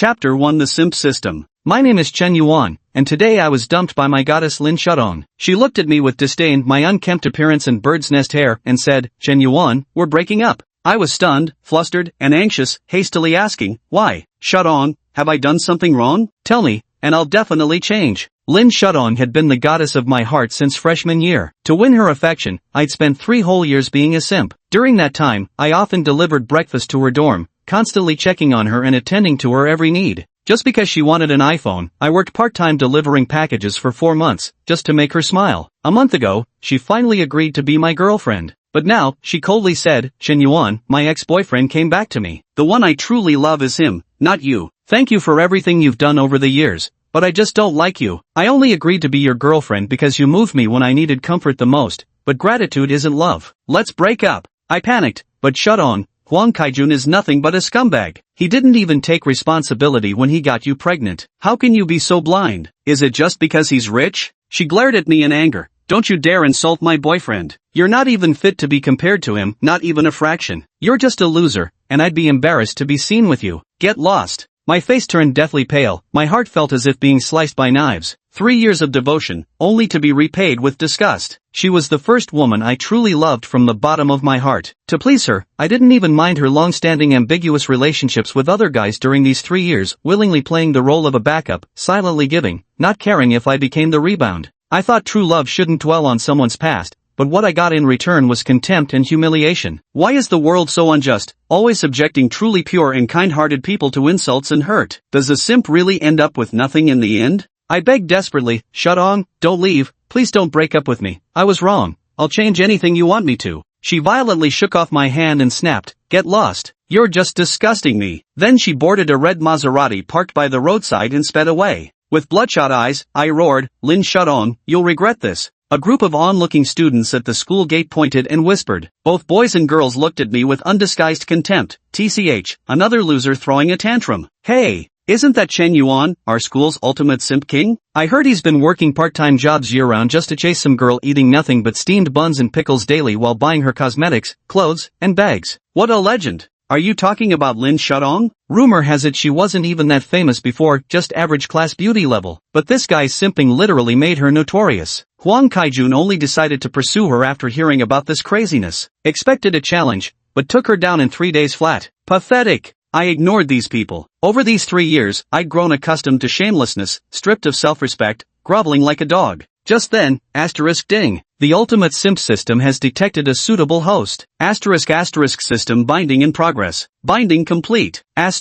Chapter 1: The SIMP System. My name is Chen Yuan, and today I was dumped by my goddess Lin Shudong. She looked at me with disdain, my unkempt appearance and bird's nest hair, and said, "Chen Yuan, we're breaking up." I was stunned, flustered, and anxious, hastily asking, "Why? Shudong, have I done something wrong? Tell me, and I'll definitely change." Lin Shudong had been the goddess of my heart since freshman year. To win her affection, I'd spent 3 whole years being a simp. During that time, I often delivered breakfast to her dorm, constantly checking on her and attending to her every need. Just because she wanted an iPhone, I worked part-time delivering packages for 4 months, just to make her smile. A month ago, she finally agreed to be my girlfriend. But now, she coldly said, "Chen Yuan, my ex-boyfriend came back to me. The one I truly love is him, not you. Thank you for everything you've done over the years, but I just don't like you. I only agreed to be your girlfriend because you moved me when I needed comfort the most, but gratitude isn't love. Let's break up." I panicked, but Shudong, Huang Kaijun is nothing but a scumbag. He didn't even take responsibility when he got you pregnant. How can you be so blind? Is it just because he's rich? She glared at me in anger. "Don't you dare insult my boyfriend. You're not even fit to be compared to him, not even a fraction. You're just a loser, and I'd be embarrassed to be seen with you. Get lost." My face turned deathly pale, my heart felt as if being sliced by knives. 3 years of devotion, only to be repaid with disgust. She was the first woman I truly loved from the bottom of my heart. To please her, I didn't even mind her long-standing ambiguous relationships with other guys during these 3 years, willingly playing the role of a backup, silently giving, not caring if I became the rebound. I thought true love shouldn't dwell on someone's past, but what I got in return was contempt and humiliation. Why is the world so unjust, always subjecting truly pure and kind-hearted people to insults and hurt? Does a simp really end up with nothing in the end? I begged desperately, "Shudong, don't leave, please don't break up with me. I was wrong. I'll change anything you want me to." She violently shook off my hand and snapped, "Get lost. You're just disgusting me." Then she boarded a red Maserati parked by the roadside and sped away. With bloodshot eyes, I roared, "Lin Shudong, you'll regret this." A group of on-looking students at the school gate pointed and whispered. Both boys and girls looked at me with undisguised contempt. TCH, another loser throwing a tantrum. "Hey, isn't that Chen Yuan, our school's ultimate simp king? I heard he's been working part-time jobs year-round just to chase some girl eating nothing but steamed buns and pickles daily while buying her cosmetics, clothes, and bags. What a legend. Are you talking about Lin Shudong? Rumor has it she wasn't even that famous before, just average class beauty level. But this guy's simping literally made her notorious. Huang Kaijun only decided to pursue her after hearing about this craziness. Expected a challenge, but took her down in 3 days flat. Pathetic. I ignored these people. Over these 3 years, I'd grown accustomed to shamelessness, stripped of self-respect, groveling like a dog. Just then, ding. The ultimate simp system has detected a suitable host. System binding in progress. Binding complete. A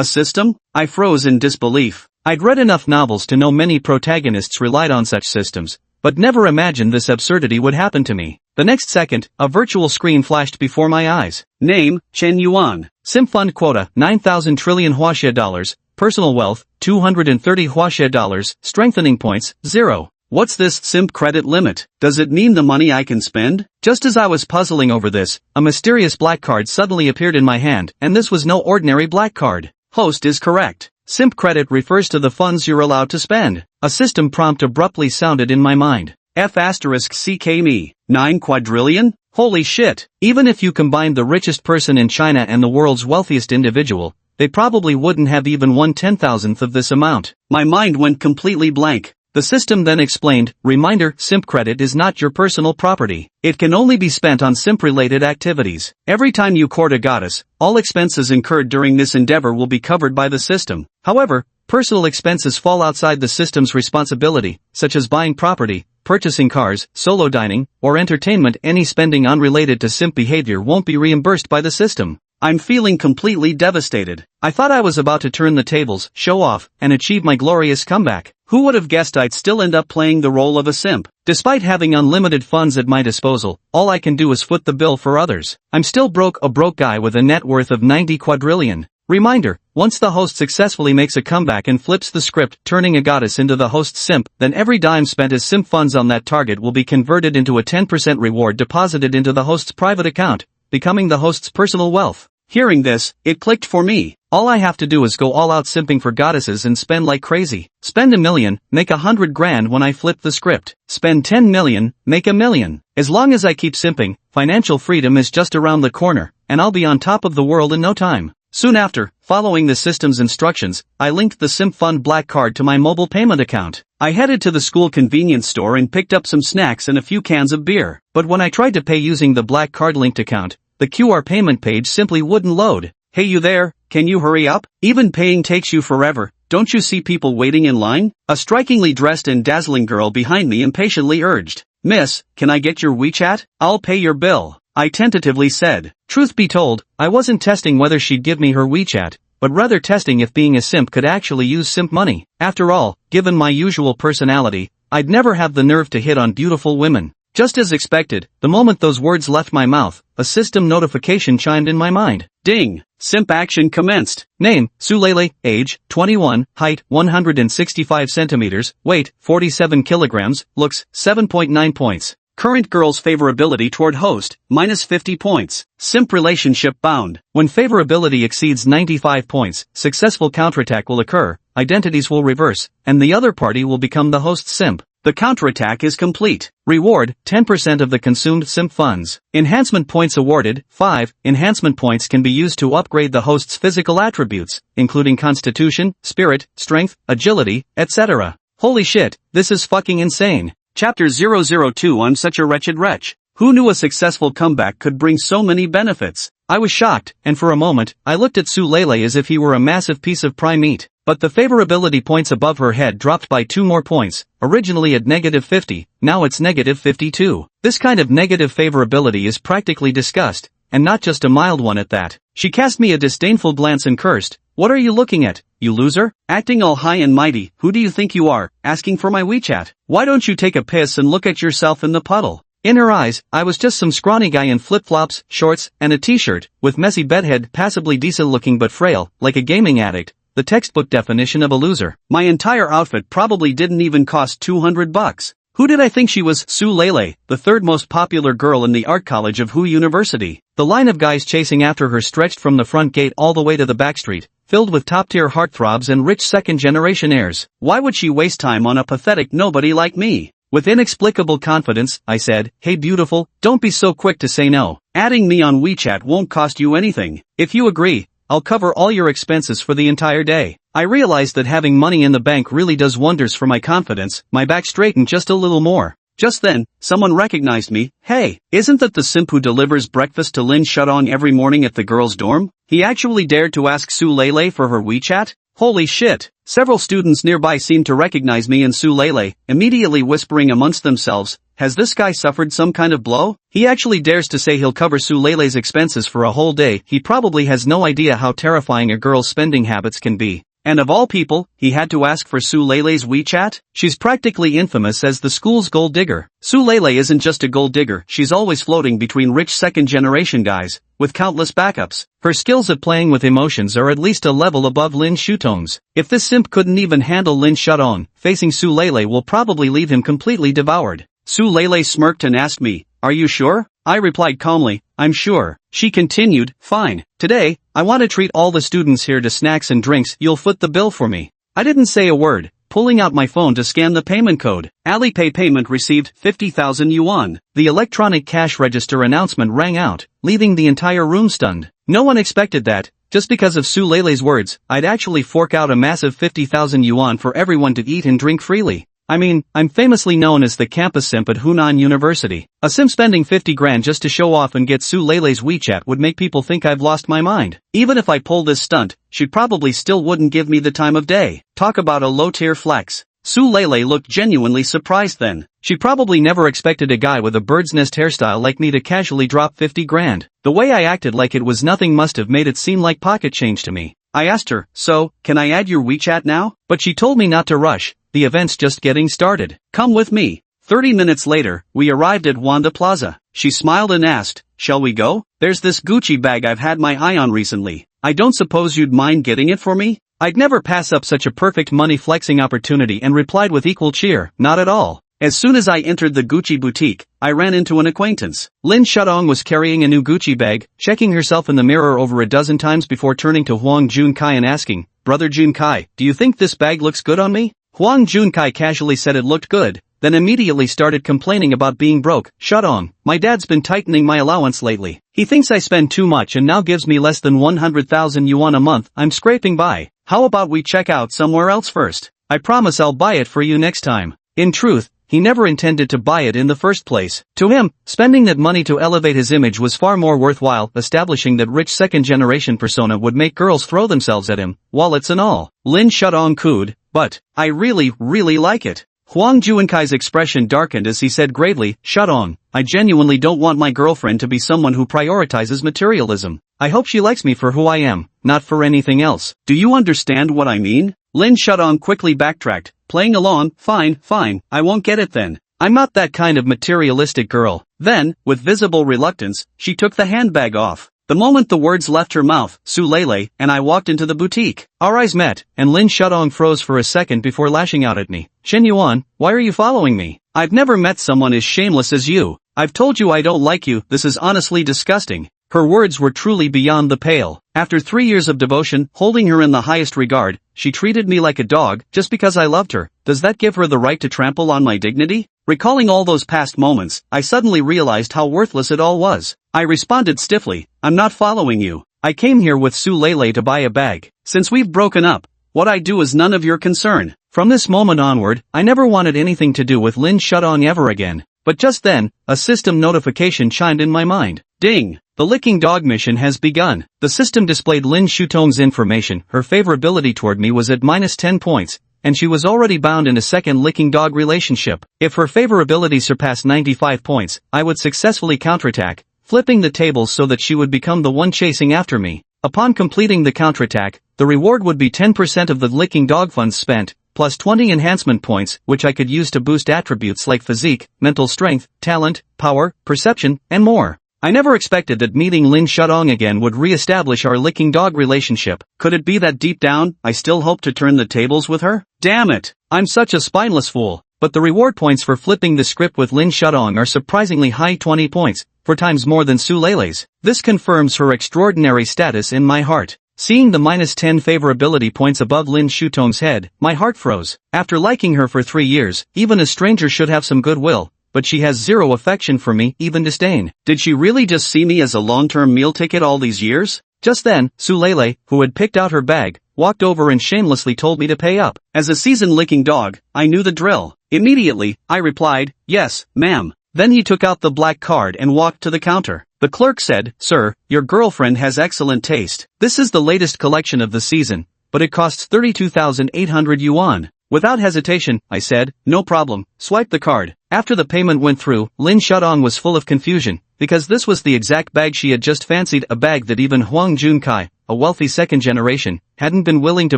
system? I froze in disbelief. I'd read enough novels to know many protagonists relied on such systems, but never imagined this absurdity would happen to me. The next second, a virtual screen flashed before my eyes. Name, Chen Yuan. Simp fund quota, 9,000 trillion Huaxia dollars. Personal wealth, 230 Huaxia dollars. Strengthening points, 0. What's this simp credit limit? Does it mean the money I can spend? Just as I was puzzling over this, a mysterious black card suddenly appeared in my hand, and this was no ordinary black card. Host is correct. Simp credit refers to the funds you're allowed to spend. A system prompt abruptly sounded in my mind. F***ck me. 9 quadrillion? Holy shit. Even if you combined the richest person in China and the world's wealthiest individual, they probably wouldn't have even 1/10,000th of this amount. My mind went completely blank. The system then explained, reminder, simp credit is not your personal property. It can only be spent on simp-related activities. Every time you court a goddess, all expenses incurred during this endeavor will be covered by the system. However, personal expenses fall outside the system's responsibility, such as buying property, purchasing cars, solo dining, or entertainment. Any spending unrelated to simp behavior won't be reimbursed by the system. I'm feeling completely devastated. I thought I was about to turn the tables, show off, and achieve my glorious comeback. Who would have guessed I'd still end up playing the role of a simp? Despite having unlimited funds at my disposal, all I can do is foot the bill for others. I'm still a broke guy with a net worth of 90 quadrillion. Reminder, once the host successfully makes a comeback and flips the script, turning a goddess into the host's simp, then every dime spent as simp funds on that target will be converted into a 10% reward deposited into the host's private account, becoming the host's personal wealth. Hearing this, it clicked for me. All I have to do is go all out simping for goddesses and spend like crazy. Spend $1 million, make $100 grand when I flip the script. Spend $10 million, make $1 million. As long as I keep simping, financial freedom is just around the corner, and I'll be on top of the world in no time. Soon after, following the system's instructions, I linked the SIMP Fund Black Card to my mobile payment account. I headed to the school convenience store and picked up some snacks and a few cans of beer. But when I tried to pay using the Black Card linked account, the QR payment page simply wouldn't load. Hey you there, can you hurry up? Even paying takes you forever. Don't you see people waiting in line? A strikingly dressed and dazzling girl behind me impatiently urged. Miss, can I get your WeChat? I'll pay your bill, I tentatively said. Truth be told, I wasn't testing whether she'd give me her WeChat, but rather testing if being a simp could actually use simp money. After all, given my usual personality, I'd never have the nerve to hit on beautiful women. Just as expected, the moment those words left my mouth, a system notification chimed in my mind. Ding! Simp action commenced. Name, Sulele, age, 21, height, 165 centimeters, weight, 47 kilograms, looks, 7.9 points. Current girl's favorability toward host, minus 50 points. Simp relationship bound. When favorability exceeds 95 points, successful counterattack will occur, identities will reverse, and the other party will become the host's simp. The counterattack is complete. Reward, 10% of the consumed simp funds. Enhancement points awarded, 5. Enhancement points can be used to upgrade the host's physical attributes, including constitution, spirit, strength, agility, etc. Holy shit, this is fucking insane. Chapter 002 I'm such a wretched wretch. Who knew a successful comeback could bring so many benefits? I was shocked, and for a moment, I looked at Sulele as if he were a massive piece of prime meat. But the favorability points above her head dropped by 2 more points, originally at negative 50, now it's negative 52. This kind of negative favorability is practically disgust, and not just a mild one at that. She cast me a disdainful glance and cursed. What are you looking at, you loser? Acting all high and mighty, who do you think you are, asking for my WeChat? Why don't you take a piss and look at yourself in the puddle? In her eyes, I was just some scrawny guy in flip-flops, shorts, and a t-shirt, with messy bedhead, passably decent looking but frail, like a gaming addict. The textbook definition of a loser. My entire outfit probably didn't even cost $200. Who did I think she was? Sulele, the third most popular girl in the art college of Hu University. The line of guys chasing after her stretched from the front gate all the way to the back street, filled with top-tier heartthrobs and rich second-generation heirs. Why would she waste time on a pathetic nobody like me? With inexplicable confidence, I said, hey beautiful, don't be so quick to say no. Adding me on WeChat won't cost you anything. If you agree, I'll cover all your expenses for the entire day. I realized that having money in the bank really does wonders for my confidence. My back straightened just a little more. Just then, someone recognized me. Hey, isn't that the simp who delivers breakfast to Lin Shudong every morning at the girls' dorm? He actually dared to ask Sulele for her WeChat? Holy shit. Several students nearby seemed to recognize me and Sulele, immediately whispering amongst themselves, has this guy suffered some kind of blow? He actually dares to say he'll cover Sulele's expenses for a whole day. He probably has no idea how terrifying a girl's spending habits can be. And of all people, he had to ask for Sulele's WeChat? She's practically infamous as the school's gold digger. Sulele isn't just a gold digger, she's always floating between rich second-generation guys, with countless backups. Her skills at playing with emotions are at least a level above Lin Shutong's. If this simp couldn't even handle Lin Shudong, facing Sulele will probably leave him completely devoured. Sulele smirked and asked me, are you sure? I replied calmly, I'm sure. She continued, fine. Today, I want to treat all the students here to snacks and drinks. You'll foot the bill for me. I didn't say a word, pulling out my phone to scan the payment code. Alipay payment received 50,000 yuan. The electronic cash register announcement rang out, leaving the entire room stunned. No one expected that. Just because of Sulele's words, I'd actually fork out a massive 50,000 yuan for everyone to eat and drink freely. I mean, I'm famously known as the campus simp at Hunan University. A simp spending 50 grand just to show off and get Sulele's WeChat would make people think I've lost my mind. Even if I pull this stunt, she probably still wouldn't give me the time of day. Talk about a low-tier flex. Sulele looked genuinely surprised then. She probably never expected a guy with a bird's nest hairstyle like me to casually drop 50 grand. The way I acted like it was nothing must have made it seem like pocket change to me. I asked her, so, can I add your WeChat now? But she told me not to rush. The event's just getting started. Come with me. 30 minutes later, we arrived at Wanda Plaza. She smiled and asked, shall we go? There's this Gucci bag I've had my eye on recently. I don't suppose you'd mind getting it for me? I'd never pass up such a perfect money flexing opportunity and replied with equal cheer, not at all. As soon as I entered the Gucci boutique, I ran into an acquaintance. Lin Shudong was carrying a new Gucci bag, checking herself in the mirror over a dozen times before turning to Huang Junkai and asking, Brother Junkai, do you think this bag looks good on me? Huang Junkai casually said it looked good, then immediately started complaining about being broke. Shutong, my dad's been tightening my allowance lately. He thinks I spend too much and now gives me less than 100,000 yuan a month. I'm scraping by. How about we check out somewhere else first? I promise I'll buy it for you next time. In truth, he never intended to buy it in the first place. To him, spending that money to elevate his image was far more worthwhile. Establishing that rich second-generation persona would make girls throw themselves at him, wallets and all. Lin Shutong cooed, but I really like it. Huang Junkai's expression darkened as he said gravely, Shutong, I genuinely don't want my girlfriend to be someone who prioritizes materialism. I hope she likes me for who I am, not for anything else. Do you understand what I mean? Lin Shutong quickly backtracked, playing along, fine, I won't get it then. I'm not that kind of materialistic girl. Then, with visible reluctance, she took the handbag off. The moment the words left her mouth, Su Lele and I walked into the boutique. Our eyes met, and Lin Shutong froze for a second before lashing out at me. Shen Yuan, why are you following me? I've never met someone as shameless as you. I've told you I don't like you. This is honestly disgusting. Her words were truly beyond the pale. After 3 years of devotion, holding her in the highest regard, she treated me like a dog, just because I loved her. Does that give her the right to trample on my dignity? Recalling all those past moments, I suddenly realized how worthless it all was. I responded stiffly, I'm not following you. I came here with Su Lele to buy a bag. Since we've broken up, what I do is none of your concern. From this moment onward, I never wanted anything to do with Lin Shutong ever again. But just then, a system notification chimed in my mind. Ding! The licking dog mission has begun. The system displayed Lin Shutong's information. Her favorability toward me was at minus 10 points, and she was already bound in a second licking dog relationship. If her favorability surpassed 95 points, I would successfully counterattack, flipping the tables so that she would become the one chasing after me. Upon completing the counterattack, the reward would be 10% of the licking dog funds spent, plus 20 enhancement points, which I could use to boost attributes like physique, mental strength, talent, power, perception, and more. I never expected that meeting Lin Shutong again would re-establish our licking dog relationship. Could it be that deep down, I still hope to turn the tables with her? Damn it! I'm such a spineless fool. But the reward points for flipping the script with Lin Shutong are surprisingly high, 20 points, 4 times more than Su Lele's. This confirms her extraordinary status in my heart. Seeing the minus 10 favorability points above Lin Shutong's head, my heart froze. After liking her for 3 years, even a stranger should have some goodwill. But she has zero affection for me, even disdain. Did she really just see me as a long-term meal ticket all these years? Just then, Su Lele, who had picked out her bag, walked over and shamelessly told me to pay up. As a seasoned licking dog, I knew the drill. Immediately, I replied, yes, ma'am. Then he took out the black card and walked to the counter. The clerk said, sir, your girlfriend has excellent taste. This is the latest collection of the season, but it costs 32,800 yuan. Without hesitation, I said, no problem, swipe the card. After the payment went through, Lin Shutong was full of confusion, because this was the exact bag she had just fancied, a bag that even Huang Junkai, a wealthy second generation, hadn't been willing to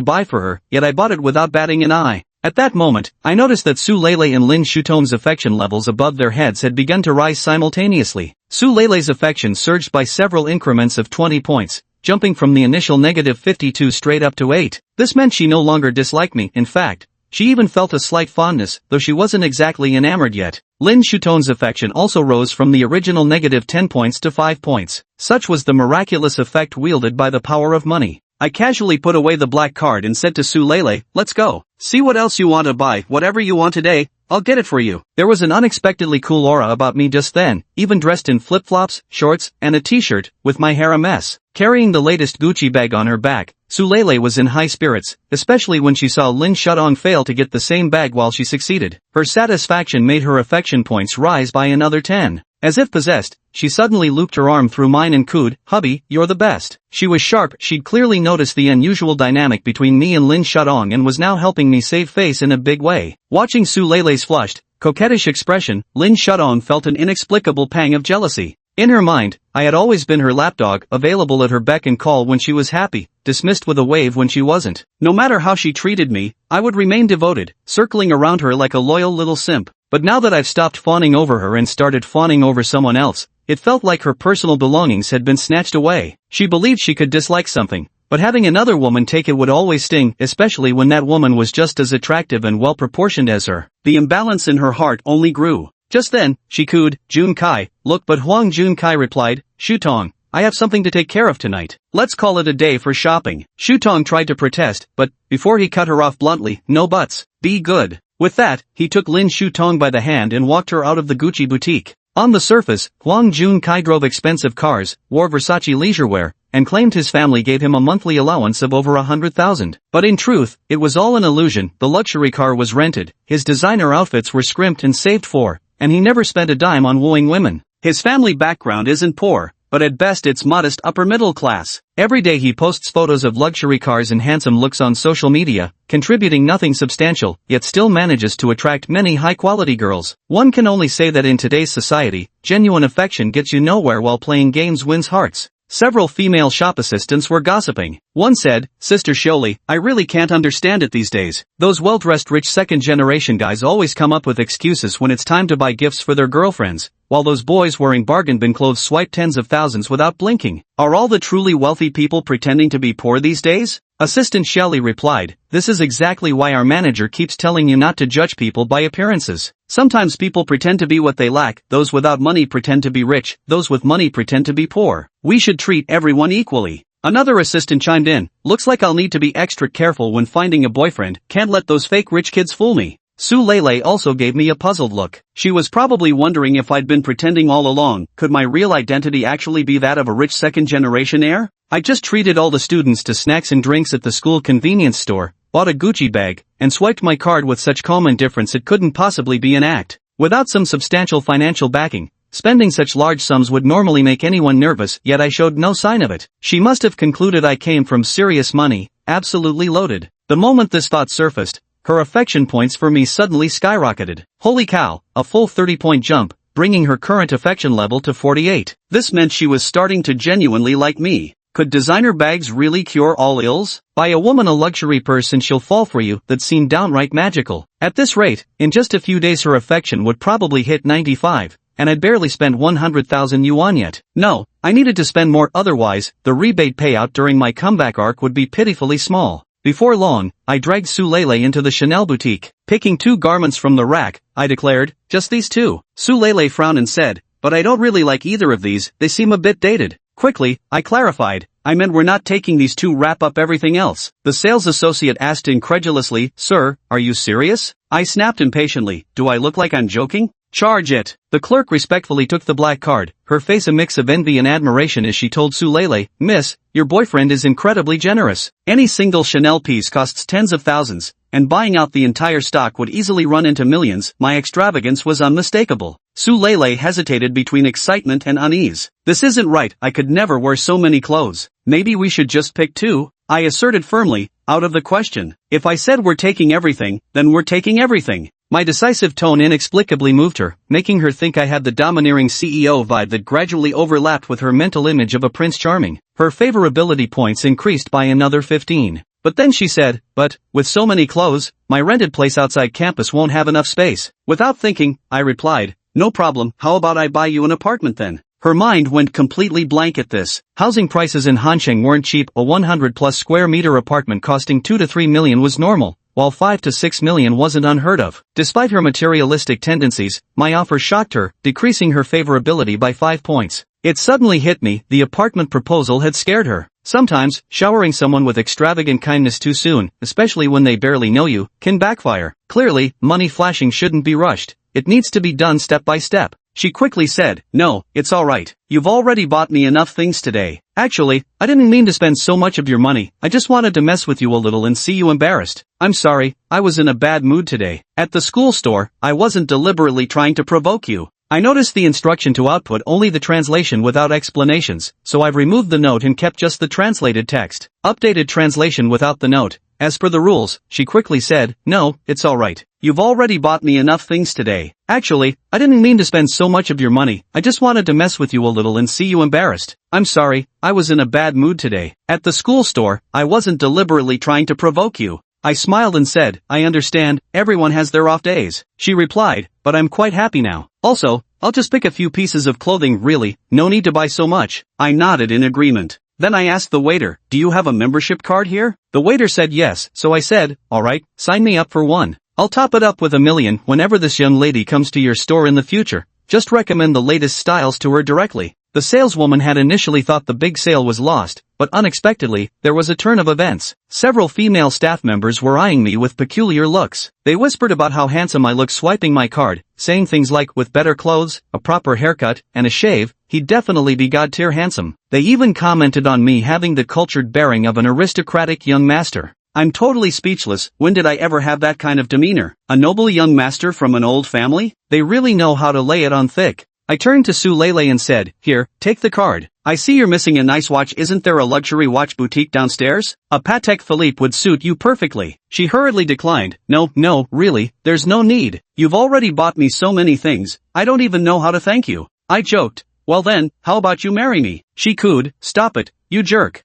buy for her, yet I bought it without batting an eye. At that moment, I noticed that Su Lele and Lin Shutong's affection levels above their heads had begun to rise simultaneously. Su Lele's affection surged by several increments of 20 points, jumping from the initial negative 52 straight up to 8. This meant she no longer disliked me, in fact. She even felt a slight fondness, though she wasn't exactly enamored yet. Lin Shutong's affection also rose from the original negative 10 points to 5 points. Such was the miraculous effect wielded by the power of money. I casually put away the black card and said to Su Lele, let's go. See what else you want to buy. Whatever you want today, I'll get it for you. There was an unexpectedly cool aura about me just then, even dressed in flip-flops, shorts, and a t-shirt, with my hair a mess. Carrying the latest Gucci bag on her back, Su Lele was in high spirits, especially when she saw Lin Shutong fail to get the same bag while she succeeded. Her satisfaction made her affection points rise by another 10. As if possessed, she suddenly looped her arm through mine and cooed, hubby, you're the best. She was sharp, she'd clearly noticed the unusual dynamic between me and Lin Shutong and was now helping me save face in a big way. Watching Su Lele's flushed, coquettish expression, Lin Shutong felt an inexplicable pang of jealousy. In her mind, I had always been her lapdog, available at her beck and call when she was happy, dismissed with a wave when she wasn't. No matter how she treated me, I would remain devoted, circling around her like a loyal little simp. But now that I've stopped fawning over her and started fawning over someone else, it felt like her personal belongings had been snatched away. She believed she could dislike something, but having another woman take it would always sting, especially when that woman was just as attractive and well-proportioned as her. The imbalance in her heart only grew. Just then, she cooed, Junkai, look, but Huang Junkai replied, Shutong, I have something to take care of tonight. Let's call it a day for shopping. Shutong tried to protest, but, before he cut her off bluntly, no buts. Be good. With that, he took Lin Shutong by the hand and walked her out of the Gucci boutique. On the surface, Huang Junkai drove expensive cars, wore Versace leisurewear, and claimed his family gave him a monthly allowance of over 100,000. But in truth, it was all an illusion. The luxury car was rented, his designer outfits were scrimped and saved for, and he never spent a dime on wooing women. His family background isn't poor, but at best it's modest upper middle class. Every day he posts photos of luxury cars and handsome looks on social media, contributing nothing substantial, yet still manages to attract many high-quality girls. One can only say that in today's society, genuine affection gets you nowhere while playing games wins hearts. Several female shop assistants were gossiping. One said, "Sister Shioli, I really can't understand it these days. Those well-dressed rich second-generation guys always come up with excuses when it's time to buy gifts for their girlfriends, while those boys wearing bargain bin clothes swipe tens of thousands without blinking. Are all the truly wealthy people pretending to be poor these days?" Assistant Shelley replied, "This is exactly why our manager keeps telling you not to judge people by appearances. Sometimes people pretend to be what they lack, those without money pretend to be rich, those with money pretend to be poor. We should treat everyone equally." Another assistant chimed in, "Looks like I'll need to be extra careful when finding a boyfriend, can't let those fake rich kids fool me." Su Lele also gave me a puzzled look. She was probably wondering if I'd been pretending all along. Could my real identity actually be that of a rich second-generation heir? I just treated all the students to snacks and drinks at the school convenience store, bought a Gucci bag, and swiped my card with such calm indifference it couldn't possibly be an act. Without some substantial financial backing, spending such large sums would normally make anyone nervous, yet I showed no sign of it. She must have concluded I came from serious money, absolutely loaded. The moment this thought surfaced, her affection points for me suddenly skyrocketed. Holy cow, a full 30-point jump, bringing her current affection level to 48. This meant she was starting to genuinely like me. Could designer bags really cure all ills? Buy a woman a luxury purse and she'll fall for you, that seemed downright magical. At this rate, in just a few days her affection would probably hit 95, and I'd barely spent 100,000 yuan yet. No, I needed to spend more, otherwise, the rebate payout during my comeback arc would be pitifully small. Before long, I dragged Su Lele into the Chanel boutique. Picking 2 garments from the rack, I declared, "Just these 2. Su Lele frowned and said, "But I don't really like either of these, they seem a bit dated." Quickly, I clarified, "I meant we're not taking these 2, wrap up everything else." The sales associate asked incredulously, "Sir, are you serious?" I snapped impatiently, "Do I look like I'm joking? Charge it." The clerk respectfully took the black card, her face a mix of envy and admiration as she told Su Lele, "Miss, your boyfriend is incredibly generous. Any single Chanel piece costs tens of thousands, and buying out the entire stock would easily run into millions." My extravagance was unmistakable. Su Lele hesitated between excitement and unease. "This isn't right, I could never wear so many clothes. Maybe we should just pick 2, I asserted firmly, out of the question. If I said we're taking everything, then we're taking everything. My decisive tone inexplicably moved her, making her think I had the domineering CEO vibe that gradually overlapped with her mental image of a Prince Charming. Her favorability points increased by another 15. But then she said, "But, with so many clothes, my rented place outside campus won't have enough space." Without thinking, I replied, "No problem, how about I buy you an apartment then?" Her mind went completely blank at this. Housing prices in Hansheng weren't cheap. A 100-plus square meter apartment costing 2 to 3 million was normal, while 5 to 6 million wasn't unheard of. Despite her materialistic tendencies, my offer shocked her, decreasing her favorability by 5 points. It suddenly hit me, the apartment proposal had scared her. Sometimes, showering someone with extravagant kindness too soon, especially when they barely know you, can backfire. Clearly, money flashing shouldn't be rushed. It needs to be done step by step. She quickly said, "No, it's alright. You've already bought me enough things today. Actually, I didn't mean to spend so much of your money, I just wanted to mess with you a little and see you embarrassed. I'm sorry, I was in a bad mood today. At the school store, I wasn't deliberately trying to provoke you." I noticed the instruction to output only the translation without explanations, so I've removed the note and kept just the translated text. Updated translation without the note. As per the rules, she quickly said, "No, it's alright. You've already bought me enough things today. Actually, I didn't mean to spend so much of your money, I just wanted to mess with you a little and see you embarrassed. I'm sorry, I was in a bad mood today. At the school store, I wasn't deliberately trying to provoke you." I smiled and said, "I understand, everyone has their off days." She replied, "But I'm quite happy now. Also, I'll just pick a few pieces of clothing, really, no need to buy so much." I nodded in agreement. Then I asked the waiter, "Do you have a membership card here?" The waiter said yes, so I said, "Alright, sign me up for one. I'll top it up with $1 million whenever this young lady comes to your store in the future. Just recommend the latest styles to her directly." The saleswoman had initially thought the big sale was lost, but unexpectedly, there was a turn of events. Several female staff members were eyeing me with peculiar looks. They whispered about how handsome I looked swiping my card, saying things like with better clothes, a proper haircut, and a shave, he'd definitely be god-tier handsome. They even commented on me having the cultured bearing of an aristocratic young master. I'm totally speechless. When did I ever have that kind of demeanor? A noble young master from an old family? They really know how to lay it on thick. I turned to Su Lele and said, "Here, take the card. I see you're missing a nice watch. Isn't there a luxury watch boutique downstairs? A Patek Philippe would suit you perfectly." She hurriedly declined. No, really, there's no need. You've already bought me so many things, I don't even know how to thank you. I joked. Well then, how about you marry me? She cooed, "Stop it, you jerk."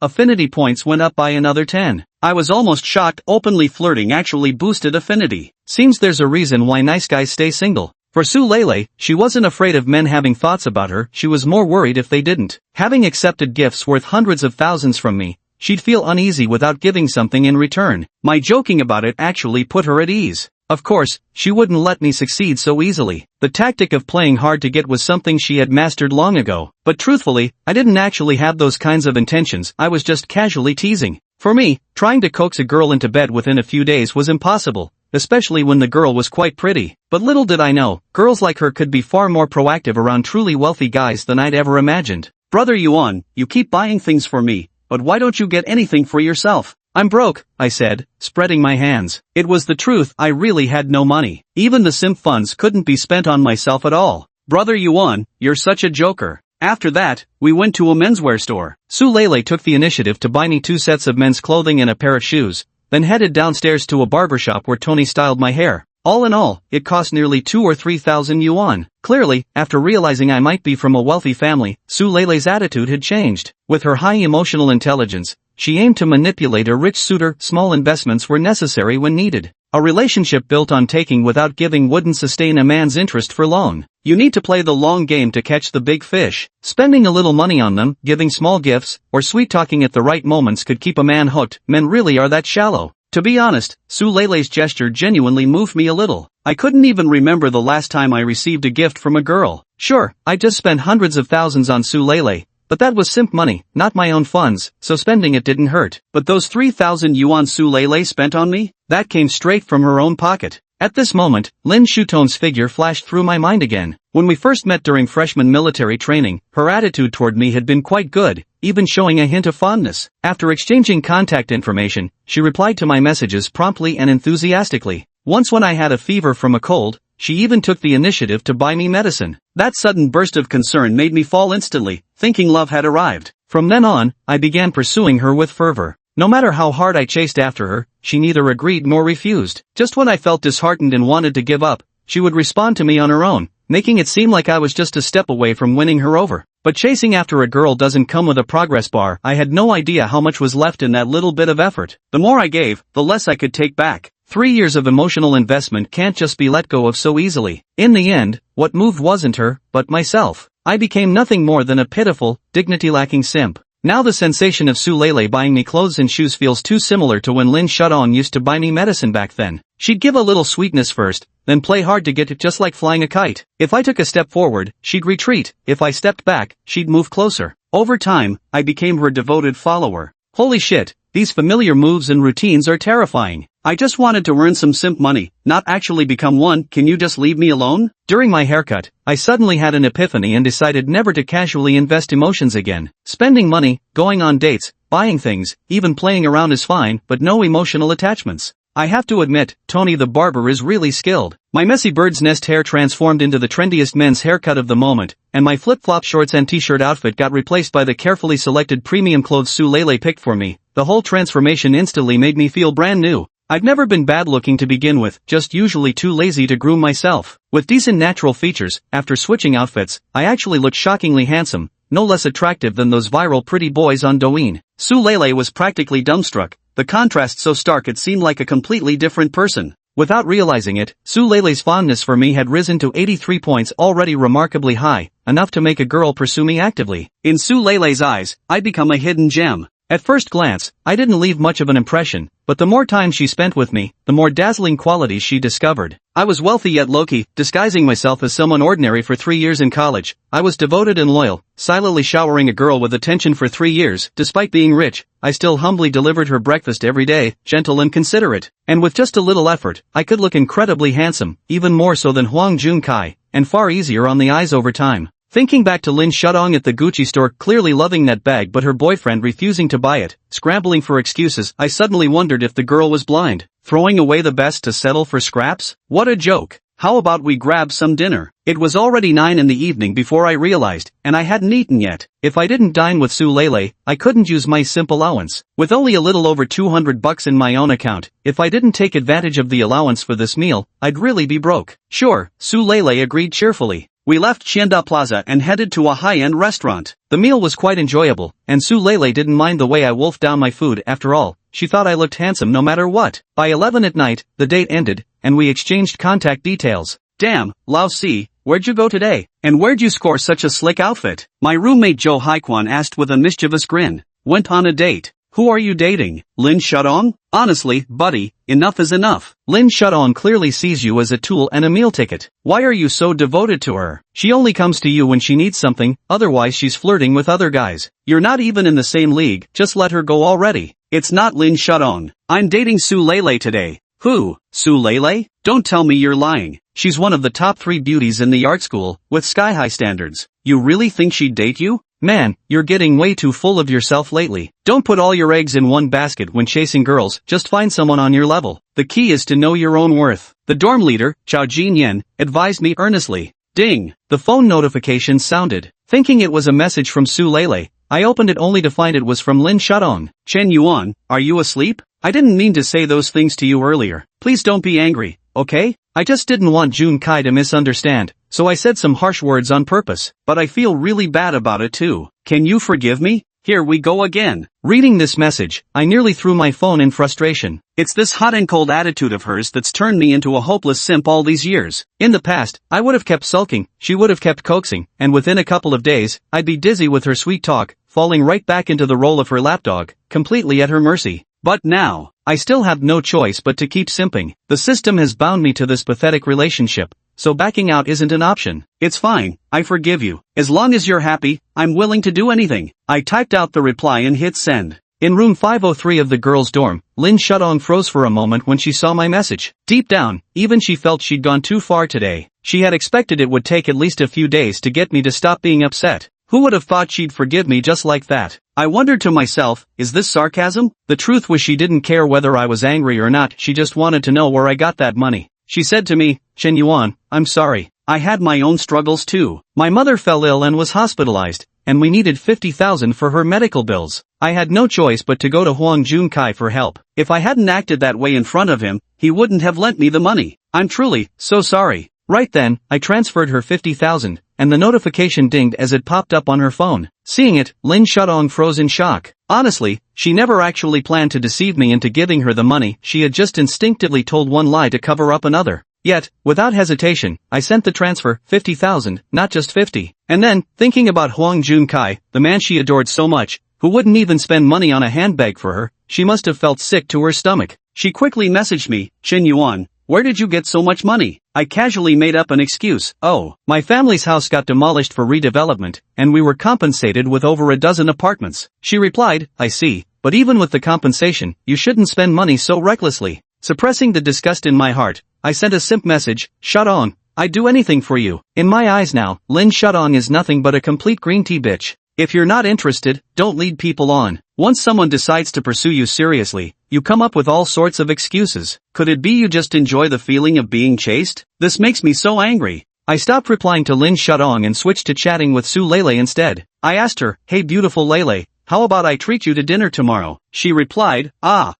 Affinity points went up by another 10. I was almost shocked. Openly flirting actually boosted affinity. Seems there's a reason why nice guys stay single. For Su Lele, she wasn't afraid of men having thoughts about her, she was more worried if they didn't. Having accepted gifts worth hundreds of thousands from me, she'd feel uneasy without giving something in return. My joking about it actually put her at ease. Of course, she wouldn't let me succeed so easily. The tactic of playing hard to get was something she had mastered long ago. But truthfully, I didn't actually have those kinds of intentions, I was just casually teasing. For me, trying to coax a girl into bed within a few days was impossible, especially when the girl was quite pretty. But little did I know, girls like her could be far more proactive around truly wealthy guys than I'd ever imagined. "Brother Yuan, you keep buying things for me, but why don't you get anything for yourself?" "I'm broke," I said, spreading my hands. It was the truth, I really had no money. Even the SIMP funds couldn't be spent on myself at all. "Brother Yuan, you're such a joker." After that, we went to a menswear store. Su Lele took the initiative to buy me 2 sets of men's clothing and a pair of shoes, then headed downstairs to a barbershop where Tony styled my hair. All in all, it cost nearly 2 or 3,000 yuan. Clearly, after realizing I might be from a wealthy family, Su Lele's attitude had changed. With her high emotional intelligence, she aimed to manipulate a rich suitor. Small investments were necessary when needed. A relationship built on taking without giving wouldn't sustain a man's interest for long. You need to play the long game to catch the big fish. Spending a little money on them, giving small gifts, or sweet-talking at the right moments could keep a man hooked. Men really are that shallow. To be honest, Su Lele's gesture genuinely moved me a little. I couldn't even remember the last time I received a gift from a girl. Sure, I just spent hundreds of thousands on Su Lele, but that was SIMP money, not my own funds, so spending it didn't hurt. But those 3,000 yuan Su Lele spent on me? That came straight from her own pocket. At this moment, Lin Shuton's figure flashed through my mind again. When we first met during freshman military training, her attitude toward me had been quite good, even showing a hint of fondness. After exchanging contact information, she replied to my messages promptly and enthusiastically. Once when I had a fever from a cold, she even took the initiative to buy me medicine. That sudden burst of concern made me fall instantly, thinking love had arrived. From then on, I began pursuing her with fervor. No matter how hard I chased after her, she neither agreed nor refused. Just when I felt disheartened and wanted to give up, she would respond to me on her own, making it seem like I was just a step away from winning her over. But chasing after a girl doesn't come with a progress bar. I had no idea how much was left in that little bit of effort. The more I gave, the less I could take back. 3 years of emotional investment can't just be let go of so easily. In the end, what moved wasn't her, but myself. I became nothing more than a pitiful, dignity-lacking simp. Now the sensation of Su Lele buying me clothes and shoes feels too similar to when Lin Shuton used to buy me medicine back then. She'd give a little sweetness first, then play hard to get it, just like flying a kite. If I took a step forward, she'd retreat. If I stepped back, she'd move closer. Over time, I became her devoted follower. Holy shit, these familiar moves and routines are terrifying. I just wanted to earn some simp money, not actually become one. Can you just leave me alone? During my haircut, I suddenly had an epiphany and decided never to casually invest emotions again. Spending money, going on dates, buying things, even playing around is fine, but no emotional attachments. I have to admit, Tony the barber is really skilled. My messy bird's nest hair transformed into the trendiest men's haircut of the moment, and my flip-flop shorts and t-shirt outfit got replaced by the carefully selected premium clothes Su Lele picked for me. The whole transformation instantly made me feel brand new. I've never been bad looking to begin with, just usually too lazy to groom myself. With decent natural features, after switching outfits, I actually looked shockingly handsome, no less attractive than those viral pretty boys on Douyin. Su Lele was practically dumbstruck, the contrast so stark it seemed like a completely different person. Without realizing it, Su Lele's fondness for me had risen to 83 points, already remarkably high, enough to make a girl pursue me actively. In Su Lele's eyes, I'd become a hidden gem. At first glance, I didn't leave much of an impression, but the more time she spent with me, the more dazzling qualities she discovered. I was wealthy yet low-key, disguising myself as someone ordinary for 3 years in college. I was devoted and loyal, silently showering a girl with attention for 3 years. Despite being rich, I still humbly delivered her breakfast every day, gentle and considerate. And with just a little effort, I could look incredibly handsome, even more so than Hwang Jun-kai, and far easier on the eyes over time. Thinking back to Lin Shudong at the Gucci store, clearly loving that bag but her boyfriend refusing to buy it, scrambling for excuses, I suddenly wondered if the girl was blind, throwing away the best to settle for scraps? What a joke. How about we grab some dinner? It was already 9 in the evening before I realized, and I hadn't eaten yet. If I didn't dine with Su Lele, I couldn't use my SIMP allowance. With only a little over $200 in my own account, if I didn't take advantage of the allowance for this meal, I'd really be broke. Sure, Su Lele agreed cheerfully. We left Qianda Plaza and headed to a high-end restaurant. The meal was quite enjoyable, and Su Lele didn't mind the way I wolfed down my food. After all, she thought I looked handsome no matter what. By 11 at night, the date ended, and we exchanged contact details. Damn, Lao Si, where'd you go today? And where'd you score such a slick outfit? My roommate Joe Haikwan asked with a mischievous grin. Went on a date. Who are you dating? Lin Shudong? Honestly, buddy, enough is enough. Lin Shudong clearly sees you as a tool and a meal ticket. Why are you so devoted to her? She only comes to you when she needs something, otherwise she's flirting with other guys. You're not even in the same league, just let her go already. It's not Lin Shudong. I'm dating Su Lele today. Who? Su Lele? Don't tell me you're lying. She's one of the top 3 beauties in the art school, with sky-high standards. You really think she'd date you? Man, you're getting way too full of yourself lately. Don't put all your eggs in one basket when chasing girls, just find someone on your level. The key is to know your own worth. The dorm leader, Chao Jin-yen, advised me earnestly. Ding! The phone notification sounded. Thinking it was a message from Su Lele, I opened it only to find it was from Lin Shudong. Chen Yuan, are you asleep? I didn't mean to say those things to you earlier. Please don't be angry, okay? I just didn't want Jun Kai to misunderstand, so I said some harsh words on purpose, but I feel really bad about it too. Can you forgive me? Here we go again. Reading this message, I nearly threw my phone in frustration. It's this hot and cold attitude of hers that's turned me into a hopeless simp all these years. In the past, I would have kept sulking, she would have kept coaxing, and within a couple of days, I'd be dizzy with her sweet talk, falling right back into the role of her lapdog, completely at her mercy. But now, I still have no choice but to keep simping. The system has bound me to this pathetic relationship, so backing out isn't an option. It's fine, I forgive you. As long as you're happy, I'm willing to do anything. I typed out the reply and hit send. In room 503 of the girls' dorm, Lin Shudong froze for a moment when she saw my message. Deep down, even she felt she'd gone too far today. She had expected it would take at least a few days to get me to stop being upset. Who would have thought she'd forgive me just like that? I wondered to myself, is this sarcasm? The truth was she didn't care whether I was angry or not, she just wanted to know where I got that money. She said to me, Chen Yuan, I'm sorry. I had my own struggles too. My mother fell ill and was hospitalized, and we needed 50,000 for her medical bills. I had no choice but to go to Hwang Jun Kai for help. If I hadn't acted that way in front of him, he wouldn't have lent me the money. I'm truly so sorry. Right then, I transferred her 50,000, and the notification dinged as it popped up on her phone. Seeing it, Lin Shudong froze in shock. Honestly, she never actually planned to deceive me into giving her the money, she had just instinctively told one lie to cover up another. Yet, without hesitation, I sent the transfer, 50,000, not just 50. And then, thinking about Hwang Jun Kai, the man she adored so much, who wouldn't even spend money on a handbag for her, she must have felt sick to her stomach. She quickly messaged me, Chen Yuan, where did you get so much money? I casually made up an excuse. Oh, my family's house got demolished for redevelopment, and we were compensated with over a dozen apartments. She replied, I see, but even with the compensation, you shouldn't spend money so recklessly. Suppressing the disgust in my heart, I sent a simp message, Shudong, I'd do anything for you. In my eyes now, Lin Shudong is nothing but a complete green tea bitch. If you're not interested, don't lead people on. Once someone decides to pursue you seriously, you come up with all sorts of excuses. Could it be you just enjoy the feeling of being chased? This makes me so angry. I stopped replying to Lin Shudong and switched to chatting with Su Lele instead. I asked her, hey beautiful Lele, how about I treat you to dinner tomorrow? She replied,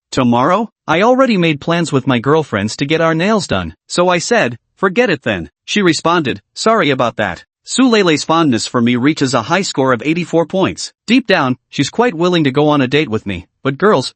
tomorrow? I already made plans with my girlfriends to get our nails done. So I said, forget it then. She responded, sorry about that. Su Lele's fondness for me reaches a high score of 84 points. Deep down, she's quite willing to go on a date with me, but girls,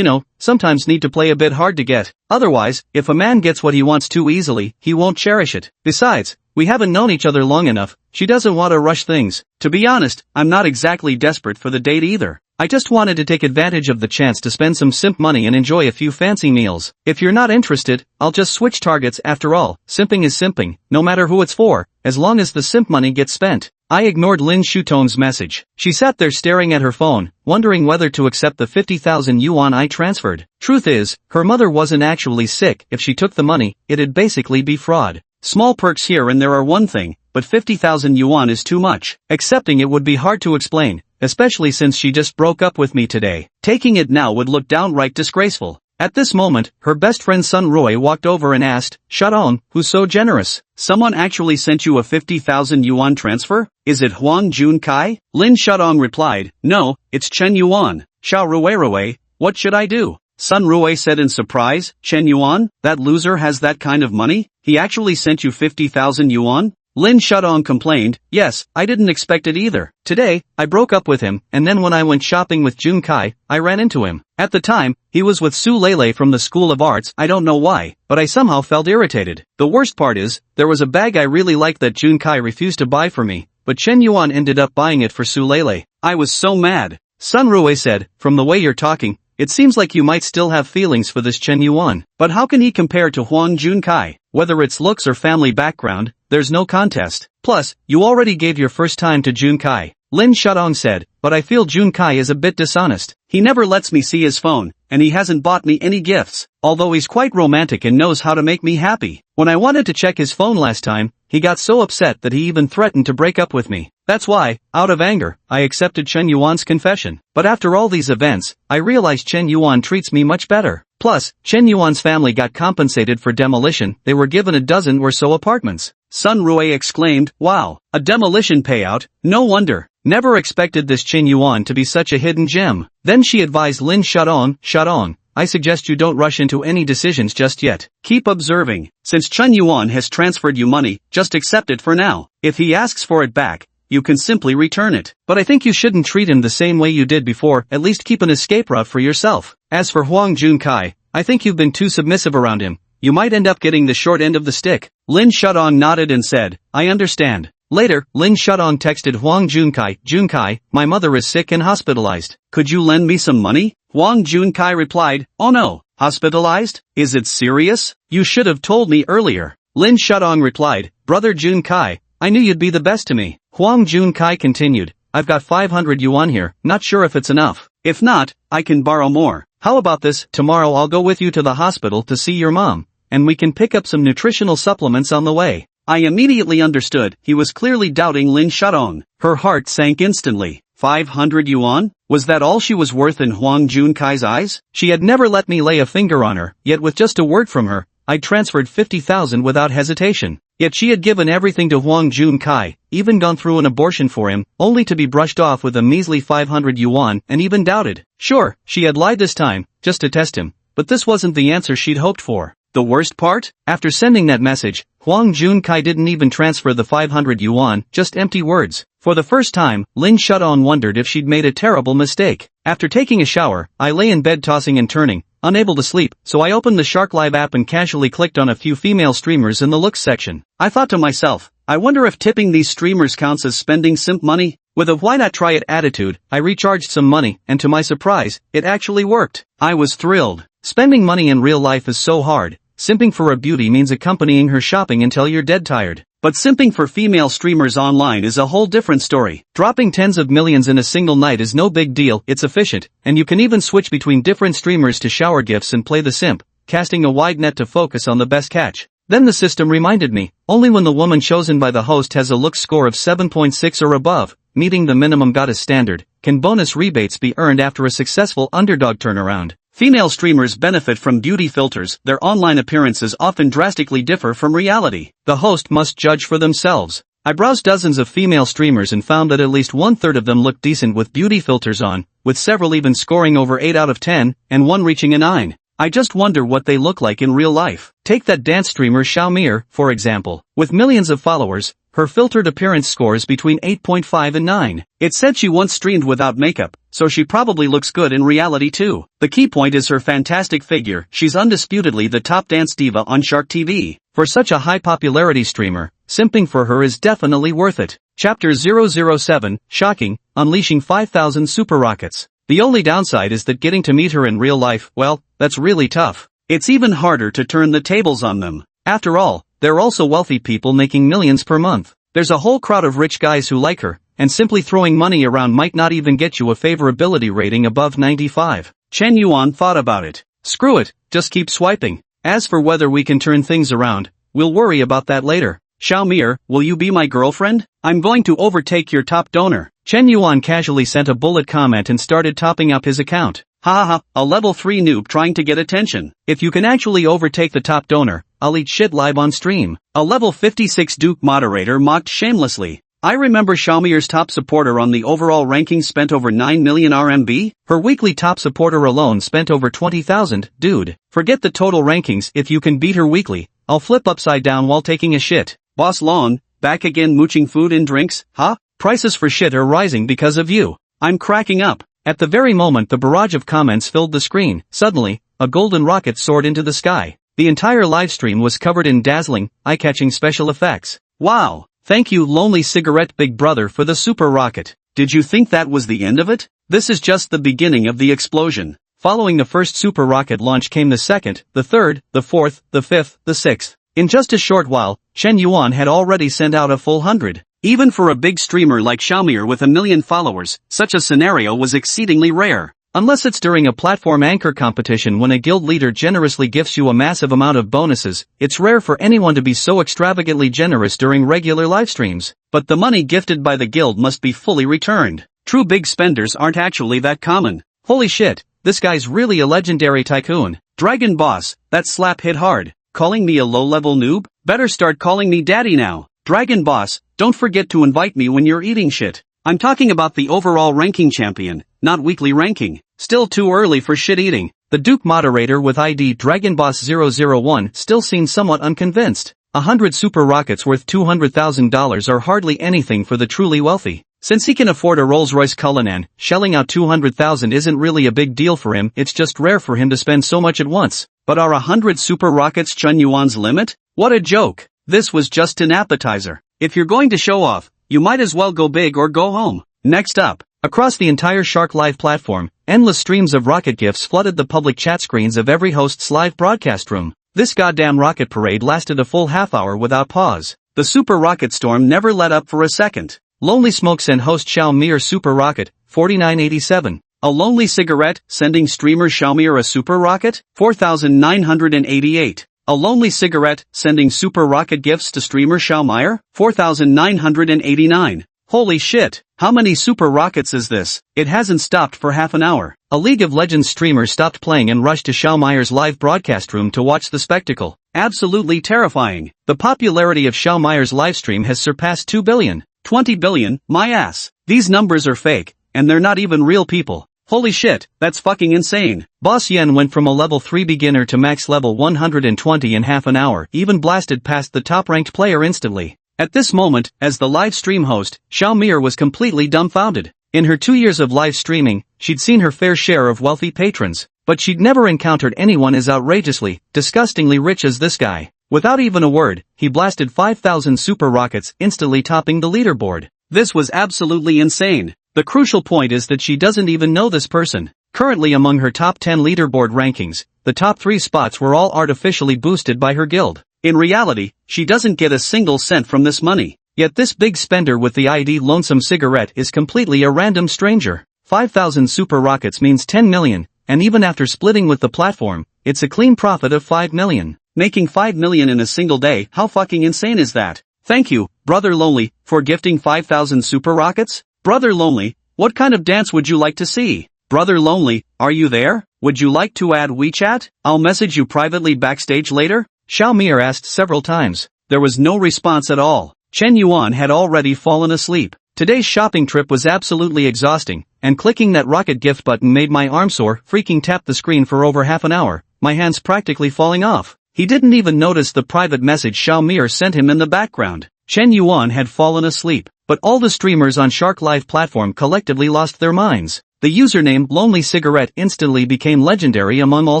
sometimes need to play a bit hard to get. Otherwise, if a man gets what he wants too easily, he won't cherish it. Besides, we haven't known each other long enough, she doesn't want to rush things. To be honest, I'm not exactly desperate for the date either. I just wanted to take advantage of the chance to spend some simp money and enjoy a few fancy meals. If you're not interested, I'll just switch targets. After all, simping is simping, no matter who it's for, as long as the simp money gets spent. I ignored Lin Shutong's message. She sat there staring at her phone, wondering whether to accept the 50,000 yuan I transferred. Truth is, her mother wasn't actually sick. If she took the money, it'd basically be fraud. Small perks here and there are one thing, but 50,000 yuan is too much. Accepting it would be hard to explain, especially since she just broke up with me today. Taking it now would look downright disgraceful. At this moment, her best friend Sun Roy walked over and asked, "Shadong, who's so generous? Someone actually sent you a 50,000 yuan transfer? Is it Huang Junkai?" Lin Shadong replied, "No, it's Chen Yuan." "Xiao Ruei, what should I do?" Sun Ruei said in surprise. "Chen Yuan? That loser has that kind of money? He actually sent you 50,000 yuan? Lin Shadong complained, "Yes, I didn't expect it either. Today, I broke up with him, and then when I went shopping with Junkai, I ran into him. At the time, he was with Su Lele from the School of Arts. I don't know why, but I somehow felt irritated. The worst part is, there was a bag I really liked that Junkai refused to buy for me, but Chen Yuan ended up buying it for Su Lele. I was so mad." Sun Ruei said, "From the way you're talking, it seems like you might still have feelings for this Chen Yuan. But how can he compare to Huang Junkai? Whether it's looks or family background, there's no contest. Plus, you already gave your first time to Junkai." Lin Shadong said, "But I feel Junkai is a bit dishonest. He never lets me see his phone, and he hasn't bought me any gifts, although he's quite romantic and knows how to make me happy. When I wanted to check his phone last time, he got so upset that he even threatened to break up with me. That's why, out of anger, I accepted Chen Yuan's confession. But after all these events, I realized Chen Yuan treats me much better. Plus, Chen Yuan's family got compensated for demolition. They were given a dozen or so apartments." Sun Ruei exclaimed, "Wow, a demolition payout? No wonder. Never expected this Chen Yuan to be such a hidden gem." Then she advised Lin Shadong, "Shadong, I suggest you don't rush into any decisions just yet. Keep observing. Since Chen Yuan has transferred you money, just accept it for now. If he asks for it back, you can simply return it. But I think you shouldn't treat him the same way you did before. At least keep an escape route for yourself. As for Huang Junkai, I think you've been too submissive around him. You might end up getting the short end of the stick." Lin Shadong nodded and said, "I understand." Later, Lin Shadong texted Huang Junkai, "Junkai, my mother is sick and hospitalized. Could you lend me some money?" Huang Junkai replied, "Oh no, hospitalized? Is it serious? You should have told me earlier." Lin Shadong replied, "Brother Junkai, I knew you'd be the best to me." Huang Junkai continued, "I've got 500 yuan here, not sure if it's enough. If not, I can borrow more. How about this? Tomorrow I'll go with you to the hospital to see your mom, and we can pick up some nutritional supplements on the way." I immediately understood, he was clearly doubting Lin Shadong. Her heart sank instantly. 500 yuan? Was that all she was worth in Huang Junkai's eyes? She had never let me lay a finger on her, yet with just a word from her, I'd transferred 50,000 without hesitation. Yet she had given everything to Huang Junkai, even gone through an abortion for him, only to be brushed off with a measly 500 yuan and even doubted. Sure, she had lied this time, just to test him, but this wasn't the answer she'd hoped for. The worst part? After sending that message, Huang Junkai didn't even transfer the 500 yuan, just empty words. For the first time, Lin Shadong wondered if she'd made a terrible mistake. After taking a shower, I lay in bed tossing and turning, unable to sleep, so I opened the Shark Live app and casually clicked on a few female streamers in the looks section. I thought to myself, I wonder if tipping these streamers counts as spending simp money? With a why not try it attitude, I recharged some money, and to my surprise, it actually worked. I was thrilled. Spending money in real life is so hard. Simping for a beauty means accompanying her shopping until you're dead tired. But simping for female streamers online is a whole different story. Dropping tens of millions in a single night is no big deal, it's efficient, and you can even switch between different streamers to shower gifts and play the simp, casting a wide net to focus on the best catch. Then the system reminded me, only when the woman chosen by the host has a look score of 7.6 or above, meeting the minimum goddess standard, can bonus rebates be earned after a successful underdog turnaround. Female streamers benefit from beauty filters. Their online appearances often drastically differ from reality. The host must judge for themselves. I browsed dozens of female streamers and found that at least 1/3 of them looked decent with beauty filters on, with several even scoring over 8 out of 10, and one reaching a 9. I just wonder what they look like in real life. Take that dance streamer Xiaomir, for example. With millions of followers, her filtered appearance scores between 8.5 and 9. It said she once streamed without makeup, so she probably looks good in reality too. The key point is her fantastic figure. She's undisputedly the top dance diva on Shark TV. For such a high popularity streamer, simping for her is definitely worth it. Chapter 007, Shocking, Unleashing 5,000 Super Rockets. The only downside is that getting to meet her in real life, well, that's really tough. It's even harder to turn the tables on them. After all, they're also wealthy people making millions per month. There's a whole crowd of rich guys who like her, and simply throwing money around might not even get you a favorability rating above 95. Chen Yuan thought about it. Screw it, just keep swiping. As for whether we can turn things around, we'll worry about that later. Xiaomir, will you be my girlfriend? I'm going to overtake your top donor. Chen Yuan casually sent a bullet comment and started topping up his account. Ha ha ha, a level 3 noob trying to get attention. If you can actually overtake the top donor, I'll eat shit live on stream. A level 56 Duke moderator mocked shamelessly. I remember Xiaomir's top supporter on the overall ranking spent over 9 million RMB. Her weekly top supporter alone spent over 20,000, dude. Forget the total rankings, if you can beat her weekly, I'll flip upside down while taking a shit. Boss Lon, back again mooching food and drinks, huh? Prices for shit are rising because of you. I'm cracking up. At the very moment the barrage of comments filled the screen, suddenly, a golden rocket soared into the sky. The entire livestream was covered in dazzling, eye-catching special effects. Wow! Thank you Lonely Cigarette Big Brother for the super rocket. Did you think that was the end of it? This is just the beginning of the explosion. Following the first super rocket launch came the second, the third, the fourth, the fifth, the sixth. In just a short while, Chen Yuan had already sent out a full 100. Even for a big streamer like Xiaomir with 1 million followers, such a scenario was exceedingly rare. Unless it's during a platform anchor competition when a guild leader generously gifts you a massive amount of bonuses, it's rare for anyone to be so extravagantly generous during regular livestreams. But the money gifted by the guild must be fully returned. True big spenders aren't actually that common. Holy shit, this guy's really a legendary tycoon. Dragon Boss, that slap hit hard. Calling me a low-level noob? Better start calling me daddy now. Dragon Boss, don't forget to invite me when you're eating shit. I'm talking about the overall ranking champion, not weekly ranking. Still too early for shit eating. The Duke moderator with ID Dragon Boss 001 still seemed somewhat unconvinced. 100 super rockets worth $200,000 are hardly anything for the truly wealthy. Since he can afford a Rolls-Royce Cullinan, shelling out $200,000 isn't really a big deal for him, it's just rare for him to spend so much at once. But are 100 super rockets Chen Yuan's limit? What a joke. This was just an appetizer. If you're going to show off, you might as well go big or go home. Next up, across the entire Shark Live platform, endless streams of rocket gifts flooded the public chat screens of every host's live broadcast room. This goddamn rocket parade lasted a full half hour without pause. The super rocket storm never let up for a second. Lonely Smoke sent host Xiaomir super rocket, 4987. A Lonely Cigarette, sending streamer Xiaomir a super rocket, 4988. A Lonely Cigarette, sending super rocket gifts to streamer Xiaomir, 4989. Holy shit, how many super rockets is this? It hasn't stopped for half an hour. A League of Legends streamer stopped playing and rushed to Xiaomir's live broadcast room to watch the spectacle. Absolutely terrifying. The popularity of Xiaomir's livestream has surpassed 2 billion. 20 billion, my ass. These numbers are fake, and they're not even real people. Holy shit, that's fucking insane. Boss Yen went from a level 3 beginner to max level 120 in half an hour, even blasted past the top-ranked player instantly. At this moment, as the live stream host, Xiaomir was completely dumbfounded. In her 2 years of live streaming, she'd seen her fair share of wealthy patrons, but she'd never encountered anyone as outrageously, disgustingly rich as this guy. Without even a word, he blasted 5,000 super rockets, instantly topping the leaderboard. This was absolutely insane. The crucial point is that she doesn't even know this person. Currently among her top 10 leaderboard rankings, the top 3 spots were all artificially boosted by her guild. In reality, she doesn't get a single cent from this money. Yet this big spender with the ID Lonesome Cigarette is completely a random stranger. 5,000 super rockets means 10 million, and even after splitting with the platform, it's a clean profit of 5 million. Making 5 million in a single day, how fucking insane is that? Thank you, Brother Lonely, for gifting 5,000 super rockets? Brother Lonely, what kind of dance would you like to see? Brother Lonely, are you there? Would you like to add WeChat? I'll message you privately backstage later? Xiaomir asked several times. There was no response at all. Chen Yuan had already fallen asleep. Today's shopping trip was absolutely exhausting, and clicking that rocket gift button made my arm sore, freaking tapped the screen for over half an hour, my hands practically falling off. He didn't even notice the private message Xiaomir sent him in the background. Chen Yuan had fallen asleep, but all the streamers on Shark Live platform collectively lost their minds. The username Lonely Cigarette instantly became legendary among all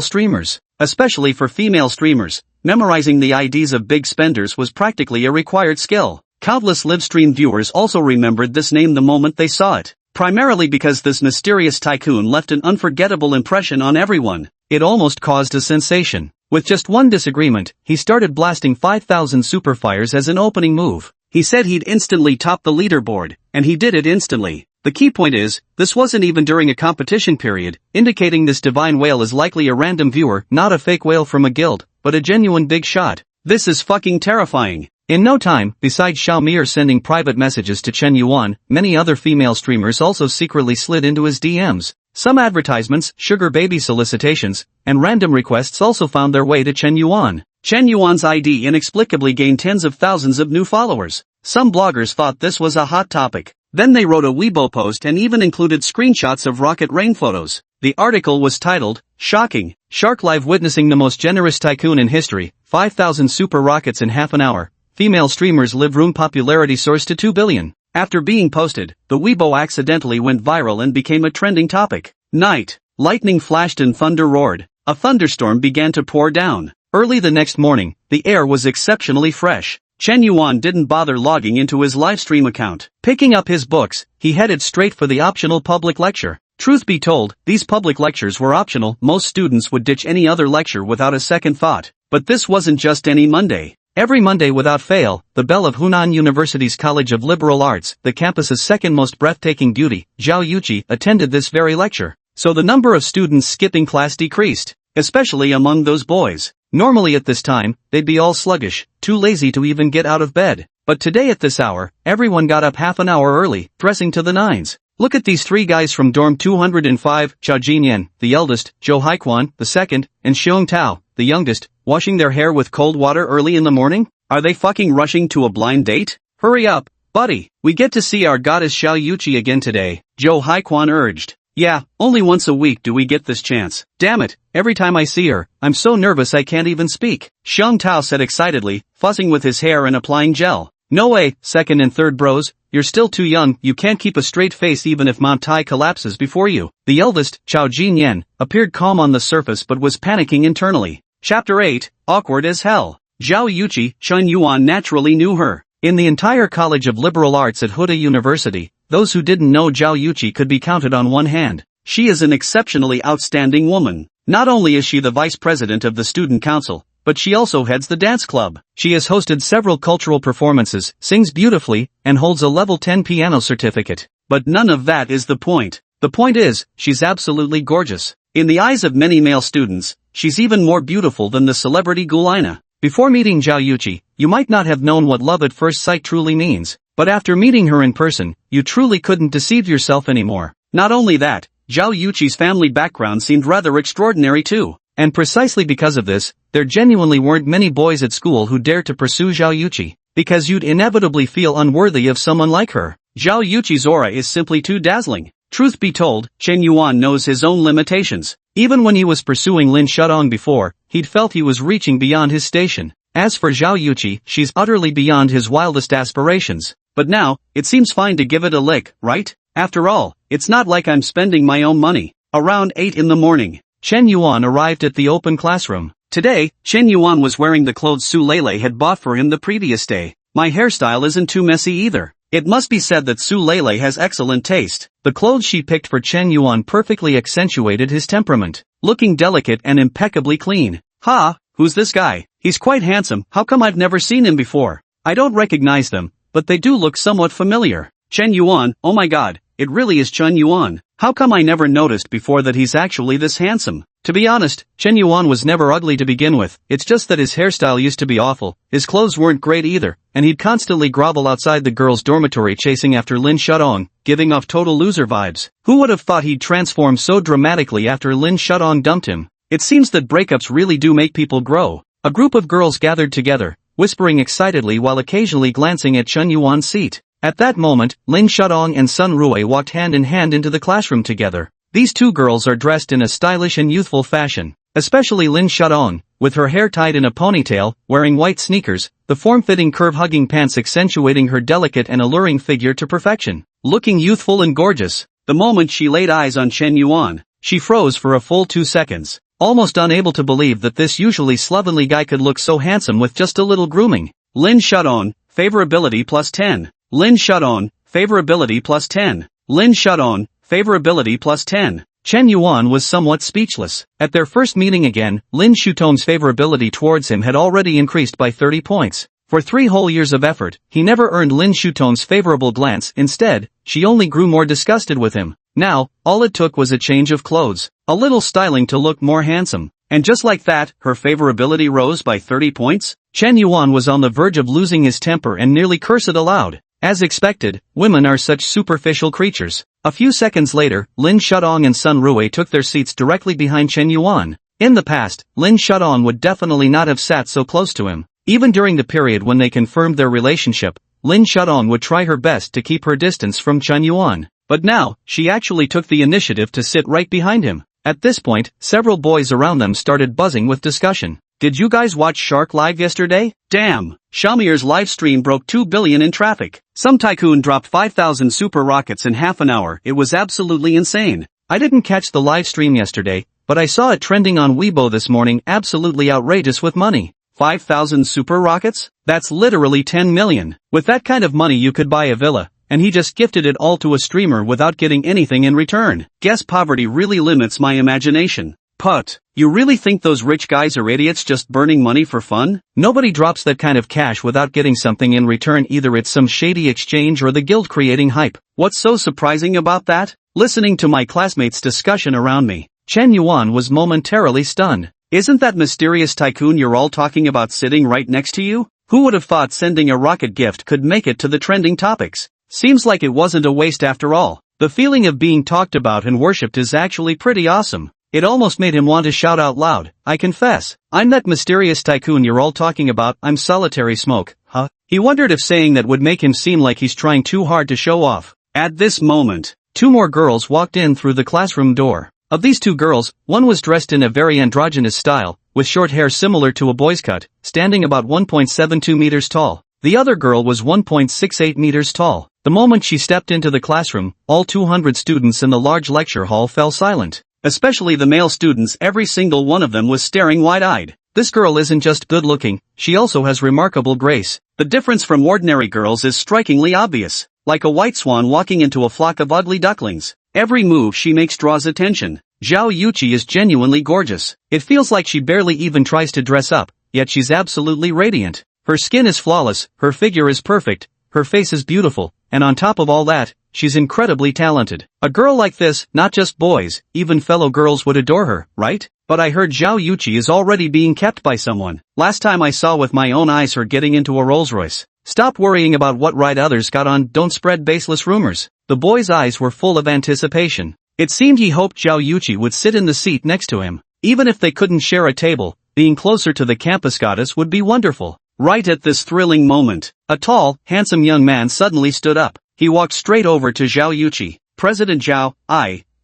streamers, especially for female streamers. Memorizing the IDs of big spenders was practically a required skill. Countless livestream viewers also remembered this name the moment they saw it. primarily because this mysterious tycoon left an unforgettable impression on everyone. It almost caused a sensation. With just one disagreement, he started blasting 5,000 superfires as an opening move. He said he'd instantly top the leaderboard, and he did it instantly. The key point is, this wasn't even during a competition period, indicating this divine whale is likely a random viewer, not a fake whale from a guild, but a genuine big shot. This is fucking terrifying. In no time, besides Xiaomir sending private messages to Chen Yuan, many other female streamers also secretly slid into his DMs. Some advertisements, sugar baby solicitations, and random requests also found their way to Chen Yuan. Chen Yuan's ID inexplicably gained tens of thousands of new followers. Some bloggers thought this was a hot topic. Then they wrote a Weibo post and even included screenshots of rocket rain photos. The article was titled, "Shocking, Shark Live Witnessing the Most Generous Tycoon in History, 5,000 Super Rockets in Half an Hour, Female Streamers Live Room Popularity Soars to 2 billion. After being posted, the Weibo accidentally went viral and became a trending topic. Night. Lightning flashed and thunder roared. A thunderstorm began to pour down. Early the next morning, the air was exceptionally fresh. Chen Yuan didn't bother logging into his livestream account. Picking up his books, he headed straight for the optional public lecture. Truth be told, these public lectures were optional. Most students would ditch any other lecture without a second thought. But this wasn't just any Monday. Every Monday without fail, the belle of Hunan University's College of Liberal Arts, the campus's second most breathtaking beauty, Zhao Yuqi, attended this very lecture. So the number of students skipping class decreased, especially among those boys. Normally at this time, they'd be all sluggish, too lazy to even get out of bed. But today at this hour, everyone got up half an hour early, dressing to the nines. Look at these three guys from dorm 205, Chao Jinyan, the eldest, Zhou Haiquan, the second, and Xiong Tao, the youngest, washing their hair with cold water early in the morning? Are they fucking rushing to a blind date? Hurry up, buddy, we get to see our goddess Xiao Yuqi again today, Zhou Haiquan urged. Yeah, only once a week do we get this chance. Damn it, every time I see her, I'm so nervous I can't even speak. Xiong Tao said excitedly, fussing with his hair and applying gel. No way, second and third bros, you're still too young, you can't keep a straight face even if Mount Tai collapses before you. The eldest, Chao Jinyan, appeared calm on the surface but was panicking internally. Chapter 8, Awkward as Hell. Zhao Yuqi, Chen Yuan naturally knew her. In the entire College of Liberal Arts at Huda University, those who didn't know Zhao Yuqi could be counted on one hand. She is an exceptionally outstanding woman. Not only is she the vice president of the student council, but she also heads the dance club. She has hosted several cultural performances, sings beautifully, and holds a level 10 piano certificate. But none of that is the point. The point is, she's absolutely gorgeous. In the eyes of many male students, she's even more beautiful than the celebrity Gulina. Before meeting Zhao Yuqi, you might not have known what love at first sight truly means. But after meeting her in person, you truly couldn't deceive yourself anymore. Not only that, Zhao Yuqi's family background seemed rather extraordinary too. And precisely because of this, there genuinely weren't many boys at school who dared to pursue Zhao Yuqi, because you'd inevitably feel unworthy of someone like her. Zhao Yuqi's aura is simply too dazzling. Truth be told, Chen Yuan knows his own limitations. Even when he was pursuing Lin Shudong before, he'd felt he was reaching beyond his station. As for Zhao Yuqi, she's utterly beyond his wildest aspirations. But now, it seems fine to give it a lick, right? After all, it's not like I'm spending my own money. Around 8 in the morning, Chen Yuan arrived at the open classroom. Today, Chen Yuan was wearing the clothes Su Lele had bought for him the previous day. My hairstyle isn't too messy either. It must be said that Su Lele has excellent taste. The clothes she picked for Chen Yuan perfectly accentuated his temperament. Looking delicate and impeccably clean. Ha, who's this guy? He's quite handsome, how come I've never seen him before? I don't recognize them, but they do look somewhat familiar. Chen Yuan, oh my god, it really is Chen Yuan. How come I never noticed before that he's actually this handsome? To be honest, Chen Yuan was never ugly to begin with, it's just that his hairstyle used to be awful, his clothes weren't great either, and he'd constantly grovel outside the girls' dormitory chasing after Lin Shudong, giving off total loser vibes. Who would have thought he'd transform so dramatically after Lin Shudong dumped him? It seems that breakups really do make people grow. A group of girls gathered together, whispering excitedly while occasionally glancing at Chen Yuan's seat. At that moment, Lin Shudong and Sun Rui walked hand in hand into the classroom together. These two girls are dressed in a stylish and youthful fashion, especially Lin Shudong, with her hair tied in a ponytail, wearing white sneakers, the form-fitting curve-hugging pants accentuating her delicate and alluring figure to perfection. Looking youthful and gorgeous, the moment she laid eyes on Chen Yuan, she froze for a full 2 seconds, almost unable to believe that this usually slovenly guy could look so handsome with just a little grooming. Lin Shudong, favorability plus 10. Lin Shudong, favorability plus 10. Lin Shudong, favorability plus 10. Chen Yuan was somewhat speechless. At their first meeting again, Lin Shutong's favorability towards him had already increased by 30 points. For 3 whole years of effort, he never earned Lin Shutong's favorable glance. Instead, she only grew more disgusted with him. Now, all it took was a change of clothes, a little styling to look more handsome. And just like that, her favorability rose by 30 points? Chen Yuan was on the verge of losing his temper and nearly cursed aloud. As expected, women are such superficial creatures. A few seconds later, Lin Shudong and Sun Rui took their seats directly behind Chen Yuan. In the past, Lin Shudong would definitely not have sat so close to him. Even during the period when they confirmed their relationship, Lin Shudong would try her best to keep her distance from Chen Yuan. But now, she actually took the initiative to sit right behind him. At this point, several boys around them started buzzing with discussion. Did you guys watch Shark Live yesterday? Damn! Xiaomi's live stream broke 2 billion in traffic. Some tycoon dropped 5,000 super rockets in half an hour. It was absolutely insane. I didn't catch the live stream yesterday, but I saw it trending on Weibo this morning. Absolutely outrageous with money. 5,000 super rockets? That's literally 10 million. With that kind of money you could buy a villa, and he just gifted it all to a streamer without getting anything in return. Guess poverty really limits my imagination. Put, you really think those rich guys are idiots just burning money for fun? Nobody drops that kind of cash without getting something in return. Either it's some shady exchange or the guild creating hype. What's so surprising about that? Listening to my classmates' discussion around me, Chen Yuan was momentarily stunned. Isn't that mysterious tycoon you're all talking about sitting right next to you? Who would have thought sending a rocket gift could make it to the trending topics? Seems like it wasn't a waste after all. The feeling of being talked about and worshipped is actually pretty awesome. It almost made him want to shout out loud, I confess, I'm that mysterious tycoon you're all talking about. I'm solitary smoke, huh? He wondered if saying that would make him seem like he's trying too hard to show off. At this moment, 2 more girls walked in through the classroom door. Of these 2 girls, one was dressed in a very androgynous style, with short hair similar to a boy's cut, standing about 1.72 meters tall. The other girl was 1.68 meters tall. The moment she stepped into the classroom, all 200 students in the large lecture hall fell silent. Especially the male students. Every single one of them was staring wide-eyed. This girl isn't just good-looking, she also has remarkable grace. The difference from ordinary girls is strikingly obvious. Like a white swan walking into a flock of ugly ducklings. Every move she makes draws attention. Zhao Yuqi is genuinely gorgeous. It feels like she barely even tries to dress up, yet she's absolutely radiant. Her skin is flawless, her figure is perfect, her face is beautiful, and on top of all that, she's incredibly talented. A girl like this, not just boys, even fellow girls would adore her, right? But I heard Zhao Yuqi is already being kept by someone. Last time I saw with my own eyes her getting into a Rolls Royce. Stop worrying about what ride others got on. Don't spread baseless rumors. The boy's eyes were full of anticipation. It seemed he hoped Zhao Yuqi would sit in the seat next to him. Even if they couldn't share a table, being closer to the campus goddess would be wonderful. Right at this thrilling moment, a tall, handsome young man suddenly stood up. He walked straight over to Zhao Yuqi. President Zhao,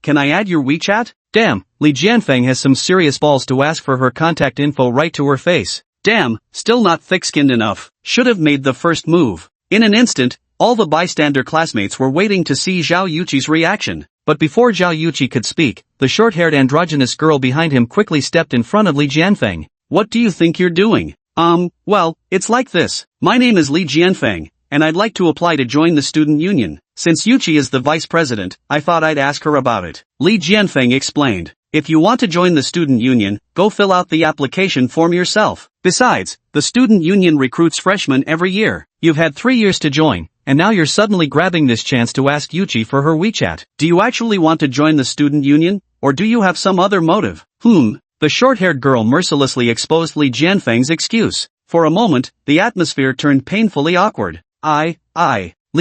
can I add your WeChat? Damn, Li Jianfeng has some serious balls to ask for her contact info right to her face. Damn, still not thick-skinned enough. Should have made the first move. In an instant, all the bystander classmates were waiting to see Zhao Yuqi's reaction. But before Zhao Yuqi could speak, the short-haired androgynous girl behind him quickly stepped in front of Li Jianfeng. What do you think you're doing? Well, it's like this. My name is Li Jianfeng, and I'd like to apply to join the student union. Since Yuqi is the vice president, I thought I'd ask her about it. Li Jianfeng explained. If you want to join the student union, go fill out the application form yourself. Besides, the student union recruits freshmen every year. You've had 3 years to join, and now you're suddenly grabbing this chance to ask Yuqi for her WeChat. Do you actually want to join the student union, or do you have some other motive? The short-haired girl mercilessly exposed Li Jianfeng's excuse. For a moment, the atmosphere turned painfully awkward. Li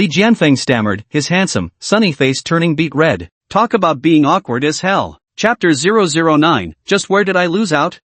Jianfeng stammered, his handsome, sunny face turning beet red. Talk about being awkward as hell. Chapter 009, just where did I lose out?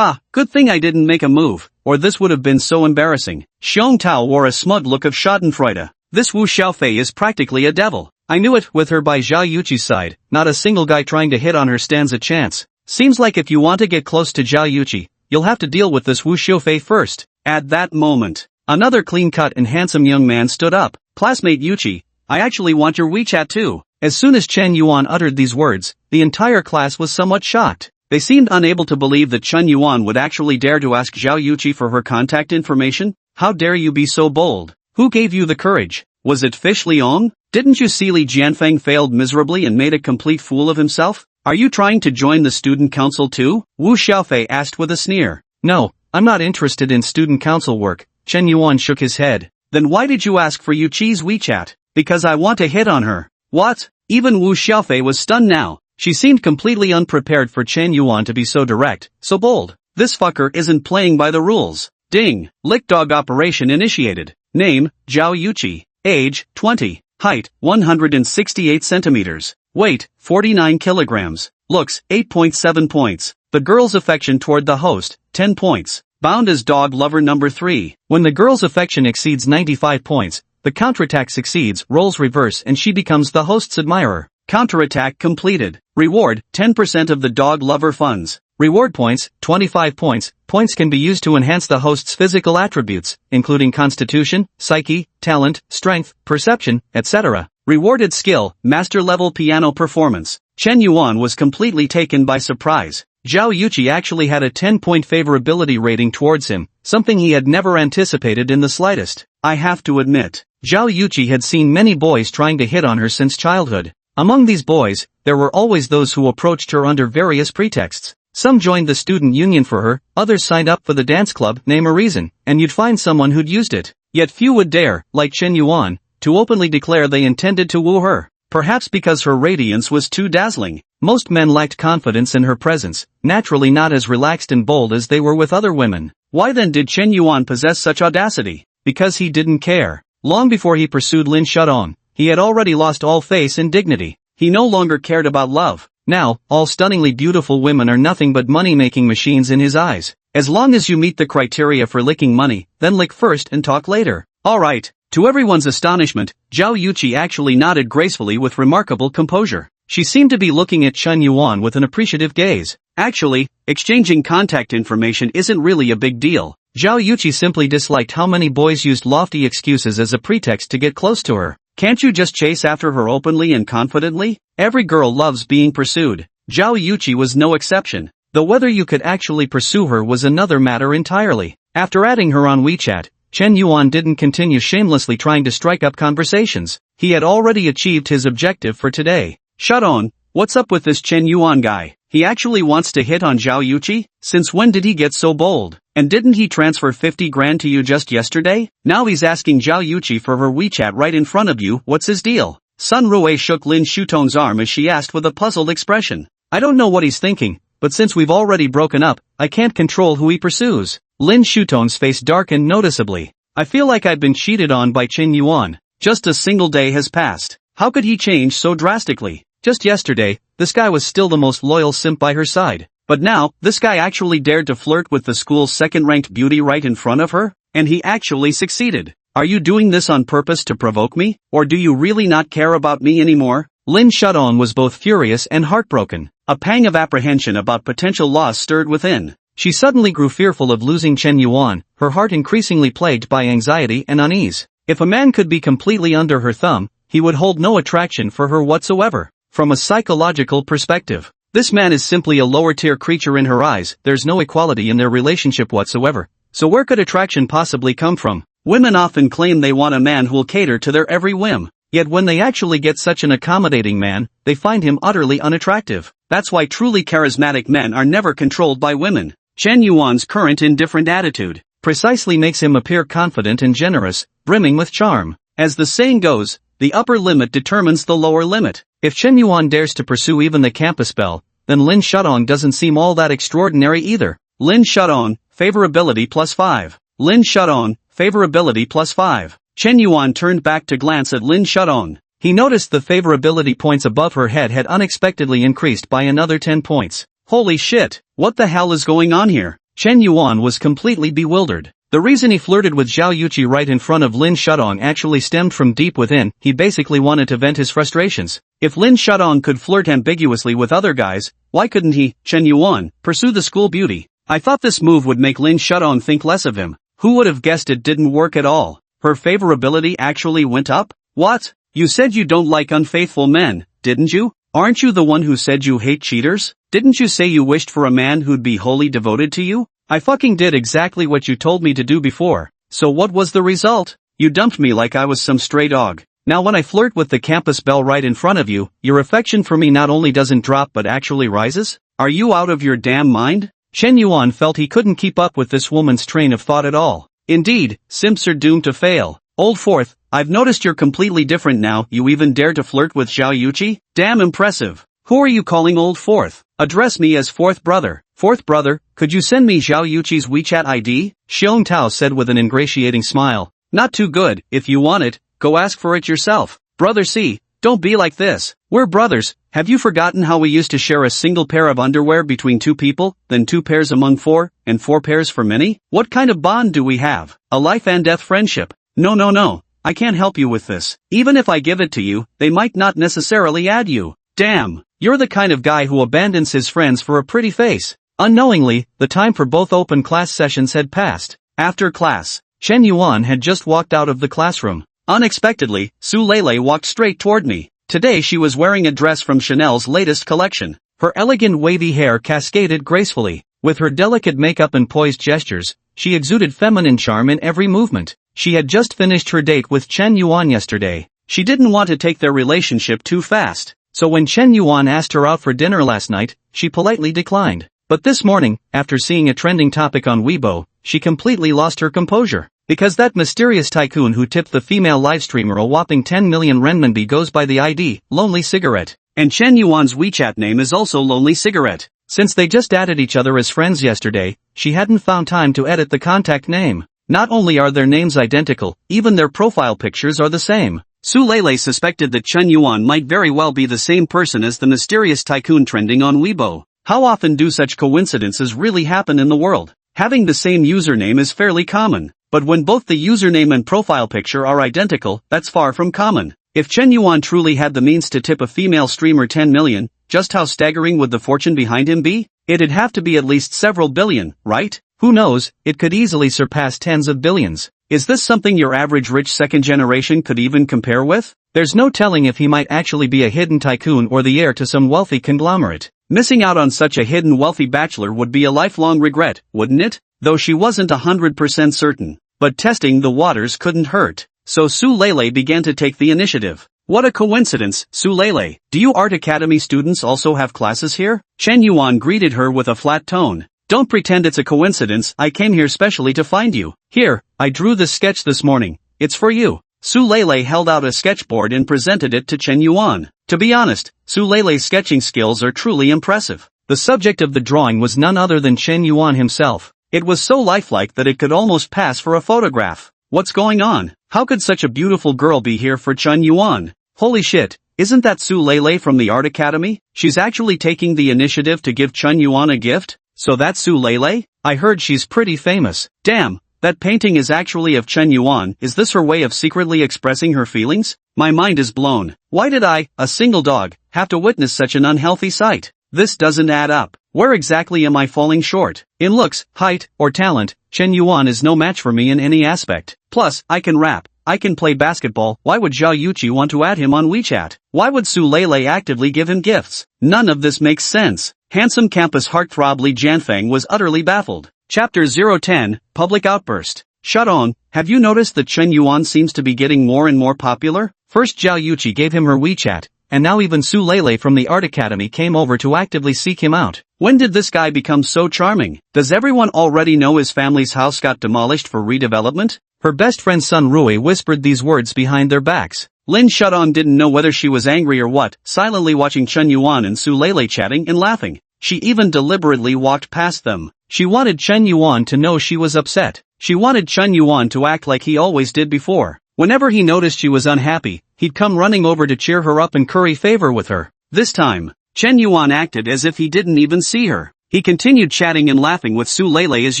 Good thing I didn't make a move, or this would have been so embarrassing. Xiong Tao wore a smug look of schadenfreude. This Wu Xiaofei is practically a devil. I knew it. With her by Zhao Yuqi's side, not a single guy trying to hit on her stands a chance. Seems like if you want to get close to Zhao Yuqi, you'll have to deal with this Wu Xiaofei first. At that moment, another clean-cut and handsome young man stood up. Classmate Yuqi, I actually want your WeChat too. As soon as Chen Yuan uttered these words, the entire class was somewhat shocked. They seemed unable to believe that Chen Yuan would actually dare to ask Zhao Yuqi for her contact information. How dare you be so bold? Who gave you the courage? Was it Fish Liang? Didn't you see Li Jianfeng failed miserably and made a complete fool of himself? Are you trying to join the student council too? Wu Xiaofei asked with a sneer. No, I'm not interested in student council work. Chen Yuan shook his head. Then why did you ask for Yu Qi's WeChat? Because I want to hit on her. What? Even Wu Xiaofei was stunned now. She seemed completely unprepared for Chen Yuan to be so direct, so bold. This fucker isn't playing by the rules. Ding. Lick dog operation initiated. Name, Zhao Yuqi. Age, 20. Height, 168 centimeters. Weight, 49 kilograms. Looks, 8.7 points. The girl's affection toward the host, 10 points. Bound as dog lover number 3. When the girl's affection exceeds 95 points, the counterattack succeeds, roles reverse and she becomes the host's admirer. Counterattack completed. Reward, 10% of the dog lover funds. Reward points, 25 points. Points can be used to enhance the host's physical attributes, including constitution, psyche, talent, strength, perception, etc. Rewarded skill, master-level piano performance. Chen Yuan was completely taken by surprise. Zhao Yuqi actually had a 10-point favorability rating towards him, something he had never anticipated in the slightest. I have to admit, Zhao Yuqi had seen many boys trying to hit on her since childhood. Among these boys, there were always those who approached her under various pretexts. Some joined the student union for her, others signed up for the dance club, name a reason, and you'd find someone who'd used it. Yet few would dare, like Chen Yuan, to openly declare they intended to woo her. Perhaps because her radiance was too dazzling. Most men lacked confidence in her presence, naturally not as relaxed and bold as they were with other women. Why then did Chen Yuan possess such audacity? Because he didn't care. Long before he pursued Lin Shudong, he had already lost all face and dignity. He no longer cared about love. Now, all stunningly beautiful women are nothing but money-making machines in his eyes. As long as you meet the criteria for licking money, then lick first and talk later. Alright. To everyone's astonishment, Zhao Yuqi actually nodded gracefully with remarkable composure. She seemed to be looking at Chen Yuan with an appreciative gaze. Actually, exchanging contact information isn't really a big deal. Zhao Yuqi simply disliked how many boys used lofty excuses as a pretext to get close to her. Can't you just chase after her openly and confidently? Every girl loves being pursued. Zhao Yuqi was no exception. Though whether you could actually pursue her was another matter entirely. After adding her on WeChat, Chen Yuan didn't continue shamelessly trying to strike up conversations. He had already achieved his objective for today. Shut on, what's up with this Chen Yuan guy? He actually wants to hit on Zhao Yuqi? Since when did he get so bold? And didn't he transfer 50 grand to you just yesterday? Now he's asking Zhao Yuqi for her WeChat right in front of you, what's his deal? Sun Rui shook Lin Shutong's arm as she asked with a puzzled expression. I don't know what he's thinking, but since we've already broken up, I can't control who he pursues. Lin Shutong's face darkened noticeably. I feel like I've been cheated on by Chen Yuan. Just a single day has passed. How could he change so drastically? Just yesterday, this guy was still the most loyal simp by her side. But now, this guy actually dared to flirt with the school's second-ranked beauty right in front of her? And he actually succeeded. Are you doing this on purpose to provoke me? Or do you really not care about me anymore? Lin Shudong was both furious and heartbroken. A pang of apprehension about potential loss stirred within. She suddenly grew fearful of losing Chen Yuan, her heart increasingly plagued by anxiety and unease. If a man could be completely under her thumb, he would hold no attraction for her whatsoever. From a psychological perspective, this man is simply a lower-tier creature in her eyes. There's no equality in their relationship whatsoever. So where could attraction possibly come from? Women often claim they want a man who'll cater to their every whim. Yet when they actually get such an accommodating man, they find him utterly unattractive. That's why truly charismatic men are never controlled by women. Chen Yuan's current indifferent attitude precisely makes him appear confident and generous, brimming with charm. As the saying goes, the upper limit determines the lower limit. If Chen Yuan dares to pursue even the campus belle, then Lin Shudong doesn't seem all that extraordinary either. Lin Shudong, favorability +5. Lin Shudong, favorability +5. Chen Yuan turned back to glance at Lin Shudong. He noticed the favorability points above her head had unexpectedly increased by another 10 points. Holy shit, what the hell is going on here? Chen Yuan was completely bewildered. The reason he flirted with Zhao Yuqi right in front of Lin Shudong actually stemmed from deep within. He basically wanted to vent his frustrations. If Lin Shudong could flirt ambiguously with other guys, why couldn't he, Chen Yuan, pursue the school beauty? I thought this move would make Lin Shudong think less of him. Who would have guessed it didn't work at all? Her favorability actually went up? What? You said you don't like unfaithful men, didn't you? Aren't you the one who said you hate cheaters? Didn't you say you wished for a man who'd be wholly devoted to you? I fucking did exactly what you told me to do before. So what was the result? You dumped me like I was some stray dog. Now when I flirt with the campus belle right in front of you, your affection for me not only doesn't drop but actually rises? Are you out of your damn mind? Chen Yuan felt he couldn't keep up with this woman's train of thought at all. Indeed, simps are doomed to fail. Old Fourth, I've noticed you're completely different now. You even dare to flirt with Zhao Yuqi? Damn impressive. Who are you calling Old Fourth? Address me as Fourth Brother. Fourth Brother, could you send me Zhao Yuqi's WeChat ID? Xiong Tao said with an ingratiating smile. Not too good. If you want it, go ask for it yourself. Brother C, don't be like this. We're brothers. Have you forgotten how we used to share a single pair of underwear between two people, then 2 pairs among 4, and 4 pairs for many? What kind of bond do we have? A life and death friendship. No. I can't help you with this. Even if I give it to you, they might not necessarily add you. Damn, you're the kind of guy who abandons his friends for a pretty face. Unknowingly, the time for both open class sessions had passed. After class, Chen Yuan had just walked out of the classroom. Unexpectedly, Su Lele walked straight toward me. Today she was wearing a dress from Chanel's latest collection. Her elegant wavy hair cascaded gracefully. With her delicate makeup and poised gestures, she exuded feminine charm in every movement. She had just finished her date with Chen Yuan yesterday. She didn't want to take their relationship too fast. So when Chen Yuan asked her out for dinner last night, she politely declined. But this morning, after seeing a trending topic on Weibo, she completely lost her composure. Because that mysterious tycoon who tipped the female livestreamer a whopping 10 million renminbi goes by the ID, Lonely Cigarette. And Chen Yuan's WeChat name is also Lonely Cigarette. Since they just added each other as friends yesterday, she hadn't found time to edit the contact name. Not only are their names identical, even their profile pictures are the same. Su Lele suspected that Chen Yuan might very well be the same person as the mysterious tycoon trending on Weibo. How often do such coincidences really happen in the world? Having the same username is fairly common, but when both the username and profile picture are identical, that's far from common. If Chen Yuan truly had the means to tip a female streamer 10 million, just how staggering would the fortune behind him be? It'd have to be at least several billion, right? Who knows, it could easily surpass tens of billions. Is this something your average rich second generation could even compare with? There's no telling if he might actually be a hidden tycoon or the heir to some wealthy conglomerate. Missing out on such a hidden wealthy bachelor would be a lifelong regret, wouldn't it? Though she wasn't 100% certain. But testing the waters couldn't hurt. So Su Lele began to take the initiative. What a coincidence, Su Lele. Do you Art Academy students also have classes here? Chen Yuan greeted her with a flat tone. Don't pretend it's a coincidence. I came here specially to find you. Here, I drew this sketch this morning. It's for you. Su Lele held out a sketchboard and presented it to Chen Yuan. To be honest, Su Lele's sketching skills are truly impressive. The subject of the drawing was none other than Chen Yuan himself. It was so lifelike that it could almost pass for a photograph. What's going on? How could such a beautiful girl be here for Chen Yuan? Holy shit, isn't that Su Lele from the Art Academy? She's actually taking the initiative to give Chen Yuan a gift? So that's Su Lele? I heard she's pretty famous. Damn, that painting is actually of Chen Yuan. Is this her way of secretly expressing her feelings? My mind is blown. Why did I, a single dog, have to witness such an unhealthy sight? This doesn't add up. Where exactly am I falling short? In looks, height, or talent, Chen Yuan is no match for me in any aspect. Plus, I can rap. I can play basketball. Why would Zhao Yuqi want to add him on WeChat? Why would Su Lele actively give him gifts? None of this makes sense. Handsome campus heartthrob Li Jianfeng was utterly baffled. Chapter 010, Public Outburst. Shudong, have you noticed that Chen Yuan seems to be getting more and more popular? First Zhao Yuqi gave him her WeChat, and now even Su Lele from the Art Academy came over to actively seek him out. When did this guy become so charming? Does everyone already know his family's house got demolished for redevelopment? Her best friend Sun Rui whispered these words behind their backs. Lin Shudong didn't know whether she was angry or what, silently watching Chen Yuan and Su Lele chatting and laughing. She even deliberately walked past them. She wanted Chen Yuan to know she was upset. She wanted Chen Yuan to act like he always did before. Whenever he noticed she was unhappy, he'd come running over to cheer her up and curry favor with her. This time, Chen Yuan acted as if he didn't even see her. He continued chatting and laughing with Su Lele as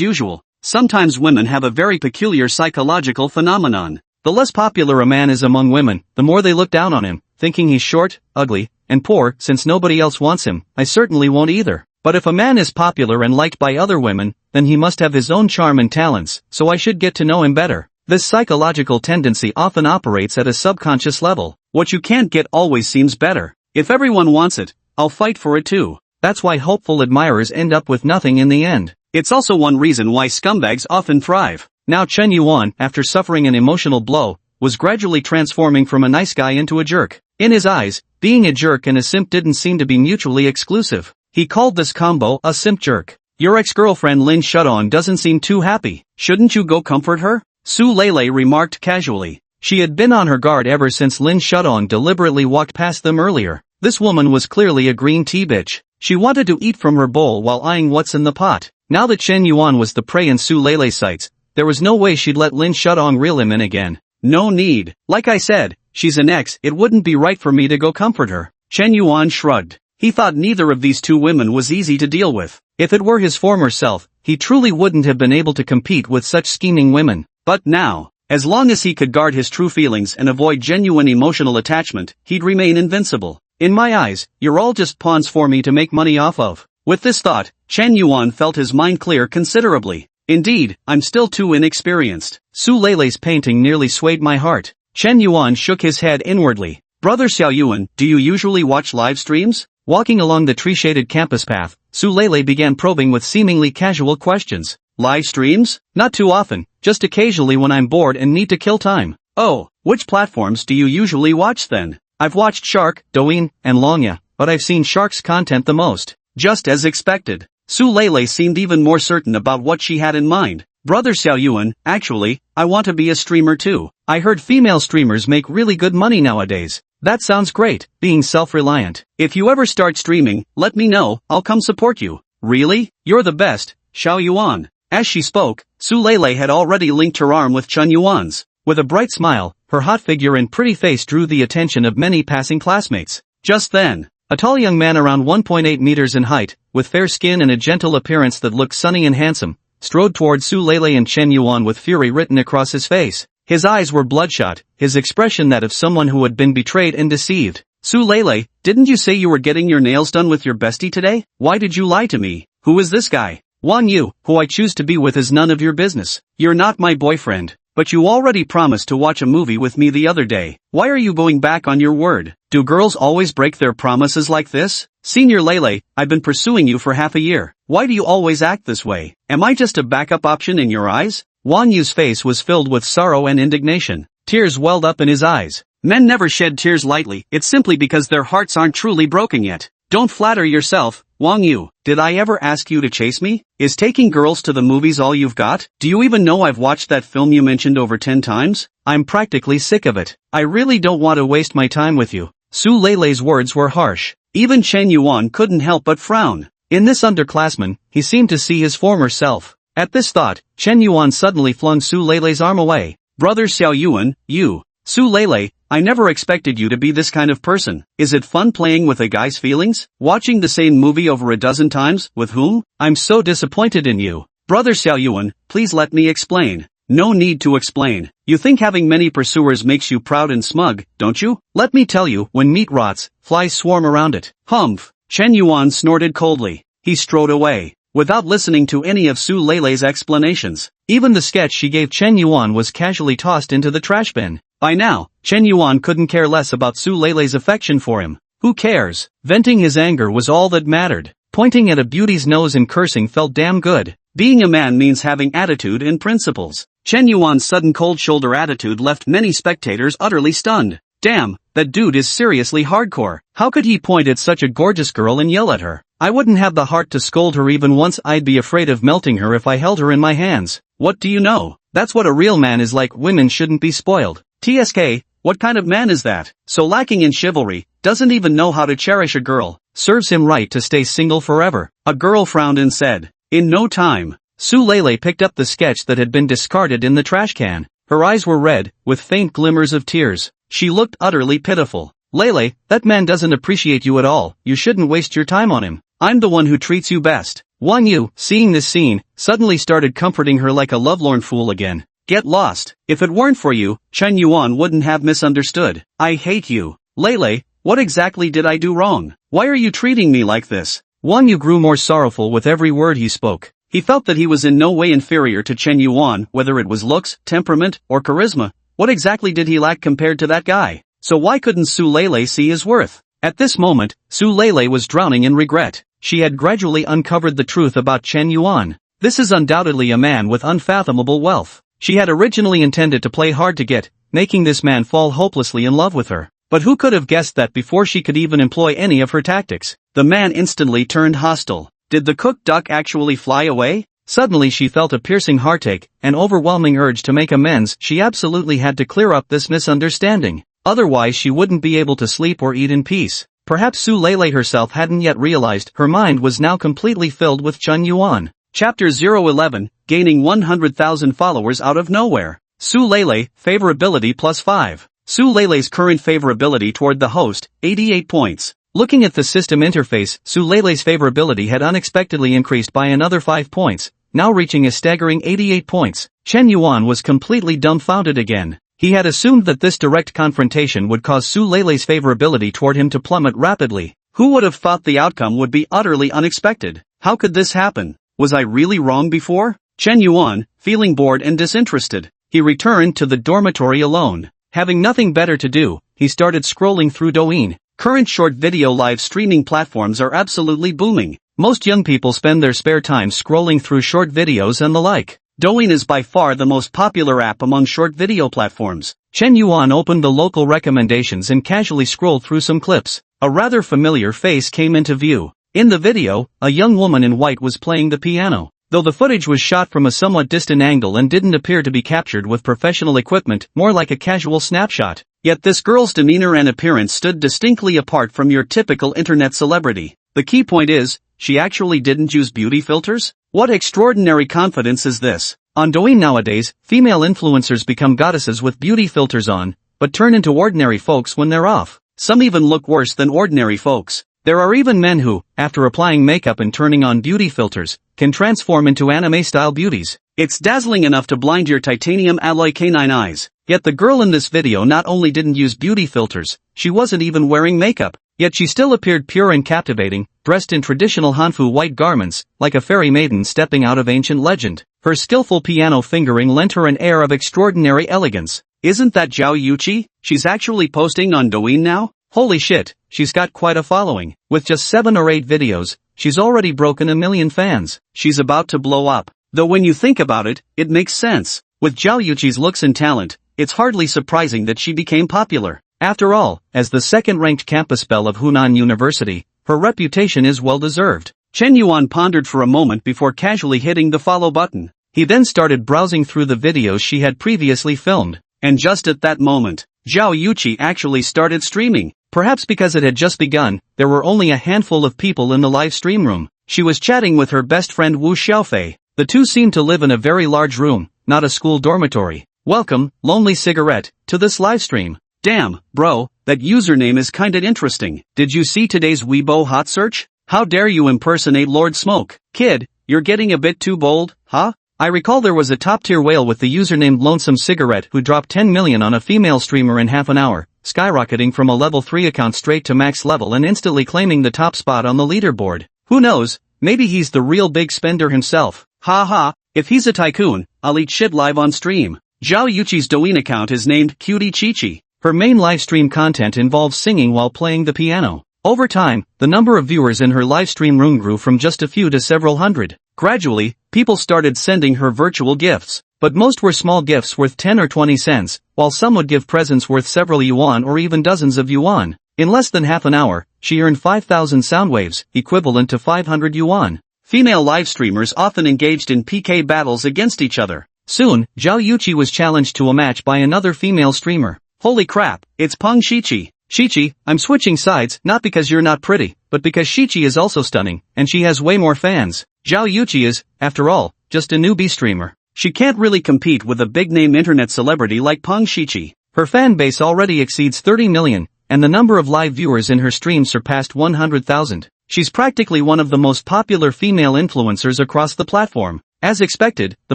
usual. Sometimes women have a very peculiar psychological phenomenon. The less popular a man is among women, the more they look down on him, thinking he's short, ugly, and poor. Since nobody else wants him, I certainly won't either. But if a man is popular and liked by other women, then he must have his own charm and talents, so I should get to know him better. This psychological tendency often operates at a subconscious level. What you can't get always seems better. If everyone wants it, I'll fight for it too. That's why hopeful admirers end up with nothing in the end. It's also one reason why scumbags often thrive. Now Chen Yuan, after suffering an emotional blow, was gradually transforming from a nice guy into a jerk. In his eyes, being a jerk and a simp didn't seem to be mutually exclusive. He called this combo a simp jerk. Your ex-girlfriend Lin Shudong doesn't seem too happy. Shouldn't you go comfort her? Su Lele remarked casually. She had been on her guard ever since Lin Shudong deliberately walked past them earlier. This woman was clearly a green tea bitch. She wanted to eat from her bowl while eyeing what's in the pot. Now that Chen Yuan was the prey in Su Lele's sights, there was no way she'd let Lin Shudong reel him in again. No need. Like I said, she's an ex, it wouldn't be right for me to go comfort her. Chen Yuan shrugged. He thought neither of these two women was easy to deal with. If it were his former self, he truly wouldn't have been able to compete with such scheming women. But now, as long as he could guard his true feelings and avoid genuine emotional attachment, he'd remain invincible. In my eyes, you're all just pawns for me to make money off of. With this thought, Chen Yuan felt his mind clear considerably. Indeed, I'm still too inexperienced. Su Lele's painting nearly swayed my heart. Chen Yuan shook his head inwardly. Brother Xiao Yuan, do you usually watch live streams? Walking along the tree-shaded campus path, Su Lele began probing with seemingly casual questions. Live streams? Not too often, just occasionally when I'm bored and need to kill time. Oh, which platforms do you usually watch then? I've watched Shark, Douyin, and Longya, but I've seen Shark's content the most. Just as expected. Su Lele seemed even more certain about what she had in mind. Brother Xiao Yuan, actually, I want to be a streamer too. I heard female streamers make really good money nowadays. That sounds great, being self-reliant. If you ever start streaming, let me know, I'll come support you. Really? You're the best, Xiao Yuan. As she spoke, Su Lele had already linked her arm with Chen Yuan's. With a bright smile, her hot figure and pretty face drew the attention of many passing classmates. Just then, a tall young man around 1.8 meters in height, with fair skin and a gentle appearance that looked sunny and handsome, strode toward Su Lele and Chen Yuan with fury written across his face. His eyes were bloodshot, his expression that of someone who had been betrayed and deceived. Su Lele, didn't you say you were getting your nails done with your bestie today? Why did you lie to me? Who is this guy? Wang Yu, who I choose to be with, is none of your business. You're not my boyfriend. But you already promised to watch a movie with me the other day. Why are you going back on your word? Do girls always break their promises like this? Senior Lele, I've been pursuing you for half a year. Why do you always act this way? Am I just a backup option in your eyes? Wang Yu's face was filled with sorrow and indignation. Tears welled up in his eyes. Men never shed tears lightly, it's simply because their hearts aren't truly broken yet. Don't flatter yourself, Wang Yu. Did I ever ask you to chase me? Is taking girls to the movies all you've got? Do you even know I've watched that film you mentioned over 10 times? I'm practically sick of it. I really don't want to waste my time with you. Su Lele's words were harsh. Even Chen Yuan couldn't help but frown. In this underclassman, he seemed to see his former self. At this thought, Chen Yuan suddenly flung Su Lele's arm away. Brother Xiao Yuan, you. Su Lele, I never expected you to be this kind of person. Is it fun playing with a guy's feelings? Watching the same movie over a dozen times? With whom? I'm so disappointed in you. Brother Xiao Yuan, please let me explain. No need to explain. You think having many pursuers makes you proud and smug, don't you? Let me tell you, when meat rots, flies swarm around it. Humph. Chen Yuan snorted coldly. He strode away, without listening to any of Su Lele's explanations. Even the sketch she gave Chen Yuan was casually tossed into the trash bin. By now, Chen Yuan couldn't care less about Su Lele's affection for him. Who cares? Venting his anger was all that mattered. Pointing at a beauty's nose and cursing felt damn good. Being a man means having attitude and principles. Chen Yuan's sudden cold shoulder attitude left many spectators utterly stunned. Damn, that dude is seriously hardcore. How could he point at such a gorgeous girl and yell at her? I wouldn't have the heart to scold her even once. I'd be afraid of melting her if I held her in my hands. What do you know? That's what a real man is like. Women shouldn't be spoiled. TSK, what kind of man is that? So lacking in chivalry, doesn't even know how to cherish a girl. Serves him right to stay single forever. A girl frowned and said. In no time. Su Lele picked up the sketch that had been discarded in the trash can. Her eyes were red, with faint glimmers of tears. She looked utterly pitiful. Lele, that man doesn't appreciate you at all. You shouldn't waste your time on him. I'm the one who treats you best. Wang Yu, seeing this scene, suddenly started comforting her like a lovelorn fool again. Get lost. If it weren't for you, Chen Yuan wouldn't have misunderstood. I hate you. Lele, what exactly did I do wrong? Why are you treating me like this? Wang Yu grew more sorrowful with every word he spoke. He felt that he was in no way inferior to Chen Yuan, whether it was looks, temperament, or charisma. What exactly did he lack compared to that guy? So why couldn't Su Lele see his worth? At this moment, Su Lele was drowning in regret. She had gradually uncovered the truth about Chen Yuan. This is undoubtedly a man with unfathomable wealth. She had originally intended to play hard to get, making this man fall hopelessly in love with her. But who could have guessed that before she could even employ any of her tactics, the man instantly turned hostile. Did the cooked duck actually fly away? Suddenly she felt a piercing heartache, an overwhelming urge to make amends. She absolutely had to clear up this misunderstanding. Otherwise she wouldn't be able to sleep or eat in peace. Perhaps Su Lele herself hadn't yet realized her mind was now completely filled with Chen Yuan. Chapter 011, Gaining 100,000 followers out of nowhere. Su Lele, favorability plus 5. Su Lele's current favorability toward the host, 88 points. Looking at the system interface, Su Lele's favorability had unexpectedly increased by another 5 points, now reaching a staggering 88 points. Chen Yuan was completely dumbfounded again. He had assumed that this direct confrontation would cause Su Lele's favorability toward him to plummet rapidly. Who would have thought the outcome would be utterly unexpected? How could this happen? Was I really wrong before? Chen Yuan, feeling bored and disinterested, he returned to the dormitory alone. Having nothing better to do, he started scrolling through Douyin. Current short video live streaming platforms are absolutely booming. Most young people spend their spare time scrolling through short videos and the like. Douyin is by far the most popular app among short video platforms. Chen Yuan opened the local recommendations and casually scrolled through some clips. A rather familiar face came into view. In the video, a young woman in white was playing the piano. Though the footage was shot from a somewhat distant angle and didn't appear to be captured with professional equipment, more like a casual snapshot, yet this girl's demeanor and appearance stood distinctly apart from your typical internet celebrity. The key point is, she actually didn't use beauty filters? What extraordinary confidence is this? On Douyin nowadays, female influencers become goddesses with beauty filters on, but turn into ordinary folks when they're off. Some even look worse than ordinary folks. There are even men who, after applying makeup and turning on beauty filters, can transform into anime-style beauties. It's dazzling enough to blind your titanium alloy canine eyes. Yet the girl in this video not only didn't use beauty filters, she wasn't even wearing makeup. Yet she still appeared pure and captivating, dressed in traditional Hanfu white garments, like a fairy maiden stepping out of ancient legend. Her skillful piano fingering lent her an air of extraordinary elegance. Isn't that Zhao Yuqi? She's actually posting on Douyin now? Holy shit, she's got quite a following. With just 7 or 8 videos, she's already broken 1 million fans. She's about to blow up. Though when you think about it, it makes sense. With Zhao Yuqi's looks and talent, it's hardly surprising that she became popular. After all, as the second-ranked campus belle of Hunan University, her reputation is well-deserved. Chen Yuan pondered for a moment before casually hitting the follow button. He then started browsing through the videos she had previously filmed. And just at that moment, Zhao Yuqi actually started streaming. Perhaps because it had just begun, there were only a handful of people in the live stream room. She was chatting with her best friend Wu Xiaofei. The two seemed to live in a very large room, not a school dormitory. Welcome, Lonely Cigarette, to this livestream. Damn, bro, that username is kinda interesting. Did you see today's Weibo hot search? How dare you impersonate Lord Smoke? Kid, you're getting a bit too bold, huh? I recall there was a top-tier whale with the username Lonesome Cigarette who dropped 10 million on a female streamer in half an hour, skyrocketing from a level 3 account straight to max level and instantly claiming the top spot on the leaderboard. Who knows, maybe he's the real big spender himself. Ha ha, if he's a tycoon, I'll eat shit live on stream. Zhao Yuqi's Douyin account is named Cutie Chichi. Her main livestream content involves singing while playing the piano. Over time, the number of viewers in her livestream room grew from just a few to several hundred. Gradually, people started sending her virtual gifts, but most were small gifts worth 10 or 20 cents, while some would give presents worth several yuan or even dozens of yuan. In less than half an hour, she earned 5,000 sound waves, equivalent to 500 yuan. Female live streamers often engaged in PK battles against each other. Soon, Zhao Yuqi was challenged to a match by another female streamer. Holy crap, it's Peng Shichi. Shichi, I'm switching sides, not because you're not pretty, but because Shichi is also stunning, and she has way more fans. Zhao Yuqi is, after all, just a newbie streamer. She can't really compete with a big-name internet celebrity like Peng Shichi. Her fan base already exceeds 30 million, and the number of live viewers in her stream surpassed 100,000. She's practically one of the most popular female influencers across the platform. As expected, the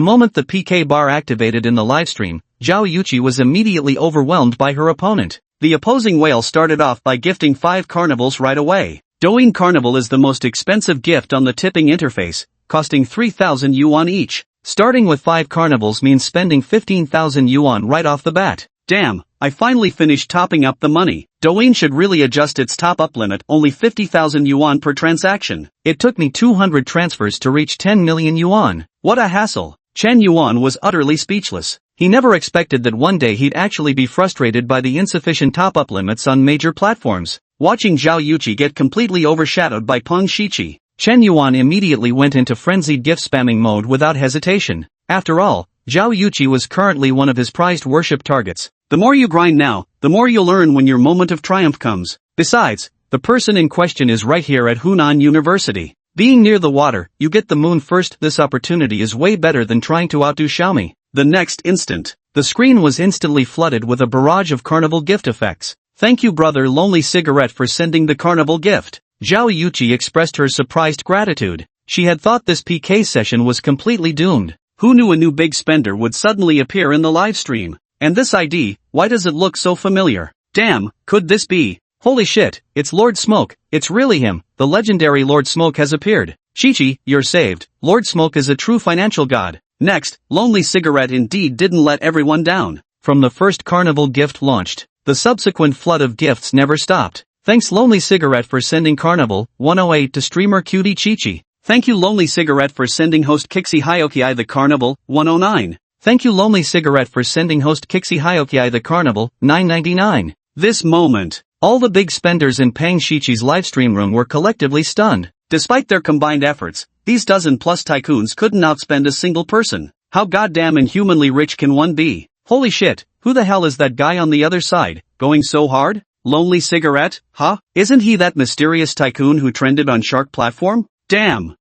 moment the PK bar activated in the livestream, Zhao Yuqi was immediately overwhelmed by her opponent. The opposing whale started off by gifting 5 carnivals right away. Douyin Carnival is the most expensive gift on the tipping interface, costing 3,000 yuan each. Starting with 5 carnivals means spending 15,000 yuan right off the bat. Damn, I finally finished topping up the money. Douyin should really adjust its top-up limit, only 50,000 yuan per transaction. It took me 200 transfers to reach 10 million yuan. What a hassle. Chen Yuan was utterly speechless. He never expected that one day he'd actually be frustrated by the insufficient top-up limits on major platforms. Watching Zhao Yuqi get completely overshadowed by Peng Shiqi, Chen Yuan immediately went into frenzied gift spamming mode without hesitation. After all, Zhao Yuqi was currently one of his prized worship targets. The more you grind now, the more you'll earn when your moment of triumph comes. Besides, the person in question is right here at Hunan University. Being near the water, you get the moon first. This opportunity is way better than trying to outdo Xiaomi. The next instant, the screen was instantly flooded with a barrage of carnival gift effects. Thank you brother Lonely Cigarette for sending the carnival gift. Zhao Yuqi expressed her surprised gratitude. She had thought this PK session was completely doomed. Who knew a new big spender would suddenly appear in the live stream? And this ID, why does it look so familiar? Damn, could this be? Holy shit, it's Lord Smoke, it's really him, the legendary Lord Smoke has appeared. Chi-Chi, you're saved, Lord Smoke is a true financial god. Next, Lonely Cigarette indeed didn't let everyone down. From the first carnival gift launched, the subsequent flood of gifts never stopped. Thanks Lonely Cigarette for sending Carnival 108 to streamer Cutie Chi-Chi. Thank you Lonely Cigarette for sending host Kixi Hyoki the Carnival 109. Thank you Lonely Cigarette for sending host Kixi Hyoki the Carnival 999. This moment, all the big spenders in Peng Shiqi's livestream room were collectively stunned. Despite their combined efforts, these dozen-plus tycoons couldn't outspend a single person. How goddamn inhumanly rich can one be? Holy shit, who the hell is that guy on the other side, going so hard? Lonely Cigarette, huh? Isn't he that mysterious tycoon who trended on Shark platform? Damn.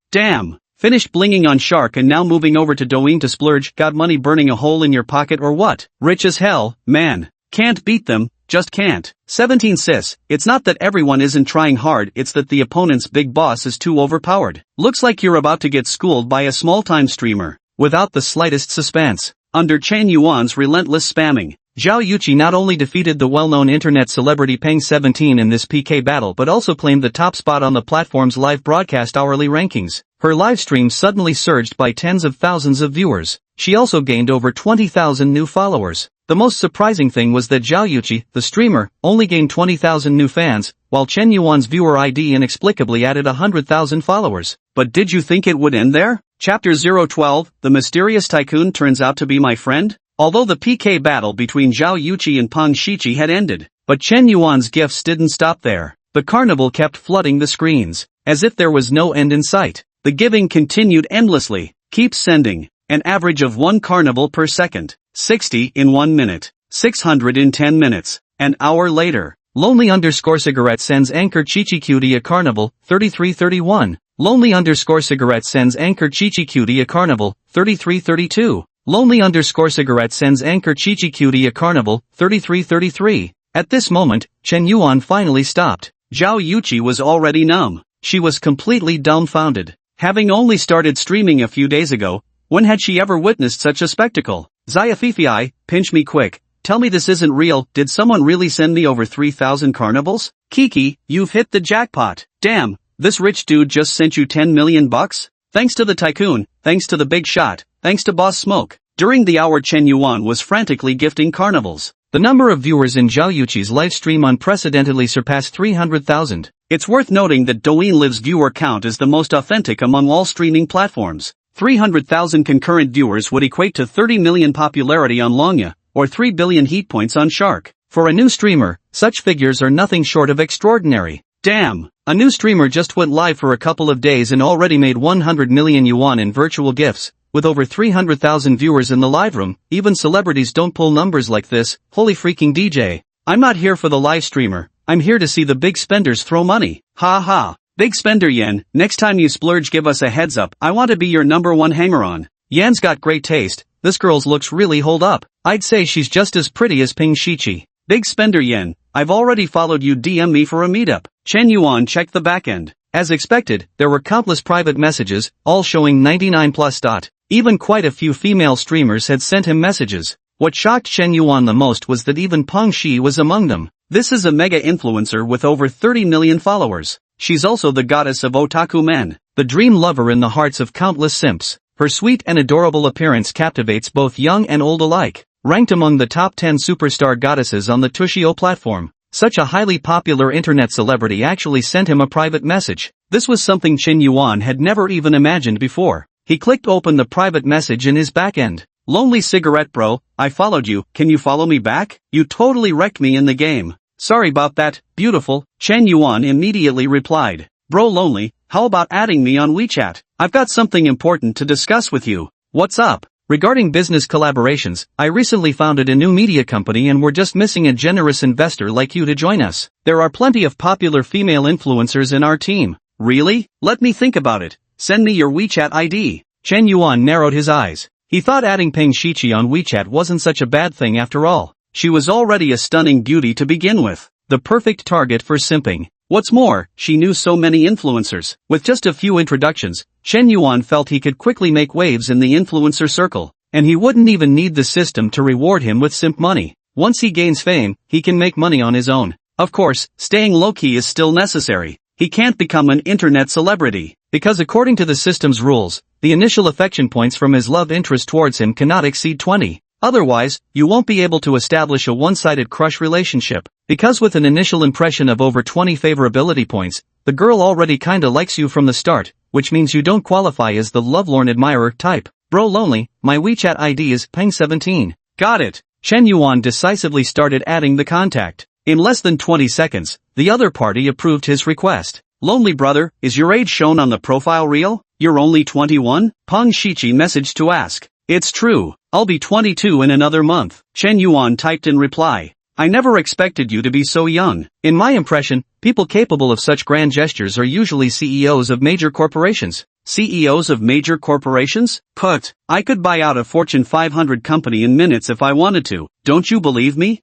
Finished blinging on Shark and now moving over to Douyin to splurge. Got money burning a hole in your pocket or what? Rich as hell, man. Can't beat them. Just can't. 17 sis, it's not that everyone isn't trying hard, it's that the opponent's big boss is too overpowered. Looks like you're about to get schooled by a small-time streamer. Without the slightest suspense. Under Chen Yuan's relentless spamming, Zhao Yuqi not only defeated the well-known internet celebrity Peng 17 in this PK battle but also claimed the top spot on the platform's live broadcast hourly rankings. Her livestream suddenly surged by tens of thousands of viewers. She also gained over 20,000 new followers. The most surprising thing was that Zhao Yuqi, the streamer, only gained 20,000 new fans, while Chen Yuan's viewer ID inexplicably added 100,000 followers. But did you think it would end there? Chapter 012, The Mysterious Tycoon Turns Out to Be My Friend? Although the PK battle between Zhao Yuqi and Peng Shiqi had ended, but Chen Yuan's gifts didn't stop there. The carnival kept flooding the screens, as if there was no end in sight. The giving continued endlessly. Keep sending. An average of 1 carnival per second. 60 in 1 minute. 600 in 10 minutes. An hour later. Lonely_cigarette sends Anchor Chi-Chi Cutie a carnival, 3331. Lonely_cigarette sends Anchor Chi-Chi Cutie a carnival, 3332. Lonely_cigarette sends Anchor Chi-Chi Cutie a carnival, 3333. At this moment, Chen Yuan finally stopped. Zhao Yuqi was already numb. She was completely dumbfounded. Having only started streaming a few days ago, when had she ever witnessed such a spectacle? Xiafifi, pinch me quick. Tell me this isn't real. Did someone really send me over 3,000 carnivals? Kiki, you've hit the jackpot. Damn, this rich dude just sent you 10 million bucks? Thanks to the tycoon, thanks to the big shot, thanks to Boss Smoke. During the hour Chen Yuan was frantically gifting carnivals. The number of viewers in Zhao Yuqi's livestream unprecedentedly surpassed 300,000. It's worth noting that Douyin Live's viewer count is the most authentic among all streaming platforms. 300,000 concurrent viewers would equate to 30 million popularity on Longya, or 3 billion heat points on Shark. For a new streamer, such figures are nothing short of extraordinary. Damn, a new streamer just went live for a couple of days and already made 100 million yuan in virtual gifts. With over 300,000 viewers in the live room, even celebrities don't pull numbers like this. Holy freaking DJ. I'm not here for the live streamer, I'm here to see the big spenders throw money. Ha ha. Big spender Yen, next time you splurge give us a heads up, I want to be your #1 hanger-on. Yen's got great taste, this girl's looks really hold up. I'd say she's just as pretty as Peng Shiqi. Big spender Yen, I've already followed you, DM me for a meetup. Chen Yuan checked the backend. As expected, there were countless private messages, all showing 99+. Even quite a few female streamers had sent him messages. What shocked Chen Yuan the most was that even Peng Shi was among them. This is a mega influencer with over 30 million followers. She's also the goddess of otaku men, the dream lover in the hearts of countless simps. Her sweet and adorable appearance captivates both young and old alike. Ranked among the top 10 superstar goddesses on the Tushio platform, such a highly popular internet celebrity actually sent him a private message. This was something Chen Yuan had never even imagined before. He clicked open the private message in his backend. Lonely cigarette bro, I followed you, can you follow me back? You totally wrecked me in the game. Sorry about that, beautiful, Chen Yuan immediately replied. Bro Lonely, how about adding me on WeChat? I've got something important to discuss with you. What's up? Regarding business collaborations, I recently founded a new media company and we're just missing a generous investor like you to join us. There are plenty of popular female influencers in our team. Really? Let me think about it. Send me your WeChat ID. Chen Yuan narrowed his eyes. He thought adding Peng Shiqi on WeChat wasn't such a bad thing after all. She was already a stunning beauty to begin with. The perfect target for simping. What's more, she knew so many influencers. With just a few introductions, Chen Yuan felt he could quickly make waves in the influencer circle. And he wouldn't even need the system to reward him with simp money. Once he gains fame, he can make money on his own. Of course, staying low-key is still necessary. He can't become an internet celebrity. Because according to the system's rules, the initial affection points from his love interest towards him cannot exceed 20. Otherwise, you won't be able to establish a one-sided crush relationship. Because with an initial impression of over 20 favorability points, the girl already kinda likes you from the start, which means you don't qualify as the lovelorn admirer type. Bro Lonely, my WeChat ID is Peng17. Got it. Chen Yuan decisively started adding the contact. In less than 20 seconds, the other party approved his request. Lonely brother, is your age shown on the profile reel? You're only 21? Peng Shiqi messaged to ask. It's true. I'll be 22 in another month. Chen Yuan typed in reply. I never expected you to be so young. In my impression, people capable of such grand gestures are usually CEOs of major corporations. CEOs of major corporations? Put. I could buy out a Fortune 500 company in minutes if I wanted to. Don't you believe me?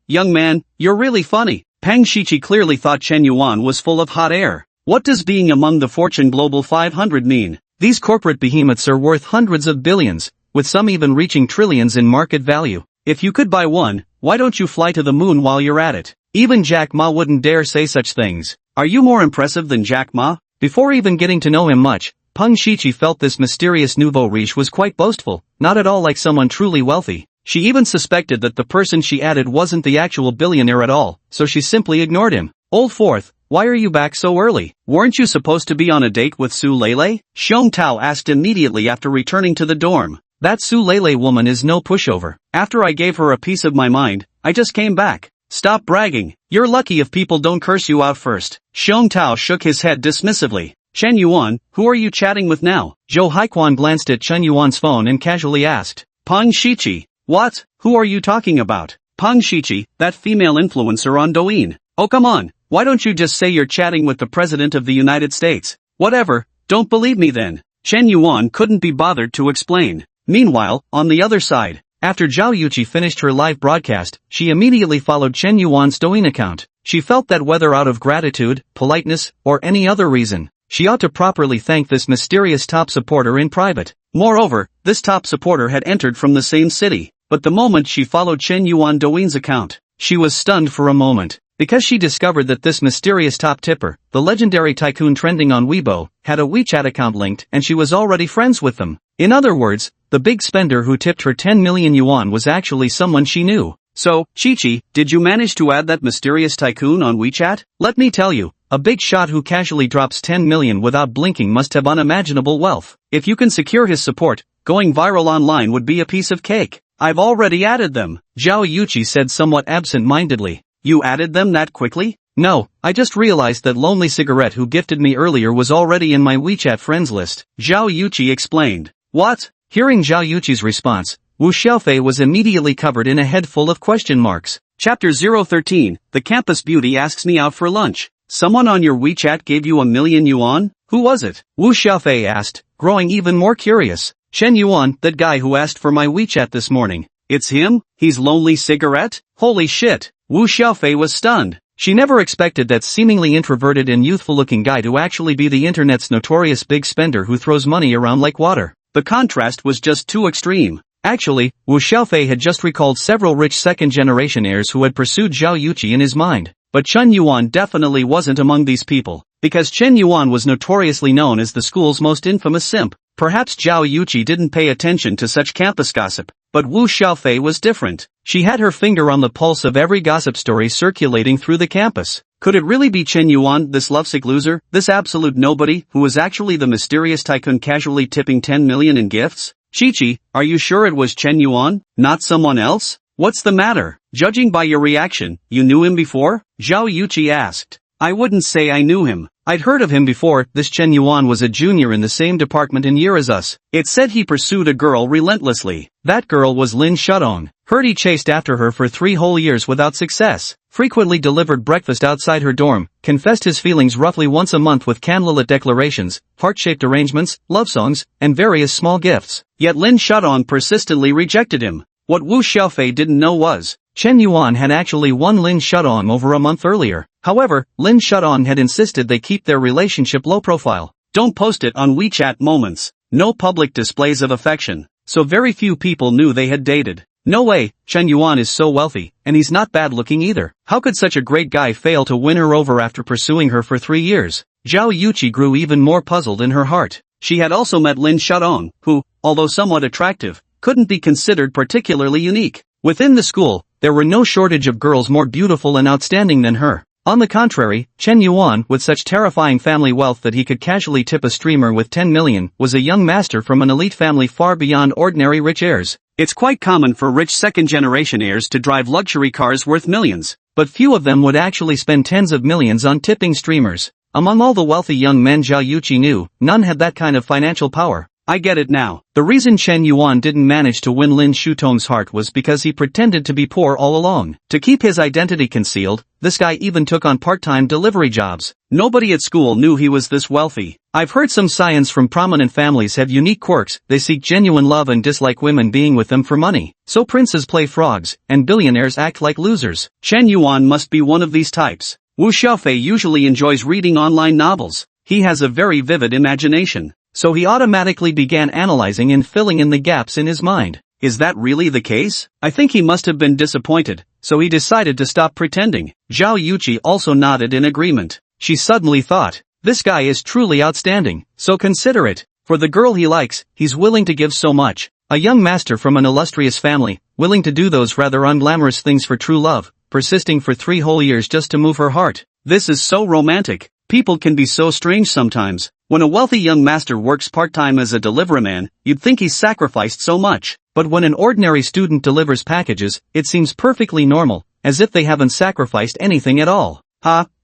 Young man, you're really funny. Peng Shiqi clearly thought Chen Yuan was full of hot air. What does being among the Fortune Global 500 mean? These corporate behemoths are worth hundreds of billions, with some even reaching trillions in market value. If you could buy one, why don't you fly to the moon while you're at it? Even Jack Ma wouldn't dare say such things. Are you more impressive than Jack Ma? Before even getting to know him much, Peng Shiqi felt this mysterious nouveau riche was quite boastful, not at all like someone truly wealthy. She even suspected that the person she added wasn't the actual billionaire at all, so she simply ignored him. Old Fourth, why are you back so early? Weren't you supposed to be on a date with Su Lele? Xiong Tao asked immediately after returning to the dorm. That Su Lele woman is no pushover. After I gave her a piece of my mind, I just came back. Stop bragging. You're lucky if people don't curse you out first. Xiong Tao shook his head dismissively. Chen Yuan, who are you chatting with now? Zhou Haiquan glanced at Chen Yuan's phone and casually asked. Peng Shiqi. What? Who are you talking about? Peng Shiqi, that female influencer on Douyin. Oh come on, why don't you just say you're chatting with the President of the United States? Whatever, don't believe me then. Chen Yuan couldn't be bothered to explain. Meanwhile, on the other side, after Zhao Yuqi finished her live broadcast, she immediately followed Chen Yuan's Douyin account. She felt that whether out of gratitude, politeness, or any other reason, she ought to properly thank this mysterious top supporter in private. Moreover, this top supporter had entered from the same city. But the moment she followed Chen Yuan Douyin's account, she was stunned for a moment, because she discovered that this mysterious top tipper, the legendary tycoon trending on Weibo, had a WeChat account linked and she was already friends with them. In other words, the big spender who tipped her 10 million yuan was actually someone she knew. So, Chi-Chi, did you manage to add that mysterious tycoon on WeChat? Let me tell you, a big shot who casually drops 10 million without blinking must have unimaginable wealth. If you can secure his support, going viral online would be a piece of cake. I've already added them, Zhao Yuqi said somewhat absent-mindedly. You added them that quickly? No, I just realized that Lonely Cigarette who gifted me earlier was already in my WeChat friends list, Zhao Yuqi explained. What? Hearing Zhao Yuqi's response, Wu Xiaofei was immediately covered in a head full of question marks. Chapter 013, The Campus Beauty asks me out for lunch. Someone on your WeChat gave you 1,000,000 yuan? Who was it? Wu Xiaofei asked, growing even more curious. Chen Yuan, that guy who asked for my WeChat this morning. It's him? He's Lonely Cigarette? Holy shit. Wu Xiaofei was stunned. She never expected that seemingly introverted and youthful-looking guy to actually be the internet's notorious big spender who throws money around like water. The contrast was just too extreme. Actually, Wu Xiaofei had just recalled several rich second-generation heirs who had pursued Zhao Yuqi in his mind. But Chen Yuan definitely wasn't among these people. Because Chen Yuan was notoriously known as the school's most infamous simp. Perhaps Zhao Yuqi didn't pay attention to such campus gossip, but Wu Xiaofei was different. She had her finger on the pulse of every gossip story circulating through the campus. Could it really be Chen Yuan, this lovesick loser, this absolute nobody, who was actually the mysterious tycoon casually tipping 10 million in gifts? Chi-Chi, are you sure it was Chen Yuan, not someone else? What's the matter? Judging by your reaction, you knew him before? Zhao Yuqi asked. I wouldn't say I knew him. I'd heard of him before. This Chen Yuan was a junior in the same department in year as us. It said he pursued a girl relentlessly. That girl was Lin Shudong. Heard he chased after her for 3 whole years without success. Frequently delivered breakfast outside her dorm. Confessed his feelings roughly once a month with candlelit declarations, heart-shaped arrangements, love songs, and various small gifts. Yet Lin Shudong persistently rejected him. What Wu Xiaofei didn't know was, Chen Yuan had actually won Lin Shudong over a month earlier. However, Lin Shudong had insisted they keep their relationship low profile. Don't post it on WeChat moments. No public displays of affection. So very few people knew they had dated. No way, Chen Yuan is so wealthy, and he's not bad looking either. How could such a great guy fail to win her over after pursuing her for 3 years? Zhao Yuqi grew even more puzzled in her heart. She had also met Lin Shudong, who, although somewhat attractive, couldn't be considered particularly unique. Within the school, there were no shortage of girls more beautiful and outstanding than her. On the contrary, Chen Yuan, with such terrifying family wealth that he could casually tip a streamer with 10 million, was a young master from an elite family far beyond ordinary rich heirs. It's quite common for rich second-generation heirs to drive luxury cars worth millions, but few of them would actually spend tens of millions on tipping streamers. Among all the wealthy young men Zhao Yuqi knew, none had that kind of financial power. I get it now. The reason Chen Yuan didn't manage to win Lin Shudong's heart was because he pretended to be poor all along. To keep his identity concealed, this guy even took on part-time delivery jobs. Nobody at school knew he was this wealthy. I've heard some scions from prominent families have unique quirks. They seek genuine love and dislike women being with them for money. So princes play frogs, and billionaires act like losers. Chen Yuan must be one of these types. Wu Xiaofei usually enjoys reading online novels. He has a very vivid imagination. So he automatically began analyzing and filling in the gaps in his mind. Is that really the case? I think he must have been disappointed, so he decided to stop pretending. Zhao Yuqi also nodded in agreement. She suddenly thought, this guy is truly outstanding, so consider it. For the girl he likes, he's willing to give so much. A young master from an illustrious family, willing to do those rather unglamorous things for true love, persisting for 3 whole years just to move her heart. This is so romantic. People can be so strange sometimes. When a wealthy young master works part-time as a deliveryman, you'd think he's sacrificed so much. But when an ordinary student delivers packages, it seems perfectly normal, as if they haven't sacrificed anything at all.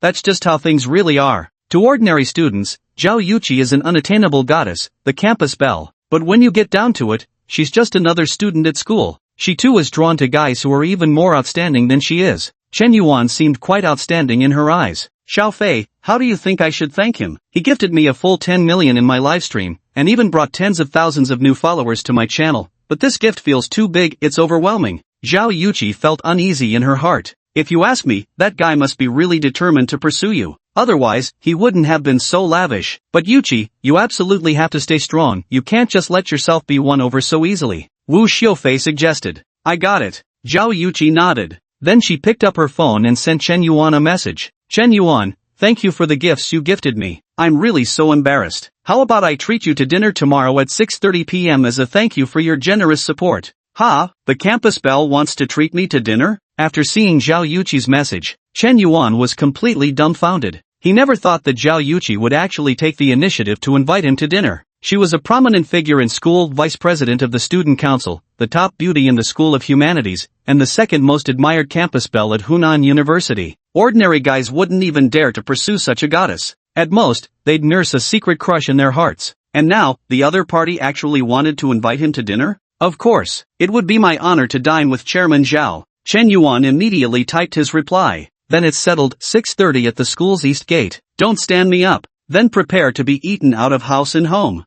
That's just how things really are. To ordinary students, Zhao Yuqi is an unattainable goddess, the campus belle. But when you get down to it, she's just another student at school. She too is drawn to guys who are even more outstanding than she is. Chen Yuan seemed quite outstanding in her eyes. Xiaofei, how do you think I should thank him? He gifted me a full 10 million in my livestream, and even brought tens of thousands of new followers to my channel. But this gift feels too big, it's overwhelming. Zhao Yuqi felt uneasy in her heart. If you ask me, that guy must be really determined to pursue you. Otherwise, he wouldn't have been so lavish. But Yuqi, you absolutely have to stay strong. You can't just let yourself be won over so easily. Wu Xiaofei suggested. I got it. Zhao Yuqi nodded. Then she picked up her phone and sent Chen Yuan a message. Chen Yuan, thank you for the gifts you gifted me. I'm really so embarrassed. How about I treat you to dinner tomorrow at 6:30 p.m. as a thank you for your generous support? The campus belle wants to treat me to dinner? After seeing Zhao Yuqi's message, Chen Yuan was completely dumbfounded. He never thought that Zhao Yuqi would actually take the initiative to invite him to dinner. She was a prominent figure in school, vice president of the student council, the top beauty in the School of Humanities, and the second most admired campus belle at Hunan University. Ordinary guys wouldn't even dare to pursue such a goddess. At most, they'd nurse a secret crush in their hearts. And now, the other party actually wanted to invite him to dinner? Of course, it would be my honor to dine with Chairman Zhao. Chen Yuan immediately typed his reply. Then it's settled, 6:30 at the school's east gate. Don't stand me up. Then prepare to be eaten out of house and home.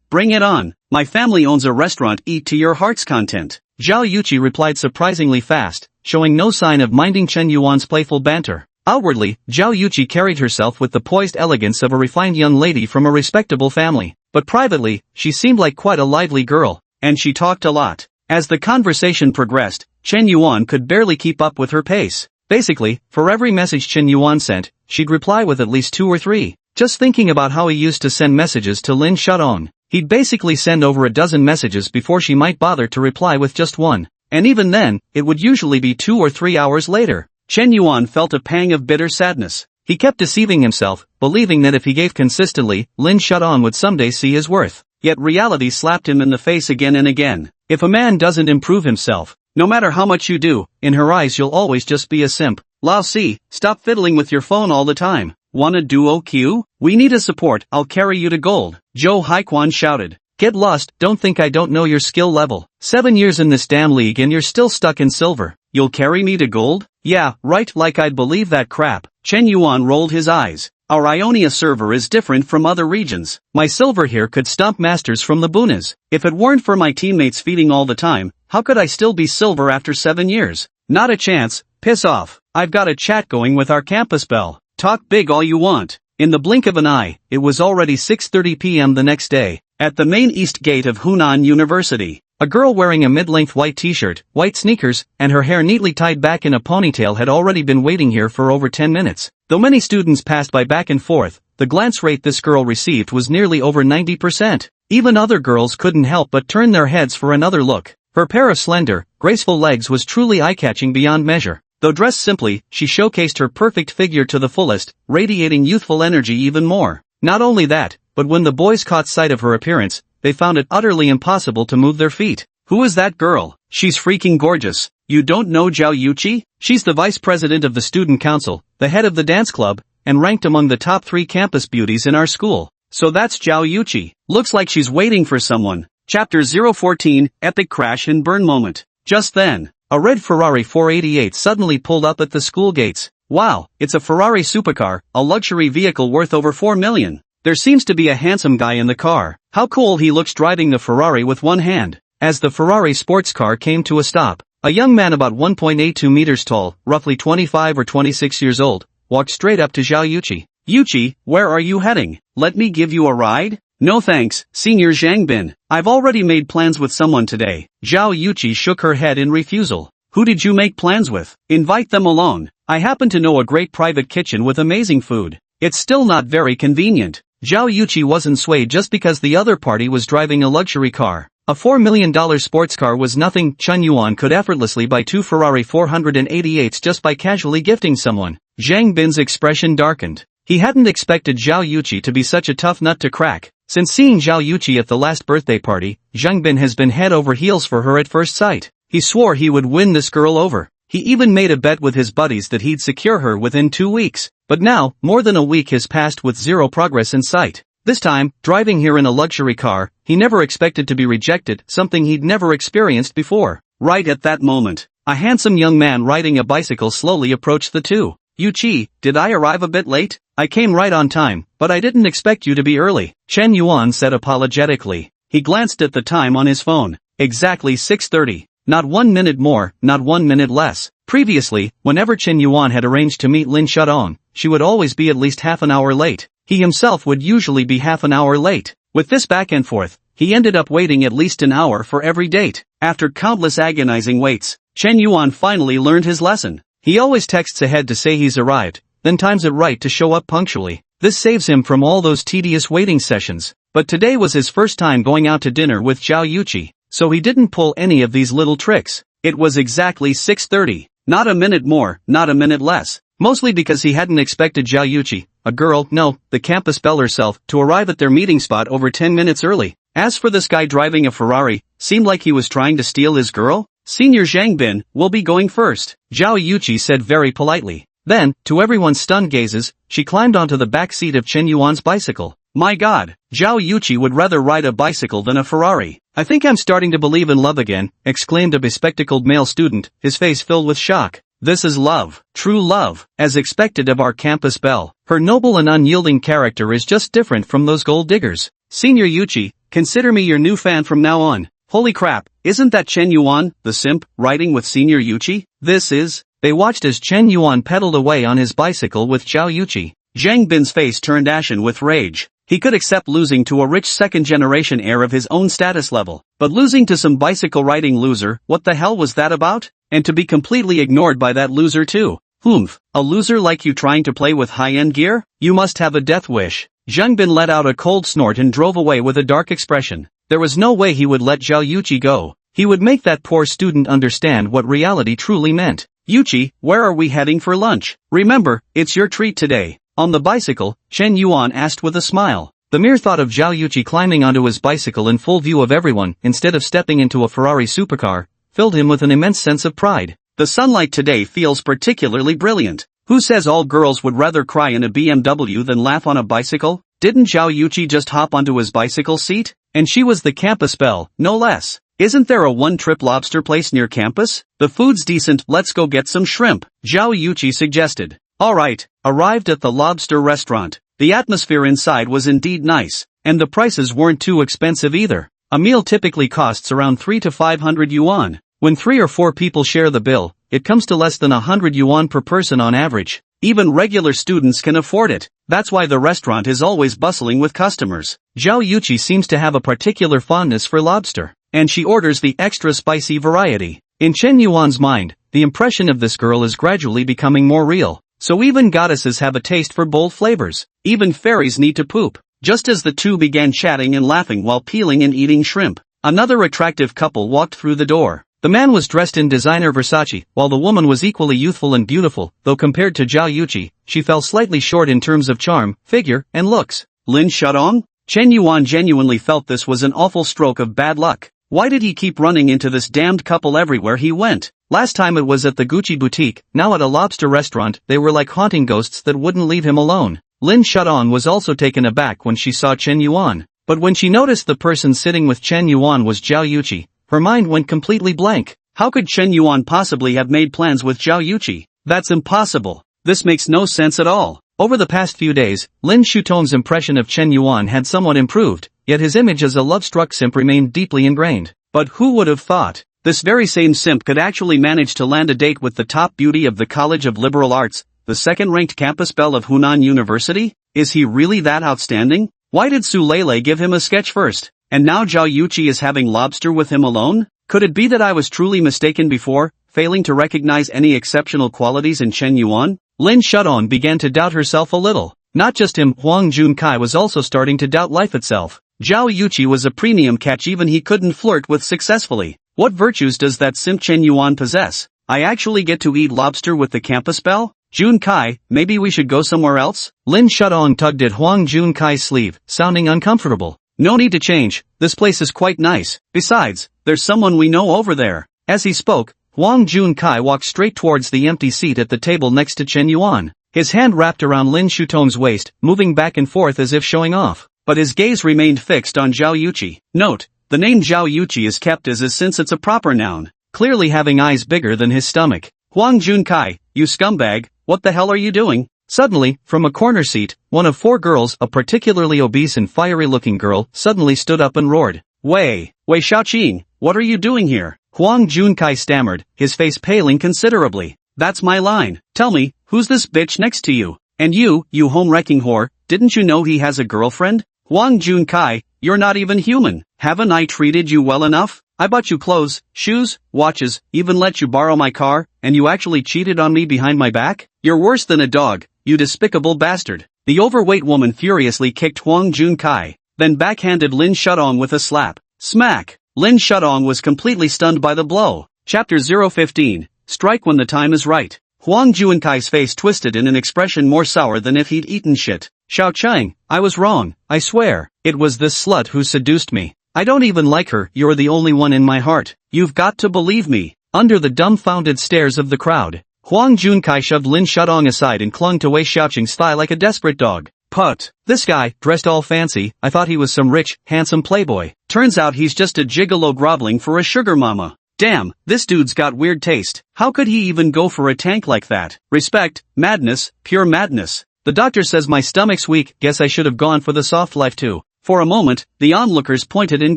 Bring it on. My family owns a restaurant, eat to your heart's content. Zhao Yuqi replied surprisingly fast, showing no sign of minding Chen Yuan's playful banter. Outwardly, Zhao Yuqi carried herself with the poised elegance of a refined young lady from a respectable family. But privately, she seemed like quite a lively girl, and she talked a lot. As the conversation progressed, Chen Yuan could barely keep up with her pace. Basically, for every message Chen Yuan sent, she'd reply with at least 2 or 3. Just thinking about how he used to send messages to Lin Shudong, he'd basically send over a dozen messages before she might bother to reply with just one. And even then, it would usually be 2 or 3 hours later. Chen Yuan felt a pang of bitter sadness. He kept deceiving himself, believing that if he gave consistently, Lin Shudong would someday see his worth. yet reality slapped him in the face again and again. If a man doesn't improve himself, no matter how much you do, in her eyes you'll always just be a simp. Lao Si, stop fiddling with your phone all the time. Wanna duo Q? We need a support, I'll carry you to gold. Joe Haikwan shouted. Get lost, don't think I don't know your skill level. 7 years in this damn league and you're still stuck in silver. You'll carry me to gold? Yeah, right, like I'd believe that crap. Chen Yuan rolled his eyes. Our Ionia server is different from other regions. My silver here could stomp masters from the Bunas. If it weren't for my teammates feeding all the time, how could I still be silver after 7 years? Not a chance, piss off. I've got a chat going with our campus bell. Talk big all you want. In the blink of an eye, it was already 6:30 p.m. the next day. At the main east gate of Hunan University, a girl wearing a mid-length white t-shirt, white sneakers, and her hair neatly tied back in a ponytail had already been waiting here for over 10 minutes. Though many students passed by back and forth, the glance rate this girl received was nearly over 90%. Even other girls couldn't help but turn their heads for another look. Her pair of slender, graceful legs was truly eye-catching beyond measure. Though dressed simply, she showcased her perfect figure to the fullest, radiating youthful energy even more. Not only that, but when the boys caught sight of her appearance, they found it utterly impossible to move their feet. Who is that girl? She's freaking gorgeous. You don't know Zhao Yuqi? She's the vice president of the student council, the head of the dance club, and ranked among the top 3 campus beauties in our school. So that's Zhao Yuqi. Looks like she's waiting for someone. Chapter 014, Epic Crash and Burn Moment. Just then, a red Ferrari 488 suddenly pulled up at the school gates. Wow, it's a Ferrari supercar, a luxury vehicle worth over 4 million. There seems to be a handsome guy in the car. How cool he looks driving the Ferrari with one hand. As the Ferrari sports car came to a stop, a young man about 1.82 meters tall, roughly 25 or 26 years old, walked straight up to Zhao Yuqi. Yuqi, where are you heading? Let me give you a ride? No thanks, Senior Zhang Bin. I've already made plans with someone today. Zhao Yuqi shook her head in refusal. Who did you make plans with? Invite them along. I happen to know a great private kitchen with amazing food. It's still not very convenient. Zhao Yuqi wasn't swayed just because the other party was driving a luxury car. A $4 million sports car was nothing. Chen Yuan could effortlessly buy 2 Ferrari 488s just by casually gifting someone. Zhang Bin's expression darkened. He hadn't expected Zhao Yuqi to be such a tough nut to crack. Since seeing Zhao Yuqi at the last birthday party, Zhang Bin has been head over heels for her at first sight. He swore he would win this girl over. He even made a bet with his buddies that he'd secure her within 2 weeks. But now, more than a week has passed with zero progress in sight. This time, driving here in a luxury car, he never expected to be rejected, something he'd never experienced before. Right at that moment, a handsome young man riding a bicycle slowly approached the two. Yuqi, did I arrive a bit late? I came right on time, but I didn't expect you to be early, Chen Yuan said apologetically. He glanced at the time on his phone. Exactly 6:30. Not 1 minute more, not 1 minute less. Previously, whenever Chen Yuan had arranged to meet Lin Shudong, she would always be at least half an hour late. He himself would usually be half an hour late. With this back and forth, he ended up waiting at least an hour for every date. After countless agonizing waits, Chen Yuan finally learned his lesson. He always texts ahead to say he's arrived, then times it right to show up punctually. This saves him from all those tedious waiting sessions. But today was his first time going out to dinner with Zhao Yuqi, so he didn't pull any of these little tricks. It was exactly 6:30. Not a minute more, not a minute less. Mostly because he hadn't expected Zhao Yuqi, a girl, no, the campus belle herself, to arrive at their meeting spot over 10 minutes early. As for this guy driving a Ferrari, seemed like he was trying to steal his girl? Senior Zhang Bin, will be going first, Zhao Yuqi said very politely. Then, to everyone's stunned gazes, she climbed onto the back seat of Chen Yuan's bicycle. My god, Zhao Yuqi would rather ride a bicycle than a Ferrari. I think I'm starting to believe in love again, exclaimed a bespectacled male student, his face filled with shock. This is love, true love, as expected of our campus belle. Her noble and unyielding character is just different from those gold diggers. Senior Yuqi, consider me your new fan from now on. Holy crap, isn't that Chen Yuan, the simp, riding with Senior Yuqi? They watched as Chen Yuan pedaled away on his bicycle with Zhao Yuqi. Zhang Bin's face turned ashen with rage. He could accept losing to a rich second-generation heir of his own status level, but losing to some bicycle-riding loser, what the hell was that about? And to be completely ignored by that loser too. Humph, a loser like you trying to play with high-end gear? You must have a death wish. Zhang Bin let out a cold snort and drove away with a dark expression. There was no way he would let Zhao Yuqi go. He would make that poor student understand what reality truly meant. Yuqi, where are we heading for lunch? Remember, it's your treat today. On the bicycle, Chen Yuan asked with a smile. The mere thought of Zhao Yuqi climbing onto his bicycle in full view of everyone instead of stepping into a Ferrari supercar filled him with an immense sense of pride. The sunlight today feels particularly brilliant. Who says all girls would rather cry in a BMW than laugh on a bicycle? Didn't Zhao Yuqi just hop onto his bicycle seat? And she was the campus belle, no less. Isn't there a one-trip lobster place near campus? The food's decent, let's go get some shrimp, Zhao Yuqi suggested. Alright, arrived at the lobster restaurant. The atmosphere inside was indeed nice, and the prices weren't too expensive either. A meal typically costs around 3 to 500 yuan. When 3 or 4 people share the bill, it comes to less than 100 yuan per person on average. Even regular students can afford it. That's why the restaurant is always bustling with customers. Zhao Yuqi seems to have a particular fondness for lobster, and she orders the extra spicy variety. In Chen Yuan's mind, the impression of this girl is gradually becoming more real. So even goddesses have a taste for bold flavors. Even fairies need to poop. Just as the two began chatting and laughing while peeling and eating shrimp, another attractive couple walked through the door. The man was dressed in designer Versace, while the woman was equally youthful and beautiful, though compared to Zhao Yuqi, she fell slightly short in terms of charm, figure, and looks. Lin Shudong? Chen Yuan genuinely felt this was an awful stroke of bad luck. Why did he keep running into this damned couple everywhere he went? Last time it was at the Gucci boutique, now at a lobster restaurant, they were like haunting ghosts that wouldn't leave him alone. Lin Shudong was also taken aback when she saw Chen Yuan. But when she noticed the person sitting with Chen Yuan was Zhao Yuqi, her mind went completely blank. How could Chen Yuan possibly have made plans with Zhao Yuqi? That's impossible. This makes no sense at all. Over the past few days, Lin Shutong's impression of Chen Yuan had somewhat improved, yet his image as a love-struck simp remained deeply ingrained. But who would have thought? This very same simp could actually manage to land a date with the top beauty of the College of Liberal Arts, the second-ranked campus belle of Hunan University? Is he really that outstanding? Why did Su Lele give him a sketch first? And now Zhao Yuqi is having lobster with him alone? Could it be that I was truly mistaken before, failing to recognize any exceptional qualities in Chen Yuan? Lin Shudong began to doubt herself a little. Not just him, Huang Junkai was also starting to doubt life itself. Zhao Yuqi was a premium catch even he couldn't flirt with successfully. What virtues does that simp Chen Yuan possess? I actually get to eat lobster with the campus belle? Junkai, maybe we should go somewhere else? Lin Shudong tugged at Huang Junkai's sleeve, sounding uncomfortable. No need to change, this place is quite nice. Besides, there's someone we know over there. As he spoke, Huang Junkai walked straight towards the empty seat at the table next to Chen Yuan. His hand wrapped around Lin Shutong's waist, moving back and forth as if showing off. But his gaze remained fixed on Zhao Yuqi. Note, the name Zhao Yuqi is kept as is since it's a proper noun, clearly having eyes bigger than his stomach. Huang Junkai, you scumbag, what the hell are you doing? Suddenly, from a corner seat, one of 4 girls, a particularly obese and fiery-looking girl, suddenly stood up and roared. Wei Xiaoqing, what are you doing here? Huang Junkai stammered, his face paling considerably. That's my line. Tell me, who's this bitch next to you? And you home-wrecking whore, didn't you know he has a girlfriend? Huang Junkai, you're not even human. Haven't I treated you well enough? I bought you clothes, shoes, watches, even let you borrow my car, and you actually cheated on me behind my back? You're worse than a dog, you despicable bastard. The overweight woman furiously kicked Huang Junkai, then backhanded Lin Shudong with a slap. Smack! Lin Shudong was completely stunned by the blow. Chapter 015, Strike when the time is right. Huang Junkai's face twisted in an expression more sour than if he'd eaten shit. Xiaoqing, I was wrong, I swear. It was this slut who seduced me. I don't even like her, you're the only one in my heart. You've got to believe me. Under the dumbfounded stares of the crowd, Huang Junkai shoved Lin Shudong aside and clung to Wei Xiaoqing's thigh like a desperate dog. Put. This guy, dressed all fancy, I thought he was some rich, handsome playboy. Turns out he's just a gigolo groveling for a sugar mama. Damn, this dude's got weird taste. How could he even go for a tank like that? Respect, madness, pure madness. The doctor says my stomach's weak, guess I should have gone for the soft life too. For a moment, the onlookers pointed and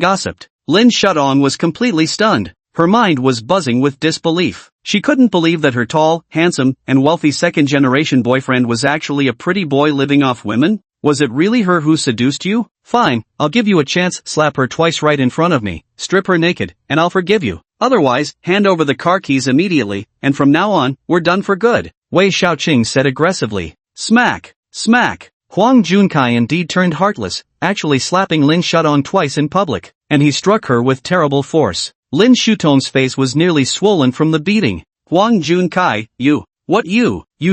gossiped. Lin Shudong was completely stunned. Her mind was buzzing with disbelief. She couldn't believe that her tall, handsome, and wealthy second-generation boyfriend was actually a pretty boy living off women. Was it really her who seduced you? Fine, I'll give you a chance, slap her twice right in front of me, strip her naked, and I'll forgive you. Otherwise, hand over the car keys immediately, and from now on, we're done for good, Wei Xiaoqing said aggressively. Smack! Smack! Huang Junkai indeed turned heartless, actually slapping Lin Shudong twice in public, and he struck her with terrible force. Lin Shutong's face was nearly swollen from the beating. Huang Junkai, you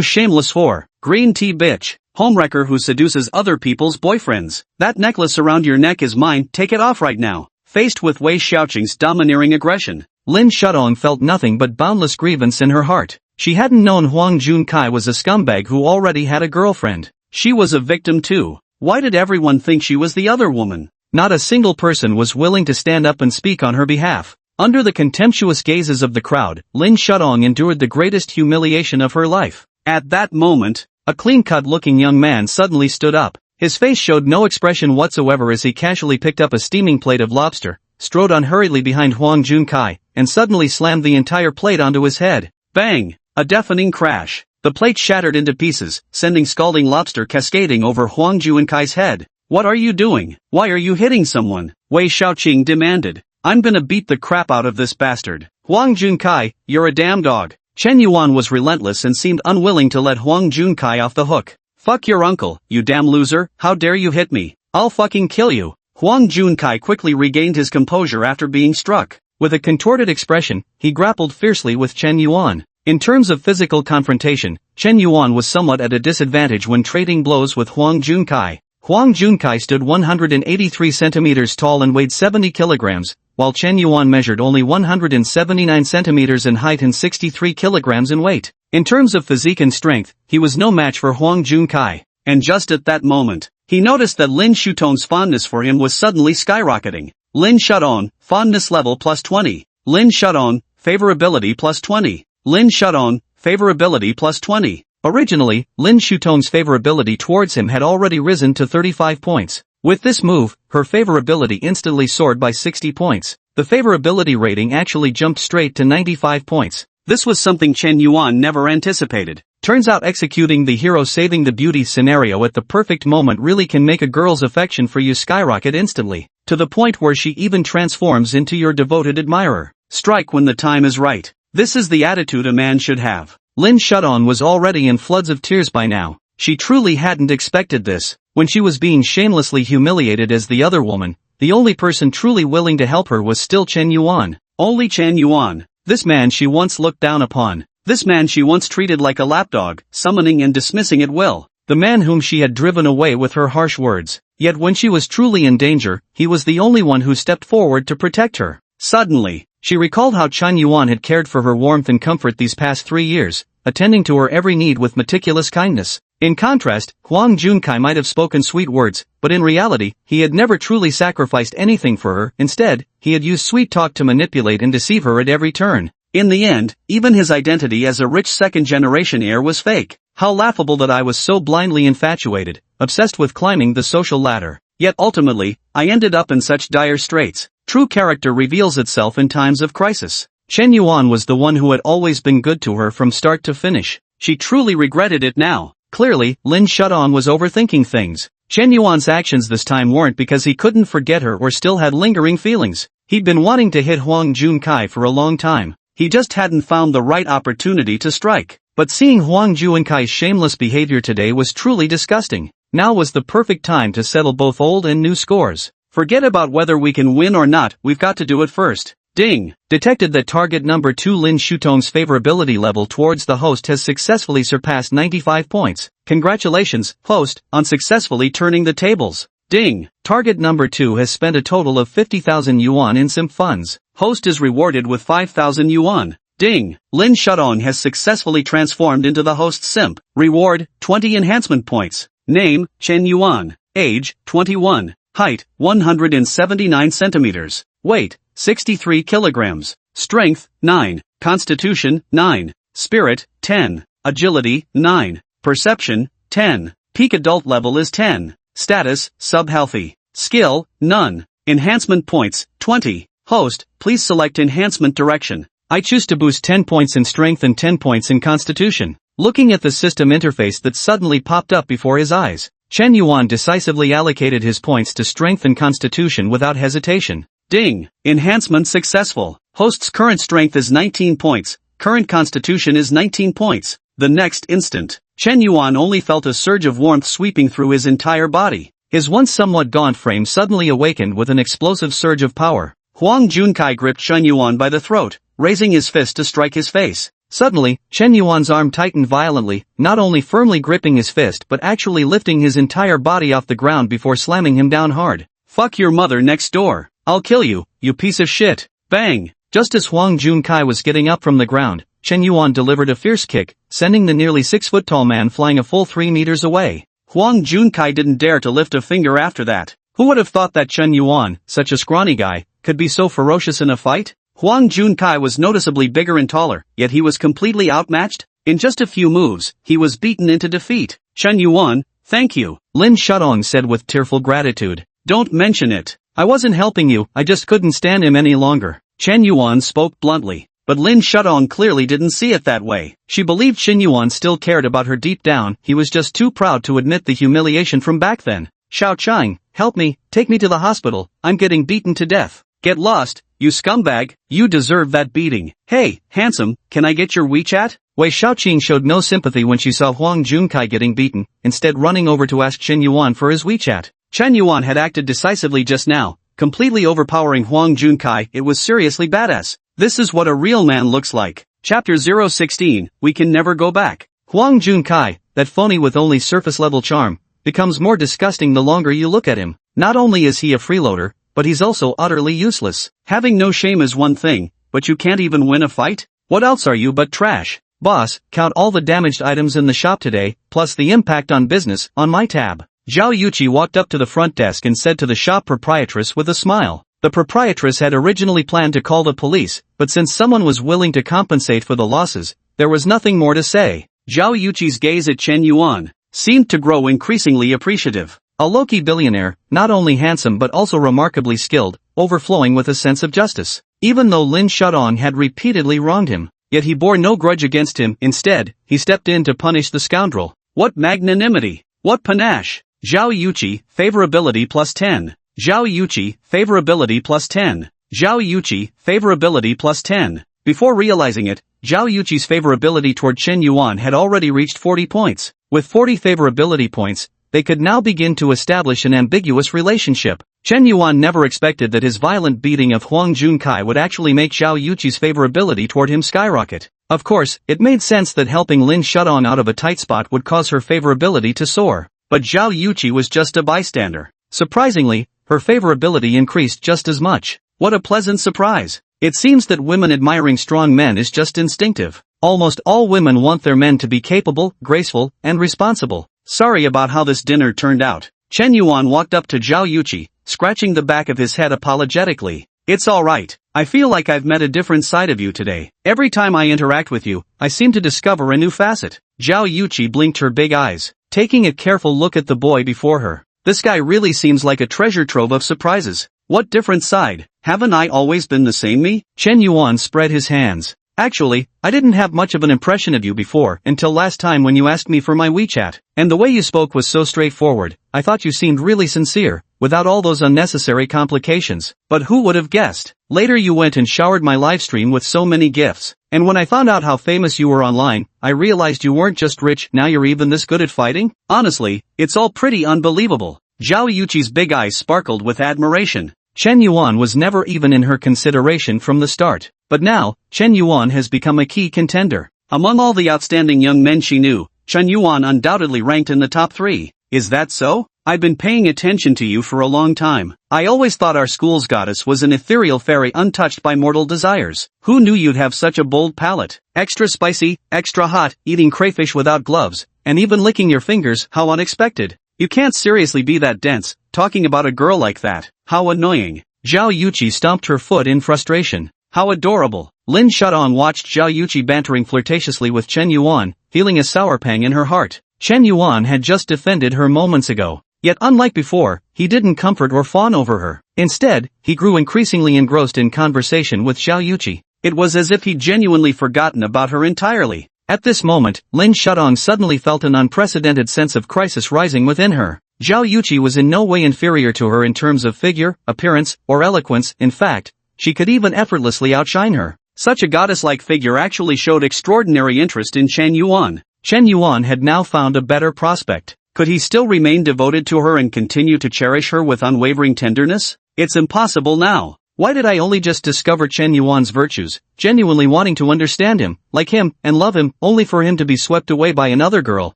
shameless whore, green tea bitch. Homewrecker who seduces other people's boyfriends. That necklace around your neck is mine, take it off right now. Faced with Wei Xiaoqing's domineering aggression, Lin Shudong felt nothing but boundless grievance in her heart. She hadn't known Huang Junkai was a scumbag who already had a girlfriend. She was a victim too. Why did everyone think she was the other woman? Not a single person was willing to stand up and speak on her behalf. Under the contemptuous gazes of the crowd, Lin Shudong endured the greatest humiliation of her life. At that moment, a clean-cut looking young man suddenly stood up. His face showed no expression whatsoever as he casually picked up a steaming plate of lobster, strode on hurriedly behind Huang Junkai, and suddenly slammed the entire plate onto his head. Bang! A deafening crash. The plate shattered into pieces, sending scalding lobster cascading over Huang Junkai's head. What are you doing? Why are you hitting someone? Wei Xiaoqing demanded. I'm gonna beat the crap out of this bastard. Huang Junkai, you're a damn dog. Chen Yuan was relentless and seemed unwilling to let Huang Junkai off the hook. Fuck your uncle, you damn loser, how dare you hit me? I'll fucking kill you. Huang Junkai quickly regained his composure after being struck. With a contorted expression, he grappled fiercely with Chen Yuan. In terms of physical confrontation, Chen Yuan was somewhat at a disadvantage when trading blows with Huang Junkai. Huang Junkai stood 183 centimeters tall and weighed 70 kilograms, while Chen Yuan measured only 179 centimeters in height and 63 kilograms in weight. In terms of physique and strength, he was no match for Huang Junkai. And just at that moment, he noticed that Lin Shudong's fondness for him was suddenly skyrocketing. Lin Shudong, fondness level plus 20. Lin Shudong, favorability plus 20. Lin Shudong, favorability plus 20. Originally, Lin Shudong's favorability towards him had already risen to 35 points. With this move, her favorability instantly soared by 60 points. The favorability rating actually jumped straight to 95 points. This was something Chen Yuan never anticipated. Turns out executing the hero saving the beauty scenario at the perfect moment really can make a girl's affection for you skyrocket instantly, to the point where she even transforms into your devoted admirer. Strike when the time is right. This is the attitude a man should have. Lin Shudong was already in floods of tears by now. She truly hadn't expected this. When she was being shamelessly humiliated as the other woman, the only person truly willing to help her was still Chen Yuan. Only Chen Yuan. This man she once looked down upon. This man she once treated like a lapdog, summoning and dismissing at will. The man whom she had driven away with her harsh words. Yet when she was truly in danger, he was the only one who stepped forward to protect her. Suddenly, she recalled how Chen Yuan had cared for her warmth and comfort these past 3 years, attending to her every need with meticulous kindness. In contrast, Huang Junkai might have spoken sweet words, but in reality, he had never truly sacrificed anything for her. Instead, he had used sweet talk to manipulate and deceive her at every turn. In the end, even his identity as a rich second-generation heir was fake. How laughable that I was so blindly infatuated, obsessed with climbing the social ladder. Yet ultimately, I ended up in such dire straits. True character reveals itself in times of crisis. Chen Yuan was the one who had always been good to her from start to finish. She truly regretted it now. Clearly, Lin Shudong was overthinking things. Chen Yuan's actions this time weren't because he couldn't forget her or still had lingering feelings. He'd been wanting to hit Huang Junkai for a long time. He just hadn't found the right opportunity to strike. But seeing Huang Junkai's shameless behavior today was truly disgusting. Now was the perfect time to settle both old and new scores. Forget about whether we can win or not, we've got to do it first. Ding! Detected that target number 2 Lin Shudong's favorability level towards the host has successfully surpassed 95 points. Congratulations, host, on successfully turning the tables. Ding! Target number 2 has spent a total of 50,000 yuan in SIMP funds. Host is rewarded with 5,000 yuan. Ding! Lin Shudong has successfully transformed into the host's SIMP. Reward, 20 enhancement points. Name, Chen Yuan. Age, 21. Height, 179 centimeters. Weight, 63 kilograms. Strength, 9. Constitution, 9. Spirit, 10. Agility, 9. Perception, 10. Peak adult level is 10. Status, sub-healthy. Skill, none. Enhancement points, 20. Host, please select enhancement direction. I choose to boost 10 points in strength and 10 points in constitution. Looking at the system interface that suddenly popped up before his eyes, Chen Yuan decisively allocated his points to strength and constitution without hesitation. Ding! Enhancement successful. Host's current strength is 19 points, current constitution is 19 points. The next instant, Chen Yuan only felt a surge of warmth sweeping through his entire body. His once somewhat gaunt frame suddenly awakened with an explosive surge of power. Huang Junkai gripped Chen Yuan by the throat, raising his fist to strike his face. Suddenly, Chen Yuan's arm tightened violently, not only firmly gripping his fist but actually lifting his entire body off the ground before slamming him down hard. Fuck your mother next door. I'll kill you, you piece of shit. Bang! Just as Huang Junkai was getting up from the ground, Chen Yuan delivered a fierce kick, sending the nearly 6-foot-tall man flying a full 3 meters away. Huang Junkai didn't dare to lift a finger after that. Who would have thought that Chen Yuan, such a scrawny guy, could be so ferocious in a fight? Huang Junkai was noticeably bigger and taller, yet he was completely outmatched. In just a few moves, he was beaten into defeat. Chen Yuan, thank you, Lin Shudong said with tearful gratitude. Don't mention it. I wasn't helping you, I just couldn't stand him any longer. Chen Yuan spoke bluntly, but Lin Shudong clearly didn't see it that way. She believed Chen Yuan still cared about her deep down, he was just too proud to admit the humiliation from back then. Xiao Chang, help me, take me to the hospital, I'm getting beaten to death. Get lost, you scumbag, you deserve that beating. Hey, handsome, can I get your WeChat? Wei Shaoqing showed no sympathy when she saw Huang Junkai getting beaten, instead running over to ask Chen Yuan for his WeChat. Chen Yuan had acted decisively just now, completely overpowering Huang Junkai. It was seriously badass. This is what a real man looks like. Chapter 016, We Can Never Go Back. Huang Junkai, that phony with only surface-level charm, becomes more disgusting the longer you look at him. Not only is he a freeloader, but he's also utterly useless. Having no shame is one thing, but you can't even win a fight? What else are you but trash? Boss, count all the damaged items in the shop today, plus the impact on business, on my tab. Zhao Yuqi walked up to the front desk and said to the shop proprietress with a smile. The proprietress had originally planned to call the police, but since someone was willing to compensate for the losses, there was nothing more to say. Zhao Yuqi's gaze at Chen Yuan seemed to grow increasingly appreciative. A low-key billionaire, not only handsome but also remarkably skilled, overflowing with a sense of justice. Even though Lin Shudong had repeatedly wronged him, yet he bore no grudge against him. Instead, he stepped in to punish the scoundrel. What magnanimity! What panache! Zhao Yuqi, favorability plus 10. Zhao Yuqi, favorability plus 10. Zhao Yuqi, favorability plus 10. Before realizing it, Zhao Yuqi's favorability toward Chen Yuan had already reached 40 points. With 40 favorability points, they could now begin to establish an ambiguous relationship. Chen Yuan never expected that his violent beating of Huang Junkai would actually make Zhao Yuqi's favorability toward him skyrocket. Of course, it made sense that helping Lin Shudong out of a tight spot would cause her favorability to soar. But Zhao Yuqi was just a bystander. Surprisingly, her favorability increased just as much. What a pleasant surprise. It seems that women admiring strong men is just instinctive. Almost all women want their men to be capable, graceful, and responsible. Sorry about how this dinner turned out. Chen Yuan walked up to Zhao Yuqi, scratching the back of his head apologetically. It's alright. I feel like I've met a different side of you today. Every time I interact with you, I seem to discover a new facet. Zhao Yuqi blinked her big eyes, taking a careful look at the boy before her. This guy really seems like a treasure trove of surprises. What different side? Haven't I always been the same me? Chen Yuan spread his hands. Actually, I didn't have much of an impression of you before until last time when you asked me for my WeChat. And the way you spoke was so straightforward, I thought you seemed really sincere, without all those unnecessary complications. But who would have guessed? Later you went and showered my livestream with so many gifts. And when I found out how famous you were online, I realized you weren't just rich, now you're even this good at fighting? Honestly, it's all pretty unbelievable. Zhao Yuqi's big eyes sparkled with admiration. Chen Yuan was never even in her consideration from the start. But now, Chen Yuan has become a key contender. Among all the outstanding young men she knew, Chen Yuan undoubtedly ranked in the top 3. Is that so? I've been paying attention to you for a long time. I always thought our school's goddess was an ethereal fairy untouched by mortal desires. Who knew you'd have such a bold palate? Extra spicy, extra hot, eating crayfish without gloves, and even licking your fingers, how unexpected. You can't seriously be that dense, talking about a girl like that. How annoying. Zhao Yuqi stomped her foot in frustration. How adorable. Lin Shudong watched Zhao Yuqi bantering flirtatiously with Chen Yuan, feeling a sour pang in her heart. Chen Yuan had just defended her moments ago. Yet unlike before, he didn't comfort or fawn over her. Instead, he grew increasingly engrossed in conversation with Zhao Yuqi. It was as if he'd genuinely forgotten about her entirely. At this moment, Lin Shudong suddenly felt an unprecedented sense of crisis rising within her. Zhao Yuqi was in no way inferior to her in terms of figure, appearance, or eloquence. In fact, she could even effortlessly outshine her. Such a goddess-like figure actually showed extraordinary interest in Chen Yuan. Chen Yuan had now found a better prospect. Could he still remain devoted to her and continue to cherish her with unwavering tenderness? It's impossible now. Why did I only just discover Chen Yuan's virtues, genuinely wanting to understand him, like him, and love him, only for him to be swept away by another girl?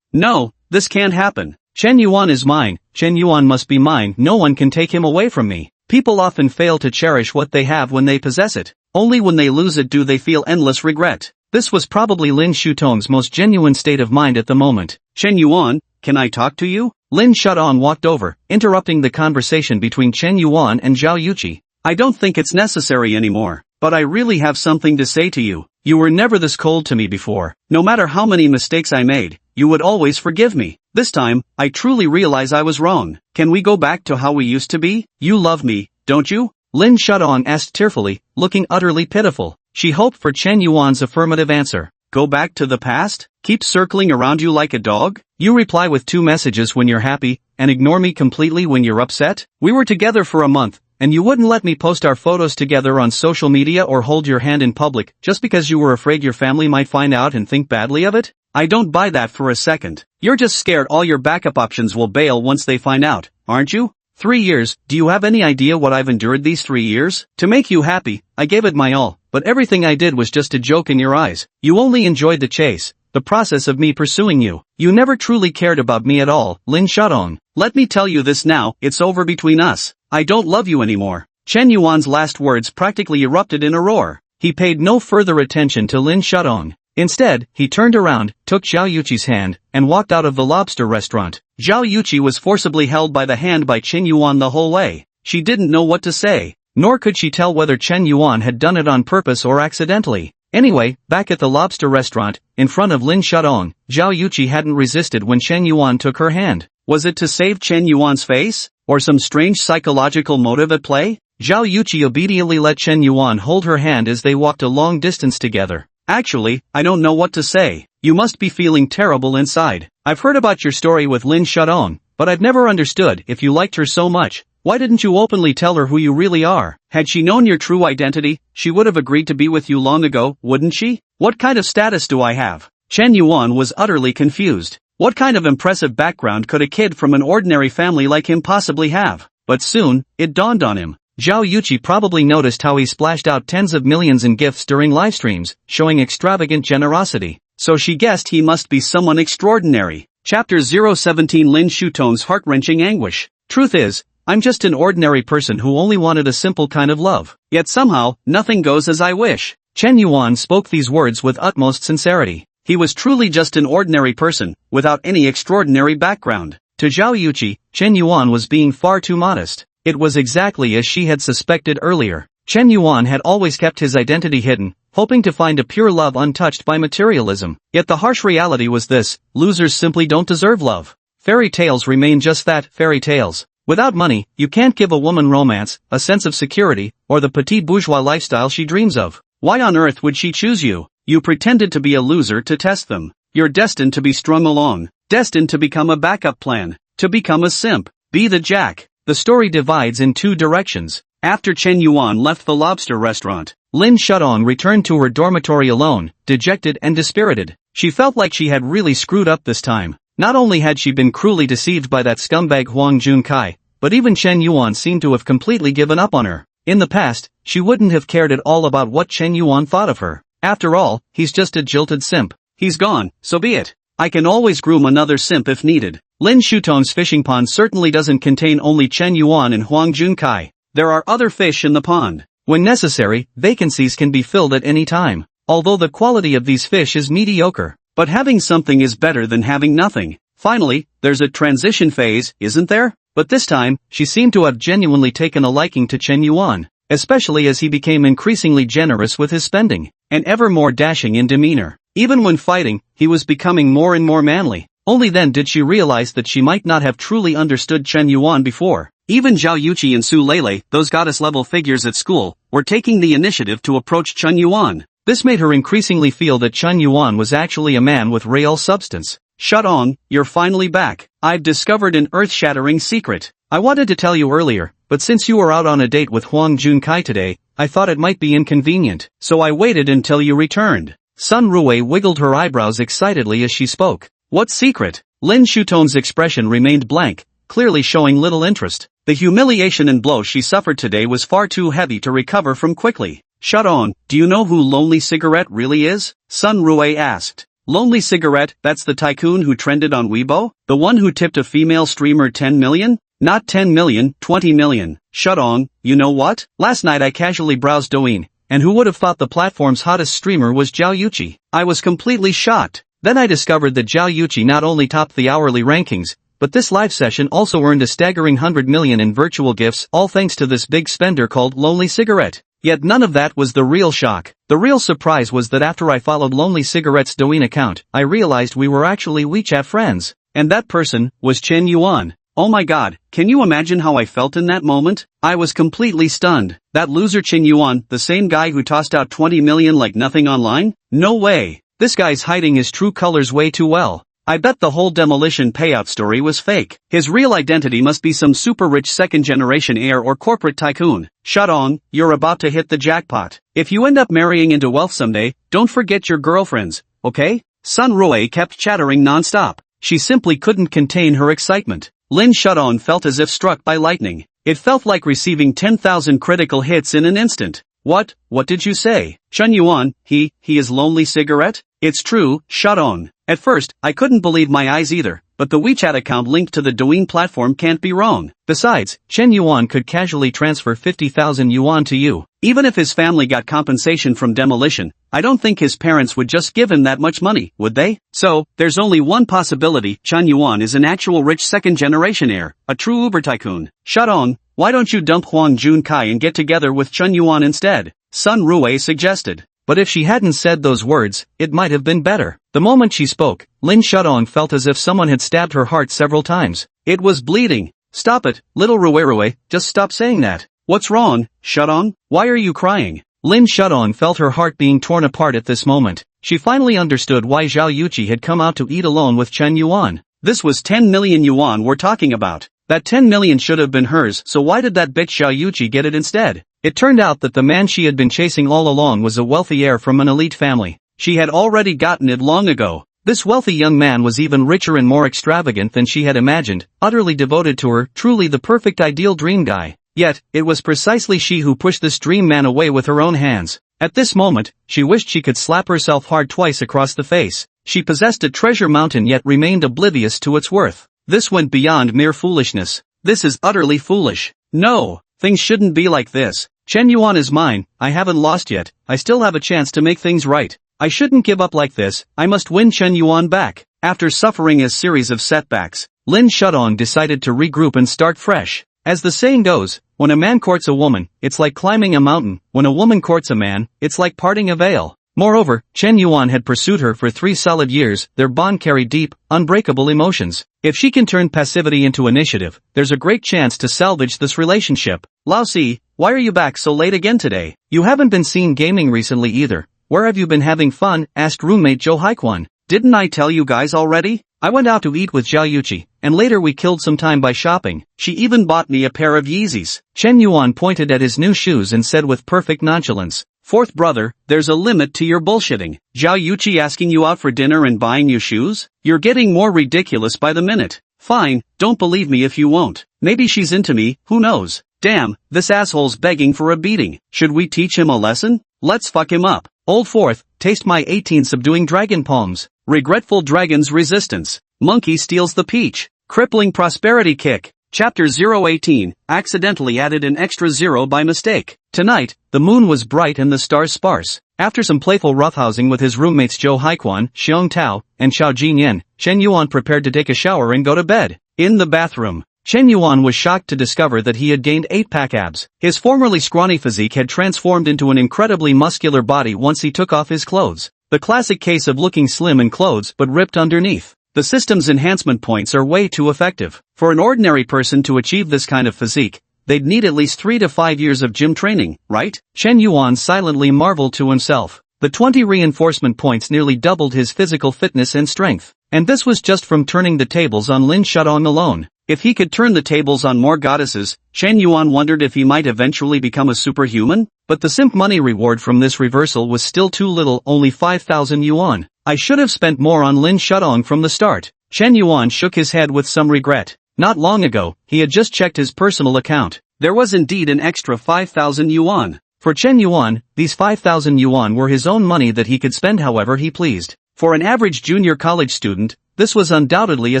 No, this can't happen. Chen Yuan is mine, Chen Yuan must be mine, no one can take him away from me. People often fail to cherish what they have when they possess it. Only when they lose it do they feel endless regret. This was probably Lin Shutong's most genuine state of mind at the moment. Chen Yuan, can I talk to you? Lin Shutong walked over, interrupting the conversation between Chen Yuan and Zhao Yuqi. I don't think it's necessary anymore, but I really have something to say to you. You were never this cold to me before. No matter how many mistakes I made, you would always forgive me. This time, I truly realize I was wrong. Can we go back to how we used to be? You love me, don't you? Lin Shutong asked tearfully, looking utterly pitiful. She hoped for Chen Yuan's affirmative answer. Go back to the past? Keep circling around you like a dog? You reply with 2 messages when you're happy, and ignore me completely when you're upset? We were together for a month, and you wouldn't let me post our photos together on social media or hold your hand in public, just because you were afraid your family might find out and think badly of it? I don't buy that for a second. You're just scared all your backup options will bail once they find out, aren't you? 3 years, do you have any idea what I've endured these 3 years? To make you happy, I gave it my all, but everything I did was just a joke in your eyes. You only enjoyed the chase, the process of me pursuing you. You never truly cared about me at all, Lin Shutong. Let me tell you this now, it's over between us. I don't love you anymore. Chen Yuan's last words practically erupted in a roar. He paid no further attention to Lin Shutong. Instead, he turned around, took Zhao Yuqi's hand, and walked out of the lobster restaurant. Zhao Yuqi was forcibly held by the hand by Chen Yuan the whole way. She didn't know what to say. Nor could she tell whether Chen Yuan had done it on purpose or accidentally. Anyway, back at the lobster restaurant, in front of Lin Shutong, Zhao Yuqi hadn't resisted when Chen Yuan took her hand. Was it to save Chen Yuan's face? Or some strange psychological motive at play? Zhao Yuqi obediently let Chen Yuan hold her hand as they walked a long distance together. Actually, I don't know what to say. You must be feeling terrible inside. I've heard about your story with Lin Shutong, but I've never understood if you liked her so much. Why didn't you openly tell her who you really are? Had she known your true identity, she would have agreed to be with you long ago, wouldn't she? What kind of status do I have? Chen Yuan was utterly confused. What kind of impressive background could a kid from an ordinary family like him possibly have? But soon, it dawned on him. Zhao Yuqi probably noticed how he splashed out tens of millions in gifts during live streams, showing extravagant generosity. So she guessed he must be someone extraordinary. Chapter 017 Lin Shutong's heart-wrenching anguish. Truth is, I'm just an ordinary person who only wanted a simple kind of love. Yet somehow, nothing goes as I wish. Chen Yuan spoke these words with utmost sincerity. He was truly just an ordinary person, without any extraordinary background. To Zhao Yuqi, Chen Yuan was being far too modest. It was exactly as she had suspected earlier. Chen Yuan had always kept his identity hidden, hoping to find a pure love untouched by materialism. Yet the harsh reality was this: losers simply don't deserve love. Fairy tales remain just that, fairy tales. Without money, you can't give a woman romance, a sense of security, or the petit bourgeois lifestyle she dreams of. Why on earth would she choose you? You pretended to be a loser to test them. You're destined to be strung along, destined to become a backup plan, to become a simp, be the jack. The story divides in 2 directions. After Chen Yuan left the lobster restaurant, Lin Shutong returned to her dormitory alone, dejected and dispirited. She felt like she had really screwed up this time. Not only had she been cruelly deceived by that scumbag Huang Junkai, but even Chen Yuan seemed to have completely given up on her. In the past, she wouldn't have cared at all about what Chen Yuan thought of her. After all, he's just a jilted simp. He's gone, so be it. I can always groom another simp if needed. Lin Shutong's fishing pond certainly doesn't contain only Chen Yuan and Huang Junkai. There are other fish in the pond. When necessary, vacancies can be filled at any time. Although the quality of these fish is mediocre. But having something is better than having nothing. Finally, there's a transition phase, isn't there? But this time, she seemed to have genuinely taken a liking to Chen Yuan, especially as he became increasingly generous with his spending, and ever more dashing in demeanor. Even when fighting, he was becoming more and more manly. Only then did she realize that she might not have truly understood Chen Yuan before. Even Zhao Yuqi and Su Lele, those goddess-level figures at school, were taking the initiative to approach Chen Yuan. This made her increasingly feel that Chen Yuan was actually a man with real substance. Shutong, you're finally back. I've discovered an earth-shattering secret. I wanted to tell you earlier, but since you were out on a date with Huang Junkai today, I thought it might be inconvenient, so I waited until you returned. Sun Rui wiggled her eyebrows excitedly as she spoke. What secret? Lin Shutong's expression remained blank, clearly showing little interest. The humiliation and blow she suffered today was far too heavy to recover from quickly. Shut on, do you know who Lonely Cigarette really is? Sun Rue asked. Lonely Cigarette, that's the tycoon who trended on Weibo? The one who tipped a female streamer 10 million? Not 10 million, 20 million. Shut on, you know what? Last night I casually browsed Douyin, and who would have thought the platform's hottest streamer was Zhao Yuqi? I was completely shocked. Then I discovered that Zhao Yuqi not only topped the hourly rankings, but this live session also earned a staggering 100 million in virtual gifts, all thanks to this big spender called Lonely Cigarette. Yet none of that was the real shock. The real surprise was that after I followed Lonely Cigarette's Douyin account, I realized we were actually WeChat friends. And that person was Chen Yuan. Oh my god, can you imagine how I felt in that moment? I was completely stunned. That loser Chen Yuan, the same guy who tossed out 20 million like nothing online? No way. This guy's hiding his true colors way too well. I bet the whole demolition payout story was fake. His real identity must be some super rich second-generation heir or corporate tycoon. Shut on, you're about to hit the jackpot. If you end up marrying into wealth someday, don't forget your girlfriends, okay? Sun Rue kept chattering non-stop. She simply couldn't contain her excitement. Lin Shudong felt as if struck by lightning. It felt like receiving 10,000 critical hits in an instant. What did you say? Chen Yuan, he is Lonely Cigarette? It's true, Shudong. At first, I couldn't believe my eyes either, but the WeChat account linked to the Douyin platform can't be wrong. Besides, Chen Yuan could casually transfer 50,000 yuan to you. Even if his family got compensation from demolition, I don't think his parents would just give him that much money, would they? So, there's only one possibility: Chen Yuan is an actual rich second-generation heir, a true Uber tycoon. Shudong, why don't you dump Huang Junkai and get together with Chen Yuan instead? Sun Rue suggested. But if she hadn't said those words, it might have been better. The moment she spoke, Lin Shudong felt as if someone had stabbed her heart several times. It was bleeding. Stop it, little Rue, just stop saying that. What's wrong, Shudong? Why are you crying? Lin Shudong felt her heart being torn apart at this moment. She finally understood why Zhao Yuqi had come out to eat alone with Chen Yuan. This was 10 million yuan we're talking about. That 10 million should have been hers, so why did that bitch Zhao Yuqi get it instead? It turned out that the man she had been chasing all along was a wealthy heir from an elite family. She had already gotten it long ago. This wealthy young man was even richer and more extravagant than she had imagined, utterly devoted to her, truly the perfect ideal dream guy. Yet, it was precisely she who pushed this dream man away with her own hands. At this moment, she wished she could slap herself hard twice across the face. She possessed a treasure mountain yet remained oblivious to its worth. This went beyond mere foolishness. This is utterly foolish. No, things shouldn't be like this. Chen Yuan is mine, I haven't lost yet, I still have a chance to make things right. I shouldn't give up like this, I must win Chen Yuan back. After suffering a series of setbacks, Lin Shudong decided to regroup and start fresh. As the saying goes, when a man courts a woman, it's like climbing a mountain, when a woman courts a man, it's like parting a veil. Moreover, Chen Yuan had pursued her for 3 solid years, their bond carried deep, unbreakable emotions. If she can turn passivity into initiative, there's a great chance to salvage this relationship. Lao Si, why are you back so late again today? You haven't been seen gaming recently either. Where have you been having fun? Asked roommate Zhou Haiquan. Didn't I tell you guys already? I went out to eat with Zhao Yuqi, and later we killed some time by shopping. She even bought me a pair of Yeezys. Chen Yuan pointed at his new shoes and said with perfect nonchalance, "Fourth brother, there's a limit to your bullshitting. Zhao Yuqi asking you out for dinner and buying you shoes? You're getting more ridiculous by the minute. Fine, don't believe me if you won't. Maybe she's into me, who knows? Damn, this asshole's begging for a beating. Should we teach him a lesson? Let's fuck him up. Old Fourth, taste my 18 subduing dragon palms. Regretful dragon's resistance. Monkey steals the peach. Crippling prosperity kick. Chapter 018, accidentally added an extra 0 by mistake. Tonight, the moon was bright and the stars sparse. After some playful roughhousing with his roommates Zhou Haiquan, Xiong Tao, and Xiao Jinyan, Chen Yuan prepared to take a shower and go to bed. In the bathroom, Chen Yuan was shocked to discover that he had gained 8-pack abs. His formerly scrawny physique had transformed into an incredibly muscular body once he took off his clothes. The classic case of looking slim in clothes but ripped underneath. The system's enhancement points are way too effective. For an ordinary person to achieve this kind of physique, they'd need at least 3 to 5 years of gym training, right? Chen Yuan silently marveled to himself. The 20 reinforcement points nearly doubled his physical fitness and strength. And this was just from turning the tables on Lin Shudong alone. If he could turn the tables on more goddesses, Chen Yuan wondered if he might eventually become a superhuman? But the simp money reward from this reversal was still too little, only 5,000 yuan. I should have spent more on Lin Shudong from the start. Chen Yuan shook his head with some regret. Not long ago, he had just checked his personal account. There was indeed an extra 5,000 yuan. For Chen Yuan, these 5,000 yuan were his own money that he could spend however he pleased. For an average junior college student, this was undoubtedly a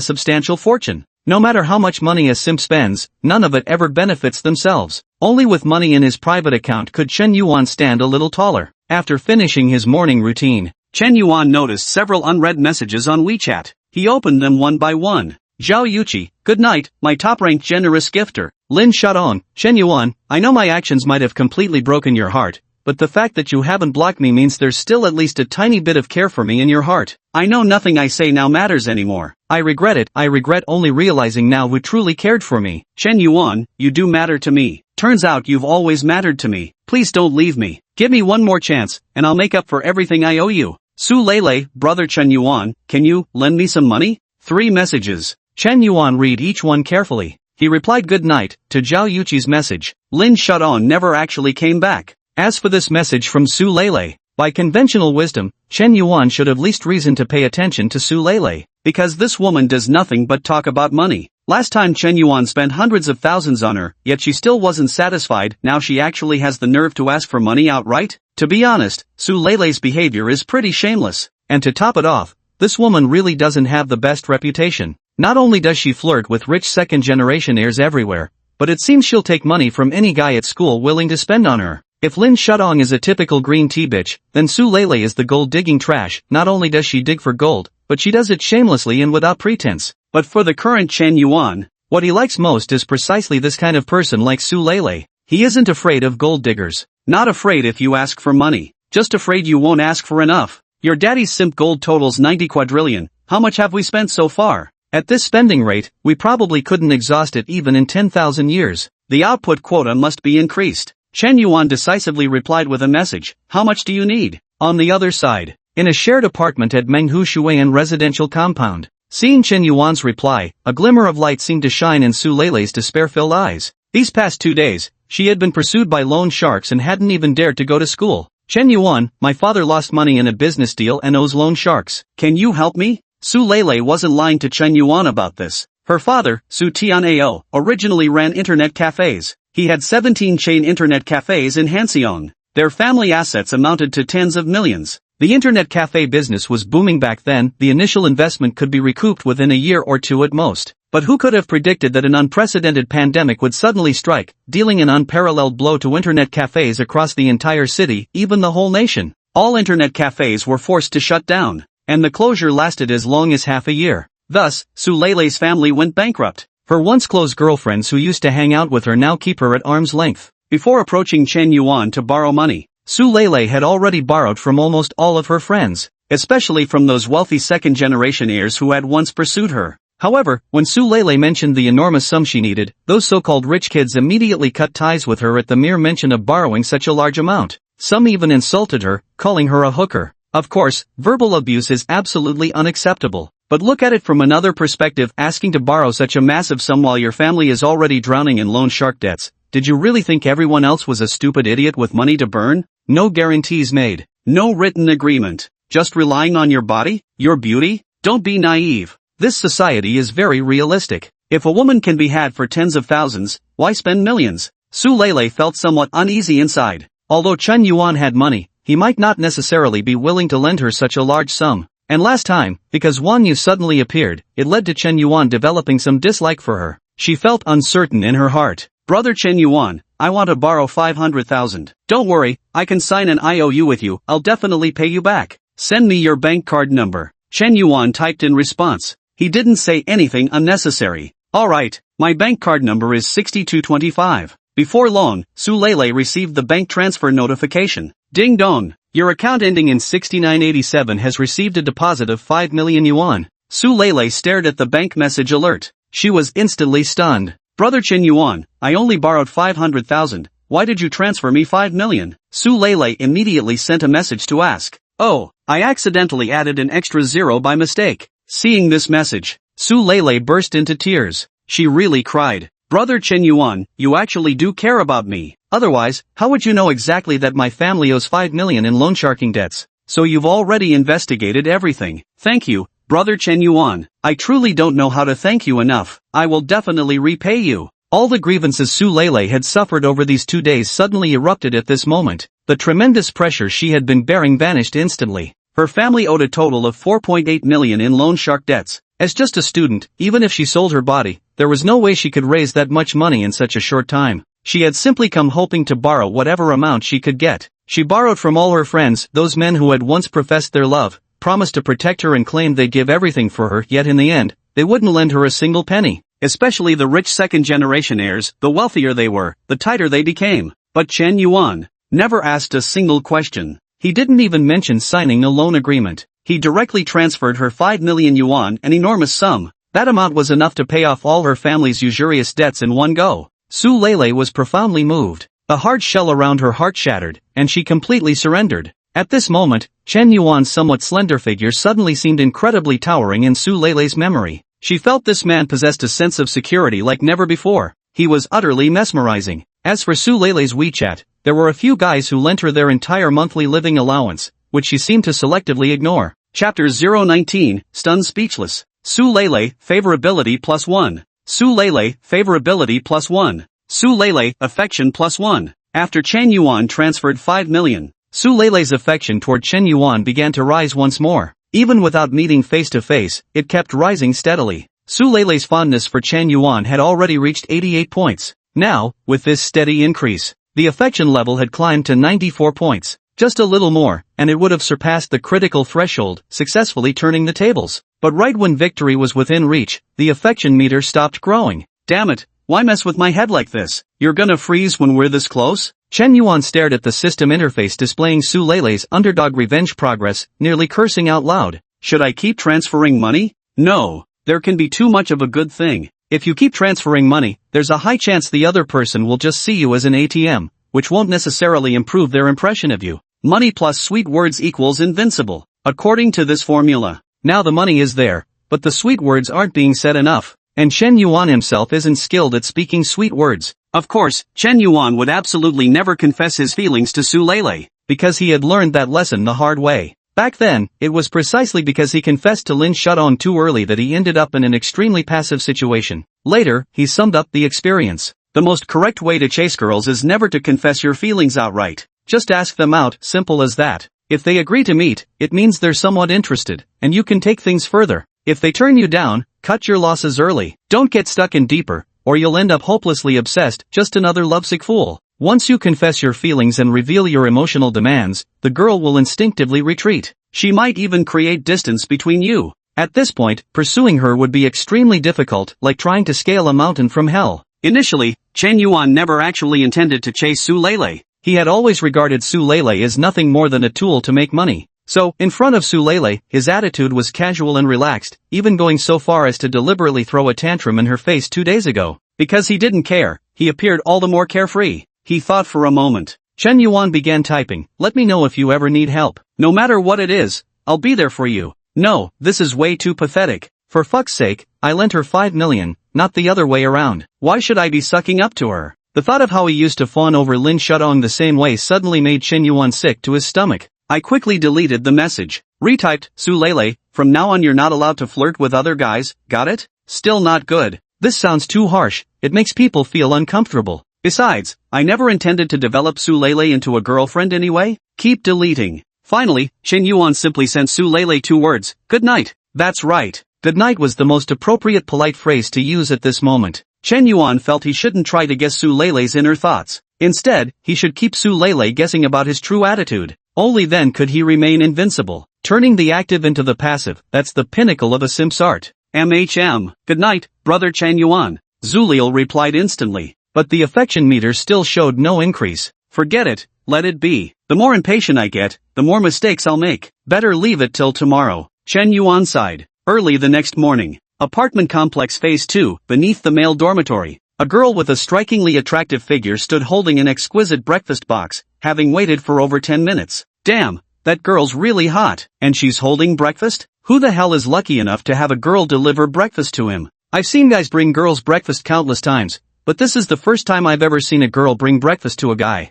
substantial fortune. No matter how much money a simp spends, none of it ever benefits themselves. Only with money in his private account could Chen Yuan stand a little taller. After finishing his morning routine, Chen Yuan noticed several unread messages on WeChat. He opened them one by one. Zhao Yuqi, good night, my top-ranked generous gifter. Lin Shudong, Chen Yuan, I know my actions might have completely broken your heart, but the fact that you haven't blocked me means there's still at least a tiny bit of care for me in your heart. I know nothing I say now matters anymore. I regret it, I regret only realizing now who truly cared for me. Chen Yuan, you do matter to me. Turns out you've always mattered to me. Please don't leave me. Give me one more chance, and I'll make up for everything I owe you. Su Lele, brother Chen Yuan, can you lend me some money? 3 messages. Chen Yuan read each one carefully. He replied good night to Zhao Yuqi's message. Lin Shudong never actually came back. As for this message from Su Lele, by conventional wisdom, Chen Yuan should have least reason to pay attention to Su Lele. Because this woman does nothing but talk about money. Last time Chen Yuan spent hundreds of thousands on her, yet she still wasn't satisfied. Now she actually has the nerve to ask for money outright? To be honest, Su Lele's behavior is pretty shameless. And to top it off, this woman really doesn't have the best reputation. Not only does she flirt with rich second-generation heirs everywhere, but it seems she'll take money from any guy at school willing to spend on her. If Lin Shudong is a typical green tea bitch, then Su Lele is the gold-digging trash. Not only does she dig for gold, but she does it shamelessly and without pretense. But for the current Chen Yuan, what he likes most is precisely this kind of person like Su Lele. He isn't afraid of gold diggers. Not afraid if you ask for money. Just afraid you won't ask for enough. Your daddy's simp gold totals 90 quadrillion. How much have we spent so far? At this spending rate, we probably couldn't exhaust it even in 10,000 years. The output quota must be increased. Chen Yuan decisively replied with a message. How much do you need? On the other side, in a shared apartment at Menghu Shuian residential compound. Seeing Chen Yuan's reply, a glimmer of light seemed to shine in Su Lele's despair-filled eyes. These past 2 days, she had been pursued by loan sharks and hadn't even dared to go to school. Chen Yuan, my father lost money in a business deal and owes loan sharks. Can you help me? Su Lele wasn't lying to Chen Yuan about this. Her father, Su Tianao, originally ran internet cafes. He had 17 chain internet cafes in Hanseong. Their family assets amounted to tens of millions. The internet cafe business was booming back then. The initial investment could be recouped within a year or 2 at most. But who could have predicted that an unprecedented pandemic would suddenly strike, dealing an unparalleled blow to internet cafes across the entire city, even the whole nation? All internet cafes were forced to shut down, and the closure lasted as long as half a year. Thus, Su Lele's family went bankrupt. Her once close girlfriends who used to hang out with her now keep her at arm's length. Before approaching Chen Yuan to borrow money, Su Lele had already borrowed from almost all of her friends, especially from those wealthy second-generation heirs who had once pursued her. However, when Su Lele mentioned the enormous sum she needed, those so-called rich kids immediately cut ties with her at the mere mention of borrowing such a large amount. Some even insulted her, calling her a hooker. Of course, verbal abuse is absolutely unacceptable. But look at it from another perspective, asking to borrow such a massive sum while your family is already drowning in loan shark debts. Did you really think everyone else was a stupid idiot with money to burn? No guarantees made. No written agreement. Just relying on your body? Your beauty? Don't be naive. This society is very realistic. If a woman can be had for tens of thousands, why spend millions? Su Lele felt somewhat uneasy inside. Although Chen Yuan had money, he might not necessarily be willing to lend her such a large sum. And last time, because Wang Yu suddenly appeared, it led to Chen Yuan developing some dislike for her. She felt uncertain in her heart. Brother Chen Yuan, I want to borrow 500,000. Don't worry, I can sign an IOU with you. I'll definitely pay you back. Send me your bank card number. Chen Yuan typed in response. He didn't say anything unnecessary. Alright, my bank card number is 6225. Before long, Su Lele received the bank transfer notification. Ding dong. Your account ending in 6987 has received a deposit of 5 million yuan. Su Lele stared at the bank message alert. She was instantly stunned. Brother Chen Yuan, I only borrowed 500,000. Why did you transfer me 5 million? Su Lele immediately sent a message to ask. Oh, I accidentally added an extra zero by mistake. Seeing this message, Su Lele burst into tears. She really cried. Brother Chen Yuan, you actually do care about me. Otherwise, how would you know exactly that my family owes 5 million in loan sharking debts? So you've already investigated everything. Thank you, Brother Chen Yuan, I truly don't know how to thank you enough. I will definitely repay you. All the grievances Su Lele had suffered over these 2 days suddenly erupted at this moment. The tremendous pressure she had been bearing vanished instantly. Her family owed a total of 4.8 million in loan shark debts. As just a student, even if she sold her body, there was no way she could raise that much money in such a short time. She had simply come hoping to borrow whatever amount she could get. She borrowed from all her friends, those men who had once professed their love, promised to protect her and claimed they'd give everything for her, yet in the end, they wouldn't lend her a single penny. Especially the rich second-generation heirs, the wealthier they were, the tighter they became. But Chen Yuan never asked a single question. He didn't even mention signing a loan agreement. He directly transferred her 5 million yuan, an enormous sum. That amount was enough to pay off all her family's usurious debts in one go. Su Lele was profoundly moved. The hard shell around her heart shattered, and she completely surrendered. At this moment, Chen Yuan's somewhat slender figure suddenly seemed incredibly towering in Su Lele's memory. She felt this man possessed a sense of security like never before. He was utterly mesmerizing. As for Su Lele's WeChat, there were a few guys who lent her their entire monthly living allowance, which she seemed to selectively ignore. Chapter 019, Stunned Speechless. Su Lele, Favorability +1. Su Lele, Favorability +1. Su Lele, Affection +1. After Chen Yuan transferred 5 million, Su Lele's affection toward Chen Yuan began to rise once more. Even without meeting face to face, it kept rising steadily. Su Lele's fondness for Chen Yuan had already reached 88 points. Now, with this steady increase, the affection level had climbed to 94 points. Just a little more, and it would have surpassed the critical threshold, successfully turning the tables. But right when victory was within reach, the affection meter stopped growing. Damn it, why mess with my head like this? You're gonna freeze when we're this close? Chen Yuan stared at the system interface displaying Su Lele's underdog revenge progress, nearly cursing out loud. Should I keep transferring money? No, there can be too much of a good thing. If you keep transferring money, there's a high chance the other person will just see you as an ATM, which won't necessarily improve their impression of you. Money plus sweet words equals invincible, according to this formula. Now the money is there, but the sweet words aren't being said enough, and Chen Yuan himself isn't skilled at speaking sweet words. Of course, Chen Yuan would absolutely never confess his feelings to Su Lele, because he had learned that lesson the hard way. Back then, it was precisely because he confessed to Lin Shudong too early that he ended up in an extremely passive situation. Later, he summed up the experience. The most correct way to chase girls is never to confess your feelings outright. Just ask them out, simple as that. If they agree to meet, it means they're somewhat interested, and you can take things further. If they turn you down, cut your losses early. Don't get stuck in deeper, or you'll end up hopelessly obsessed, just another lovesick fool. Once you confess your feelings and reveal your emotional demands, the girl will instinctively retreat. She might even create distance between you. At this point, pursuing her would be extremely difficult, like trying to scale a mountain from hell. Initially, Chen Yuan never actually intended to chase Su Lele. He had always regarded Su Lele as nothing more than a tool to make money. So, in front of Su Lele, his attitude was casual and relaxed, even going so far as to deliberately throw a tantrum in her face 2 days ago. Because he didn't care, he appeared all the more carefree. He thought for a moment. Chen Yuan began typing, "Let me know if you ever need help. No matter what it is, I'll be there for you." No, this is way too pathetic. For fuck's sake, I lent her 5 million, not the other way around. Why should I be sucking up to her? The thought of how he used to fawn over Lin Shudong the same way suddenly made Chen Yuan sick to his stomach. I quickly deleted the message. Retyped, "Su Lele, from now on you're not allowed to flirt with other guys, got it?" Still not good. This sounds too harsh, it makes people feel uncomfortable. Besides, I never intended to develop Su Lele into a girlfriend anyway. Keep deleting. Finally, Chen Yuan simply sent Su Lele 2 words, "Good night." That's right. Good night was the most appropriate polite phrase to use at this moment. Chen Yuan felt he shouldn't try to guess Su Lele's inner thoughts. Instead, he should keep Su Lele guessing about his true attitude. Only then could he remain invincible. Turning the active into the passive, that's the pinnacle of a simp's art. MHM. Good night, brother Chen Yuan. Zulil replied instantly. But the affection meter still showed no increase. Forget it, let it be. The more impatient I get, the more mistakes I'll make. Better leave it till tomorrow. Chen Yuan sighed. Early the next morning. Apartment complex phase 2, beneath the male dormitory. A girl with a strikingly attractive figure stood holding an exquisite breakfast box, having waited for over 10 minutes. Damn, that girl's really hot. And she's holding breakfast? Who the hell is lucky enough to have a girl deliver breakfast to him? I've seen guys bring girls breakfast countless times, but this is the first time I've ever seen a girl bring breakfast to a guy.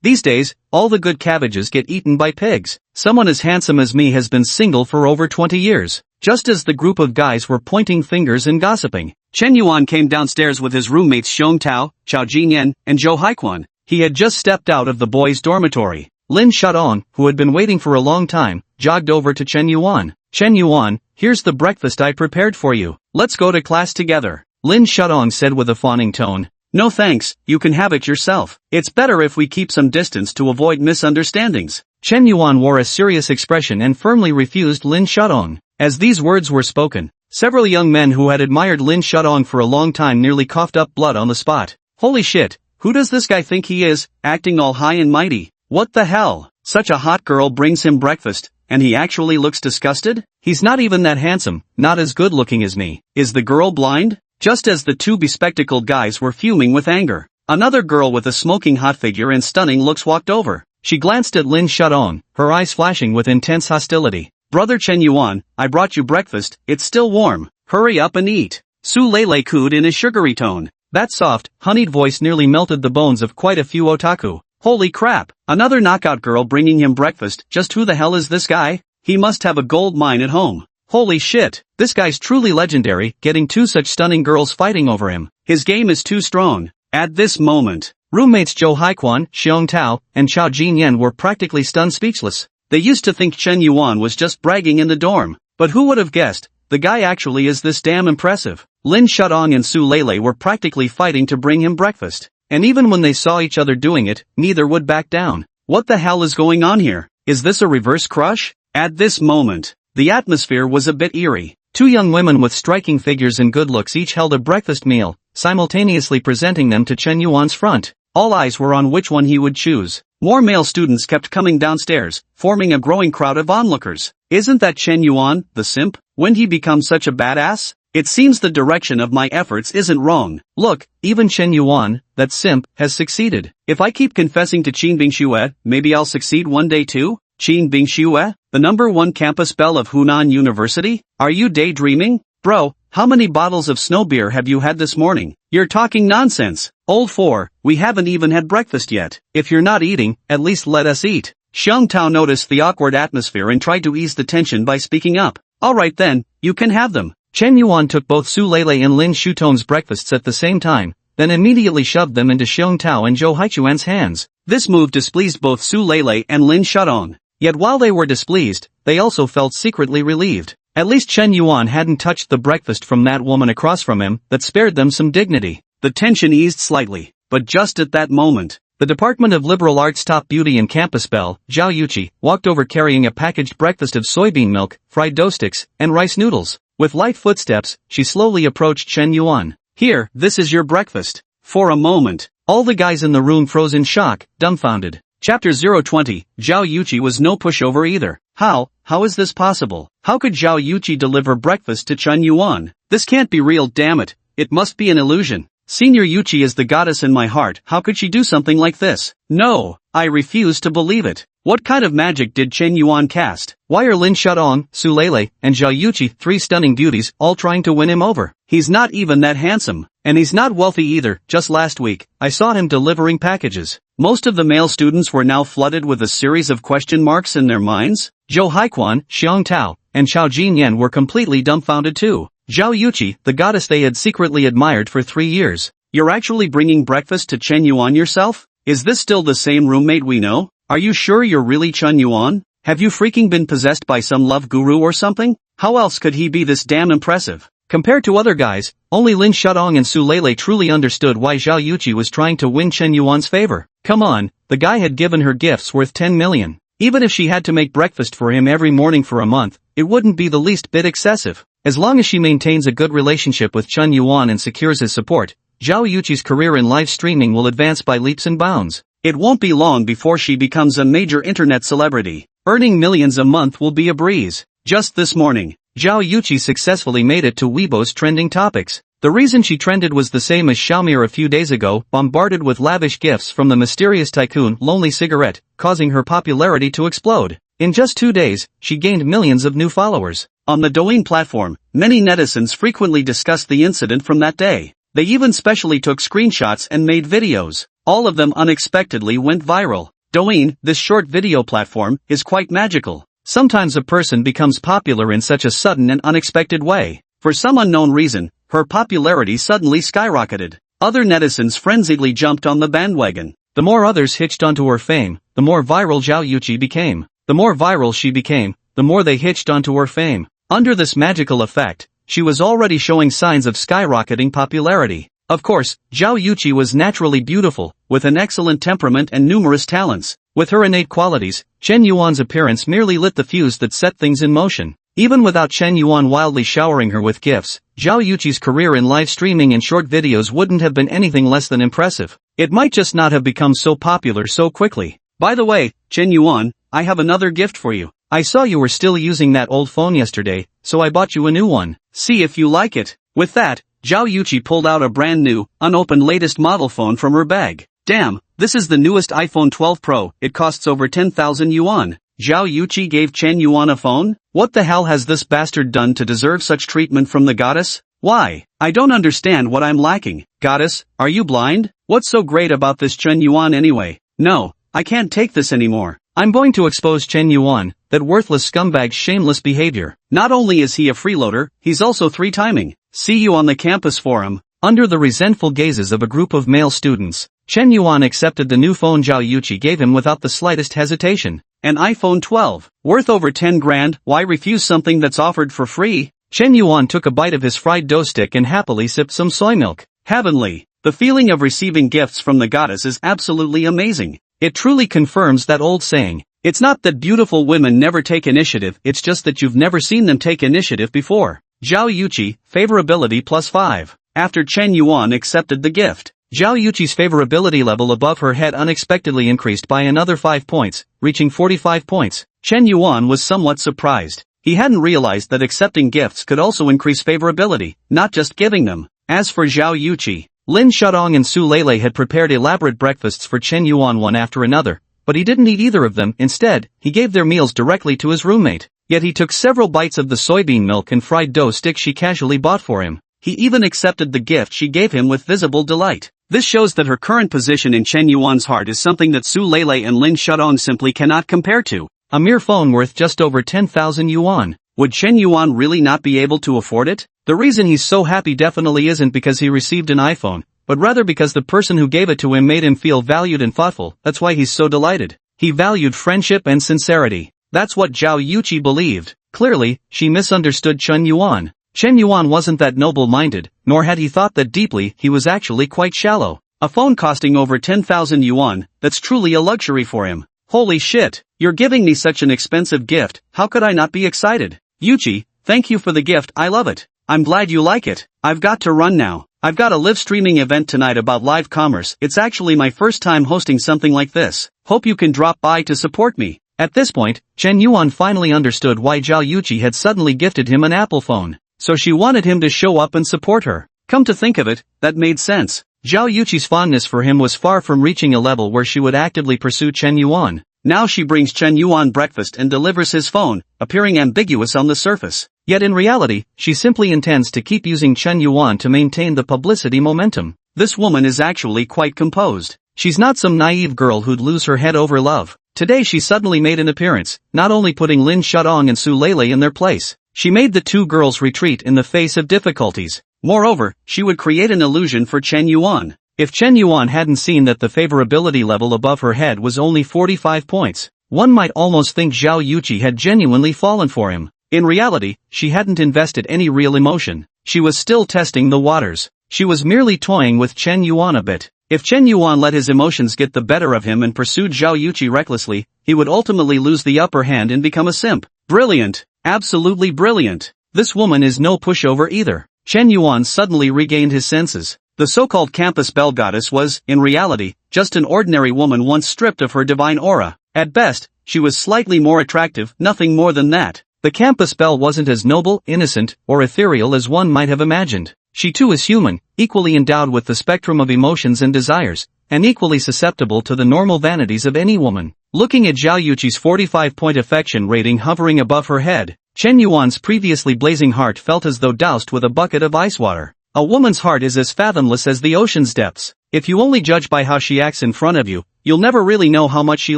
These days, all the good cabbages get eaten by pigs. Someone as handsome as me has been single for over 20 years. just as the group of guys were pointing fingers and gossiping. Chen Yuan came downstairs with his roommates Xiong Tao, Chao Jinyan, and Zhou Haiquan. He had just stepped out of the boys' dormitory. Lin Shudong, who had been waiting for a long time, jogged over to Chen Yuan. Chen Yuan, here's the breakfast I prepared for you. Let's go to class together. Lin Shudong said with a fawning tone. No thanks, you can have it yourself. It's better if we keep some distance to avoid misunderstandings. Chen Yuan wore a serious expression and firmly refused Lin Shudong. As these words were spoken, several young men who had admired Lin Shudong for a long time nearly coughed up blood on the spot. Holy shit, who does this guy think he is, acting all high and mighty? What the hell? Such a hot girl brings him breakfast, and he actually looks disgusted? He's not even that handsome, not as good looking as me. Is the girl blind? Just as the two bespectacled guys were fuming with anger, another girl with a smoking hot figure and stunning looks walked over. She glanced at Lin Shudong, her eyes flashing with intense hostility. Brother Chen Yuan, I brought you breakfast, it's still warm. Hurry up and eat. Su Lei cooed in a sugary tone. That soft, honeyed voice nearly melted the bones of quite a few otaku. Holy crap, another knockout girl bringing him breakfast, just who the hell is this guy? He must have a gold mine at home. Holy shit, this guy's truly legendary, getting two such stunning girls fighting over him. His game is too strong. At this moment, roommates Zhou Haiquan, Xiong Tao, and Chao Jinyan were practically stunned speechless. They used to think Chen Yuan was just bragging in the dorm, but who would have guessed, the guy actually is this damn impressive. Lin Shudong and Su Lei were practically fighting to bring him breakfast. And even when they saw each other doing it, neither would back down. What the hell is going on here? Is this a reverse crush? At this moment, the atmosphere was a bit eerie. Two young women with striking figures and good looks each held a breakfast meal, simultaneously presenting them to Chen Yuan's front. All eyes were on which one he would choose. More male students kept coming downstairs, forming a growing crowd of onlookers. Isn't that Chen Yuan, the simp? When'd he become such a badass? It seems the direction of my efforts isn't wrong. Look, even Chen Yuan, that simp, has succeeded. If I keep confessing to Qin Bingxue, maybe I'll succeed one day too? Qin Bingxue, the #1 campus belle of Hunan University? Are you daydreaming? Bro, how many bottles of snow beer have you had this morning? You're talking nonsense. Old 4, we haven't even had breakfast yet. If you're not eating, at least let us eat. Xiong Tao noticed the awkward atmosphere and tried to ease the tension by speaking up. Alright then, you can have them. Chen Yuan took both Su Lei and Lin Shudong's breakfasts at the same time, then immediately shoved them into Xiong Tao and Zhou Haiquan's hands. This move displeased both Su Lei and Lin Shudong. Yet while they were displeased, they also felt secretly relieved. At least Chen Yuan hadn't touched the breakfast from that woman across from him, that spared them some dignity. The tension eased slightly, but just at that moment, the Department of Liberal Arts top beauty and campus belle, Zhao Yuqi, walked over carrying a packaged breakfast of soybean milk, fried dough sticks, and rice noodles. With light footsteps, she slowly approached Chen Yuan. Here, this is your breakfast. For a moment, all the guys in the room froze in shock, dumbfounded. Chapter 020, Zhao Yuqi was no pushover either. How is this possible? How could Zhao Yuqi deliver breakfast to Chen Yuan? This can't be real, damn it. It must be an illusion. Senior Yuqi is the goddess in my heart, how could she do something like this? No, I refuse to believe it. What kind of magic did Chen Yuan cast? Why are Lin Shudong, Su Lei, and Zhao Yuqi, three stunning beauties, all trying to win him over? He's not even that handsome. And he's not wealthy either. Just last week, I saw him delivering packages. Most of the male students were now flooded with a series of question marks in their minds. Zhou Haiquan, Xiong Tao, and Chao Jinyan were completely dumbfounded too. Zhao Yuqi, the goddess they had secretly admired for 3 years. You're actually bringing breakfast to Chen Yuan yourself? Is this still the same roommate we know? Are you sure you're really Chen Yuan? Have you freaking been possessed by some love guru or something? How else could he be this damn impressive? Compared to other guys, only Lin Shudong and Su Lei truly understood why Zhao Yuqi was trying to win Chen Yuan's favor. Come on, the guy had given her gifts worth 10 million. Even if she had to make breakfast for him every morning for a month, it wouldn't be the least bit excessive. As long as she maintains a good relationship with Chen Yuan and secures his support, Zhao Yuqi's career in live streaming will advance by leaps and bounds. It won't be long before she becomes a major internet celebrity. Earning millions a month will be a breeze. Just this morning, Zhao Yuqi successfully made it to Weibo's trending topics. The reason she trended was the same as Xiaomir a few days ago, bombarded with lavish gifts from the mysterious tycoon Lonely Cigarette, causing her popularity to explode. In just 2 days, she gained millions of new followers. On the Douyin platform, many netizens frequently discussed the incident from that day. They even specially took screenshots and made videos. All of them unexpectedly went viral. Douyin, this short video platform, is quite magical. Sometimes a person becomes popular in such a sudden and unexpected way. For some unknown reason, her popularity suddenly skyrocketed. Other netizens frenziedly jumped on the bandwagon. The more others hitched onto her fame, the more viral Zhao Yuqi became. The more viral she became, the more they hitched onto her fame. Under this magical effect, she was already showing signs of skyrocketing popularity. Of course, Zhao Yuqi was naturally beautiful, with an excellent temperament and numerous talents. With her innate qualities, Chen Yuan's appearance merely lit the fuse that set things in motion. Even without Chen Yuan wildly showering her with gifts, Zhao Yuqi's career in live streaming and short videos wouldn't have been anything less than impressive. It might just not have become so popular so quickly. By the way, Chen Yuan, I have another gift for you. I saw you were still using that old phone yesterday, so I bought you a new one. See if you like it. With that, Zhao Yuqi pulled out a brand new, unopened latest model phone from her bag. Damn, this is the newest iPhone 12 Pro, it costs over 10,000 yuan. Zhao Yuqi gave Chen Yuan a phone? What the hell has this bastard done to deserve such treatment from the goddess? Why? I don't understand what I'm lacking. Goddess, are you blind? What's so great about this Chen Yuan anyway? No, I can't take this anymore. I'm going to expose Chen Yuan, that worthless scumbag's shameless behavior. Not only is he a freeloader, he's also three-timing. See you on the campus forum. Under the resentful gazes of a group of male students, Chen Yuan accepted the new phone Zhao Yuqi gave him without the slightest hesitation. An iPhone 12, worth over 10 grand, why refuse something that's offered for free? Chen Yuan took a bite of his fried dough stick and happily sipped some soy milk. Heavenly. The feeling of receiving gifts from the goddess is absolutely amazing. It truly confirms that old saying. It's not that beautiful women never take initiative, it's just that you've never seen them take initiative before. Zhao Yuqi, favorability +5. After Chen Yuan accepted the gift, Zhao Yuqi's favorability level above her head unexpectedly increased by another 5 points, reaching 45 points. Chen Yuan was somewhat surprised. He hadn't realized that accepting gifts could also increase favorability, not just giving them. As for Zhao Yuqi, Lin Shudong and Su Lele had prepared elaborate breakfasts for Chen Yuan one after another, but he didn't eat either of them. Instead, he gave their meals directly to his roommate. Yet he took several bites of the soybean milk and fried dough stick she casually bought for him. He even accepted the gift she gave him with visible delight. This shows that her current position in Chen Yuan's heart is something that Su Lele and Lin Shudong simply cannot compare to. A mere phone worth just over 10,000 yuan. Would Chen Yuan really not be able to afford it? The reason he's so happy definitely isn't because he received an iPhone, but rather because the person who gave it to him made him feel valued and thoughtful. That's why he's so delighted. He valued friendship and sincerity. That's what Zhao Yuqi believed. Clearly, she misunderstood Chen Yuan. Chen Yuan wasn't that noble-minded, nor had he thought that deeply. He was actually quite shallow. A phone costing over 10,000 yuan, that's truly a luxury for him. Holy shit, you're giving me such an expensive gift, how could I not be excited? Yuqi, thank you for the gift, I love it. I'm glad you like it. I've got to run now. I've got a live streaming event tonight about live commerce. It's actually my first time hosting something like this. Hope you can drop by to support me. At this point, Chen Yuan finally understood why Zhao Yuqi had suddenly gifted him an Apple phone. So she wanted him to show up and support her. Come to think of it, that made sense. Zhao Yuqi's fondness for him was far from reaching a level where she would actively pursue Chen Yuan. Now she brings Chen Yuan breakfast and delivers his phone, appearing ambiguous on the surface. Yet in reality, she simply intends to keep using Chen Yuan to maintain the publicity momentum. This woman is actually quite composed. She's not some naive girl who'd lose her head over love. Today she suddenly made an appearance, not only putting Lin Shudong and Su Lele in their place, she made the two girls retreat in the face of difficulties. Moreover, she would create an illusion for Chen Yuan. If Chen Yuan hadn't seen that the favorability level above her head was only 45 points, one might almost think Zhao Yuqi had genuinely fallen for him. In reality, she hadn't invested any real emotion. She was still testing the waters. She was merely toying with Chen Yuan a bit. If Chen Yuan let his emotions get the better of him and pursued Zhao Yuqi recklessly, he would ultimately lose the upper hand and become a simp. Brilliant. Absolutely brilliant. This woman is no pushover either. Chen Yuan suddenly regained his senses. The so-called campus belle goddess was, in reality, just an ordinary woman once stripped of her divine aura. At best, she was slightly more attractive, nothing more than that. The campus belle wasn't as noble, innocent, or ethereal as one might have imagined. She too is human, equally endowed with the spectrum of emotions and desires, and equally susceptible to the normal vanities of any woman. Looking at Zhao Yuqi's 45-point affection rating hovering above her head, Chen Yuan's previously blazing heart felt as though doused with a bucket of ice water. A woman's heart is as fathomless as the ocean's depths. If you only judge by how she acts in front of you, you'll never really know how much she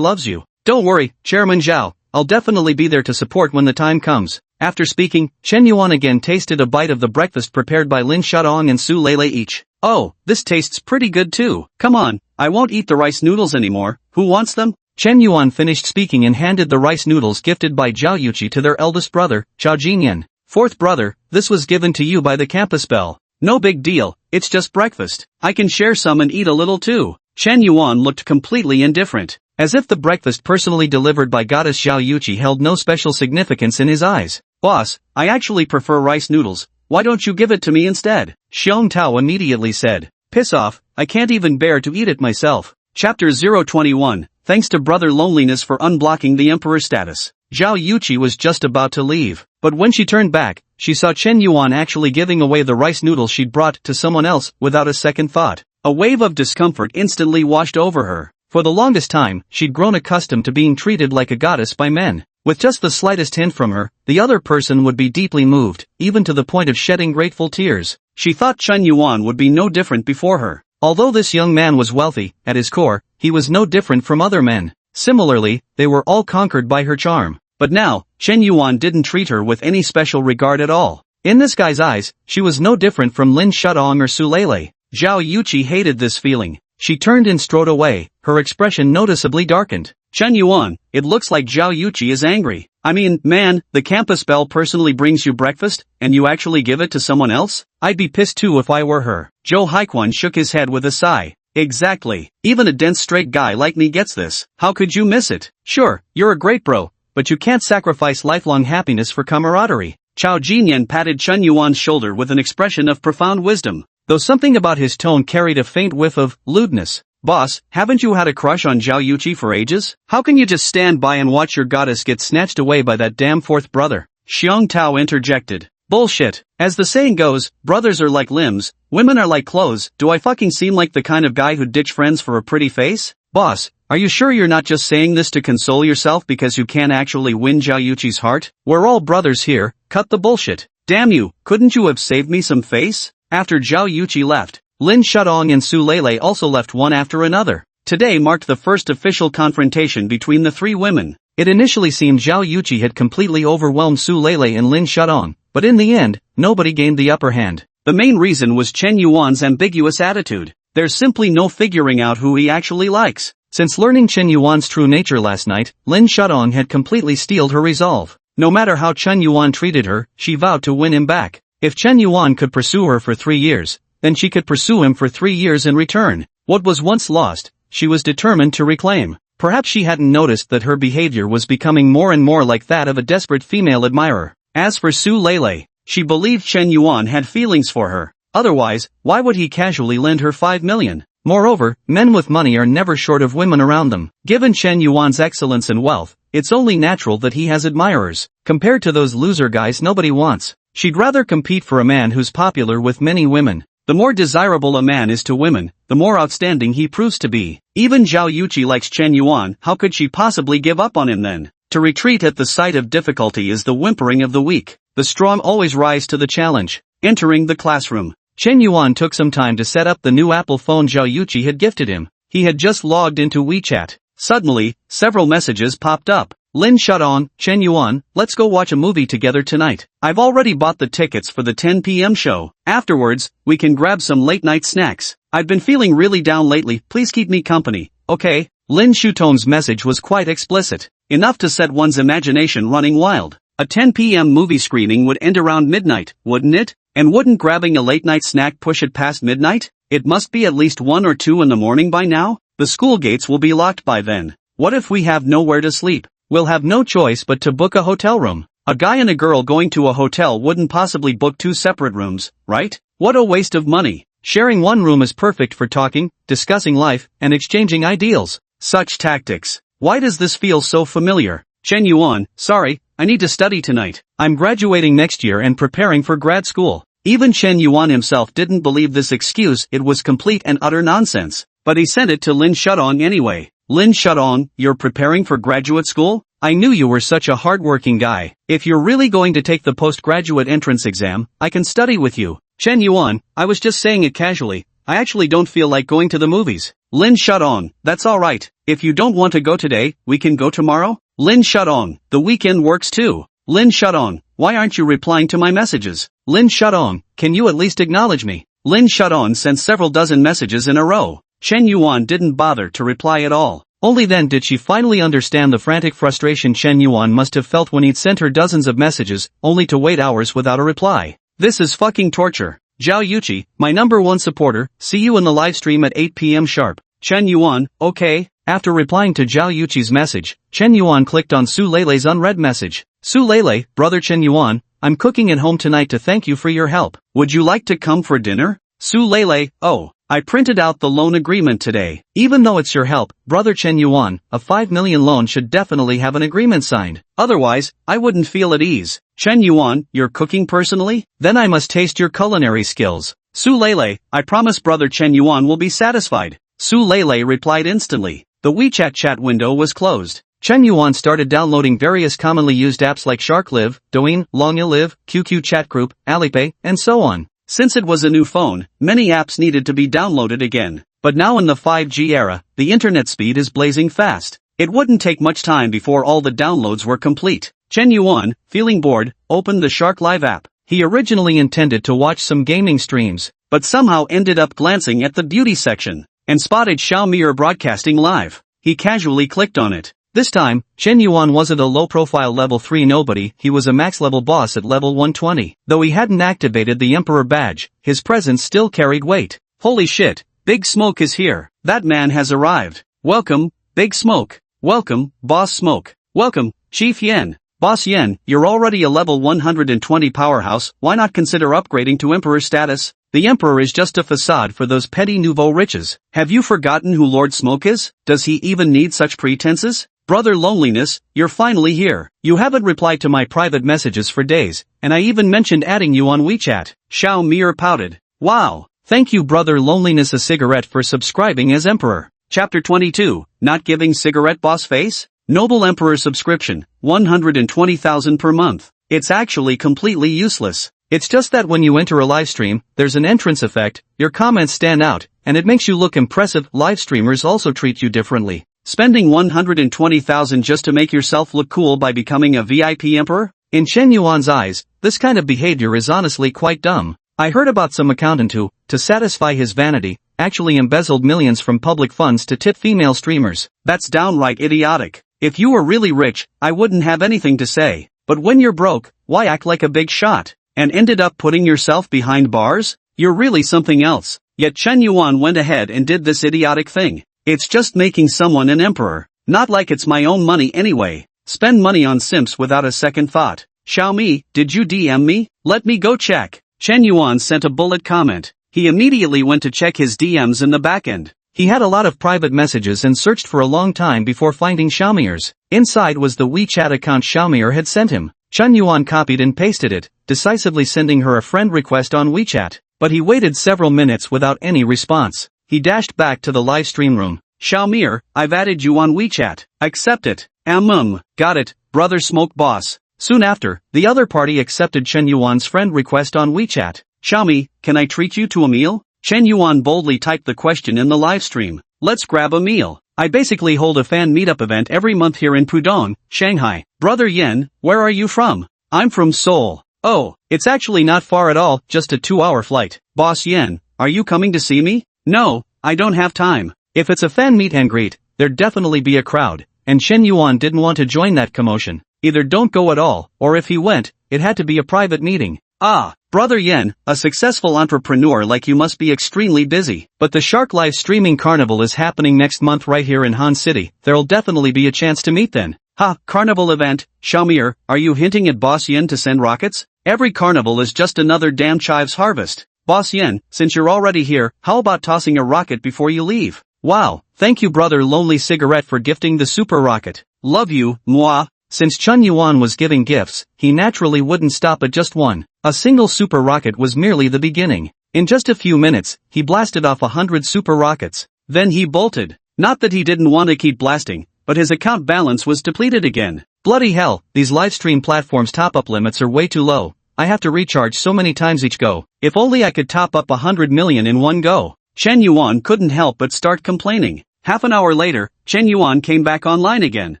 loves you. Don't worry, Chairman Zhao, I'll definitely be there to support when the time comes. After speaking, Chen Yuan again tasted a bite of the breakfast prepared by Lin Shudong and Su Lele each. Oh, this tastes pretty good too. Come on, I won't eat the rice noodles anymore. Who wants them? Chen Yuan finished speaking and handed the rice noodles gifted by Zhao Yuqi to their eldest brother, Zhao Jinyan. Fourth brother, this was given to you by the campus bell. No big deal, it's just breakfast. I can share some and eat a little too. Chen Yuan looked completely indifferent, as if the breakfast personally delivered by goddess Zhao Yuqi held no special significance in his eyes. Boss, I actually prefer rice noodles, why don't you give it to me instead? Xiong Tao immediately said. Piss off, I can't even bear to eat it myself. Chapter 021, thanks to Brother Loneliness for unblocking the Emperor status. Zhao Yuqi was just about to leave, but when she turned back, she saw Chen Yuan actually giving away the rice noodles she'd brought to someone else without a second thought. A wave of discomfort instantly washed over her. For the longest time, she'd grown accustomed to being treated like a goddess by men. With just the slightest hint from her, the other person would be deeply moved, even to the point of shedding grateful tears. She thought Chen Yuan would be no different before her. Although this young man was wealthy, at his core, he was no different from other men. Similarly, they were all conquered by her charm. But now, Chen Yuan didn't treat her with any special regard at all. In this guy's eyes, she was no different from Lin Shudong or Su Lele. Zhao Yuqi hated this feeling. She turned and strode away, her expression noticeably darkened. Chen Yuan, it looks like Zhao Yuqi is angry. I mean, man, the campus belle personally brings you breakfast, and you actually give it to someone else? I'd be pissed too if I were her. Zhou Haiquan shook his head with a sigh. Exactly. Even a dense straight guy like me gets this. How could you miss it? Sure, you're a great bro, but you can't sacrifice lifelong happiness for camaraderie. Chao Jinyan patted Chen Yuan's shoulder with an expression of profound wisdom, though something about his tone carried a faint whiff of lewdness. Boss, haven't you had a crush on Zhao Yuqi for ages? How can you just stand by and watch your goddess get snatched away by that damn fourth brother? Xiong Tao interjected. Bullshit. As the saying goes, brothers are like limbs, women are like clothes. Do I fucking seem like the kind of guy who'd ditch friends for a pretty face? Boss, are you sure you're not just saying this to console yourself because you can't actually win Zhao Yuqi's heart? We're all brothers here, cut the bullshit. Damn you, couldn't you have saved me some face? After Zhao Yuqi left, Lin Shudong and Su Lele also left one after another. Today marked the first official confrontation between the three women. It initially seemed Zhao Yuqi had completely overwhelmed Su Lele and Lin Shudong, but in the end, nobody gained the upper hand. The main reason was Chen Yuan's ambiguous attitude. There's simply no figuring out who he actually likes. Since learning Chen Yuan's true nature last night, Lin Shudong had completely steeled her resolve. No matter how Chen Yuan treated her, she vowed to win him back. If Chen Yuan could pursue her for 3 years, then she could pursue him for 3 years in return. What was once lost, she was determined to reclaim. Perhaps she hadn't noticed that her behavior was becoming more and more like that of a desperate female admirer. As for Su Lele, she believed Chen Yuan had feelings for her. Otherwise, why would he casually lend her 5 million? Moreover, men with money are never short of women around them. Given Chen Yuan's excellence and wealth, it's only natural that he has admirers. Compared to those loser guys nobody wants, she'd rather compete for a man who's popular with many women. The more desirable a man is to women, the more outstanding he proves to be. Even Zhao Yuqi likes Chen Yuan, how could she possibly give up on him then? To retreat at the sight of difficulty is the whimpering of the weak. The strong always rise to the challenge. Entering the classroom, Chen Yuan took some time to set up the new Apple phone Zhao Yuqi had gifted him. He had just logged into WeChat. Suddenly, several messages popped up. Lin Shudong, Chen Yuan, let's go watch a movie together tonight. I've already bought the tickets for the 10 p.m. show. Afterwards, we can grab some late-night snacks. I've been feeling really down lately, please keep me company. Okay. Lin Shutong's message was quite explicit, enough to set one's imagination running wild. A 10 p.m. movie screening would end around midnight, wouldn't it? And wouldn't grabbing a late-night snack push it past midnight? It must be at least 1 or 2 in the morning by now. The school gates will be locked by then. What if we have nowhere to sleep? We'll have no choice but to book a hotel room. A guy and a girl going to a hotel wouldn't possibly book 2 separate rooms, right? What a waste of money. Sharing one room is perfect for talking, discussing life, and exchanging ideals. Such tactics. Why does this feel so familiar? Chen Yuan, sorry, I need to study tonight. I'm graduating next year and preparing for grad school. Even Chen Yuan himself didn't believe this excuse, it was complete and utter nonsense. But he sent it to Lin Shudong anyway. Lin Shudong, you're preparing for graduate school? I knew you were such a hardworking guy. If you're really going to take the postgraduate entrance exam, I can study with you. Chen Yuan, I was just saying it casually. I actually don't feel like going to the movies. Lin Shudong, that's alright. If you don't want to go today, we can go tomorrow? Lin Shudong, the weekend works too. Lin Shudong, why aren't you replying to my messages? Lin Shudong, can you at least acknowledge me? Lin Shudong sent several dozen messages in a row. Chen Yuan didn't bother to reply at all. Only then did she finally understand the frantic frustration Chen Yuan must have felt when he'd sent her dozens of messages, only to wait hours without a reply. This is fucking torture. Zhao Yuqi, my #1 supporter, see you in the live stream at 8 p.m. sharp. Chen Yuan, okay. After replying to Zhao Yuqi's message, Chen Yuan clicked on Su Leilei's unread message. Su Leilei, brother Chen Yuan, I'm cooking at home tonight to thank you for your help. Would you like to come for dinner? Su Leilei, oh, I printed out the loan agreement today. Even though it's your help, brother Chen Yuan, a 5 million loan should definitely have an agreement signed. Otherwise, I wouldn't feel at ease. Chen Yuan, you're cooking personally? Then I must taste your culinary skills. Su Leilei, I promise brother Chen Yuan will be satisfied. Su Leilei replied instantly. The WeChat chat window was closed. Chen Yuan started downloading various commonly used apps like SharkLive, Douyin, Longyalive, QQ Chat Group, Alipay, and so on. Since it was a new phone, many apps needed to be downloaded again. But now in the 5G era, the internet speed is blazing fast. It wouldn't take much time before all the downloads were complete. Chen Yuan, feeling bored, opened the SharkLive app. He originally intended to watch some gaming streams, but somehow ended up glancing at the beauty section, and spotted Xiao Mir broadcasting live. He casually clicked on it. This time, Chen Yuan wasn't a low-profile level 3 nobody, he was a max-level boss at level 120. Though he hadn't activated the Emperor badge, his presence still carried weight. Holy shit, Big Smoke is here. That man has arrived. Welcome, Big Smoke. Welcome, Boss Smoke. Welcome, Chief Yen. Boss Yen, you're already a level 120 powerhouse, why not consider upgrading to Emperor status? The Emperor is just a facade for those petty nouveau riches. Have you forgotten who Lord Smoke is? Does he even need such pretenses? Brother Loneliness, you're finally here. You haven't replied to my private messages for days, and I even mentioned adding you on WeChat. Xiao Mir pouted. Wow. Thank you brother Loneliness a cigarette for subscribing as Emperor. Chapter 22, Not Giving Cigarette Boss Face? Noble Emperor subscription, 120,000 per month. It's actually completely useless. It's just that when you enter a livestream, there's an entrance effect, your comments stand out, and it makes you look impressive. Live streamers also treat you differently. Spending 120,000 just to make yourself look cool by becoming a VIP emperor? In Chen Yuan's eyes, this kind of behavior is honestly quite dumb. I heard about some accountant who, to satisfy his vanity, actually embezzled millions from public funds to tip female streamers. That's downright idiotic. If you were really rich, I wouldn't have anything to say. But when you're broke, why act like a big shot? And ended up putting yourself behind bars? You're really something else. Yet Chen Yuan went ahead and did this idiotic thing. It's just making someone an emperor. Not like it's my own money anyway. Spend money on simps without a second thought. Xiaomi, did you DM me? Let me go check. Chen Yuan sent a bullet comment. He immediately went to check his DMs in the backend. He had a lot of private messages and searched for a long time before finding Xiaomir's. Inside was the WeChat account Xiaomir had sent him. Chen Yuan copied and pasted it, decisively sending her a friend request on WeChat. But he waited several minutes without any response. He dashed back to the live stream room. Xiaomir, I've added you on WeChat. Accept it. Got it, brother Smoke Boss. Soon after, the other party accepted Chen Yuan's friend request on WeChat. Xiaomi, can I treat you to a meal? Chen Yuan boldly typed the question in the live stream. Let's grab a meal. I basically hold a fan meetup event every month here in Pudong, Shanghai. Brother Yen, where are you from? I'm from Seoul. Oh, it's actually not far at all, just a 2-hour flight. Boss Yen, are you coming to see me? No, I don't have time. If it's a fan meet and greet, there'd definitely be a crowd, and Chen Yuan didn't want to join that commotion. Either don't go at all, or if he went, it had to be a private meeting. Ah, Brother Yen, a successful entrepreneur like you must be extremely busy. But the Shark Live streaming carnival is happening next month right here in Han City. There'll definitely be a chance to meet then. Ha, carnival event, Xiaomir, are you hinting at Boss Yen to send rockets? Every carnival is just another damn chives harvest. Boss Yen, since you're already here, how about tossing a rocket before you leave? Wow, thank you brother Lonely Cigarette for gifting the super rocket. Love you, moi. Since Chen Yuan was giving gifts, he naturally wouldn't stop at just one. A single super rocket was merely the beginning. In just a few minutes, he blasted off 100 super rockets. Then he bolted. Not that he didn't want to keep blasting, but his account balance was depleted again. Bloody hell, these livestream platforms top-up limits are way too low. I have to recharge so many times each go. If only I could top up 100 million in one go. Chen Yuan couldn't help but start complaining. Half an hour later, Chen Yuan came back online again.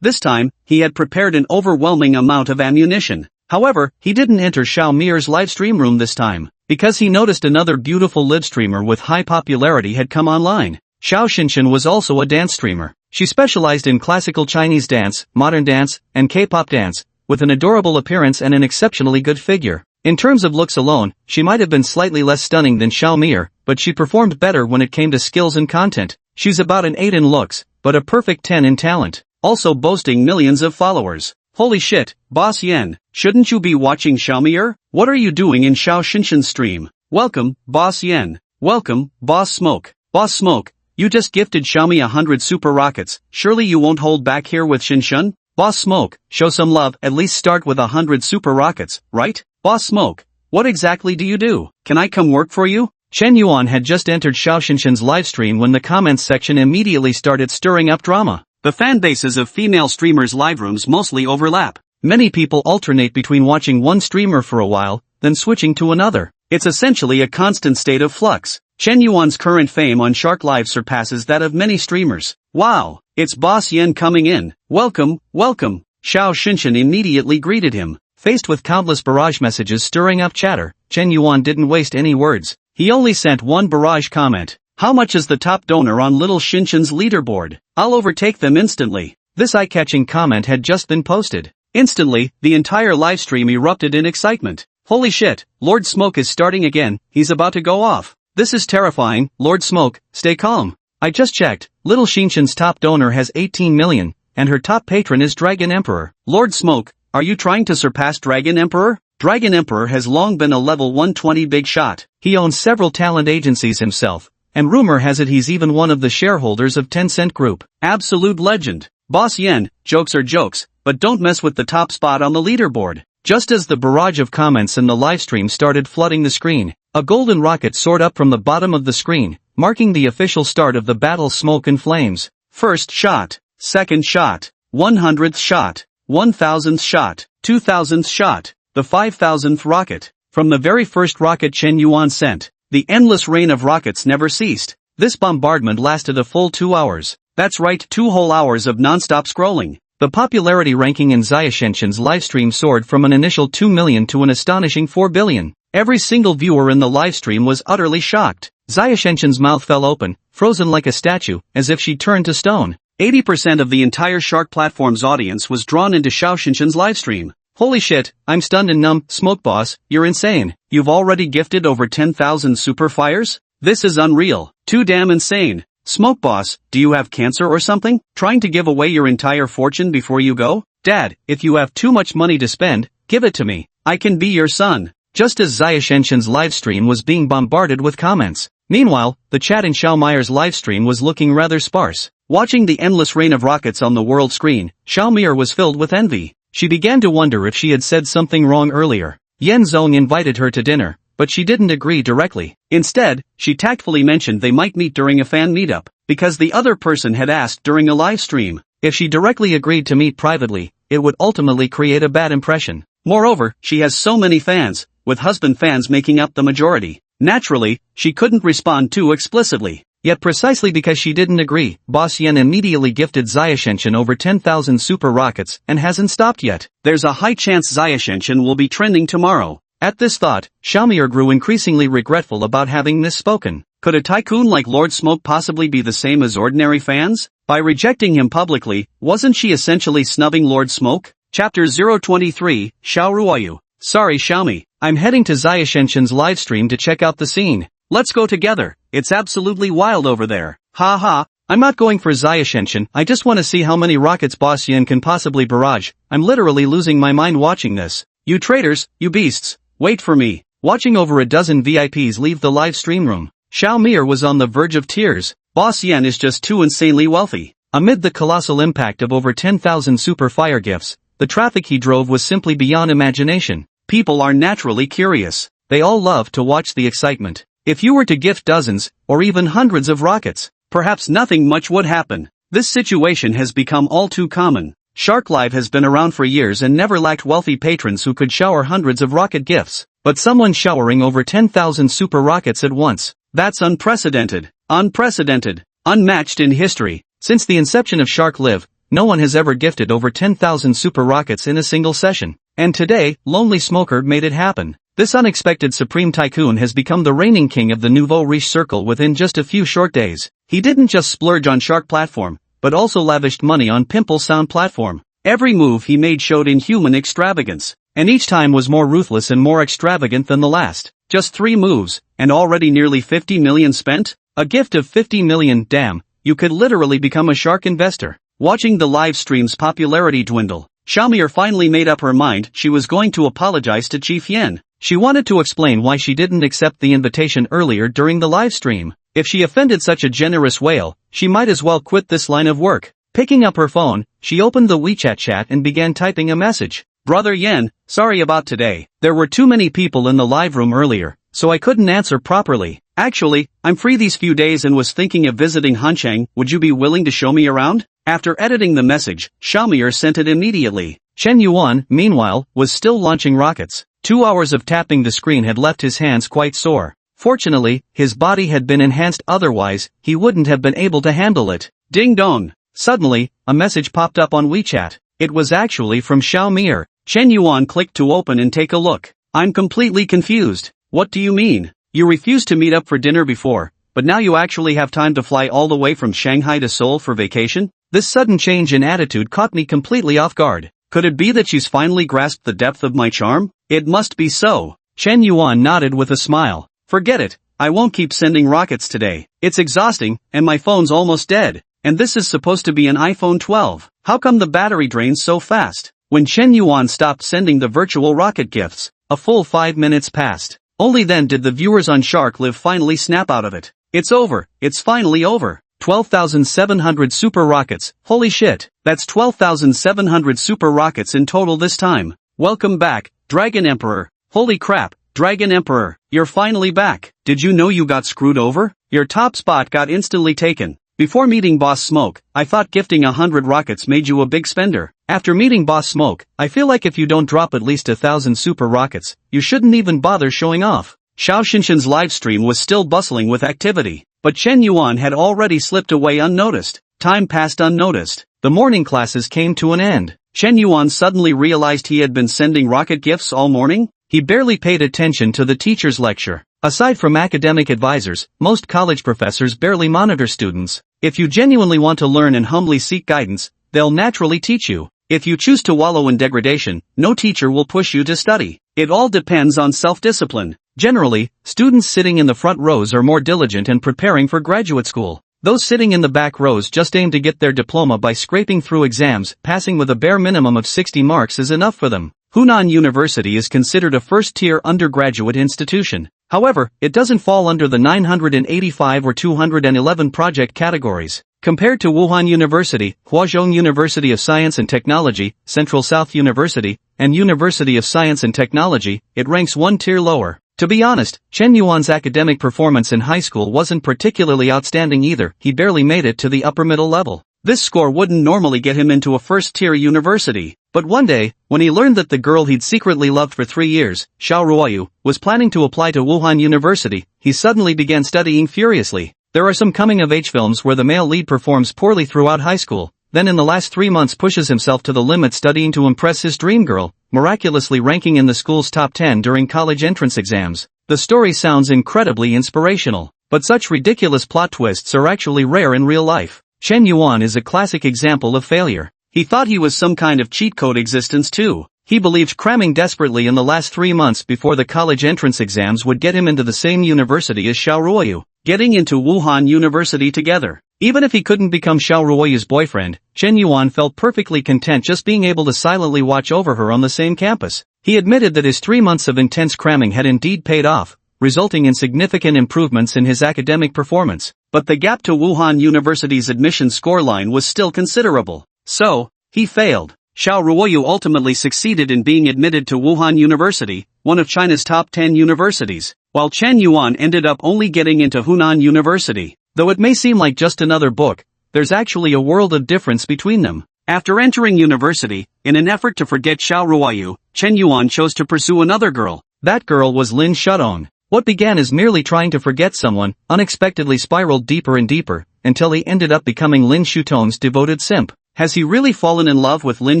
This time, he had prepared an overwhelming amount of ammunition. However, he didn't enter Xiao Mir's livestream room this time, because he noticed another beautiful livestreamer with high popularity had come online. Xiao Xinshan was also a dance streamer. She specialized in classical Chinese dance, modern dance, and K-pop dance, with an adorable appearance and an exceptionally good figure. In terms of looks alone, she might have been slightly less stunning than Xiao Mir, but she performed better when it came to skills and content. She's about an 8 in looks, but a perfect 10 in talent, also boasting millions of followers. Holy shit, Boss Yen, shouldn't you be watching Xiao Mir? What are you doing in Xiao Xinshan's stream? Welcome, Boss Yen. Welcome, Boss Smoke. Boss Smoke, you just gifted Xiaomi 100 super rockets, surely you won't hold back here with Xinshan? Boss Smoke, show some love, at least start with 100 super rockets, right? Boss Smoke, what exactly do you do? Can I come work for you? Chen Yuan had just entered Xiao Xinshan's livestream when the comments section immediately started stirring up drama. The fan bases of female streamers' live rooms mostly overlap. Many people alternate between watching one streamer for a while, then switching to another. It's essentially a constant state of flux. Chen Yuan's current fame on Shark Live surpasses that of many streamers. Wow, it's Boss Yen coming in. Welcome, welcome. Xiao Xinshan immediately greeted him. Faced with countless barrage messages stirring up chatter, Chen Yuan didn't waste any words. He only sent one barrage comment. How much is the top donor on little Xinshan's leaderboard? I'll overtake them instantly. This eye-catching comment had just been posted. Instantly, the entire livestream erupted in excitement. Holy shit, Lord Smoke is starting again, he's about to go off. This is terrifying, Lord Smoke, stay calm. I just checked, little Xinshan's top donor has 18 million, and her top patron is Dragon Emperor. Lord Smoke, are you trying to surpass Dragon Emperor? Dragon Emperor has long been a level 120 big shot. He owns several talent agencies himself, and rumor has it he's even one of the shareholders of Tencent Group. Absolute legend. Boss Yen, jokes are jokes, but don't mess with the top spot on the leaderboard. Just as the barrage of comments in the livestream started flooding the screen, a golden rocket soared up from the bottom of the screen, marking the official start of the battle. Smoke and flames. First shot, second shot, 100th shot, 1000th shot, 2000th shot, the 5000th rocket. From the very first rocket Chen Yuan sent, the endless rain of rockets never ceased. This bombardment lasted a full 2 hours. That's right, 2 whole hours of non-stop scrolling. The popularity ranking in Xia Xinshan's livestream soared from an initial 2 million to an astonishing 4 billion. Every single viewer in the livestream was utterly shocked. Xia Xinshan's mouth fell open, frozen like a statue, as if she turned to stone. 80% of the entire Shark platform's audience was drawn into Xiao Xinshan's livestream. Holy shit, I'm stunned and numb. Smoke Boss, you're insane. You've already gifted over 10,000 super fires? This is unreal. Too damn insane. Smoke Boss, do you have cancer or something? Trying to give away your entire fortune before you go? Dad, if you have too much money to spend, give it to me. I can be your son. Just as Xia Xinshan's livestream was being bombarded with comments. Meanwhile, the chat in Xiao Mir's livestream was looking rather sparse. Watching the endless rain of rockets on the world screen, Xiao Mir was filled with envy. She began to wonder if she had said something wrong earlier. Yan Zong invited her to dinner, but she didn't agree directly. Instead, she tactfully mentioned they might meet during a fan meetup, because the other person had asked during a live stream. If she directly agreed to meet privately, it would ultimately create a bad impression. Moreover, she has so many fans, with husband fans making up the majority. Naturally, she couldn't respond too explicitly. Yet precisely because she didn't agree, Boss Yen immediately gifted Xia Xinshan over 10,000 super rockets and hasn't stopped yet. There's a high chance Xia Xinshan will be trending tomorrow. At this thought, Xiao Mir grew increasingly regretful about having misspoken. Could a tycoon like Lord Smoke possibly be the same as ordinary fans? By rejecting him publicly, wasn't she essentially snubbing Lord Smoke? Chapter 023, Xiao Ruoyu. Sorry Xiaomi, I'm heading to Xia Xinshan's livestream to check out the scene. Let's go together, it's absolutely wild over there. Ha ha, I'm not going for Xia Xinshan, I just want to see how many rockets Boss Yen can possibly barrage. I'm literally losing my mind watching this. You traitors, you beasts, wait for me. Watching over a dozen VIPs leave the live stream room, Xiao Mir was on the verge of tears. Boss Yen is just too insanely wealthy. Amid the colossal impact of over 10,000 super fire gifts, the traffic he drove was simply beyond imagination. People are naturally curious. They all love to watch the excitement. If you were to gift dozens, or even hundreds of rockets, perhaps nothing much would happen. This situation has become all too common. Shark Live has been around for years and never lacked wealthy patrons who could shower hundreds of rocket gifts. But someone showering over 10,000 super rockets at once, that's unprecedented. Unprecedented. Unmatched in history. Since the inception of Shark Live, no one has ever gifted over 10,000 super rockets in a single session. And today, Lonely Smoker made it happen. This unexpected supreme tycoon has become the reigning king of the nouveau riche circle within just a few short days. He didn't just splurge on Shark platform, but also lavished money on Pimple Sound platform. Every move he made showed inhuman extravagance, and each time was more ruthless and more extravagant than the last. Just 3 moves, and already nearly 50 million spent? A gift of 50 million, damn, you could literally become a Shark investor. Watching the live stream's popularity dwindle, Xiaomir finally made up her mind she was going to apologize to Chief Yen. She wanted to explain why she didn't accept the invitation earlier during the live stream. If she offended such a generous whale, she might as well quit this line of work. Picking up her phone, she opened the WeChat chat and began typing a message. Brother Yen, sorry about today. There were too many people in the live room earlier, so I couldn't answer properly. Actually, I'm free these few days and was thinking of visiting Hanchang. Would you be willing to show me around? After editing the message, Xiaomir sent it immediately. Chen Yuan, meanwhile, was still launching rockets. 2 hours of tapping the screen had left his hands quite sore. Fortunately, his body had been enhanced, otherwise, he wouldn't have been able to handle it. Ding dong! Suddenly, a message popped up on WeChat. It was actually from Xiaomir. Chen Yuan clicked to open and take a look. I'm completely confused. What do you mean? You refused to meet up for dinner before, but now you actually have time to fly all the way from Shanghai to Seoul for vacation? This sudden change in attitude caught me completely off guard. Could it be that she's finally grasped the depth of my charm? It must be so. Chen Yuan nodded with a smile. Forget it, I won't keep sending rockets today. It's exhausting, and my phone's almost dead. And this is supposed to be an iPhone 12. How come the battery drains so fast? When Chen Yuan stopped sending the virtual rocket gifts, a full 5 minutes passed. Only then did the viewers on Shark Live finally snap out of it. It's over, it's finally over. 12,700 super rockets, holy shit, that's 12,700 super rockets in total this time. Welcome back, Dragon Emperor. Holy crap, Dragon Emperor, you're finally back. Did you know you got screwed over? Your top spot got instantly taken. Before meeting Boss Smoke, I thought gifting 100 rockets made you a big spender. After meeting Boss Smoke, I feel like if you don't drop at least 1,000 super rockets, you shouldn't even bother showing off. Xiao Xinshan's livestream was still bustling with activity, but Chen Yuan had already slipped away unnoticed. Time passed unnoticed. The morning classes came to an end. Chen Yuan suddenly realized he had been sending rocket gifts all morning. He barely paid attention to the teacher's lecture. Aside from academic advisors, most college professors barely monitor students. If you genuinely want to learn and humbly seek guidance, they'll naturally teach you. If you choose to wallow in degradation, no teacher will push you to study. It all depends on self-discipline. Generally, students sitting in the front rows are more diligent and preparing for graduate school. Those sitting in the back rows just aim to get their diploma by scraping through exams. Passing with a bare minimum of 60 marks is enough for them. Hunan University is considered a first-tier undergraduate institution. However, it doesn't fall under the 985 or 211 project categories. Compared to Wuhan University, Huazhong University of Science and Technology, Central South University, and University of Science and Technology, it ranks one tier lower. To be honest, Chen Yuan's academic performance in high school wasn't particularly outstanding either. He barely made it to the upper middle level. This score wouldn't normally get him into a first-tier university. But one day, when he learned that the girl he'd secretly loved for 3 years, Xiao Ruoyu, was planning to apply to Wuhan University, he suddenly began studying furiously. There are some coming-of-age films where the male lead performs poorly throughout high school, then in the last 3 months pushes himself to the limit studying to impress his dream girl, miraculously ranking in the school's top 10 during college entrance exams. The story sounds incredibly inspirational, but such ridiculous plot twists are actually rare in real life. Chen Yuan is a classic example of failure. He thought he was some kind of cheat code existence too. He believed cramming desperately in the last 3 months before the college entrance exams would get him into the same university as Xiao Ruoyu, getting into Wuhan University together. Even if he couldn't become Xiao Ruoyu's boyfriend, Chen Yuan felt perfectly content just being able to silently watch over her on the same campus. He admitted that his 3 months of intense cramming had indeed paid off, resulting in significant improvements in his academic performance. But the gap to Wuhan University's admission scoreline was still considerable. So, he failed. Xiao Ruoyu ultimately succeeded in being admitted to Wuhan University, one of China's top 10 universities, while Chen Yuan ended up only getting into Hunan University. Though it may seem like just another book, there's actually a world of difference between them. After entering university, in an effort to forget Xiao Ruoyu, Chen Yuan chose to pursue another girl. That girl was Lin Shudong. What began as merely trying to forget someone, unexpectedly spiraled deeper and deeper, until he ended up becoming Lin Shutong's devoted simp. Has he really fallen in love with Lin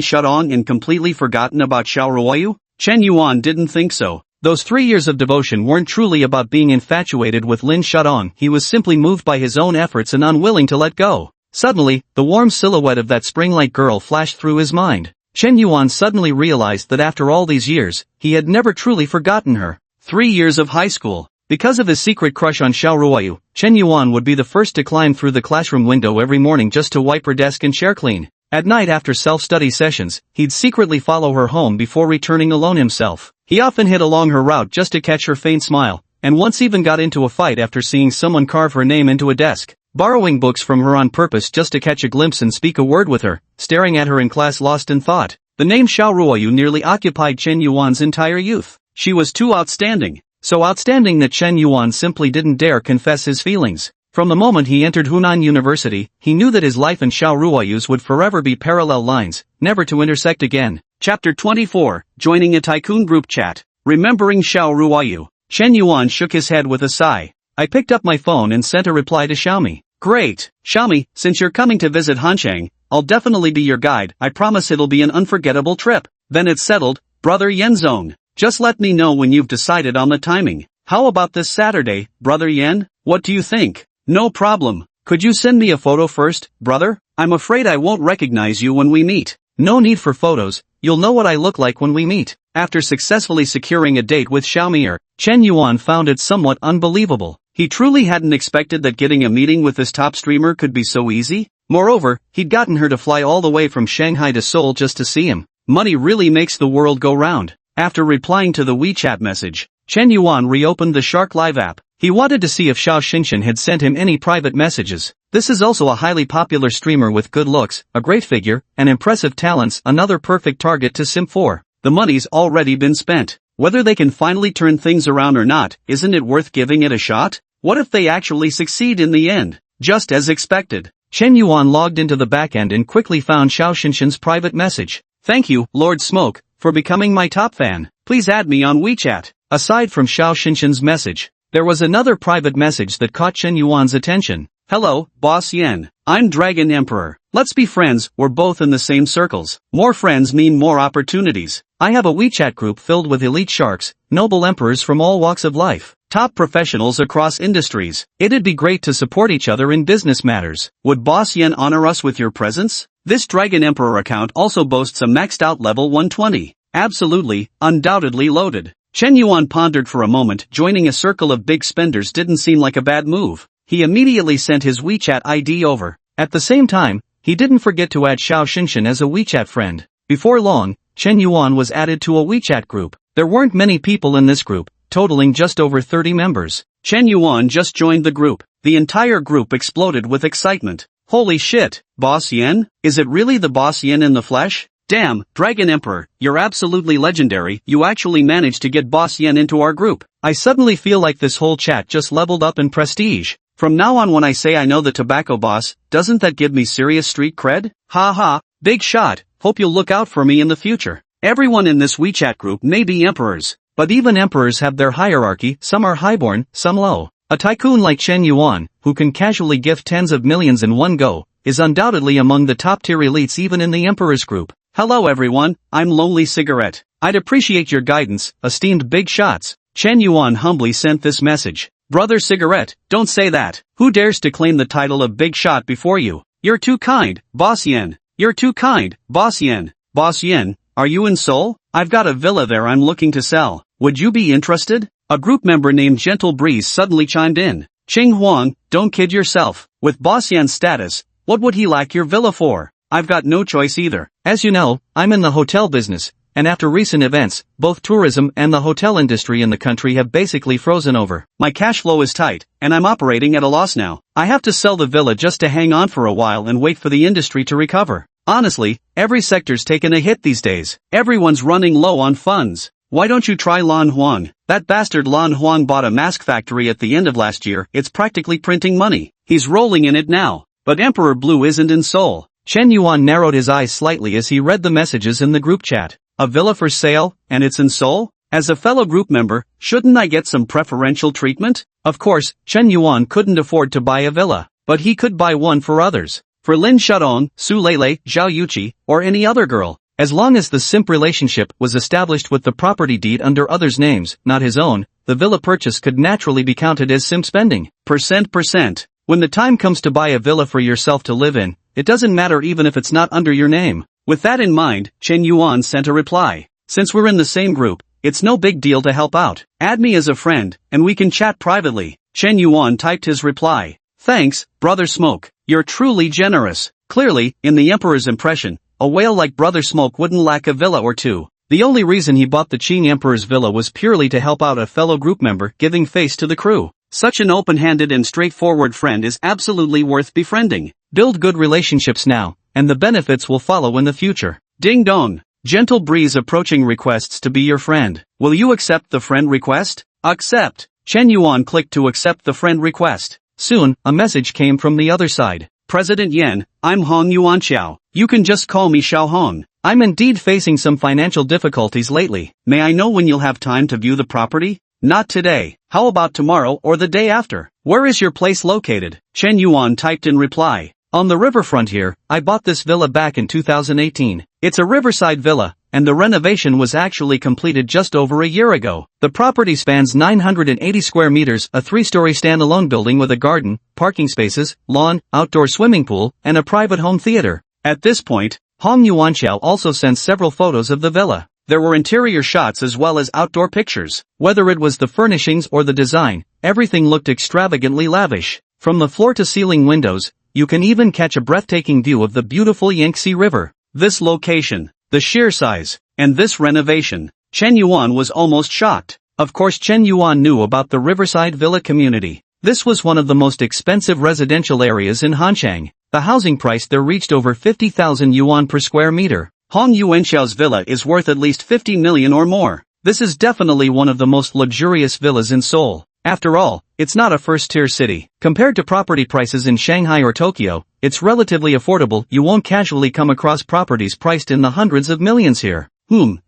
Shudong and completely forgotten about Xiao Ruoyu? Chen Yuan didn't think so. Those 3 years of devotion weren't truly about being infatuated with Lin Shudong, he was simply moved by his own efforts and unwilling to let go. Suddenly, the warm silhouette of that spring-like girl flashed through his mind. Chen Yuan suddenly realized that after all these years, he had never truly forgotten her. 3 years of high school. Because of his secret crush on Xiao Ruoyu, Chen Yuan would be the first to climb through the classroom window every morning just to wipe her desk and chair clean. At night after self-study sessions, he'd secretly follow her home before returning alone himself. He often hid along her route just to catch her faint smile, and once even got into a fight after seeing someone carve her name into a desk. Borrowing books from her on purpose just to catch a glimpse and speak a word with her, staring at her in class lost in thought. The name Xiao Ruoyu nearly occupied Chen Yuan's entire youth. She was too outstanding. So outstanding that Chen Yuan simply didn't dare confess his feelings. From the moment he entered Hunan University, he knew that his life and Xiao Ruoyu's would forever be parallel lines, never to intersect again. Chapter 24, Joining a Tycoon Group Chat. Remembering Xiao Ruoyu. Chen Yuan shook his head with a sigh. I picked up my phone and sent a reply to Xiaomi. Great, Xiaomi, since you're coming to visit Hanchang, I'll definitely be your guide, I promise it'll be an unforgettable trip. Then it's settled, brother Yenzong. Just let me know when you've decided on the timing. How about this Saturday, brother Yen? What do you think? No problem. Could you send me a photo first, brother? I'm afraid I won't recognize you when we meet. No need for photos, you'll know what I look like when we meet. After successfully securing a date with Xiaomi, Chen Yuan found it somewhat unbelievable. He truly hadn't expected that getting a meeting with this top streamer could be so easy. Moreover, he'd gotten her to fly all the way from Shanghai to Seoul just to see him. Money really makes the world go round. After replying to the WeChat message, Chen Yuan reopened the Shark Live app. He wanted to see if Xiao Xinshan had sent him any private messages. This is also a highly popular streamer with good looks, a great figure, and impressive talents, another perfect target to simp for. The money's already been spent. Whether they can finally turn things around or not, isn't it worth giving it a shot? What if they actually succeed in the end? Just as expected. Chen Yuan logged into the backend and quickly found Xiao Xinshan's private message. Thank you, Lord Smoke, for becoming my top fan. Please add me on WeChat. Aside from Xiao Xinshan's message, there was another private message that caught Chen Yuan's attention. Hello, Boss Yen. I'm Dragon Emperor. Let's be friends, we're both in the same circles. More friends mean more opportunities. I have a WeChat group filled with elite sharks, noble emperors from all walks of life, top professionals across industries. It'd be great to support each other in business matters. Would Boss Yen honor us with your presence? This Dragon Emperor account also boasts a maxed out level 120. Absolutely, undoubtedly loaded. Chen Yuan pondered for a moment. Joining a circle of big spenders didn't seem like a bad move. He immediately sent his WeChat ID over. At the same time, he didn't forget to add Xiao Xinshan as a WeChat friend. Before long, Chen Yuan was added to a WeChat group. There weren't many people in this group, totaling just over 30 members. Chen Yuan just joined the group. The entire group exploded with excitement. Holy shit, Boss Yen? Is it really the Boss Yen in the flesh? Damn, Dragon Emperor, you're absolutely legendary. You actually managed to get Boss Yen into our group. I suddenly feel like this whole chat just leveled up in prestige. From now on when I say I know the tobacco boss, doesn't that give me serious street cred? Ha ha, big shot, hope you'll look out for me in the future. Everyone in this WeChat group may be emperors, but even emperors have their hierarchy, some are highborn, some low. A tycoon like Chen Yuan, who can casually gift tens of millions in one go, is undoubtedly among the top-tier elites even in the emperor's group. Hello everyone, I'm Lonely Cigarette. I'd appreciate your guidance, esteemed big shots. Chen Yuan humbly sent this message. Brother Cigarette, don't say that. Who dares to claim the title of big shot before you? You're too kind, Boss Yen. You're too kind, Boss Yen. Boss Yen, are you in Seoul? I've got a villa there I'm looking to sell. Would you be interested? A group member named Gentle Breeze suddenly chimed in. Ching Huang, don't kid yourself. With Boss Yen's status, what would he like your villa for? I've got no choice either. As you know, I'm in the hotel business, and after recent events, both tourism and the hotel industry in the country have basically frozen over. My cash flow is tight, and I'm operating at a loss now. I have to sell the villa just to hang on for a while and wait for the industry to recover. Honestly, every sector's taken a hit these days. Everyone's running low on funds. Why don't you try Lan Huang? That bastard Lan Huang bought a mask factory at the end of last year. It's practically printing money. He's rolling in it now. But Emperor Blue isn't in Seoul. Chen Yuan narrowed his eyes slightly as he read the messages in the group chat. A villa for sale, and it's in Seoul? As a fellow group member, shouldn't I get some preferential treatment? Of course, Chen Yuan couldn't afford to buy a villa, but he could buy one for others. for Lin Shudong, Su Lele, Zhao Yuqi, or any other girl. As long as the simp relationship was established with the property deed under others' names, not his own, the villa purchase could naturally be counted as simp spending. Percent. When the time comes to buy a villa for yourself to live in, it doesn't matter even if it's not under your name. With that in mind, Chen Yuan sent a reply. Since we're in the same group, it's no big deal to help out. Add me as a friend, and we can chat privately. Chen Yuan typed his reply. Thanks, Brother Smoke. You're truly generous. Clearly, in the Emperor's impression, a whale like Brother Smoke wouldn't lack a villa or two. The only reason he bought the Qing Emperor's villa was purely to help out a fellow group member, giving face to the crew. Such an open-handed and straightforward friend is absolutely worth befriending. Build good relationships now, and the benefits will follow in the future. Ding dong. Gentle breeze approaching requests to be your friend. Will you accept the friend request? Accept. Chen Yuan clicked to accept the friend request. Soon, a message came from the other side. President Yen, I'm Hong Yuanqiao. You can just call me Xiao Hong. I'm indeed facing some financial difficulties lately. May I know when you'll have time to view the property? Not today. How about tomorrow or the day after? Where is your place located? Chen Yuan typed in reply. On the riverfront here, I bought this villa back in 2018. It's a riverside villa, and the renovation was actually completed just over a year ago. The property spans 980 square meters, a 3-story standalone building with a garden, parking spaces, lawn, outdoor swimming pool, and a private home theater. At this point, Hong Yuanqiao also sent several photos of the villa. There were interior shots as well as outdoor pictures. Whether it was the furnishings or the design, everything looked extravagantly lavish. From the floor-to-ceiling windows, you can even catch a breathtaking view of the beautiful Yangtze River. This location, the sheer size, and this renovation, Chen Yuan was almost shocked. Of course Chen Yuan knew about the Riverside Villa community. This was one of the most expensive residential areas in Hanchang. The housing price there reached over 50,000 yuan per square meter. Hong Yuanqiao's villa is worth at least 50 million or more. This is definitely one of the most luxurious villas in Seoul. After all, it's not a first-tier city. Compared to property prices in Shanghai or Tokyo, it's relatively affordable. You won't casually come across properties priced in the hundreds of millions here.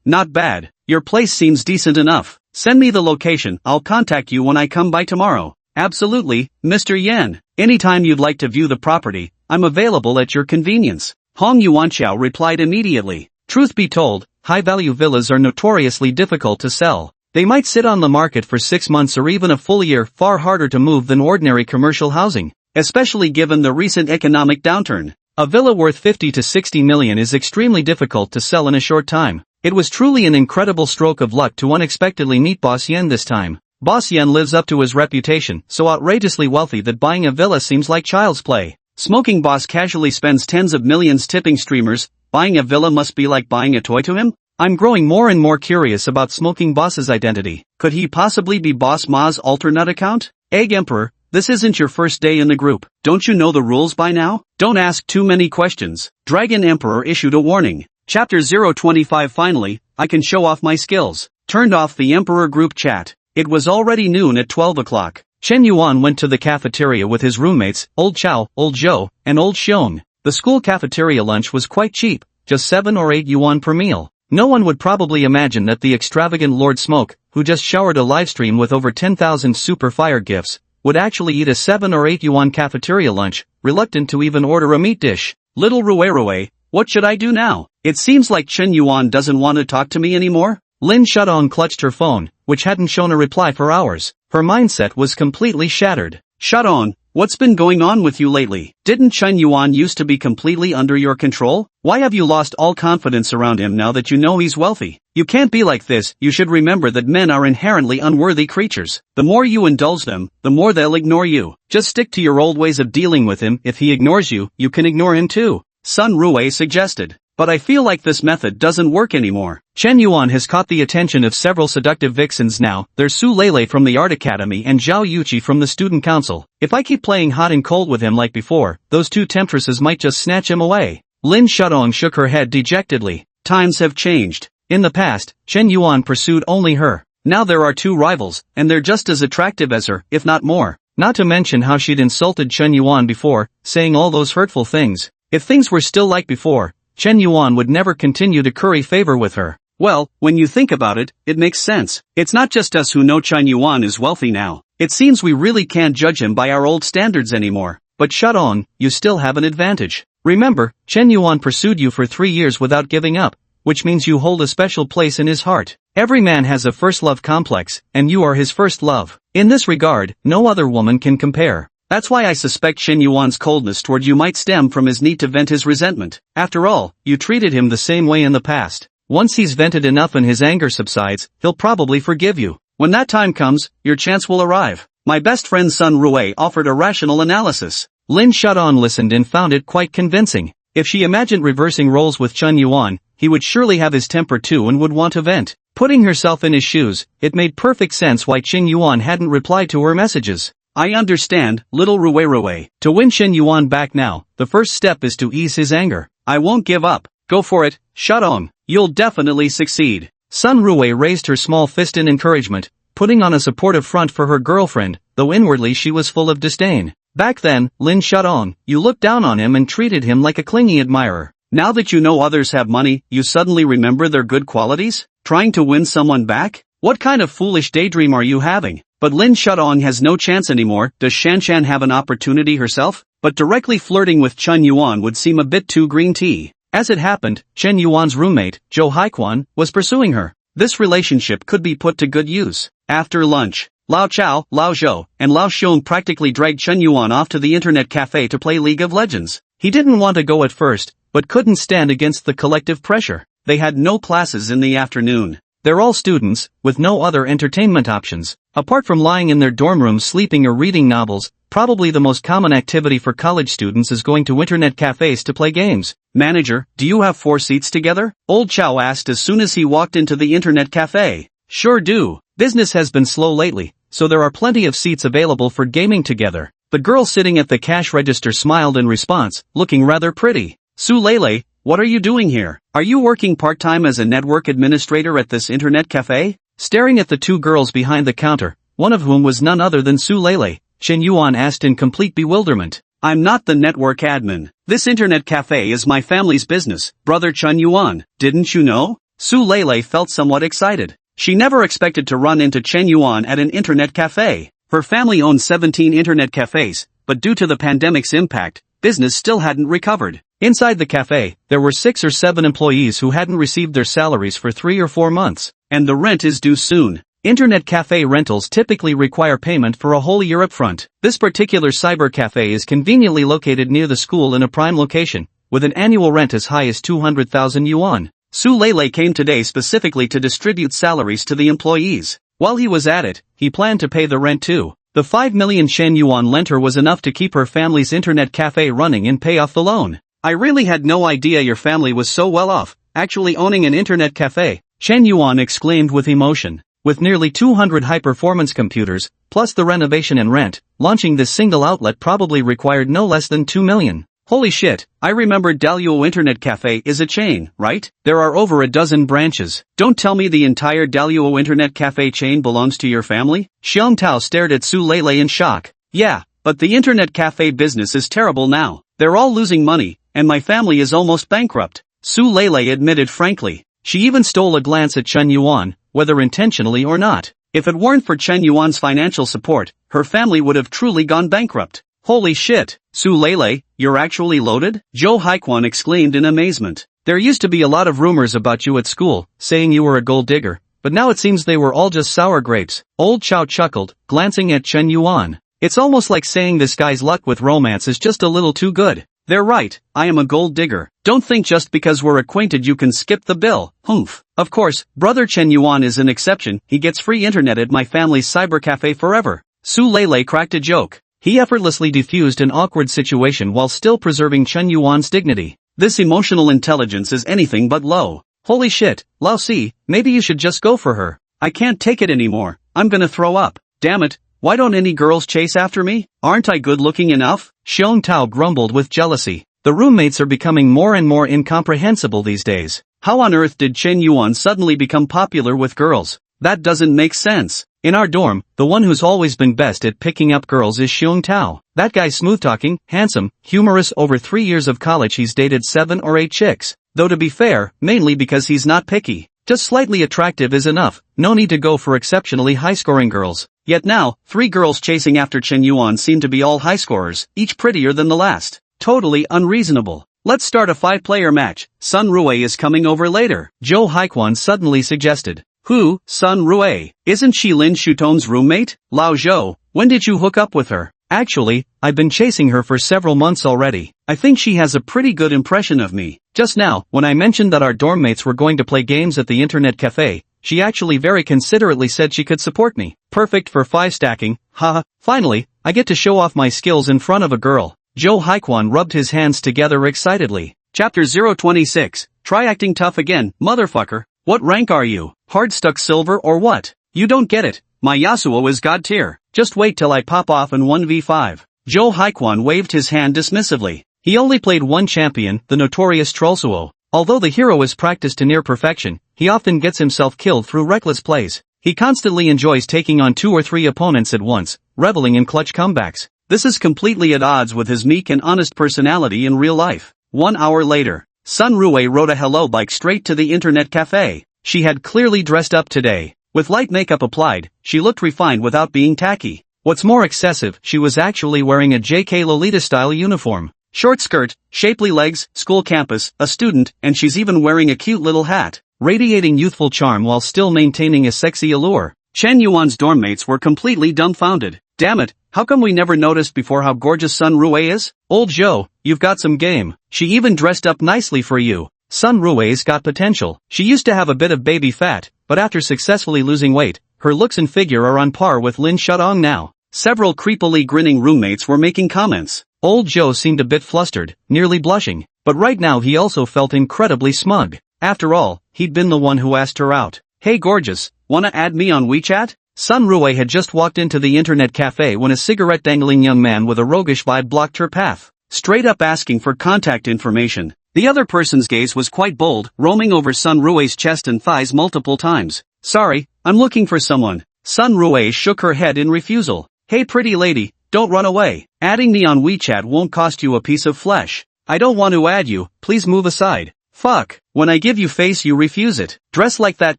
Not bad. Your place seems decent enough. Send me the location. I'll contact you when I come by tomorrow. Absolutely, Mr. Yan. Anytime you'd like to view the property, I'm available at your convenience. Hong Yuanqiao replied immediately. Truth be told, high-value villas are notoriously difficult to sell. They might sit on the market for 6 months or even a full year, far harder to move than ordinary commercial housing, especially given the recent economic downturn. A villa worth 50 to 60 million is extremely difficult to sell in a short time. It was truly an incredible stroke of luck to unexpectedly meet Boss Yen this time. Boss Yen lives up to his reputation, so outrageously wealthy that buying a villa seems like child's play. Smoking Boss casually spends tens of millions tipping streamers. Buying a villa must be like buying a toy to him? I'm growing more and more curious about Smoking Boss's identity. Could he possibly be Boss Ma's alternate account? Egg Emperor, this isn't your first day in the group. Don't you know the rules by now? Don't ask too many questions. Dragon Emperor issued a warning. Chapter 025. Finally, I can show off my skills. Turned off the Emperor group chat. It was already noon at 12 o'clock. Chen Yuan went to the cafeteria with his roommates, Old Chao, Old Zhou, and Old Xiong. The school cafeteria lunch was quite cheap, just 7 or 8 yuan per meal. No one would probably imagine that the extravagant Lord Smoke, who just showered a livestream with over 10,000 super fire gifts, would actually eat a 7 or 8 yuan cafeteria lunch, reluctant to even order a meat dish. Little Rue, what should I do now? It seems like Chen Yuan doesn't want to talk to me anymore. Lin Shudong clutched her phone, which hadn't shown a reply for hours. Her mindset was completely shattered. Shudong, what's been going on with you lately? Didn't Chen Yuan used to be completely under your control? Why have you lost all confidence around him now that you know he's wealthy? You can't be like this. You should remember that men are inherently unworthy creatures. The more you indulge them, the more they'll ignore you. Just stick to your old ways of dealing with him. If he ignores you, you can ignore him too. Sun Rue suggested. But I feel like this method doesn't work anymore. Chen Yuan has caught the attention of several seductive vixens now. There's Su Lele from the Art Academy and Zhao Yuqi from the Student Council. If I keep playing hot and cold with him like before, those two temptresses might just snatch him away. Lin Shudong shook her head dejectedly. Times have changed. In the past, Chen Yuan pursued only her. Now there are two rivals, and they're just as attractive as her, if not more. Not to mention how she'd insulted Chen Yuan before, saying all those hurtful things. If things were still like before, Chen Yuan would never continue to curry favor with her. Well, when you think about it, it makes sense. It's not just us who know Chen Yuan is wealthy now. It seems we really can't judge him by our old standards anymore. But Shudong, you still have an advantage. Remember, Chen Yuan pursued you for 3 years without giving up, which means you hold a special place in his heart. Every man has a first love complex, and you are his first love. In this regard, no other woman can compare. That's why I suspect Chen Yuan's coldness toward you might stem from his need to vent his resentment. After all, you treated him the same way in the past. Once he's vented enough and his anger subsides, he'll probably forgive you. When that time comes, your chance will arrive. My best friend Sun Rui offered a rational analysis. Lin Shudong listened and found it quite convincing. If she imagined reversing roles with Chen Yuan, he would surely have his temper too and would want to vent. Putting herself in his shoes, it made perfect sense why Chen Yuan hadn't replied to her messages. I understand, little Rui. To win Chen Yuan back now, the first step is to ease his anger. I won't give up. Go for it, Shudong. You'll definitely succeed. Sun Rui raised her small fist in encouragement, putting on a supportive front for her girlfriend, though inwardly she was full of disdain. Back then, Lin Shudong, you looked down on him and treated him like a clingy admirer. Now that you know others have money, you suddenly remember their good qualities? Trying to win someone back? What kind of foolish daydream are you having? But Lin Shudong has no chance anymore. Does Shanshan have an opportunity herself? But directly flirting with Chen Yuan would seem a bit too green tea. As it happened, Chen Yuan's roommate, Zhou Haiquan, was pursuing her. This relationship could be put to good use. After lunch, Lao Chao, Lao Zhou, and Lao Xiong practically dragged Chen Yuan off to the internet cafe to play League of Legends. He didn't want to go at first, but couldn't stand against the collective pressure. They had no classes in the afternoon. They're all students, with no other entertainment options. Apart from lying in their dorm rooms sleeping or reading novels, probably the most common activity for college students is going to internet cafes to play games. Manager, do you have 4 seats together? Old Chow asked as soon as he walked into the internet cafe. Sure do. Business has been slow lately, so there are plenty of seats available for gaming together. The girl sitting at the cash register smiled in response, looking rather pretty. Su Lele, what are you doing here? Are you working part-time as a network administrator at this internet cafe? Staring at the 2 girls behind the counter, one of whom was none other than Su Lele, Chen Yuan asked in complete bewilderment. I'm not the network admin. This internet cafe is my family's business, brother Chen Yuan. Didn't you know? Su Lele felt somewhat excited. She never expected to run into Chen Yuan at an internet cafe. Her family owned 17 internet cafes, but due to the pandemic's impact, business still hadn't recovered. Inside the cafe, there were 6 or 7 employees who hadn't received their salaries for 3 or 4 months, and the rent is due soon. Internet cafe rentals typically require payment for a whole year upfront. This particular cyber cafe is conveniently located near the school in a prime location, with an annual rent as high as 200,000 yuan. Su Lele came today specifically to distribute salaries to the employees. While he was at it, he planned to pay the rent too. The 5 million Shen Yuan lent her was enough to keep her family's internet cafe running and pay off the loan. I really had no idea your family was so well off, actually owning an internet cafe, Chen Yuan exclaimed with emotion. With nearly 200 high-performance computers, plus the renovation and rent, launching this single outlet probably required no less than 2 million. Holy shit, I remember Daluo Internet Cafe is a chain, right? There are over a dozen branches. Don't tell me the entire Daluo Internet Cafe chain belongs to your family? Xiong Tao stared at Su Lele in shock. Yeah, but the internet cafe business is terrible now. They're all losing money, and my family is almost bankrupt. Su Lele admitted frankly. She even stole a glance at Chen Yuan, whether intentionally or not. If it weren't for Chen Yuan's financial support, her family would have truly gone bankrupt. Holy shit, Su Lele, you're actually loaded? Zhou Haiquan exclaimed in amazement. There used to be a lot of rumors about you at school, saying you were a gold digger, but now it seems they were all just sour grapes. Old Chow chuckled, glancing at Chen Yuan. It's almost like saying this guy's luck with romance is just a little too good. They're right, I am a gold digger. Don't think just because we're acquainted you can skip the bill, humph. Of course, brother Chen Yuan is an exception, he gets free internet at my family's cyber cafe forever. Su Lele cracked a joke. He effortlessly diffused an awkward situation while still preserving Chen Yuan's dignity. This emotional intelligence is anything but low. Holy shit, Lao Si, maybe you should just go for her. I can't take it anymore, I'm gonna throw up. Damn it, why don't any girls chase after me? Aren't I good looking enough? Xiong Tao grumbled with jealousy. The roommates are becoming more and more incomprehensible these days. How on earth did Chen Yuan suddenly become popular with girls? That doesn't make sense. In our dorm, the one who's always been best at picking up girls is Xiong Tao. That guy's smooth-talking, handsome, humorous. Over 3 years of college he's dated 7 or 8 chicks. Though to be fair, mainly because he's not picky. Just slightly attractive is enough, no need to go for exceptionally high-scoring girls. Yet now, 3 girls chasing after Chen Yuan seem to be all high scorers, each prettier than the last. Totally unreasonable. Let's start a 5-player match. Sun Rue is coming over later, Zhou Haiquan suddenly suggested. Who, Sun Rue? Isn't she Lin Shuton's roommate? Lao Zhou, when did you hook up with her? Actually, I've been chasing her for several months already. I think she has a pretty good impression of me. Just now, when I mentioned that our dorm mates were going to play games at the internet cafe, she actually very considerately said she could support me. Perfect for 5 stacking, haha. Finally, I get to show off my skills in front of a girl. Zhou Haiquan rubbed his hands together excitedly. Chapter 026, Try acting tough again, motherfucker. What rank are you? Hard stuck silver or what? You don't get it. My Yasuo is god tier. Just wait till I pop off in 1v5. Zhou Haiquan waved his hand dismissively. He only played one champion, the notorious Trollsuo. Although the hero is practiced to near perfection, he often gets himself killed through reckless plays. He constantly enjoys taking on 2 or 3 opponents at once, reveling in clutch comebacks. This is completely at odds with his meek and honest personality in real life. 1 hour later, Sun Rue rode a hello bike straight to the internet cafe. She had clearly dressed up today. With light makeup applied, she looked refined without being tacky. What's more excessive, she was actually wearing a JK Lolita-style uniform. Short skirt, shapely legs, school campus, a student, and she's even wearing a cute little hat. Radiating youthful charm while still maintaining a sexy allure. Chen Yuan's dorm mates were completely dumbfounded. Damn it, how come we never noticed before how gorgeous Sun Rue is? Old Zhou, you've got some game. She even dressed up nicely for you. Sun Rue's got potential. She used to have a bit of baby fat, but after successfully losing weight, her looks and figure are on par with Lin Shuadong now. Several creepily grinning roommates were making comments. Old Zhou seemed a bit flustered, nearly blushing, but right now he also felt incredibly smug. After all, he'd been the one who asked her out. Hey gorgeous, wanna add me on WeChat? Sun Rue had just walked into the internet cafe when a cigarette-dangling young man with a roguish vibe blocked her path, straight up asking for contact information. The other person's gaze was quite bold, roaming over Sun Rue's chest and thighs multiple times. Sorry, I'm looking for someone. Sun Rue shook her head in refusal. Hey pretty lady, don't run away. Adding me on WeChat won't cost you a piece of flesh. I don't want to add you, please move aside. Fuck, when I give you face you refuse it. Dressed like that,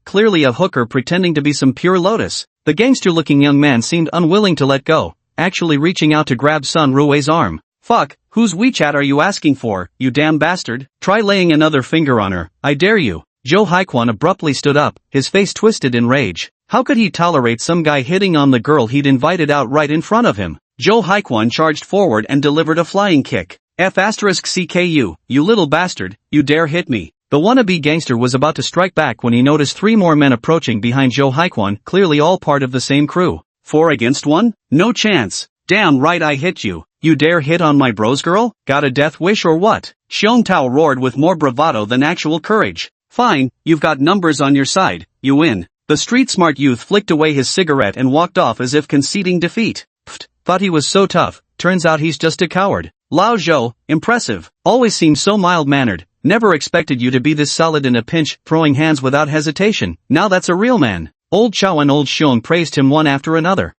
clearly a hooker pretending to be some pure lotus. The gangster-looking young man seemed unwilling to let go, actually reaching out to grab Sun Rue's arm. Fuck, whose WeChat are you asking for, you damn bastard? Try laying another finger on her, I dare you. Zhou Haiquan abruptly stood up, his face twisted in rage. How could he tolerate some guy hitting on the girl he'd invited out right in front of him? Zhou Haiquan charged forward and delivered a flying kick. F***CKU, you little bastard, you dare hit me. The wannabe gangster was about to strike back when he noticed 3 more men approaching behind Zhou Haiquan, clearly all part of the same crew. 4 against 1? No chance. Damn right I hit you. You dare hit on my bros girl? Got a death wish or what? Xiong Tao roared with more bravado than actual courage. Fine, you've got numbers on your side, you win. The street-smart youth flicked away his cigarette and walked off as if conceding defeat. Pfft, thought he was so tough, turns out he's just a coward. Lao Zhou, impressive. Always seemed so mild-mannered, never expected you to be this solid in a pinch, throwing hands without hesitation. Now that's a real man. Old Chao and Old Xiong praised him one after another.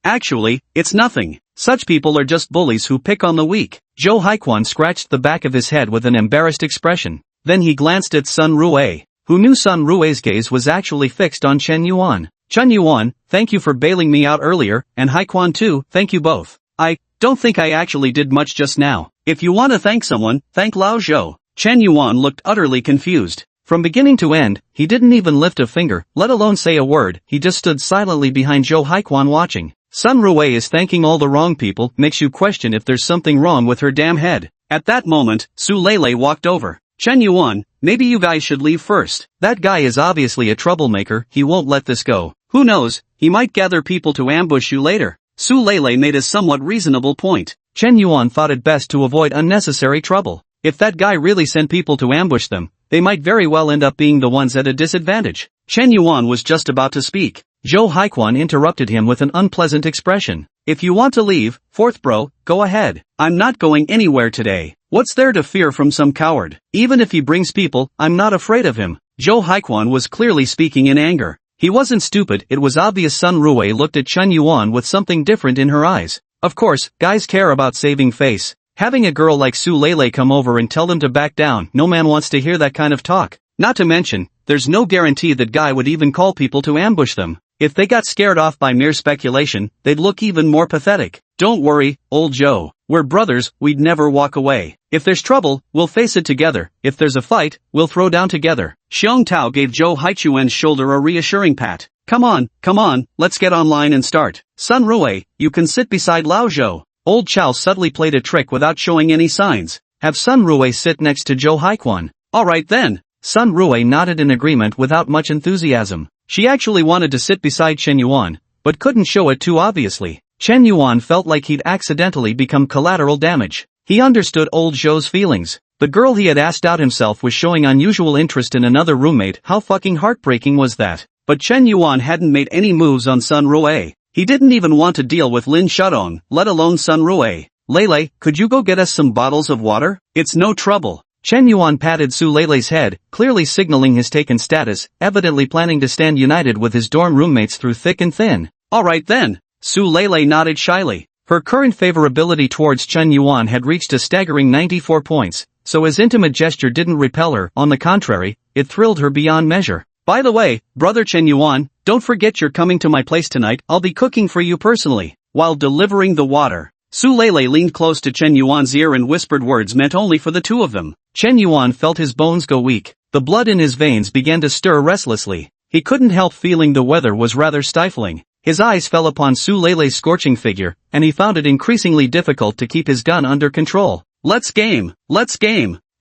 Actually, it's nothing. Such people are just bullies who pick on the weak. Zhou Haiquan scratched the back of his head with an embarrassed expression. Then he glanced at Sun Rue, who knew Sun Rue's gaze was actually fixed on Chen Yuan. Chen Yuan, thank you for bailing me out earlier, and Haiquan too, thank you both. I don't think I actually did much just now. If you want to thank someone, thank Lao Zhou. Chen Yuan looked utterly confused. From beginning to end, he didn't even lift a finger, let alone say a word, he just stood silently behind Zhou Haiquan watching. Sun Rue is thanking all the wrong people, makes you question if there's something wrong with her damn head. At that moment, Su Lele walked over. Chen Yuan, maybe you guys should leave first. That guy is obviously a troublemaker, he won't let this go. Who knows, he might gather people to ambush you later. Su Lele made a somewhat reasonable point. Chen Yuan thought it best to avoid unnecessary trouble. If that guy really sent people to ambush them, they might very well end up being the ones at a disadvantage. Chen Yuan was just about to speak. Zhou Haiquan interrupted him with an unpleasant expression. If you want to leave, fourth bro, go ahead. I'm not going anywhere today. What's there to fear from some coward? Even if he brings people, I'm not afraid of him. Zhou Haiquan was clearly speaking in anger. He wasn't stupid, it was obvious Sun Rue looked at Chen Yuan with something different in her eyes. Of course, guys care about saving face. Having a girl like Su Lele come over and tell them to back down, no man wants to hear that kind of talk. Not to mention, there's no guarantee that guy would even call people to ambush them. If they got scared off by mere speculation, they'd look even more pathetic. Don't worry, old Joe. We're brothers, we'd never walk away. If there's trouble, we'll face it together. If there's a fight, we'll throw down together. Xiong Tao gave Zhou Haichuan's shoulder a reassuring pat. Come on, let's get online and start. Sun Rui, you can sit beside Lao Zhou. Old Chow subtly played a trick without showing any signs. Have Sun Rui sit next to Zhou Haiquan. Alright then. Sun Rui nodded in agreement without much enthusiasm. She actually wanted to sit beside Chen Yuan, but couldn't show it too obviously. Chen Yuan felt like he'd accidentally become collateral damage. He understood old Zhou's feelings. The girl he had asked out himself was showing unusual interest in another roommate. How fucking heartbreaking was that? But Chen Yuan hadn't made any moves on Sun Rui. He didn't even want to deal with Lin Shudong, let alone Sun Rui. Lele, could you go get us some bottles of water? It's no trouble. Chen Yuan patted Su Lele's head, clearly signaling his taken status, evidently planning to stand united with his dorm roommates through thick and thin. Alright then. Su Lele nodded shyly. Her current favorability towards Chen Yuan had reached a staggering 94 points, so his intimate gesture didn't repel her. On the contrary, it thrilled her beyond measure. By the way, brother Chen Yuan, don't forget you're coming to my place tonight. I'll be cooking for you personally. While delivering the water, Su Lele leaned close to Chen Yuan's ear and whispered words meant only for the two of them. Chen Yuan felt his bones go weak. The blood in his veins began to stir restlessly. He couldn't help feeling the weather was rather stifling. His eyes fell upon Su Lele's scorching figure, and he found it increasingly difficult to keep his gun under control. Let's game.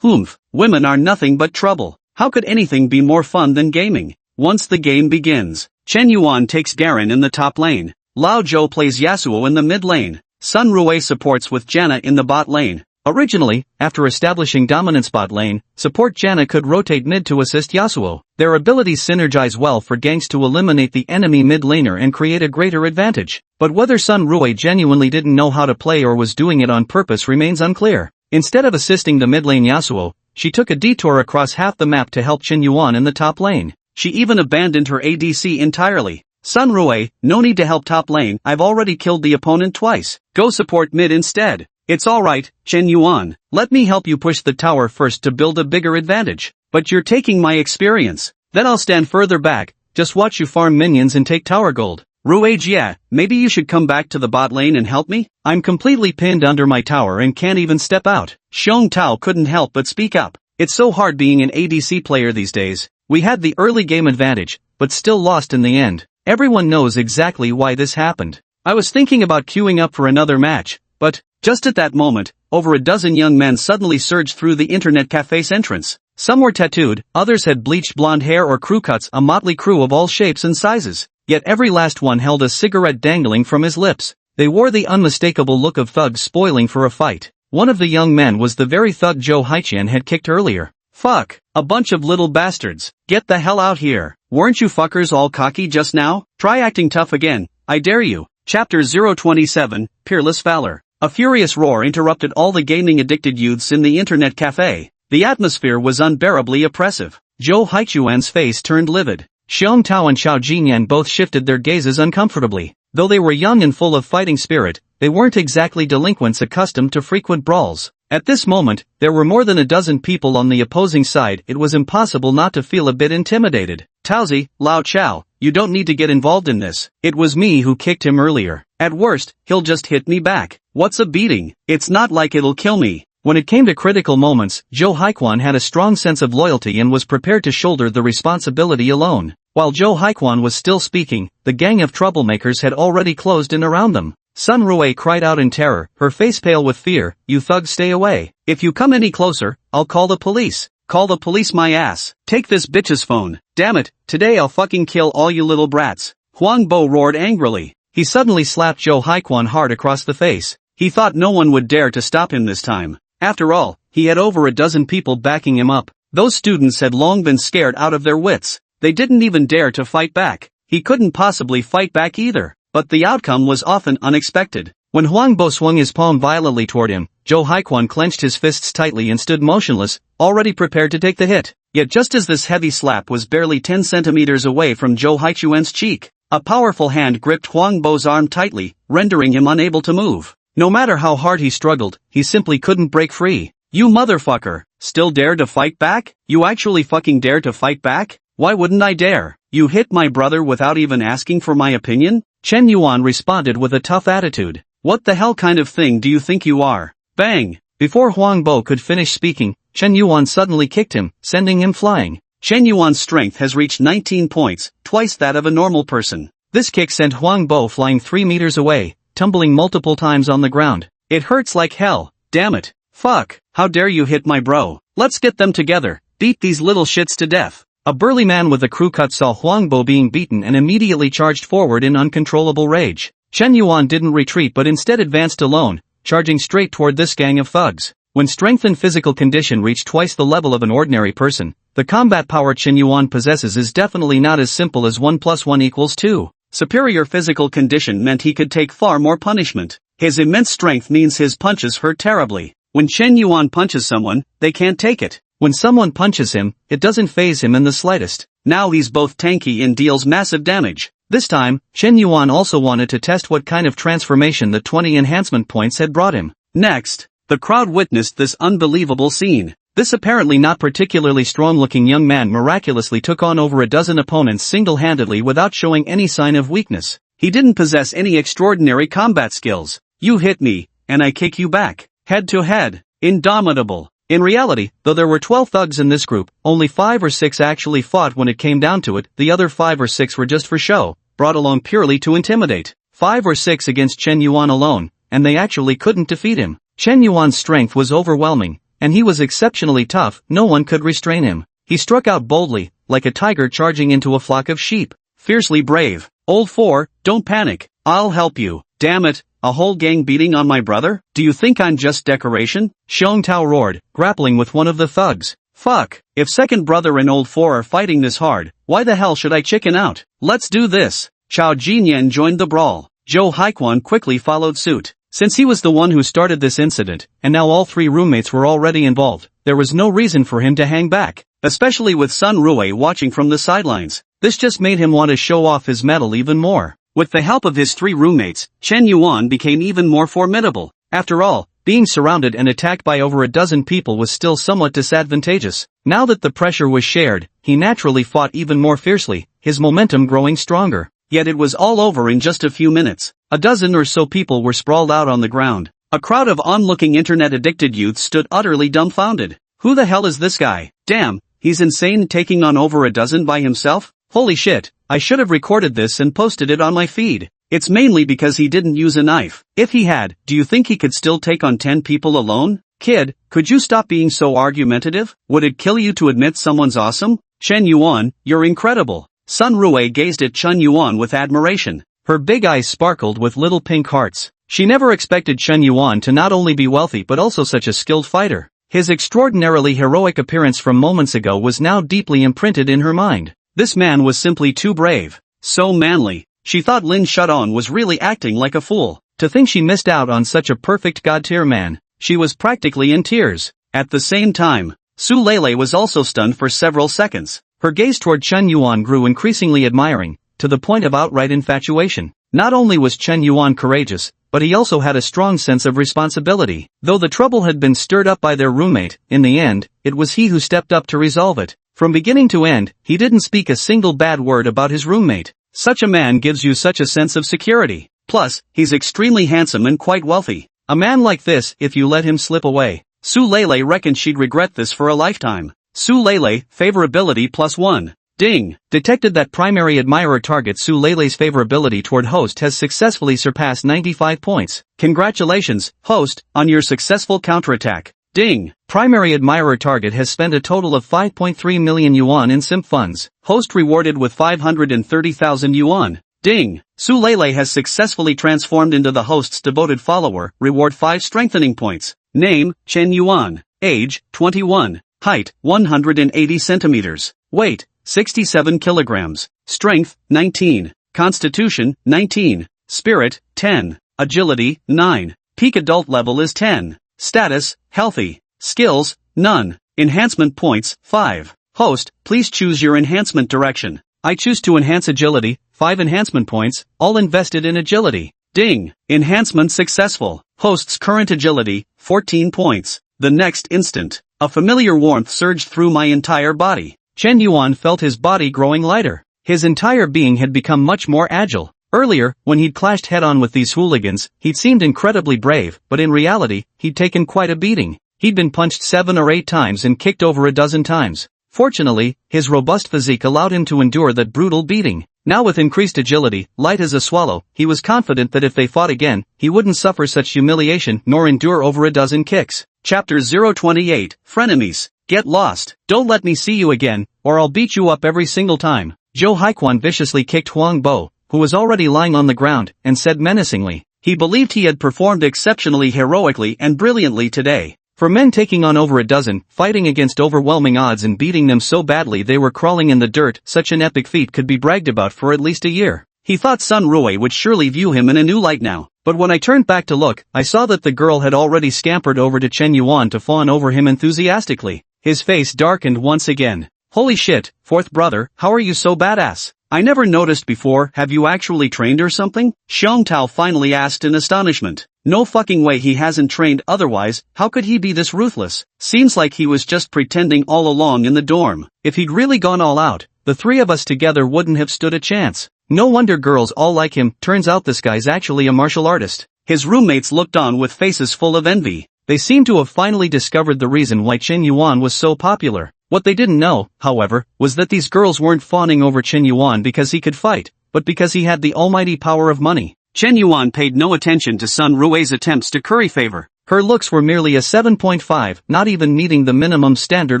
Humph, women are nothing but trouble. How could anything be more fun than gaming? Once the game begins, Chen Yuan takes Garen in the top lane. Lao Zhou plays Yasuo in the mid lane. Sun Rui supports with Janna in the bot lane. Originally, after establishing dominance bot lane, support Janna could rotate mid to assist Yasuo. Their abilities synergize well for ganks to eliminate the enemy mid laner and create a greater advantage. But whether Sun Rui genuinely didn't know how to play or was doing it on purpose remains unclear. Instead of assisting the mid lane Yasuo, she took a detour across half the map to help Chen Yuan in the top lane. She even abandoned her ADC entirely. Sun Rui, no need to help top lane, I've already killed the opponent twice. Go support mid instead. It's alright, Chen Yuan. Let me help you push the tower first to build a bigger advantage. But you're taking my experience. Then I'll stand further back, just watch you farm minions and take tower gold. Ruage, yeah, maybe you should come back to the bot lane and help me? I'm completely pinned under my tower and can't even step out. Xiong Tao couldn't help but speak up. It's so hard being an ADC player these days. We had the early game advantage, but still lost in the end. Everyone knows exactly why this happened. I was thinking about queuing up for another match, but just at that moment, over a dozen young men suddenly surged through the internet cafe's entrance. Some were tattooed, others had bleached blonde hair or crew cuts, a motley crew of all shapes and sizes. Yet every last one held a cigarette dangling from his lips. They wore the unmistakable look of thugs spoiling for a fight. One of the young men was the very thug Zhou Haichuan had kicked earlier. Fuck. A bunch of little bastards. Get the hell out here. Weren't you fuckers all cocky just now? Try acting tough again. I dare you. Chapter 027, Peerless Valor. A furious roar interrupted all the gaming-addicted youths in the internet cafe. The atmosphere was unbearably oppressive. Zhou Haichuan's face turned livid. Xiong Tao and Xiao Jinyan both shifted their gazes uncomfortably. Though they were young and full of fighting spirit, they weren't exactly delinquents accustomed to frequent brawls. At this moment, there were more than a dozen people on the opposing side. It was impossible not to feel a bit intimidated. Taozi, Lao Chao, you don't need to get involved in this. It was me who kicked him earlier. At worst, he'll just hit me back. What's a beating? It's not like it'll kill me. When it came to critical moments, Zhou Haiquan had a strong sense of loyalty and was prepared to shoulder the responsibility alone. While Zhou Haiquan was still speaking, the gang of troublemakers had already closed in around them. Sun Rui cried out in terror, her face pale with fear, "You thugs stay away. If you come any closer, I'll call the police." "Call the police my ass. Take this bitch's phone. Damn it, today I'll fucking kill all you little brats." Huang Bo roared angrily. He suddenly slapped Zhou Haiquan hard across the face. He thought no one would dare to stop him this time. After all, he had over a dozen people backing him up. Those students had long been scared out of their wits. They didn't even dare to fight back. He couldn't possibly fight back either. But the outcome was often unexpected. When Huang Bo swung his palm violently toward him, Zhou Haiquan clenched his fists tightly and stood motionless, already prepared to take the hit. Yet just as this heavy slap was barely 10 centimeters away from Zhou Haichuan's cheek, a powerful hand gripped Huang Bo's arm tightly, rendering him unable to move. No matter how hard he struggled, he simply couldn't break free. You motherfucker, still dare to fight back? You actually fucking dare to fight back? Why wouldn't I dare? You hit my brother without even asking for my opinion? Chen Yuan responded with a tough attitude. What the hell kind of thing do you think you are? Bang! Before Huang Bo could finish speaking, Chen Yuan suddenly kicked him, sending him flying. Chen Yuan's strength has reached 19 points, twice that of a normal person. This kick sent Huang Bo flying 3 meters away, tumbling multiple times on the ground. It hurts like hell, damn it. Fuck, how dare you hit my bro? Let's get them together, beat these little shits to death. A burly man with a crew cut saw Huang Bo being beaten and immediately charged forward in uncontrollable rage. Chen Yuan didn't retreat but instead advanced alone, charging straight toward this gang of thugs. When strength and physical condition reach twice the level of an ordinary person, the combat power Chen Yuan possesses is definitely not as simple as 1 + 1 = 2. Superior physical condition meant he could take far more punishment. His immense strength means his punches hurt terribly. When Chen Yuan punches someone, they can't take it. When someone punches him, it doesn't faze him in the slightest. Now he's both tanky and deals massive damage. This time, Chen Yuan also wanted to test what kind of transformation the 20 enhancement points had brought him. Next, the crowd witnessed this unbelievable scene. This apparently not particularly strong-looking young man miraculously took on over a dozen opponents single-handedly without showing any sign of weakness. He didn't possess any extraordinary combat skills. You hit me, and I kick you back. Head to head. Indomitable. In reality, though there were 12 thugs in this group, only 5 or 6 actually fought when it came down to it. The other 5 or 6 were just for show, brought along purely to intimidate. 5 or 6 against Chen Yuan alone, and they actually couldn't defeat him. Chen Yuan's strength was overwhelming, and he was exceptionally tough. No one could restrain him. He struck out boldly, like a tiger charging into a flock of sheep. Fiercely brave. Old 4, don't panic. I'll help you. Damn it, a whole gang beating on my brother? Do you think I'm just decoration? Xiong Tao roared, grappling with one of the thugs. Fuck, if second brother and old 4 are fighting this hard, why the hell should I chicken out? Let's do this. Chao Jinyan joined the brawl. Zhou Haiquan quickly followed suit. Since he was the one who started this incident, and now all 3 roommates were already involved, there was no reason for him to hang back. Especially with Sun Rui watching from the sidelines. This just made him want to show off his mettle even more. With the help of his 3 roommates, Chen Yuan became even more formidable. After all, being surrounded and attacked by over a dozen people was still somewhat disadvantageous. Now that the pressure was shared, he naturally fought even more fiercely, his momentum growing stronger. Yet it was all over in just a few minutes. A dozen or so people were sprawled out on the ground. A crowd of onlooking internet-addicted youths stood utterly dumbfounded. Who the hell is this guy? Damn, he's insane, taking on over a dozen by himself? Holy shit, I should have recorded this and posted it on my feed. It's mainly because he didn't use a knife. If he had, do you think he could still take on 10 people alone? Kid, could you stop being so argumentative? Would it kill you to admit someone's awesome? Chen Yuan, you're incredible. Sun Rui gazed at Chen Yuan with admiration. Her big eyes sparkled with little pink hearts. She never expected Chen Yuan to not only be wealthy but also such a skilled fighter. His extraordinarily heroic appearance from moments ago was now deeply imprinted in her mind. This man was simply too brave. So manly. She thought Lin Shudong was really acting like a fool. To think she missed out on such a perfect god-tier man. She was practically in tears. At the same time, Su Lele was also stunned for several seconds. Her gaze toward Chen Yuan grew increasingly admiring, to the point of outright infatuation. Not only was Chen Yuan courageous, but he also had a strong sense of responsibility. Though the trouble had been stirred up by their roommate, in the end, it was he who stepped up to resolve it. From beginning to end, he didn't speak a single bad word about his roommate. Such a man gives you such a sense of security. Plus, he's extremely handsome and quite wealthy. A man like this, if you let him slip away. Su Lele reckoned she'd regret this for a lifetime. Su Lele, favorability +1. Ding. Detected that primary admirer target Su Lele's favorability toward host has successfully surpassed 95 points. Congratulations, host, on your successful counterattack. Ding. Primary admirer target has spent a total of 5.3 million yuan in SIMP funds. Host rewarded with 530,000 yuan. Ding. Su Lele has successfully transformed into the host's devoted follower. Reward 5 strengthening points. Name, Chen Yuan. Age, 21. Height, 180 centimeters. Weight, 67 kilograms. Strength, 19. Constitution, 19. Spirit, 10. Agility, 9. Peak adult level is 10. Status, healthy. Skills, none. Enhancement points, 5. Host, please choose your enhancement direction. I choose to enhance agility, 5 enhancement points, all invested in agility. Ding. Enhancement successful. Host's current agility, 14 points. The next instant, a familiar warmth surged through my entire body. Chen Yuan felt his body growing lighter. His entire being had become much more agile. Earlier, when he'd clashed head-on with these hooligans, he'd seemed incredibly brave, but in reality, he'd taken quite a beating. He'd been punched 7 or 8 times and kicked over a dozen times. Fortunately, his robust physique allowed him to endure that brutal beating. Now with increased agility, light as a swallow, he was confident that if they fought again, he wouldn't suffer such humiliation nor endure over a dozen kicks. Chapter 028, Frenemies. Get lost. Don't let me see you again, or I'll beat you up every single time. Zhou Haiquan viciously kicked Huang Bo, who was already lying on the ground, and said menacingly. He believed he had performed exceptionally heroically and brilliantly today. For men taking on over a dozen, fighting against overwhelming odds and beating them so badly they were crawling in the dirt, such an epic feat could be bragged about for at least a year. He thought Sun Rui would surely view him in a new light now. But when I turned back to look, I saw that the girl had already scampered over to Chen Yuan to fawn over him enthusiastically. His face darkened once again. Holy shit, fourth brother, how are you so badass? I never noticed before, have you actually trained or something? Xiong Tao finally asked in astonishment. No fucking way he hasn't trained, otherwise, how could he be this ruthless? Seems like he was just pretending all along in the dorm. If he'd really gone all out, the 3 of us together wouldn't have stood a chance. No wonder girls all like him, turns out this guy's actually a martial artist. His roommates looked on with faces full of envy. They seemed to have finally discovered the reason why Chen Yuan was so popular. What they didn't know, however, was that these girls weren't fawning over Chen Yuan because he could fight, but because he had the almighty power of money. Chen Yuan paid no attention to Sun Rui's attempts to curry favor. Her looks were merely a 7.5, not even meeting the minimum standard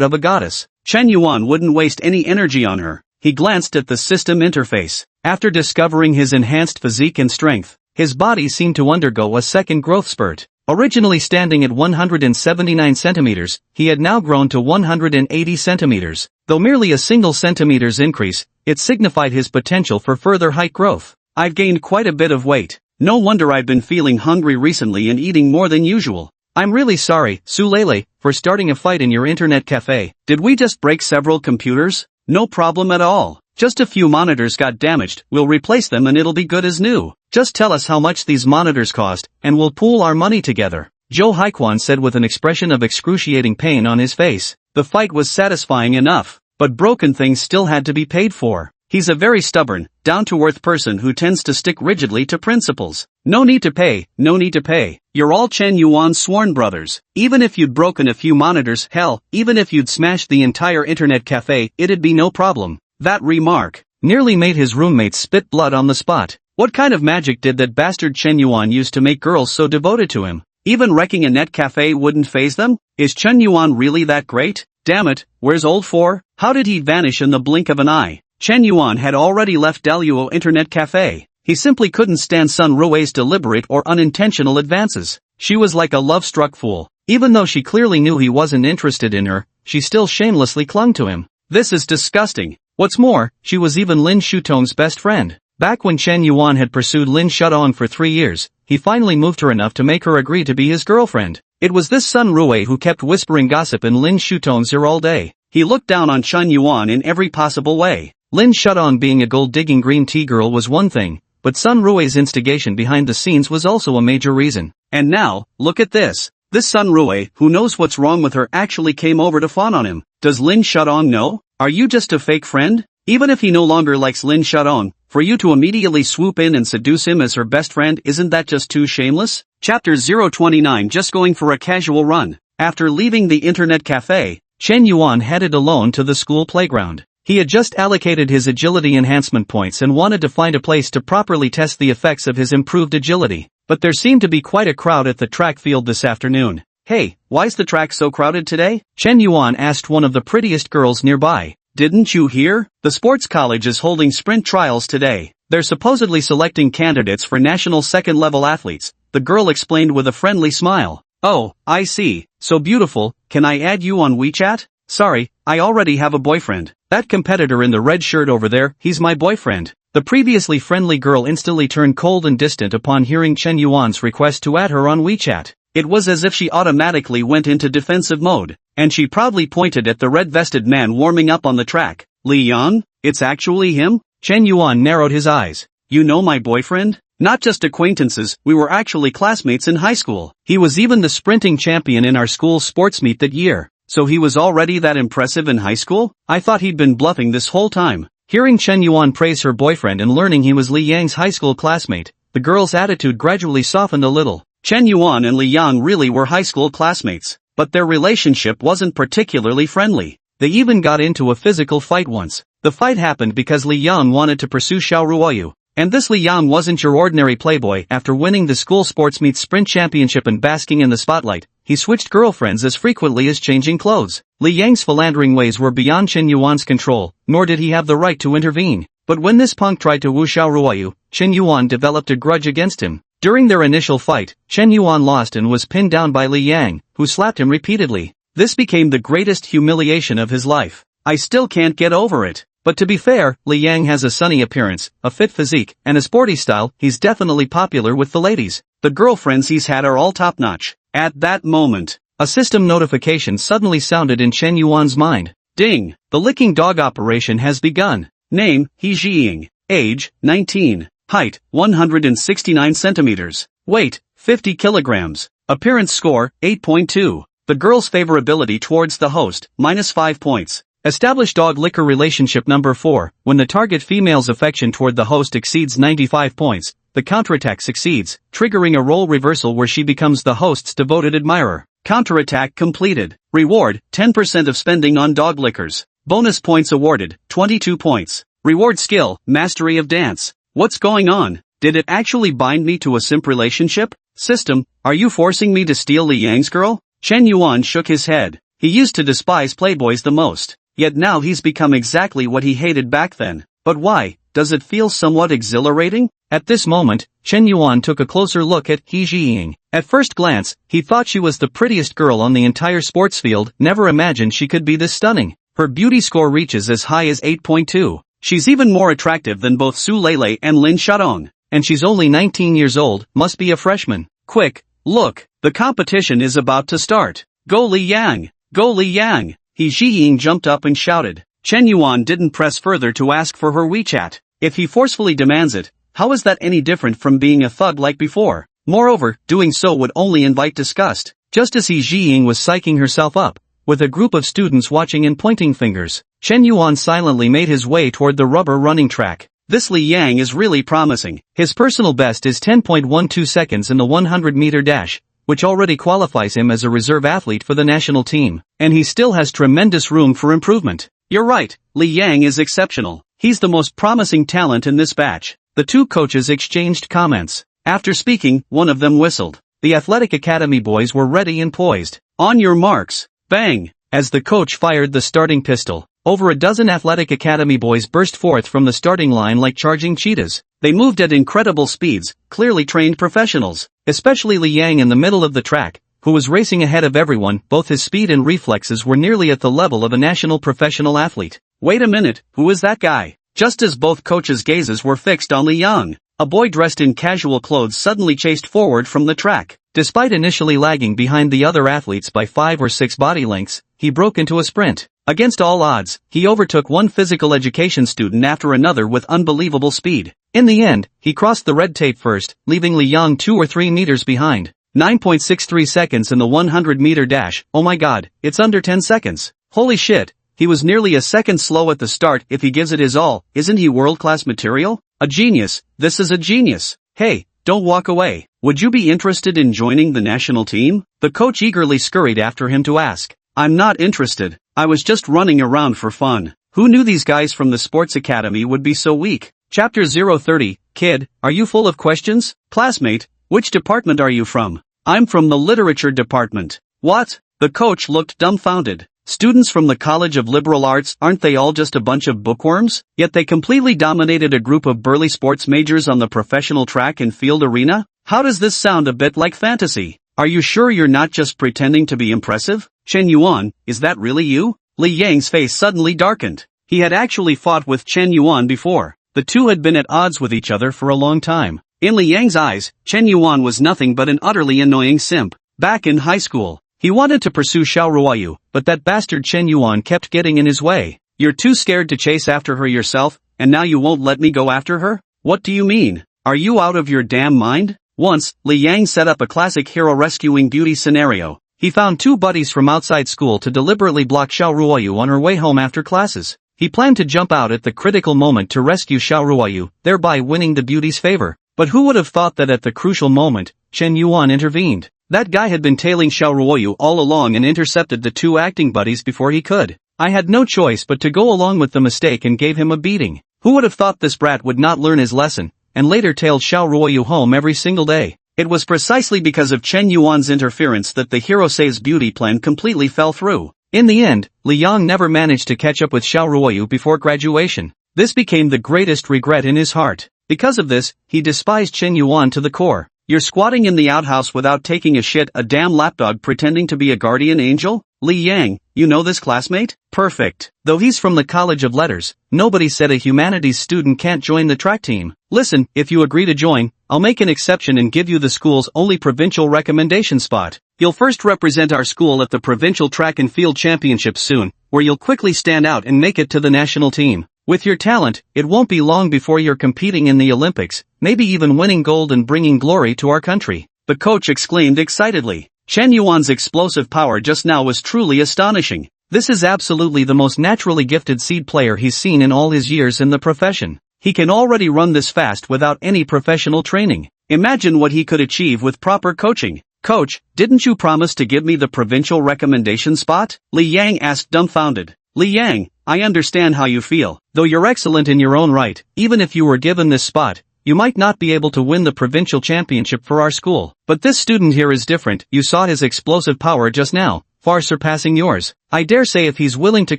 of a goddess. Chen Yuan wouldn't waste any energy on her. He glanced at the system interface. After discovering his enhanced physique and strength, his body seemed to undergo a second growth spurt. Originally standing at 179 centimeters, he had now grown to 180 centimeters. Though merely a single centimeter's increase, it signified his potential for further height growth. I've gained quite a bit of weight. No wonder I've been feeling hungry recently and eating more than usual. I'm really sorry, Su Lele, for starting a fight in your internet cafe. Did we just break several computers? No problem at all. Just a few monitors got damaged, we'll replace them and it'll be good as new. Just tell us how much these monitors cost, and we'll pool our money together. Zhou Haiquan said with an expression of excruciating pain on his face. The fight was satisfying enough, but broken things still had to be paid for. He's a very stubborn, down-to-earth person who tends to stick rigidly to principles. No need to pay, no need to pay. You're all Chen Yuan's sworn brothers. Even if you'd broken a few monitors, hell, even if you'd smashed the entire internet cafe, it'd be no problem. That remark nearly made his roommates spit blood on the spot. What kind of magic did that bastard Chen Yuan use to make girls so devoted to him? Even wrecking a net cafe wouldn't faze them? Is Chen Yuan really that great? Damn it, where's old four? How did he vanish in the blink of an eye? Chen Yuan had already left Daluo Internet Cafe. He simply couldn't stand Sun Rui's deliberate or unintentional advances. She was like a love-struck fool. Even though she clearly knew he wasn't interested in her, she still shamelessly clung to him. This is disgusting. What's more, she was even Lin Shutong's best friend. Back when Chen Yuan had pursued Lin Shutong for 3 years, he finally moved her enough to make her agree to be his girlfriend. It was this Sun Rui who kept whispering gossip in Lin Shutong's ear all day. He looked down on Chen Yuan in every possible way. Lin Shutong being a gold-digging green tea girl was one thing, but Sun Rui's instigation behind the scenes was also a major reason. And now, look at this. This Sun Rui, who knows what's wrong with her, actually came over to fawn on him. Does Lin Shutong know? Are you just a fake friend? Even if he no longer likes Lin Shutong, for you to immediately swoop in and seduce him as her best friend, isn't that just too shameless? Chapter 029. Just going for a casual run. After leaving the internet cafe, Chen Yuan headed alone to the school playground. He had just allocated his agility enhancement points and wanted to find a place to properly test the effects of his improved agility. But there seemed to be quite a crowd at the track field this afternoon. Hey, why's the track so crowded today? Chen Yuan asked one of the prettiest girls nearby. Didn't you hear? The sports college is holding sprint trials today. They're supposedly selecting candidates for national second-level athletes, the girl explained with a friendly smile. Oh, I see. So beautiful, can I add you on WeChat? Sorry, I already have a boyfriend. That competitor in the red shirt over there, he's my boyfriend. The previously friendly girl instantly turned cold and distant upon hearing Chen Yuan's request to add her on WeChat. It was as if she automatically went into defensive mode, and she proudly pointed at the red-vested man warming up on the track. Li Yan? It's actually him? Chen Yuan narrowed his eyes. You know my boyfriend? Not just acquaintances, we were actually classmates in high school. He was even the sprinting champion in our school's sports meet that year. So he was already that impressive in high school? I thought he'd been bluffing this whole time. Hearing Chen Yuan praise her boyfriend and learning he was Li Yang's high school classmate, the girl's attitude gradually softened a little. Chen Yuan and Li Yang really were high school classmates, but their relationship wasn't particularly friendly. They even got into a physical fight once. The fight happened because Li Yang wanted to pursue Xiao Ruoyu. And this Li Yang wasn't your ordinary playboy. After winning the school sports meet sprint championship and basking in the spotlight, he switched girlfriends as frequently as changing clothes. Li Yang's philandering ways were beyond Chen Yuan's control, nor did he have the right to intervene. But when this punk tried to woo Xiao Ruoyu, Chen Yuan developed a grudge against him. During their initial fight, Chen Yuan lost and was pinned down by Li Yang, who slapped him repeatedly. This became the greatest humiliation of his life. I still can't get over it. But to be fair, Li Yang has a sunny appearance, a fit physique, and a sporty style. He's definitely popular with the ladies. The girlfriends he's had are all top-notch. At that moment, a system notification suddenly sounded in Chen Yuan's mind. Ding! The licking dog operation has begun. Name, He Jiying. Age, 19. Height, 169 centimeters. Weight, 50 kilograms. Appearance score, 8.2. The girl's favorability towards the host, -5 points. Establish dog-licker relationship number 4. When the target female's affection toward the host exceeds 95 points, the counterattack succeeds, triggering a role reversal where she becomes the host's devoted admirer. Counterattack completed. Reward, 10% of spending on dog lickers. Bonus points awarded, 22 points. Reward skill, mastery of dance. What's going on? Did it actually bind me to a simp relationship? System, are you forcing me to steal Li Yang's girl? Chen Yuan shook his head. He used to despise playboys the most. Yet now he's become exactly what he hated back then. But why? Does it feel somewhat exhilarating? At this moment, Chen Yuan took a closer look at He Jiying. At first glance, he thought she was the prettiest girl on the entire sports field. Never imagined she could be this stunning. Her beauty score reaches as high as 8.2. She's even more attractive than both Su Lei and Lin Shadong. And she's only 19 years old, must be a freshman. Quick, look, the competition is about to start. Go Li Yang! Go Li Yang! He Jiying jumped up and shouted. Chen Yuan didn't press further to ask for her WeChat. If he forcefully demands it, how is that any different from being a thug like before? Moreover, doing so would only invite disgust. Just as He Jiying was psyching herself up, with a group of students watching and pointing fingers, Chen Yuan silently made his way toward the rubber running track. This Li Yang is really promising. His personal best is 10.12 seconds in the 100-meter dash, which already qualifies him as a reserve athlete for the national team, and he still has tremendous room for improvement. You're right, Li Yang is exceptional. He's the most promising talent in this batch. The two coaches exchanged comments. After speaking, one of them whistled. The athletic academy boys were ready and poised. On your marks, bang! As the coach fired the starting pistol, over a dozen athletic academy boys burst forth from the starting line like charging cheetahs. They moved at incredible speeds, clearly trained professionals. Especially Li Yang in the middle of the track, who was racing ahead of everyone. Both his speed and reflexes were nearly at the level of a national professional athlete. Wait a minute, who is that guy? Just as both coaches' gazes were fixed on Li Yang, a boy dressed in casual clothes suddenly chased forward from the track. Despite initially lagging behind the other athletes by 5 or 6 body lengths, he broke into a sprint. Against all odds, he overtook one physical education student after another with unbelievable speed. In the end, he crossed the red tape first, leaving Li Yang 2 or 3 meters behind. 9.63 seconds in the 100-meter dash. Oh my god, it's under 10 seconds. Holy shit, he was nearly a second slow at the start. If he gives it his all, isn't he world-class material? A genius, this is a genius. Hey, don't walk away. Would you be interested in joining the national team? The coach eagerly scurried after him to ask. I'm not interested. I was just running around for fun. Who knew these guys from the sports academy would be so weak? Chapter 030, Kid, are you full of questions? Classmate, which department are you from? I'm from the literature department. What? The coach looked dumbfounded. Students from the College of Liberal Arts, aren't they all just a bunch of bookworms? Yet they completely dominated a group of burly sports majors on the professional track and field arena? How does this sound a bit like fantasy? Are you sure you're not just pretending to be impressive? Chen Yuan, is that really you? Li Yang's face suddenly darkened. He had actually fought with Chen Yuan before. The two had been at odds with each other for a long time. In Li Yang's eyes, Chen Yuan was nothing but an utterly annoying simp. Back in high school, he wanted to pursue Xiao Ruoyu, but that bastard Chen Yuan kept getting in his way. You're too scared to chase after her yourself, and now you won't let me go after her? What do you mean? Are you out of your damn mind? Once, Li Yang set up a classic hero rescuing beauty scenario. He found two buddies from outside school to deliberately block Xiao Ruoyu on her way home after classes. He planned to jump out at the critical moment to rescue Xiao Ruoyu, thereby winning the beauty's favor. But who would have thought that at the crucial moment, Chen Yuan intervened? That guy had been tailing Xiao Ruoyu all along and intercepted the two acting buddies before he could. I had no choice but to go along with the mistake and gave him a beating. Who would have thought this brat would not learn his lesson, and later tailed Xiao Ruoyu home every single day? It was precisely because of Chen Yuan's interference that the hero saves beauty plan completely fell through. In the end, Li Yang never managed to catch up with Xiao Ruoyu before graduation. This became the greatest regret in his heart. Because of this, he despised Chen Yuan to the core. You're squatting in the outhouse without taking a shit, a damn lapdog pretending to be a guardian angel? Li Yang, you know this classmate? Perfect. Though he's from the College of Letters, nobody said a humanities student can't join the track team. Listen, if you agree to join, I'll make an exception and give you the school's only provincial recommendation spot. You'll first represent our school at the provincial track and field championships soon, where you'll quickly stand out and make it to the national team. With your talent, it won't be long before you're competing in the Olympics, maybe even winning gold and bringing glory to our country. The coach exclaimed excitedly. Chen Yuan's explosive power just now was truly astonishing. This is absolutely the most naturally gifted seed player he's seen in all his years in the profession. He can already run this fast without any professional training. Imagine what he could achieve with proper coaching. Coach, didn't you promise to give me the provincial recommendation spot? Li Yang asked dumbfounded. Li Yang, I understand how you feel. Though you're excellent in your own right, even if you were given this spot, you might not be able to win the provincial championship for our school. But this student here is different. You saw his explosive power just now, far surpassing yours. I dare say if he's willing to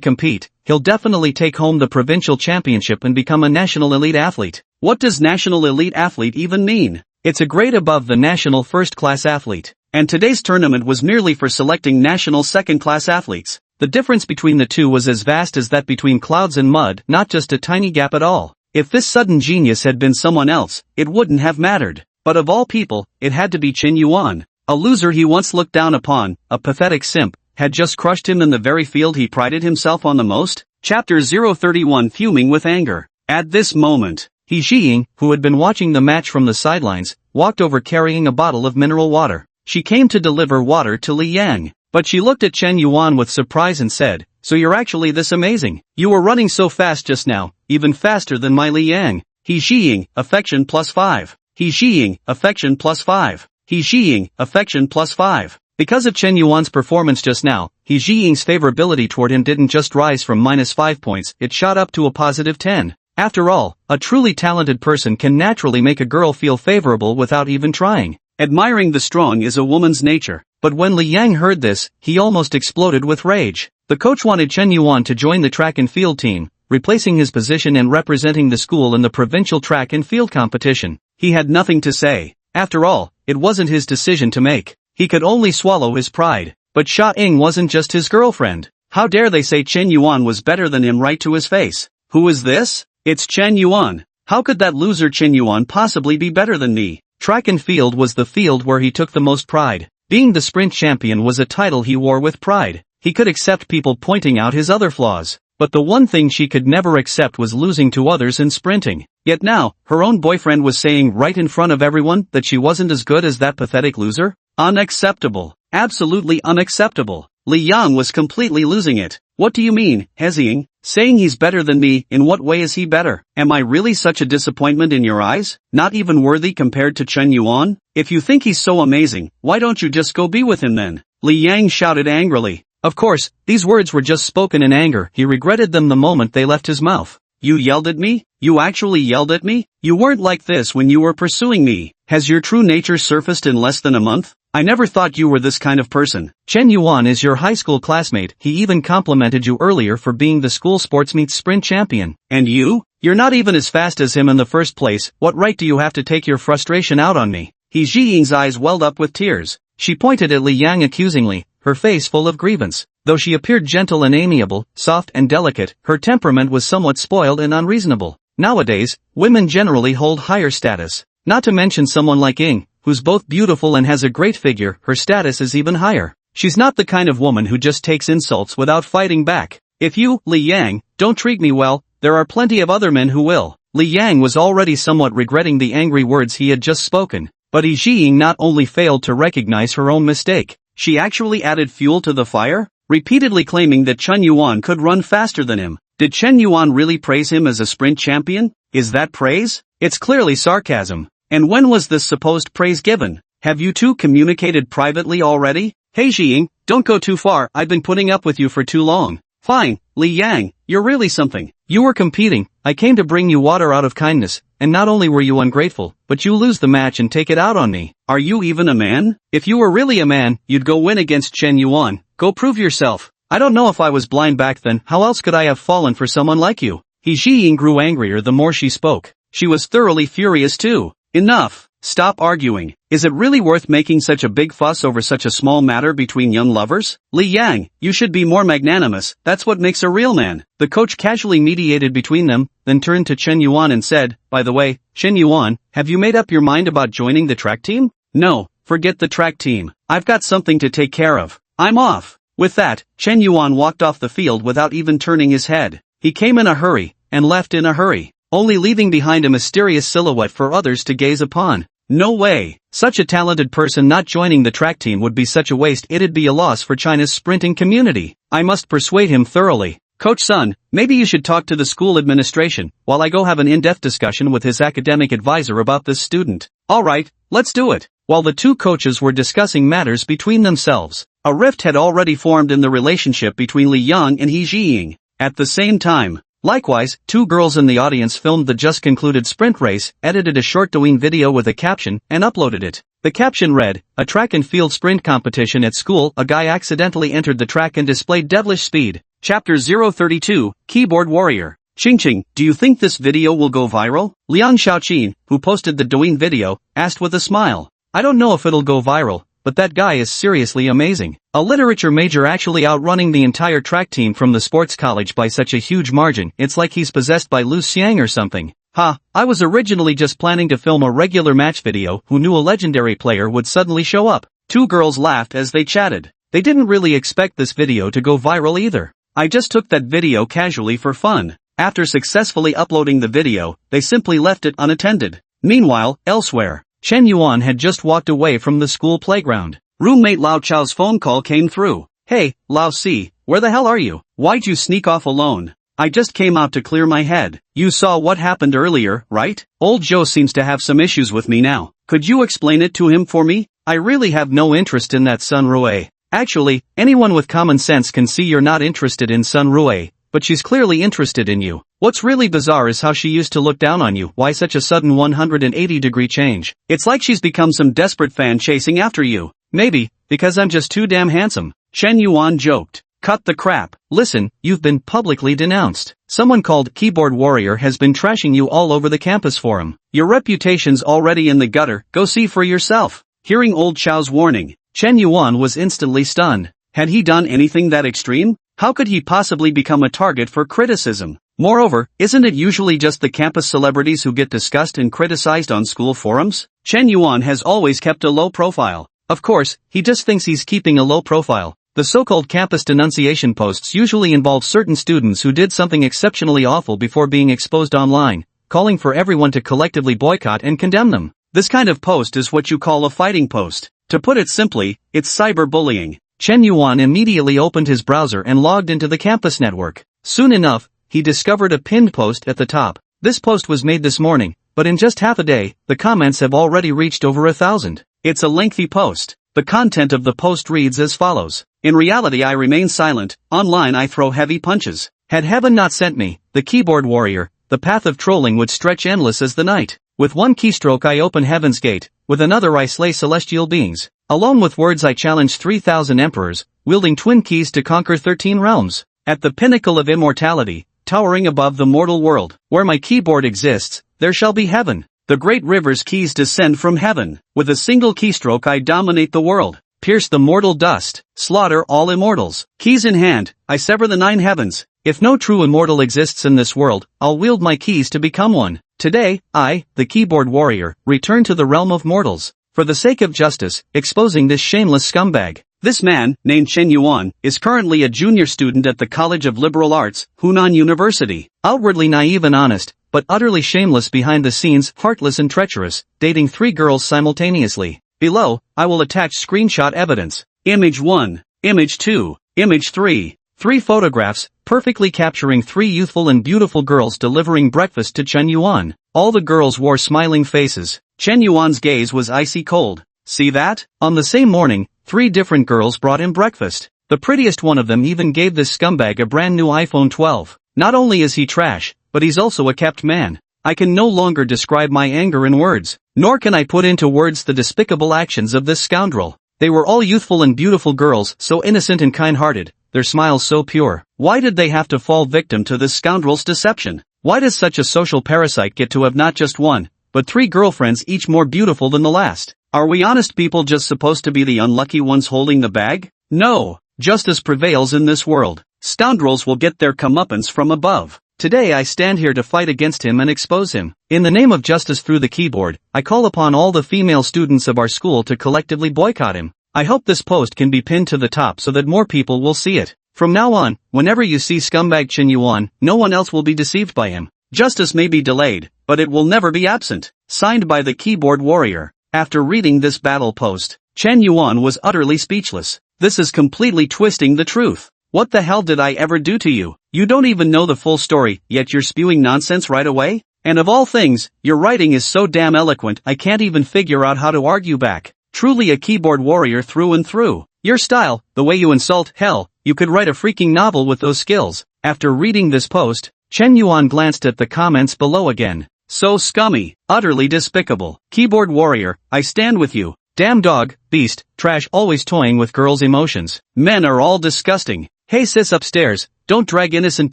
compete, he'll definitely take home the provincial championship and become a national elite athlete. What does national elite athlete even mean? It's a grade above the national first-class athlete. And today's tournament was merely for selecting national second-class athletes. The difference between the two was as vast as that between clouds and mud, not just a tiny gap at all. If this sudden genius had been someone else, it wouldn't have mattered. But of all people, it had to be Chen Yuan. A loser he once looked down upon, a pathetic simp, had just crushed him in the very field he prided himself on the most. Chapter 031 Fuming with anger. At this moment, He Jiying, who had been watching the match from the sidelines, walked over carrying a bottle of mineral water. She came to deliver water to Li Yang. But she looked at Chen Yuan with surprise and said, "So you're actually this amazing? You were running so fast just now, even faster than my Li Yang." He Jiying, affection +5. He Jiying, affection +5. He Jiying, affection +5. Because of Chen Yuan's performance just now, He Jiying's favorability toward him didn't just rise from -5 points, it shot up to a +10. After all, a truly talented person can naturally make a girl feel favorable without even trying. Admiring the strong is a woman's nature. But when Li Yang heard this, he almost exploded with rage. The coach wanted Chen Yuan to join the track and field team, replacing his position and representing the school in the provincial track and field competition. He had nothing to say. After all, it wasn't his decision to make. He could only swallow his pride. But Xia Ying wasn't just his girlfriend. How dare they say Chen Yuan was better than him right to his face? Who is this? It's Chen Yuan. How could that loser Chen Yuan possibly be better than me? Track and field was the field where he took the most pride. Being the sprint champion was a title he wore with pride. He could accept people pointing out his other flaws. But the one thing she could never accept was losing to others in sprinting. Yet now, her own boyfriend was saying right in front of everyone that she wasn't as good as that pathetic loser? Unacceptable. Absolutely unacceptable. Li Yang was completely losing it. What do you mean, He Jiying? Saying he's better than me, in what way is he better? Am I really such a disappointment in your eyes? Not even worthy compared to Chen Yuan? If you think he's so amazing, why don't you just go be with him then? Li Yang shouted angrily. Of course, these words were just spoken in anger. He regretted them the moment they left his mouth. You yelled at me? You actually yelled at me? You weren't like this when you were pursuing me. Has your true nature surfaced in less than a month? I never thought you were this kind of person. Chen Yuan is your high school classmate. He even complimented you earlier for being the school sports meets sprint champion. And you? You're not even as fast as him in the first place. What right do you have to take your frustration out on me? He Jiying's eyes welled up with tears. She pointed at Li Yang accusingly, her face full of grievance. Though she appeared gentle and amiable, soft and delicate, her temperament was somewhat spoiled and unreasonable. Nowadays, women generally hold higher status. Not to mention someone like Ying, who's both beautiful and has a great figure, her status is even higher. She's not the kind of woman who just takes insults without fighting back. If you, Li Yang, don't treat me well, there are plenty of other men who will. Li Yang was already somewhat regretting the angry words he had just spoken, but He Jiying not only failed to recognize her own mistake, she actually added fuel to the fire, repeatedly claiming that Chen Yuan could run faster than him. Did Chen Yuan really praise him as a sprint champion? Is that praise? It's clearly sarcasm. And when was this supposed praise given? Have you two communicated privately already? Hey Jiying, don't go too far, I've been putting up with you for too long. Fine, Li Yang, you're really something. You were competing, I came to bring you water out of kindness, and not only were you ungrateful, but you lose the match and take it out on me. Are you even a man? If you were really a man, you'd go win against Chen Yuan. Go prove yourself. I don't know if I was blind back then, how else could I have fallen for someone like you? He Jiying grew angrier the more she spoke. She was thoroughly furious too. Enough. Stop arguing. Is it really worth making such a big fuss over such a small matter between young lovers? Li Yang, you should be more magnanimous, that's what makes a real man. The coach casually mediated between them, then turned to Chen Yuan and said, by the way, Chen Yuan, have you made up your mind about joining the track team? No, forget the track team. I've got something to take care of. I'm off. With that, Chen Yuan walked off the field without even turning his head. He came in a hurry, and left in a hurry, only leaving behind a mysterious silhouette for others to gaze upon. No way! Such a talented person not joining the track team would be such a waste, it'd be a loss for China's sprinting community. I must persuade him thoroughly. Coach Sun, maybe you should talk to the school administration, while I go have an in-depth discussion with his academic advisor about this student. Alright, let's do it. While the two coaches were discussing matters between themselves, a rift had already formed in the relationship between Li Yang and He Jiying. At the same time, likewise, two girls in the audience filmed the just concluded sprint race, edited a short Douyin video with a caption, and uploaded it. The caption read, a track and field sprint competition at school, a guy accidentally entered the track and displayed devilish speed. Chapter 032, Keyboard Warrior. Ching, do you think this video will go viral? Liang Xiaoqin, who posted the Douyin video, asked with a smile. I don't know if it'll go viral, but that guy is seriously amazing. A literature major actually outrunning the entire track team from the sports college by such a huge margin, it's like he's possessed by Lu Xiang or something. Ha, I was originally just planning to film a regular match video, who knew a legendary player would suddenly show up. Two girls laughed as they chatted. They didn't really expect this video to go viral either. I just took that video casually for fun. After successfully uploading the video, they simply left it unattended. Meanwhile, elsewhere, Chen Yuan had just walked away from the school playground. Roommate Lao Chao's phone call came through. Hey, Lao Si, where the hell are you? Why'd you sneak off alone? I just came out to clear my head. You saw what happened earlier, right? Old Joe seems to have some issues with me now. Could you explain it to him for me? I really have no interest in that Sun Rue. Actually, anyone with common sense can see you're not interested in Sun Rue, but she's clearly interested in you. What's really bizarre is how she used to look down on you. Why such a sudden 180-degree change? It's like she's become some desperate fan chasing after you. Maybe, because I'm just too damn handsome. Chen Yuan joked. Cut the crap. Listen, you've been publicly denounced. Someone called Keyboard Warrior has been trashing you all over the campus forum. Your reputation's already in the gutter, go see for yourself. Hearing old Chao's warning, Chen Yuan was instantly stunned. Had he done anything that extreme? How could he possibly become a target for criticism? Moreover, isn't it usually just the campus celebrities who get discussed and criticized on school forums? Chen Yuan has always kept a low profile. Of course, he just thinks he's keeping a low profile. The so-called campus denunciation posts usually involve certain students who did something exceptionally awful before being exposed online, calling for everyone to collectively boycott and condemn them. This kind of post is what you call a fighting post. To put it simply, it's cyberbullying. Chen Yuan immediately opened his browser and logged into the campus network. Soon enough, he discovered a pinned post at the top. This post was made this morning, but in just half a day, the comments have already reached over 1,000. It's a lengthy post. The content of the post reads as follows. In reality I remain silent, online I throw heavy punches. Had heaven not sent me, the keyboard warrior, the path of trolling would stretch endless as the night. With one keystroke I open heaven's gate, with another I slay celestial beings. Along with words I challenge 3,000 emperors, wielding twin keys to conquer 13 realms. At the pinnacle of immortality, towering above the mortal world, where my keyboard exists, there shall be heaven. The great river's keys descend from heaven. With a single keystroke I dominate the world, pierce the mortal dust, slaughter all immortals. Keys in hand, I sever the 9 heavens. If no true immortal exists in this world, I'll wield my keys to become one. Today, I, the keyboard warrior, return to the realm of mortals. For the sake of justice, exposing this shameless scumbag. This man, named Chen Yuan, is currently a junior student at the College of Liberal Arts, Hunan University. Outwardly naive and honest, but utterly shameless behind the scenes, heartless and treacherous, dating 3 girls simultaneously. Below, I will attach screenshot evidence. Image 1, Image 2, Image 3. 3 photographs, perfectly capturing 3 youthful and beautiful girls delivering breakfast to Chen Yuan. All the girls wore smiling faces. Chen Yuan's gaze was icy cold. See that? On the same morning, 3 different girls brought him breakfast. The prettiest one of them even gave this scumbag a brand new iPhone 12. Not only is he trash, but he's also a kept man. I can no longer describe my anger in words, nor can I put into words the despicable actions of this scoundrel. They were all youthful and beautiful girls, so innocent and kind-hearted, their smiles so pure. Why did they have to fall victim to this scoundrel's deception? Why does such a social parasite get to have not just 1, but 3 girlfriends, each more beautiful than the last? Are we honest people just supposed to be the unlucky ones holding the bag? No. Justice prevails in this world. Scoundrels will get their comeuppance from above. Today I stand here to fight against him and expose him. In the name of justice through the keyboard, I call upon all the female students of our school to collectively boycott him. I hope this post can be pinned to the top so that more people will see it. From now on, whenever you see scumbag Chen Yuan, no one else will be deceived by him. Justice may be delayed, but it will never be absent. Signed by the keyboard warrior. After reading this battle post, Chen Yuan was utterly speechless. This is completely twisting the truth. What the hell did I ever do to you? You don't even know the full story, yet you're spewing nonsense right away? And of all things, your writing is so damn eloquent I can't even figure out how to argue back. Truly a keyboard warrior through and through. Your style, the way you insult, hell, you could write a freaking novel with those skills. After reading this post, Chen Yuan glanced at the comments below again. So scummy, utterly despicable. Keyboard warrior, I stand with you. Damn dog, beast, trash, always toying with girls' emotions. Men are all disgusting. Hey sis upstairs, don't drag innocent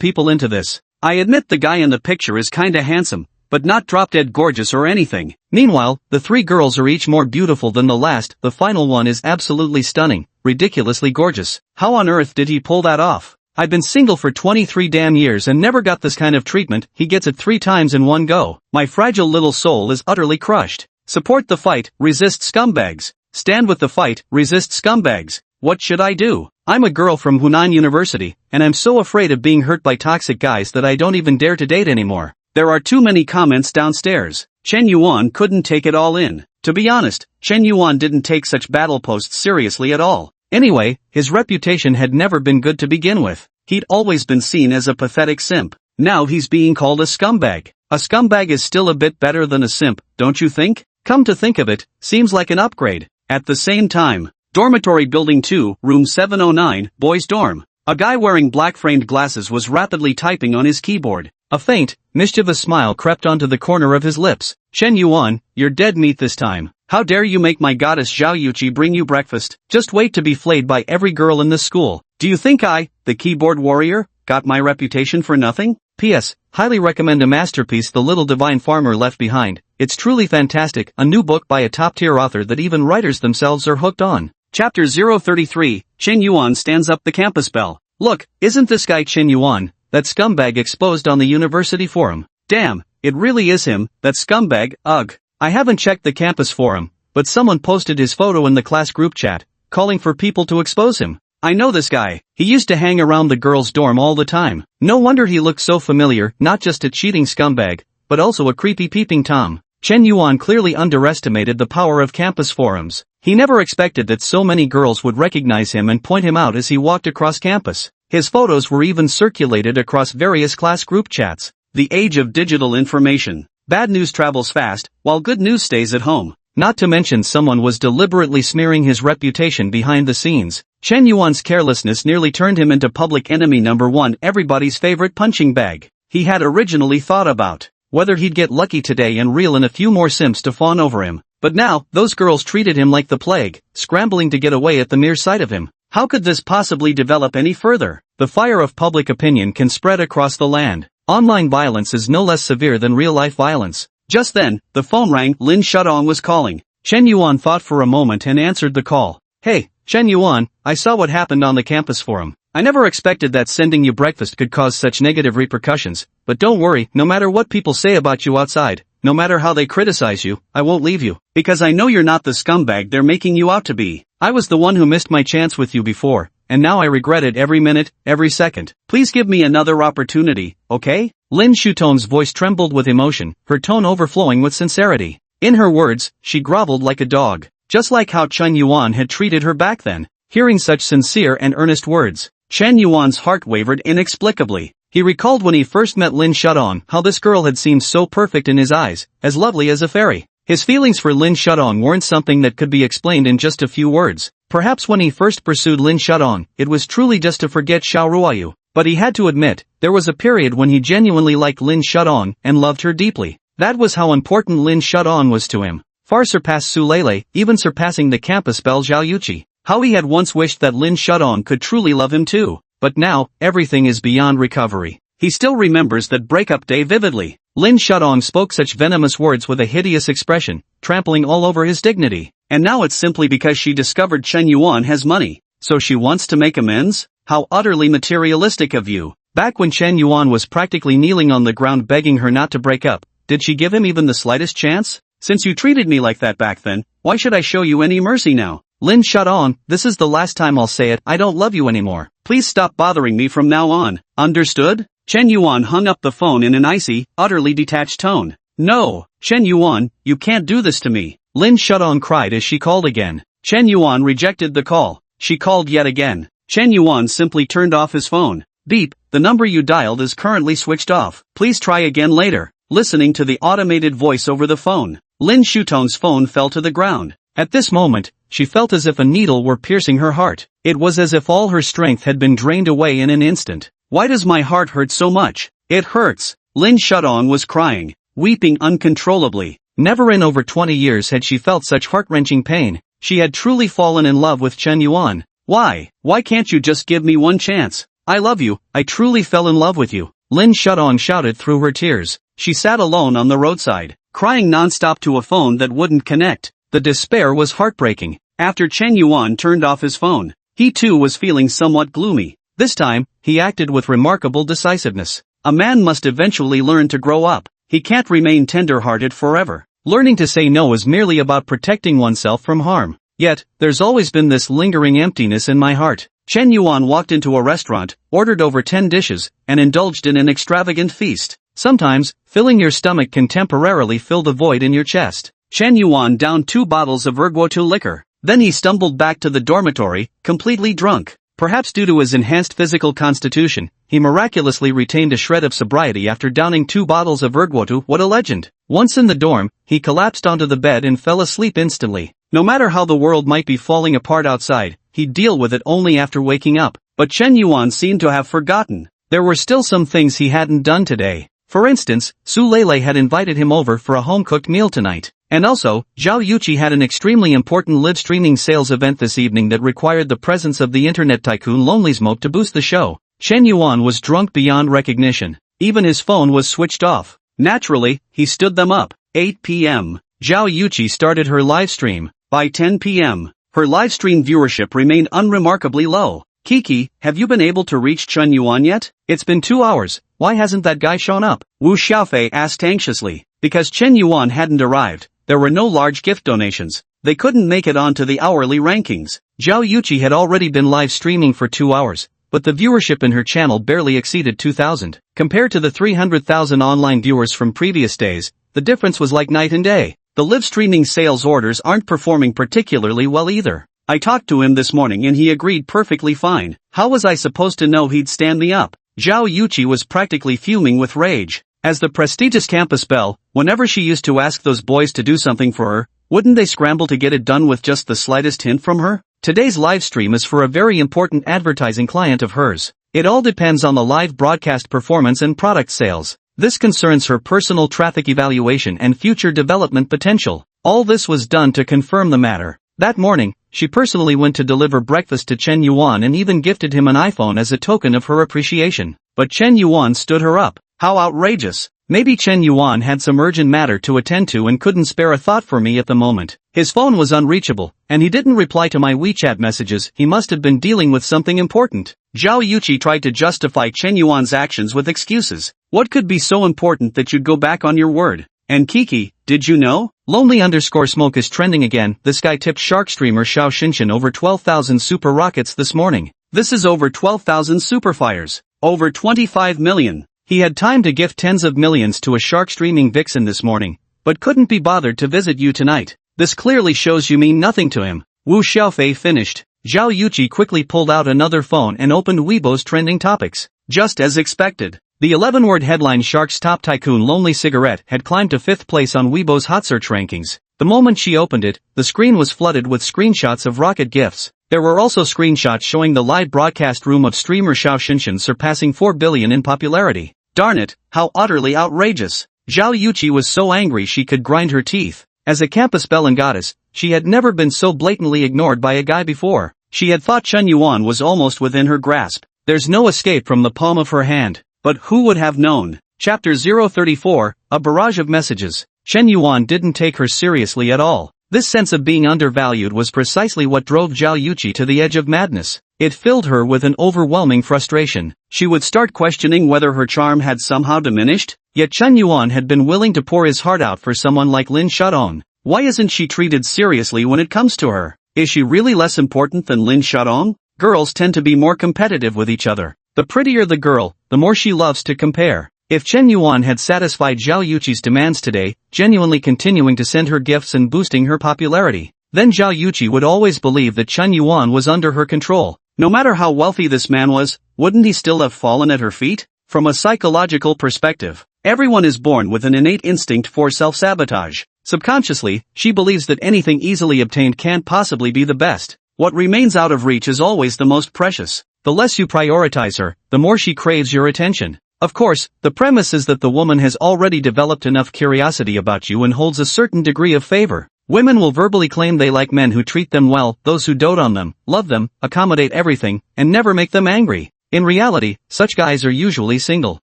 people into this. I admit the guy in the picture is kinda handsome, but not drop-dead gorgeous or anything. Meanwhile, the 3 girls are each more beautiful than the last. The final one is absolutely stunning, ridiculously gorgeous. How on earth did he pull that off? I've been single for 23 damn years and never got this kind of treatment. He gets it 3 times in one go. My fragile little soul is utterly crushed. Support the fight, resist scumbags. Stand with the fight, resist scumbags. What should I do? I'm a girl from Hunan University, and I'm so afraid of being hurt by toxic guys that I don't even dare to date anymore. There are too many comments downstairs. Chen Yuan couldn't take it all in. To be honest, Chen Yuan didn't take such battle posts seriously at all. Anyway, his reputation had never been good to begin with. He'd always been seen as a pathetic simp. Now he's being called a scumbag. A scumbag is still a bit better than a simp, don't you think? Come to think of it, seems like an upgrade. At the same time, Dormitory Building 2, Room 709, Boys Dorm. A guy wearing black-framed glasses was rapidly typing on his keyboard. A faint, mischievous smile crept onto the corner of his lips. Chen Yuan, you're dead meat this time. How dare you make my goddess Zhao Yuqi bring you breakfast? Just wait to be flayed by every girl in this school. Do you think I, the keyboard warrior, got my reputation for nothing? P.S. Highly recommend a masterpiece, The Little Divine Farmer Left Behind. It's truly fantastic, a new book by a top-tier author that even writers themselves are hooked on. Chapter 033, Chen Yuan stands up the campus bell. Look, isn't this guy Chen Yuan, that scumbag exposed on the university forum? Damn, it really is him, that scumbag, ugh. I haven't checked the campus forum, but someone posted his photo in the class group chat, calling for people to expose him. I know this guy. He used to hang around the girls' dorm all the time. No wonder he looked so familiar, not just a cheating scumbag, but also a creepy peeping Tom. Chen Yuan clearly underestimated the power of campus forums. He never expected that so many girls would recognize him and point him out as he walked across campus. His photos were even circulated across various class group chats. The age of digital information. Bad news travels fast, while good news stays at home. Not to mention someone was deliberately smearing his reputation behind the scenes. Chen Yuan's carelessness nearly turned him into public enemy number 1, everybody's favorite punching bag. He had originally thought about whether he'd get lucky today and reel in a few more simps to fawn over him. But now, those girls treated him like the plague, scrambling to get away at the mere sight of him. How could this possibly develop any further? The fire of public opinion can spread across the land. Online violence is no less severe than real-life violence. Just then, the phone rang. Lin Shudong was calling. Chen Yuan thought for a moment and answered the call. Hey, Chen Yuan, I saw what happened on the campus forum. I never expected that sending you breakfast could cause such negative repercussions, but don't worry, no matter what people say about you outside, no matter how they criticize you, I won't leave you. Because I know you're not the scumbag they're making you out to be. I was the one who missed my chance with you before, and now I regret it every minute, every second. Please give me another opportunity, okay? Lin Shuton's voice trembled with emotion, her tone overflowing with sincerity. In her words, she groveled like a dog, just like how Chen Yuan had treated her back then. Hearing such sincere and earnest words, Chen Yuan's heart wavered inexplicably. He recalled when he first met Lin Shudong how this girl had seemed so perfect in his eyes, as lovely as a fairy. His feelings for Lin Shudong weren't something that could be explained in just a few words. Perhaps when he first pursued Lin Shudong, it was truly just to forget Xiao Ruoyu. But he had to admit, there was a period when he genuinely liked Lin Shudong and loved her deeply. That was how important Lin Shudong was to him. Far surpassed Su Lele, even surpassing the campus belle Zhao Yuqi. How he had once wished that Lin Shudong could truly love him too. But now, everything is beyond recovery. He still remembers that breakup day vividly. Lin Shudong spoke such venomous words with a hideous expression, trampling all over his dignity. And now it's simply because she discovered Chen Yuan has money. So she wants to make amends? How utterly materialistic of you. Back when Chen Yuan was practically kneeling on the ground begging her not to break up, did she give him even the slightest chance? Since you treated me like that back then, why should I show you any mercy now? Lin Shudong, this is the last time I'll say it, I don't love you anymore. Please stop bothering me from now on. Understood? Chen Yuan hung up the phone in an icy, utterly detached tone. No, Chen Yuan, you can't do this to me. Lin Shudong cried as she called again. Chen Yuan rejected the call. She called yet again. Chen Yuan simply turned off his phone. Beep, the number you dialed is currently switched off. Please try again later. Listening to the automated voice over the phone, Lin Shutong's phone fell to the ground. At this moment, she felt as if a needle were piercing her heart. It was as if all her strength had been drained away in an instant. Why does my heart hurt so much? It hurts. Lin Shudong was crying, weeping uncontrollably. Never in over 20 years had she felt such heart-wrenching pain. She had truly fallen in love with Chen Yuan. Why can't you just give me one chance? I love you, I truly fell in love with you. Lin Shudong shouted through her tears. She sat alone on the roadside, crying non-stop to a phone that wouldn't connect. The despair was heartbreaking. After Chen Yuan turned off his phone, he too was feeling somewhat gloomy. This time, he acted with remarkable decisiveness. A man must eventually learn to grow up. He can't remain tender-hearted forever. Learning to say no is merely about protecting oneself from harm. Yet, there's always been this lingering emptiness in my heart. Chen Yuan walked into a restaurant, ordered over 10 dishes, and indulged in an extravagant feast. Sometimes, filling your stomach can temporarily fill the void in your chest. Chen Yuan downed 2 bottles of erguotu liquor. Then he stumbled back to the dormitory, completely drunk. Perhaps due to his enhanced physical constitution, he miraculously retained a shred of sobriety after downing 2 bottles of erguotu. What a legend! Once in the dorm, he collapsed onto the bed and fell asleep instantly. No matter how the world might be falling apart outside, he'd deal with it only after waking up. But Chen Yuan seemed to have forgotten. There were still some things he hadn't done today. For instance, Su Lele had invited him over for a home-cooked meal tonight. And also, Zhao Yuqi had an extremely important live-streaming sales event this evening that required the presence of the internet tycoon Lonely Smoke to boost the show. Chen Yuan was drunk beyond recognition. Even his phone was switched off. Naturally, he stood them up. 8 p.m. Zhao Yuqi started her live stream. By 10 p.m., her live stream viewership remained unremarkably low. Kiki, have you been able to reach Chen Yuan yet? It's been 2 hours. Why hasn't that guy shown up? Wu Xiaofei asked anxiously. Because Chen Yuan hadn't arrived. There were no large gift donations. They couldn't make it onto the hourly rankings. Zhao Yuqi had already been live streaming for 2 hours, but the viewership in her channel barely exceeded 2,000. Compared to the 300,000 online viewers from previous days, the difference was like night and day. The live streaming sales orders aren't performing particularly well either. I talked to him this morning and he agreed perfectly fine. How was I supposed to know he'd stand me up? Zhao Yuqi was practically fuming with rage. As the prestigious campus belle, whenever she used to ask those boys to do something for her, wouldn't they scramble to get it done with just the slightest hint from her? Today's live stream is for a very important advertising client of hers. It all depends on the live broadcast performance and product sales. This concerns her personal traffic evaluation and future development potential. All this was done to confirm the matter. That morning, she personally went to deliver breakfast to Chen Yuan and even gifted him an iPhone as a token of her appreciation. But Chen Yuan stood her up. How outrageous. Maybe Chen Yuan had some urgent matter to attend to and couldn't spare a thought for me at the moment. His phone was unreachable, and he didn't reply to my WeChat messages. He must have been dealing with something important. Zhao Yuqi tried to justify Chen Yuan's actions with excuses. What could be so important that you'd go back on your word? And Kiki, did you know? Lonely_smoke is trending again. This guy tipped shark streamer Xiao Xinshan over 12,000 super rockets this morning. This is over 12,000 superfires. Over 25 million. He had time to gift tens of millions to a shark streaming vixen this morning, but couldn't be bothered to visit you tonight. This clearly shows you mean nothing to him. Wu Xiaofei finished. Zhao Yuqi quickly pulled out another phone and opened Weibo's trending topics. Just as expected. The 11-word headline Shark's top tycoon Lonely Cigarette had climbed to 5th place on Weibo's hot search rankings. The moment she opened it, the screen was flooded with screenshots of rocket gifts. There were also screenshots showing the live broadcast room of streamer Xiao Xinshan surpassing 4 billion in popularity. Darn it, how utterly outrageous. Zhao Yuqi was so angry she could grind her teeth. As a campus belle and goddess, she had never been so blatantly ignored by a guy before. She had thought Chen Yuan was almost within her grasp. There's no escape from the palm of her hand. But who would have known? Chapter 034, a barrage of messages. Chen Yuan didn't take her seriously at all. This sense of being undervalued was precisely what drove Zhao Yuqi to the edge of madness. It filled her with an overwhelming frustration. She would start questioning whether her charm had somehow diminished. Yet Chen Yuan had been willing to pour his heart out for someone like Lin Shadong. Why isn't she treated seriously when it comes to her? Is she really less important than Lin Shadong? Girls tend to be more competitive with each other. The prettier the girl, the more she loves to compare. If Chen Yuan had satisfied Zhao Yuqi's demands today, genuinely continuing to send her gifts and boosting her popularity, then Zhao Yuqi would always believe that Chen Yuan was under her control. No matter how wealthy this man was, wouldn't he still have fallen at her feet? From a psychological perspective, everyone is born with an innate instinct for self-sabotage. Subconsciously, she believes that anything easily obtained can't possibly be the best. What remains out of reach is always the most precious. The less you prioritize her, the more she craves your attention. Of course, the premise is that the woman has already developed enough curiosity about you and holds a certain degree of favor. Women will verbally claim they like men who treat them well, those who dote on them, love them, accommodate everything, and never make them angry. In reality, such guys are usually single.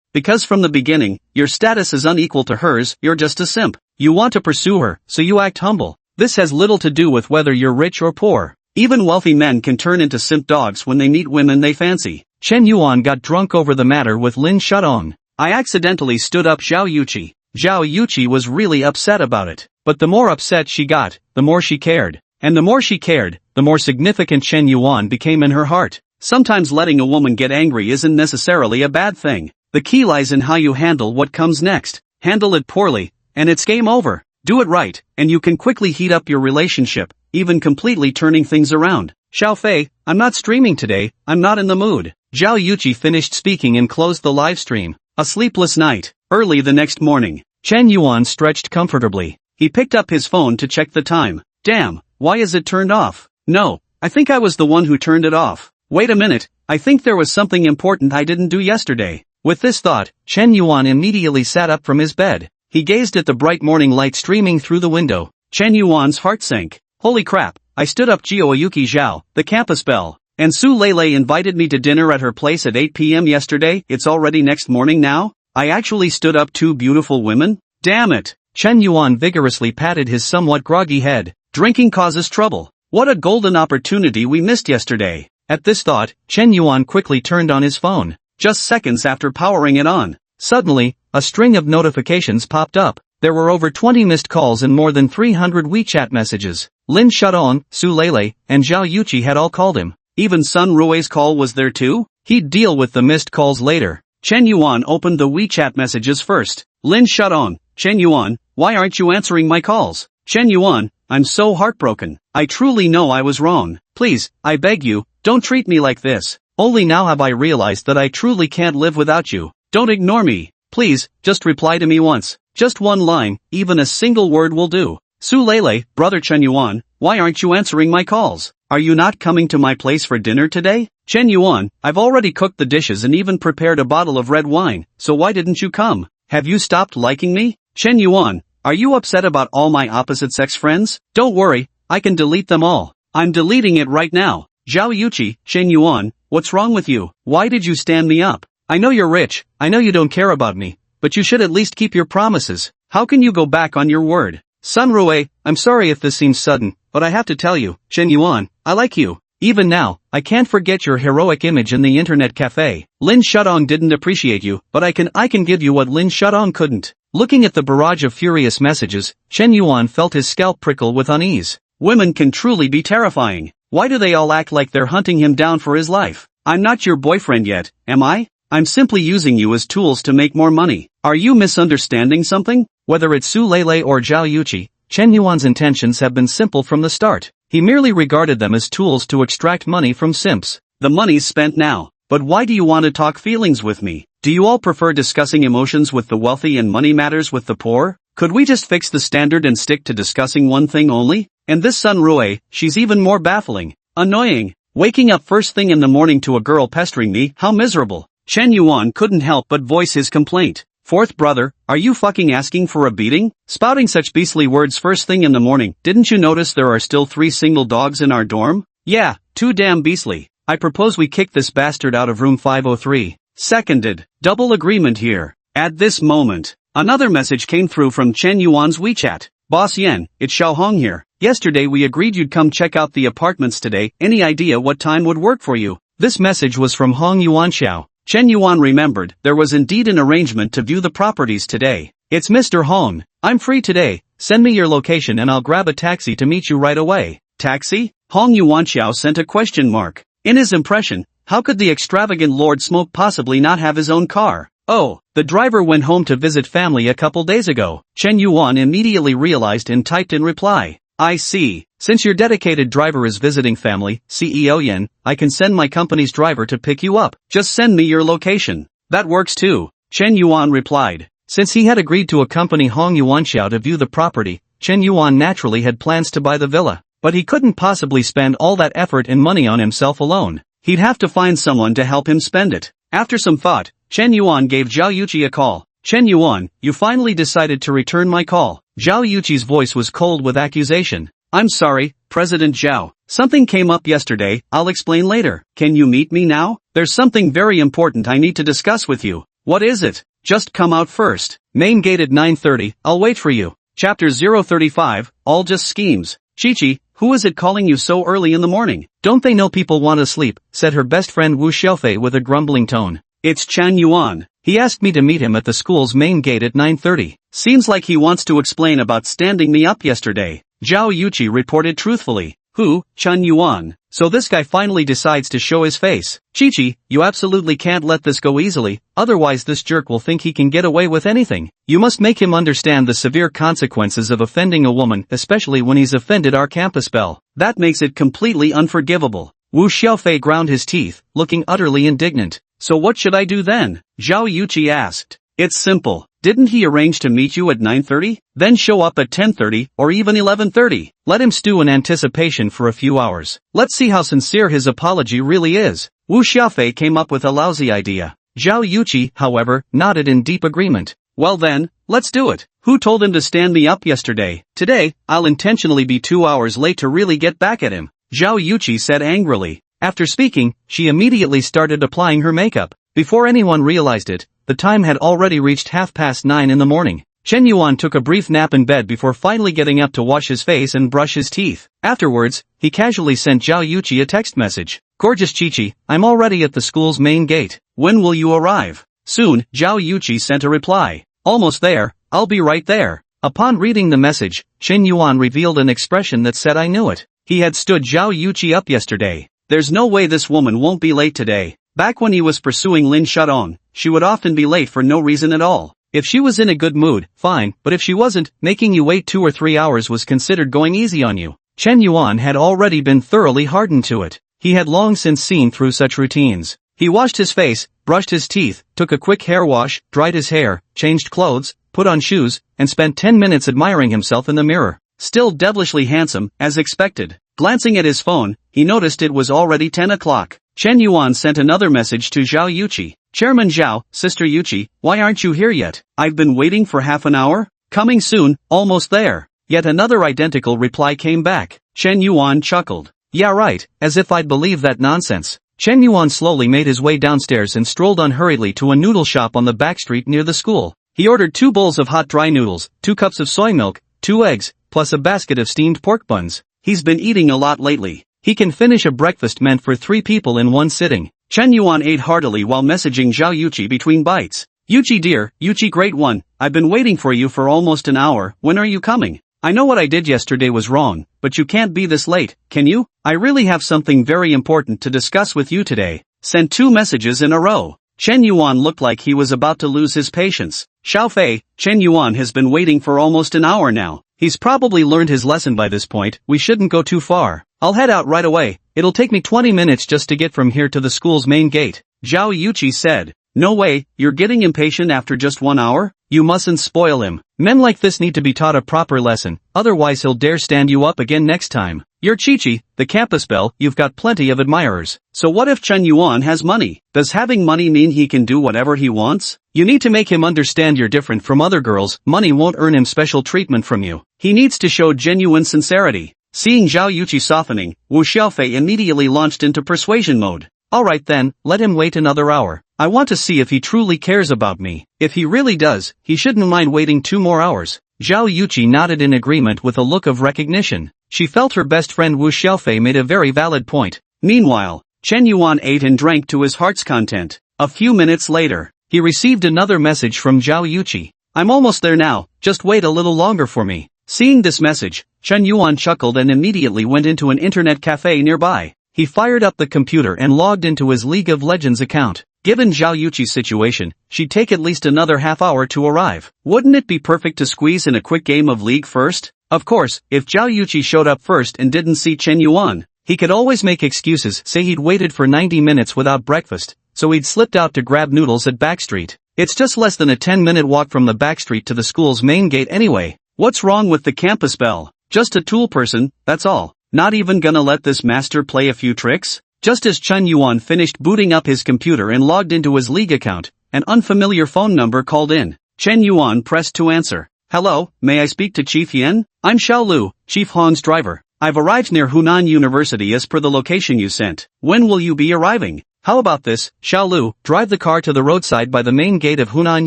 Because from the beginning, your status is unequal to hers, you're just a simp. You want to pursue her, so you act humble. This has little to do with whether you're rich or poor. Even wealthy men can turn into simp dogs when they meet women they fancy. Chen Yuan got drunk over the matter with Lin Shadong. I accidentally stood up Zhao Yuqi. Zhao Yuqi was really upset about it. But the more upset she got, the more she cared. And the more she cared, the more significant Chen Yuan became in her heart. Sometimes letting a woman get angry isn't necessarily a bad thing. The key lies in how you handle what comes next. Handle it poorly, and it's game over. Do it right, and you can quickly heat up your relationship, even completely turning things around. Xiaofei, I'm not streaming today, I'm not in the mood. Zhao Yuqi finished speaking and closed the live stream. A sleepless night. Early the next morning, Chen Yuan stretched comfortably. He picked up his phone to check the time. Damn, why is it turned off? No, I think I was the one who turned it off. Wait a minute, I think there was something important I didn't do yesterday. With this thought, Chen Yuan immediately sat up from his bed. He gazed at the bright morning light streaming through the window. Chen Yuan's heart sank. Holy crap, I stood up Jiaoyuki Zhao, the campus belle. And Su Lele invited me to dinner at her place at 8 p.m. yesterday. It's already next morning now? I actually stood up two beautiful women? Damn it! Chen Yuan vigorously patted his somewhat groggy head. Drinking causes trouble. What a golden opportunity we missed yesterday. At this thought, Chen Yuan quickly turned on his phone. Just seconds after powering it on, suddenly, a string of notifications popped up. There were over 20 missed calls and more than 300 WeChat messages. Lin Shadong, Su Lele, and Zhao Yuqi had all called him. Even Sun Rui's call was there too? He'd deal with the missed calls later. Chen Yuan opened the WeChat messages first. Lin Shadong, Chen Yuan, why aren't you answering my calls? Chen Yuan, I'm so heartbroken. I truly know I was wrong. Please, I beg you, don't treat me like this. Only now have I realized that I truly can't live without you. Don't ignore me. Please, just reply to me once. Just one line, even a single word will do. Su Lele, brother Chen Yuan, why aren't you answering my calls? Are you not coming to my place for dinner today? Chen Yuan, I've already cooked the dishes and even prepared a bottle of red wine, so why didn't you come? Have you stopped liking me? Chen Yuan, are you upset about all my opposite-sex friends? Don't worry, I can delete them all. I'm deleting it right now. Zhao Yuqi, Chen Yuan, what's wrong with you? Why did you stand me up? I know you're rich, I know you don't care about me, but you should at least keep your promises. How can you go back on your word? Sun Rui, I'm sorry if this seems sudden, but I have to tell you, Chen Yuan, I like you. Even now, I can't forget your heroic image in the internet cafe. Lin Shadong didn't appreciate you, but I can give you what Lin Shadong couldn't. Looking at the barrage of furious messages, Chen Yuan felt his scalp prickle with unease. Women can truly be terrifying. Why do they all act like they're hunting him down for his life? I'm not your boyfriend yet, am I? I'm simply using you as tools to make more money. Are you misunderstanding something? Whether it's Su Lei or Zhao Yuqi, Chen Yuan's intentions have been simple from the start. He merely regarded them as tools to extract money from simps. The money's spent now. But why do you want to talk feelings with me? Do you all prefer discussing emotions with the wealthy and money matters with the poor? Could we just fix the standard and stick to discussing one thing only? And this Sun Rui, she's even more baffling. Annoying. Waking up first thing in the morning to a girl pestering me, how miserable. Chen Yuan couldn't help but voice his complaint. Fourth brother, are you fucking asking for a beating? Spouting such beastly words first thing in the morning, didn't you notice there are still 3 single dogs in our dorm? Yeah, too damn beastly. I propose we kick this bastard out of room 503. Seconded. Double agreement here. At this moment, another message came through from Chen Yuan's WeChat. Boss Yan, it's Xiaohong here. Yesterday we agreed you'd come check out the apartments today. Any idea what time would work for you? This message was from Hong Yuan Xiao. Chen Yuan remembered there was indeed an arrangement to view the properties today. It's Mr. Hong. I'm free today. Send me your location and I'll grab a taxi to meet you right away. Taxi? Hong Yuan Xiao sent a question mark. In his impression, how could the extravagant Lord Smoke possibly not have his own car? Oh, the driver went home to visit family a couple days ago. Chen Yuan immediately realized and typed in reply. I see. Since your dedicated driver is visiting family, CEO Yen, I can send my company's driver to pick you up. Just send me your location. That works too. Chen Yuan replied. Since he had agreed to accompany Hong Yuan Xiao to view the property, Chen Yuan naturally had plans to buy the villa. But he couldn't possibly spend all that effort and money on himself alone. He'd have to find someone to help him spend it. After some thought, Chen Yuan gave Zhao Yuqi a call. Chen Yuan, you finally decided to return my call. Zhao Yuqi's voice was cold with accusation. I'm sorry, President Zhao. Something came up yesterday, I'll explain later. Can you meet me now? There's something very important I need to discuss with you. What is it? Just come out first. Main gate at 9:30, I'll wait for you. Chapter 035, all just schemes. Chi-Chi, who is it calling you so early in the morning? Don't they know people want to sleep, said her best friend Wu Xiaofei with a grumbling tone. It's Chen Yuan. He asked me to meet him at the school's main gate at 9:30. Seems like he wants to explain about standing me up yesterday. Zhao Yuqi reported truthfully. Who? Chen Yuan. So this guy finally decides to show his face. Chi-Chi, you absolutely can't let this go easily, otherwise this jerk will think he can get away with anything. You must make him understand the severe consequences of offending a woman, especially when he's offended our campus belle. That makes it completely unforgivable. Wu Xiaofei ground his teeth, looking utterly indignant. So what should I do then? Zhao Yuqi asked. It's simple. Didn't he arrange to meet you at 9:30? Then show up at 10:30 or even 11:30. Let him stew in anticipation for a few hours. Let's see how sincere his apology really is. Wu Xiaofei came up with a lousy idea. Zhao Yuqi, however, nodded in deep agreement. Well then, let's do it. Who told him to stand me up yesterday? Today, I'll intentionally be 2 hours late to really get back at him. Zhao Yuqi said angrily. After speaking, she immediately started applying her makeup. Before anyone realized it, the time had already reached 9:30 in the morning. Chen Yuan took a brief nap in bed before finally getting up to wash his face and brush his teeth. Afterwards, he casually sent Zhao Yuqi a text message. Gorgeous Chi-Chi, I'm already at the school's main gate. When will you arrive? Soon, Zhao Yuqi sent a reply. Almost there, I'll be right there. Upon reading the message, Chen Yuan revealed an expression that said I knew it. He had stood Zhao Yuqi up yesterday. There's no way this woman won't be late today. Back when he was pursuing Lin Shudong, she would often be late for no reason at all. If she was in a good mood, fine, but if she wasn't, making you wait 2 or 3 hours was considered going easy on you. Chen Yuan had already been thoroughly hardened to it. He had long since seen through such routines. He washed his face, brushed his teeth, took a quick hair wash, dried his hair, changed clothes, put on shoes, and spent 10 minutes admiring himself in the mirror. Still devilishly handsome, as expected. Glancing at his phone, he noticed it was already 10 o'clock. Chen Yuan sent another message to Zhao Yuqi. Chairman Zhao, Sister Yuqi, why aren't you here yet? I've been waiting for half an hour. Coming soon, almost there. Yet another identical reply came back. Chen Yuan chuckled. Yeah right, as if I'd believe that nonsense. Chen Yuan slowly made his way downstairs and strolled unhurriedly to a noodle shop on the back street near the school. He ordered 2 bowls of hot dry noodles, 2 cups of soy milk, 2 eggs, plus a basket of steamed pork buns. He's been eating a lot lately. He can finish a breakfast meant for 3 people in one sitting. Chen Yuan ate heartily while messaging Zhao Yuqi between bites. Yuchi dear, Yuchi great one, I've been waiting for you for almost an hour, when are you coming? I know what I did yesterday was wrong, but you can't be this late, can you? I really have something very important to discuss with you today. Sent 2 messages in a row. Chen Yuan looked like he was about to lose his patience. Xiaofei, Chen Yuan has been waiting for almost an hour now. He's probably learned his lesson by this point, we shouldn't go too far. I'll head out right away, it'll take me 20 minutes just to get from here to the school's main gate. Zhao Yuchi said. No way, you're getting impatient after just 1 hour? You mustn't spoil him. Men like this need to be taught a proper lesson, otherwise he'll dare stand you up again next time. You're Chi-Chi, the campus belle, you've got plenty of admirers. So what if Chen Yuan has money? Does having money mean he can do whatever he wants? You need to make him understand you're different from other girls, money won't earn him special treatment from you. He needs to show genuine sincerity. Seeing Zhao Yuchi softening, Wu Xiaofei immediately launched into persuasion mode. Alright then, let him wait another hour. I want to see if he truly cares about me. If he really does, he shouldn't mind waiting 2 more hours. Zhao Yuchi nodded in agreement with a look of recognition. She felt her best friend Wu Xiaofei made a very valid point. Meanwhile, Chen Yuan ate and drank to his heart's content. A few minutes later, he received another message from Zhao Yuchi. I'm almost there now, just wait a little longer for me. Seeing this message, Chen Yuan chuckled and immediately went into an internet cafe nearby. He fired up the computer and logged into his League of Legends account. Given Zhao Yuchi's situation, she'd take at least another half hour to arrive. Wouldn't it be perfect to squeeze in a quick game of League first? Of course, if Zhao Yuchi showed up first and didn't see Chen Yuan, he could always make excuses, say he'd waited for 90 minutes without breakfast, so he'd slipped out to grab noodles at Backstreet. It's just less than a 10-minute walk from the Backstreet to the school's main gate anyway. What's wrong with the campus belle? Just a tool person, that's all. Not even gonna let this master play a few tricks? Just as Chen Yuan finished booting up his computer and logged into his League account, an unfamiliar phone number called in. Chen Yuan pressed to answer. Hello, may I speak to Chief Yan? I'm Xiao Lu, Chief Han's driver. I've arrived near Hunan University as per the location you sent. When will you be arriving? How about this, Xiao Lu, drive the car to the roadside by the main gate of Hunan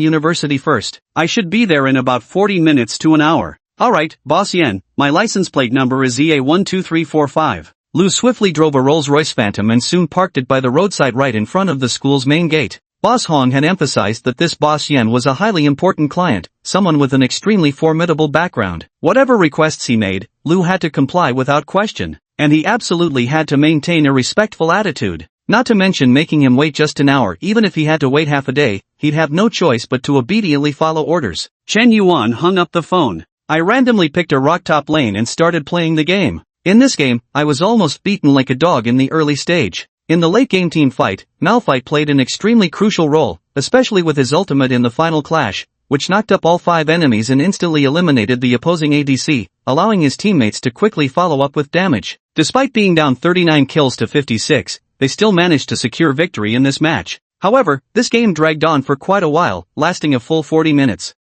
University first. I should be there in about 40 minutes to an hour. Alright, Boss Yan, my license plate number is ZA12345. Lu swiftly drove a Rolls-Royce Phantom and soon parked it by the roadside right in front of the school's main gate. Boss Hong had emphasized that this Boss Yan was a highly important client, someone with an extremely formidable background. Whatever requests he made, Lu had to comply without question, and he absolutely had to maintain a respectful attitude. Not to mention making him wait just an hour. Even if he had to wait half a day, he'd have no choice but to obediently follow orders. Chen Yuan hung up the phone. I randomly picked a rocktop lane and started playing the game. In this game, I was almost beaten like a dog in the early stage. In the late game team fight, Malphite played an extremely crucial role, especially with his ultimate in the final clash, which knocked up all 5 enemies and instantly eliminated the opposing ADC, allowing his teammates to quickly follow up with damage. Despite being down 39 kills to 56, they still managed to secure victory in this match. However, this game dragged on for quite a while, lasting a full 40 minutes.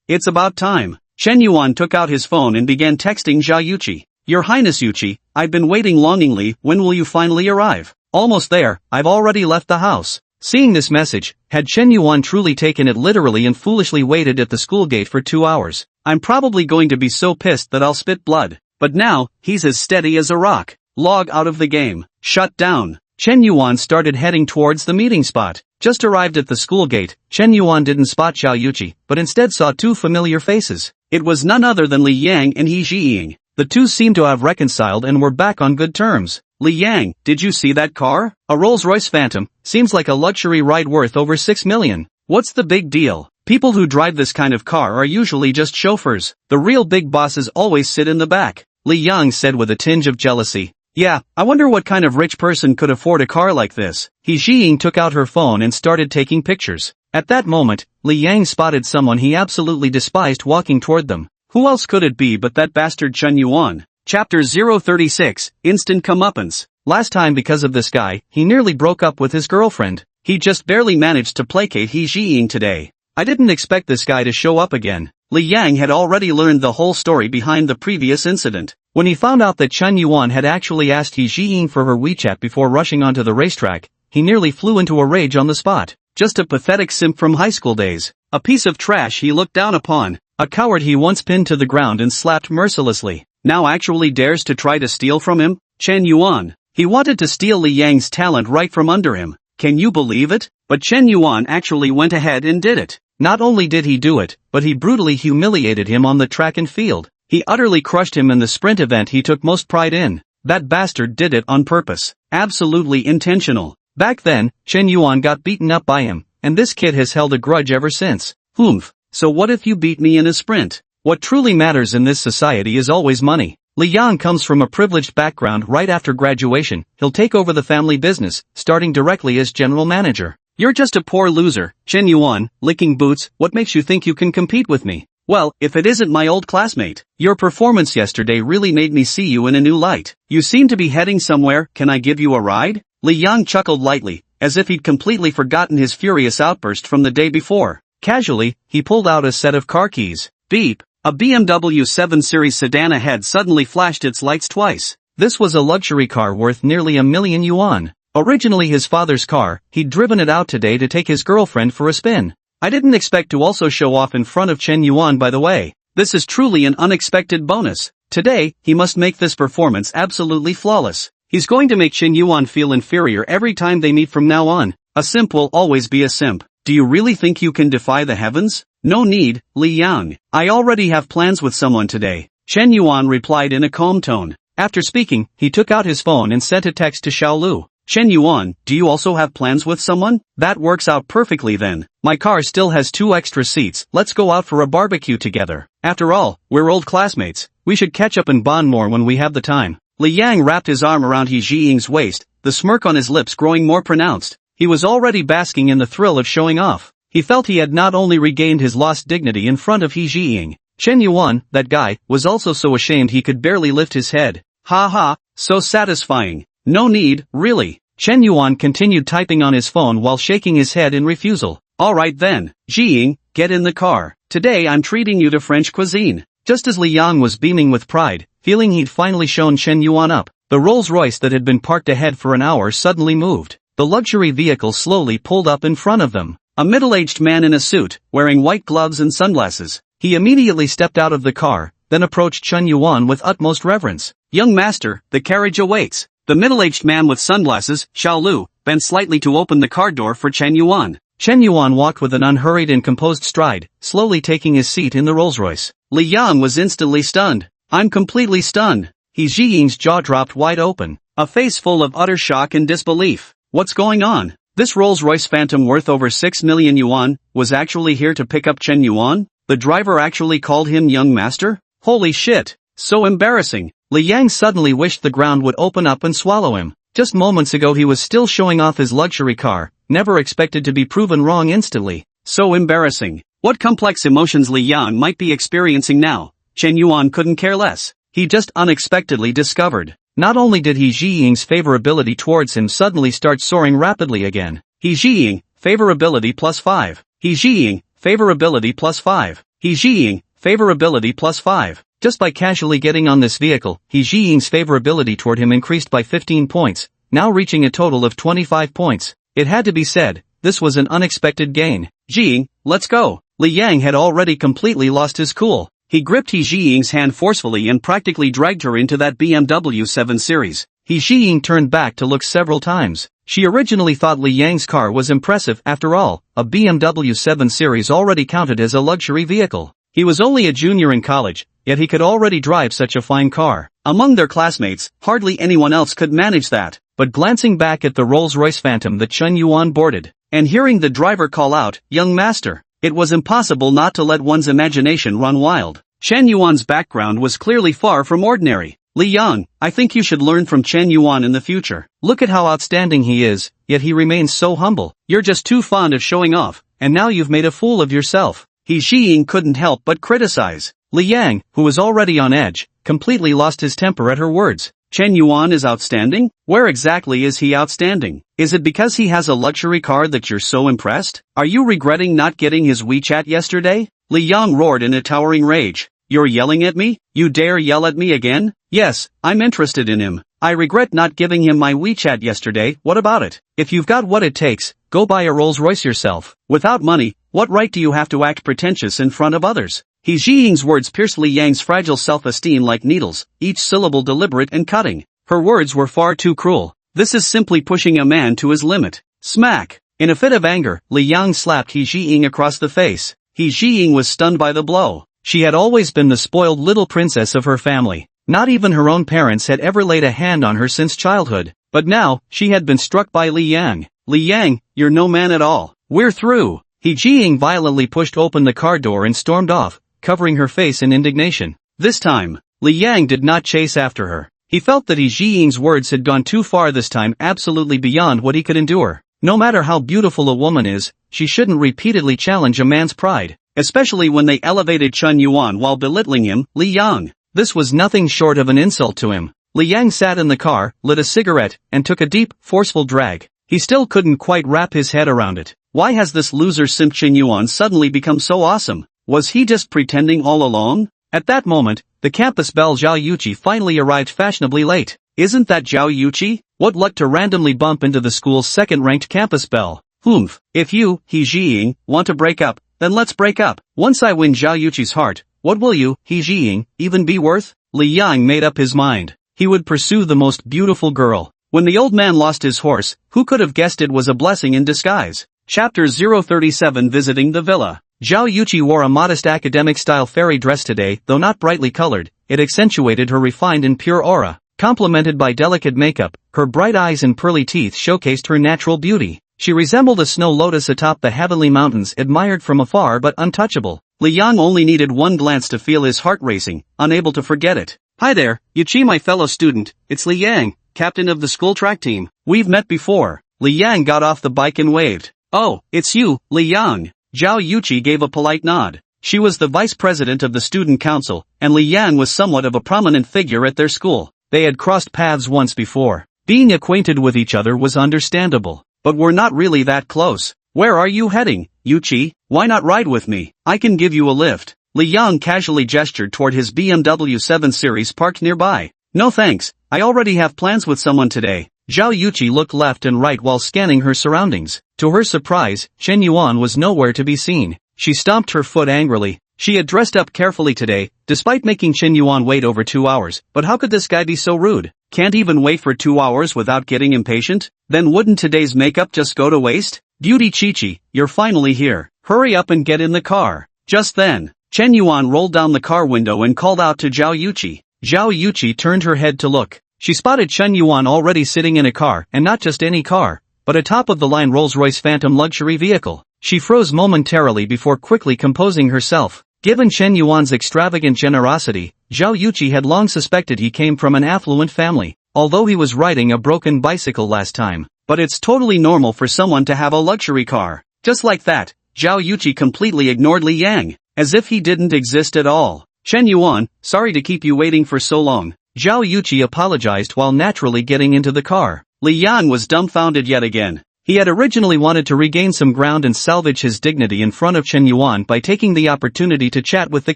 It's about time. Chen Yuan took out his phone and began texting Zhao Yuchi. Your Highness Yuchi, I've been waiting longingly, when will you finally arrive? Almost there, I've already left the house. Seeing this message, had Chen Yuan truly taken it literally and foolishly waited at the school gate for 2 hours, I'm probably going to be so pissed that I'll spit blood. But now, he's as steady as a rock. Log out of the game. Shut down. Chen Yuan started heading towards the meeting spot. Just arrived at the school gate, Chen Yuan didn't spot Zhao Yuchi, but instead saw 2 familiar faces. It was none other than Li Yang and He Zhiying. The 2 seemed to have reconciled and were back on good terms. Li Yang, did you see that car? A Rolls-Royce Phantom, seems like a luxury ride worth over 6 million. What's the big deal? People who drive this kind of car are usually just chauffeurs. The real big bosses always sit in the back. Li Yang said with a tinge of jealousy. Yeah, I wonder what kind of rich person could afford a car like this. He Zhiying took out her phone and started taking pictures. At that moment, Li Yang spotted someone he absolutely despised walking toward them. Who else could it be but that bastard Chen Yuan? Chapter 036, Instant Comeuppance. Last time because of this guy, he nearly broke up with his girlfriend. He just barely managed to placate He Zhiying today. I didn't expect this guy to show up again. Li Yang had already learned the whole story behind the previous incident. When he found out that Chen Yuan had actually asked He Zhiying for her WeChat before rushing onto the racetrack, he nearly flew into a rage on the spot. Just a pathetic simp from high school days. A piece of trash he looked down upon. A coward he once pinned to the ground and slapped mercilessly. Now actually dares to try to steal from him? Chen Yuan. He wanted to steal Li Yang's talent right from under him. Can you believe it? But Chen Yuan actually went ahead and did it. Not only did he do it, but he brutally humiliated him on the track and field. He utterly crushed him in the sprint event he took most pride in. That bastard did it on purpose. Absolutely intentional. Back then, Chen Yuan got beaten up by him, and this kid has held a grudge ever since. Oomph. So what if you beat me in a sprint? What truly matters in this society is always money. Li Yang comes from a privileged background. Right after graduation, he'll take over the family business, starting directly as general manager. You're just a poor loser, Chen Yuan, licking boots. What makes you think you can compete with me? Well, if it isn't my old classmate. Your performance yesterday really made me see you in a new light. You seem to be heading somewhere. Can I give you a ride? Li Yang chuckled lightly, as if he'd completely forgotten his furious outburst from the day before. Casually, he pulled out a set of car keys. Beep. A BMW 7 Series sedan ahead suddenly flashed its lights twice. This was a luxury car worth nearly $1,000,000. Originally his father's car, he'd driven it out today to take his girlfriend for a spin. I didn't expect to also show off in front of Chen Yuan, by the way. This is truly an unexpected bonus. Today, he must make this performance absolutely flawless. He's going to make Chen Yuan feel inferior every time they meet from now on. A simp will always be a simp. Do you really think you can defy the heavens? No need, Li Yang. I already have plans with someone today. Chen Yuan replied in a calm tone. After speaking, he took out his phone and sent a text to Xiao Lu. Chen Yuan, do you also have plans with someone? That works out perfectly then. My car still has 2 extra seats. Let's go out for a barbecue together. After all, we're old classmates. We should catch up and bond more when we have the time. Li Yang wrapped his arm around He Jiying's waist, the smirk on his lips growing more pronounced. He was already basking in the thrill of showing off. He felt he had not only regained his lost dignity in front of He Jiying. Chen Yuan, that guy, was also so ashamed he could barely lift his head. Ha ha, so satisfying. No need, really. Chen Yuan continued typing on his phone while shaking his head in refusal. Alright then, Jiying, get in the car. Today I'm treating you to French cuisine. Just as Li Yang was beaming with pride, feeling he'd finally shown Chen Yuan up, the Rolls-Royce that had been parked ahead for an hour suddenly moved. The luxury vehicle slowly pulled up in front of them. A middle-aged man in a suit, wearing white gloves and sunglasses. He immediately stepped out of the car, then approached Chen Yuan with utmost reverence. Young master, the carriage awaits. The middle-aged man with sunglasses, Xiao Lu, bent slightly to open the car door for Chen Yuan. Chen Yuan walked with an unhurried and composed stride, slowly taking his seat in the Rolls-Royce. Li Yang was instantly stunned. I'm completely stunned. He Jiying's jaw dropped wide open, a face full of utter shock and disbelief. What's going on? This Rolls-Royce Phantom worth over 6 million yuan, was actually here to pick up Chen Yuan? The driver actually called him young master? Holy shit! So embarrassing. Li Yang suddenly wished the ground would open up and swallow him. Just moments ago he was still showing off his luxury car, never expected to be proven wrong instantly. So embarrassing. What complex emotions Li Yang might be experiencing now, Chen Yuan couldn't care less. He just unexpectedly discovered. Not only did He Jiying's favorability towards him suddenly start soaring rapidly again. He Jiying, favorability +5. He Jiying, favorability +5. He Jiying, favorability +5. Just by casually getting on this vehicle, He Jiying's favorability toward him increased by 15 points, now reaching a total of 25 points. It had to be said, this was an unexpected gain. Jiying, let's go. Li Yang had already completely lost his cool. He gripped He Jiying's hand forcefully and practically dragged her into that BMW 7 Series. He Jiying turned back to look several times. She originally thought Li Yang's car was impressive. After all, a BMW 7 Series already counted as a luxury vehicle. He was only a junior in college, yet he could already drive such a fine car. Among their classmates, hardly anyone else could manage that. But glancing back at the Rolls-Royce Phantom that Chen Yuan boarded, and hearing the driver call out, young master, it was impossible not to let one's imagination run wild. Chen Yuan's background was clearly far from ordinary. Li Yang, I think you should learn from Chen Yuan in the future. Look at how outstanding he is, yet he remains so humble. You're just too fond of showing off, and now you've made a fool of yourself. He Jiying couldn't help but criticize. Li Yang, who was already on edge, completely lost his temper at her words. Chen Yuan is outstanding? Where exactly is he outstanding? Is it because he has a luxury car that you're so impressed? Are you regretting not getting his WeChat yesterday? Li Yang roared in a towering rage. You're yelling at me? You dare yell at me again? Yes, I'm interested in him. I regret not giving him my WeChat yesterday. What about it? If you've got what it takes, go buy a Rolls-Royce yourself. Without money, what right do you have to act pretentious in front of others? He Jiying's words pierced Li Yang's fragile self-esteem like needles, each syllable deliberate and cutting. Her words were far too cruel. This is simply pushing a man to his limit. Smack! In a fit of anger, Li Yang slapped He Jiying across the face. He Jiying was stunned by the blow. She had always been the spoiled little princess of her family. Not even her own parents had ever laid a hand on her since childhood. But now, she had been struck by Li Yang. Li Yang, you're no man at all. We're through. He Jiying violently pushed open the car door and stormed off, covering her face in indignation. This time, Li Yang did not chase after her. He felt that He Jiying's words had gone too far this time, absolutely beyond what he could endure. No matter how beautiful a woman is, she shouldn't repeatedly challenge a man's pride, especially when they elevated Chen Yuan while belittling him, Li Yang. This was nothing short of an insult to him. Li Yang sat in the car, lit a cigarette, and took a deep, forceful drag. He still couldn't quite wrap his head around it. Why has this loser simp Chen Yuan suddenly become so awesome? Was he just pretending all along? At that moment, the campus belle Zhao Yuqi finally arrived fashionably late. Isn't that Zhao Yuqi? What luck to randomly bump into the school's second-ranked campus belle. Humph. If you, He Jiying, want to break up, then let's break up. Once I win Zhao Yuqi's heart, what will you, He Jiying, even be worth? Li Yang made up his mind. He would pursue the most beautiful girl. When the old man lost his horse, who could have guessed it was a blessing in disguise? Chapter 037 Visiting the Villa. Zhao Yuqi wore a modest academic-style fairy dress today, though not brightly colored. It accentuated her refined and pure aura. Complemented by delicate makeup, her bright eyes and pearly teeth showcased her natural beauty. She resembled a snow lotus atop the heavenly mountains, admired from afar but untouchable. Li Yang only needed one glance to feel his heart racing, unable to forget it. Hi there, Yuqi, my fellow student, it's Li Yang, captain of the school track team. We've met before. Li Yang got off the bike and waved. Oh, it's you, Li Yang. Zhao Yuqi gave a polite nod. She was the vice president of the student council, and Li Yang was somewhat of a prominent figure at their school. They had crossed paths once before. Being acquainted with each other was understandable. But we're not really that close. Where are you heading, Yuqi? Why not ride with me? I can give you a lift. Li Yang casually gestured toward his BMW 7 Series parked nearby. No thanks, I already have plans with someone today. Zhao Yuqi looked left and right while scanning her surroundings. To her surprise, Chen Yuan was nowhere to be seen. She stomped her foot angrily. She had dressed up carefully today, despite making Chen Yuan wait over 2 hours, but how could this guy be so rude? Can't even wait for 2 hours without getting impatient? Then wouldn't today's makeup just go to waste? Beauty Chi-Chi, you're finally here. Hurry up and get in the car. Just then, Chen Yuan rolled down the car window and called out to Zhao Yuqi. Zhao Yuqi turned her head to look. She spotted Chen Yuan already sitting in a car, and not just any car, but a top-of-the-line Rolls-Royce Phantom luxury vehicle. She froze momentarily before quickly composing herself. Given Chen Yuan's extravagant generosity, Zhao Yuqi had long suspected he came from an affluent family, although he was riding a broken bicycle last time. But it's totally normal for someone to have a luxury car. Just like that, Zhao Yuqi completely ignored Li Yang, as if he didn't exist at all. Chen Yuan, sorry to keep you waiting for so long. Zhao Yuqi apologized while naturally getting into the car. Li Yang was dumbfounded yet again. He had originally wanted to regain some ground and salvage his dignity in front of Chen Yuan by taking the opportunity to chat with the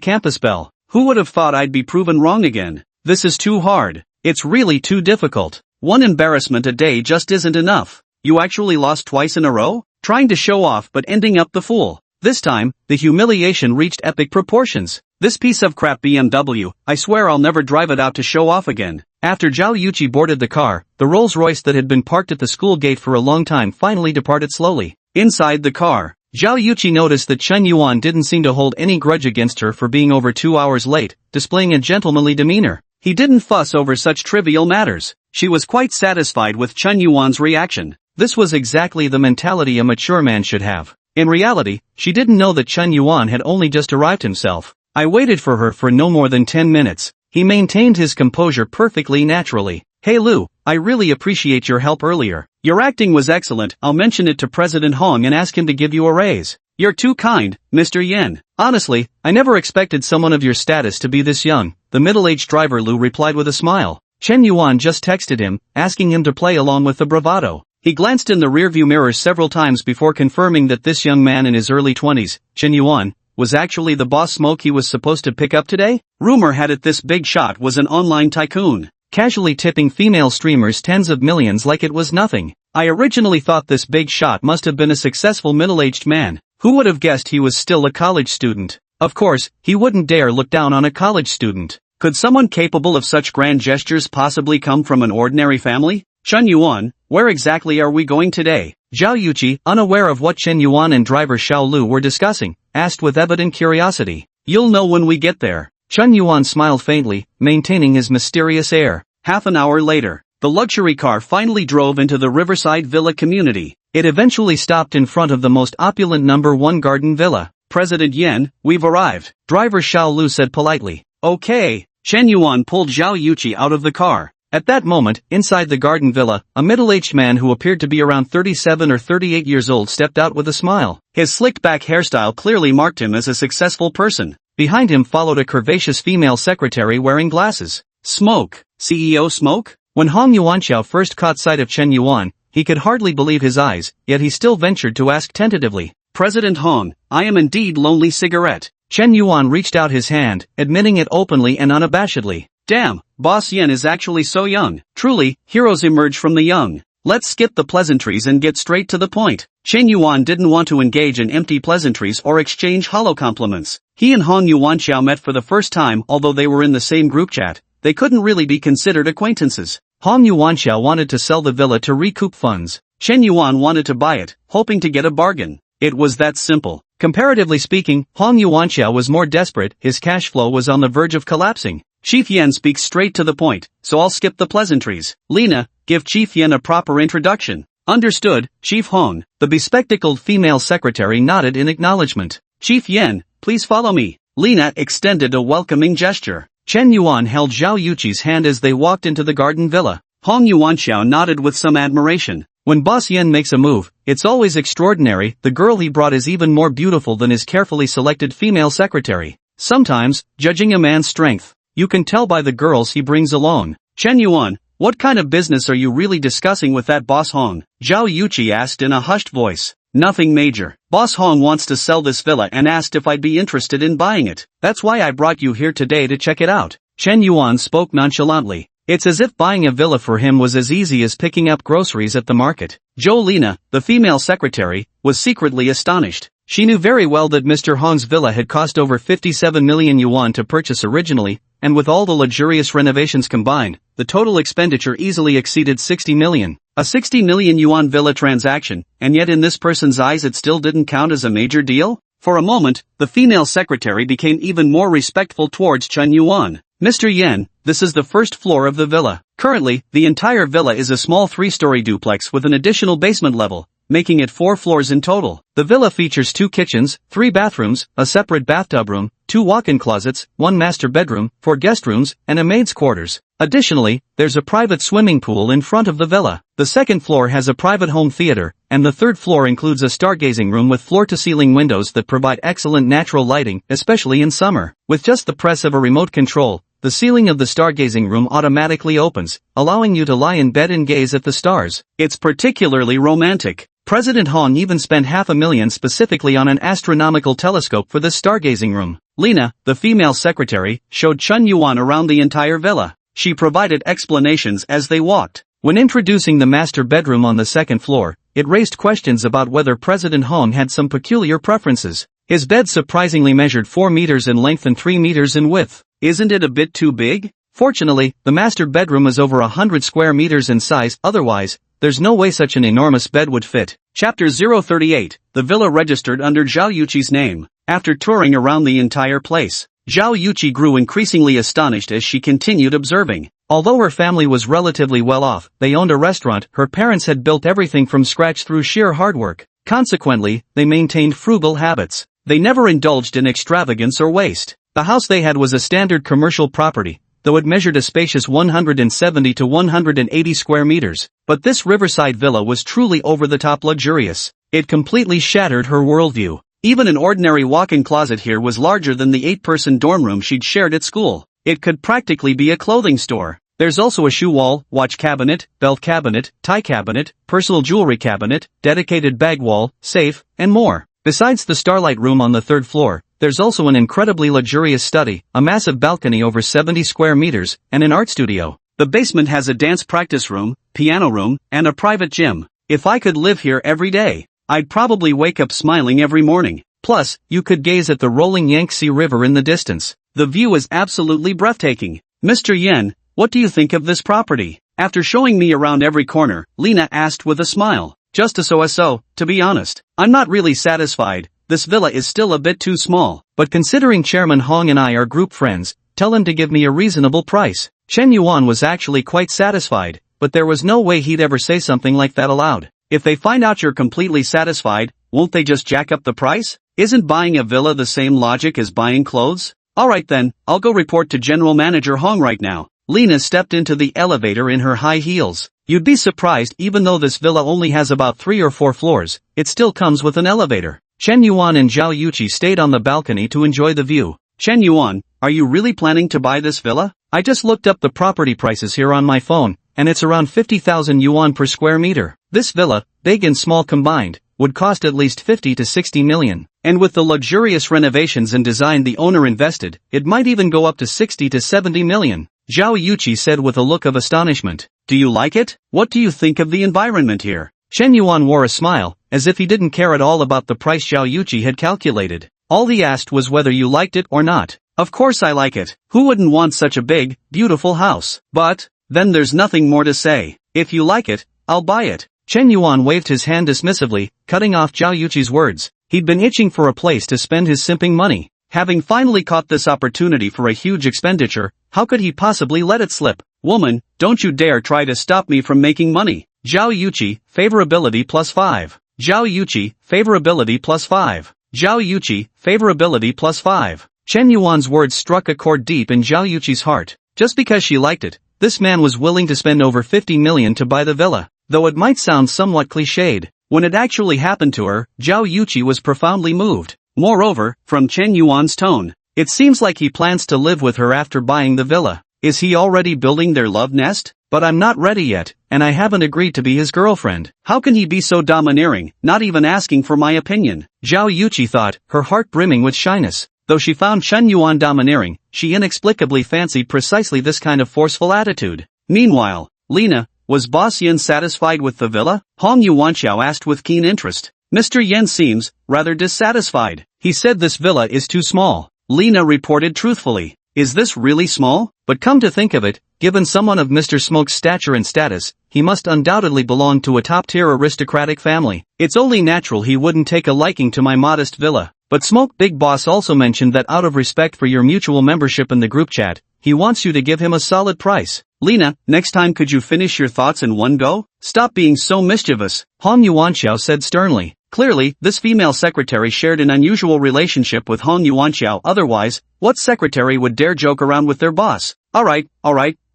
campus belle. Who would have thought I'd be proven wrong again? This is too hard. It's really too difficult. One embarrassment a day just isn't enough. You actually lost twice in a row? Trying to show off but ending up the fool. This time, the humiliation reached epic proportions. This piece of crap BMW, I swear I'll never drive it out to show off again. After Zhao Yuqi boarded the car, the Rolls-Royce that had been parked at the school gate for a long time finally departed slowly. Inside the car, Zhao Yuqi noticed that Chen Yuan didn't seem to hold any grudge against her for being over 2 hours late, displaying a gentlemanly demeanor. He didn't fuss over such trivial matters. She was quite satisfied with Chen Yuan's reaction. This was exactly the mentality a mature man should have. In reality, she didn't know that Chen Yuan had only just arrived himself. I waited for her for no more than 10 minutes. He maintained his composure perfectly naturally. Hey Lu, I really appreciate your help earlier. Your acting was excellent. I'll mention it to President Hong and ask him to give you a raise. You're too kind, Mr. Yen. Honestly, I never expected someone of your status to be this young. The middle-aged driver Lu replied with a smile. Chen Yuan just texted him, asking him to play along with the bravado. He glanced in the rearview mirror several times before confirming that this young man in his early 20s, Chen Yuan, was actually the boss smoke he was supposed to pick up today? Rumor had it this big shot was an online tycoon, casually tipping female streamers tens of millions like it was nothing. I originally thought this big shot must have been a successful middle-aged man. Who would have guessed he was still a college student? Of course, he wouldn't dare look down on a college student. Could someone capable of such grand gestures possibly come from an ordinary family? Chen Yuan, Where exactly are we going today? Zhao Yuqi, unaware of what Chen Yuan and driver Xiao Lu were discussing, asked with evident curiosity. You'll know when we get there. Chen Yuan smiled faintly, maintaining his mysterious air. Half an hour later, the luxury car finally drove into the Riverside Villa community. It eventually stopped in front of the most opulent number 1 garden villa. President Yan, we've arrived. Driver Xiao Lu said politely. Okay. Chen Yuan pulled Zhao Yuqi out of the car. At that moment, inside the garden villa, a middle-aged man who appeared to be around 37 or 38 years old stepped out with a smile. His slicked-back hairstyle clearly marked him as a successful person. Behind him followed a curvaceous female secretary wearing glasses. Smoke. CEO Smoke? When Hong Yuanxiao first caught sight of Chen Yuan, he could hardly believe his eyes, yet he still ventured to ask tentatively. President Hong, I am indeed lonely cigarette. Chen Yuan reached out his hand, admitting it openly and unabashedly. Damn, Boss Yen is actually so young. Truly, heroes emerge from the young. Let's skip the pleasantries and get straight to the point. Chen Yuan didn't want to engage in empty pleasantries or exchange hollow compliments. He and Hong Yuanxiao met for the first time. Although they were in the same group chat, they couldn't really be considered acquaintances. Hong Yuanxiao wanted to sell the villa to recoup funds. Chen Yuan wanted to buy it, hoping to get a bargain. It was that simple. Comparatively speaking, Hong Yuanxiao was more desperate. His cash flow was on the verge of collapsing. Chief Yen speaks straight to the point, so I'll skip the pleasantries. Lena, give Chief Yen a proper introduction. Understood, Chief Hong. The bespectacled female secretary nodded in acknowledgement. Chief Yen, please follow me. Lena extended a welcoming gesture. Chen Yuan held Zhao Yuqi's hand as they walked into the garden villa. Hong Yuanxiao nodded with some admiration. When Boss Yen makes a move, it's always extraordinary. The girl he brought is even more beautiful than his carefully selected female secretary. Sometimes, judging a man's strength, you can tell by the girls he brings along. Chen Yuan, what kind of business are you really discussing with that Boss Hong? Zhao Yuqi asked in a hushed voice. Nothing major. Boss Hong wants to sell this villa and asked if I'd be interested in buying it. That's why I brought you here today to check it out. Chen Yuan spoke nonchalantly. It's as if buying a villa for him was as easy as picking up groceries at the market. Lena, the female secretary, was secretly astonished. She knew very well that Mr. Hong's villa had cost over 57 million yuan to purchase originally, and with all the luxurious renovations combined, the total expenditure easily exceeded 60 million. A 60 million yuan villa transaction, and yet in this person's eyes it still didn't count as a major deal? For a moment, the female secretary became even more respectful towards Chen Yuan. Mr. Yen, this is the first floor of the villa. Currently, the entire villa is a small 3-story duplex with an additional basement level, making it 4 floors in total. The villa features 2 kitchens, 3 bathrooms, a separate bathtub room, 2 walk-in closets, 1 master bedroom, 4 guest rooms, and a maid's quarters. Additionally, there's a private swimming pool in front of the villa. The second floor has a private home theater, and the third floor includes a stargazing room with floor-to-ceiling windows that provide excellent natural lighting, especially in summer. With just the press of a remote control, the ceiling of the stargazing room automatically opens, allowing you to lie in bed and gaze at the stars. It's particularly romantic. President Hong even spent $500,000 specifically on an astronomical telescope for this stargazing room. Lena, the female secretary, showed Chen Yuan around the entire villa. She provided explanations as they walked. When introducing the master bedroom on the second floor, it raised questions about whether President Hong had some peculiar preferences. His bed surprisingly measured 4 meters in length and 3 meters in width. Isn't it a bit too big? Fortunately, the master bedroom is over 100 square meters in size, otherwise, there's no way such an enormous bed would fit. Chapter 038, the villa registered under Zhao Yuqi's name. After touring around the entire place, Zhao Yuqi grew increasingly astonished as she continued observing. Although her family was relatively well off, they owned a restaurant. Her parents had built everything from scratch through sheer hard work. Consequently, they maintained frugal habits. They never indulged in extravagance or waste. The house they had was a standard commercial property, though it measured a spacious 170 to 180 square meters. But this riverside villa was truly over-the-top luxurious. It completely shattered her worldview. Even an ordinary walk-in closet here was larger than the 8-person dorm room she'd shared at school. It could practically be a clothing store. There's also a shoe wall, watch cabinet, belt cabinet, tie cabinet, personal jewelry cabinet, dedicated bag wall, safe, and more. Besides the starlight room on the third floor, there's also an incredibly luxurious study, a massive balcony over 70 square meters, and an art studio. The basement has a dance practice room, piano room, and a private gym. If I could live here every day, I'd probably wake up smiling every morning. Plus, you could gaze at the rolling Yangtze River in the distance. The view is absolutely breathtaking. Mr. Yen, what do you think of this property? After showing me around every corner, Lena asked with a smile. Just so, to be honest, I'm not really satisfied. This villa is still a bit too small. But considering Chairman Hong and I are group friends, tell him to give me a reasonable price. Chen Yuan was actually quite satisfied, but there was no way he'd ever say something like that aloud. If they find out you're completely satisfied, won't they just jack up the price? Isn't buying a villa the same logic as buying clothes? Alright then, I'll go report to General Manager Hong right now. Lena stepped into the elevator in her high heels. You'd be surprised, even though this villa only has about 3 or 4 floors, it still comes with an elevator. Chen Yuan and Zhao Yuqi stayed on the balcony to enjoy the view. Chen Yuan, are you really planning to buy this villa? I just looked up the property prices here on my phone, and it's around 50,000 yuan per square meter. This villa, big and small combined, would cost at least 50 to 60 million. And with the luxurious renovations and design the owner invested, it might even go up to 60 to 70 million. Zhao Yuqi said with a look of astonishment. Do you like it? What do you think of the environment here? Chen Yuan wore a smile, as if he didn't care at all about the price Zhao Yuqi had calculated. All he asked was whether you liked it or not. Of course I like it. Who wouldn't want such a big, beautiful house? But, then there's nothing more to say. If you like it, I'll buy it. Chen Yuan waved his hand dismissively, cutting off Zhao Yuqi's words. He'd been itching for a place to spend his simping money. Having finally caught this opportunity for a huge expenditure, how could he possibly let it slip? Woman, don't you dare try to stop me from making money. Zhao Yuqi, favorability +5. Zhao Yuqi, favorability +5. Zhao Yuqi, favorability +5. Chen Yuan's words struck a chord deep in Zhao Yuqi's heart. Just because she liked it, this man was willing to spend over 50 million to buy the villa. Though it might sound somewhat cliched, when it actually happened to her, Zhao Yuqi was profoundly moved. Moreover, from Chen Yuan's tone, it seems like he plans to live with her after buying the villa. Is he already building their love nest? But I'm not ready yet, and I haven't agreed to be his girlfriend. How can he be so domineering, not even asking for my opinion? Zhao Yuqi thought, her heart brimming with shyness. Though she found Chen Yuan domineering, she inexplicably fancied precisely this kind of forceful attitude. Meanwhile, Lena, was Boss Yen satisfied with the villa? Hong Yuanxiao asked with keen interest. Mr. Yen seems rather dissatisfied. He said this villa is too small. Lena reported truthfully. Is this really small? But come to think of it, given someone of Mr. Smoke's stature and status, he must undoubtedly belong to a top-tier aristocratic family. It's only natural he wouldn't take a liking to my modest villa. But Smoke Big Boss also mentioned that out of respect for your mutual membership in the group chat, he wants you to give him a solid price. Lena, next time could you finish your thoughts in one go? Stop being so mischievous, Hong Yuanxiao said sternly. Clearly, this female secretary shared an unusual relationship with Hong Yuanxiao, otherwise, what secretary would dare joke around with their boss? Alright,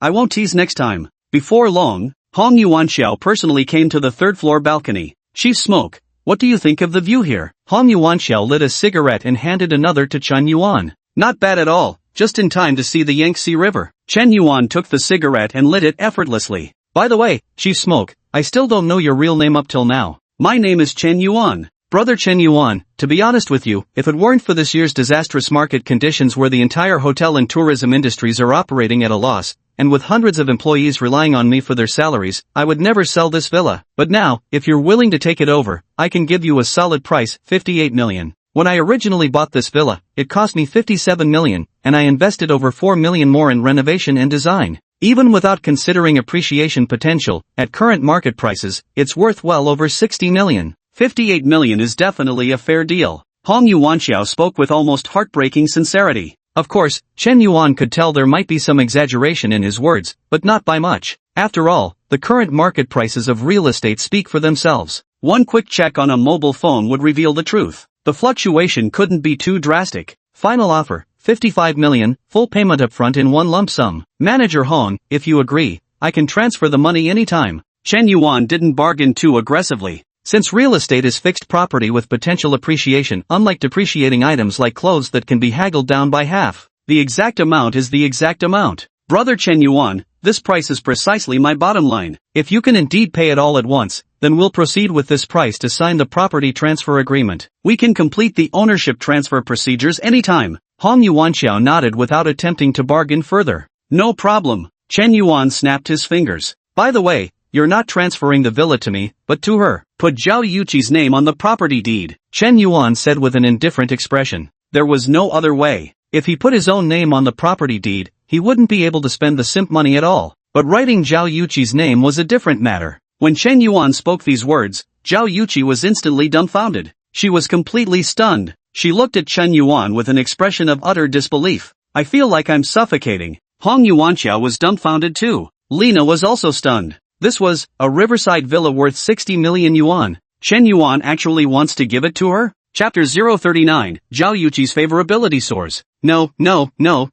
I won't tease next time. Before long, Hong Yuanxiao personally came to the 3rd floor balcony. Chief Smoke, what do you think of the view here? Hong Yuanxiao lit a cigarette and handed another to Chen Yuan. Not bad at all, just in time to see the Yangtze River. Chen Yuan took the cigarette and lit it effortlessly. By the way, Chief Smoke, I still don't know your real name up till now. My name is Chen Yuan. Brother Chen Yuan, to be honest with you, if it weren't for this year's disastrous market conditions where the entire hotel and tourism industries are operating at a loss, and with hundreds of employees relying on me for their salaries, I would never sell this villa. But now, if you're willing to take it over, I can give you a solid price, 58 million. When I originally bought this villa, it cost me 57 million, and I invested over 4 million more in renovation and design. Even without considering appreciation potential, at current market prices, it's worth well over 60 million. 58 million is definitely a fair deal. Hong Yuanxiao spoke with almost heartbreaking sincerity. Of course, Chen Yuan could tell there might be some exaggeration in his words, but not by much. After all, the current market prices of real estate speak for themselves. One quick check on a mobile phone would reveal the truth. The fluctuation couldn't be too drastic. Final offer, 55 million, full payment upfront in one lump sum. Manager Hong, if you agree, I can transfer the money anytime. Chen Yuan didn't bargain too aggressively. Since real estate is fixed property with potential appreciation, unlike depreciating items like clothes that can be haggled down by half, the exact amount is the exact amount. Brother Chen Yuan, this price is precisely my bottom line. If you can indeed pay it all at once, then we'll proceed with this price to sign the property transfer agreement. We can complete the ownership transfer procedures anytime. Hong Yuanxiao nodded without attempting to bargain further. No problem. Chen Yuan snapped his fingers. By the way, you're not transferring the villa to me, but to her. Put Zhao Yuqi's name on the property deed, Chen Yuan said with an indifferent expression. There was no other way. If he put his own name on the property deed, he wouldn't be able to spend the SIMP money at all. But writing Zhao Yuqi's name was a different matter. When Chen Yuan spoke these words, Zhao Yuqi was instantly dumbfounded. She was completely stunned. She looked at Chen Yuan with an expression of utter disbelief. I feel like I'm suffocating. Hong Yuanxiao was dumbfounded too. Lena was also stunned. This was a riverside villa worth 60 million yuan. Chen Yuan actually wants to give it to her? Chapter 039, Zhao Yuqi's favorability soars. No,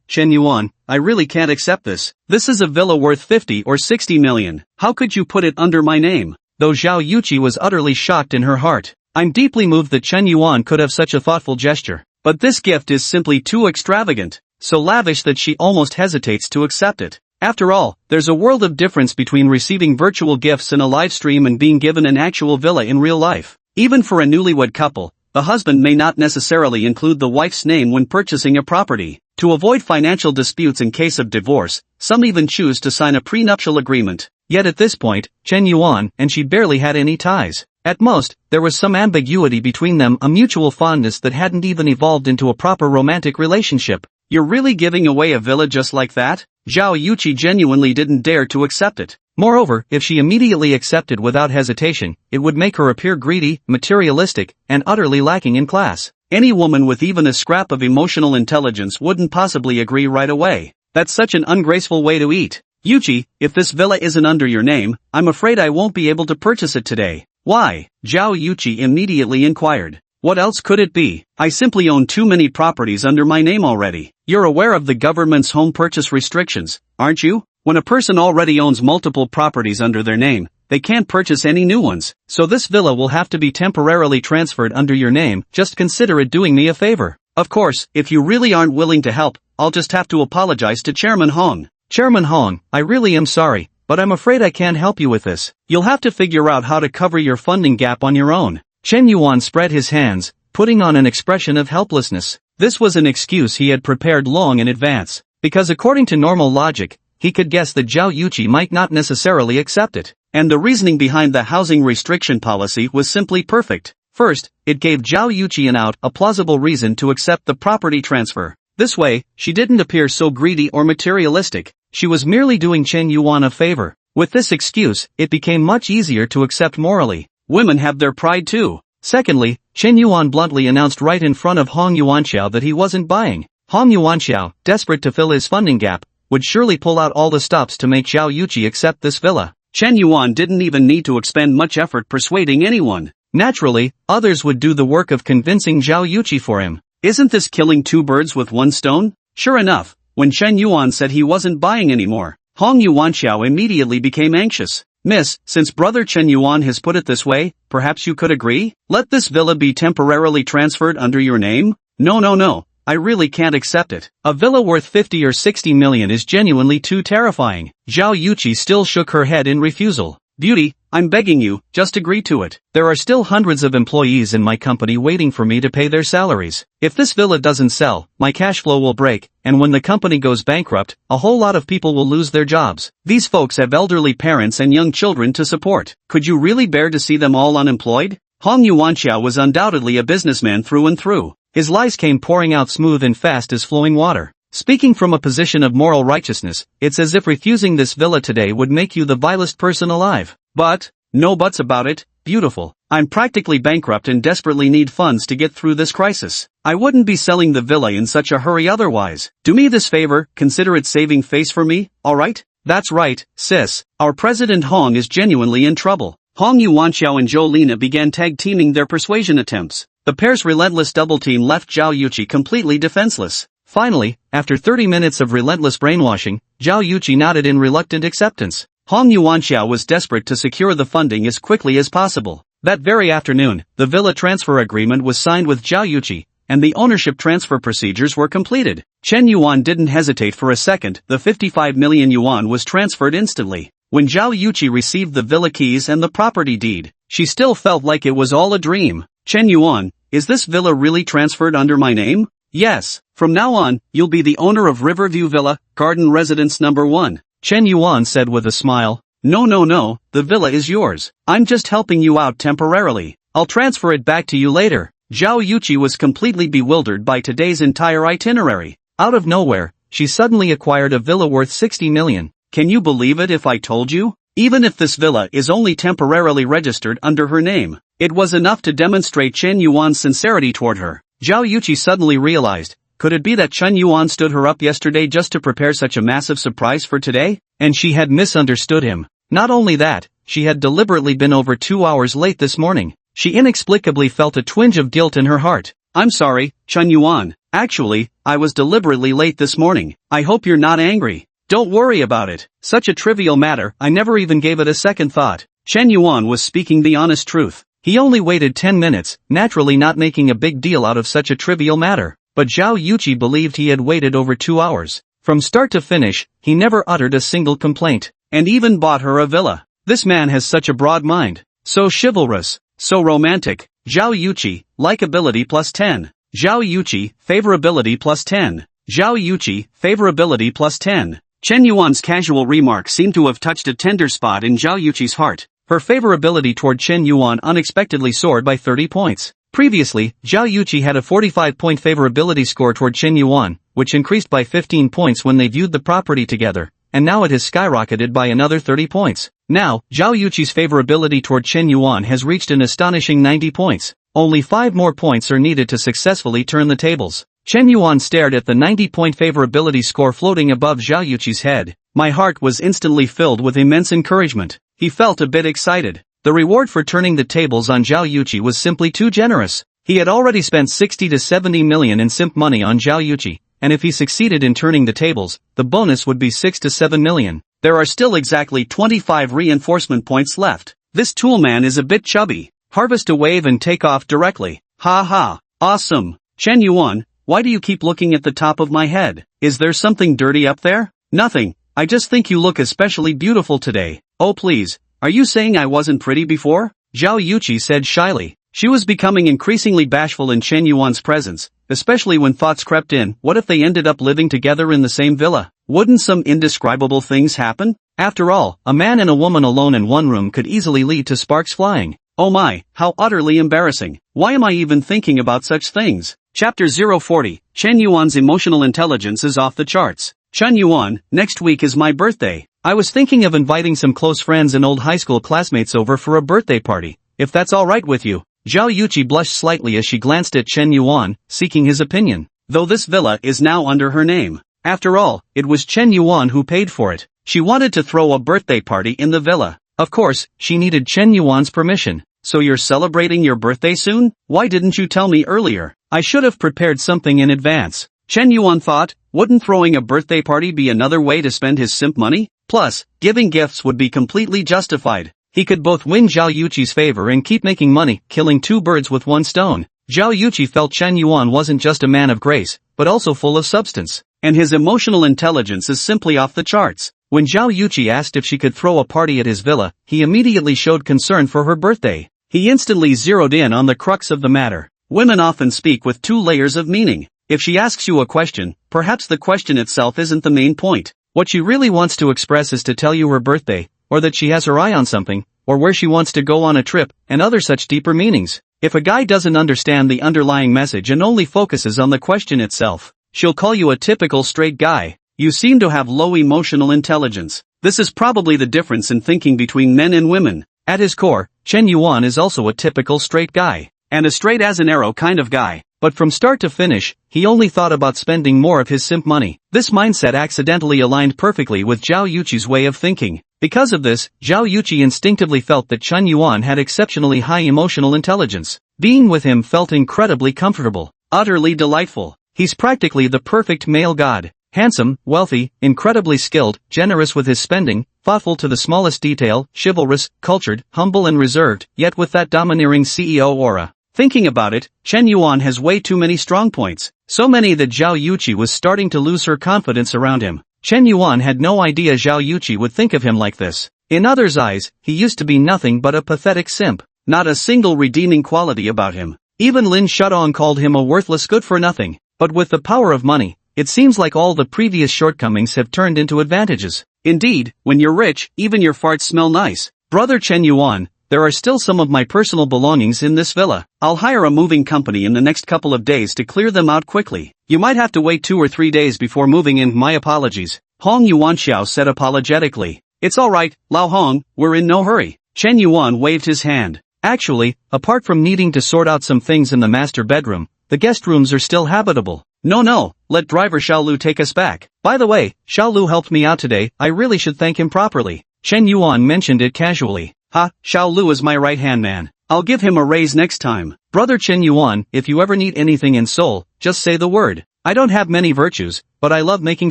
Chen Yuan, I really can't accept this. This is a villa worth 50 or 60 million. How could you put it under my name? Though Zhao Yuqi was utterly shocked in her heart. I'm deeply moved that Chen Yuan could have such a thoughtful gesture. But this gift is simply too extravagant. So lavish that she almost hesitates to accept it. After all, there's a world of difference between receiving virtual gifts in a live stream and being given an actual villa in real life. Even for a newlywed couple, the husband may not necessarily include the wife's name when purchasing a property. To avoid financial disputes in case of divorce, some even choose to sign a prenuptial agreement. Yet at this point, Chen Yuan and she barely had any ties. At most, there was some ambiguity between them, a mutual fondness that hadn't even evolved into a proper romantic relationship. You're really giving away a villa just like that? Zhao Yuqi genuinely didn't dare to accept it. Moreover, if she immediately accepted without hesitation, it would make her appear greedy, materialistic, and utterly lacking in class. Any woman with even a scrap of emotional intelligence wouldn't possibly agree right away. That's such an ungraceful way to eat. Yuqi, if this villa isn't under your name, I'm afraid I won't be able to purchase it today. Why? Zhao Yuqi immediately inquired. What else could it be? I simply own too many properties under my name already. You're aware of the government's home purchase restrictions, aren't you? When a person already owns multiple properties under their name, they can't purchase any new ones. So this villa will have to be temporarily transferred under your name. Just consider it doing me a favor. Of course, if you really aren't willing to help, I'll just have to apologize to Chairman Hong. Chairman Hong, I really am sorry, but I'm afraid I can't help you with this. You'll have to figure out how to cover your funding gap on your own. Chen Yuan spread his hands, putting on an expression of helplessness. This was an excuse he had prepared long in advance, because according to normal logic, he could guess that Zhao Yuqi might not necessarily accept it. And the reasoning behind the housing restriction policy was simply perfect. First, it gave Zhao Yuqi a plausible reason to accept the property transfer. This way, she didn't appear so greedy or materialistic. She was merely doing Chen Yuan a favor. With this excuse, it became much easier to accept morally. Women have their pride too. Secondly, Chen Yuan bluntly announced right in front of Hong Yuanxiao that he wasn't buying. Hong Yuanxiao, desperate to fill his funding gap, would surely pull out all the stops to make Zhao Yuqi accept this villa. Chen Yuan didn't even need to expend much effort persuading anyone. Naturally, others would do the work of convincing Zhao Yuqi for him. Isn't this killing two birds with one stone? Sure enough, when Chen Yuan said he wasn't buying anymore, Hong Yuanxiao immediately became anxious. Miss, since brother Chen Yuan has put it this way, perhaps you could agree? Let this villa be temporarily transferred under your name? No. I really can't accept it. A villa worth 50 or 60 million is genuinely too terrifying. Zhao Yuqi still shook her head in refusal. Beauty, I'm begging you, just agree to it. There are still hundreds of employees in my company waiting for me to pay their salaries. If this villa doesn't sell, my cash flow will break, and when the company goes bankrupt, a whole lot of people will lose their jobs. These folks have elderly parents and young children to support. Could you really bear to see them all unemployed? Hong Yuanxiao was undoubtedly a businessman through and through. His lies came pouring out smooth and fast as flowing water. Speaking from a position of moral righteousness, it's as if refusing this villa today would make you the vilest person alive. But, no buts about it, beautiful. I'm practically bankrupt and desperately need funds to get through this crisis. I wouldn't be selling the villa in such a hurry otherwise. Do me this favor, consider it saving face for me, alright? That's right, sis. Our President Hong is genuinely in trouble. Hong Yuanxiao and Jolina began tag-teaming their persuasion attempts. The pair's relentless double-team left Zhao Yuqi completely defenseless. Finally, after 30 minutes of relentless brainwashing, Zhao Yuqi nodded in reluctant acceptance. Hong Yuanxiao was desperate to secure the funding as quickly as possible. That very afternoon, the villa transfer agreement was signed with Zhao Yuqi, and the ownership transfer procedures were completed. Chen Yuan didn't hesitate for a second. The 55 million yuan was transferred instantly. When Zhao Yuqi received the villa keys and the property deed, she still felt like it was all a dream. Chen Yuan, is this villa really transferred under my name? Yes. From now on, you'll be the owner of Riverview Villa, Garden Residence number 1. Chen Yuan said with a smile. No, the villa is yours. I'm just helping you out temporarily. I'll transfer it back to you later. Zhao Yuqi was completely bewildered by today's entire itinerary. Out of nowhere, she suddenly acquired a villa worth 60 million. Can you believe it if I told you? Even if this villa is only temporarily registered under her name, it was enough to demonstrate Chen Yuan's sincerity toward her. Zhao Yuqi suddenly realized, could it be that Chen Yuan stood her up yesterday just to prepare such a massive surprise for today? And she had misunderstood him. Not only that, she had deliberately been over 2 hours late this morning. She inexplicably felt a twinge of guilt in her heart. I'm sorry, Chen Yuan. Actually, I was deliberately late this morning. I hope you're not angry. Don't worry about it. Such a trivial matter, I never even gave it a second thought. Chen Yuan was speaking the honest truth. He only waited 10 minutes, naturally not making a big deal out of such a trivial matter. But Zhao Yuqi believed he had waited over 2 hours. From start to finish, he never uttered a single complaint. And even bought her a villa. This man has such a broad mind. So chivalrous. So romantic. Zhao Yuqi, likability plus 10. Zhao Yuqi, favorability plus 10. Zhao Yuqi, favorability plus 10. Chen Yuan's casual remark seemed to have touched a tender spot in Zhao Yuqi's heart. Her favorability toward Chen Yuan unexpectedly soared by 30 points. Previously, Zhao Yuqi had a 45-point favorability score toward Chen Yuan, which increased by 15 points when they viewed the property together, and now it has skyrocketed by another 30 points. Now, Zhao Yuqi's favorability toward Chen Yuan has reached an astonishing 90 points. Only 5 more points are needed to successfully turn the tables. Chen Yuan stared at the 90-point favorability score floating above Zhao Yuqi's head. My heart was instantly filled with immense encouragement. He felt a bit excited. The reward for turning the tables on Zhao Yuqi was simply too generous. He had already spent 60 to 70 million in simp money on Zhao Yuqi, and if he succeeded in turning the tables, the bonus would be 6 to 7 million. There are still exactly 25 reinforcement points left. This toolman is a bit chubby. Harvest a wave and take off directly. Ha ha. Awesome. Chen Yuan, why do you keep looking at the top of my head? Is there something dirty up there? Nothing. I just think you look especially beautiful today. Oh please. Are you saying I wasn't pretty before? Zhao Yuqi said shyly. She was becoming increasingly bashful in Chen Yuan's presence, especially when thoughts crept in. What if they ended up living together in the same villa? Wouldn't some indescribable things happen? After all, a man and a woman alone in one room could easily lead to sparks flying. Oh my, how utterly embarrassing. Why am I even thinking about such things? Chapter 040, Chen Yuan's emotional intelligence is off the charts. Chen Yuan, next week is my birthday. I was thinking of inviting some close friends and old high school classmates over for a birthday party, if that's alright with you. Zhao Yuqi blushed slightly as she glanced at Chen Yuan, seeking his opinion. Though this villa is now under her name. After all, it was Chen Yuan who paid for it. She wanted to throw a birthday party in the villa. Of course, she needed Chen Yuan's permission. So you're celebrating your birthday soon? Why didn't you tell me earlier? I should have prepared something in advance. Chen Yuan thought, wouldn't throwing a birthday party be another way to spend his simp money? Plus, giving gifts would be completely justified. He could both win Zhao Yuqi's favor and keep making money, killing 2 birds with 1 stone. Zhao Yuqi felt Chen Yuan wasn't just a man of grace, but also full of substance. And his emotional intelligence is simply off the charts. When Zhao Yuqi asked if she could throw a party at his villa, he immediately showed concern for her birthday. He instantly zeroed in on the crux of the matter. Women often speak with 2 layers of meaning. If she asks you a question, perhaps the question itself isn't the main point. What she really wants to express is to tell you her birthday, or that she has her eye on something, or where she wants to go on a trip, and other such deeper meanings. If a guy doesn't understand the underlying message and only focuses on the question itself, she'll call you a typical straight guy. You seem to have low emotional intelligence. This is probably the difference in thinking between men and women. At his core, Chen Yuan is also a typical straight guy. And a straight as an arrow kind of guy. But from start to finish, he only thought about spending more of his simp money. This mindset accidentally aligned perfectly with Zhao Yuqi's way of thinking. Because of this, Zhao Yuqi instinctively felt that Chen Yuan had exceptionally high emotional intelligence. Being with him felt incredibly comfortable, utterly delightful. He's practically the perfect male god. Handsome, wealthy, incredibly skilled, generous with his spending, thoughtful to the smallest detail, chivalrous, cultured, humble and reserved, yet with that domineering CEO aura. Thinking about it, Chen Yuan has way too many strong points. So many that Zhao Yuqi was starting to lose her confidence around him. Chen Yuan had no idea Zhao Yuqi would think of him like this. In others' eyes, he used to be nothing but a pathetic simp. Not a single redeeming quality about him. Even Lin Shudong called him a worthless good-for-nothing. But with the power of money, it seems like all the previous shortcomings have turned into advantages. Indeed, when you're rich, even your farts smell nice. Brother Chen Yuan, there are still some of my personal belongings in this villa. I'll hire a moving company in the next couple of days to clear them out quickly. You might have to wait 2 or 3 days before moving in. My apologies. Hong Yuanxiao said apologetically. It's alright, Lao Hong, we're in no hurry. Chen Yuan waved his hand. Actually, apart from needing to sort out some things in the master bedroom, the guest rooms are still habitable. No, let driver Xiaolu take us back. By the way, Xiaolu helped me out today, I really should thank him properly. Chen Yuan mentioned it casually. Ha, Xiaolu is my right-hand man. I'll give him a raise next time. Brother Chen Yuan, if you ever need anything in Seoul, just say the word. I don't have many virtues, but I love making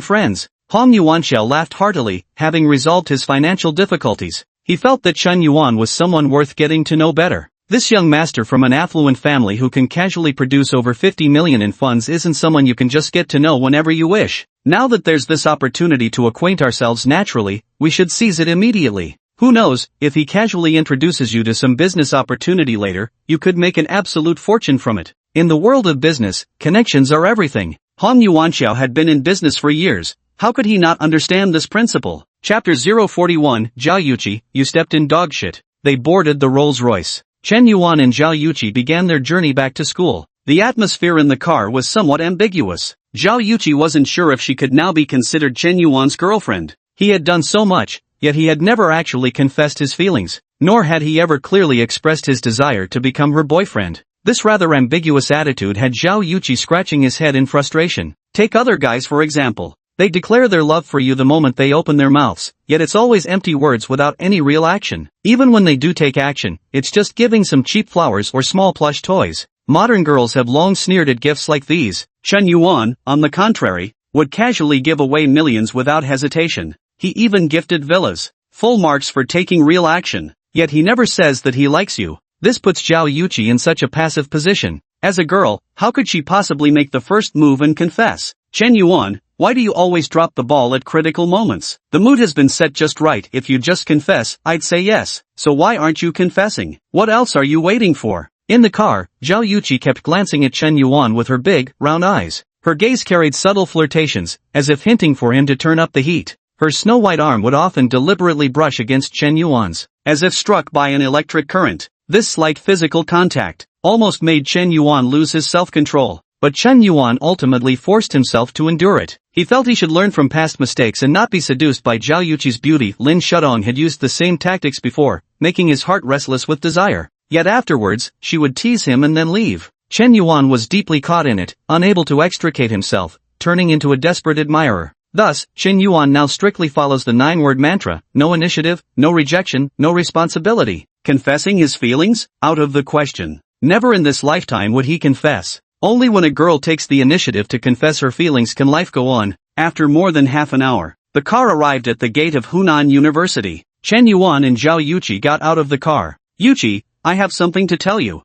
friends. Hong Yuanxiao laughed heartily, having resolved his financial difficulties. He felt that Chen Yuan was someone worth getting to know better. This young master from an affluent family who can casually produce over 50 million in funds isn't someone you can just get to know whenever you wish. Now that there's this opportunity to acquaint ourselves naturally, we should seize it immediately. Who knows, if he casually introduces you to some business opportunity later, you could make an absolute fortune from it. In the world of business, connections are everything. Hong Yuanxiao had been in business for years. How could he not understand this principle? Chapter 041, Zhao Yuqi, you stepped in dog shit. They boarded the Rolls-Royce. Chen Yuan and Zhao Yuqi began their journey back to school. The atmosphere in the car was somewhat ambiguous. Zhao Yuqi wasn't sure if she could now be considered Chen Yuan's girlfriend. He had done so much, yet he had never actually confessed his feelings, nor had he ever clearly expressed his desire to become her boyfriend. This rather ambiguous attitude had Zhao Yuqi scratching his head in frustration. Take other guys for example. They declare their love for you the moment they open their mouths, yet it's always empty words without any real action. Even when they do take action, it's just giving some cheap flowers or small plush toys. Modern girls have long sneered at gifts like these. Chen Yuan, on the contrary, would casually give away millions without hesitation. He even gifted villas. Full marks for taking real action. Yet he never says that he likes you. This puts Zhao Yuqi in such a passive position. As a girl, how could she possibly make the first move and confess? Chen Yuan, why do you always drop the ball at critical moments? The mood has been set just right. If you just confess, I'd say yes. So why aren't you confessing? What else are you waiting for? In the car, Zhao Yuqi kept glancing at Chen Yuan with her big, round eyes. Her gaze carried subtle flirtations, as if hinting for him to turn up the heat. Her snow-white arm would often deliberately brush against Chen Yuan's, as if struck by an electric current. This slight physical contact almost made Chen Yuan lose his self-control. But Chen Yuan ultimately forced himself to endure it. He felt he should learn from past mistakes and not be seduced by Zhao Yuqi's beauty. Lin Shudong had used the same tactics before, making his heart restless with desire. Yet afterwards, she would tease him and then leave. Chen Yuan was deeply caught in it, unable to extricate himself, turning into a desperate admirer. Thus, Chen Yuan now strictly follows the 9-word mantra: no initiative, no rejection, no responsibility. Confessing his feelings? Out of the question. Never in this lifetime would he confess. Only when a girl takes the initiative to confess her feelings can life go on. After more than half an hour, the car arrived at the gate of Hunan University. Chen Yuan and Zhao Yuqi got out of the car. Yuqi, I have something to tell you.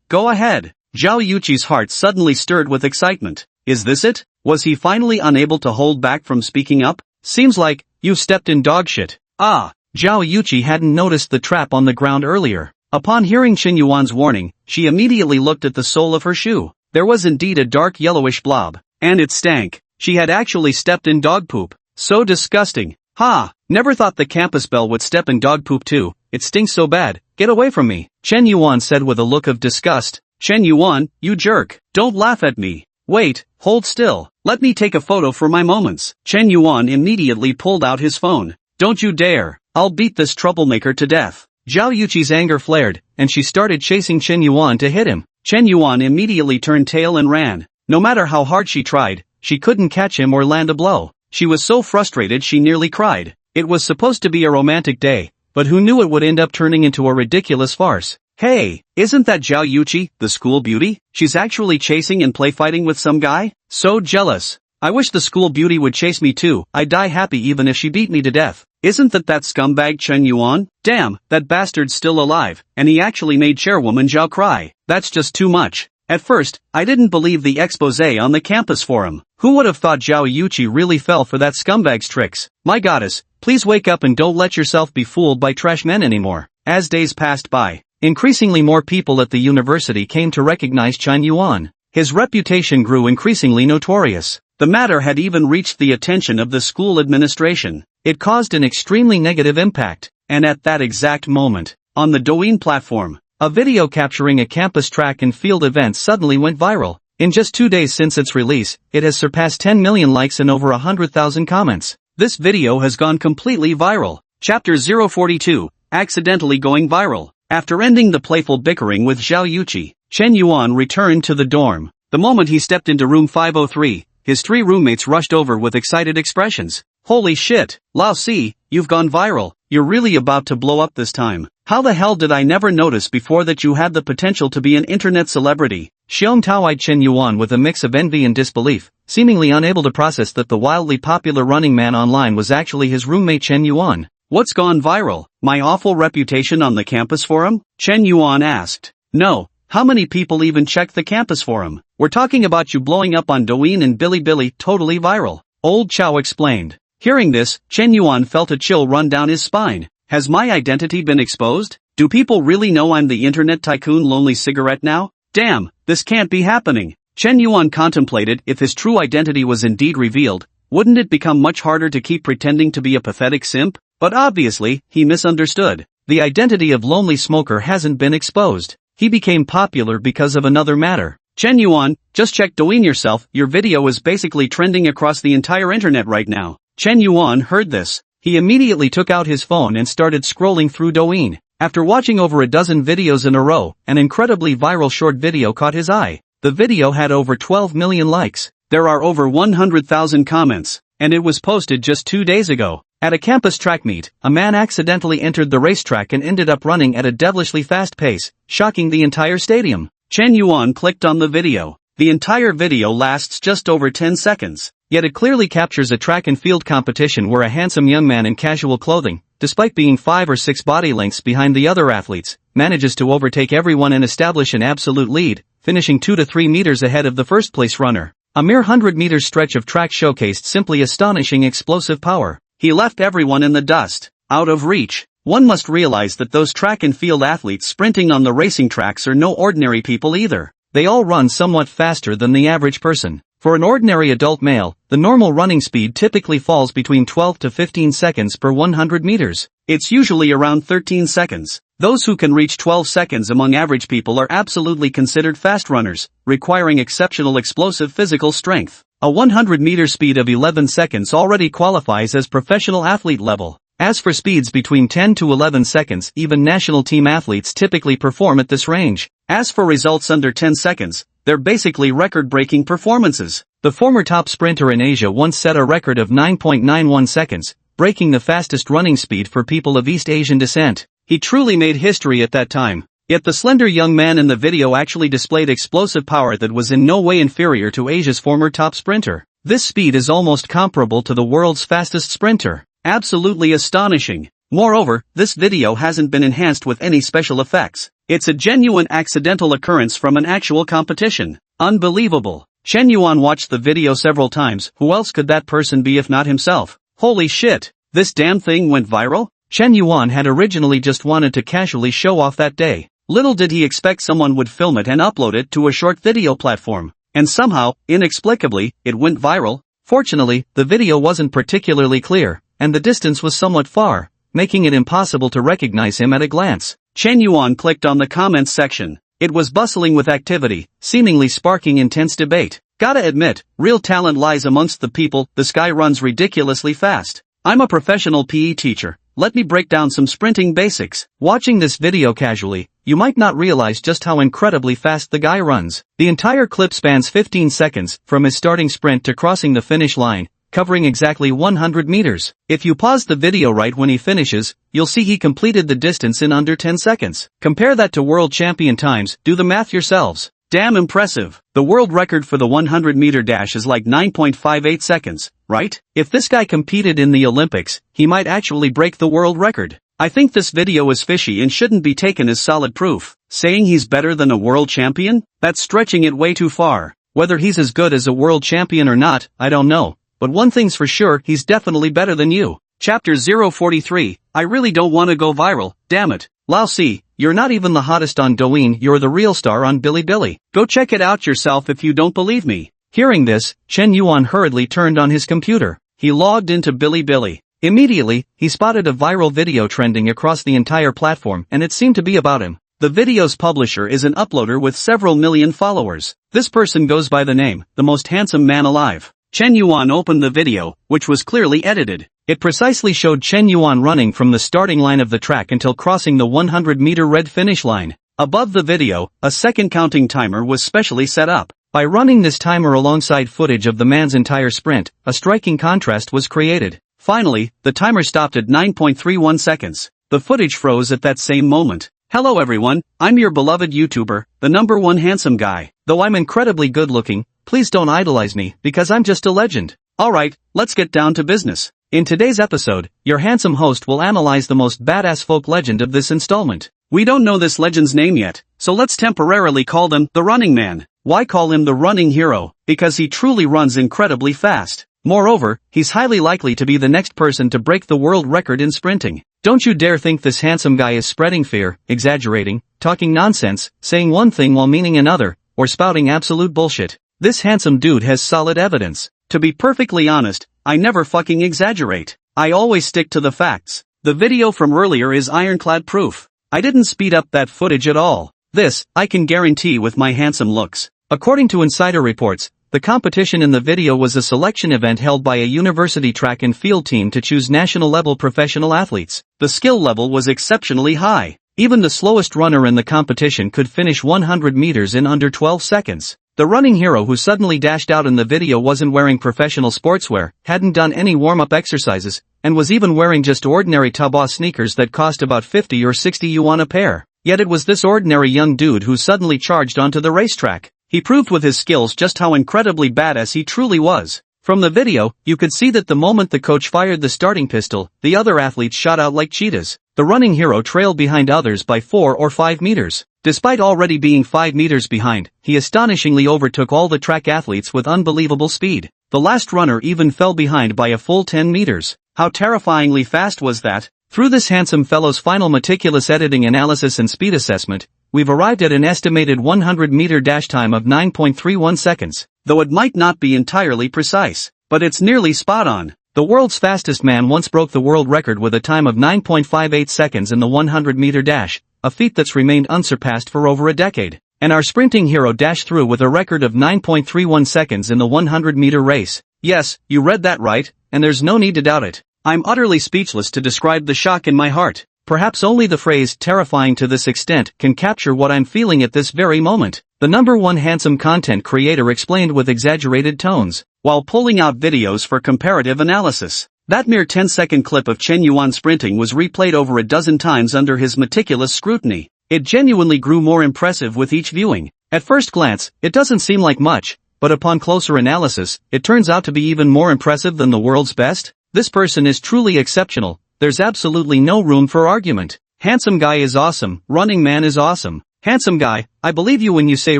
Go ahead. Zhao Yuqi's heart suddenly stirred with excitement. Is this it? Was he finally unable to hold back from speaking up? Seems like, you've stepped in dog shit. Ah, Zhao Yuqi hadn't noticed the trap on the ground earlier. Upon hearing Chen Yuan's warning, she immediately looked at the sole of her shoe. There was indeed a dark yellowish blob. And it stank. She had actually stepped in dog poop. So disgusting. Ha! Never thought the campus belle would step in dog poop too. It stinks so bad. Get away from me, Chen Yuan said with a look of disgust. Chen Yuan, you jerk. Don't laugh at me. Wait, hold still. Let me take a photo for my moments. Chen Yuan immediately pulled out his phone. Don't you dare. I'll beat this troublemaker to death. Zhao Yuqi's anger flared, and she started chasing Chen Yuan to hit him. Chen Yuan immediately turned tail and ran. No matter how hard she tried, she couldn't catch him or land a blow. She was so frustrated she nearly cried. It was supposed to be a romantic day, but who knew it would end up turning into a ridiculous farce. Hey, isn't that Zhao Yuqi, the school beauty? She's actually chasing and play fighting with some guy? So jealous. I wish the school beauty would chase me too. I'd die happy even if she beat me to death. Isn't that scumbag Chen Yuan? Damn, that bastard's still alive, and he actually made chairwoman Zhao cry. That's just too much. At first, I didn't believe the exposé on the campus forum. Who would have thought Zhao Yuqi really fell for that scumbag's tricks? My goddess, please wake up and don't let yourself be fooled by trash men anymore. As days passed by, increasingly more people at the university came to recognize Chen Yuan. His reputation grew increasingly notorious. The matter had even reached the attention of the school administration. It caused an extremely negative impact. And at that exact moment, on the Douyin platform, a video capturing a campus track and field event suddenly went viral. In just 2 days since its release, it has surpassed 10 million likes and over 100,000 comments. This video has gone completely viral. Chapter 042, Accidentally Going Viral. After ending the playful bickering with Zhao Yuqi, Chen Yuan returned to the dorm. The moment he stepped into room 503, his 3 roommates rushed over with excited expressions. Holy shit, Lao Si, you've gone viral. You're really about to blow up this time. How the hell did I never notice before that you had the potential to be an internet celebrity? Xiong Tao-eyed Chen Yuan with a mix of envy and disbelief, seemingly unable to process that the wildly popular running man online was actually his roommate Chen Yuan. What's gone viral? My awful reputation on the campus forum? Chen Yuan asked. No, how many people even check the campus forum? We're talking about you blowing up on Douyin and Bilibili, totally viral. Old Chow explained. Hearing this, Chen Yuan felt a chill run down his spine. Has my identity been exposed? Do people really know I'm the internet tycoon Lonely Cigarette now? Damn, this can't be happening. Chen Yuan contemplated if his true identity was indeed revealed, wouldn't it become much harder to keep pretending to be a pathetic simp? But obviously, he misunderstood. The identity of Lonely Smoker hasn't been exposed. He became popular because of another matter. Chen Yuan, just check Douyin yourself, your video is basically trending across the entire internet right now. Chen Yuan heard this. He immediately took out his phone and started scrolling through Douyin. After watching over a dozen videos in a row, an incredibly viral short video caught his eye. The video had over 12 million likes. There are over 100,000 comments, and it was posted just 2 days ago. At a campus track meet, a man accidentally entered the racetrack and ended up running at a devilishly fast pace, shocking the entire stadium. Chen Yuan clicked on the video. The entire video lasts just over 10 seconds. Yet it clearly captures a track and field competition where a handsome young man in casual clothing, despite being 5 or 6 body lengths behind the other athletes, manages to overtake everyone and establish an absolute lead, finishing 2 to 3 meters ahead of the first place runner. A mere 100-meter stretch of track showcased simply astonishing explosive power. He left everyone in the dust, out of reach. One must realize that those track and field athletes sprinting on the racing tracks are no ordinary people either. They all run somewhat faster than the average person. For an ordinary adult male, the normal running speed typically falls between 12 to 15 seconds per 100 meters. It's usually around 13 seconds. Those who can reach 12 seconds among average people are absolutely considered fast runners, requiring exceptional explosive physical strength. A 100-meter speed of 11 seconds already qualifies as professional athlete level. As for speeds between 10 to 11 seconds, even national team athletes typically perform at this range. As for results under 10 seconds, they're basically record-breaking performances. The former top sprinter in Asia once set a record of 9.91 seconds, breaking the fastest running speed for people of East Asian descent. He truly made history at that time. Yet the slender young man in the video actually displayed explosive power that was in no way inferior to Asia's former top sprinter. This speed is almost comparable to the world's fastest sprinter. Absolutely astonishing. Moreover, this video hasn't been enhanced with any special effects. It's a genuine accidental occurrence from an actual competition. Unbelievable. Chen Yuan watched the video several times. Who else could that person be if not himself? Holy shit. This damn thing went viral? Chen Yuan had originally just wanted to casually show off that day. Little did he expect someone would film it and upload it to a short video platform. And somehow, inexplicably, it went viral. Fortunately, the video wasn't particularly clear, and the distance was somewhat far, making it impossible to recognize him at a glance. Chen Yuan clicked on the comments section. It was bustling with activity, seemingly sparking intense debate. Gotta admit, real talent lies amongst the people. This guy runs ridiculously fast. I'm a professional PE teacher. Let me break down some sprinting basics. Watching this video casually, you might not realize just how incredibly fast the guy runs. The entire clip spans 15 seconds, from his starting sprint to crossing the finish line, covering exactly 100 meters. If you pause the video right when he finishes, you'll see he completed the distance in under 10 seconds. Compare that to world champion times, do the math yourselves. Damn impressive. The world record for the 100-meter dash is like 9.58 seconds, right? If this guy competed in the Olympics, he might actually break the world record. I think this video is fishy and shouldn't be taken as solid proof. Saying he's better than a world champion? That's stretching it way too far. Whether he's as good as a world champion or not, I don't know. But one thing's for sure, he's definitely better than you. Chapter 043, I really don't want to go viral, damn it. Lao Si, you're not even the hottest on Douyin, you're the real star on Bilibili. Go check it out yourself if you don't believe me. Hearing this, Chen Yuan hurriedly turned on his computer. He logged into Bilibili. Immediately, he spotted a viral video trending across the entire platform, and it seemed to be about him. The video's publisher is an uploader with several million followers. This person goes by the name, the most handsome man alive. Chen Yuan opened the video, which was clearly edited. It precisely showed Chen Yuan running from the starting line of the track until crossing the 100-meter red finish line. Above the video, a second counting timer was specially set up. By running this timer alongside footage of the man's entire sprint, a striking contrast was created. Finally, the timer stopped at 9.31 seconds. The footage froze at that same moment. Hello everyone, I'm your beloved YouTuber, the #1 handsome guy. Though I'm incredibly good looking, please don't idolize me, because I'm just a legend. Alright, let's get down to business. In today's episode, your handsome host will analyze the most badass folk legend of this installment. We don't know this legend's name yet, so let's temporarily call them the Running Man. Why call him the running hero? Because he truly runs incredibly fast. Moreover, he's highly likely to be the next person to break the world record in sprinting. Don't you dare think this handsome guy is spreading fear, exaggerating, talking nonsense, saying one thing while meaning another, or spouting absolute bullshit. This handsome dude has solid evidence. To be perfectly honest, I never fucking exaggerate. I always stick to the facts. The video from earlier is ironclad proof. I didn't speed up that footage at all. This, I can guarantee with my handsome looks. According to insider reports, the competition in the video was a selection event held by a university track and field team to choose national-level professional athletes. The skill level was exceptionally high. Even the slowest runner in the competition could finish 100 meters in under 12 seconds. The running hero who suddenly dashed out in the video wasn't wearing professional sportswear, hadn't done any warm-up exercises, and was even wearing just ordinary Taobao sneakers that cost about 50 or 60 yuan a pair. Yet it was this ordinary young dude who suddenly charged onto the racetrack. He proved with his skills just how incredibly badass he truly was. From the video, you could see that the moment the coach fired the starting pistol, the other athletes shot out like cheetahs. The running hero trailed behind others by 4 or 5 meters. Despite already being 5 meters behind, he astonishingly overtook all the track athletes with unbelievable speed. The last runner even fell behind by a full 10 meters. How terrifyingly fast was that? Through this handsome fellow's final meticulous editing analysis and speed assessment, we've arrived at an estimated 100-meter dash time of 9.31 seconds. Though it might not be entirely precise, but it's nearly spot on. The world's fastest man once broke the world record with a time of 9.58 seconds in the 100-meter dash, a feat that's remained unsurpassed for over a decade. And our sprinting hero dashed through with a record of 9.31 seconds in the 100-meter race. Yes, you read that right, and there's no need to doubt it. I'm utterly speechless to describe the shock in my heart. Perhaps only the phrase terrifying to this extent can capture what I'm feeling at this very moment. The #1 handsome content creator explained with exaggerated tones, while pulling out videos for comparative analysis. That mere 10-second clip of Chen Yuan sprinting was replayed over a dozen times under his meticulous scrutiny. It genuinely grew more impressive with each viewing. At first glance, it doesn't seem like much, but upon closer analysis, it turns out to be even more impressive than the world's best. This person is truly exceptional. There's absolutely no room for argument. Handsome guy is awesome, running man is awesome. Handsome guy, I believe you when you say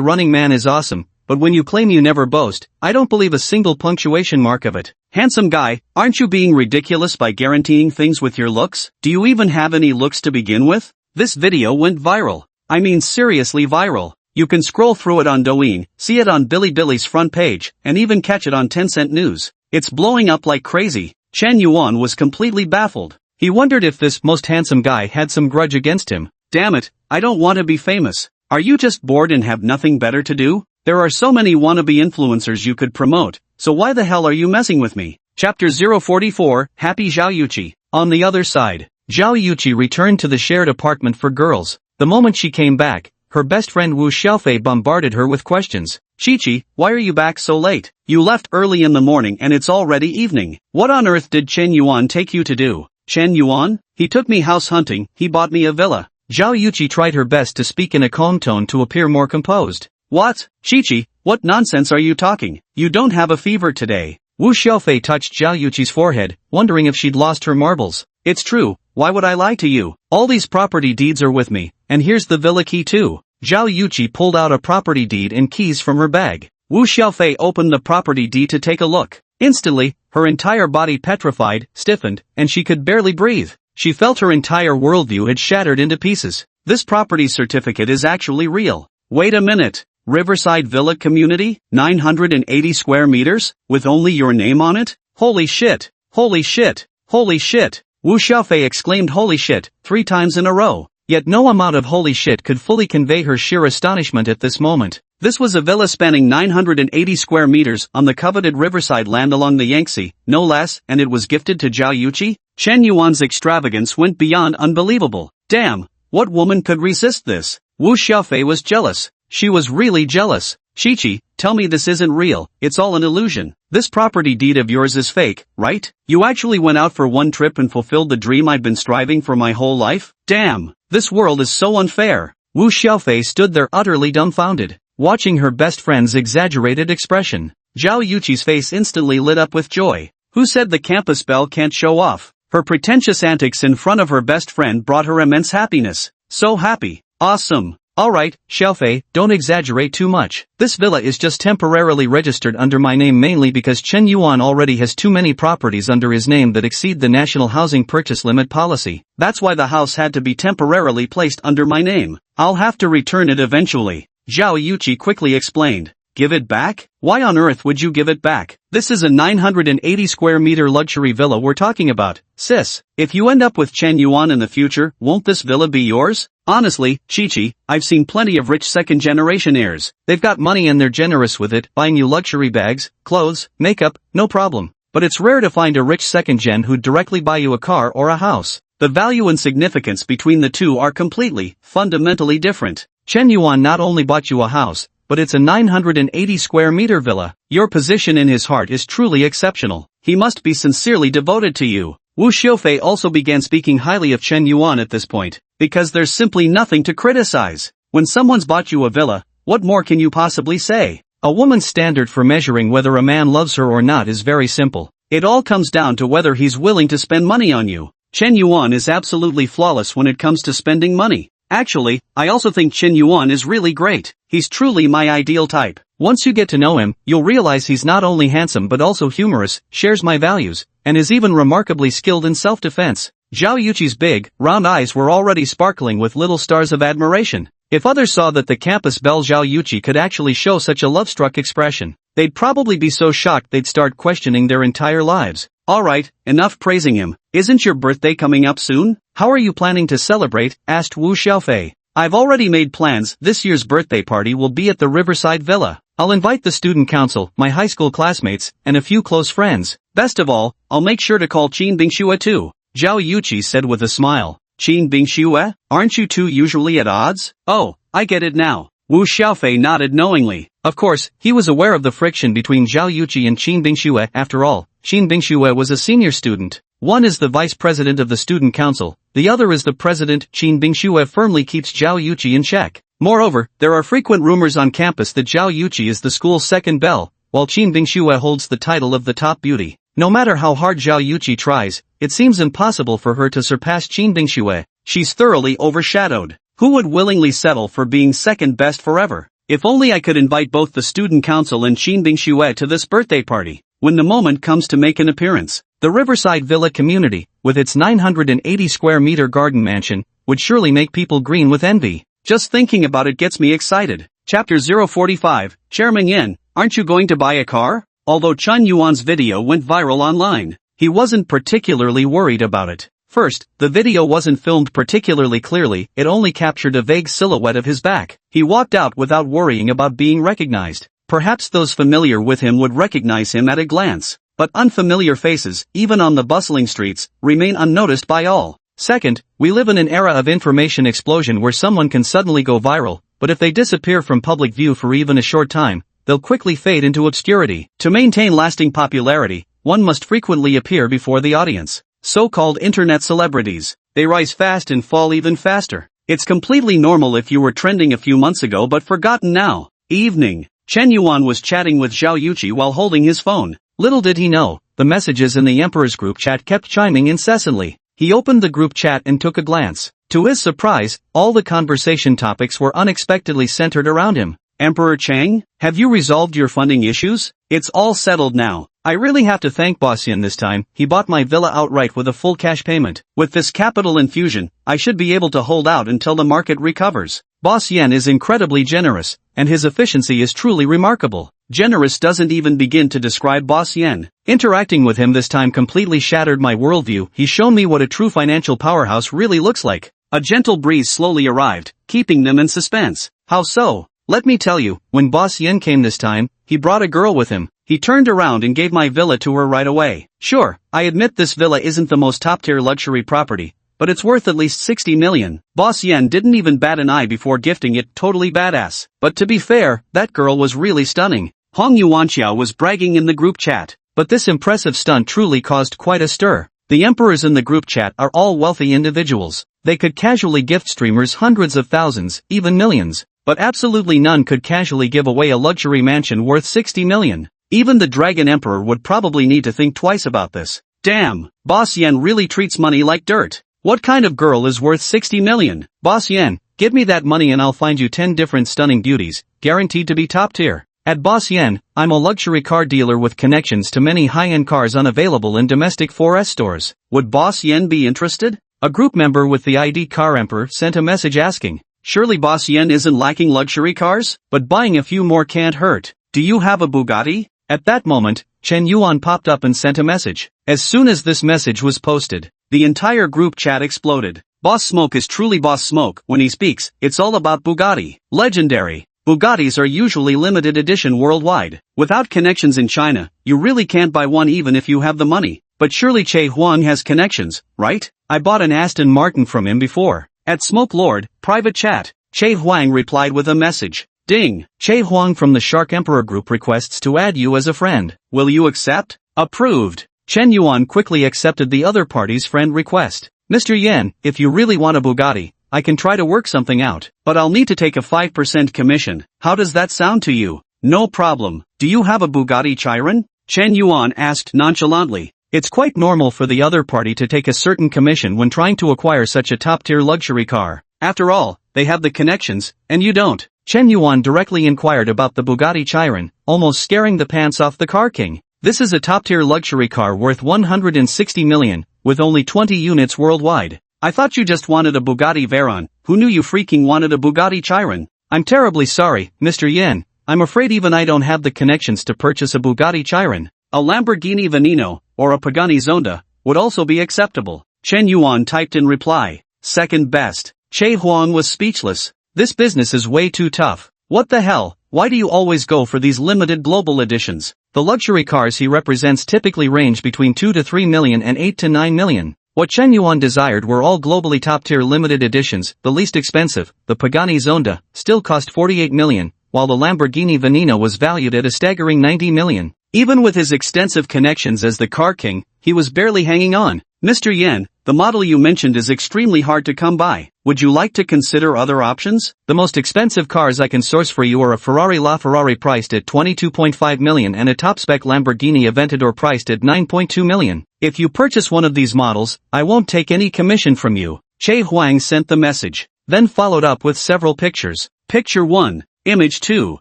running man is awesome, but when you claim you never boast, I don't believe a single punctuation mark of it. Handsome guy, aren't you being ridiculous by guaranteeing things with your looks? Do you even have any looks to begin with? This video went viral. I mean seriously viral. You can scroll through it on Douyin, see it on Bilibili's front page, and even catch it on Tencent News. It's blowing up like crazy. Chen Yuan was completely baffled. He wondered if this most handsome guy had some grudge against him. Damn it, I don't want to be famous. Are you just bored and have nothing better to do? There are so many wannabe influencers you could promote, so why the hell are you messing with me? Chapter 044, Happy Zhao Yuqi. On the other side, Zhao Yuqi returned to the shared apartment for girls. The moment she came back, her best friend Wu Xiaofei bombarded her with questions. Chi-Chi, why are you back so late? You left early in the morning and it's already evening. What on earth did Chen Yuan take you to do? Chen Yuan? He took me house hunting, he bought me a villa. Zhao Yuqi tried her best to speak in a calm tone to appear more composed. What? Chi-Chi, what nonsense are you talking? You don't have a fever today. Wu Xiaofei touched Zhao Yuqi's forehead, wondering if she'd lost her marbles. It's true, why would I lie to you? All these property deeds are with me, and here's the villa key too. Zhao Yuqi pulled out a property deed and keys from her bag. Wu Xiaofei opened the property deed to take a look. Instantly, her entire body petrified, stiffened, and she could barely breathe. She felt her entire worldview had shattered into pieces. This property certificate is actually real. Wait a minute. Riverside Villa Community? 980 square meters? With only your name on it? Holy shit! Holy shit! Holy shit! Wu Xiaofei exclaimed holy shit 3 times in a row. Yet no amount of holy shit could fully convey her sheer astonishment at this moment. This was a villa spanning 980 square meters on the coveted riverside land along the Yangtze, no less, and it was gifted to Zhao Yuqi? Chen Yuan's extravagance went beyond unbelievable. Damn, what woman could resist this? Wu Xiaofei was jealous. She was really jealous. Shichi, tell me this isn't real, it's all an illusion. This property deed of yours is fake, right? You actually went out for one trip and fulfilled the dream I've been striving for my whole life? Damn, this world is so unfair. Wu Xiaofei stood there utterly dumbfounded, watching her best friend's exaggerated expression. Zhao Yuqi's face instantly lit up with joy. Who said the campus belle can't show off? Her pretentious antics in front of her best friend brought her immense happiness. So happy. Awesome. Alright, Xiaofei, don't exaggerate too much. This villa is just temporarily registered under my name mainly because Chen Yuan already has too many properties under his name that exceed the National Housing Purchase Limit policy. That's why the house had to be temporarily placed under my name. I'll have to return it eventually. Zhao Yuqi quickly explained. Give it back? Why on earth would you give it back? This is a 980 square meter luxury villa we're talking about, sis. If you end up with Chen Yuan in the future, won't this villa be yours? Honestly, Chichi, I've seen plenty of rich second-generation heirs. They've got money and they're generous with it, buying you luxury bags, clothes, makeup, no problem. But it's rare to find a rich second-gen who'd directly buy you a car or a house. The value and significance between the two are completely, fundamentally different. Chen Yuan not only bought you a house, but it's a 980 square meter villa. Your position in his heart is truly exceptional. He must be sincerely devoted to you. Wu Xiaofei also began speaking highly of Chen Yuan at this point, because there's simply nothing to criticize. When someone's bought you a villa, what more can you possibly say? A woman's standard for measuring whether a man loves her or not is very simple. It all comes down to whether he's willing to spend money on you. Chen Yuan is absolutely flawless when it comes to spending money. Actually, I also think Chen Yuan is really great. He's truly my ideal type. Once you get to know him, you'll realize he's not only handsome but also humorous, shares my values, and is even remarkably skilled in self-defense. Zhao Yuqi's big, round eyes were already sparkling with little stars of admiration. If others saw that the campus belle Zhao Yuqi could actually show such a love-struck expression, they'd probably be so shocked they'd start questioning their entire lives. Alright, enough praising him. Isn't your birthday coming up soon? How are you planning to celebrate? Asked Wu Xiaofei. I've already made plans. This year's birthday party will be at the Riverside Villa. I'll invite the student council, my high school classmates, and a few close friends. Best of all, I'll make sure to call Qin Bingxue too. Zhao Yuqi said with a smile. Qin Bingxue? Aren't you two usually at odds? Oh, I get it now. Wu Xiaofei nodded knowingly. Of course, he was aware of the friction between Zhao Yuqi and Qin Bingxue. After all, Qin Bingxue was a senior student. One is the vice president of the student council, the other is the president. Qin Bingxue firmly keeps Zhao Yuqi in check. Moreover, there are frequent rumors on campus that Zhao Yuqi is the school's second belle, while Qin Bingxue holds the title of the top beauty. No matter how hard Zhao Yuqi tries, it seems impossible for her to surpass Qin Bingxue. She's thoroughly overshadowed. Who would willingly settle for being second best forever? If only I could invite both the student council and Qin Bingxue to this birthday party. When the moment comes to make an appearance, the Riverside Villa community, with its 980 square meter garden mansion, would surely make people green with envy. Just thinking about it gets me excited. Chapter 045, Chairman Yin, aren't you going to buy a car? Although Chen Yuan's video went viral online, he wasn't particularly worried about it. First, the video wasn't filmed particularly clearly, it only captured a vague silhouette of his back. He walked out without worrying about being recognized. Perhaps those familiar with him would recognize him at a glance. But unfamiliar faces, even on the bustling streets, remain unnoticed by all. Second, we live in an era of information explosion where someone can suddenly go viral, but if they disappear from public view for even a short time, they'll quickly fade into obscurity. To maintain lasting popularity, one must frequently appear before the audience. So-called internet celebrities. They rise fast and fall even faster. It's completely normal if you were trending a few months ago but forgotten now. Evening. Chen Yuan was chatting with Zhao Yuqi while holding his phone. Little did he know, the messages in the Emperor's group chat kept chiming incessantly. He opened the group chat and took a glance. To his surprise, all the conversation topics were unexpectedly centered around him. Emperor Chang, have you resolved your funding issues? It's all settled now. I really have to thank Boss Yin this time. He bought my villa outright with a full cash payment. With this capital infusion, I should be able to hold out until the market recovers. Boss Yin is incredibly generous, and his efficiency is truly remarkable. Generous doesn't even begin to describe Boss Yin. Interacting with him this time completely shattered my worldview. He's shown me what a true financial powerhouse really looks like. A gentle breeze slowly arrived, keeping them in suspense. How so? Let me tell you, when Boss Yen came this time, he brought a girl with him. He turned around and gave my villa to her right away. Sure, I admit this villa isn't the most top-tier luxury property, but it's worth at least 60 million. Boss Yen didn't even bat an eye before gifting it. Totally badass. But to be fair, that girl was really stunning. Hong Yuanqiao was bragging in the group chat. But this impressive stunt truly caused quite a stir. The emperors in the group chat are all wealthy individuals. They could casually gift streamers hundreds of thousands, even millions. But absolutely none could casually give away a luxury mansion worth 60 million. Even the Dragon Emperor would probably need to think twice about this. Damn, Boss Yen really treats money like dirt. What kind of girl is worth 60 million? Boss Yen, give me that money and I'll find you 10 different stunning beauties, guaranteed to be top tier. At Boss Yen, I'm a luxury car dealer with connections to many high-end cars unavailable in domestic 4S stores. Would Boss Yen be interested? A group member with the ID Car Emperor sent a message asking, surely Boss Yen isn't lacking luxury cars? But buying a few more can't hurt. Do you have a Bugatti? At that moment, Chen Yuan popped up and sent a message. As soon as this message was posted, the entire group chat exploded. Boss Smoke is truly Boss Smoke. When he speaks, it's all about Bugatti. Legendary. Bugattis are usually limited edition worldwide. Without connections in China, you really can't buy one even if you have the money. But surely Che Huang has connections, right? I bought an Aston Martin from him before. At Smoke Lord, private chat, Che Huang replied with a message. Ding! Che Huang from the Shark Emperor group requests to add you as a friend. Will you accept? Approved. Chen Yuan quickly accepted the other party's friend request. Mr. Yen, if you really want a Bugatti, I can try to work something out, but I'll need to take a 5% commission. How does that sound to you? No problem. Do you have a Bugatti Chiron? Chen Yuan asked nonchalantly. It's quite normal for the other party to take a certain commission when trying to acquire such a top-tier luxury car. After all, they have the connections, and you don't. Chen Yuan directly inquired about the Bugatti Chiron, almost scaring the pants off the car king. This is a top-tier luxury car worth 160 million, with only 20 units worldwide. I thought you just wanted a Bugatti Veyron. Who knew you freaking wanted a Bugatti Chiron? I'm terribly sorry, Mr. Yen. I'm afraid even I don't have the connections to purchase a Bugatti Chiron. A Lamborghini Veneno, or a Pagani Zonda, would also be acceptable. Chen Yuan typed in reply. Second best. Che Huang was speechless. This business is way too tough. What the hell? Why do you always go for these limited global editions? The luxury cars he represents typically range between 2 to 3 million and 8 to 9 million. What Chen Yuan desired were all globally top-tier limited editions. The least expensive, the Pagani Zonda, still cost 48 million, while the Lamborghini Veneno was valued at a staggering 90 million. Even with his extensive connections as the car king, he was barely hanging on. Mr. Yen, the model you mentioned is extremely hard to come by. Would you like to consider other options? The most expensive cars I can source for you are a Ferrari LaFerrari priced at 22.5 million and a top-spec Lamborghini Aventador priced at 9.2 million. If you purchase one of these models, I won't take any commission from you. Che Huang sent the message, then followed up with several pictures. Picture 1, Image 2,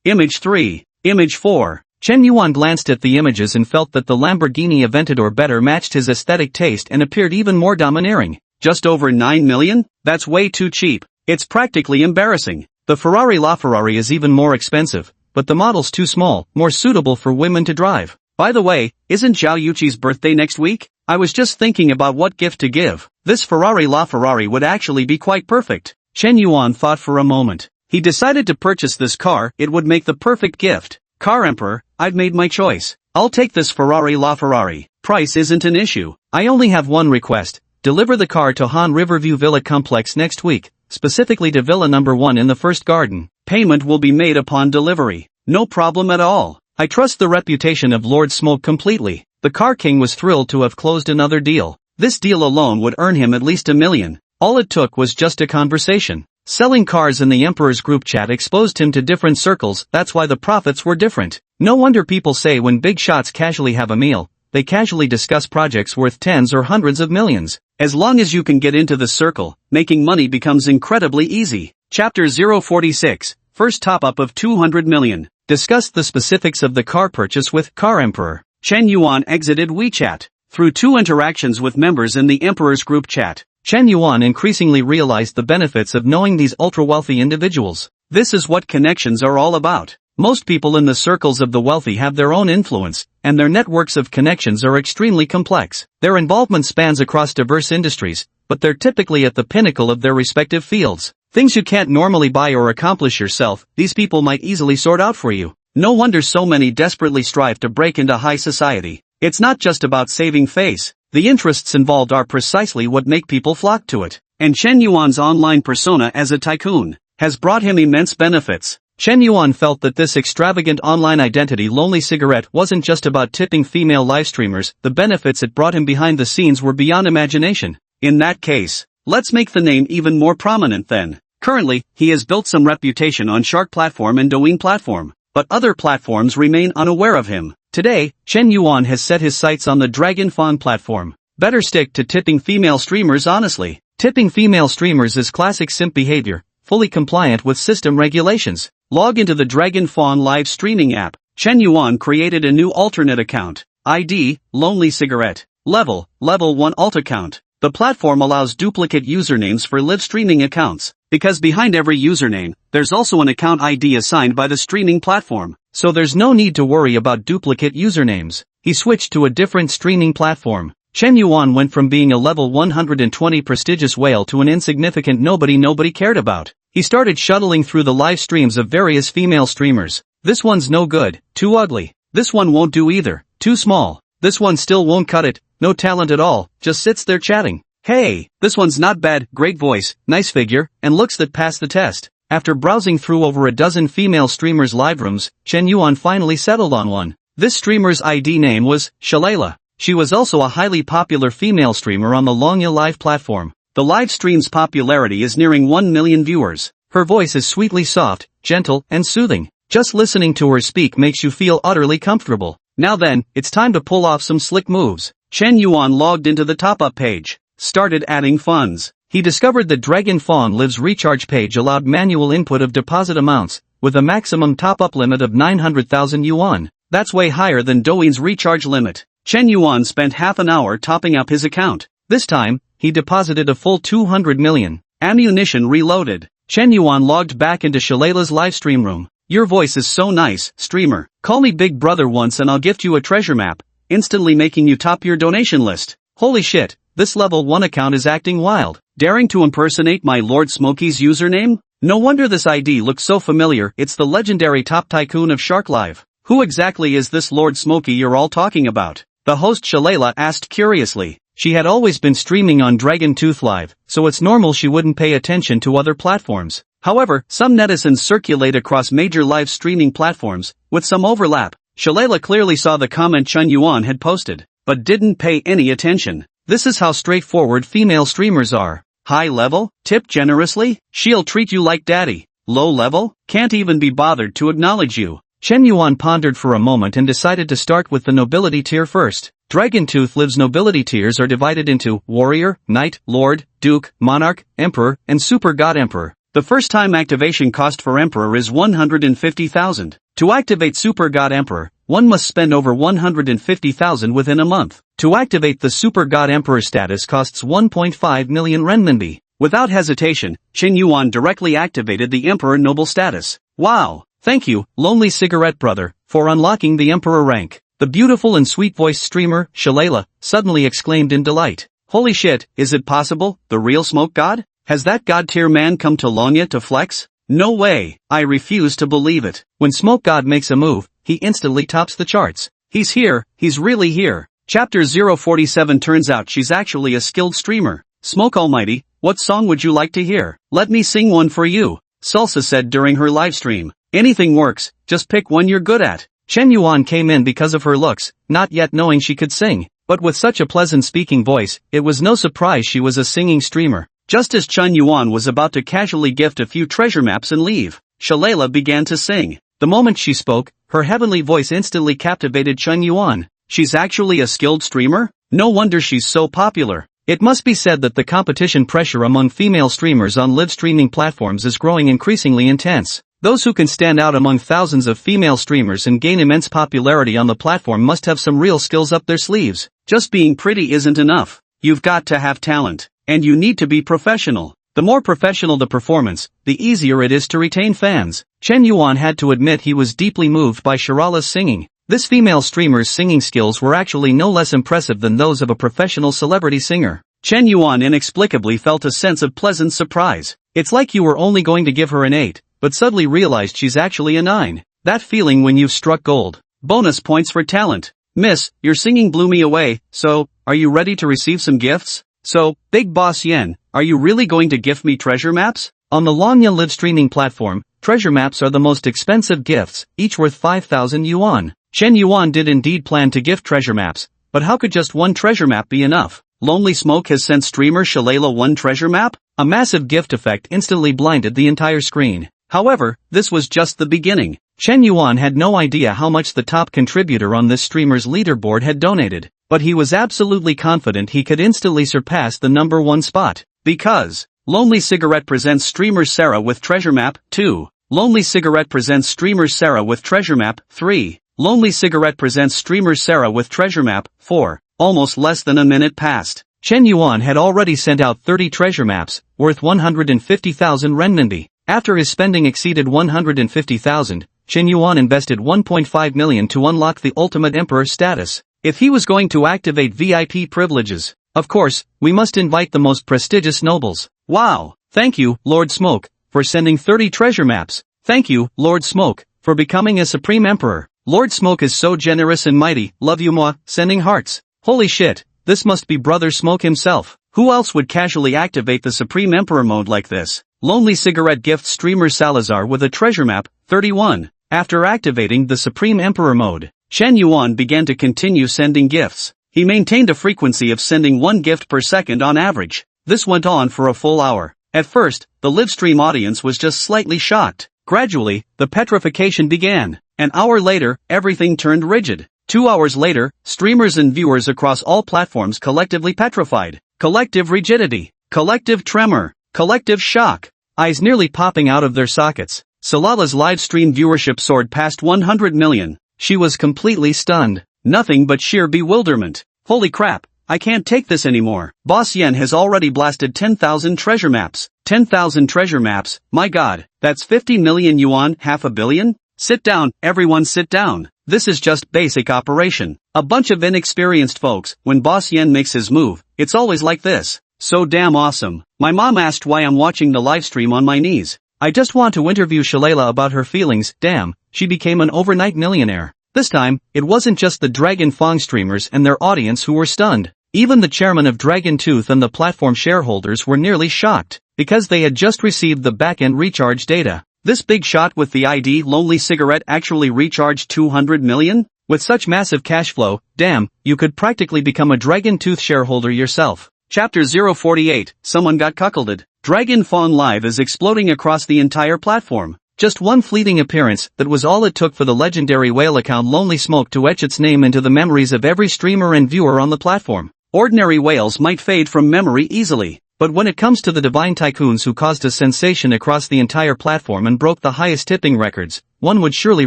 Image 3, Image 4. Chen Yuan glanced at the images and felt that the Lamborghini Aventador better matched his aesthetic taste and appeared even more domineering. Just over 9 million? That's way too cheap. It's practically embarrassing. The Ferrari LaFerrari is even more expensive, but the model's too small, more suitable for women to drive. By the way, isn't Zhao Yuqi's birthday next week? I was just thinking about what gift to give. This Ferrari LaFerrari would actually be quite perfect. Chen Yuan thought for a moment. He decided to purchase this car. It would make the perfect gift. Car Emperor, I've made my choice. I'll take this Ferrari LaFerrari. Price isn't an issue. I only have one request. Deliver the car to Han Riverview Villa Complex next week, specifically to Villa number 1 in the first garden. Payment will be made upon delivery. No problem at all. I trust the reputation of Lord Smoke completely. The car king was thrilled to have closed another deal. This deal alone would earn him at least $1 million. All it took was just a conversation. Selling cars in the Emperor's group chat exposed him to different circles. That's why the profits were different. No wonder people say when big shots casually have a meal, they casually discuss projects worth tens or hundreds of millions. As long as you can get into the circle, making money becomes incredibly easy. Chapter 046, First Top-Up of 200 million. Discussed the specifics of the car purchase with Car Emperor. Chen Yuan exited WeChat. Through 2 interactions with members in the Emperor's group chat, Chen Yuan increasingly realized the benefits of knowing these ultra-wealthy individuals. This is what connections are all about. Most people in the circles of the wealthy have their own influence, and their networks of connections are extremely complex. Their involvement spans across diverse industries, but they're typically at the pinnacle of their respective fields. Things you can't normally buy or accomplish yourself, these people might easily sort out for you. No wonder so many desperately strive to break into high society. It's not just about saving face. The interests involved are precisely what make people flock to it. And Chen Yuan's online persona as a tycoon has brought him immense benefits. Chen Yuan felt that this extravagant online identity Lonely Cigarette wasn't just about tipping female livestreamers, the benefits it brought him behind the scenes were beyond imagination. In that case, let's make the name even more prominent then. Currently, he has built some reputation on Shark platform and Douyin platform, but other platforms remain unaware of him. Today, Chen Yuan has set his sights on the Dragon Fawn platform. Better stick to tipping female streamers honestly. Tipping female streamers is classic simp behavior, fully compliant with system regulations. Log into the Dragon Fawn live streaming app. Chen Yuan created a new alternate account. ID, Lonely Cigarette. Level 1 alt account. The platform allows duplicate usernames for live streaming accounts, because behind every username, there's also an account ID assigned by the streaming platform, so there's no need to worry about duplicate usernames. He switched to a different streaming platform. Chen Yuan went from being a level 120 prestigious whale to an insignificant nobody cared about. He started shuttling through the live streams of various female streamers. This one's no good, too ugly. This one won't do either, too small. This one still won't cut it, no talent at all, just sits there chatting. Hey, this one's not bad, great voice, nice figure, and looks that pass the test. After browsing through over a dozen female streamers' live rooms, Chen Yuan finally settled on one. This streamer's ID name was Shalala. She was also a highly popular female streamer on the Longya Live platform. The live stream's popularity is nearing 1 million viewers. Her voice is sweetly soft, gentle, and soothing. Just listening to her speak makes you feel utterly comfortable. Now then, it's time to pull off some slick moves. Chen Yuan logged into the top-up page, started adding funds. He discovered the Dragon Fawn Lives recharge page allowed manual input of deposit amounts, with a maximum top-up limit of 900,000 yuan. That's way higher than Douyin's recharge limit. Chen Yuan spent half an hour topping up his account. This time, he deposited a full 200 million. Ammunition reloaded. Chen Yuan logged back into Shalala's livestream room. Your voice is so nice, streamer. Call me Big Brother once and I'll gift you a treasure map, instantly making you top your donation list. Holy shit, this level 1 account is acting wild. Daring to impersonate my Lord Smokey's username? No wonder this ID looks so familiar, it's the legendary top tycoon of Shark Live. Who exactly is this Lord Smokey you're all talking about? The host Shalala asked curiously. She had always been streaming on Dragon Tooth Live, so it's normal she wouldn't pay attention to other platforms. However, some netizens circulate across major live streaming platforms, with some overlap. Shalala clearly saw the comment Chen Yuan had posted, but didn't pay any attention. This is how straightforward female streamers are. High level? Tip generously? She'll treat you like daddy. Low level? Can't even be bothered to acknowledge you. Chen Yuan pondered for a moment and decided to start with the nobility tier first. Dragon Tooth Live's nobility tiers are divided into Warrior, Knight, Lord, Duke, Monarch, Emperor, and Super God Emperor. The first time activation cost for Emperor is 150,000. To activate Super God Emperor, one must spend over 150,000 within a month. To activate the Super God Emperor status costs 1.5 million renminbi. Without hesitation, Chen Yuan directly activated the Emperor Noble status. Wow! Thank you, Lonely Cigarette Brother, for unlocking the Emperor rank. The beautiful and sweet-voiced streamer, Shalala, suddenly exclaimed in delight. Holy shit, is it possible, the real Smoke God? Has that God-tier man come to Longya to flex? No way, I refuse to believe it. When Smoke God makes a move, he instantly tops the charts. He's here, he's really here. Chapter 047 turns out she's actually a skilled streamer. Smoke Almighty, what song would you like to hear? Let me sing one for you, Salsa said during her livestream. Anything works, just pick one you're good at. Chen Yuan came in because of her looks, not yet knowing she could sing. But with such a pleasant speaking voice, it was no surprise she was a singing streamer. Just as Chen Yuan was about to casually gift a few treasure maps and leave, Shalala began to sing. The moment she spoke, her heavenly voice instantly captivated Chen Yuan. She's actually a skilled streamer? No wonder she's so popular. It must be said that the competition pressure among female streamers on live streaming platforms is growing increasingly intense. Those who can stand out among thousands of female streamers and gain immense popularity on the platform must have some real skills up their sleeves. Just being pretty isn't enough. You've got to have talent. And you need to be professional. The more professional the performance, the easier it is to retain fans. Chen Yuan had to admit he was deeply moved by Shalala's singing. This female streamer's singing skills were actually no less impressive than those of a professional celebrity singer. Chen Yuan inexplicably felt a sense of pleasant surprise. It's like you were only going to give her an 8, but suddenly realized she's actually a 9. That feeling when you've struck gold. Bonus points for talent. Miss, your singing blew me away, so, are you ready to receive some gifts? So, Big Boss Yen, are you really going to gift me treasure maps? On the Longya live streaming platform, treasure maps are the most expensive gifts, each worth 5,000 yuan. Chen Yuan did indeed plan to gift treasure maps, but how could just one treasure map be enough? Lonely Smoke has sent streamer Shalala one treasure map? A massive gift effect instantly blinded the entire screen. However, this was just the beginning. Chen Yuan had no idea how much the top contributor on this streamer's leaderboard had donated, but he was absolutely confident he could instantly surpass the number 1 spot. Because Lonely Cigarette presents streamer Sarah with treasure map 2. Lonely Cigarette presents streamer Sarah with treasure map 3. Lonely Cigarette presents streamer Sarah with treasure map 4. Almost less than a minute passed. Chen Yuan had already sent out 30 treasure maps, worth 150,000 renminbi. After his spending exceeded 150,000, Chen Yuan invested 1.5 million to unlock the ultimate emperor status. If he was going to activate VIP privileges, of course, we must invite the most prestigious nobles. Wow! Thank you, Lord Smoke, for sending 30 treasure maps. Thank you, Lord Smoke, for becoming a supreme emperor. Lord Smoke is so generous and mighty. Love you, moi, sending hearts. Holy shit, this must be Brother Smoke himself. Who else would casually activate the Supreme Emperor mode like this? Lonely Cigarette gifts streamer Salazar with a treasure map, 31. After activating the Supreme Emperor mode, Chen Yuan began to continue sending gifts. He maintained a frequency of sending 1 gift per second on average. This went on for a full hour. At first, the livestream audience was just slightly shocked. Gradually, the petrification began. An hour later, everything turned rigid. 2 hours later, streamers and viewers across all platforms collectively petrified. Collective rigidity. Collective tremor. Collective shock. Eyes nearly popping out of their sockets. Salala's live stream viewership soared past 100 million. She was completely stunned. Nothing but sheer bewilderment. Holy crap, I can't take this anymore. Boss Yen has already blasted 10,000 treasure maps. 10,000 treasure maps, my god, that's 50 million yuan, half a billion? Sit down, everyone sit down. This is just basic operation. A bunch of inexperienced folks. When Boss Yen makes his move, it's always like this. So damn awesome. My mom asked why I'm watching the livestream on my knees. I just want to interview Shalala about her feelings. Damn, she became an overnight millionaire. This time, it wasn't just the Dragon Fong streamers and their audience who were stunned. Even the chairman of Dragon Tooth and the platform shareholders were nearly shocked, because they had just received the back-end recharge data. This big shot with the ID Lonely Cigarette actually recharged 200 million? With such massive cash flow, damn, you could practically become a Dragon Tooth shareholder yourself. Chapter 048, Someone Got Cuckolded. Dragon Fawn Live is exploding across the entire platform. Just one fleeting appearance, that was all it took for the legendary whale account Lonely Smoke to etch its name into the memories of every streamer and viewer on the platform. Ordinary whales might fade from memory easily. But when it comes to the divine tycoons who caused a sensation across the entire platform and broke the highest tipping records, one would surely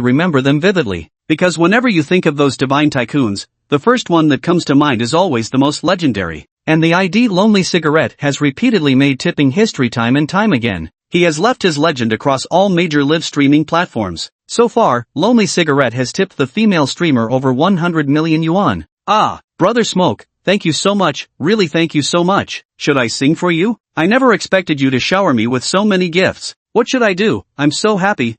remember them vividly. Because whenever you think of those divine tycoons, the first one that comes to mind is always the most legendary. And the ID Lonely Cigarette has repeatedly made tipping history time and time again. He has left his legend across all major live streaming platforms. So far, Lonely Cigarette has tipped the female streamer over 100 million yuan. Ah, Brother Smoke, thank you so much, really thank you so much. Should I sing for you? I never expected you to shower me with so many gifts. What should I do? I'm so happy.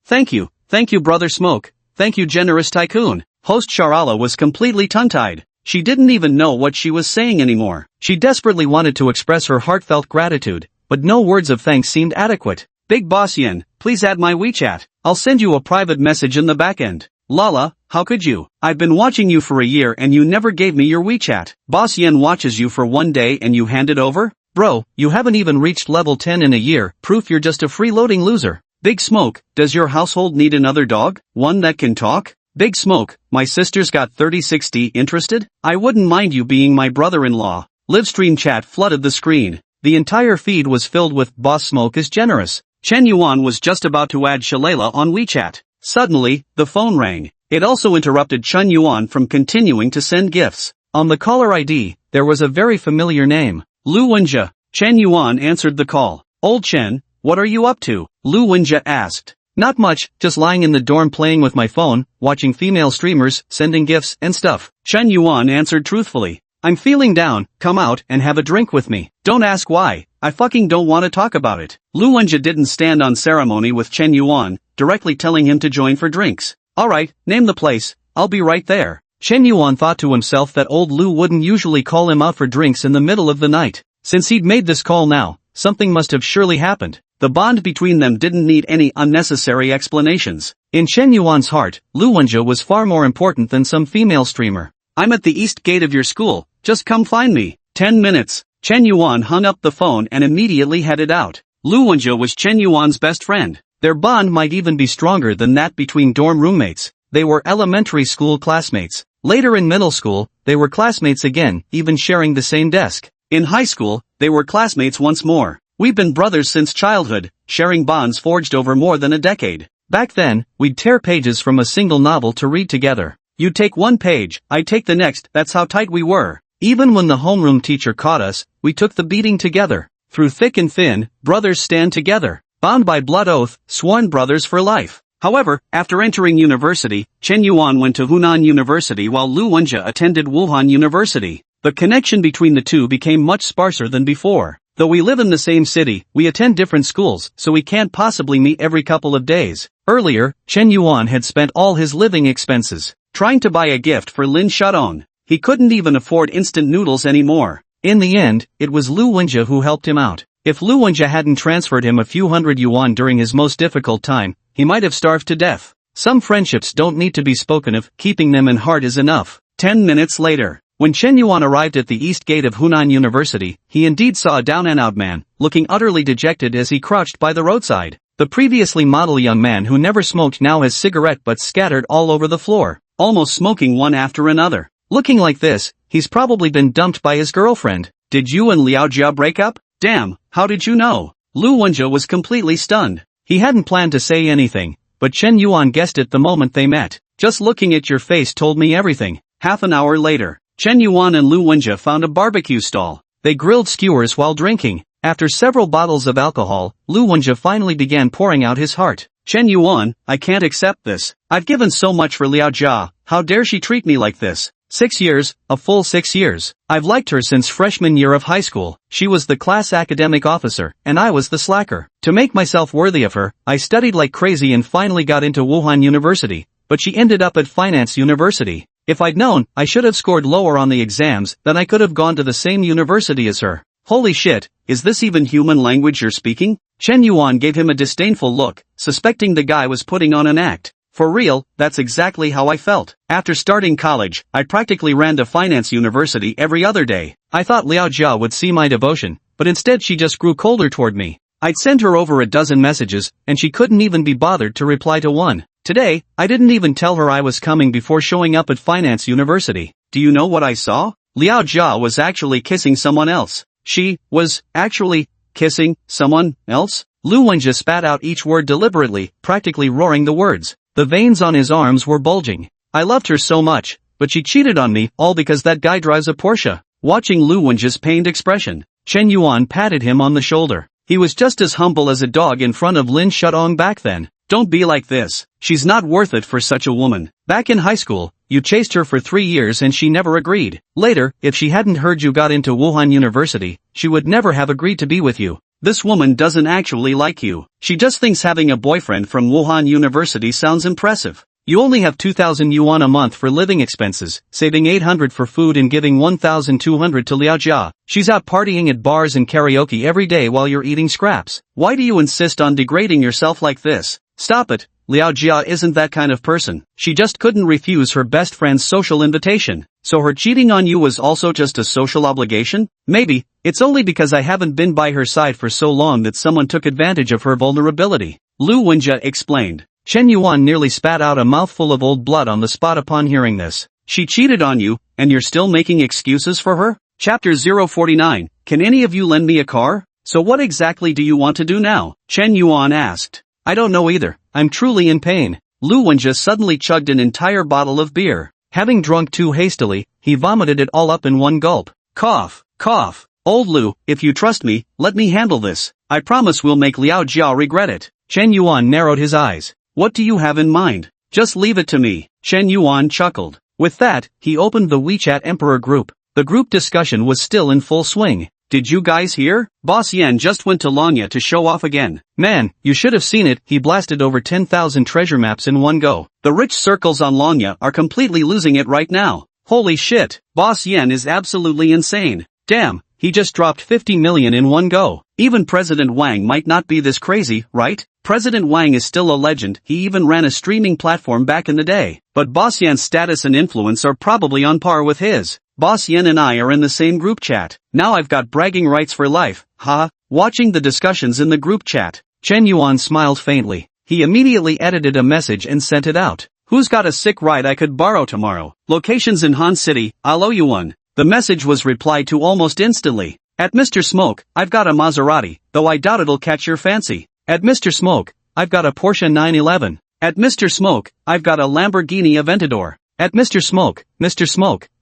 Thank you Brother Smoke. Thank you generous tycoon. Host Sharala was completely tongue-tied. She didn't even know what she was saying anymore. She desperately wanted to express her heartfelt gratitude, but no words of thanks seemed adequate. Big Boss Yen, please add my WeChat. I'll send you a private message in the backend. Lala, how could you? I've been watching you for a year and you never gave me your WeChat. Boss Yen watches you for one day and you hand it over? Bro, you haven't even reached level 10 in a year, proof you're just a freeloading loser. Big Smoke, does your household need another dog? One that can talk? Big Smoke, my sister's got 3060, interested? I wouldn't mind you being my brother-in-law. Livestream chat flooded the screen. The entire feed was filled with Boss Smoke is generous. Chen Yuan was just about to add Shalala on WeChat. Suddenly, the phone rang. It also interrupted Chen Yuan from continuing to send gifts. On the caller ID, there was a very familiar name. Lu Wenjia. Chen Yuan answered the call. Old Chen, what are you up to? Lu Wenjia asked. Not much, just lying in the dorm playing with my phone, watching female streamers, sending gifts and stuff. Chen Yuan answered truthfully. I'm feeling down, come out and have a drink with me. Don't ask why, I fucking don't want to talk about it. Lu Wenjie didn't stand on ceremony with Chen Yuan, directly telling him to join for drinks. Alright, name the place, I'll be right there. Chen Yuan thought to himself that old Lu wouldn't usually call him out for drinks in the middle of the night. Since he'd made this call now, something must have surely happened. The bond between them didn't need any unnecessary explanations. In Chen Yuan's heart, Lu Wenjie was far more important than some female streamer. I'm at the east gate of your school, just come find me. 10 minutes. Chen Yuan hung up the phone and immediately headed out. Lu Wenjie was Chen Yuan's best friend. Their bond might even be stronger than that between dorm roommates. They were elementary school classmates. Later in middle school, they were classmates again, even sharing the same desk. In high school, they were classmates once more. We've been brothers since childhood, sharing bonds forged over more than a decade. Back then, we'd tear pages from a single novel to read together. You'd take one page, I'd take the next, that's how tight we were. Even when the homeroom teacher caught us, we took the beating together. Through thick and thin, brothers stand together. Bound by blood oath, sworn brothers for life. However, after entering university, Chen Yuan went to Hunan University while Lu Wenjie attended Wuhan University. The connection between the two became much sparser than before. Though we live in the same city, we attend different schools, so we can't possibly meet every couple of days. Earlier, Chen Yuan had spent all his living expenses trying to buy a gift for Lin Shudong. He couldn't even afford instant noodles anymore. In the end, it was Lu Wenjie who helped him out. If Lu Wenjie hadn't transferred him a few hundred yuan during his most difficult time, he might have starved to death. Some friendships don't need to be spoken of, keeping them in heart is enough. 10 minutes later, when Chen Yuan arrived at the east gate of Hunan University, he indeed saw a down-and-out man, looking utterly dejected as he crouched by the roadside. The previously model young man who never smoked now has cigarette butts scattered all over the floor, almost smoking one after another. Looking like this, he's probably been dumped by his girlfriend. Did you and Liao Jia break up? Damn, how did you know? Lu Wenjie was completely stunned. He hadn't planned to say anything, but Chen Yuan guessed it the moment they met. Just looking at your face told me everything. Half an hour later, Chen Yuan and Lu Wenjie found a barbecue stall. They grilled skewers while drinking. After several bottles of alcohol, Lu Wenjie finally began pouring out his heart. Chen Yuan, I can't accept this. I've given so much for Liao Jia, how dare she treat me like this? 6 years, a full 6 years. I've liked her since freshman year of high school. She was the class academic officer, and I was the slacker. To make myself worthy of her, I studied like crazy and finally got into Wuhan University, but she ended up at Finance University. If I'd known, I should have scored lower on the exams, then I could have gone to the same university as her. Holy shit, is this even human language you're speaking? Chen Yuan gave him a disdainful look, suspecting the guy was putting on an act. For real, that's exactly how I felt. After starting college, I practically ran to Finance University every other day. I thought Liao Jia would see my devotion, but instead she just grew colder toward me. I'd sent her over a dozen messages, and she couldn't even be bothered to reply to one. Today, I didn't even tell her I was coming before showing up at Finance University. Do you know what I saw? Liao Jia was actually kissing someone else. She was actually kissing someone else? Lu Wenjie spat out each word deliberately, practically roaring the words. The veins on his arms were bulging. I loved her so much, but she cheated on me, all because that guy drives a Porsche. Watching Lu Wenjie's pained expression, Chen Yuan patted him on the shoulder. He was just as humble as a dog in front of Lin Shudong back then. Don't be like this. She's not worth it for such a woman. Back in high school, you chased her for 3 years and she never agreed. Later, if she hadn't heard you got into Wuhan University, she would never have agreed to be with you. This woman doesn't actually like you. She just thinks having a boyfriend from Wuhan University sounds impressive. You only have 2,000 yuan a month for living expenses, saving 800 for food and giving 1,200 to Liao Jia. She's out partying at bars and karaoke every day while you're eating scraps. Why do you insist on degrading yourself like this? Stop it. Liao Jia isn't that kind of person. She just couldn't refuse her best friend's social invitation. So her cheating on you was also just a social obligation? Maybe. It's only because I haven't been by her side for so long that someone took advantage of her vulnerability. Lu Wenjie explained. Chen Yuan nearly spat out a mouthful of old blood on the spot upon hearing this. She cheated on you, and you're still making excuses for her? Chapter 049. Can any of you lend me a car? So what exactly do you want to do now? Chen Yuan asked. I don't know either. I'm truly in pain. Lu Wenjie suddenly chugged an entire bottle of beer. Having drunk too hastily, he vomited it all up in one gulp. Cough, cough. Old Lu, if you trust me, let me handle this. I promise we'll make Liao Jia regret it. Chen Yuan narrowed his eyes. What do you have in mind? Just leave it to me. Chen Yuan chuckled. With that, he opened the WeChat Emperor group. The group discussion was still in full swing. Did you guys hear? Boss Yen just went to Longya to show off again. Man, you should have seen it, he blasted over 10,000 treasure maps in one go. The rich circles on Longya are completely losing it right now. Holy shit, Boss Yen is absolutely insane. Damn, he just dropped 50 million in one go. Even President Wang might not be this crazy, right? President Wang is still a legend, he even ran a streaming platform back in the day. But Boss Yen's status and influence are probably on par with his. Boss Yen and I are in the same group chat. Now I've got bragging rights for life, haha. Watching the discussions in the group chat, Chen Yuan smiled faintly. He immediately edited a message and sent it out. Who's got a sick ride I could borrow tomorrow? Locations in Han City, I'll owe you one. The message was replied to almost instantly. At Mr. Smoke, I've got a Maserati, though I doubt it'll catch your fancy. At Mr. Smoke, I've got a Porsche 911. At Mr. Smoke, I've got a Lamborghini Aventador. At Mr. Smoke,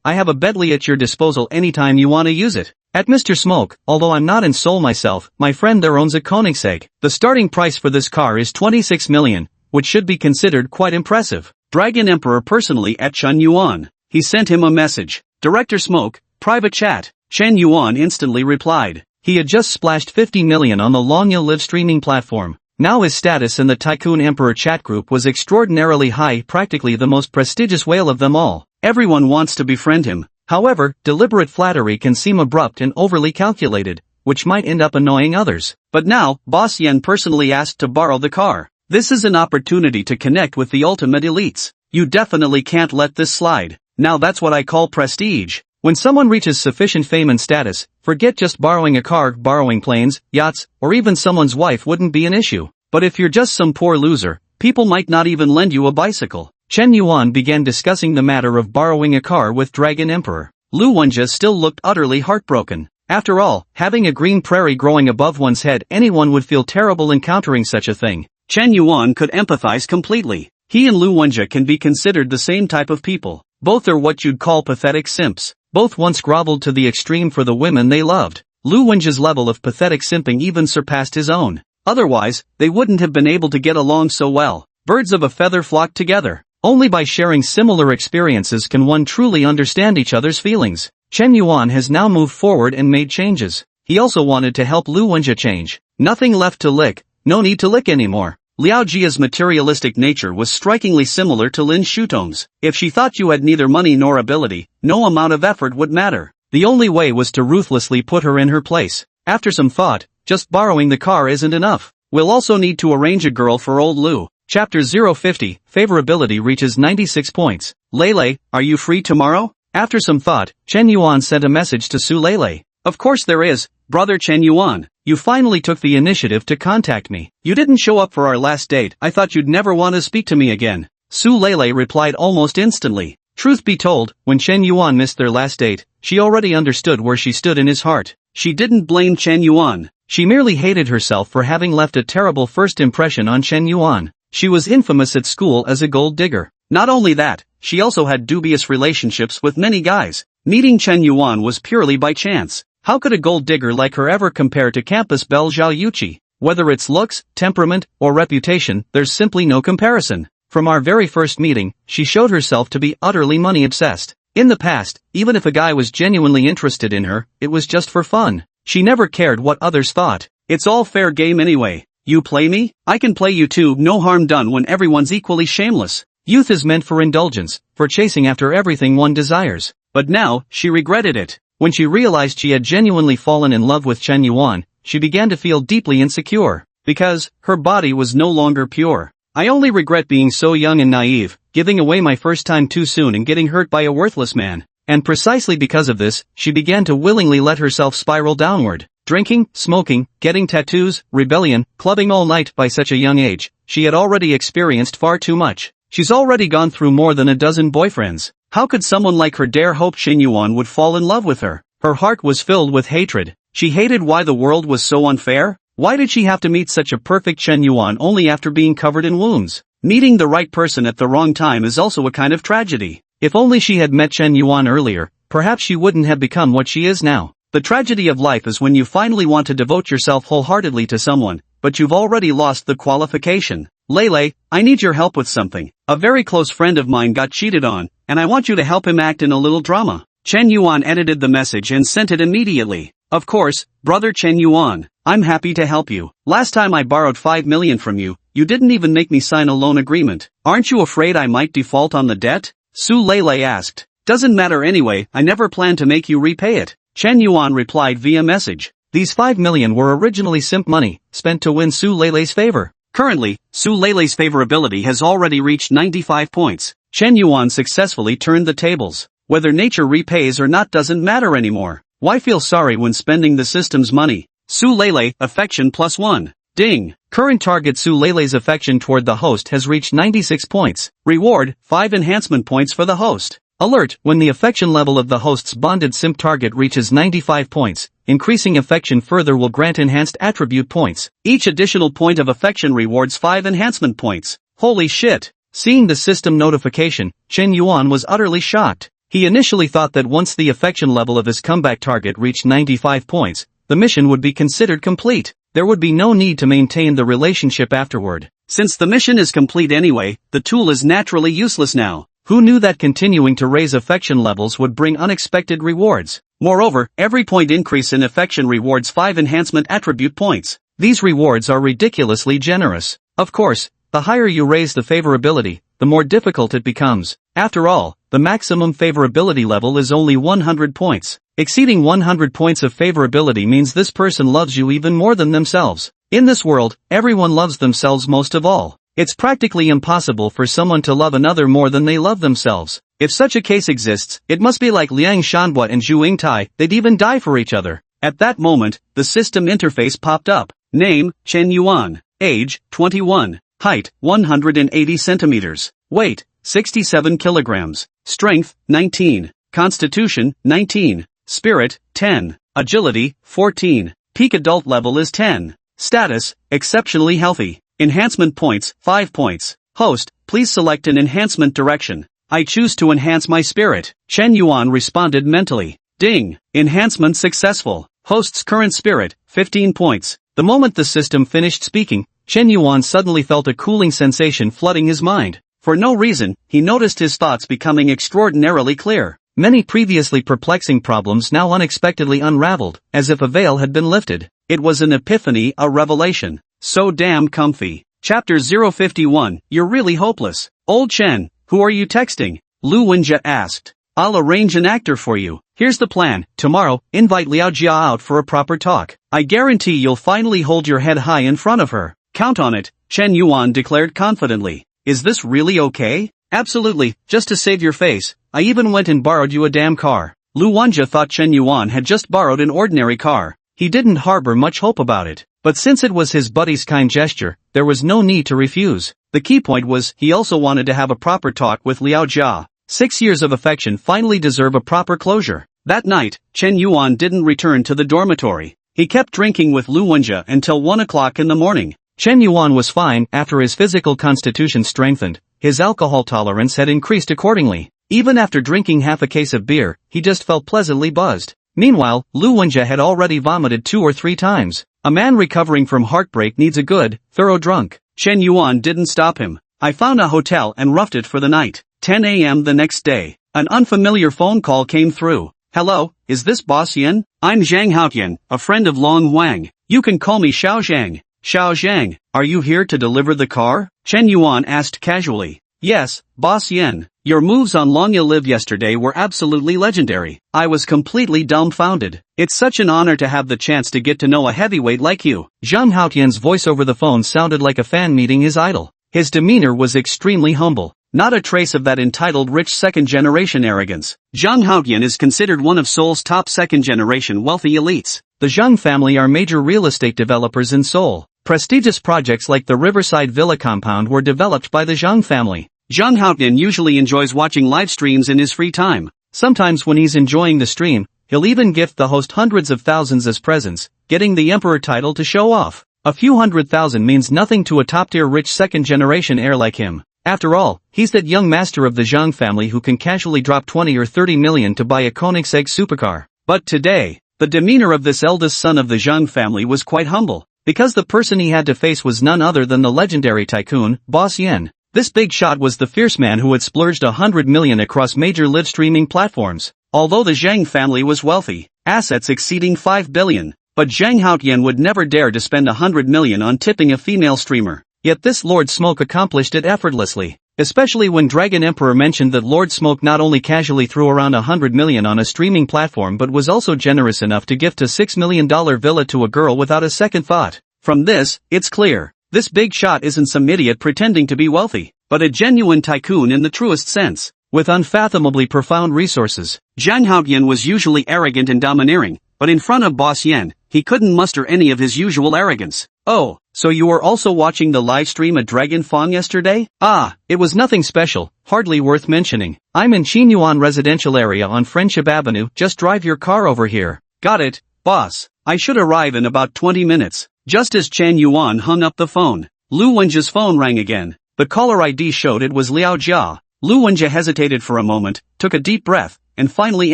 I have a Bentley at your disposal anytime you want to use it. At Mr. Smoke, although I'm not in Seoul myself, my friend there owns a Koenigsegg. The starting price for this car is 26 million, which should be considered quite impressive. Dragon Emperor personally at Chen Yuan. He sent him a message. Director Smoke, private chat. Chen Yuan instantly replied. He had just splashed 50 million on the Longya live streaming platform. Now his status in the Tycoon Emperor chat group was extraordinarily high, practically the most prestigious whale of them all. Everyone wants to befriend him. However, deliberate flattery can seem abrupt and overly calculated, which might end up annoying others. But now, Boss Yen personally asked to borrow the car. This is an opportunity to connect with the ultimate elites. You definitely can't let this slide. Now that's what I call prestige. When someone reaches sufficient fame and status, forget just borrowing a car, borrowing planes, yachts, or even someone's wife wouldn't be an issue. But if you're just some poor loser, people might not even lend you a bicycle. Chen Yuan began discussing the matter of borrowing a car with Dragon Emperor. Lu Wenjie still looked utterly heartbroken. After all, having a green prairie growing above one's head, anyone would feel terrible encountering such a thing. Chen Yuan could empathize completely. He and Lu Wenjie can be considered the same type of people. Both are what you'd call pathetic simps. Both once groveled to the extreme for the women they loved. Lu Wenjie's level of pathetic simping even surpassed his own. Otherwise, they wouldn't have been able to get along so well. Birds of a feather flock together. Only by sharing similar experiences can one truly understand each other's feelings. Chen Yuan has now moved forward and made changes. He also wanted to help Lu Wenjie change. Nothing left to lick, no need to lick anymore. Liao Jia's materialistic nature was strikingly similar to Lin Shutong's. If she thought you had neither money nor ability, no amount of effort would matter. The only way was to ruthlessly put her in her place. After some thought, just borrowing the car isn't enough. We'll also need to arrange a girl for old Lu. Chapter 050, Favorability reaches 96 points. Lele, are you free tomorrow? After some thought, Chen Yuan sent a message to Su Lele. Of course there is, brother Chen Yuan. You finally took the initiative to contact me. You didn't show up for our last date. I thought you'd never want to speak to me again. Su Lele replied almost instantly. Truth be told, when Chen Yuan missed their last date, she already understood where she stood in his heart. She didn't blame Chen Yuan. She merely hated herself for having left a terrible first impression on Chen Yuan. She was infamous at school as a gold digger. Not only that, she also had dubious relationships with many guys. Meeting Chen Yuan was purely by chance. How could a gold digger like her ever compare to campus belle Zhao Yuqi? Whether it's looks, temperament, or reputation, there's simply no comparison. From our very first meeting, she showed herself to be utterly money-obsessed. In the past, even if a guy was genuinely interested in her, it was just for fun. She never cared what others thought. It's all fair game anyway. You play me, I can play you too, no harm done when everyone's equally shameless. Youth is meant for indulgence, for chasing after everything one desires. But now, she regretted it. When she realized she had genuinely fallen in love with Chen Yuan, she began to feel deeply insecure. Because, her body was no longer pure. I only regret being so young and naive, giving away my first time too soon and getting hurt by a worthless man. And precisely because of this, she began to willingly let herself spiral downward. Drinking, smoking, getting tattoos, rebellion, clubbing all night by such a young age, she had already experienced far too much. She's already gone through more than a dozen boyfriends. How could someone like her dare hope Chen Yuan would fall in love with her? Her heart was filled with hatred. She hated why the world was so unfair. Why did she have to meet such a perfect Chen Yuan only after being covered in wounds? Meeting the right person at the wrong time is also a kind of tragedy. If only she had met Chen Yuan earlier, perhaps she wouldn't have become what she is now. The tragedy of life is when you finally want to devote yourself wholeheartedly to someone, but you've already lost the qualification. Lele, I need your help with something. A very close friend of mine got cheated on, and I want you to help him act in a little drama. Chen Yuan edited the message and sent it immediately. Of course, brother Chen Yuan, I'm happy to help you. Last time I borrowed 5 million from you, you didn't even make me sign a loan agreement. Aren't you afraid I might default on the debt? Su Lele asked. Doesn't matter anyway, I never planned to make you repay it. Chen Yuan replied via message. These 5 million were originally SIMP money, spent to win Su Lele's favor. Currently, Su Lele's favorability has already reached 95 points. Chen Yuan successfully turned the tables. Whether nature repays or not doesn't matter anymore. Why feel sorry when spending the system's money? Su Lele, affection +1. Ding. Current target Su Lele's affection toward the host has reached 96 points. Reward, 5 enhancement points for the host. Alert, when the affection level of the host's bonded SIMP target reaches 95 points, increasing affection further will grant enhanced attribute points. Each additional point of affection rewards 5 enhancement points. Holy shit. Seeing the system notification, Chen Yuan was utterly shocked. He initially thought that once the affection level of his comeback target reached 95 points, the mission would be considered complete. There would be no need to maintain the relationship afterward. Since the mission is complete anyway, the tool is naturally useless now. Who knew that continuing to raise affection levels would bring unexpected rewards? Moreover, every point increase in affection rewards 5 enhancement attribute points. These rewards are ridiculously generous. Of course, the higher you raise the favorability, the more difficult it becomes. After all, the maximum favorability level is only 100 points. Exceeding 100 points of favorability means this person loves you even more than themselves. In this world, everyone loves themselves most of all. It's practically impossible for someone to love another more than they love themselves. If such a case exists, it must be like Liang Shanhua and Zhu Yingtai, they'd even die for each other. At that moment, the system interface popped up. Name, Chen Yuan. Age, 21. Height, 180 centimeters. Weight, 67 kilograms. Strength, 19. Constitution, 19. Spirit, 10. Agility, 14. Peak adult level is 10. Status, exceptionally healthy. Enhancement points, 5 points. Host, please select an enhancement direction. I choose to enhance my spirit. Chen Yuan responded mentally. Ding. Enhancement successful. Host's current spirit, 15 points. The moment the system finished speaking, Chen Yuan suddenly felt a cooling sensation flooding his mind. For no reason, he noticed his thoughts becoming extraordinarily clear. Many previously perplexing problems now unexpectedly unraveled, as if a veil had been lifted. It was an epiphany, a revelation. So damn comfy. Chapter 051, You're really hopeless. Old Chen, who are you texting? Lu Wenjie asked. I'll arrange an actor for you. Here's the plan. Tomorrow, invite Liao Jia out for a proper talk. I guarantee you'll finally hold your head high in front of her. Count on it, Chen Yuan declared confidently. Is this really okay? Absolutely, just to save your face. I even went and borrowed you a damn car. Lu Wenjie thought Chen Yuan had just borrowed an ordinary car. He didn't harbor much hope about it. But since it was his buddy's kind gesture, there was no need to refuse. The key point was, he also wanted to have a proper talk with Liao Jia. 6 years of affection finally deserve a proper closure. That night, Chen Yuan didn't return to the dormitory. He kept drinking with Lu Wenjie until 1 o'clock in the morning. Chen Yuan was fine after his physical constitution strengthened. His alcohol tolerance had increased accordingly. Even after drinking half a case of beer, he just felt pleasantly buzzed. Meanwhile, Lu Wenjie had already vomited 2 or 3 times. A man recovering from heartbreak needs a good, thorough drunk. Chen Yuan didn't stop him. I found a hotel and roughed it for the night. 10 a.m. the next day. An unfamiliar phone call came through. Hello, is this Boss Yin? I'm Zhang Haotian, a friend of Long Wang. You can call me Xiao Zhang. Xiao Zhang, are you here to deliver the car? Chen Yuan asked casually. Yes, Boss Yin. Your moves on Longya Live yesterday were absolutely legendary. I was completely dumbfounded. It's such an honor to have the chance to get to know a heavyweight like you. Zhang Haotian's voice over the phone sounded like a fan meeting his idol. His demeanor was extremely humble. Not a trace of that entitled rich second-generation arrogance. Zhang Haotian is considered one of Seoul's top second-generation wealthy elites. The Zhang family are major real estate developers in Seoul. Prestigious projects like the Riverside Villa compound were developed by the Zhang family. Zhang Haotian usually enjoys watching live streams in his free time. Sometimes when he's enjoying the stream, he'll even gift the host hundreds of thousands as presents, getting the emperor title to show off. A few 100,000 means nothing to a top-tier rich second-generation heir like him. After all, he's that young master of the Zhang family who can casually drop 20 or 30 million to buy a Koenigsegg supercar. But today, the demeanor of this eldest son of the Zhang family was quite humble, because the person he had to face was none other than the legendary tycoon, Boss Yin. This big shot was the fierce man who had splurged 100 million across major live streaming platforms. Although the Zhang family was wealthy, assets exceeding 5 billion, but Zhang Haotian would never dare to spend 100 million on tipping a female streamer. Yet this Lord Smoke accomplished it effortlessly. Especially when Dragon Emperor mentioned that Lord Smoke not only casually threw around 100 million on a streaming platform but was also generous enough to gift a $6 million villa to a girl without a second thought. From this, it's clear. This big shot isn't some idiot pretending to be wealthy, but a genuine tycoon in the truest sense. With unfathomably profound resources. Zhang Haotian was usually arrogant and domineering, but in front of Boss Yen, he couldn't muster any of his usual arrogance. Oh, so you were also watching the live stream at Dragon Fong yesterday? Ah, it was nothing special, hardly worth mentioning. I'm in Qinyuan residential area on Friendship Avenue, just drive your car over here. Got it, boss. I should arrive in about 20 minutes. Just as Chen Yuan hung up the phone, Lu Wenjia's phone rang again. The caller ID showed it was Liao Jia. Lu Wenjia hesitated for a moment, took a deep breath, and finally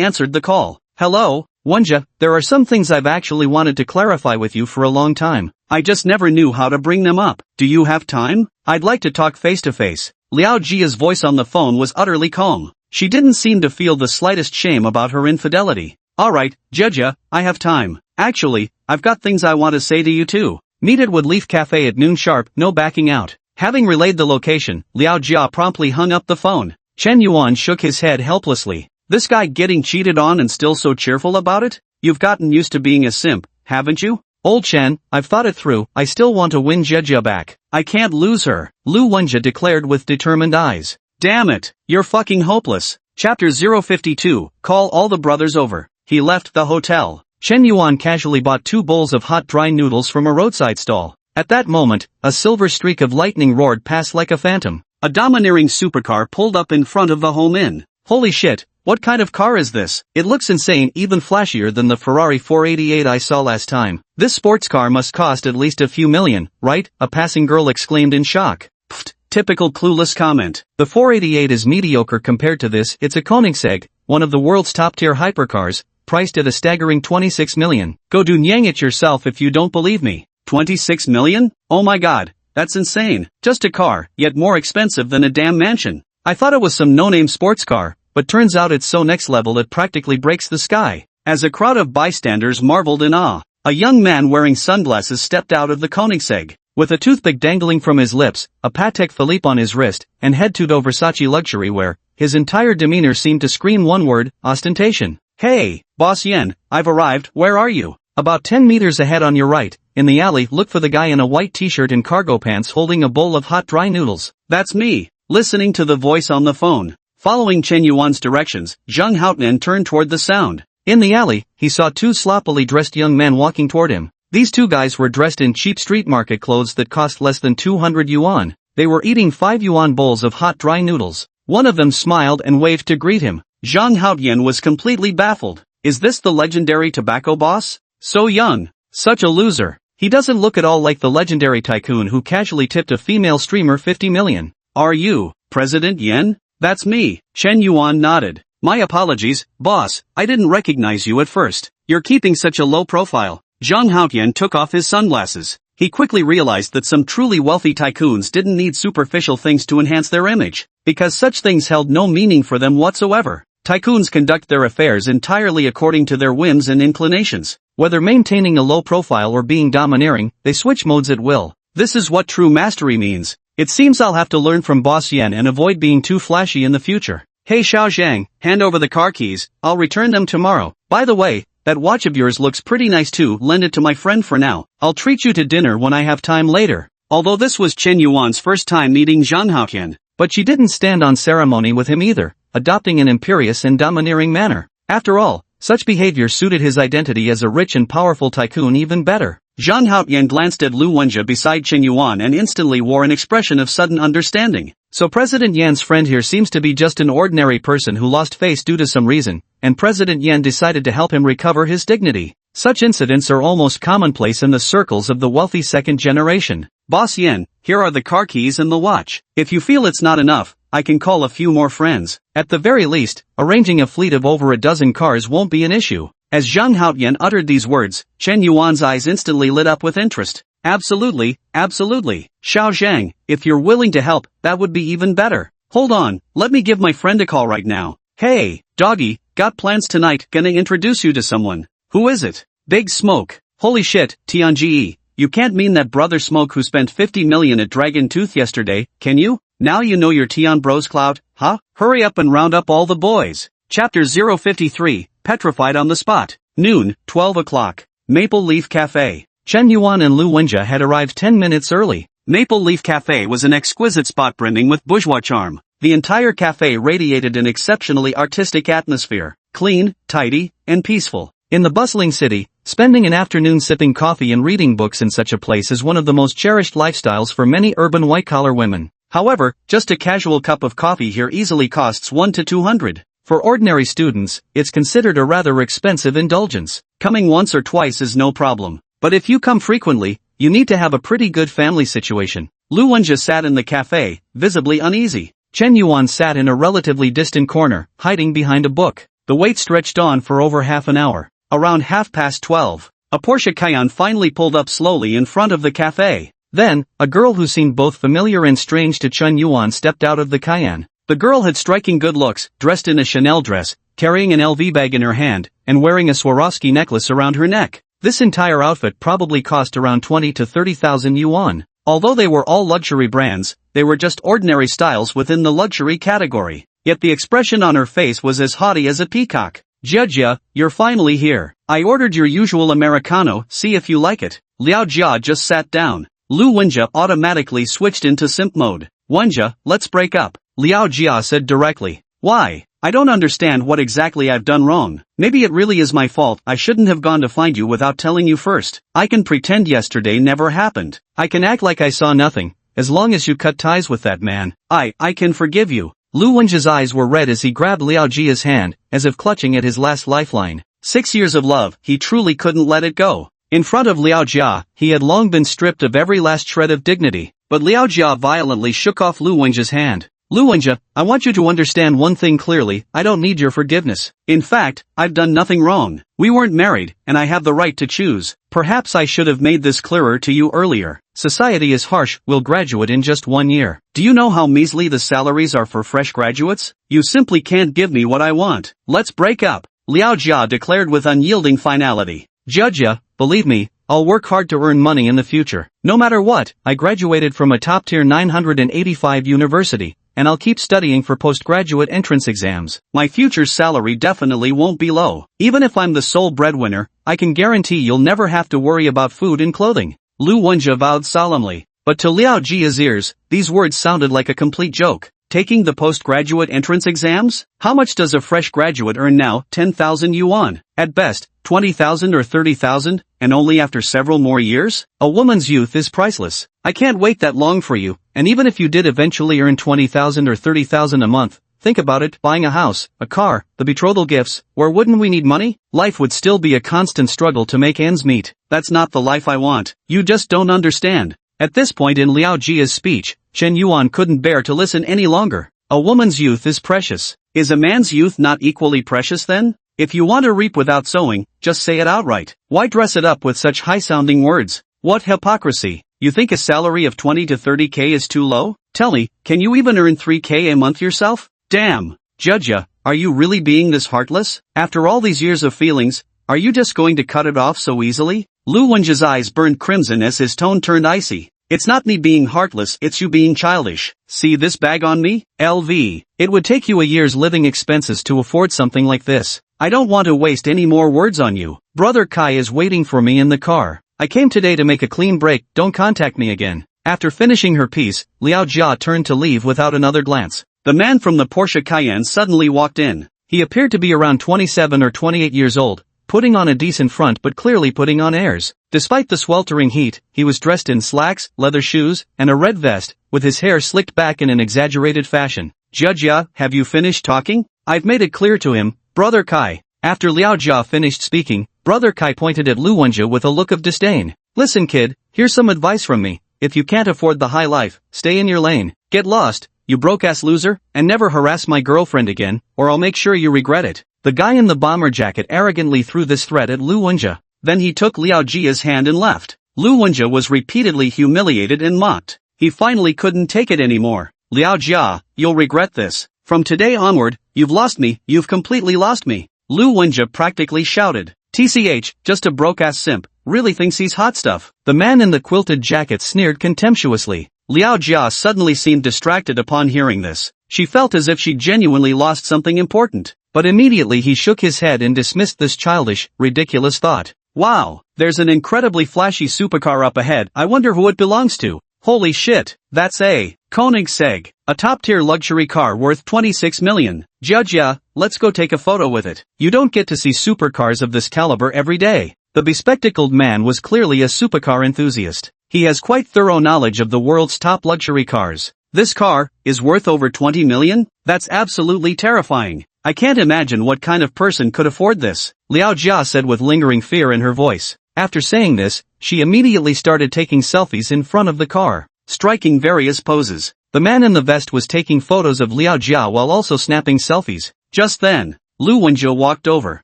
answered the call. Hello, Wenjia, there are some things I've actually wanted to clarify with you for a long time. I just never knew how to bring them up. Do you have time? I'd like to talk face to face. Liao Jia's voice on the phone was utterly calm. She didn't seem to feel the slightest shame about her infidelity. Alright, Jia, I have time. Actually, I've got things I want to say to you too. Meet at Woodleaf Cafe at noon sharp, no backing out. Having relayed the location, Liao Jia promptly hung up the phone. Chen Yuan shook his head helplessly. This guy getting cheated on and still so cheerful about it? You've gotten used to being a simp, haven't you? Old Chen, I've thought it through, I still want to win Jia back. I can't lose her, Lu Wenjia declared with determined eyes. Damn it, you're fucking hopeless. Chapter 052, call all the brothers over. He left the hotel. Chen Yuan casually bought 2 bowls of hot dry noodles from a roadside stall. At that moment, a silver streak of lightning roared past like a phantom. A domineering supercar pulled up in front of the home inn. Holy shit, what kind of car is this? It looks insane, even flashier than the Ferrari 488 I saw last time. This sports car must cost at least a few million, right? A passing girl exclaimed in shock. Pfft, typical clueless comment. The 488 is mediocre compared to this, it's a Koenigsegg, one of the world's top-tier hypercars, priced at a staggering 26 million. Go do nyang it yourself if you don't believe me. 26 million? Oh my god, that's insane. Just a car, yet more expensive than a damn mansion. I thought it was some no-name sports car, but turns out it's so next level it practically breaks the sky. As a crowd of bystanders marveled in awe, a young man wearing sunglasses stepped out of the Koenigsegg. With a toothpick dangling from his lips, a Patek Philippe on his wrist, and head-to-toe Versace luxury wear, his entire demeanor seemed to scream one word, ostentation. Hey, Boss Yen, I've arrived, where are you? About 10 meters ahead on your right, in the alley, look for the guy in a white t-shirt and cargo pants holding a bowl of hot dry noodles. That's me. Listening to the voice on the phone. Following Chen Yuan's directions, Zhang Haotian turned toward the sound. In the alley, he saw 2 sloppily dressed young men walking toward him. These 2 guys were dressed in cheap street market clothes that cost less than 200 yuan. They were eating 5 yuan bowls of hot dry noodles. One of them smiled and waved to greet him. Zhang Haotian was completely baffled. Is this the legendary tobacco boss? So young. Such a loser. He doesn't look at all like the legendary tycoon who casually tipped a female streamer 50 million. Are you, President Yen? That's me. Chen Yuan nodded. My apologies, boss, I didn't recognize you at first. You're keeping such a low profile. Zhang Haotian took off his sunglasses. He quickly realized that some truly wealthy tycoons didn't need superficial things to enhance their image, because such things held no meaning for them whatsoever. Tycoons conduct their affairs entirely according to their whims and inclinations. Whether maintaining a low profile or being domineering, they switch modes at will. This is what true mastery means. It seems I'll have to learn from Boss Yen and avoid being too flashy in the future. Hey Xiao Zhang, hand over the car keys, I'll return them tomorrow. By the way, that watch of yours looks pretty nice too, lend it to my friend for now. I'll treat you to dinner when I have time later. Although this was Chen Yuan's first time meeting Zhang Haotian. But she didn't stand on ceremony with him either, adopting an imperious and domineering manner. After all, such behavior suited his identity as a rich and powerful tycoon even better. Zhang Haotian glanced at Lu Wenjia beside Chen Yuan and instantly wore an expression of sudden understanding. So President Yan's friend here seems to be just an ordinary person who lost face due to some reason, and President Yan decided to help him recover his dignity. Such incidents are almost commonplace in the circles of the wealthy second generation. Boss Yen, here are the car keys and the watch. If you feel it's not enough, I can call a few more friends. At the very least, arranging a fleet of over a dozen cars won't be an issue. As Zhang Haotian uttered these words, Chen Yuan's eyes instantly lit up with interest. Absolutely, absolutely. Xiao Zhang, if you're willing to help, that would be even better. Hold on, let me give my friend a call right now. Hey, doggy, got plans tonight, gonna introduce you to someone. Who is it? Big Smoke. Holy shit, Tianji, you can't mean that brother Smoke who spent 50 million at Dragon Tooth yesterday, can you? Now you know your Tian Bros clout, huh? Hurry up and round up all the boys. Chapter 053, Petrified on the Spot. Noon, 12 o'clock. Maple Leaf Cafe. Chen Yuan and Lu Wenjie had arrived 10 minutes early. Maple Leaf Cafe was an exquisite spot brimming with bourgeois charm. The entire cafe radiated an exceptionally artistic atmosphere, clean, tidy, and peaceful. In the bustling city, spending an afternoon sipping coffee and reading books in such a place is one of the most cherished lifestyles for many urban white-collar women. However, just a casual cup of coffee here easily costs 1 to 200. For ordinary students, it's considered a rather expensive indulgence. Coming once or twice is no problem. But if you come frequently, you need to have a pretty good family situation. Lu Wenjie sat in the cafe, visibly uneasy. Chen Yuan sat in a relatively distant corner, hiding behind a book. The wait stretched on for over half an hour. Around 12:30, a Porsche Cayenne finally pulled up slowly in front of the cafe. Then, a girl who seemed both familiar and strange to Chen Yuan stepped out of the Cayenne. The girl had striking good looks, dressed in a Chanel dress, carrying an LV bag in her hand, and wearing a Swarovski necklace around her neck. This entire outfit probably cost around 20 to 30,000 yuan. Although they were all luxury brands, they were just ordinary styles within the luxury category. Yet the expression on her face was as haughty as a peacock. Jia, you're finally here. I ordered your usual Americano, see if you like it. Liao Jia just sat down. Lu Wenjie automatically switched into simp mode. Wenjie, let's break up. Liao Jia said directly. Why? I don't understand what exactly I've done wrong. Maybe it really is my fault. I shouldn't have gone to find you without telling you first. I can pretend yesterday never happened. I can act like I saw nothing, as long as you cut ties with that man. I can forgive you. Lu Wenjie's eyes were red as he grabbed Liao Jia's hand, as if clutching at his last lifeline. 6 years of love, he truly couldn't let it go. In front of Liao Jia, he had long been stripped of every last shred of dignity. But Liao Jia violently shook off Lu Wenjie's hand. Lu Wenjie, I want you to understand one thing clearly, I don't need your forgiveness. In fact, I've done nothing wrong. We weren't married, and I have the right to choose. Perhaps I should have made this clearer to you earlier. Society is harsh, we'll graduate in just 1 year. Do you know how measly the salaries are for fresh graduates? You simply can't give me what I want. Let's break up, Liao Jia declared with unyielding finality. Jia, believe me, I'll work hard to earn money in the future. No matter what, I graduated from a top-tier 985 university, and I'll keep studying for postgraduate entrance exams. My future salary definitely won't be low. Even if I'm the sole breadwinner, I can guarantee you'll never have to worry about food and clothing. Lu Wenjie vowed solemnly. But to Liao Jia's ears, these words sounded like a complete joke. Taking the postgraduate entrance exams? How much does a fresh graduate earn now? 10,000 yuan. At best, 20,000 or 30,000, and only after several more years? A woman's youth is priceless. I can't wait that long for you, and even if you did eventually earn 20,000 or 30,000 a month, think about it, buying a house, a car, the betrothal gifts, where wouldn't we need money? Life would still be a constant struggle to make ends meet. That's not the life I want. You just don't understand. At this point in Liao Jia's speech, Chen Yuan couldn't bear to listen any longer. A woman's youth is precious. Is a man's youth not equally precious then? If you want to reap without sowing, just say it outright. Why dress it up with such high-sounding words? What hypocrisy! You think a salary of 20 to 30k is too low? Tell me, can you even earn 3k a month yourself? Damn! Jia, are you really being this heartless? After all these years of feelings, are you just going to cut it off so easily? Lu Wenjie's eyes burned crimson as his tone turned icy. It's not me being heartless, it's you being childish. See this bag on me? LV. It would take you a year's living expenses to afford something like this. I don't want to waste any more words on you. Brother Kai is waiting for me in the car. I came today to make a clean break, don't contact me again. After finishing her piece, Liao Jia turned to leave without another glance. The man from the Porsche Cayenne suddenly walked in. He appeared to be around 27 or 28 years old, putting on a decent front but clearly putting on airs. Despite the sweltering heat, he was dressed in slacks, leather shoes, and a red vest, with his hair slicked back in an exaggerated fashion. Jia, have you finished talking? I've made it clear to him, Brother Kai. After Liao Jia finished speaking, Brother Kai pointed at Lu Wenjie with a look of disdain. Listen kid, here's some advice from me. If you can't afford the high life, stay in your lane. Get lost, you broke-ass loser, and never harass my girlfriend again, or I'll make sure you regret it. The guy in the bomber jacket arrogantly threw this threat at Lu Wenjie. Then he took Liao Jia's hand and left. Lu Wenjie was repeatedly humiliated and mocked. He finally couldn't take it anymore. Liao Jia, you'll regret this. From today onward, you've lost me, you've completely lost me. Lu Wenjie practically shouted. TCH, just a broke-ass simp, really thinks he's hot stuff. The man in the quilted jacket sneered contemptuously. Liao Jia suddenly seemed distracted upon hearing this. She felt as if she genuinely lost something important. But immediately he shook his head and dismissed this childish, ridiculous thought. Wow, there's an incredibly flashy supercar up ahead. I wonder who it belongs to. Holy shit, that's a Koenigsegg, a top-tier luxury car worth 26 million. Jia, let's go take a photo with it. You don't get to see supercars of this caliber every day. The bespectacled man was clearly a supercar enthusiast. He has quite thorough knowledge of the world's top luxury cars. This car is worth over 20 million? That's absolutely terrifying. I can't imagine what kind of person could afford this, Liao Jia said with lingering fear in her voice. After saying this, she immediately started taking selfies in front of the car, striking various poses. The man in the vest was taking photos of Liao Jia while also snapping selfies. Just then, Lu Wenjie walked over.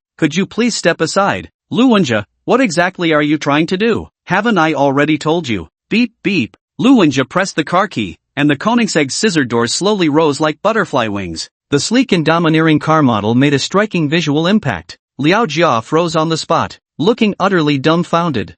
Could you please step aside? Lu Wenjie, what exactly are you trying to do? Haven't I already told you? Beep beep. Lu Wenjie pressed the car key, and the Koenigsegg scissor doors slowly rose like butterfly wings. The sleek and domineering car model made a striking visual impact. Liao Jia froze on the spot, looking utterly dumbfounded.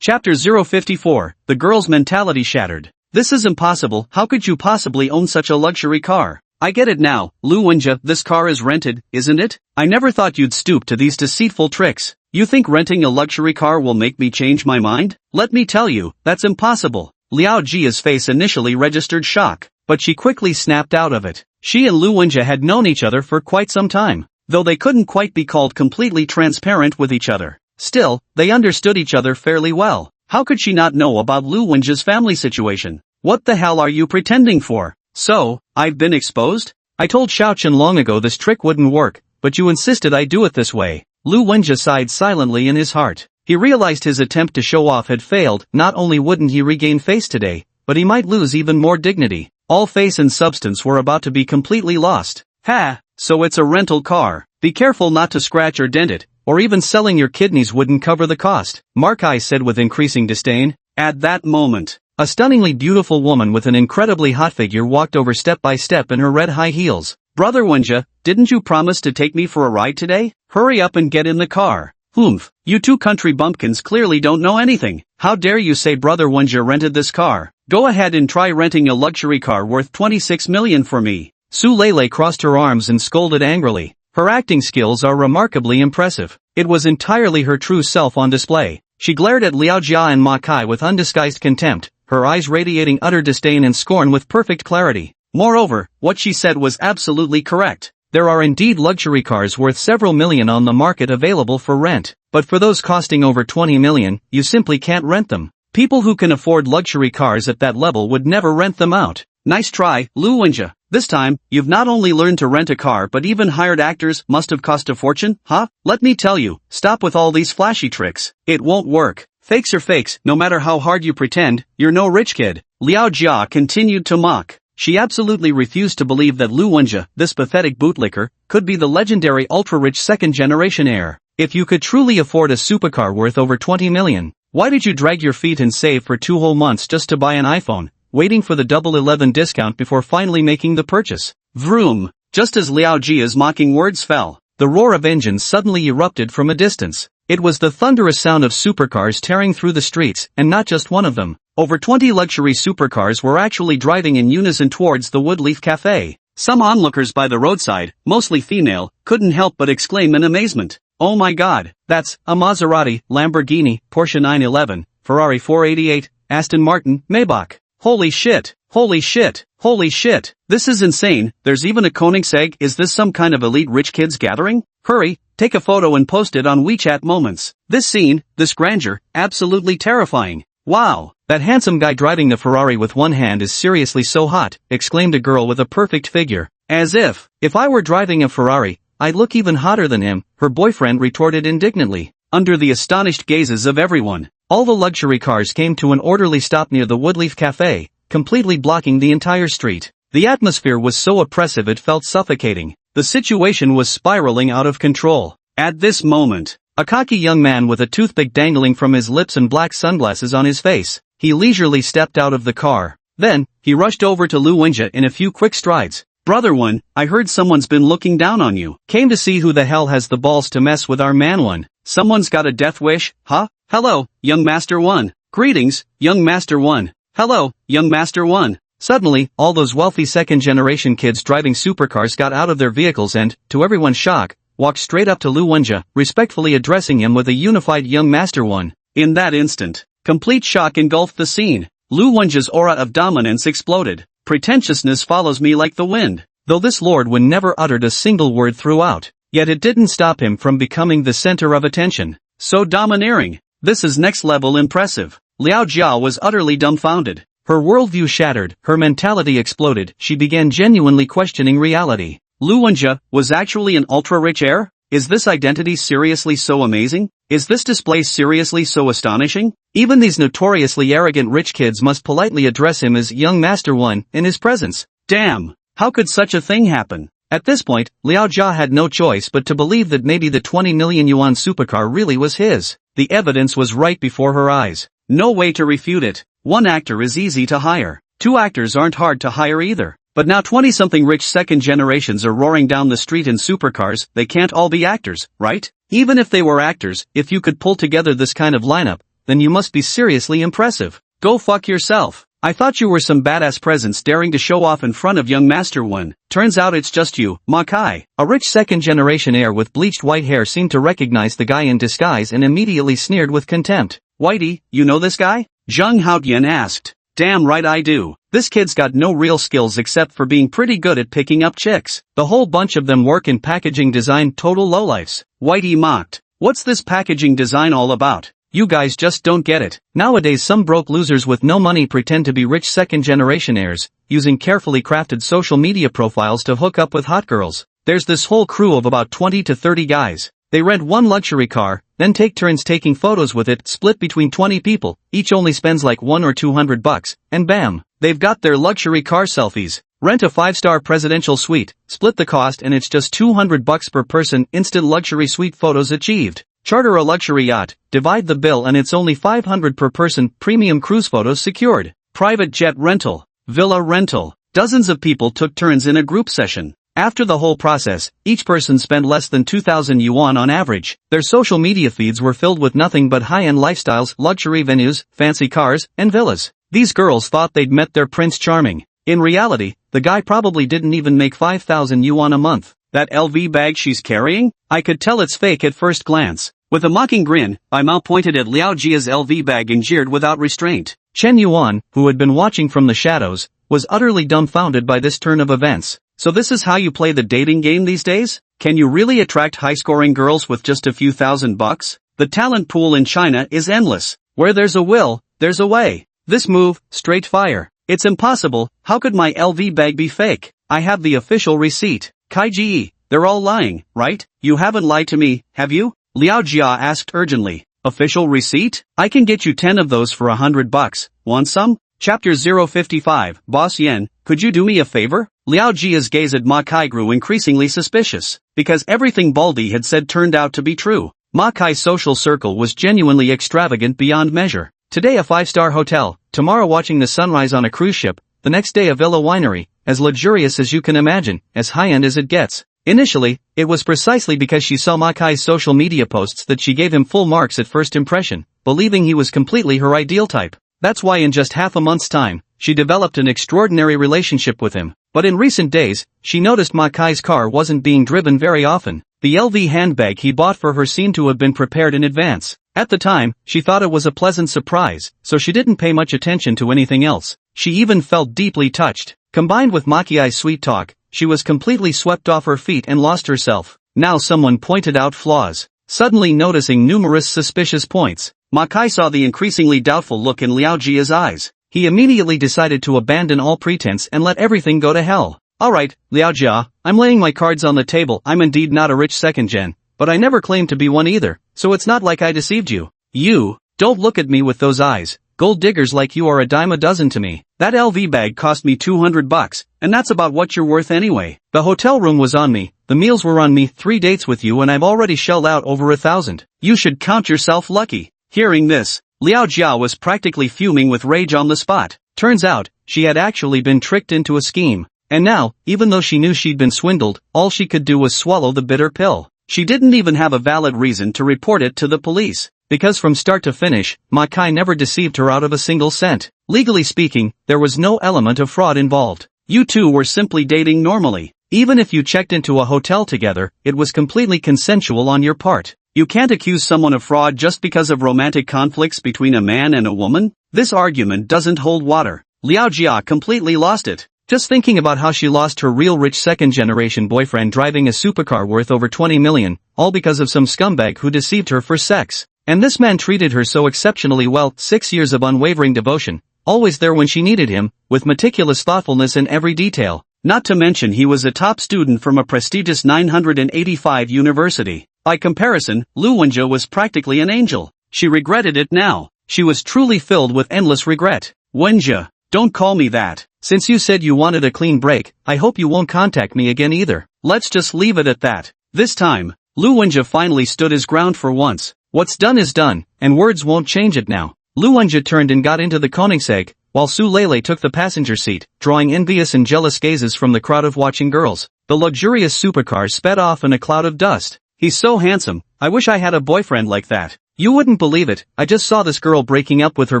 Chapter 054, the girl's mentality shattered. This is impossible. How could you possibly own such a luxury car? I get it now, Lu Wenjie, this car is rented, isn't it? I never thought you'd stoop to these deceitful tricks. You think renting a luxury car will make me change my mind? Let me tell you, that's impossible. Liao Jia's face initially registered shock, but she quickly snapped out of it. She and Lu Wenjie had known each other for quite some time, though they couldn't quite be called completely transparent with each other. Still, they understood each other fairly well. How could she not know about Lu Wenjie's family situation? What the hell are you pretending for? So, I've been exposed? I told Xiaochen long ago this trick wouldn't work, but you insisted I do it this way. Lu Wenjie sighed silently in his heart. He realized his attempt to show off had failed. Not only wouldn't he regain face today, but he might lose even more dignity. All face and substance were about to be completely lost. Ha, so it's a rental car. Be careful not to scratch or dent it, or even selling your kidneys wouldn't cover the cost, Mark I said with increasing disdain. At that moment, a stunningly beautiful woman with an incredibly hot figure walked over step by step in her red high heels. Brother Wenjie, didn't you promise to take me for a ride today? Hurry up and get in the car. Humph, you two country bumpkins clearly don't know anything. How dare you say Brother Wenjie rented this car? Go ahead and try renting a luxury car worth 26 million for me. Su Lele crossed her arms and scolded angrily. Her acting skills are remarkably impressive. It was entirely her true self on display. She glared at Liao Jia and Ma Kai with undisguised contempt, her eyes radiating utter disdain and scorn with perfect clarity. Moreover, what she said was absolutely correct. There are indeed luxury cars worth several million on the market available for rent, but for those costing over 20 million, you simply can't rent them. People who can afford luxury cars at that level would never rent them out. Nice try, Lu Wenjie. This time, you've not only learned to rent a car but even hired actors. Must have cost a fortune, huh? Let me tell you, stop with all these flashy tricks. It won't work. Fakes are fakes, no matter how hard you pretend, you're no rich kid. Liao Jia continued to mock. She absolutely refused to believe that Lu Wenjie, this pathetic bootlicker, could be the legendary ultra-rich second-generation heir. If you could truly afford a supercar worth over 20 million, why did you drag your feet and save for 2 whole months just to buy an iPhone, waiting for the Double 11 discount before finally making the purchase? Vroom! Just as Liao Jia's mocking words fell, the roar of engines suddenly erupted from a distance. It was the thunderous sound of supercars tearing through the streets, and not just one of them. Over 20 luxury supercars were actually driving in unison towards the Woodleaf Cafe. Some onlookers by the roadside, mostly female, couldn't help but exclaim in amazement. Oh my god, that's a Maserati, Lamborghini, Porsche 911, Ferrari 488, Aston Martin, Maybach. Holy shit, holy shit, holy shit. This is insane. There's even a Koenigsegg. Is this some kind of elite rich kids gathering? Hurry, take a photo and post it on WeChat Moments. This scene, this grandeur, absolutely terrifying. Wow, that handsome guy driving the Ferrari with one hand is seriously so hot, exclaimed a girl with a perfect figure. As if I were driving a Ferrari, I'd look even hotter than him, her boyfriend retorted indignantly. Under the astonished gazes of everyone, all the luxury cars came to an orderly stop near the Woodleaf Cafe, completely blocking the entire street. The atmosphere was so oppressive it felt suffocating. The situation was spiraling out of control. At this moment, A cocky young man with a toothpick dangling from his lips and black sunglasses on his face. He leisurely stepped out of the car. Then, he rushed over to Lu Wenjia in a few quick strides. Brother One, I heard someone's been looking down on you. Came to see who the hell has the balls to mess with our Manhwa. Someone's got a death wish, huh? Hello, young Master One. Greetings, young Master One. Hello, young Master One. Suddenly, all those wealthy second-generation kids driving supercars got out of their vehicles and, to everyone's shock, walked straight up to Lu Wenjia, respectfully addressing him with a unified young Master One. In that instant, complete shock engulfed the scene. Lu Wenjia's aura of dominance exploded. Pretentiousness follows me like the wind. Though this Lord Wen never uttered a single word throughout, yet it didn't stop him from becoming the center of attention. So domineering. This is next level impressive. Liao Jia was utterly dumbfounded. Her worldview shattered, her mentality exploded, she began genuinely questioning reality. Lu Wenjia was actually an ultra-rich heir? Is this identity seriously so amazing? Is this display seriously so astonishing? Even these notoriously arrogant rich kids must politely address him as young Master One in his presence. Damn! How could such a thing happen? At this point, Liao Jia had no choice but to believe that maybe the 20 million yuan supercar really was his. The evidence was right before her eyes. No way to refute it. One actor is easy to hire. Two actors aren't hard to hire either. But now 20-something rich second generations are roaring down the street in supercars, they can't all be actors, right? Even if they were actors, if you could pull together this kind of lineup, then you must be seriously impressive. Go fuck yourself. I thought you were some badass presence daring to show off in front of young Master One. Turns out it's just you, Ma Kai. A rich second-generation heir with bleached white hair seemed to recognize the guy in disguise and immediately sneered with contempt. Whitey, you know this guy? Zhang Haotian asked. Damn right I do. This kid's got no real skills except for being pretty good at picking up chicks. The whole bunch of them work in packaging design, total lowlifes. Whitey mocked. What's this packaging design all about? You guys just don't get it. Nowadays some broke losers with no money pretend to be rich second-generation heirs, using carefully crafted social media profiles to hook up with hot girls. There's this whole crew of about 20 to 30 guys. They rent one luxury car, then take turns taking photos with it, split between 20 people, each only spends like $100 or $200, and bam, they've got their luxury car selfies. Rent a 5-star presidential suite, split the cost and it's just $200 per person, instant luxury suite photos achieved. Charter a luxury yacht, divide the bill and it's only $500 per person, premium cruise photos secured. Private jet rental, villa rental. Dozens of people took turns in a group session. After the whole process, each person spent less than 2,000 yuan on average. Their social media feeds were filled with nothing but high-end lifestyles, luxury venues, fancy cars, and villas. These girls thought they'd met their Prince Charming. In reality, the guy probably didn't even make 5,000 yuan a month. That LV bag she's carrying? I could tell it's fake at first glance. With a mocking grin, Bai Mao pointed at Liao Jia's LV bag and jeered without restraint. Chen Yuan, who had been watching from the shadows, was utterly dumbfounded by this turn of events. So this is how you play the dating game these days? Can you really attract high-scoring girls with just a few $1,000s? The talent pool in China is endless. Where there's a will, there's a way. This move, straight fire. It's impossible, how could my LV bag be fake? I have the official receipt. Kai Ji, they're all lying, right? You haven't lied to me, have you? Liao Jia asked urgently. Official receipt? I can get you 10 of those for $100. Want some? Chapter 055, Boss Yen, could you do me a favor? Liao Jia's gaze at Ma Kai grew increasingly suspicious, because everything Baldy had said turned out to be true. Ma Kai's social circle was genuinely extravagant beyond measure. Today a 5-star hotel, tomorrow watching the sunrise on a cruise ship, the next day a villa winery, as luxurious as you can imagine, as high-end as it gets. Initially, it was precisely because she saw Ma Kai's social media posts that she gave him full marks at first impression, believing he was completely her ideal type. That's why in just half a month's time, she developed an extraordinary relationship with him. But in recent days, she noticed Ma Kai's car wasn't being driven very often. The LV handbag he bought for her seemed to have been prepared in advance. At the time, she thought it was a pleasant surprise, so she didn't pay much attention to anything else. She even felt deeply touched. Combined with Ma Kai's sweet talk, she was completely swept off her feet and lost herself. Now someone pointed out flaws. Suddenly noticing numerous suspicious points, Ma Kai saw the increasingly doubtful look in Liao Jia's eyes. He immediately decided to abandon all pretense and let everything go to hell. Alright, Liao Jia, I'm laying my cards on the table. I'm indeed not a rich second gen, but I never claimed to be one either, so it's not like I deceived you. You, don't look at me with those eyes. Gold diggers like you are a dime a dozen to me. That LV bag cost me $200, and that's about what you're worth anyway. The hotel room was on me, the The meals were on me, 3 dates with you and I've already shelled out over 1,000. You should count yourself lucky. Hearing this, Liao Jia was practically fuming with rage on the spot. Turns out, she had actually been tricked into a scheme. And now, even though she knew she'd been swindled, all she could do was swallow the bitter pill. She didn't even have a valid reason to report it to the police. Because from start to finish, Ma Kai never deceived her out of a single cent. Legally speaking, there was no element of fraud involved. You two were simply dating normally. Even if you checked into a hotel together, it was completely consensual on your part. You can't accuse someone of fraud just because of romantic conflicts between a man and a woman. This argument doesn't hold water. Liao Jia completely lost it. Just thinking about how she lost her real rich second-generation boyfriend driving a supercar worth over 20 million, all because of some scumbag who deceived her for sex. And this man treated her so exceptionally well, 6 years of unwavering devotion, always there when she needed him, with meticulous thoughtfulness in every detail. Not to mention he was a top student from a prestigious 985 university. By comparison, Lu Wenjie was practically an angel. She regretted it now. She was truly filled with endless regret. Wenjie, don't call me that. Since you said you wanted a clean break, I hope you won't contact me again either. Let's just leave it at that. This time, Lu Wenjie finally stood his ground for once. What's done is done, and words won't change it now. Lu Wenjie turned and got into the Koenigsegg, while Su Lele took the passenger seat, drawing envious and jealous gazes from the crowd of watching girls. The luxurious supercar sped off in a cloud of dust. He's so handsome, I wish I had a boyfriend like that. You wouldn't believe it, I just saw this girl breaking up with her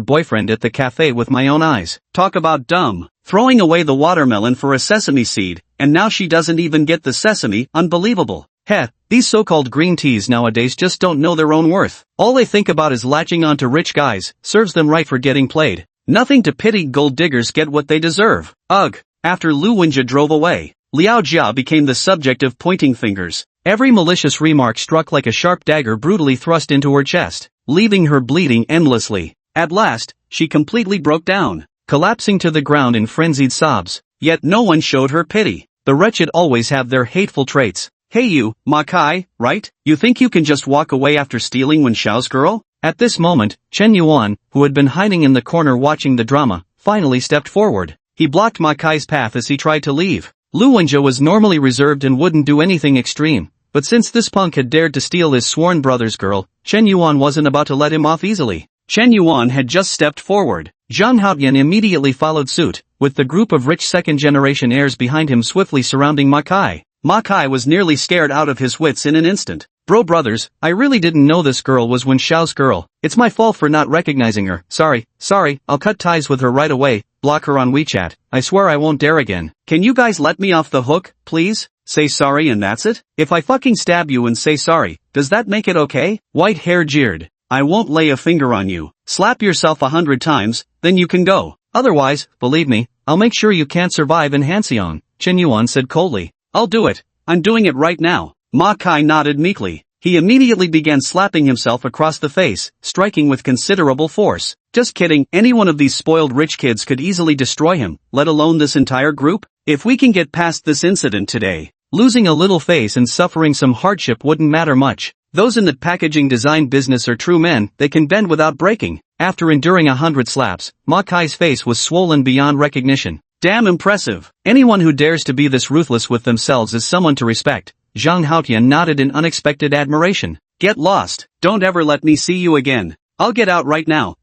boyfriend at the cafe with my own eyes. Talk about dumb. Throwing away the watermelon for a sesame seed, and now she doesn't even get the sesame, unbelievable. Heh, these so-called green teas nowadays just don't know their own worth. All they think about is latching onto rich guys, serves them right for getting played. Nothing to pity gold diggers get what they deserve. Ugh. After Lu Wenjie drove away, Liao Jia became the subject of pointing fingers. Every malicious remark struck like a sharp dagger brutally thrust into her chest, leaving her bleeding endlessly. At last, she completely broke down, collapsing to the ground in frenzied sobs. Yet no one showed her pity. The wretched always have their hateful traits. Hey you, Ma Kai, right? You think you can just walk away after stealing Wen Xiao's girl? At this moment, Chen Yuan, who had been hiding in the corner watching the drama, finally stepped forward. He blocked Ma Kai's path as he tried to leave. Lu Wenjie was normally reserved and wouldn't do anything extreme, but since this punk had dared to steal his sworn brother's girl, Chen Yuan wasn't about to let him off easily. Chen Yuan had just stepped forward. Zhang Haotian immediately followed suit, with the group of rich second-generation heirs behind him swiftly surrounding Ma Kai. Ma Kai was nearly scared out of his wits in an instant. Bro brothers, I really didn't know this girl was Wen Xiao's girl. It's my fault for not recognizing her. Sorry, I'll cut ties with her right away, block her on WeChat. I swear I won't dare again. Can you guys let me off the hook, please? Say sorry and that's it? If I fucking stab you and say sorry, does that make it okay? White hair jeered. I won't lay a finger on you. Slap yourself 100 times, then you can go. Otherwise, believe me, I'll make sure you can't survive in Hanxiang, Chen Yuan said coldly. I'll do it. I'm doing it right now. Ma Kai nodded meekly. He immediately began slapping himself across the face, striking with considerable force. Just kidding, any one of these spoiled rich kids could easily destroy him, let alone this entire group. If we can get past this incident today, losing a little face and suffering some hardship wouldn't matter much. Those in the packaging design business are true men, they can bend without breaking. After enduring 100 slaps, Ma Kai's face was swollen beyond recognition. Damn impressive. Anyone who dares to be this ruthless with themselves is someone to respect. Zhang Haotian nodded in unexpected admiration. Get lost. Don't ever let me see you again. I'll get out right now.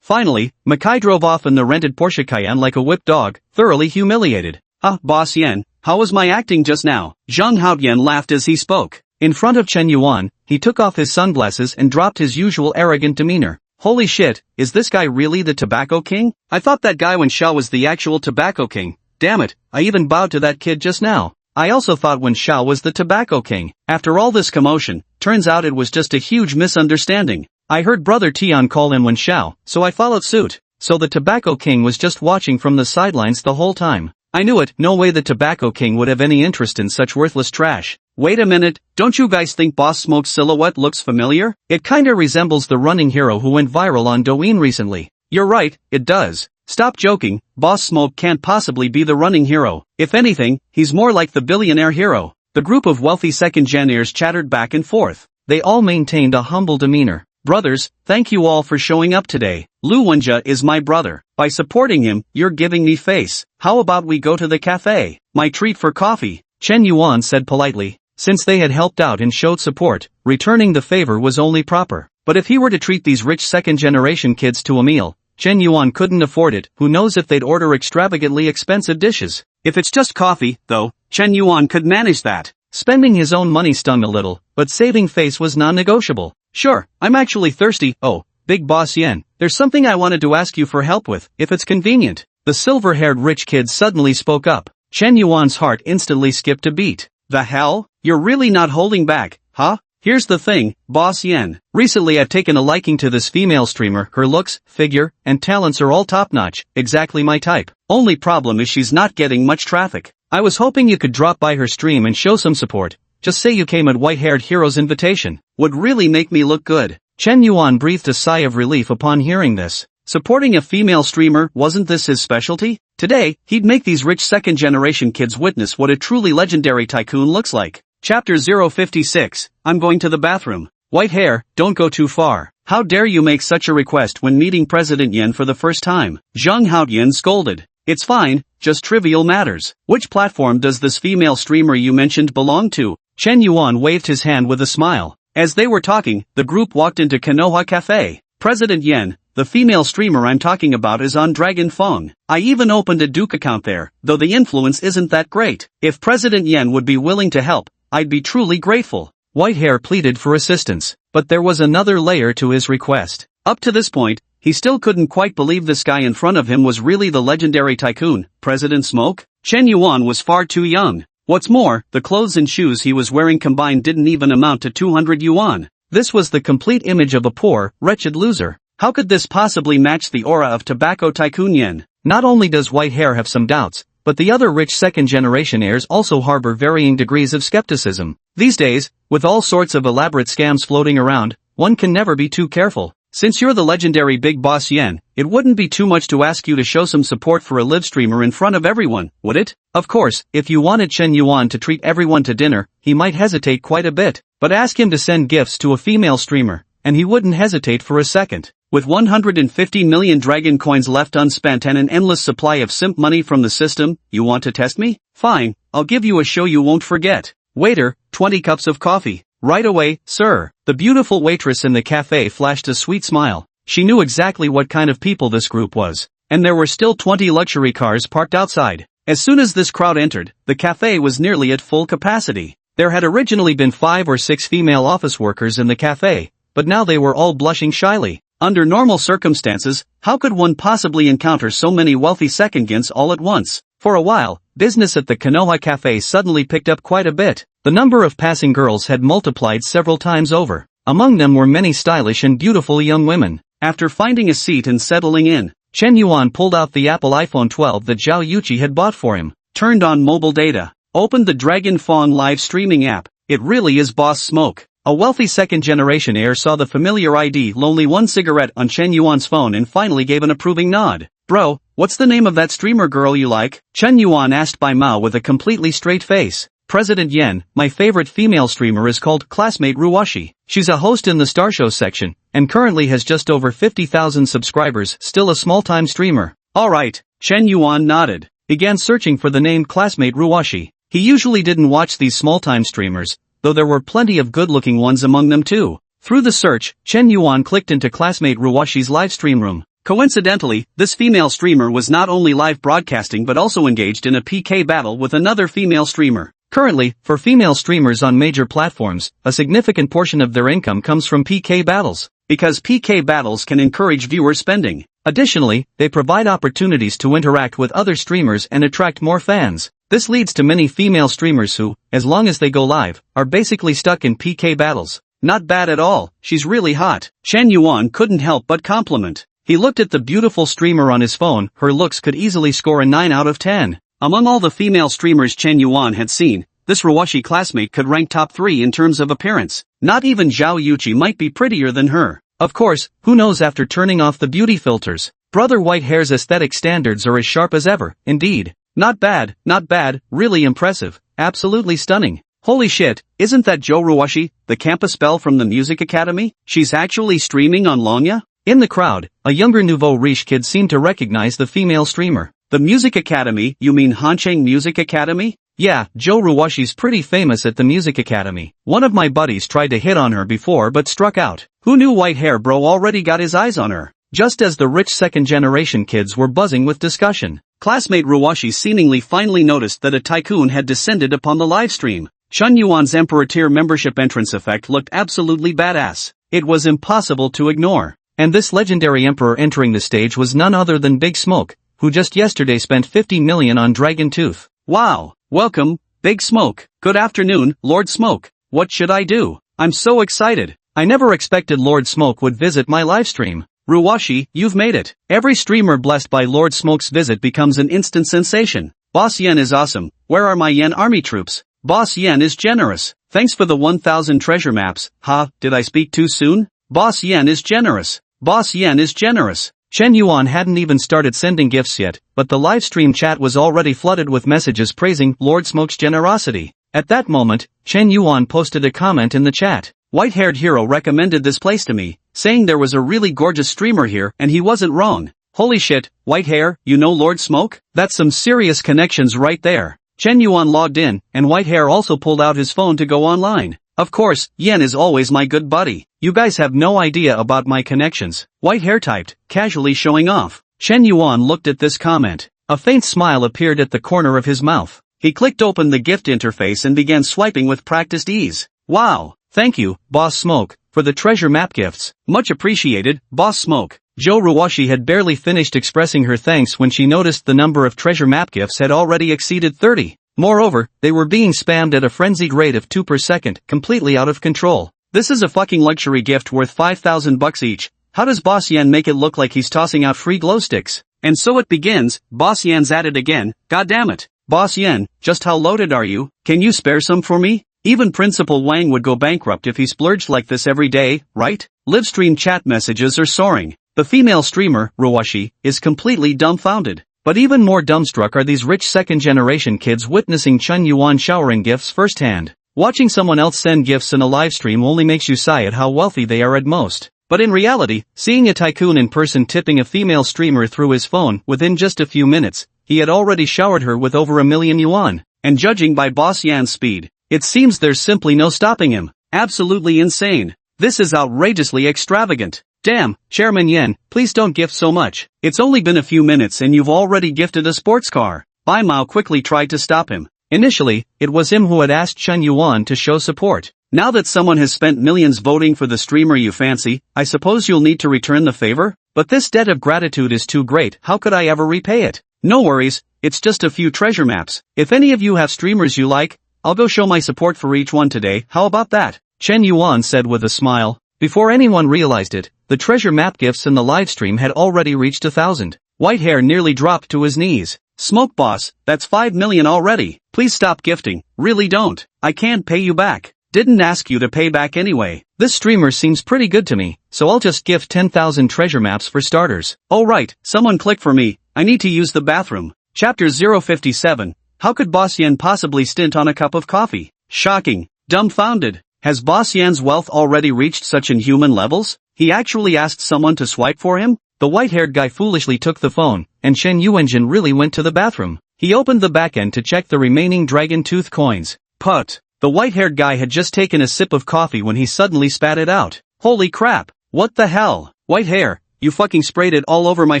Finally, Ma Kai drove off in the rented Porsche Cayenne like a whipped dog, thoroughly humiliated. Boss Yan, how was my acting just now? Zhang Haotian laughed as he spoke. In front of Chen Yuan, he took off his sunglasses and dropped his usual arrogant demeanor. Holy shit, is this guy really the tobacco king? I thought that guy Wen Xiao was the actual tobacco king. Damn it, I even bowed to that kid just now. I also thought Wen Xiao was the tobacco king. After all this commotion, turns out it was just a huge misunderstanding. I heard Brother Tian call in Wen Xiao, so I followed suit. So the tobacco king was just watching from the sidelines the whole time. I knew it, no way the tobacco king would have any interest in such worthless trash. Wait a minute, don't you guys think Boss Smoke's silhouette looks familiar? It kinda resembles the running hero who went viral on Douyin recently. You're right, it does. Stop joking, Boss Smoke can't possibly be the running hero. If anything, he's more like the billionaire hero. The group of wealthy second-gen heirs chattered back and forth. They all maintained a humble demeanor. Brothers, thank you all for showing up today. Lu Wenjie is my brother. By supporting him, you're giving me face. How about we go to the cafe? My treat for coffee. Chen Yuan said politely. Since they had helped out and showed support, returning the favor was only proper. But if he were to treat these rich second-generation kids to a meal, Chen Yuan couldn't afford it. Who knows if they'd order extravagantly expensive dishes. If it's just coffee, though, Chen Yuan could manage that. Spending his own money stung a little, but saving face was non-negotiable. Sure, I'm actually thirsty. Oh, Big Boss Yen, there's something I wanted to ask you for help with, if it's convenient. The silver-haired rich kid suddenly spoke up. Chen Yuan's heart instantly skipped a beat. The hell? You're really not holding back, huh? Here's the thing, Boss Yen. Recently I've taken a liking to this female streamer. Her looks, figure, and talents are all top-notch, exactly my type. Only problem is she's not getting much traffic. I was hoping you could drop by her stream and show some support. Just say you came at white-haired hero's invitation. Would really make me look good. Chen Yuan breathed a sigh of relief upon hearing this. Supporting a female streamer, wasn't this his specialty? Today, he'd make these rich second-generation kids witness what a truly legendary tycoon looks like. Chapter 056, I'm going to the bathroom. White hair, don't go too far. How dare you make such a request when meeting President Yen for the first time? Zhang Haoyan scolded. It's fine, just trivial matters. Which platform does this female streamer you mentioned belong to? Chen Yuan waved his hand with a smile. As they were talking, the group walked into Konoha Cafe. President Yen, the female streamer I'm talking about is on Dragon Fong. I even opened a Duke account there, though the influence isn't that great. If President Yen would be willing to help, I'd be truly grateful. White hair pleaded for assistance, but there was another layer to his request. Up to this point, he still couldn't quite believe this guy in front of him was really the legendary tycoon, President Smoke. Chen Yuan was far too young. What's more, the clothes and shoes he was wearing combined didn't even amount to 200 yuan. This was the complete image of a poor, wretched loser. How could this possibly match the aura of tobacco tycoon Yen? Not only does white hair have some doubts, but the other rich second-generation heirs also harbor varying degrees of skepticism. These days, with all sorts of elaborate scams floating around, one can never be too careful. Since you're the legendary Big Boss Yen, it wouldn't be too much to ask you to show some support for a live streamer in front of everyone, would it? Of course, if you wanted Chen Yuan to treat everyone to dinner, he might hesitate quite a bit, but ask him to send gifts to a female streamer, and he wouldn't hesitate for a second. With 150 million dragon coins left unspent and an endless supply of simp money from the system, you want to test me? Fine, I'll give you a show you won't forget. Waiter, 20 cups of coffee. Right away, sir. The beautiful waitress in the cafe flashed a sweet smile. She knew exactly what kind of people this group was, and there were still 20 luxury cars parked outside. As soon as this crowd entered, the cafe was nearly at full capacity. There had originally been 5 or 6 female office workers in the cafe, but now they were all blushing shyly. Under normal circumstances, how could one possibly encounter so many wealthy second-gens all at once? For a while, business at the Konoha Cafe suddenly picked up quite a bit. The number of passing girls had multiplied several times over. Among them were many stylish and beautiful young women. After finding a seat and settling in, Chen Yuan pulled out the Apple iPhone 12 that Zhao Yuqi had bought for him, turned on mobile data, opened the Dragon Fong live streaming app. It really is Boss Smoke. A wealthy second-generation heir saw the familiar ID Lonely One cigarette on Chen Yuan's phone and finally gave an approving nod. Bro, what's the name of that streamer girl you like? Chen Yuan asked by Mao with a completely straight face. President Yen, my favorite female streamer is called Classmate Ruwashi. She's a host in the Star Show section, and currently has just over 50,000 subscribers, still a small-time streamer. Alright, Chen Yuan nodded. Began searching for the name Classmate Ruwashi. He usually didn't watch these small-time streamers, though there were plenty of good-looking ones among them too. Through the search, Chen Yuan clicked into Classmate Ruwashi's live stream room. Coincidentally, this female streamer was not only live broadcasting but also engaged in a PK battle with another female streamer. Currently, for female streamers on major platforms, a significant portion of their income comes from PK battles, because PK battles can encourage viewer spending. Additionally, they provide opportunities to interact with other streamers and attract more fans. This leads to many female streamers who, as long as they go live, are basically stuck in PK battles. Not bad at all, she's really hot. Chen Yuan couldn't help but compliment. He looked at the beautiful streamer on his phone. Her looks could easily score a 9 out of 10. Among all the female streamers Chen Yuan had seen, this Ruwashi classmate could rank top 3 in terms of appearance. Not even Zhao Yuqi might be prettier than her. Of course, who knows after turning off the beauty filters. Brother White Hair's aesthetic standards are as sharp as ever, indeed. Not bad, really impressive, absolutely stunning. Holy shit, isn't that Jo Ruwashi, the campus belle from the music academy? She's actually streaming on Longya? In the crowd, a younger nouveau riche kid seemed to recognize the female streamer. The music academy, you mean Hancheng Music Academy? Yeah, Joe Ruwashi's pretty famous at the music academy. One of my buddies tried to hit on her before but struck out. Who knew white hair bro already got his eyes on her? Just as the rich second-generation kids were buzzing with discussion, classmate Ruwashi seemingly finally noticed that a tycoon had descended upon the livestream. Chun Yuan's Emperor tier membership entrance effect looked absolutely badass. It was impossible to ignore. And this legendary emperor entering the stage was none other than Big Smoke, who just yesterday spent 50 million on Dragon Tooth. Wow, welcome, Big Smoke. Good afternoon, Lord Smoke. What should I do? I'm so excited. I never expected Lord Smoke would visit my livestream. Ruwashi, you've made it. Every streamer blessed by Lord Smoke's visit becomes an instant sensation. Boss Yen is awesome. Where are my Yen army troops? Boss Yen is generous. Thanks for the 1000 treasure maps. Ha, did I speak too soon? Boss Yen is generous. Boss Yen is generous. Chen Yuan hadn't even started sending gifts yet, but the livestream chat was already flooded with messages praising Lord Smoke's generosity. At that moment, Chen Yuan posted a comment in the chat. White-haired hero recommended this place to me, saying there was a really gorgeous streamer here and he wasn't wrong. Holy shit, white hair, you know Lord Smoke? That's some serious connections right there. Chen Yuan logged in, and white hair also pulled out his phone to go online. Of course, Yen is always my good buddy. You guys have no idea about my connections. White hair typed, casually showing off. Chen Yuan looked at this comment. A faint smile appeared at the corner of his mouth. He clicked open the gift interface and began swiping with practiced ease. Wow. Thank you, Boss Smoke, for the treasure map gifts. Much appreciated, Boss Smoke. Joe Ruwashi had barely finished expressing her thanks when she noticed the number of treasure map gifts had already exceeded 30. Moreover, they were being spammed at a frenzied rate of 2 per second, completely out of control. This is a fucking luxury gift worth 5,000 bucks each. How does Boss Yen make it look like he's tossing out free glow sticks? And so it begins. Boss Yen's at it again. God damn it. Boss Yen, just how loaded are you? Can you spare some for me? Even Principal Wang would go bankrupt if he splurged like this every day, right? Livestream chat messages are soaring. The female streamer, Ruwashi, is completely dumbfounded. But even more dumbstruck are these rich second-generation kids witnessing Chun Yuan showering gifts firsthand. Watching someone else send gifts in a livestream only makes you sigh at how wealthy they are at most. But in reality, seeing a tycoon in person tipping a female streamer through his phone within just a few minutes, he had already showered her with over 1 million yuan. And judging by Boss Yan's speed, it seems there's simply no stopping him. Absolutely insane. This is outrageously extravagant. Damn, Chairman Yen, please don't gift so much. It's only been a few minutes and you've already gifted a sports car. Bai Mao quickly tried to stop him. Initially, it was him who had asked Chen Yuan to show support. Now that someone has spent millions voting for the streamer you fancy, I suppose you'll need to return the favor? But this debt of gratitude is too great, how could I ever repay it? No worries, it's just a few treasure maps. If any of you have streamers you like, I'll go show my support for each one today, how about that? Chen Yuan said with a smile. Before anyone realized it, the treasure map gifts in the livestream had already reached 1,000. White hair nearly dropped to his knees. Smoke boss, that's 5 million already. Please stop gifting, really don't. I can't pay you back. Didn't ask you to pay back anyway. This streamer seems pretty good to me, so I'll just gift 10,000 treasure maps for starters. Oh right, someone click for me, I need to use the bathroom. Chapter 057. How could Boss Yen possibly stint on a cup of coffee? Shocking. Dumbfounded. Has Boss Yen's wealth already reached such inhuman levels? He actually asked someone to swipe for him? The white-haired guy foolishly took the phone, and Shen Yuanjin really went to the bathroom. He opened the backend to check the remaining Dragon Tooth coins. Put. The white-haired guy had just taken a sip of coffee when he suddenly spat it out. Holy crap. What the hell? White hair, you fucking sprayed it all over my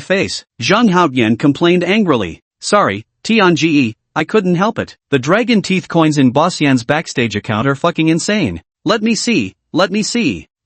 face. Zhang Haoyan complained angrily. Sorry, Tianji, I couldn't help it. The Dragon Teeth coins in Boss Yan's backstage account are fucking insane. Let me see.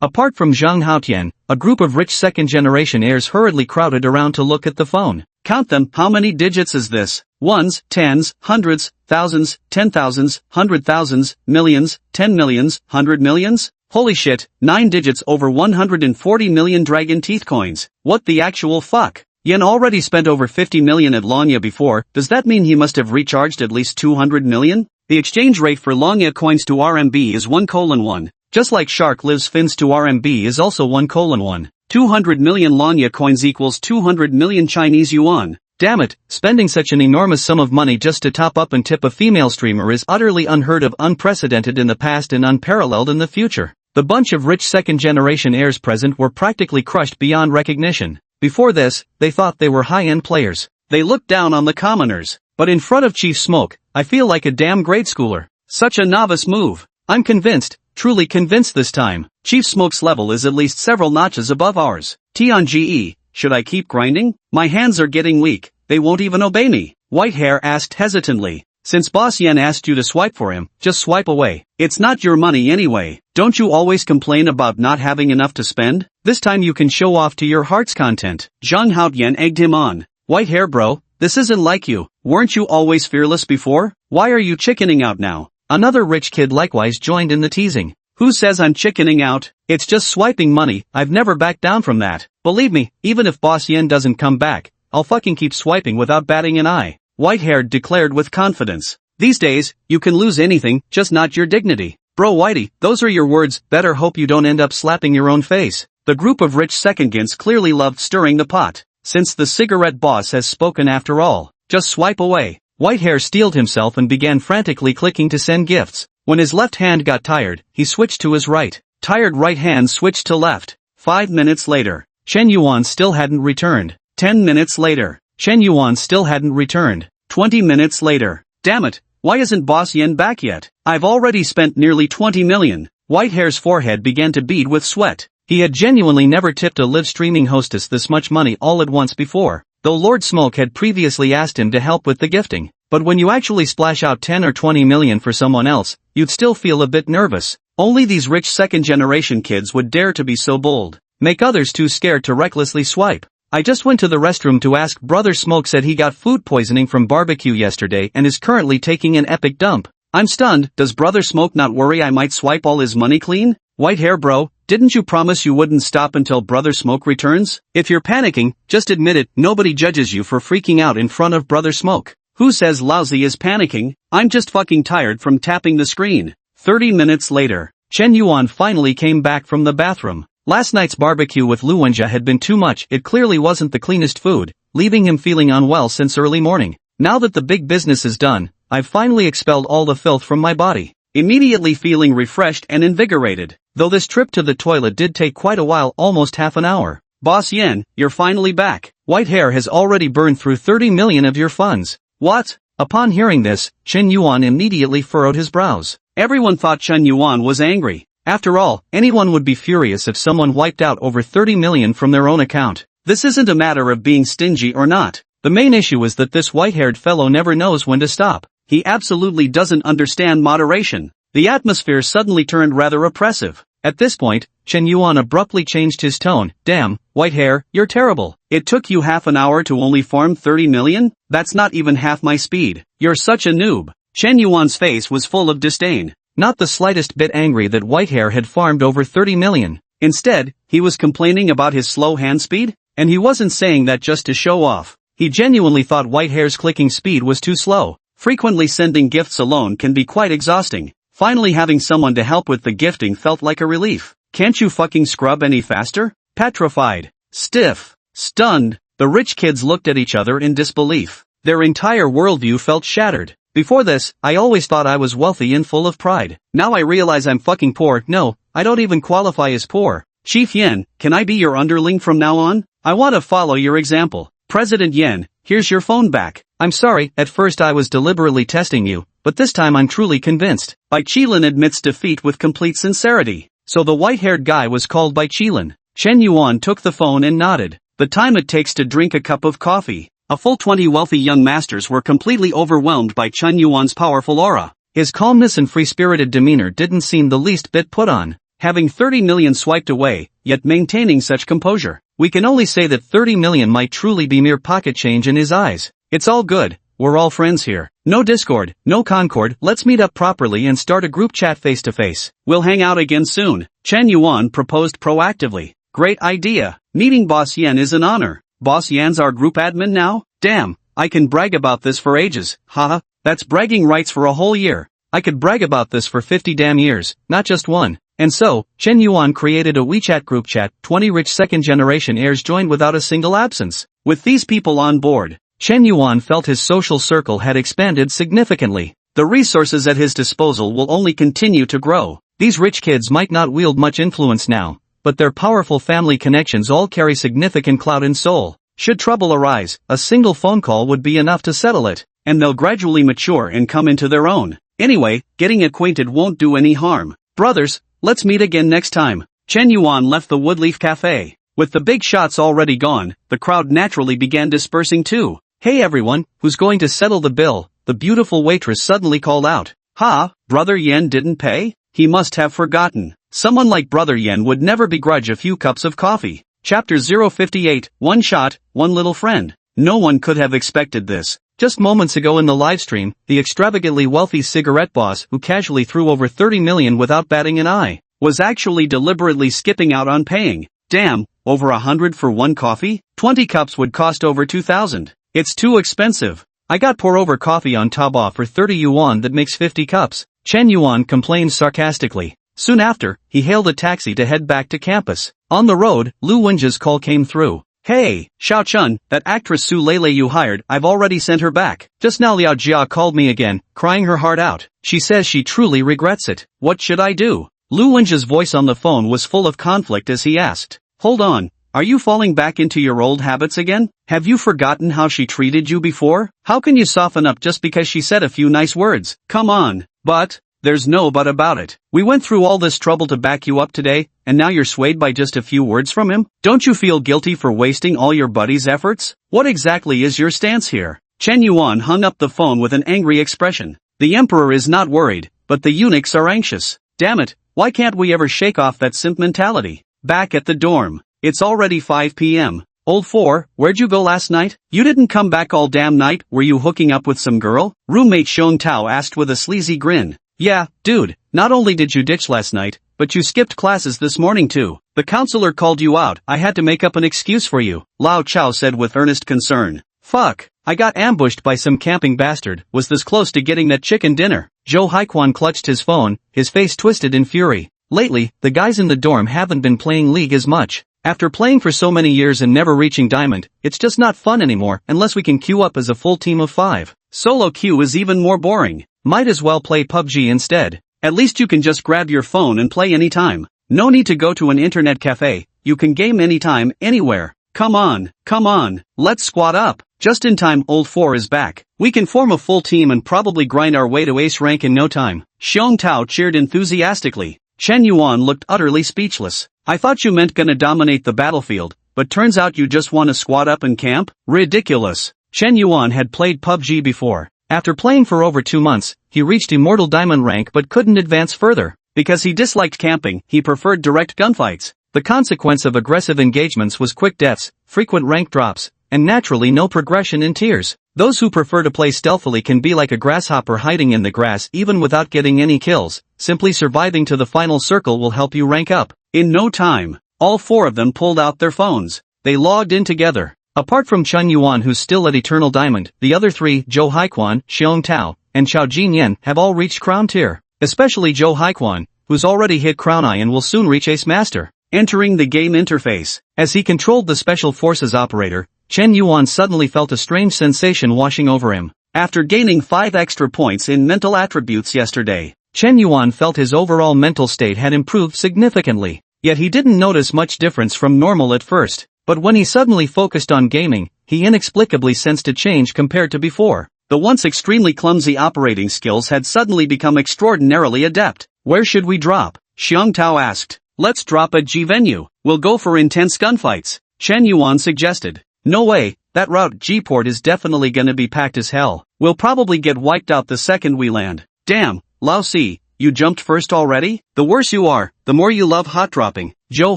Apart from Zhang Haotian, a group of rich second-generation heirs hurriedly crowded around to look at the phone. Count them, how many digits is this? Ones, tens, hundreds, thousands, 10,000s, 100,000s, millions, 10 millions, 100 millions? Holy shit, 9 digits over 140 million Dragon Teeth coins. What the actual fuck? Yen already spent over 50 million at Lanya before, does that mean he must have recharged at least 200 million? The exchange rate for Lanya coins to RMB is 1:1. Just like Shark Lives fins to RMB is also 1:1. 200 million Lanya coins equals 200 million Chinese yuan. Damn it, spending such an enormous sum of money just to top up and tip a female streamer is utterly unheard of, unprecedented in the past and unparalleled in the future. The bunch of rich second-generation heirs present were practically crushed beyond recognition. Before this, they thought they were high-end players. They looked down on the commoners. But in front of Chief Smoke, I feel like a damn grade schooler. Such a novice move. I'm convinced, truly convinced this time. Chief Smoke's level is at least several notches above ours. TNGE, should I keep grinding? My hands are getting weak, they won't even obey me. Whitehair asked hesitantly. Since Boss Yen asked you to swipe for him, just swipe away. It's not your money anyway. Don't you always complain about not having enough to spend? This time you can show off to your heart's content. Zhang Haotian egged him on. Whitehair bro, this isn't like you. Weren't you always fearless before? Why are you chickening out now? Another rich kid likewise joined in the teasing. Who says I'm chickening out? It's just swiping money, I've never backed down from that. Believe me, even if Boss Yen doesn't come back, I'll fucking keep swiping without batting an eye. Whitehair declared with confidence. These days, you can lose anything, just not your dignity. Bro Whitey, those are your words, better hope you don't end up slapping your own face. The group of rich secondgents clearly loved stirring the pot. Since the cigarette boss has spoken after all, just swipe away. Whitehair steeled himself and began frantically clicking to send gifts. When his left hand got tired, he switched to his right. Tired right hand switched to left. 5 minutes later, Chen Yuan still hadn't returned. 10 minutes later, Chen Yuan still hadn't returned. 20 minutes later. Damn it, why isn't Boss Yen back yet? I've already spent nearly 20 million. Whitehair's forehead began to bead with sweat. He had genuinely never tipped a live streaming hostess this much money all at once before, though Lord Smoke had previously asked him to help with the gifting. But when you actually splash out 10 or 20 million for someone else, you'd still feel a bit nervous. Only these rich second-generation kids would dare to be so bold. Make others too scared to recklessly swipe. I just went to the restroom to ask. Brother Smoke said he got food poisoning from barbecue yesterday and is currently taking an epic dump. I'm stunned. Does Brother Smoke not worry I might swipe all his money clean? Whitehair bro, didn't you promise you wouldn't stop until Brother Smoke returns? If you're panicking, just admit it. Nobody judges you for freaking out in front of Brother Smoke. Who says Lousy is panicking? I'm just fucking tired from tapping the screen. 30 minutes later, Chen Yuan finally came back from the bathroom. Last night's barbecue with Luwenjia had been too much. It clearly wasn't the cleanest food, leaving him feeling unwell since early morning. Now that the big business is done, I've finally expelled all the filth from my body. Immediately feeling refreshed and invigorated. Though this trip to the toilet did take quite a while, almost half an hour. Boss Yen, you're finally back. Whitehair has already burned through 30 million of your funds. What? Upon hearing this, Chen Yuan immediately furrowed his brows. Everyone thought Chen Yuan was angry. After all, anyone would be furious if someone wiped out over 30 million from their own account. This isn't a matter of being stingy or not. The main issue is that this white-haired fellow never knows when to stop. He absolutely doesn't understand moderation. The atmosphere suddenly turned rather oppressive. At this point, Chen Yuan abruptly changed his tone. Damn, Whitehair, you're terrible. It took you half an hour to only farm 30 million? That's not even half my speed. You're such a noob. Chen Yuan's face was full of disdain. Not the slightest bit angry that Whitehair had farmed over 30 million. Instead, he was complaining about his slow hand speed, and he wasn't saying that just to show off. He genuinely thought Whitehair's clicking speed was too slow. Frequently sending gifts alone can be quite exhausting. Finally having someone to help with the gifting felt like a relief. Can't you fucking scrub any faster? Petrified, stiff, stunned, the rich kids looked at each other in disbelief. Their entire worldview felt shattered. Before this, I always thought I was wealthy and full of pride. Now I realize I'm fucking poor. No, I don't even qualify as poor. Chief Yen, can I be your underling from now on? I want to follow your example. President Yen, here's your phone back. I'm sorry, at first I was deliberately testing you, but this time I'm truly convinced. Bai Qilin admits defeat with complete sincerity. So the white-haired guy was called Bai Qilin. Chen Yuan took the phone and nodded. The time it takes to drink a cup of coffee. A full 20 wealthy young masters were completely overwhelmed by Chen Yuan's powerful aura. His calmness and free-spirited demeanor didn't seem the least bit put on. Having 30 million swiped away, yet maintaining such composure. We can only say that 30 million might truly be mere pocket change in his eyes. It's all good, we're all friends here. No discord, no concord, let's meet up properly and start a group chat face to face. We'll hang out again soon. Chen Yuan proposed proactively. Great idea. Meeting Boss Yen is an honor. Boss Yan's our group admin now? Damn, I can brag about this for ages. Haha, that's bragging rights for a whole year. I could brag about this for 50 damn years, not just one. And so, Chen Yuan created a WeChat group chat. 20 rich second-generation heirs joined without a single absence. With these people on board, Chen Yuan felt his social circle had expanded significantly. The resources at his disposal will only continue to grow. These rich kids might not wield much influence now, but their powerful family connections all carry significant clout in Seoul. Should trouble arise, a single phone call would be enough to settle it. and they'll gradually mature and come into their own. Anyway, getting acquainted won't do any harm. Brothers, let's meet again next time. Chen Yuan left the Woodleaf Cafe. With the big shots already gone, the crowd naturally began dispersing too. Hey everyone, who's going to settle the bill? The beautiful waitress suddenly called out. Ha, Brother Yen didn't pay? He must have forgotten. Someone like Brother Yen would never begrudge a few cups of coffee. Chapter 058, One Shot, One Little Friend. No one could have expected this. Just moments ago in the livestream, the extravagantly wealthy cigarette boss who casually threw over 30 million without batting an eye, was actually deliberately skipping out on paying. Damn, over 100 for one coffee? 20 cups would cost over 2,000. It's too expensive. I got pour-over coffee on Taobao for 30 yuan that makes 50 cups. Chen Yuan complained sarcastically. Soon after, he hailed a taxi to head back to campus. On the road, Lu Wenjia's call came through. Hey, Xiao Chun, that actress Su Lele you hired, I've already sent her back. Just now Liao Jia called me again, crying her heart out. She says she truly regrets it. What should I do? Lu Wenjia's voice on the phone was full of conflict as he asked. Hold on. Are you falling back into your old habits again? Have you forgotten how she treated you before? How can you soften up just because she said a few nice words? Come on. But, there's no but about it. We went through all this trouble to back you up today, and now you're swayed by just a few words from him? Don't you feel guilty for wasting all your buddy's efforts? What exactly is your stance here? Chen Yuan hung up the phone with an angry expression. The emperor is not worried, but the eunuchs are anxious. Damn it, why can't we ever shake off that simp mentality? Back at the dorm. It's already 5 p.m. Old 4, where'd you go last night? You didn't come back all damn night, were you hooking up with some girl? Roommate Xiong Tao asked with a sleazy grin. Yeah, dude, not only did you ditch last night, but you skipped classes this morning too. The counselor called you out, I had to make up an excuse for you, Lao Chao said with earnest concern. Fuck, I got ambushed by some camping bastard, was this close to getting that chicken dinner. Zhou Haiquan clutched his phone, his face twisted in fury. Lately, the guys in the dorm haven't been playing League as much. After playing for so many years and never reaching Diamond, it's just not fun anymore unless we can queue up as a full team of 5. Solo queue is even more boring. Might as well play PUBG instead. At least you can just grab your phone and play anytime. No need to go to an internet cafe, you can game anytime, anywhere. Come on, let's squad up. Just in time, Old 4 is back. We can form a full team and probably grind our way to ace rank in no time. Xiong Tao cheered enthusiastically. Chen Yuan looked utterly speechless. I thought you meant gonna dominate the battlefield, but turns out you just wanna squad up and camp? Ridiculous. Chen Yuan had played PUBG before. After playing for over 2 months, he reached Immortal Diamond rank but couldn't advance further. Because he disliked camping, he preferred direct gunfights. The consequence of aggressive engagements was quick deaths, frequent rank drops, and naturally no progression in tiers. Those who prefer to play stealthily can be like a grasshopper hiding in the grass even without getting any kills. Simply surviving to the final circle will help you rank up. In no time, all 4 of them pulled out their phones. They logged in together. Apart from Chen Yuan who's still at Eternal Diamond, the other 3, Zhou Haiquan, Xiong Tao, and Chao Jinyan, have all reached Crown Tier. Especially Zhou Haiquan, who's already hit Crown I and will soon reach Ace Master. Entering the game interface. As he controlled the Special Forces operator, Chen Yuan suddenly felt a strange sensation washing over him. After gaining 5 extra points in mental attributes yesterday, Chen Yuan felt his overall mental state had improved significantly. Yet he didn't notice much difference from normal at first. But when he suddenly focused on gaming, he inexplicably sensed a change compared to before. The once extremely clumsy operating skills had suddenly become extraordinarily adept. Where should we drop? Xiong Tao asked. Let's drop at G venue. We'll go for intense gunfights. Chen Yuan suggested. No way, that route G-port is definitely gonna be packed as hell. We'll probably get wiped out the second we land. Damn, Lao Si, you jumped first already? The worse you are, the more you love hot dropping, Zhou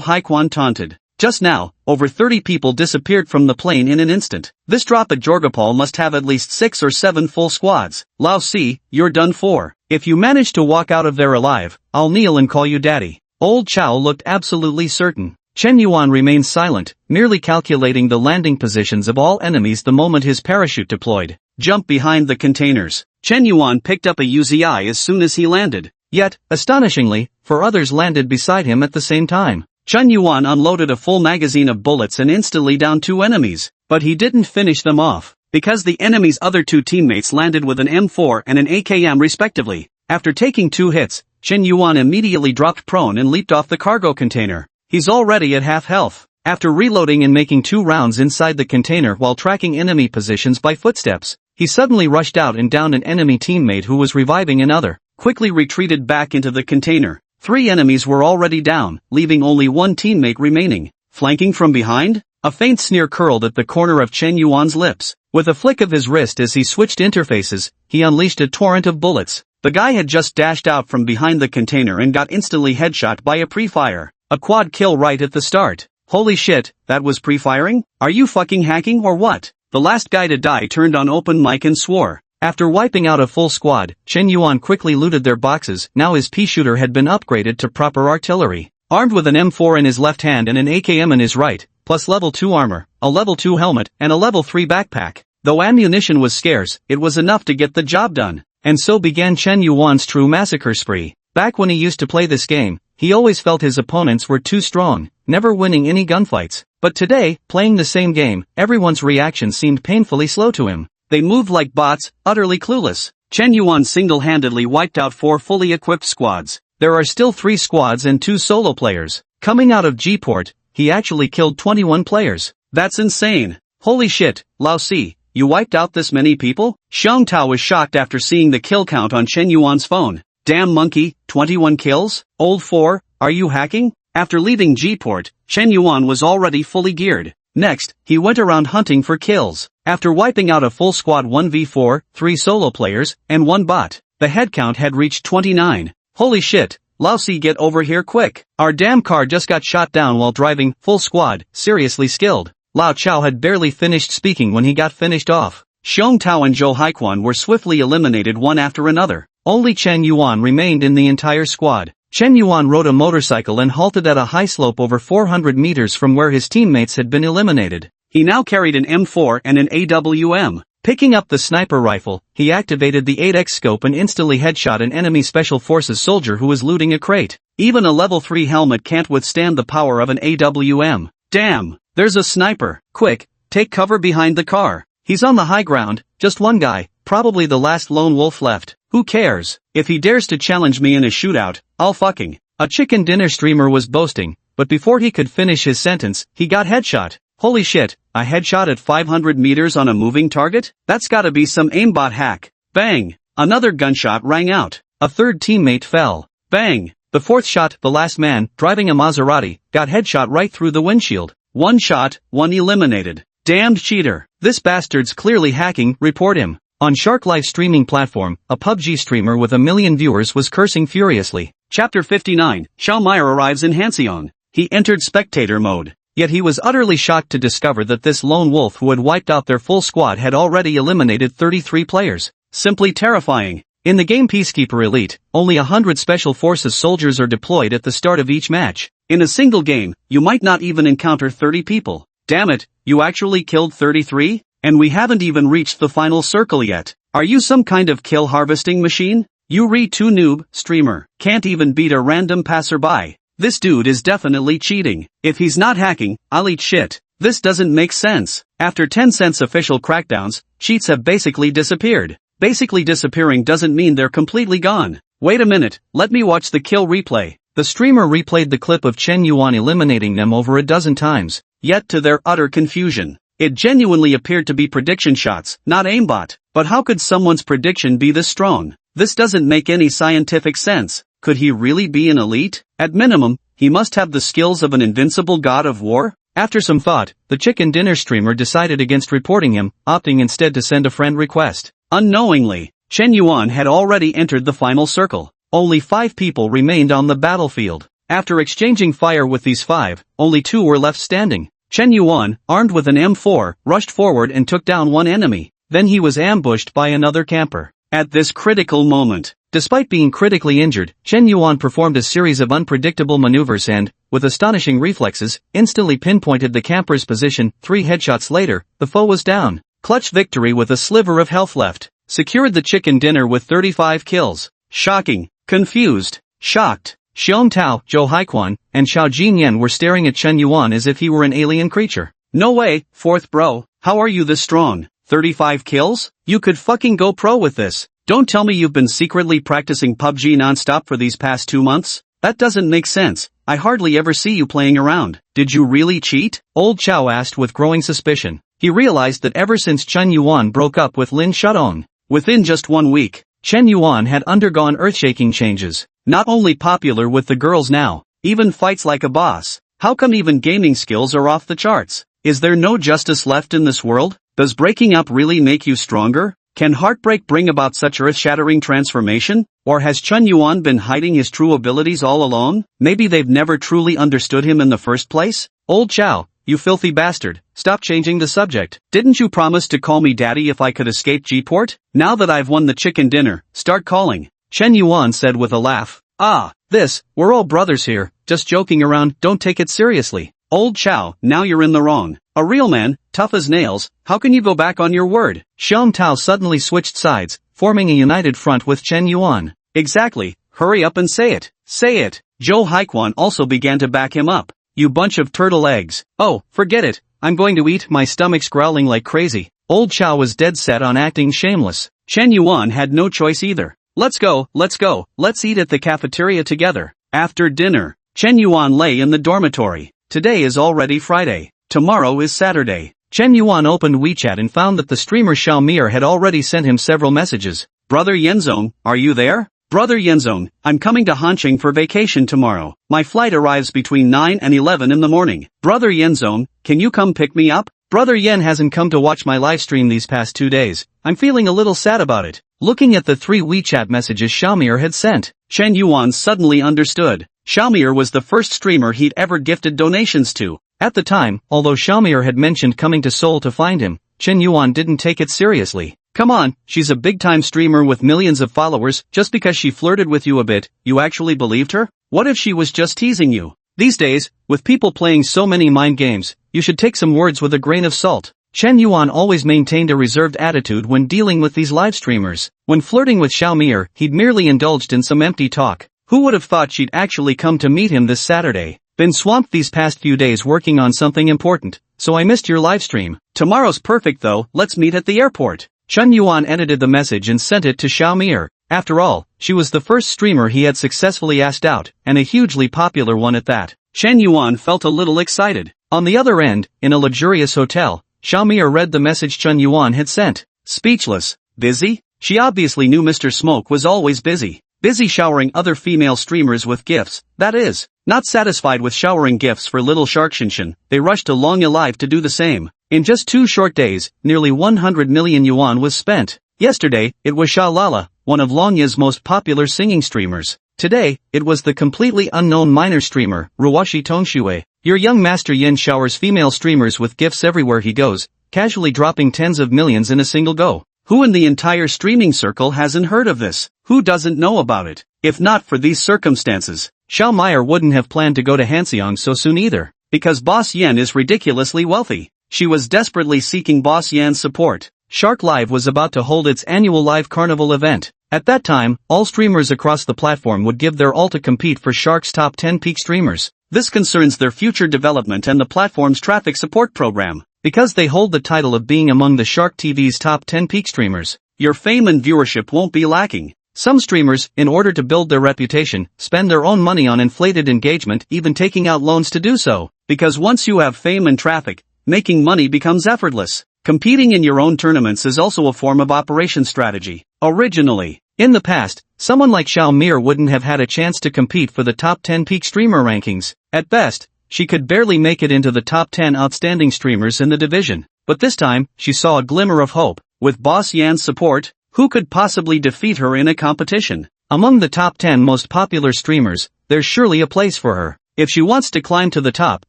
Haiquan taunted. Just now, over 30 people disappeared from the plane in an instant. This drop at Jorgopal must have at least 6 or 7 full squads. Lao Si, you're done for. If you manage to walk out of there alive, I'll kneel and call you daddy. Old Chao looked absolutely certain. Chen Yuan remained silent, merely calculating the landing positions of all enemies the moment his parachute deployed. Jump behind the containers. Chen Yuan picked up a UZI as soon as he landed. Yet, astonishingly, 4 others landed beside him at the same time. Chen Yuan unloaded a full magazine of bullets and instantly downed 2 enemies, but he didn't finish them off, because the enemy's other 2 teammates landed with an M4 and an AKM respectively. After taking 2 hits, Chen Yuan immediately dropped prone and leaped off the cargo container. He's already at half health. After reloading and making 2 rounds inside the container while tracking enemy positions by footsteps, he suddenly rushed out and downed an enemy teammate who was reviving another. Quickly retreated back into the container. 3 enemies were already down, leaving only 1 teammate remaining. Flanking from behind? A faint sneer curled at the corner of Chen Yuan's lips. With a flick of his wrist as he switched interfaces, he unleashed a torrent of bullets. The guy had just dashed out from behind the container and got instantly headshot by a pre-fire. A quad kill right at the start. Holy shit, that was pre-firing? Are you fucking hacking or what? The last guy to die turned on open mic and swore. After wiping out a full squad, Chen Yuan quickly looted their boxes. Now his pea-shooter had been upgraded to proper artillery. Armed with an M4 in his left hand and an AKM in his right, plus level 2 armor, a level 2 helmet, and a level 3 backpack. Though ammunition was scarce, it was enough to get the job done. And so began Chen Yuan's true massacre spree. Back when he used to play this game, he always felt his opponents were too strong, never winning any gunfights. But today, playing the same game, everyone's reaction seemed painfully slow to him. They moved like bots, utterly clueless. Chen Yuan single-handedly wiped out 4 fully equipped squads. There are still 3 squads and 2 solo players. Coming out of G-Port, he actually killed 21 players. That's insane. Holy shit, Lao Si, you wiped out this many people? Xiang Tao was shocked after seeing the kill count on Chen Yuan's phone. Damn monkey, 21 kills? Old 4, are you hacking? After leaving G-Port, Chen Yuan was already fully geared. Next, he went around hunting for kills. After wiping out a full squad 1v4, 3 solo players, and 1 bot, the headcount had reached 29. Holy shit, Lao Si, get over here quick. Our damn car just got shot down while driving, full squad, seriously skilled. Lao Chao had barely finished speaking when he got finished off. Xiong Tao and Zhou Haiquan were swiftly eliminated one after another. Only Chen Yuan remained in the entire squad. Chen Yuan rode a motorcycle and halted at a high slope over 400 meters from where his teammates had been eliminated. He now carried an M4 and an AWM. Picking up the sniper rifle, he activated the 8x scope and instantly headshot an enemy special forces soldier who was looting a crate. Even a level 3 helmet can't withstand the power of an AWM. Damn, there's a sniper. Quick, take cover behind the car. He's on the high ground, just one guy, probably the last lone wolf left. Who cares? If he dares to challenge me in a shootout, I'll fucking. A chicken dinner streamer was boasting, but before he could finish his sentence, he got headshot. Holy shit, a headshot at 500 meters on a moving target? That's gotta be some aimbot hack. Bang! Another gunshot rang out. A third teammate fell. Bang! The fourth shot, the last man, driving a Maserati, got headshot right through the windshield. 1 shot, 1 eliminated. Damned cheater. This bastard's clearly hacking, report him. On Shark Live streaming platform, a PUBG streamer with 1 million viewers was cursing furiously. Chapter 59, Xiao Meyer arrives in Hanxiang. He entered spectator mode. Yet he was utterly shocked to discover that this lone wolf who had wiped out their full squad had already eliminated 33 players. Simply terrifying. In the game Peacekeeper Elite, only 100 Special Forces soldiers are deployed at the start of each match. In a single game, you might not even encounter 30 people. Damn it, you actually killed 33? And we haven't even reached the final circle yet. Are you some kind of kill harvesting machine? You re-2 noob, streamer, can't even beat a random passerby. This dude is definitely cheating. If he's not hacking, I'll eat shit. This doesn't make sense. After Tencent's official crackdowns, cheats have basically disappeared. Basically disappearing doesn't mean they're completely gone. Wait a minute, let me watch the kill replay. The streamer replayed the clip of Chen Yuan eliminating them over a dozen times. Yet to their utter confusion, it genuinely appeared to be prediction shots, not aimbot. But how could someone's prediction be this strong? This doesn't make any scientific sense. Could he really be an elite? At minimum, he must have the skills of an invincible god of war? After some thought, the chicken dinner streamer decided against reporting him, opting instead to send a friend request. Unknowingly, Chen Yuan had already entered the final circle. Only 5 people remained on the battlefield. After exchanging fire with these 5, only 2 were left standing. Chen Yuan, armed with an M4, rushed forward and took down 1 enemy. Then he was ambushed by another camper. At this critical moment, despite being critically injured, Chen Yuan performed a series of unpredictable maneuvers and, with astonishing reflexes, instantly pinpointed the camper's position. 3 headshots later, the foe was down. Clutch victory with a sliver of health left. Secured the chicken dinner with 35 kills. Shocking. Confused. Shocked. Xiong Tao, Zhou Haiquan, and Xiao Jinyan were staring at Chen Yuan as if he were an alien creature. No way, fourth bro, how are you this strong? 35 kills? You could fucking go pro with this. Don't tell me you've been secretly practicing PUBG non-stop for these past 2 months? That doesn't make sense. I hardly ever see you playing around. Did you really cheat? Old Chow asked with growing suspicion. He realized that ever since Chen Yuan broke up with Lin Shudong, within just 1 week, Chen Yuan had undergone earth-shaking changes. Not only popular with the girls now, even fights like a boss. How come even gaming skills are off the charts? Is there no justice left in this world? Does breaking up really make you stronger? Can heartbreak bring about such earth-shattering transformation? Or has Chen Yuan been hiding his true abilities all along? Maybe they've never truly understood him in the first place? Old Chow, you filthy bastard, stop changing the subject. Didn't you promise to call me daddy if I could escape G-Port? Now that I've won the chicken dinner, start calling. Chen Yuan said with a laugh. We're all brothers here, just joking around, don't take it seriously. Old Chow, now you're in the wrong. A real man, tough as nails, how can you go back on your word? Xiong Tao suddenly switched sides, forming a united front with Chen Yuan. Exactly, hurry up and say it. Say it. Zhou Haiquan also began to back him up. You bunch of turtle eggs. Oh, forget it, I'm going to eat, my stomach's growling like crazy. Old Chow was dead set on acting shameless. Chen Yuan had no choice either. Let's go, let's eat at the cafeteria together. After dinner, Chen Yuan lay in the dormitory. Today is already Friday. Tomorrow is Saturday. Chen Yuan opened WeChat and found that the streamer Xiao Mir had already sent him several messages. Brother Yenzong, are you there? Brother Yenzong, I'm coming to Hanqing for vacation tomorrow. My flight arrives between 9 and 11 in the morning. Brother Yenzong, can you come pick me up? Brother Yen hasn't come to watch my live stream these past 2 days. I'm feeling a little sad about it. Looking at the 3 WeChat messages Xiao Mir had sent, Chen Yuan suddenly understood. Xiao Mir was the first streamer he'd ever gifted donations to. At the time, although Xiao Mir had mentioned coming to Seoul to find him, Chen Yuan didn't take it seriously. Come on, she's a big-time streamer with millions of followers. Just because she flirted with you a bit, you actually believed her? What if she was just teasing you? These days, with people playing so many mind games, you should take some words with a grain of salt. Chen Yuan always maintained a reserved attitude when dealing with these live streamers. When flirting with Xiao Mir, he'd merely indulged in some empty talk. Who would have thought she'd actually come to meet him this Saturday? Been swamped these past few days working on something important, so I missed your live stream. Tomorrow's perfect though, let's meet at the airport. Chen Yuan edited the message and sent it to Xiao Mir. After all, she was the first streamer he had successfully asked out, and a hugely popular one at that. Chen Yuan felt a little excited. On the other end, in a luxurious hotel, Xiao Mir read the message Chen Yuan had sent. Speechless. Busy? She obviously knew Mr. Smoke was always busy. Busy showering other female streamers with gifts, that is. Not satisfied with showering gifts for little Shark Shinshin, they rushed to Long Alive to do the same. In just 2 short days, nearly 100 million yuan was spent. Yesterday, it was Sha Lala, one of Longya's most popular singing streamers. Today, it was the completely unknown minor streamer, Ruwashi Tongshui. Your young master Yin showers female streamers with gifts everywhere he goes, casually dropping tens of millions in a single go. Who in the entire streaming circle hasn't heard of this? Who doesn't know about it? If not for these circumstances, Xiao Meyer wouldn't have planned to go to Hanseong so soon either. Because Boss Yen is ridiculously wealthy. She was desperately seeking Boss Yan's support. Shark Live was about to hold its annual live carnival event. At that time, all streamers across the platform would give their all to compete for Shark's top 10 peak streamers. This concerns their future development and the platform's traffic support program. Because they hold the title of being among the Shark TV's top 10 peak streamers, your fame and viewership won't be lacking. Some streamers, in order to build their reputation, spend their own money on inflated engagement, even taking out loans to do so. Because once you have fame and traffic, making money becomes effortless. Competing in your own tournaments is also a form of operation strategy. Originally, in the past, someone like Xiao Mir wouldn't have had a chance to compete for the top 10 peak streamer rankings. At best, she could barely make it into the top 10 outstanding streamers in the division. But this time, she saw a glimmer of hope. With Boss Yan's support, who could possibly defeat her in a competition? Among the top 10 most popular streamers, there's surely a place for her. If she wants to climb to the top,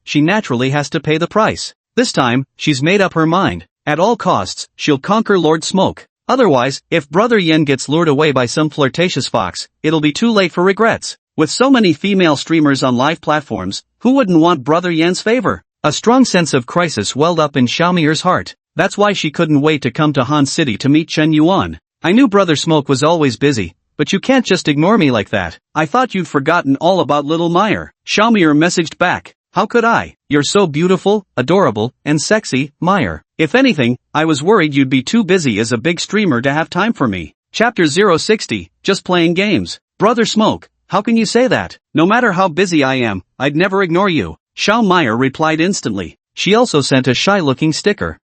she naturally has to pay the price. This time, she's made up her mind. At all costs, she'll conquer Lord Smoke. Otherwise, if Brother Yen gets lured away by some flirtatious fox, it'll be too late for regrets. With so many female streamers on live platforms, who wouldn't want Brother Yen's favor? A strong sense of crisis welled up in Xiao Mir's heart. That's why she couldn't wait to come to Han City to meet Chen Yuan. I knew Brother Smoke was always busy, but you can't just ignore me like that. I thought you'd forgotten all about little Meyer. Xiao Mir messaged back. How could I? You're so beautiful, adorable, and sexy, Meyer. If anything, I was worried you'd be too busy as a big streamer to have time for me. Chapter 060, just playing games. Brother Smoke, How can you say that? No matter how busy I am, I'd never ignore you. Xiao Meyer replied instantly. She also sent a shy-looking sticker.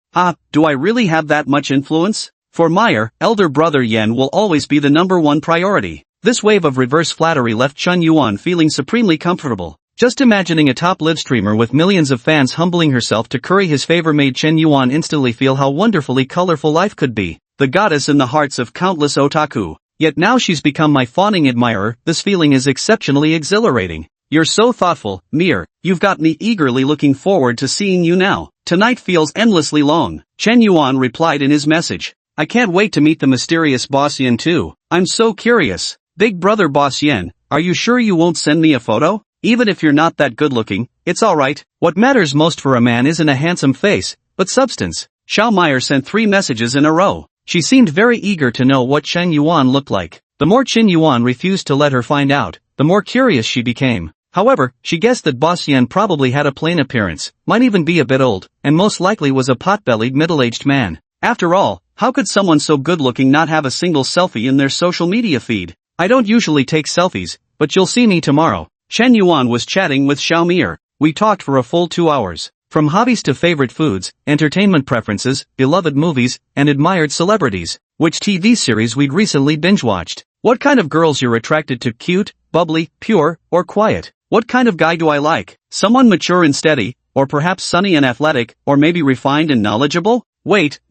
Do I really have that much influence? For Meyer, elder brother Yan will always be the #1 priority. This wave of reverse flattery left Chen Yuan feeling supremely comfortable. Just imagining a top live streamer with millions of fans humbling herself to curry his favor made Chen Yuan instantly feel how wonderfully colorful life could be. The goddess in the hearts of countless otaku. Yet now she's become my fawning admirer. This feeling is exceptionally exhilarating. You're so thoughtful, Mir. You've got me eagerly looking forward to seeing you now. Tonight feels endlessly long. Chen Yuan replied in his message. I can't wait to meet the mysterious Boss Yen too. I'm so curious. Big brother Boss Yen, are you sure you won't send me a photo? Even if you're not that good looking, it's alright. What matters most for a man isn't a handsome face, but substance. Xiao Meyer sent 3 messages in a row. She seemed very eager to know what Chen Yuan looked like. The more Chen Yuan refused to let her find out, the more curious she became. However, she guessed that Boss Yen probably had a plain appearance, might even be a bit old, and most likely was a pot-bellied middle-aged man. After all, how could someone so good-looking not have a single selfie in their social media feed? I don't usually take selfies, but you'll see me tomorrow. Chen Yuan was chatting with Xiao Meyer. We talked for a full 2 hours. From hobbies to favorite foods, entertainment preferences, beloved movies, and admired celebrities. Which TV series we'd recently binge-watched. What kind of girls you're attracted to, cute, bubbly, pure, or quiet? What kind of guy do I like? Someone mature and steady, or perhaps sunny and athletic, or maybe refined and knowledgeable? Wait,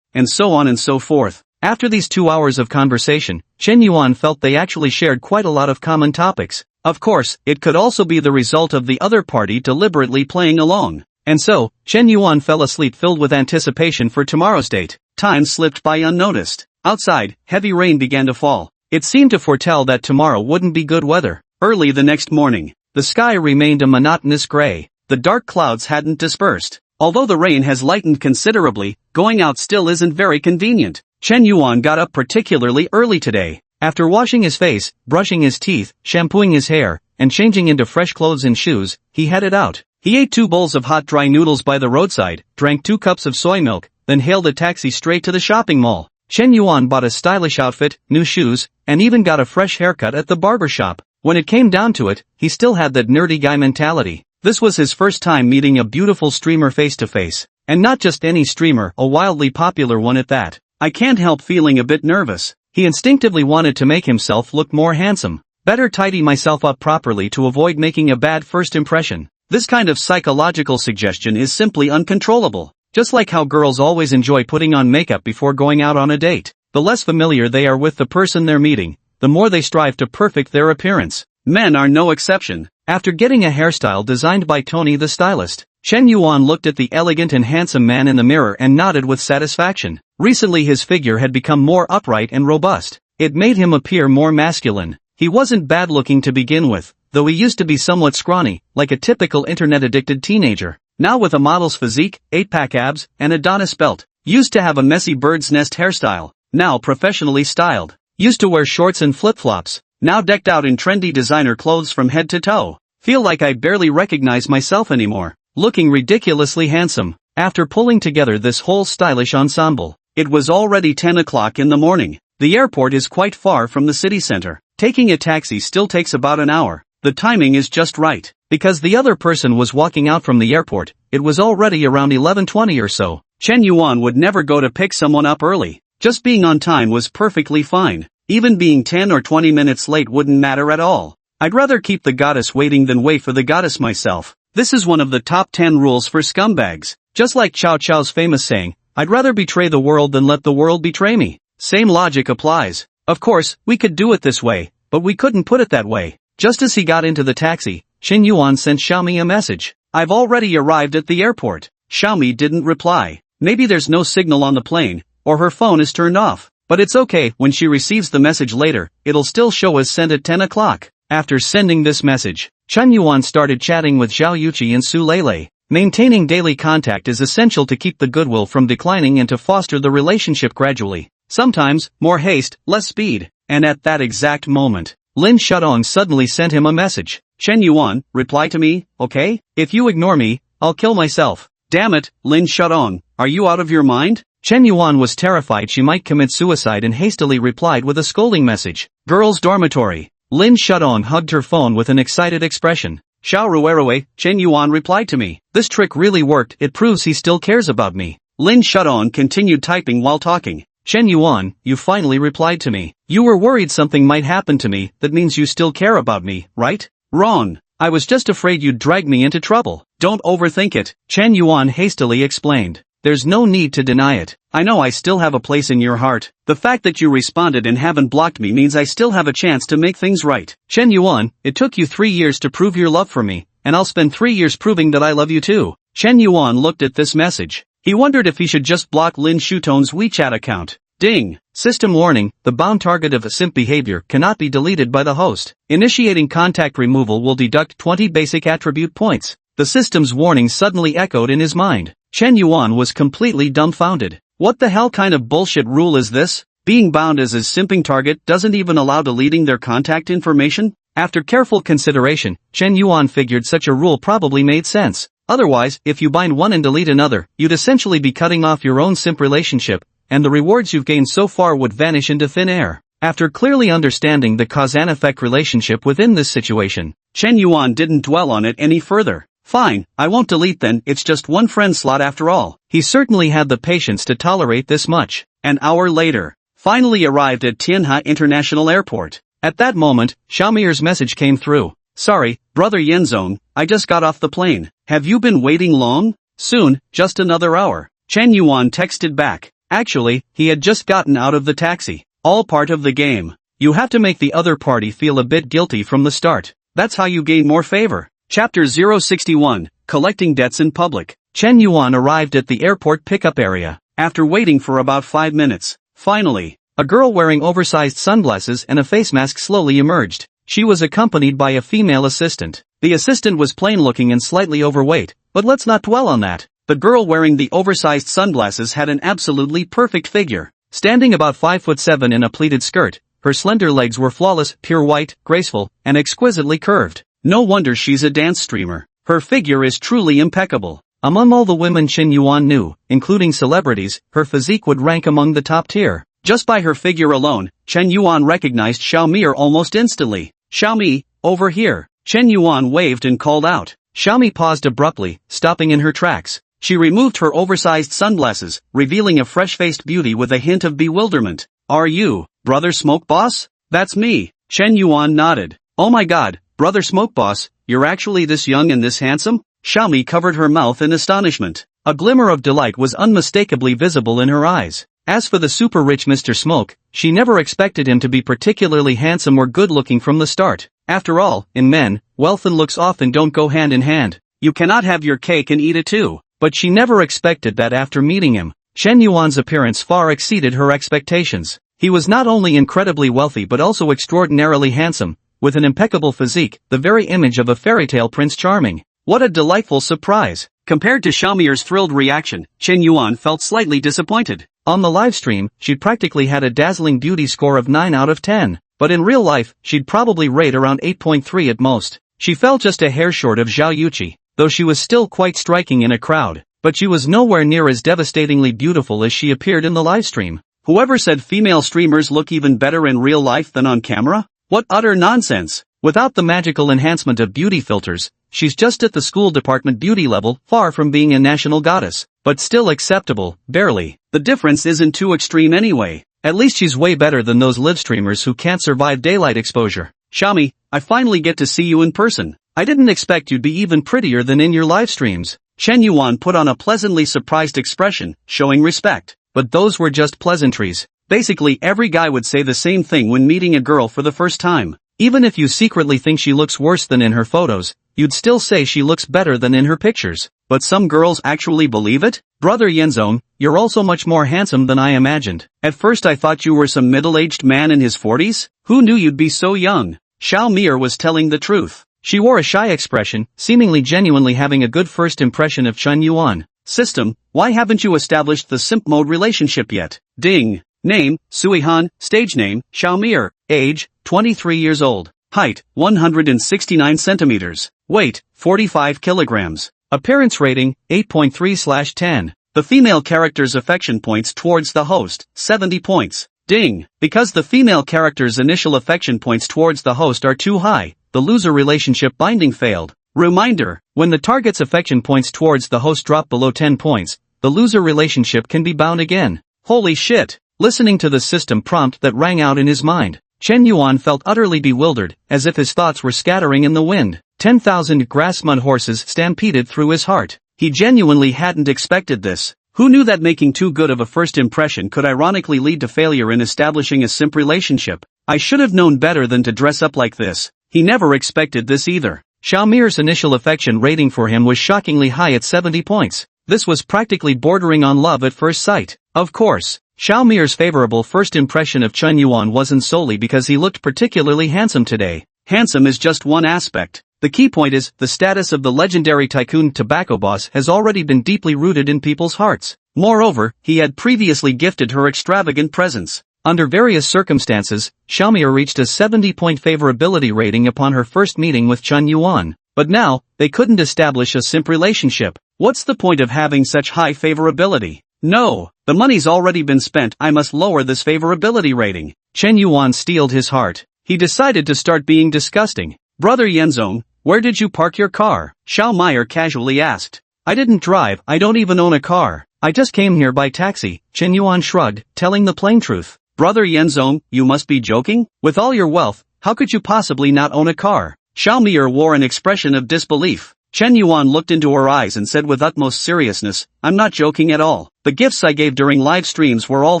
and so on and so forth. After these 2 hours of conversation, Chen Yuan felt they actually shared quite a lot of common topics. Of course, it could also be the result of the other party deliberately playing along. And so, Chen Yuan fell asleep filled with anticipation for tomorrow's date. Time slipped by unnoticed. Outside, heavy rain began to fall. It seemed to foretell that tomorrow wouldn't be good weather. Early the next morning, the sky remained a monotonous gray. The dark clouds hadn't dispersed. Although the rain has lightened considerably, going out still isn't very convenient. Chen Yuan got up particularly early today. After washing his face, brushing his teeth, shampooing his hair, and changing into fresh clothes and shoes, he headed out. He ate 2 bowls of hot dry noodles by the roadside, drank 2 cups of soy milk, then hailed a taxi straight to the shopping mall. Chen Yuan bought a stylish outfit, new shoes, and even got a fresh haircut at the barber shop. When it came down to it, he still had that nerdy guy mentality. This was his first time meeting a beautiful streamer face to face. And not just any streamer, a wildly popular one at that. I can't help feeling a bit nervous. He instinctively wanted to make himself look more handsome. Better tidy myself up properly to avoid making a bad first impression. This kind of psychological suggestion is simply uncontrollable. Just like how girls always enjoy putting on makeup before going out on a date. The less familiar they are with the person they're meeting, the more they strive to perfect their appearance. Men are no exception. After getting a hairstyle designed by Tony the stylist, Chen Yuan looked at the elegant and handsome man in the mirror and nodded with satisfaction. Recently his figure had become more upright and robust. It made him appear more masculine. He wasn't bad looking to begin with, though he used to be somewhat scrawny, like a typical internet-addicted teenager. Now with a model's physique, 8-pack abs, and Adonis belt. Used to have a messy bird's nest hairstyle. Now professionally styled. Used to wear shorts and flip-flops. Now decked out in trendy designer clothes from head to toe. Feel like I barely recognize myself anymore. Looking ridiculously handsome. After pulling together this whole stylish ensemble, it was already 10 o'clock in the morning. The airport is quite far from the city center. Taking a taxi still takes about an hour. The timing is just right. Because the other person was walking out from the airport, it was already around 11:20 or so. Chen Yuan would never go to pick someone up early. Just being on time was perfectly fine. Even being 10 or 20 minutes late wouldn't matter at all. I'd rather keep the goddess waiting than wait for the goddess myself. This is one of the top 10 rules for scumbags. Just like Chow Chow's famous saying, I'd rather betray the world than let the world betray me. Same logic applies. Of course, we could do it this way, but we couldn't put it that way. Just as he got into the taxi, Chen Yuan sent Xiaomi a message. I've already arrived at the airport. Xiaomi didn't reply. Maybe there's no signal on the plane, or her phone is turned off. But it's okay, when she receives the message later, it'll still show as sent at 10 o'clock. After sending this message, Chen Yuan started chatting with Zhao Yuqi and Su Lele. Maintaining daily contact is essential to keep the goodwill from declining and to foster the relationship gradually. Sometimes, more haste, less speed. And at that exact moment, Lin Shudong suddenly sent him a message. Chen Yuan, reply to me, okay? If you ignore me, I'll kill myself. Damn it, Lin Shudong, are you out of your mind? Chen Yuan was terrified she might commit suicide and hastily replied with a scolding message. Girls' dormitory. Lin Shudong hugged her phone with an excited expression. Xiao Ruerue, Chen Yuan replied to me. This trick really worked, it proves he still cares about me. Lin Shudong continued typing while talking. Chen Yuan, you finally replied to me. You were worried something might happen to me, that means you still care about me, right? Wrong. I was just afraid you'd drag me into trouble. Don't overthink it, Chen Yuan hastily explained. There's no need to deny it. I know I still have a place in your heart. The fact that you responded and haven't blocked me means I still have a chance to make things right. Chen Yuan, it took you 3 years to prove your love for me, and I'll spend 3 years proving that I love you too. Chen Yuan looked at this message. He wondered if he should just block Lin Shutong's WeChat account. Ding! System warning, the bound target of a SIMP behavior cannot be deleted by the host. Initiating contact removal will deduct 20 basic attribute points. The system's warning suddenly echoed in his mind. Chen Yuan was completely dumbfounded. What the hell kind of bullshit rule is this? Being bound as a simping target doesn't even allow deleting their contact information? After careful consideration, Chen Yuan figured such a rule probably made sense. Otherwise, if you bind one and delete another, you'd essentially be cutting off your own simp relationship, and the rewards you've gained so far would vanish into thin air. After clearly understanding the cause-and-effect relationship within this situation, Chen Yuan didn't dwell on it any further. Fine, I won't delete then, it's just one friend slot after all. He certainly had the patience to tolerate this much. An hour later, finally arrived at Tianhe International Airport. At that moment, Xiaomier's message came through. Sorry, brother Yenzong, I just got off the plane. Have you been waiting long? Soon, just another hour. Chen Yuan texted back. Actually, he had just gotten out of the taxi. All part of the game. You have to make the other party feel a bit guilty from the start. That's how you gain more favor. Chapter 061, Collecting Debts in Public. Chen Yuan arrived at the airport pickup area. After waiting for about 5 minutes, finally, a girl wearing oversized sunglasses and a face mask slowly emerged. She was accompanied by a female assistant. The assistant was plain-looking and slightly overweight, but let's not dwell on that. The girl wearing the oversized sunglasses had an absolutely perfect figure. Standing about 5'7" in a pleated skirt, her slender legs were flawless, pure white, graceful, and exquisitely curved. No wonder she's a dance streamer. Her figure is truly impeccable. Among all the women Chen Yuan knew, including celebrities, her physique would rank among the top tier. Just by her figure alone, Chen Yuan recognized Xiaomi almost instantly. Xiaomi, over here. Chen Yuan waved and called out. Xiaomi paused abruptly, stopping in her tracks. She removed her oversized sunglasses, revealing a fresh-faced beauty with a hint of bewilderment. Are you, Brother Smoke Boss? That's me. Chen Yuan nodded. Oh my god, Brother Smoke Boss, you're actually this young and this handsome? Xiaomi covered her mouth in astonishment. A glimmer of delight was unmistakably visible in her eyes. As for the super-rich Mr. Smoke, she never expected him to be particularly handsome or good-looking from the start. After all, in men, wealth and looks often don't go hand in hand. You cannot have your cake and eat it too. But she never expected that after meeting him. Chen Yuan's appearance far exceeded her expectations. He was not only incredibly wealthy but also extraordinarily handsome, with an impeccable physique, the very image of a fairy-tale Prince Charming. What a delightful surprise! Compared to Xiaomier's thrilled reaction, Chen Yuan felt slightly disappointed. On the live stream, she'd practically had a dazzling beauty score of 9 out of 10. But in real life, she'd probably rate around 8.3 at most. She fell just a hair short of Zhao Yuqi, though she was still quite striking in a crowd. But she was nowhere near as devastatingly beautiful as she appeared in the live stream. Whoever said female streamers look even better in real life than on camera? What utter nonsense! Without the magical enhancement of beauty filters, she's just at the school department beauty level, far from being a national goddess. But still acceptable, barely. The difference isn't too extreme anyway. At least she's way better than those live streamers who can't survive daylight exposure. Xiaomi, I finally get to see you in person. I didn't expect you'd be even prettier than in your live streams. Chen Yuan put on a pleasantly surprised expression, showing respect. But those were just pleasantries. Basically every guy would say the same thing when meeting a girl for the first time. Even if you secretly think she looks worse than in her photos, you'd still say she looks better than in her pictures. But some girls actually believe it? Brother Yenzong, you're also much more handsome than I imagined. At first I thought you were some middle-aged man in his 40s? Who knew you'd be so young? Xiaomir was telling the truth. She wore a shy expression, seemingly genuinely having a good first impression of Chen Yuan. System, why haven't you established the simp mode relationship yet? Ding. Name, Suihan. Stage name, Xiaomir. Age, 23 years old. Height, 169 centimeters. Weight, 45 kilograms. Appearance rating, 8.3/10. The female character's affection points towards the host, 70 points. Ding! Because the female character's initial affection points towards the host are too high, the loser relationship binding failed. Reminder, when the target's affection points towards the host drop below 10 points, the loser relationship can be bound again. Holy shit! Listening to the system prompt that rang out in his mind, Chen Yuan felt utterly bewildered, as if his thoughts were scattering in the wind. 10,000 grass-mud horses stampeded through his heart. He genuinely hadn't expected this. Who knew that making too good of a first impression could ironically lead to failure in establishing a simp relationship? I should have known better than to dress up like this. He never expected this either. Xiaomir's initial affection rating for him was shockingly high at 70 points. This was practically bordering on love at first sight. Of course, Xiaomir's favorable first impression of Chen Yuan wasn't solely because he looked particularly handsome today. Handsome is just one aspect. The key point is, the status of the legendary tycoon tobacco boss has already been deeply rooted in people's hearts. Moreover, he had previously gifted her extravagant presents. Under various circumstances, Xiaomir reached a 70-point favorability rating upon her first meeting with Chen Yuan. But now, they couldn't establish a simp relationship. What's the point of having such high favorability? No, the money's already been spent. I must lower this favorability rating. Chen Yuan steeled his heart. He decided to start being disgusting. Brother Yenzong, where did you park your car? Xiaomir casually asked. I didn't drive, I don't even own a car. I just came here by taxi, Chen Yuan shrugged, telling the plain truth. Brother Yenzong, you must be joking? With all your wealth, how could you possibly not own a car? Xiaomir wore an expression of disbelief. Chen Yuan looked into her eyes and said with utmost seriousness, I'm not joking at all. The gifts I gave during live streams were all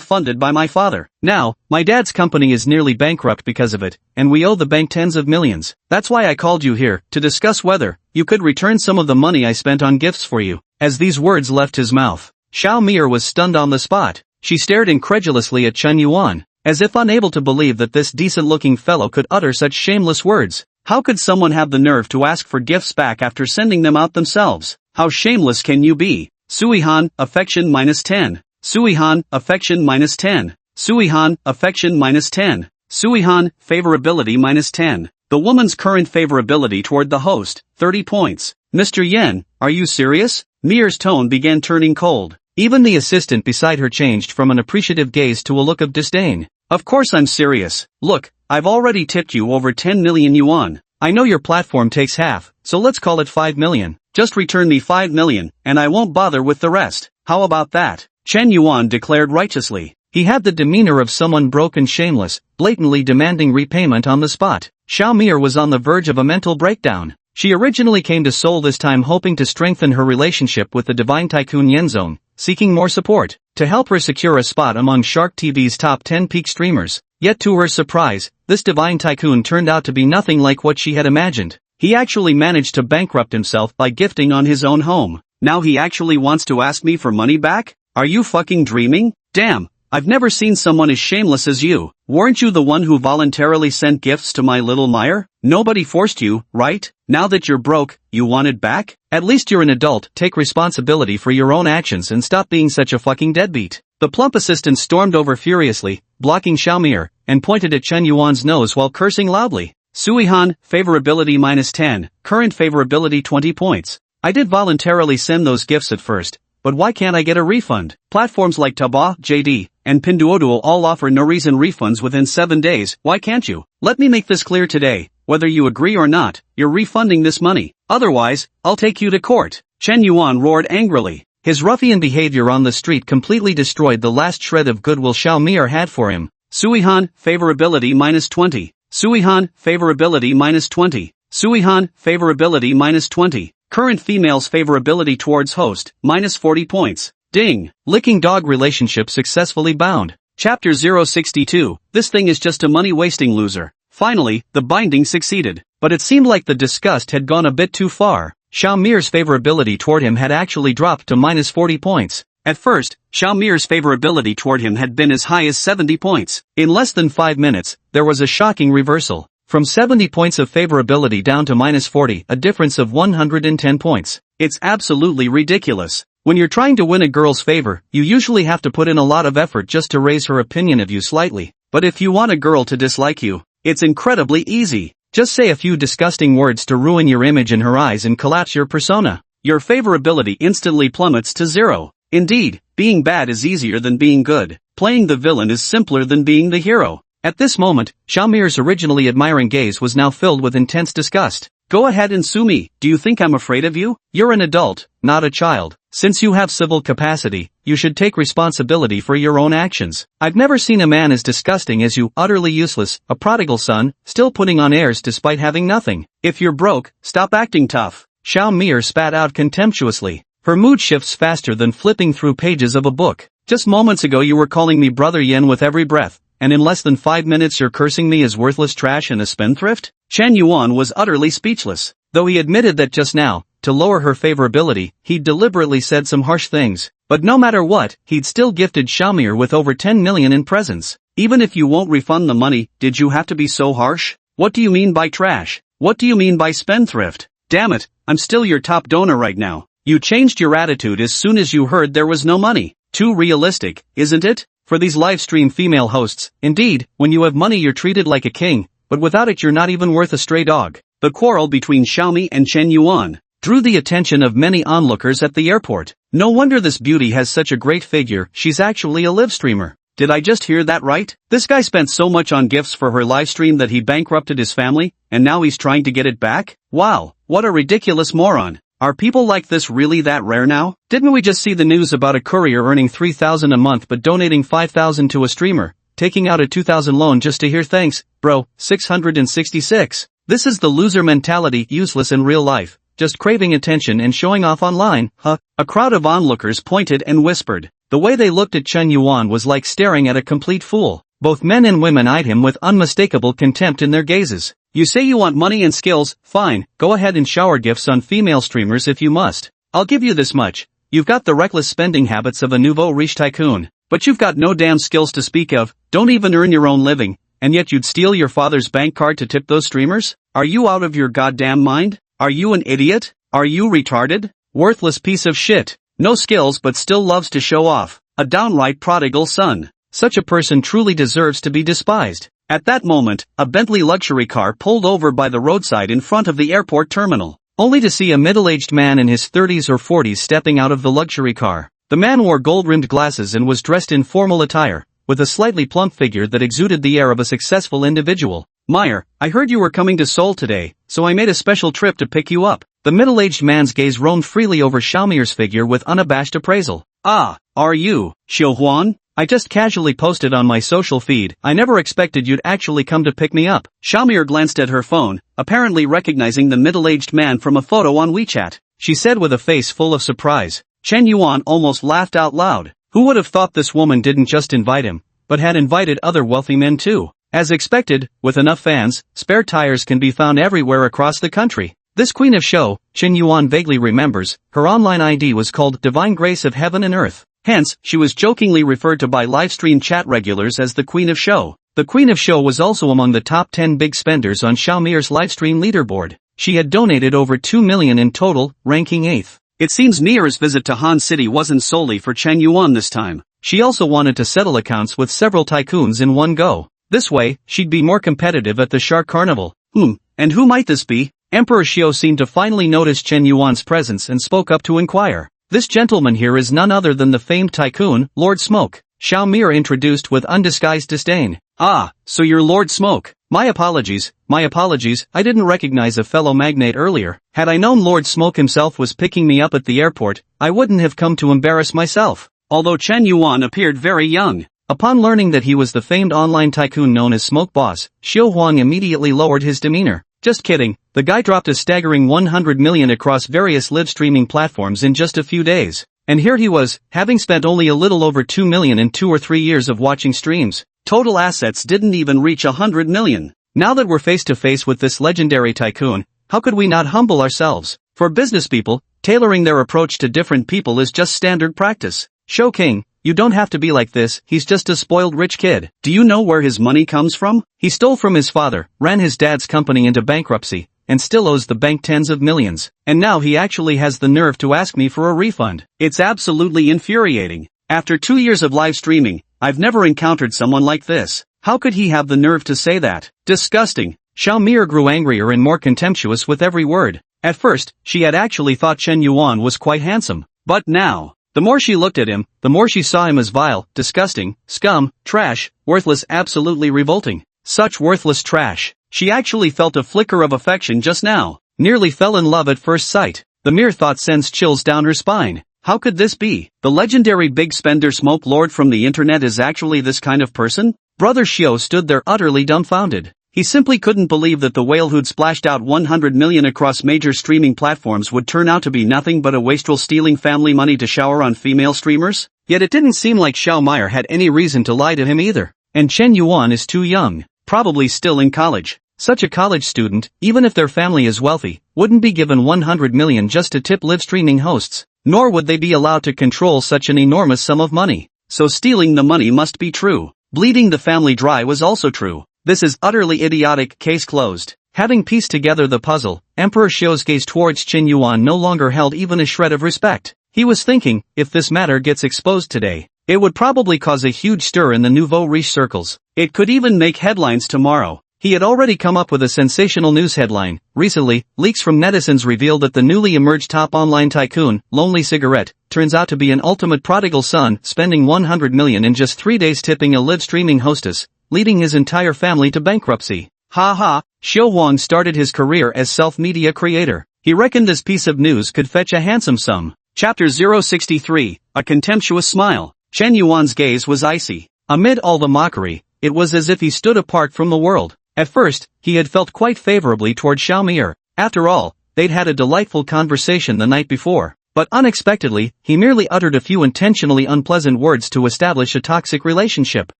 funded by my father. Now, my dad's company is nearly bankrupt because of it, and we owe the bank tens of millions. That's why I called you here, to discuss whether you could return some of the money I spent on gifts for you. As these words left his mouth, Xiaomir was stunned on the spot. She stared incredulously at Chen Yuan, as if unable to believe that this decent-looking fellow could utter such shameless words. How could someone have the nerve to ask for gifts back after sending them out themselves? How shameless can you be? Suihan, affection -10. Suihan, affection -10. Suihan, affection -10. Suihan, favorability -10. The woman's current favorability toward the host, 30 points. Mr. Yen, are you serious? Mir's tone began turning cold. Even the assistant beside her changed from an appreciative gaze to a look of disdain. Of course I'm serious. Look, I've already tipped you over 10 million yuan. I know your platform takes half, so let's call it 5 million. Just return me 5 million, and I won't bother with the rest. How about that? Chen Yuan declared righteously. He had the demeanor of someone broke and shameless, blatantly demanding repayment on the spot. Xiaomir was on the verge of a mental breakdown. She originally came to Seoul this time hoping to strengthen her relationship with the divine tycoon Yenzong, seeking more support, to help her secure a spot among Shark TV's top 10 peak streamers. Yet to her surprise, this divine tycoon turned out to be nothing like what she had imagined. He actually managed to bankrupt himself by gifting on his own home. Now he actually wants to ask me for money back? Are you fucking dreaming? Damn, I've never seen someone as shameless as you. Weren't you the one who voluntarily sent gifts to my little Meyer? Nobody forced you, right? Now that you're broke, you want it back? At least you're an adult, take responsibility for your own actions and stop being such a fucking deadbeat. The plump assistant stormed over furiously, blocking Xiaomir, and pointed at Chen Yuan's nose while cursing loudly. Suihan, favorability -10, current favorability 20 points. I did voluntarily send those gifts at first, but why can't I get a refund? Platforms like Taobao, JD, and Pinduoduo all offer no reason refunds within 7 days. Why can't you? Let me make this clear today. Whether you agree or not, you're refunding this money. Otherwise, I'll take you to court. Chen Yuan roared angrily. His ruffian behavior on the street completely destroyed the last shred of goodwill Xiaomir had for him. Suihan, favorability -20. Suihan, favorability -20. Suihan, favorability -20. Current female's favorability towards host, -40 points. Ding! Licking dog relationship successfully bound. Chapter 062, this thing is just a money-wasting loser. Finally, the binding succeeded. But it seemed like the disgust had gone a bit too far. Xiaomir's favorability toward him had actually dropped to -40 points. At first, Xiaomir's favorability toward him had been as high as 70 points. In less than 5 minutes, there was a shocking reversal. From 70 points of favorability down to -40, a difference of 110 points. It's absolutely ridiculous. When you're trying to win a girl's favor, you usually have to put in a lot of effort just to raise her opinion of you slightly. But if you want a girl to dislike you, it's incredibly easy. Just say a few disgusting words to ruin your image in her eyes and collapse your persona. Your favorability instantly plummets to 0. Indeed, Being bad is easier than being good. Playing the villain is simpler than being the hero. At this moment, Xiaomir's originally admiring gaze was now filled with intense disgust. Go ahead and sue me. Do you think I'm afraid of you? You're an adult, not a child. Since you have civil capacity, you should take responsibility for your own actions. I've never seen a man as disgusting as you, utterly useless, a prodigal son, still putting on airs despite having nothing. If you're broke, stop acting tough. Xiaomir spat out contemptuously. Her mood shifts faster than flipping through pages of a book. Just moments ago you were calling me Brother Yen with every breath, and in less than 5 minutes you're cursing me as worthless trash and a spendthrift? Chen Yuan was utterly speechless. Though he admitted that just now, to lower her favorability, he'd deliberately said some harsh things. But no matter what, he'd still gifted Xiaomir with over 10 million in presents. Even if you won't refund the money, did you have to be so harsh? What do you mean by trash? What do you mean by spendthrift? Damn it, I'm still your top donor right now. You changed your attitude as soon as you heard there was no money. Too realistic, isn't it? For these livestream female hosts, indeed, when you have money you're treated like a king, but without it you're not even worth a stray dog. The quarrel between Xiaomi and Chen Yuan drew the attention of many onlookers at the airport. No wonder this beauty has such a great figure, she's actually a live streamer. Did I just hear that right? This guy spent so much on gifts for her livestream that he bankrupted his family, and now he's trying to get it back? Wow, what a ridiculous moron. Are people like this really that rare now? Didn't we just see the news about a courier earning 3,000 a month but donating 5,000 to a streamer, taking out a 2,000 loan just to hear thanks, bro, 666. This is the loser mentality, useless in real life, just craving attention and showing off online, huh? A crowd of onlookers pointed and whispered. The way they looked at Chen Yuan was like staring at a complete fool. Both men and women eyed him with unmistakable contempt in their gazes. You say you want money and skills, fine, go ahead and shower gifts on female streamers if you must. I'll give you this much. You've got the reckless spending habits of a nouveau riche tycoon, but you've got no damn skills to speak of, don't even earn your own living, and yet you'd steal your father's bank card to tip those streamers? Are you out of your goddamn mind? Are you an idiot? Are you retarded? Worthless piece of shit. No skills but still loves to show off. A downright prodigal son. Such a person truly deserves to be despised. At that moment, a Bentley luxury car pulled over by the roadside in front of the airport terminal, only to see a middle-aged man in his 30s or 40s stepping out of the luxury car. The man wore gold-rimmed glasses and was dressed in formal attire, with a slightly plump figure that exuded the air of a successful individual. Meyer, I heard you were coming to Seoul today, so I made a special trip to pick you up. The middle-aged man's gaze roamed freely over Xiaomir's figure with unabashed appraisal. Ah, are you, Xiu Huan? I just casually posted on my social feed, I never expected you'd actually come to pick me up. Xiaomir glanced at her phone, apparently recognizing the middle-aged man from a photo on WeChat. She said with a face full of surprise. Chen Yuan almost laughed out loud. Who would have thought this woman didn't just invite him, but had invited other wealthy men too? As expected, with enough fans, spare tires can be found everywhere across the country. This queen of show, Chen Yuan vaguely remembers, her online ID was called Divine Grace of Heaven and Earth. Hence, she was jokingly referred to by livestream chat regulars as the Queen of Show. The Queen of Show was also among the top 10 big spenders on Xiaomir's livestream leaderboard. She had donated over 2 million in total, ranking 8th. It seems Mier's visit to Han City wasn't solely for Chen Yuan this time. She also wanted to settle accounts with several tycoons in one go. This way, she'd be more competitive at the Shark Carnival. And who might this be? Emperor Xiao seemed to finally notice Chen Yuan's presence and spoke up to inquire. This gentleman here is none other than the famed tycoon, Lord Smoke. Xiaomir introduced with undisguised disdain. Ah, so you're Lord Smoke. My apologies, I didn't recognize a fellow magnate earlier. Had I known Lord Smoke himself was picking me up at the airport, I wouldn't have come to embarrass myself. Although Chen Yuan appeared very young. Upon learning that he was the famed online tycoon known as Smoke Boss, Xiu Huang immediately lowered his demeanor. Just kidding, the guy dropped a staggering 100 million across various live streaming platforms in just a few days. And here he was, having spent only a little over 2 million in 2 or 3 years of watching streams. Total assets didn't even reach 100 million. Now that we're face to face with this legendary tycoon, how could we not humble ourselves? For business people, tailoring their approach to different people is just standard practice. Show King, you don't have to be like this, he's just a spoiled rich kid. Do you know where his money comes from? He stole from his father, ran his dad's company into bankruptcy, and still owes the bank tens of millions. And now he actually has the nerve to ask me for a refund. It's absolutely infuriating. After 2 years of live streaming, I've never encountered someone like this. How could he have the nerve to say that? Disgusting. Xiaomir grew angrier and more contemptuous with every word. At first, she had actually thought Chen Yuan was quite handsome. But now, The more she looked at him, the more she saw him as vile, disgusting, scum, trash, worthless, absolutely revolting. Such worthless trash. She actually felt a flicker of affection just now. Nearly fell in love at first sight. The mere thought sends chills down her spine. How could this be? The legendary big spender smoke lord from the internet is actually this kind of person? Brother Xiao stood there utterly dumbfounded. He simply couldn't believe that the whale who'd splashed out 100 million across major streaming platforms would turn out to be nothing but a wastrel stealing family money to shower on female streamers. Yet it didn't seem like Xiao Meier had any reason to lie to him either. And Chen Yuan is too young, probably still in college. Such a college student, even if their family is wealthy, wouldn't be given 100 million just to tip live streaming hosts, nor would they be allowed to control such an enormous sum of money. So stealing the money must be true. Bleeding the family dry was also true. This is utterly idiotic, case closed. Having pieced together the puzzle, Emperor Xiao's gaze towards Chen Yuan no longer held even a shred of respect. He was thinking, if this matter gets exposed today, it would probably cause a huge stir in the nouveau riche circles. It could even make headlines tomorrow. He had already come up with a sensational news headline. Recently, leaks from netizens revealed that the newly emerged top online tycoon, Lonely Cigarette, turns out to be an ultimate prodigal son, spending 100 million in just 3 days tipping a live streaming hostess, leading his entire family to bankruptcy. Ha ha, Xiao Wang started his career as self-media creator. He reckoned this piece of news could fetch a handsome sum. Chapter 063, A Contemptuous Smile. Chen Yuan's gaze was icy. Amid all the mockery, it was as if he stood apart from the world. At first, he had felt quite favorably toward Xiao Meier. After all, they'd had a delightful conversation the night before. But unexpectedly, he merely uttered a few intentionally unpleasant words to establish a toxic relationship.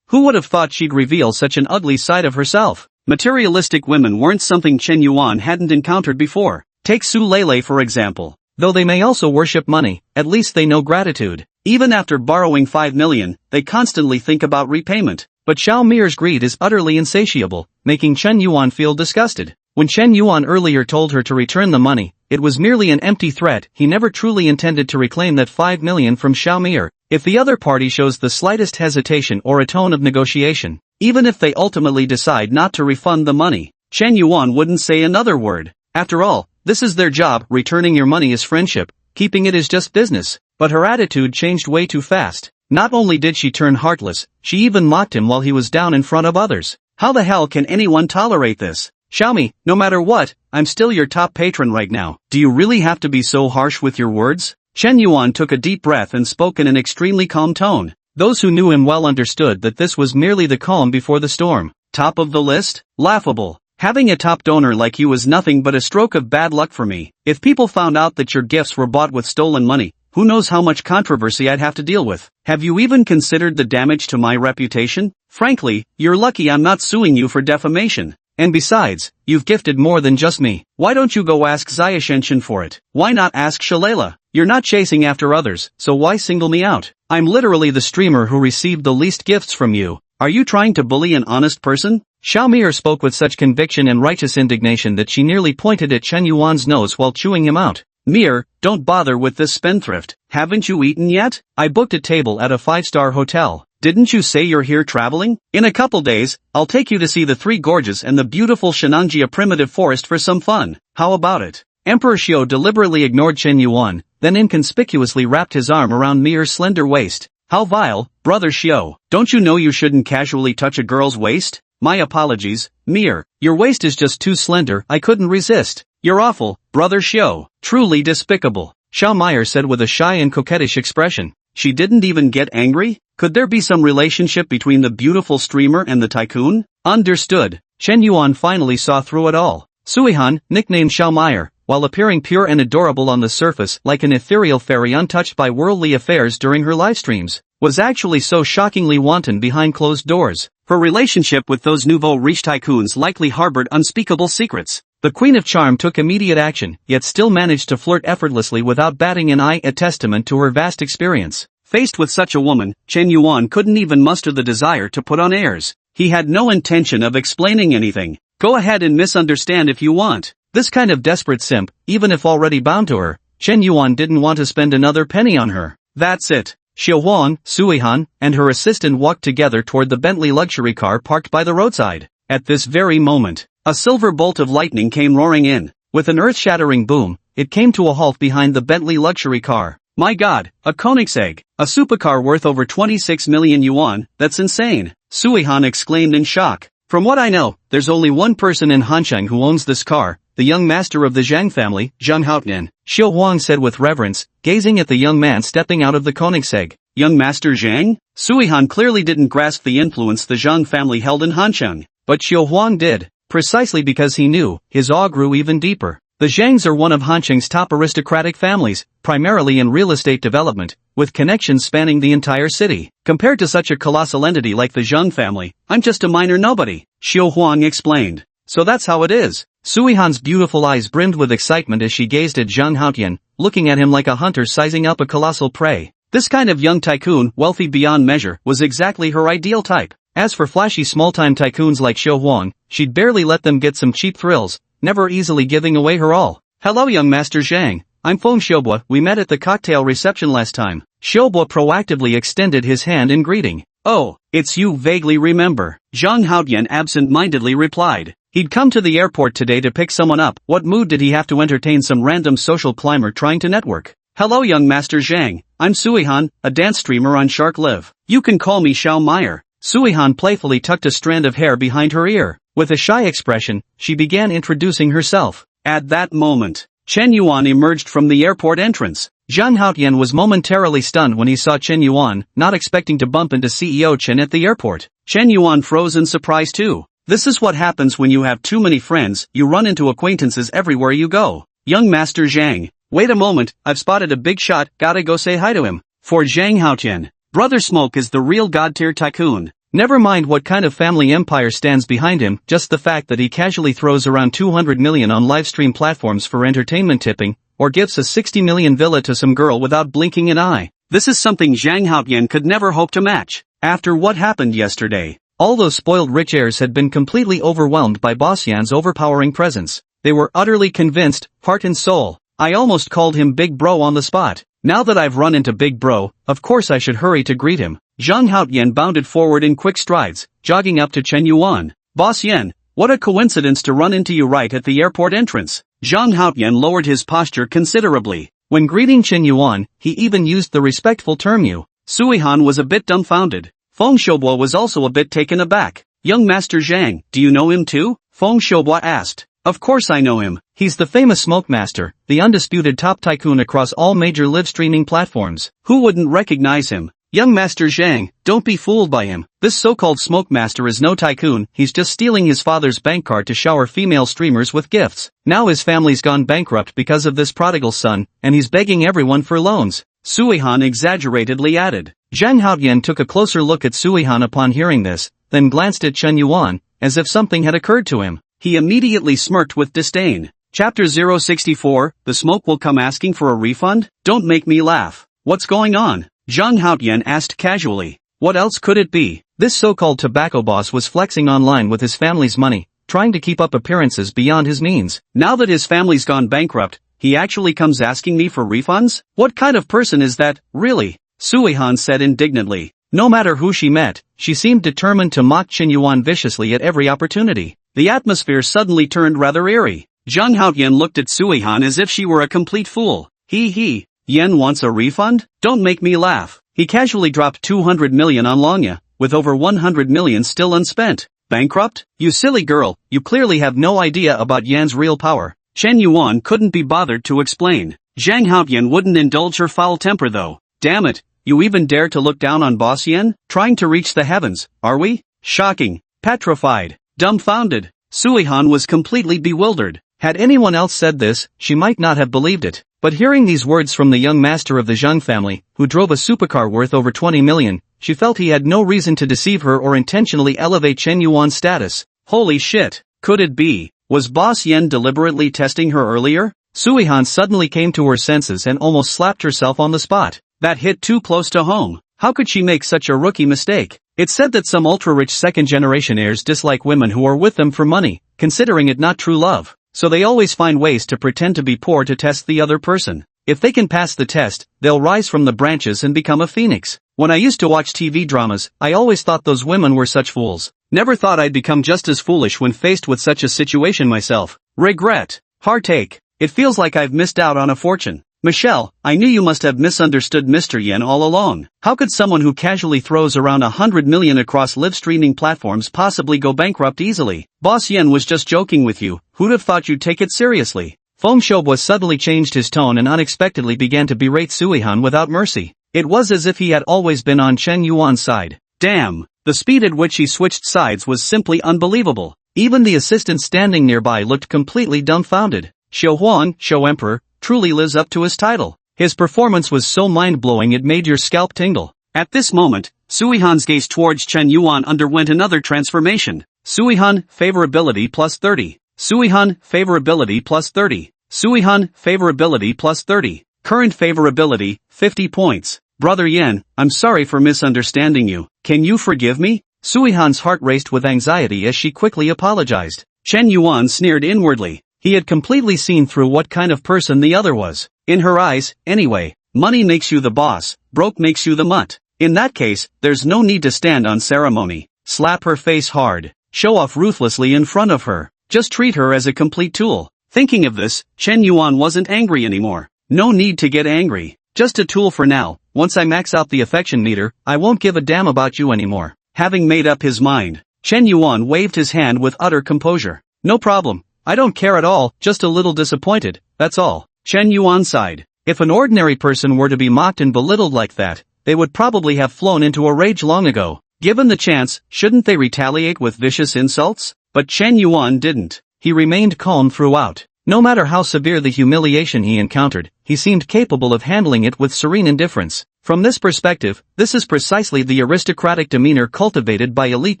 Who would have thought she'd reveal such an ugly side of herself? Materialistic women weren't something Chen Yuan hadn't encountered before. Take Su Lele for example. Though they may also worship money, at least they know gratitude. Even after borrowing 5 million, they constantly think about repayment. But Xiao Meier's greed is utterly insatiable, making Chen Yuan feel disgusted. When Chen Yuan earlier told her to return the money, it was merely an empty threat. He never truly intended to reclaim that 5 million from Xiao Meier. If the other party shows the slightest hesitation or a tone of negotiation, even if they ultimately decide not to refund the money, Chen Yuan wouldn't say another word. After all, this is their job. Returning your money is friendship, keeping it is just business. But her attitude changed way too fast. Not only did she turn heartless, she even mocked him while he was down in front of others. How the hell can anyone tolerate this? Xiaomi, no matter what, I'm still your top patron right now. Do you really have to be so harsh with your words? Chen Yuan took a deep breath and spoke in an extremely calm tone. Those who knew him well understood that this was merely the calm before the storm. Top of the list? Laughable. Having a top donor like you is nothing but a stroke of bad luck for me. If people found out that your gifts were bought with stolen money, who knows how much controversy I'd have to deal with. Have you even considered the damage to my reputation? Frankly, you're lucky I'm not suing you for defamation. And besides, you've gifted more than just me. Why don't you go ask Xiaoshen for it? Why not ask Shalala? You're not chasing after others, so why single me out? I'm literally the streamer who received the least gifts from you. Are you trying to bully an honest person? Xiao Meier spoke with such conviction and righteous indignation that she nearly pointed at Chen Yuan's nose while chewing him out. Meier, don't bother with this spendthrift. Haven't you eaten yet? I booked a table at a 5-star hotel. Didn't you say you're here traveling? In a couple days, I'll take you to see the Three Gorges and the beautiful Shenanjia primitive forest for some fun. How about it? Emperor Xiao deliberately ignored Chen Yuan, then inconspicuously wrapped his arm around Meier's slender waist. How vile, Brother Xiao. Don't you know you shouldn't casually touch a girl's waist? My apologies, Meier. Your waist is just too slender. I couldn't resist. You're awful, Brother Xiao. Truly despicable. Xiao Meier said with a shy and coquettish expression. She didn't even get angry? Could there be some relationship between the beautiful streamer and the tycoon? Understood. Chen Yuan finally saw through it all. Suihan, nicknamed Xiao Meier, while appearing pure and adorable on the surface like an ethereal fairy untouched by worldly affairs during her live streams, was actually so shockingly wanton behind closed doors. Her relationship with those nouveau riche tycoons likely harbored unspeakable secrets. The Queen of Charm took immediate action, yet still managed to flirt effortlessly without batting an eye, a testament to her vast experience. Faced with such a woman, Chen Yuan couldn't even muster the desire to put on airs. He had no intention of explaining anything. Go ahead and misunderstand if you want. This kind of desperate simp, even if already bound to her, Chen Yuan didn't want to spend another penny on her. That's it. Xiao Huang, Suihan, and her assistant walked together toward the Bentley luxury car parked by the roadside. At this very moment, a silver bolt of lightning came roaring in. With an earth-shattering boom, it came to a halt behind the Bentley luxury car. My god, a Koenigsegg, a supercar worth over 26 million yuan, that's insane, Suihan exclaimed in shock. From what I know, there's only one person in Hansheng who owns this car, the young master of the Zhang family, Zhang Haotian, Xiu Huang said with reverence, gazing at the young man stepping out of the Koenigsegg. Young Master Zhang? Suihan clearly didn't grasp the influence the Zhang family held in Hansheng, but Xiu Huang did, precisely because he knew, his awe grew even deeper. The Zhangs are one of Hansheng's top aristocratic families, primarily in real estate development, with connections spanning the entire city. Compared to such a colossal entity like the Zhang family, I'm just a minor nobody, Xiu Huang explained. So that's how it is. Suihan's beautiful eyes brimmed with excitement as she gazed at Zhang Haotian, looking at him like a hunter sizing up a colossal prey. This kind of young tycoon, wealthy beyond measure, was exactly her ideal type. As for flashy small-time tycoons like Xiu Huang, she'd barely let them get some cheap thrills, never easily giving away her all. Hello young Master Zhang, I'm Feng Xiubo, we met at the cocktail reception last time. Xiubo proactively extended his hand in greeting. Oh, it's you, vaguely remember, Zhang Haotian absent-mindedly replied. He'd come to the airport today to pick someone up. What mood did he have to entertain some random social climber trying to network? Hello young Master Zhang, I'm Suihan, a dance streamer on Shark Live. You can call me Xiao Meyer. Suihan playfully tucked a strand of hair behind her ear. With a shy expression, she began introducing herself. At that moment, Chen Yuan emerged from the airport entrance. Zhang Haotian was momentarily stunned when he saw Chen Yuan, not expecting to bump into CEO Chen at the airport. Chen Yuan froze in surprise too. This is what happens when you have too many friends, you run into acquaintances everywhere you go. Young Master Zhang, wait a moment, I've spotted a big shot, gotta go say hi to him. For Zhang Haotian, Brother Smoke is the real god-tier tycoon. Never mind what kind of family empire stands behind him, just the fact that he casually throws around 200 million on livestream platforms for entertainment tipping, or gives a 60 million villa to some girl without blinking an eye. This is something Zhang Haotian could never hope to match. After what happened yesterday, all those spoiled rich heirs had been completely overwhelmed by Boss Yan's overpowering presence. They were utterly convinced, heart and soul. I almost called him Big Bro on the spot. Now that I've run into Big Bro, of course I should hurry to greet him. Zhang Haotian bounded forward in quick strides, jogging up to Chen Yuan. Boss Yan, what a coincidence to run into you right at the airport entrance. Zhang Haotian lowered his posture considerably. When greeting Chen Yuan, he even used the respectful term you. Suihan was a bit dumbfounded. Feng Xiubo was also a bit taken aback. Young Master Zhang, do you know him too? Feng Xiubo asked. Of course I know him. He's the famous Smoke Master, the undisputed top tycoon across all major live streaming platforms. Who wouldn't recognize him? Young Master Zhang, don't be fooled by him. This so-called Smoke Master is no tycoon, he's just stealing his father's bank card to shower female streamers with gifts. Now his family's gone bankrupt because of this prodigal son, and he's begging everyone for loans. Suihan exaggeratedly added. Zhang Haotian took a closer look at Suihan upon hearing this, then glanced at Chen Yuan, as if something had occurred to him. He immediately smirked with disdain. Chapter 064, the smoke will come asking for a refund? Don't make me laugh. What's going on? Zhang Haotian asked casually. What else could it be? This so-called tobacco boss was flexing online with his family's money, trying to keep up appearances beyond his means. Now that his family's gone bankrupt, he actually comes asking me for refunds? What kind of person is that, really? Suihan said indignantly. No matter who she met, she seemed determined to mock Chen Yuan viciously at every opportunity. The atmosphere suddenly turned rather eerie. Zhang Haotian looked at Suihan as if she were a complete fool. He. Yen wants a refund? Don't make me laugh. He casually dropped 200 million on Longya, with over 100 million still unspent. Bankrupt? You silly girl, you clearly have no idea about Yan's real power. Chen Yuan couldn't be bothered to explain. Zhang Haotian wouldn't indulge her foul temper though. Damn it, you even dare to look down on Boss Yan? Trying to reach the heavens, are we? Shocking. Petrified. Dumbfounded. Suihan was completely bewildered. Had anyone else said this, she might not have believed it. But hearing these words from the young master of the Zhang family, who drove a supercar worth over 20 million, she felt he had no reason to deceive her or intentionally elevate Chen Yuan's status. Holy shit, could it be? Was Boss Yan deliberately testing her earlier? Suihan suddenly came to her senses and almost slapped herself on the spot. That hit too close to home. How could she make such a rookie mistake? It's said that some ultra-rich second-generation heirs dislike women who are with them for money, considering it not true love. So they always find ways to pretend to be poor to test the other person. If they can pass the test, they'll rise from the branches and become a phoenix. When I used to watch TV dramas, I always thought those women were such fools. Never thought I'd become just as foolish when faced with such a situation myself. Regret. Heartache. It feels like I've missed out on a fortune. Michelle, I knew you must have misunderstood Mr. Yen all along. How could someone who casually throws around 100 million across live streaming platforms possibly go bankrupt easily? Boss Yen was just joking with you, who'd have thought you'd take it seriously? Feng Shoubo suddenly changed his tone and unexpectedly began to berate Suihan without mercy. It was as if he had always been on Chen Yuan's side. Damn, the speed at which he switched sides was simply unbelievable. Even the assistant standing nearby looked completely dumbfounded. Xiu Huan, Xiu Emperor, truly lives up to his title. His performance was so mind-blowing it made your scalp tingle. At this moment, Suihan's gaze towards Chen Yuan underwent another transformation. Suihan, favorability plus 30. Suihan, favorability plus 30. Suihan, favorability plus 30. Current favorability, 50 points. Brother Yen, I'm sorry for misunderstanding you. Can you forgive me? Suihan's heart raced with anxiety as she quickly apologized. Chen Yuan sneered inwardly. He had completely seen through what kind of person the other was. In her eyes, anyway, money makes you the boss, broke makes you the mutt. In that case, there's no need to stand on ceremony. Slap her face hard. Show off ruthlessly in front of her. Just treat her as a complete tool. Thinking of this, Chen Yuan wasn't angry anymore. No need to get angry. Just a tool for now. Once I max out the affection meter, I won't give a damn about you anymore. Having made up his mind, Chen Yuan waved his hand with utter composure. No problem. I don't care at all, just a little disappointed, that's all. Chen Yuan sighed. If an ordinary person were to be mocked and belittled like that, they would probably have flown into a rage long ago. Given the chance, shouldn't they retaliate with vicious insults? But Chen Yuan didn't. He remained calm throughout. No matter how severe the humiliation he encountered, he seemed capable of handling it with serene indifference. From this perspective, this is precisely the aristocratic demeanor cultivated by elite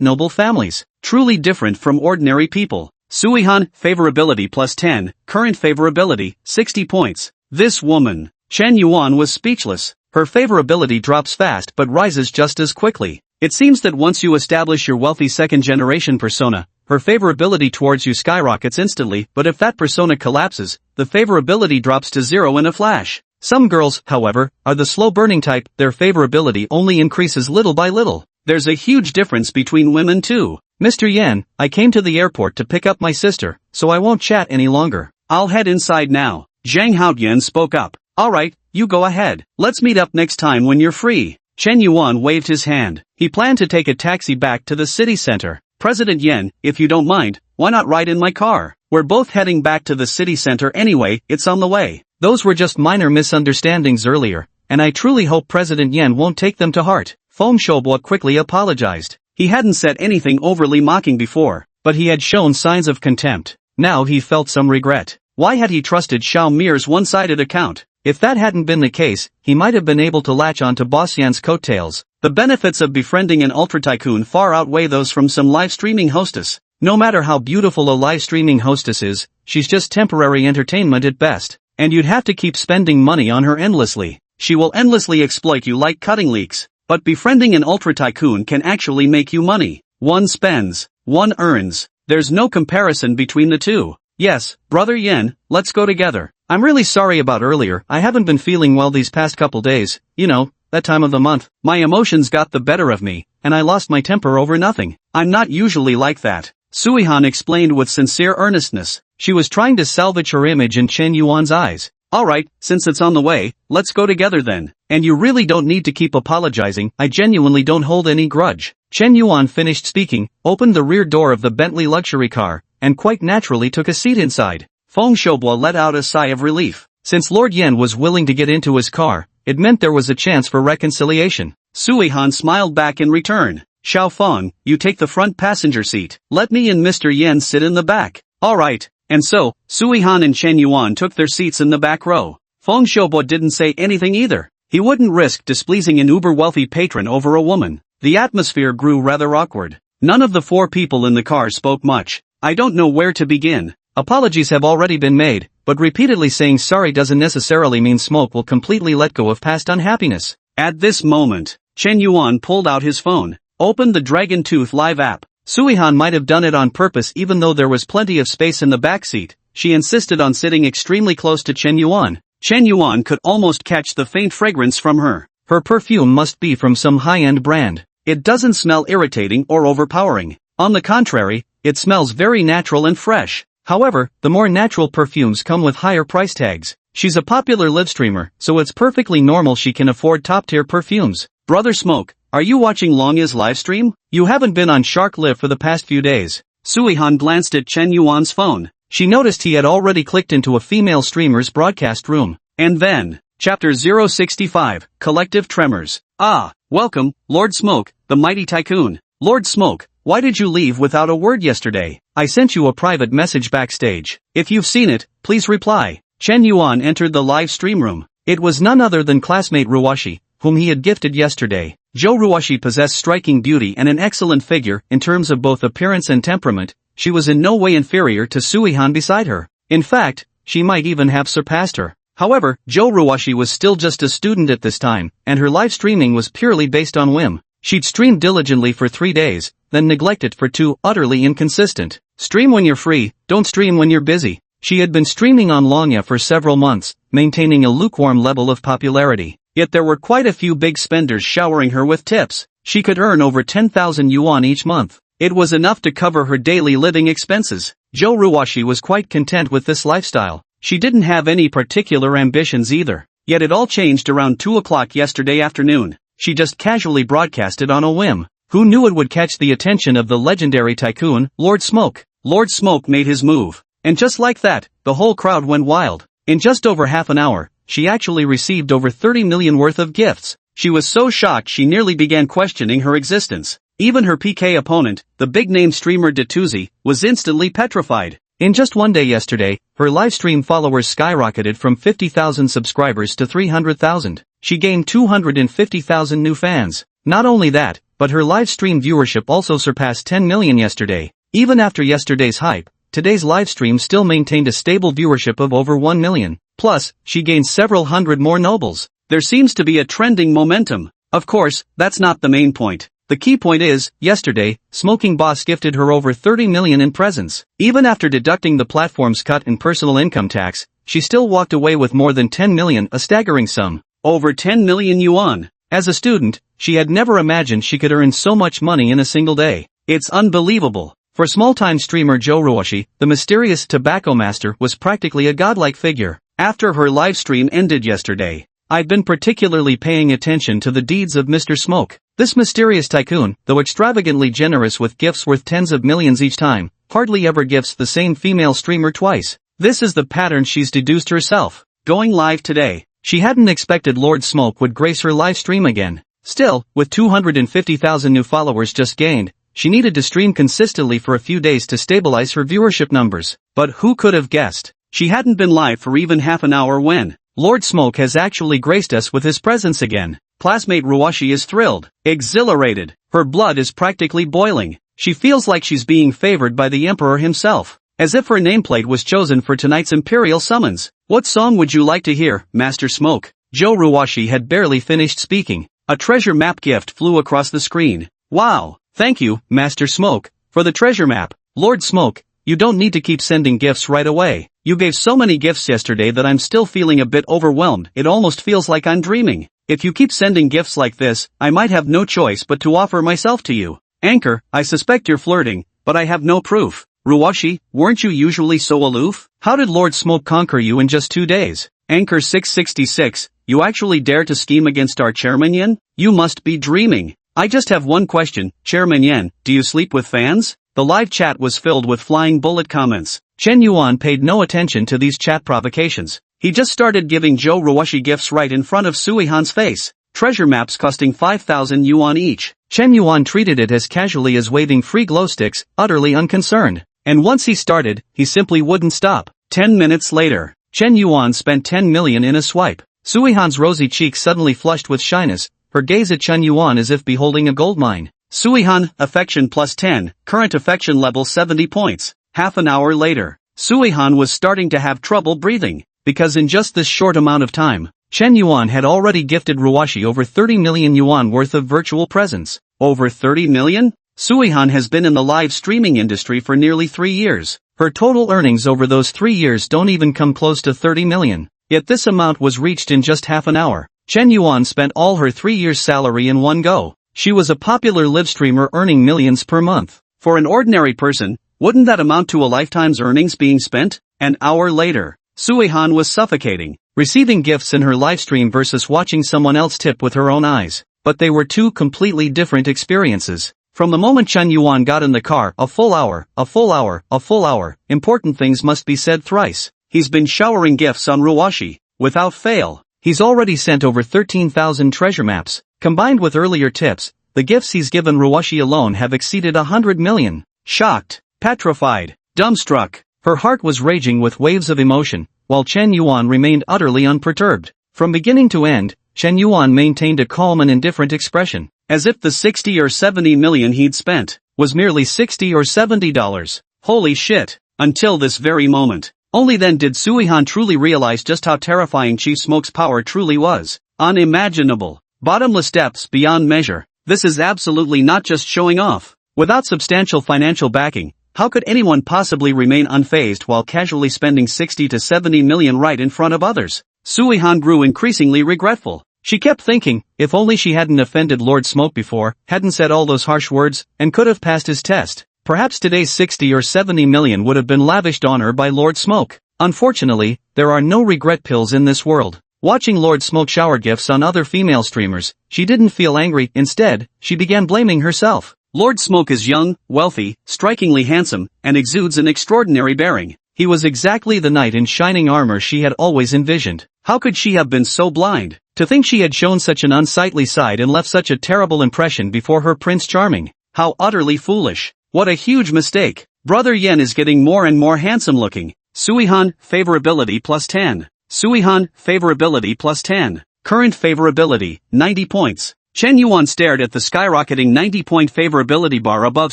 noble families, truly different from ordinary people. Suihan, favorability plus 10, current favorability, 60 points. This woman. Chen Yuan was speechless. Her favorability drops fast but rises just as quickly. It seems that once you establish your wealthy second-generation persona, her favorability towards you skyrockets instantly, but if that persona collapses, the favorability drops to zero in a flash. Some girls, however, are the slow-burning type, their favorability only increases little by little. There's a huge difference between women too. Mr. Yan, I came to the airport to pick up my sister, so I won't chat any longer. I'll head inside now. Zhang Haoyan spoke up. Alright, you go ahead. Let's meet up next time when you're free. Chen Yuan waved his hand. He planned to take a taxi back to the city center. President Yen, if you don't mind, why not ride in my car? We're both heading back to the city center anyway, it's on the way. Those were just minor misunderstandings earlier, and I truly hope President Yen won't take them to heart. Feng Shoubo quickly apologized. He hadn't said anything overly mocking before, but he had shown signs of contempt. Now he felt some regret. Why had he trusted Xiao Mir's one-sided account? If that hadn't been the case, he might have been able to latch on to Boss Yan's coattails. The benefits of befriending an ultra-tycoon far outweigh those from some live-streaming hostess. No matter how beautiful a live-streaming hostess is, she's just temporary entertainment at best. And you'd have to keep spending money on her endlessly. She will endlessly exploit you like cutting leaks. But befriending an ultra-tycoon can actually make you money. One spends, one earns. There's no comparison between the two. Yes, Brother Yen, let's go together. I'm really sorry about earlier, I haven't been feeling well these past couple days, you know, that time of the month. My emotions got the better of me, and I lost my temper over nothing. I'm not usually like that. Suihan explained with sincere earnestness. She was trying to salvage her image in Chen Yuan's eyes. Alright, since it's on the way, let's go together then. And you really don't need to keep apologizing, I genuinely don't hold any grudge. Chen Yuan finished speaking, opened the rear door of the Bentley luxury car, and quite naturally took a seat inside. Feng Shoubo let out a sigh of relief. Since Lord Yen was willing to get into his car, it meant there was a chance for reconciliation. Suihan smiled back in return. Xiao Feng, you take the front passenger seat. Let me and Mr. Yen sit in the back. Alright. And so, Suihan and Chen Yuan took their seats in the back row. Feng Shoubo didn't say anything either. He wouldn't risk displeasing an uber-wealthy patron over a woman. The atmosphere grew rather awkward. None of the four people in the car spoke much. I don't know where to begin. Apologies have already been made, but repeatedly saying sorry doesn't necessarily mean Smoke will completely let go of past unhappiness. At this moment, Chen Yuan pulled out his phone, opened the Dragon Tooth Live app. Suihan might have done it on purpose even though there was plenty of space in the back seat. She insisted on sitting extremely close to Chen Yuan. Chen Yuan could almost catch the faint fragrance from her. Her perfume must be from some high-end brand. It doesn't smell irritating or overpowering. On the contrary, it smells very natural and fresh. However, the more natural perfumes come with higher price tags. She's a popular live streamer, so it's perfectly normal she can afford top-tier perfumes. Brother Smoke, are you watching Longya's livestream? You haven't been on Shark Live for the past few days. Suihan glanced at Chen Yuan's phone. She noticed he had already clicked into a female streamer's broadcast room. And then, Chapter 065, Collective Tremors. Ah, welcome, Lord Smoke, the mighty tycoon. Lord Smoke, why did you leave without a word yesterday? I sent you a private message backstage. If you've seen it, please reply. Chen Yuan entered the live stream room. It was none other than classmate Ruwashi, whom he had gifted yesterday. Zhou Ruwashi possessed striking beauty and an excellent figure in terms of both appearance and temperament. She was in no way inferior to Suihan beside her. In fact, she might even have surpassed her. However, Zhou Ruwashi was still just a student at this time, and her live streaming was purely based on whim. She'd stream diligently for 3 days, then neglect it for 2, utterly inconsistent. Stream when you're free, don't stream when you're busy. She had been streaming on Longya for several months, maintaining a lukewarm level of popularity. Yet there were quite a few big spenders showering her with tips. She could earn over 10,000 yuan each month. It was enough to cover her daily living expenses. Zhou Ruwashi was quite content with this lifestyle. She didn't have any particular ambitions either. Yet it all changed around 2 o'clock yesterday afternoon. She just casually broadcasted on a whim. Who knew it would catch the attention of the legendary tycoon, Lord Smoke? Lord Smoke made his move. And just like that, the whole crowd went wild. In just over half an hour, she actually received over 30 million worth of gifts. She was so shocked she nearly began questioning her existence. Even her PK opponent, the big-name streamer Datuzi, was instantly petrified. In just one day yesterday, her livestream followers skyrocketed from 50,000 subscribers to 300,000. She gained 250,000 new fans. Not only that, but her livestream viewership also surpassed 10 million yesterday. Even after yesterday's hype, today's livestream still maintained a stable viewership of over 1 million. Plus, she gained several hundred more nobles. There seems to be a trending momentum. Of course, that's not the main point. The key point is, yesterday, Smoking Boss gifted her over 30 million in presents. Even after deducting the platform's cut in personal income tax, she still walked away with more than 10 million, a staggering sum. Over 10 million yuan. As a student, she had never imagined she could earn so much money in a single day. It's unbelievable. For small-time streamer Zhou Ruwashi, the mysterious tobacco master was practically a godlike figure. After her live stream ended yesterday, I'd been particularly paying attention to the deeds of Mr. Smoke. This mysterious tycoon, though extravagantly generous with gifts worth tens of millions each time, hardly ever gifts the same female streamer twice. This is the pattern she's deduced herself. Going live today, she hadn't expected Lord Smoke would grace her live stream again. Still, with 250,000 new followers just gained, she needed to stream consistently for a few days to stabilize her viewership numbers. But who could have guessed? She hadn't been live for even half an hour when Lord Smoke has actually graced us with his presence again. Classmate Ruwashi is thrilled, exhilarated. Her blood is practically boiling. She feels like she's being favored by the Emperor himself, as if her nameplate was chosen for tonight's imperial summons. What song would you like to hear, Master Smoke? Zhou Ruwashi had barely finished speaking. A treasure map gift flew across the screen. Wow, thank you, Master Smoke, for the treasure map. Lord Smoke, you don't need to keep sending gifts right away. You gave so many gifts yesterday that I'm still feeling a bit overwhelmed. It almost feels like I'm dreaming. If you keep sending gifts like this, I might have no choice but to offer myself to you. Anchor, I suspect you're flirting, but I have no proof. Ruwashi, weren't you usually so aloof? How did Lord Smoke conquer you in just 2 days? Anchor 666, you actually dare to scheme against our Chairman Yen? You must be dreaming. I just have one question, Chairman Yen, do you sleep with fans? The live chat was filled with flying bullet comments. Chen Yuan paid no attention to these chat provocations. He just started giving Zhou Ruwashi gifts right in front of Suihan's face. Treasure maps costing 5,000 yuan each. Chen Yuan treated it as casually as waving free glow sticks, utterly unconcerned. And once he started, he simply wouldn't stop. 10 minutes later, Chen Yuan spent 10 million in a swipe. Suihan's rosy cheeks suddenly flushed with shyness, her gaze at Chen Yuan as if beholding a gold mine. Suihan, affection plus 10, current affection level 70 points. Half an hour later, Suihan was starting to have trouble breathing, because in just this short amount of time, Chen Yuan had already gifted Ruwashi over 30 million yuan worth of virtual presents. Over 30 million? Suihan has been in the live streaming industry for nearly 3 years. Her total earnings over those 3 years don't even come close to 30 million. Yet this amount was reached in just half an hour. Chen Yuan spent all her 3 years' salary in one go. She was a popular live streamer earning millions per month. For an ordinary person, wouldn't that amount to a lifetime's earnings being spent? An hour later, Suihan was suffocating. receiving gifts in her livestream versus watching someone else tip with her own eyes. But they were two completely different experiences. From the moment Chen Yuan got in the car, a full hour, important things must be said thrice. He's been showering gifts on Ruwashi, without fail. He's already sent over 13,000 treasure maps. Combined with earlier tips, the gifts he's given Ruwashi alone have exceeded 100 million. Shocked, petrified, dumbstruck. Her heart was raging with waves of emotion, while Chen Yuan remained utterly unperturbed. From beginning to end, Chen Yuan maintained a calm and indifferent expression, as if the 60 or 70 million he'd spent was merely $60 or $70. Holy shit, until this very moment. Only then did Suihan truly realize just how terrifying Chief Smoke's power truly was. Unimaginable. Bottomless depths beyond measure. This is absolutely not just showing off. Without substantial financial backing, how could anyone possibly remain unfazed while casually spending 60 to 70 million right in front of others? Suihan grew increasingly regretful. She kept thinking, if only she hadn't offended Lord Smoke before, hadn't said all those harsh words, and could have passed his test. Perhaps today's 60 or 70 million would have been lavished on her by Lord Smoke. Unfortunately, there are no regret pills in this world. Watching Lord Smoke shower gifts on other female streamers, she didn't feel angry. Instead, she began blaming herself. Lord Smoke is young, wealthy, strikingly handsome, and exudes an extraordinary bearing. He was exactly the knight in shining armor she had always envisioned. How could she have been so blind? To think she had shown such an unsightly side and left such a terrible impression before her Prince Charming. How utterly foolish. What a huge mistake. Brother Yen is getting more and more handsome looking. Suihan, favorability plus 10. Suihan, favorability plus 10. Current favorability, 90 points. Chen Yuan stared at the skyrocketing 90-point favorability bar above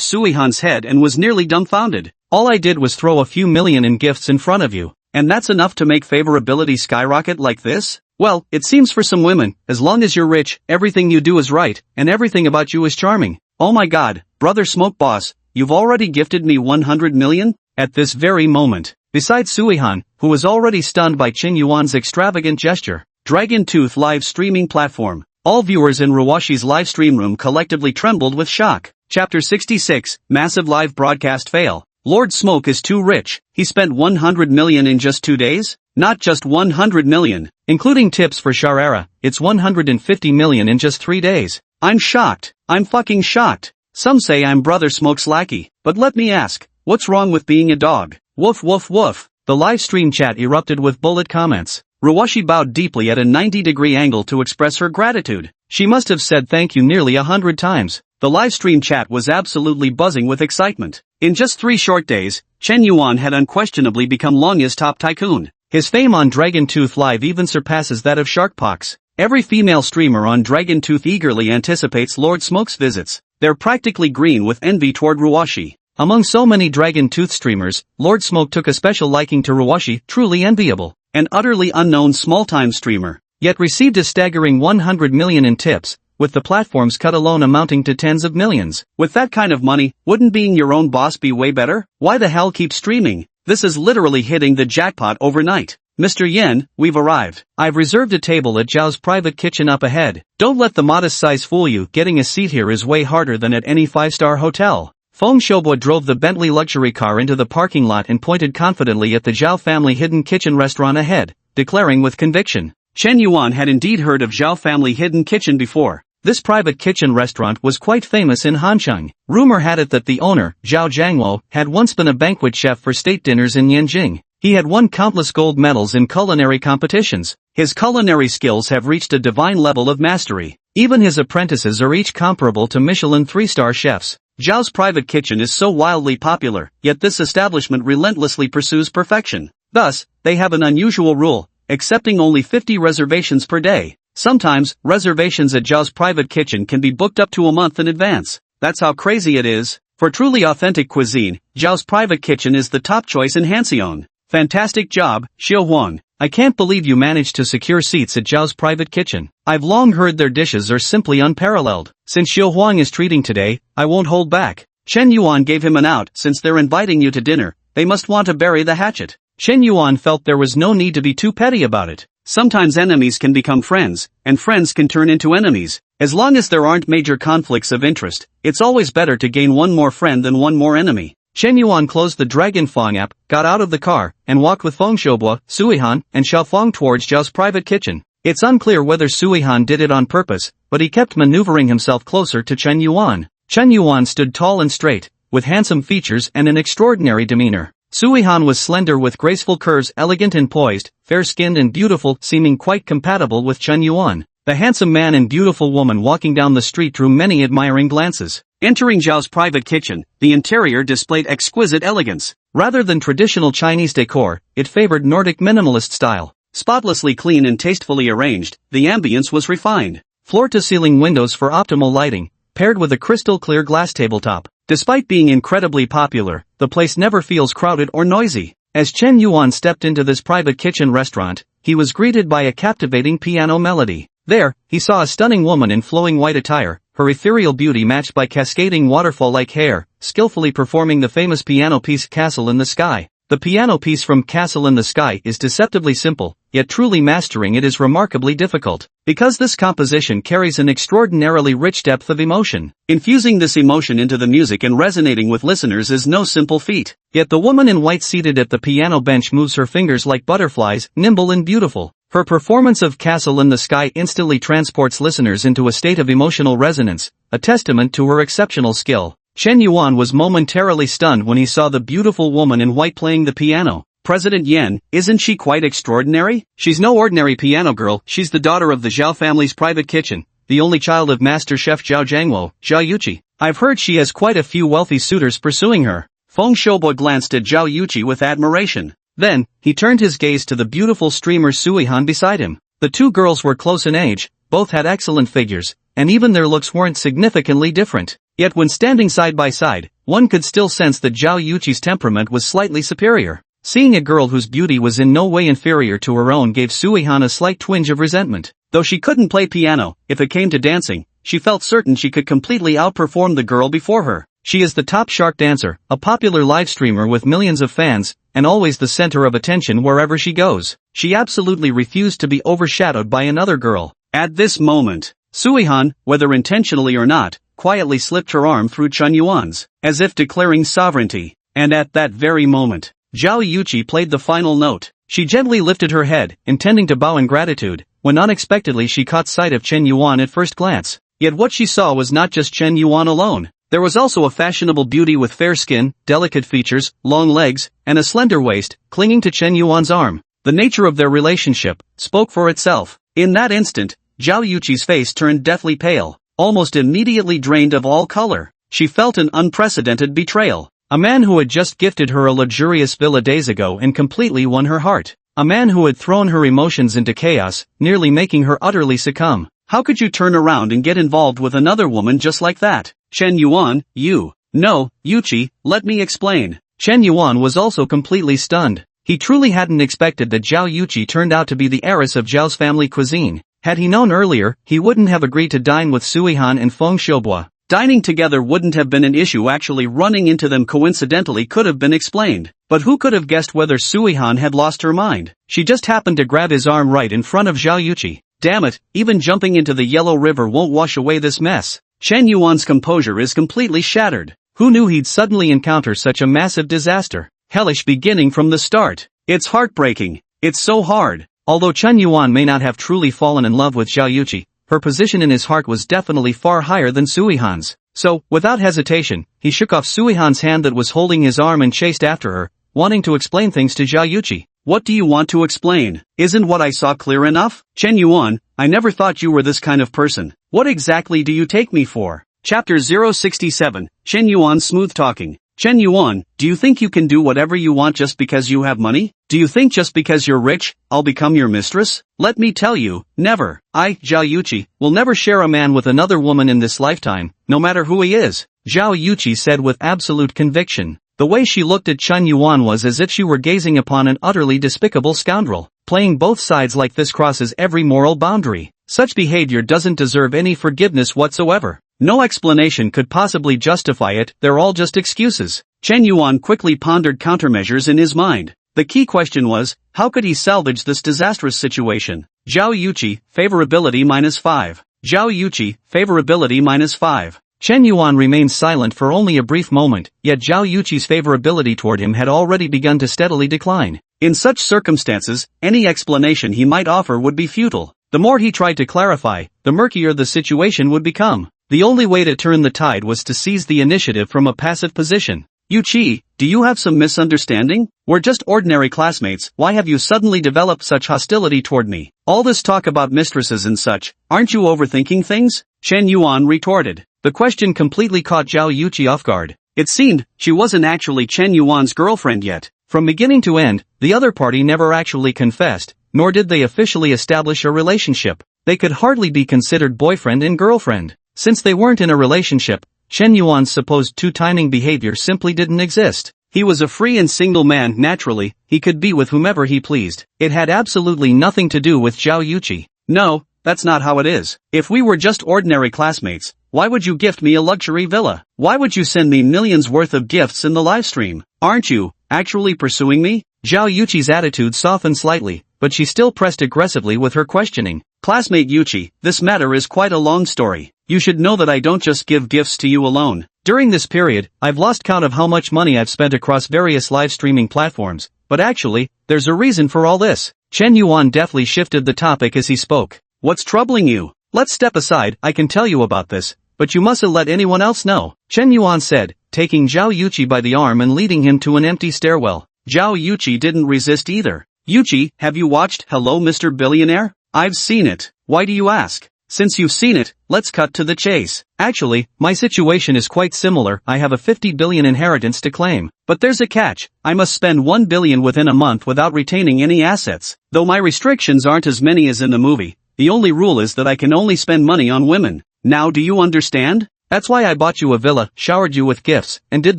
Suihan's head and was nearly dumbfounded. All I did was throw a few million in gifts in front of you. And that's enough to make favorability skyrocket like this? Well, it seems for some women, as long as you're rich, everything you do is right, and everything about you is charming. Oh my god, Brother Smoke Boss, you've already gifted me 100 million? At this very moment. Besides Suihan, who was already stunned by Chen Yuan's extravagant gesture. Dragon Tooth live streaming platform. All viewers in Ruwashi's live stream room collectively trembled with shock. Chapter 66, Massive Live Broadcast Fail. Lord Smoke is too rich. He spent 100 million in just 2 days? Not just 100 million. Including tips for Sharara, it's 150 million in just 3 days. I'm shocked. I'm fucking shocked. Some say I'm Brother Smoke's lackey, but let me ask, what's wrong with being a dog? Woof woof woof. The live stream chat erupted with bullet comments. Ruwashi bowed deeply at a 90-degree angle to express her gratitude. She must have said thank you nearly 100 times. The live stream chat was absolutely buzzing with excitement. In just 3 short days, Chen Yuan had unquestionably become Longya's top tycoon. His fame on Dragon Tooth Live even surpasses that of Sharkpox. Every female streamer on Dragon Tooth eagerly anticipates Lord Smoke's visits. They're practically green with envy toward Ruwashi. Among so many Dragon Tooth streamers, Lord Smoke took a special liking to Ruwashi, truly enviable. An utterly unknown small-time streamer, yet received a staggering 100 million in tips, with the platform's cut alone amounting to tens of millions. With that kind of money, wouldn't being your own boss be way better? Why the hell keep streaming? This is literally hitting the jackpot overnight. Mr. Yen, we've arrived. I've reserved a table at Zhao's private kitchen up ahead. Don't let the modest size fool you. Getting a seat here is way harder than at any 5-star hotel. Feng Shoubo drove the Bentley luxury car into the parking lot and pointed confidently at the Zhao family hidden kitchen restaurant ahead, declaring with conviction. Chen Yuan had indeed heard of Zhao family hidden kitchen before. This private kitchen restaurant was quite famous in Hancheng. Rumor had it that the owner, Zhao Jiangwo, had once been a banquet chef for state dinners in Yanjing. He had won countless gold medals in culinary competitions. His culinary skills have reached a divine level of mastery. Even his apprentices are each comparable to Michelin 3-star chefs. Zhao's private kitchen is so wildly popular, yet this establishment relentlessly pursues perfection. Thus, they have an unusual rule, accepting only 50 reservations per day. Sometimes, reservations at Zhao's private kitchen can be booked up to a month in advance. That's how crazy it is. For truly authentic cuisine, Zhao's private kitchen is the top choice in Hanxiong. Fantastic job, Xiao Huang. I can't believe you managed to secure seats at Zhao's private kitchen. I've long heard their dishes are simply unparalleled. Since Xiao Huang is treating today, I won't hold back. Chen Yuan gave him an out. Since they're inviting you to dinner, they must want to bury the hatchet. Chen Yuan felt there was no need to be too petty about it. Sometimes enemies can become friends, and friends can turn into enemies. As long as there aren't major conflicts of interest, it's always better to gain one more friend than one more enemy. Chen Yuan closed the Dragon Fong app, got out of the car, and walked with Feng Xiaobua, Suihan, and Xiaofeng towards Zhao's private kitchen. It's unclear whether Suihan did it on purpose, but he kept maneuvering himself closer to Chen Yuan. Chen Yuan stood tall and straight, with handsome features and an extraordinary demeanor. Suihan was slender with graceful curves, elegant and poised, fair-skinned and beautiful, seeming quite compatible with Chen Yuan. The handsome man and beautiful woman walking down the street drew many admiring glances. Entering Zhao's private kitchen, the interior displayed exquisite elegance. Rather than traditional Chinese decor, it favored Nordic minimalist style. Spotlessly clean and tastefully arranged, the ambience was refined. Floor-to-ceiling windows for optimal lighting, paired with a crystal-clear glass tabletop. Despite being incredibly popular, the place never feels crowded or noisy. As Chen Yuan stepped into this private kitchen restaurant, he was greeted by a captivating piano melody. There, he saw a stunning woman in flowing white attire, her ethereal beauty matched by cascading waterfall-like hair, skillfully performing the famous piano piece Castle in the Sky. The piano piece from Castle in the Sky is deceptively simple, yet truly mastering it is remarkably difficult, because this composition carries an extraordinarily rich depth of emotion. Infusing this emotion into the music and resonating with listeners is no simple feat. Yet the woman in white seated at the piano bench moves her fingers like butterflies, nimble and beautiful. Her performance of Castle in the Sky instantly transports listeners into a state of emotional resonance, a testament to her exceptional skill. Chen Yuan was momentarily stunned when he saw the beautiful woman in white playing the piano. President Yan, isn't she quite extraordinary? She's no ordinary piano girl, she's the daughter of the Zhao family's private kitchen, the only child of Master Chef Zhao Jiangwo, Zhao Yuqi. I've heard she has quite a few wealthy suitors pursuing her. Feng Xiaobo glanced at Zhao Yuqi with admiration. Then, he turned his gaze to the beautiful streamer Suihan beside him. The two girls were close in age, both had excellent figures, and even their looks weren't significantly different. Yet when standing side by side, one could still sense that Zhao Yuqi's temperament was slightly superior. Seeing a girl whose beauty was in no way inferior to her own gave Suihan a slight twinge of resentment. Though she couldn't play piano, if it came to dancing, she felt certain she could completely outperform the girl before her. She is the top shark dancer, a popular live streamer with millions of fans, and always the center of attention wherever she goes. She absolutely refused to be overshadowed by another girl. At this moment, Suihan, whether intentionally or not, quietly slipped her arm through Chen Yuan's, as if declaring sovereignty. And at that very moment, Zhao Yuqi played the final note. She gently lifted her head, intending to bow in gratitude, when unexpectedly she caught sight of Chen Yuan at first glance. Yet what she saw was not just Chen Yuan alone. There was also a fashionable beauty with fair skin, delicate features, long legs, and a slender waist, clinging to Chen Yuan's arm. The nature of their relationship spoke for itself. In that instant, Zhao Yuqi's face turned deathly pale, almost immediately drained of all color. She felt an unprecedented betrayal. A man who had just gifted her a luxurious villa days ago and completely won her heart. A man who had thrown her emotions into chaos, nearly making her utterly succumb. How could you turn around and get involved with another woman just like that? Chen Yuan, you. No, Yuqi, let me explain. Chen Yuan was also completely stunned. He truly hadn't expected that Zhao Yuqi turned out to be the heiress of Zhao's family cuisine. Had he known earlier, he wouldn't have agreed to dine with Suihan and Feng Xiaobua. Dining together wouldn't have been an issue, actually running into them coincidentally could have been explained. But who could have guessed whether Suihan had lost her mind? She just happened to grab his arm right in front of Zhao Yuqi. Damn it, even jumping into the Yellow River won't wash away this mess. Chen Yuan's composure is completely shattered. Who knew he'd suddenly encounter such a massive disaster? Hellish beginning from the start. It's heartbreaking. It's so hard. Although Chen Yuan may not have truly fallen in love with Zhao Yuqi, her position in his heart was definitely far higher than Suihan's. So, without hesitation, he shook off Suihan's hand that was holding his arm and chased after her, wanting to explain things to Zhao Yuqi. What do you want to explain? Isn't what I saw clear enough? Chen Yuan, I never thought you were this kind of person. What exactly do you take me for? Chapter 067, Chen Yuan smooth talking. Chen Yuan, do you think you can do whatever you want just because you have money? Do you think just because you're rich, I'll become your mistress? Let me tell you, never. I, Zhao Yuqi, will never share a man with another woman in this lifetime, no matter who he is. Zhao Yuqi said with absolute conviction. The way she looked at Chen Yuan was as if she were gazing upon an utterly despicable scoundrel. Playing both sides like this crosses every moral boundary. Such behavior doesn't deserve any forgiveness whatsoever. No explanation could possibly justify it, they're all just excuses. Chen Yuan quickly pondered countermeasures in his mind. The key question was, how could he salvage this disastrous situation? Zhao Yuqi, favorability -5. Zhao Yuqi, favorability -5. Chen Yuan remained silent for only a brief moment, yet Zhao Yuqi's favorability toward him had already begun to steadily decline. In such circumstances, any explanation he might offer would be futile. The more he tried to clarify, the murkier the situation would become. The only way to turn the tide was to seize the initiative from a passive position. Yuqi, do you have some misunderstanding? We're just ordinary classmates, why have you suddenly developed such hostility toward me? All this talk about mistresses and such, aren't you overthinking things? Chen Yuan retorted. The question completely caught Zhao Yuqi off guard. It seemed, she wasn't actually Chen Yuan's girlfriend yet. From beginning to end, the other party never actually confessed, nor did they officially establish a relationship. They could hardly be considered boyfriend and girlfriend. Since they weren't in a relationship, Chen Yuan's supposed two-timing behavior simply didn't exist. He was a free and single man, naturally, he could be with whomever he pleased. It had absolutely nothing to do with Zhao Yuqi. No, that's not how it is. If we were just ordinary classmates, why would you gift me a luxury villa? Why would you send me millions worth of gifts in the livestream? Aren't you actually pursuing me? Zhao Yuqi's attitude softened slightly, but she still pressed aggressively with her questioning. Classmate Yuqi, this matter is quite a long story. You should know that I don't just give gifts to you alone. During this period, I've lost count of how much money I've spent across various live streaming platforms, but actually, there's a reason for all this. Chen Yuan deftly shifted the topic as he spoke. What's troubling you? Let's step aside, I can tell you about this, but you mustn't let anyone else know, Chen Yuan said, taking Zhao Yuqi by the arm and leading him to an empty stairwell. Zhao Yuqi didn't resist either. Yuqi, have you watched Hello Mr. Billionaire? I've seen it. Why do you ask? Since you've seen it, let's cut to the chase. Actually, my situation is quite similar. I have a 50 billion inheritance to claim. But there's a catch. I must spend 1 billion within a month without retaining any assets. Though my restrictions aren't as many as in the movie, the only rule is that I can only spend money on women. Now do you understand? That's why I bought you a villa, showered you with gifts, and did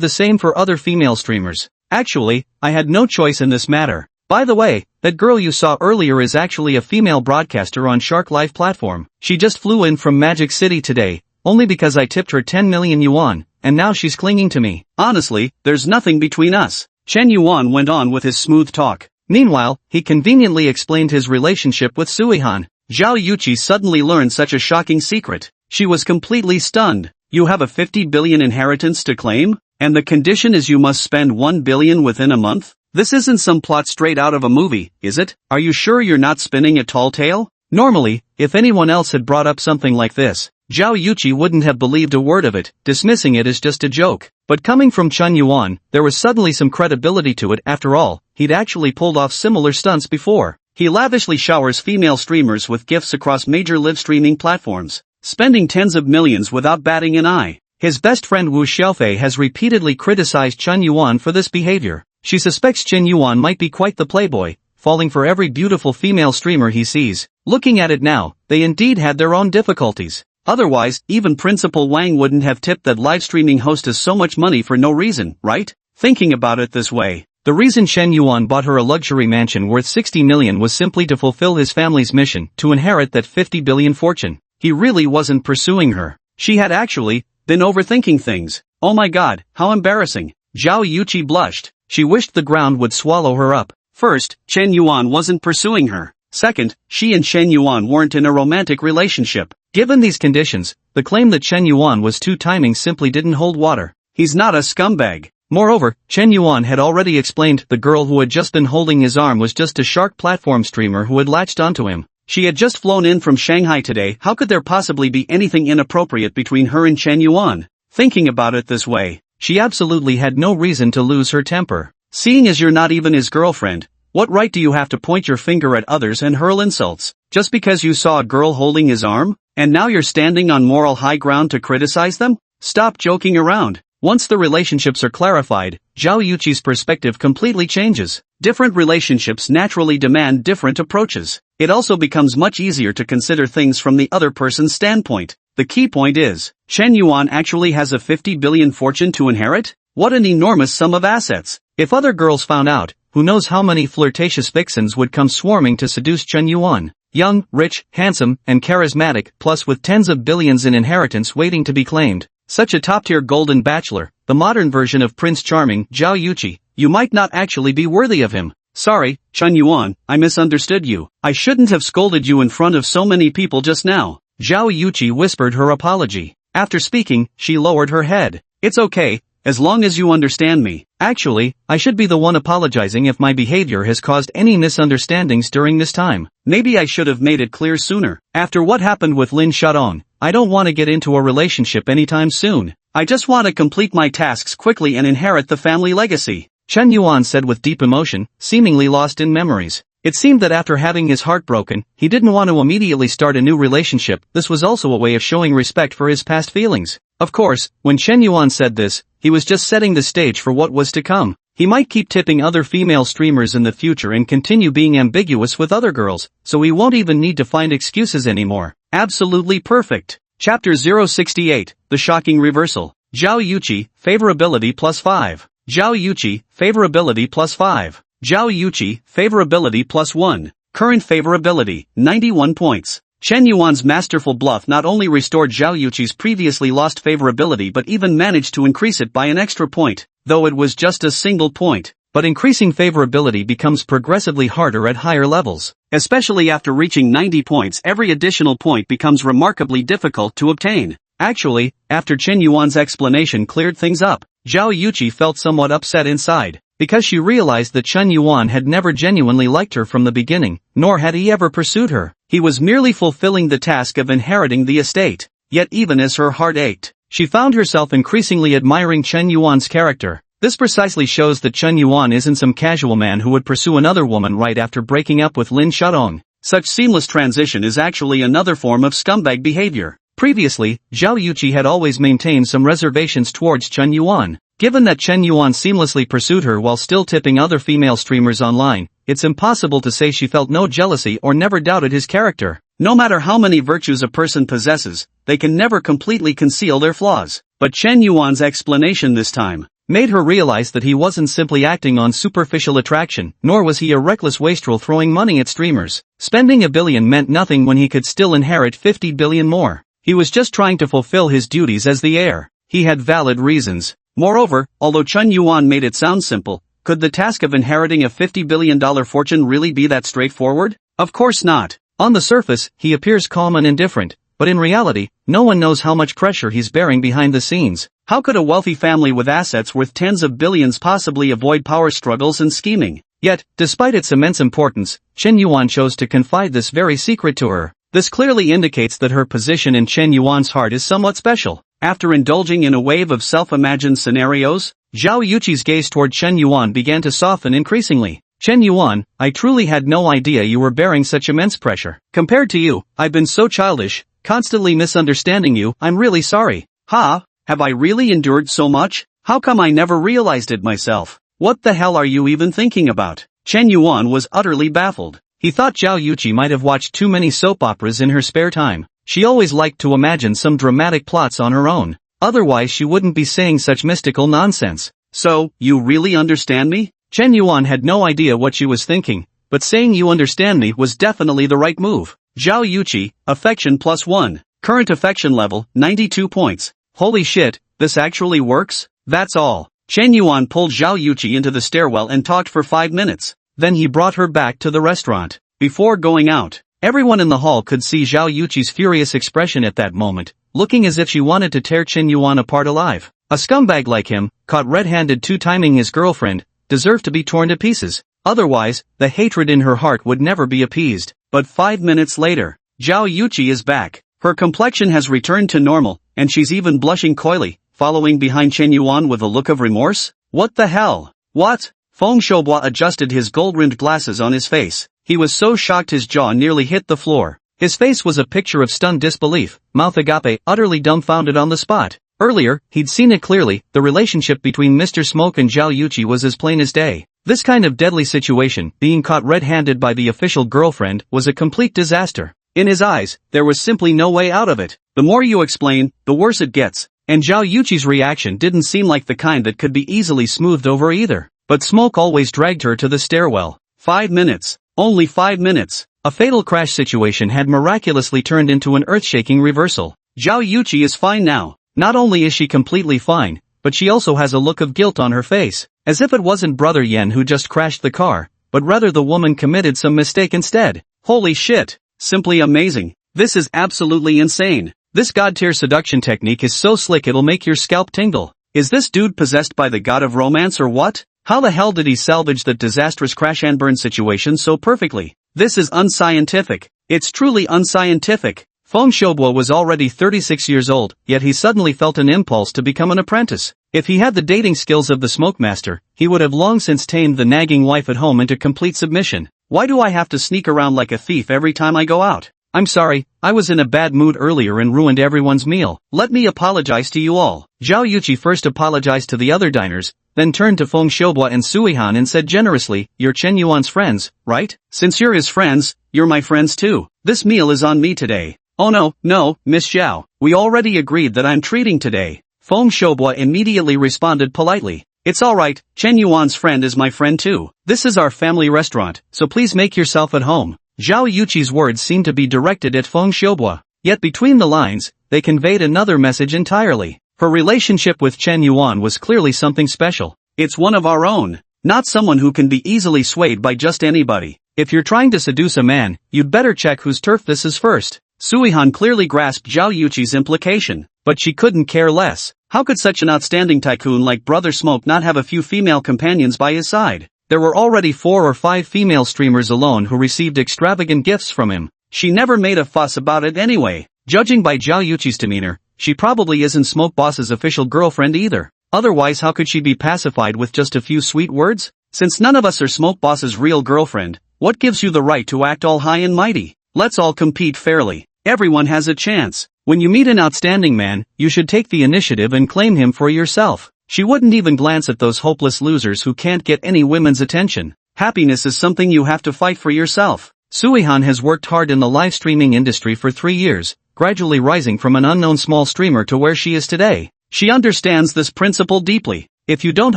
the same for other female streamers. Actually, I had no choice in this matter. By the way, that girl you saw earlier is actually a female broadcaster on Shark Life platform. She just flew in from Magic City today, only because I tipped her 10 million yuan, and now she's clinging to me. Honestly, there's nothing between us. Chen Yuan went on with his smooth talk. Meanwhile, he conveniently explained his relationship with Suihan. Zhao Yuqi suddenly learned such a shocking secret. She was completely stunned. You have a 50 billion inheritance to claim? And the condition is you must spend 1 billion within a month? This isn't some plot straight out of a movie, is it? Are you sure you're not spinning a tall tale? Normally, if anyone else had brought up something like this, Zhao Yuqi wouldn't have believed a word of it, dismissing it as just a joke. But coming from Chen Yuan, there was suddenly some credibility to it. After all, he'd actually pulled off similar stunts before. He lavishly showers female streamers with gifts across major live streaming platforms, spending tens of millions without batting an eye. His best friend Wu Xiaofei has repeatedly criticized Chen Yuan for this behavior. She suspects Chen Yuan might be quite the playboy, falling for every beautiful female streamer he sees. Looking at it now, they indeed had their own difficulties. Otherwise, even Principal Wang wouldn't have tipped that live streaming hostess so much money for no reason, right? Thinking about it this way, the reason Chen Yuan bought her a luxury mansion worth 60 million was simply to fulfill his family's mission, to inherit that 50 billion fortune. He really wasn't pursuing her. She had actually been overthinking things. Oh my god, how embarrassing. Zhao Yuqi blushed. She wished the ground would swallow her up. First, Chen Yuan wasn't pursuing her. Second, she and Chen Yuan weren't in a romantic relationship. Given these conditions, the claim that Chen Yuan was two-timing simply didn't hold water. He's not a scumbag. Moreover, Chen Yuan had already explained the girl who had just been holding his arm was just a Shark platform streamer who had latched onto him. She had just flown in from Shanghai today. How could there possibly be anything inappropriate between her and Chen Yuan? Thinking about it this way, she absolutely had no reason to lose her temper. Seeing as you're not even his girlfriend, what right do you have to point your finger at others and hurl insults? Just because you saw a girl holding his arm? And now you're standing on moral high ground to criticize them? Stop joking around. Once the relationships are clarified, Zhao Yuqi's perspective completely changes. Different relationships naturally demand different approaches. It also becomes much easier to consider things from the other person's standpoint. The key point is, Chen Yuan actually has a 50 billion fortune to inherit? What an enormous sum of assets. If other girls found out, who knows how many flirtatious vixens would come swarming to seduce Chen Yuan. Young, rich, handsome, and charismatic, plus with tens of billions in inheritance waiting to be claimed. Such a top-tier golden bachelor, the modern version of Prince Charming, Zhao Yuqi, you might not actually be worthy of him. Sorry, Chen Yuan, I misunderstood you. I shouldn't have scolded you in front of so many people just now. Zhao Yuqi whispered her apology. After speaking, she lowered her head. It's okay, as long as you understand me. Actually, I should be the one apologizing if my behavior has caused any misunderstandings during this time. Maybe I should have made it clear sooner. After what happened with Lin Shudong, I don't want to get into a relationship anytime soon. I just want to complete my tasks quickly and inherit the family legacy, Chen Yuan said with deep emotion, seemingly lost in memories. It seemed that after having his heart broken, he didn't want to immediately start a new relationship. This was also a way of showing respect for his past feelings. Of course, when Chen Yuan said this, he was just setting the stage for what was to come. He might keep tipping other female streamers in the future and continue being ambiguous with other girls, so he won't even need to find excuses anymore. Absolutely perfect. Chapter 068, The Shocking Reversal. Zhao Yuqi, Favorability +5. Zhao Yuqi, Favorability +5. Zhao Yuqi, Favorability +1. Current favorability, 91 points. Chen Yuan's masterful bluff not only restored Zhao Yuqi's previously lost favorability but even managed to increase it by an extra point, though it was just a single point. But increasing favorability becomes progressively harder at higher levels. Especially after reaching 90 points, every additional point becomes remarkably difficult to obtain. Actually, after Chen Yuan's explanation cleared things up, Zhao Yuqi felt somewhat upset inside, because she realized that Chen Yuan had never genuinely liked her from the beginning, nor had he ever pursued her. He was merely fulfilling the task of inheriting the estate. Yet even as her heart ached, she found herself increasingly admiring Chen Yuan's character. This precisely shows that Chen Yuan isn't some casual man who would pursue another woman right after breaking up with Lin Shudong. Such seamless transition is actually another form of scumbag behavior. Previously, Zhao Yuqi had always maintained some reservations towards Chen Yuan. Given that Chen Yuan seamlessly pursued her while still tipping other female streamers online, it's impossible to say she felt no jealousy or never doubted his character. No matter how many virtues a person possesses, they can never completely conceal their flaws. But Chen Yuan's explanation this time made her realize that he wasn't simply acting on superficial attraction, nor was he a reckless wastrel throwing money at streamers. Spending $1 billion meant nothing when he could still inherit 50 billion more. He was just trying to fulfill his duties as the heir. He had valid reasons. Moreover, although Chen Yuan made it sound simple, could the task of inheriting a $50 billion fortune really be that straightforward? Of course not. On the surface, he appears calm and indifferent, but in reality, no one knows how much pressure he's bearing behind the scenes. How could a wealthy family with assets worth tens of billions possibly avoid power struggles and scheming? Yet, despite its immense importance, Chen Yuan chose to confide this very secret to her. This clearly indicates that her position in Chen Yuan's heart is somewhat special. After indulging in a wave of self-imagined scenarios, Zhao Yuqi's gaze toward Chen Yuan began to soften increasingly. Chen Yuan, I truly had no idea you were bearing such immense pressure. Compared to you, I've been so childish, constantly misunderstanding you. I'm really sorry. Ha, have I really endured so much? How come I never realized it myself? What the hell are you even thinking about? Chen Yuan was utterly baffled. He thought Zhao Yuqi might have watched too many soap operas in her spare time. She always liked to imagine some dramatic plots on her own. Otherwise she wouldn't be saying such mystical nonsense. So, you really understand me? Chen Yuan had no idea what she was thinking, but saying you understand me was definitely the right move. Zhao Yuqi, affection +1. Current affection level, 92 points. Holy shit, this actually works? That's all. Chen Yuan pulled Zhao Yuqi into the stairwell and talked for 5 minutes. Then he brought her back to the restaurant. Before going out, everyone in the hall could see Zhao Yuqi's furious expression at that moment, looking as if she wanted to tear Chen Yuan apart alive. A scumbag like him, caught red-handed two-timing his girlfriend, deserved to be torn to pieces. Otherwise, the hatred in her heart would never be appeased. But 5 minutes later, Zhao Yuqi is back. Her complexion has returned to normal, and she's even blushing coyly, following behind Chen Yuan with a look of remorse. What the hell? What? Feng Shoubois adjusted his gold-rimmed glasses on his face. He was so shocked his jaw nearly hit the floor. His face was a picture of stunned disbelief, mouth agape, utterly dumbfounded on the spot. Earlier, he'd seen it clearly, the relationship between Mr. Smoke and Zhao Yuqi was as plain as day. This kind of deadly situation, being caught red-handed by the official girlfriend, was a complete disaster. In his eyes, there was simply no way out of it. The more you explain, the worse it gets. And Zhao Yuqi's reaction didn't seem like the kind that could be easily smoothed over either. But Smoke always dragged her to the stairwell. 5 minutes. Only 5 minutes. A fatal crash situation had miraculously turned into an earth-shaking reversal. Zhao Yuqi is fine now. Not only is she completely fine, but she also has a look of guilt on her face, as if it wasn't Brother Yen who just crashed the car, but rather the woman committed some mistake instead. Holy shit! Simply amazing. This is absolutely insane. This god-tier seduction technique is so slick it'll make your scalp tingle. Is this dude possessed by the god of romance or what? How the hell did he salvage that disastrous crash and burn situation so perfectly? This is unscientific. It's truly unscientific. Feng Xiaobo was already 36 years old, yet he suddenly felt an impulse to become an apprentice. If he had the dating skills of the smoke master, he would have long since tamed the nagging wife at home into complete submission. Why do I have to sneak around like a thief every time I go out? I'm sorry, I was in a bad mood earlier and ruined everyone's meal. Let me apologize to you all. Zhao Yuqi first apologized to the other diners, then turned to Feng Xiaobo and Sui Han and said generously, "You're Chen Yuan's friends, right?" "Since you're his friends, you're my friends too. This meal is on me today." "Oh no, Miss Zhao, we already agreed that I'm treating today." Feng Xiaobo immediately responded politely. "It's alright, Chen Yuan's friend is my friend too. This is our family restaurant, so please make yourself at home." Zhao Yuqi's words seemed to be directed at Feng Xiaobo, yet between the lines, they conveyed another message entirely. Her relationship with Chen Yuan was clearly something special. It's one of our own, not someone who can be easily swayed by just anybody. If you're trying to seduce a man, you'd better check whose turf this is first. Sui Han clearly grasped Zhao Yuqi's implication, but she couldn't care less. How could such an outstanding tycoon like Brother Smoke not have a few female companions by his side? There were already 4 or 5 female streamers alone who received extravagant gifts from him. She never made a fuss about it anyway. Judging by Zhao Yuqi's demeanor, she probably isn't Smoke Boss's official girlfriend either. Otherwise, how could she be pacified with just a few sweet words? Since none of us are Smoke Boss's real girlfriend, what gives you the right to act all high and mighty? Let's all compete fairly. Everyone has a chance. When you meet an outstanding man, you should take the initiative and claim him for yourself. She wouldn't even glance at those hopeless losers who can't get any women's attention. Happiness is something you have to fight for yourself. Sui Han has worked hard in the live streaming industry for 3 years, gradually rising from an unknown small streamer to where she is today. She understands this principle deeply. If you don't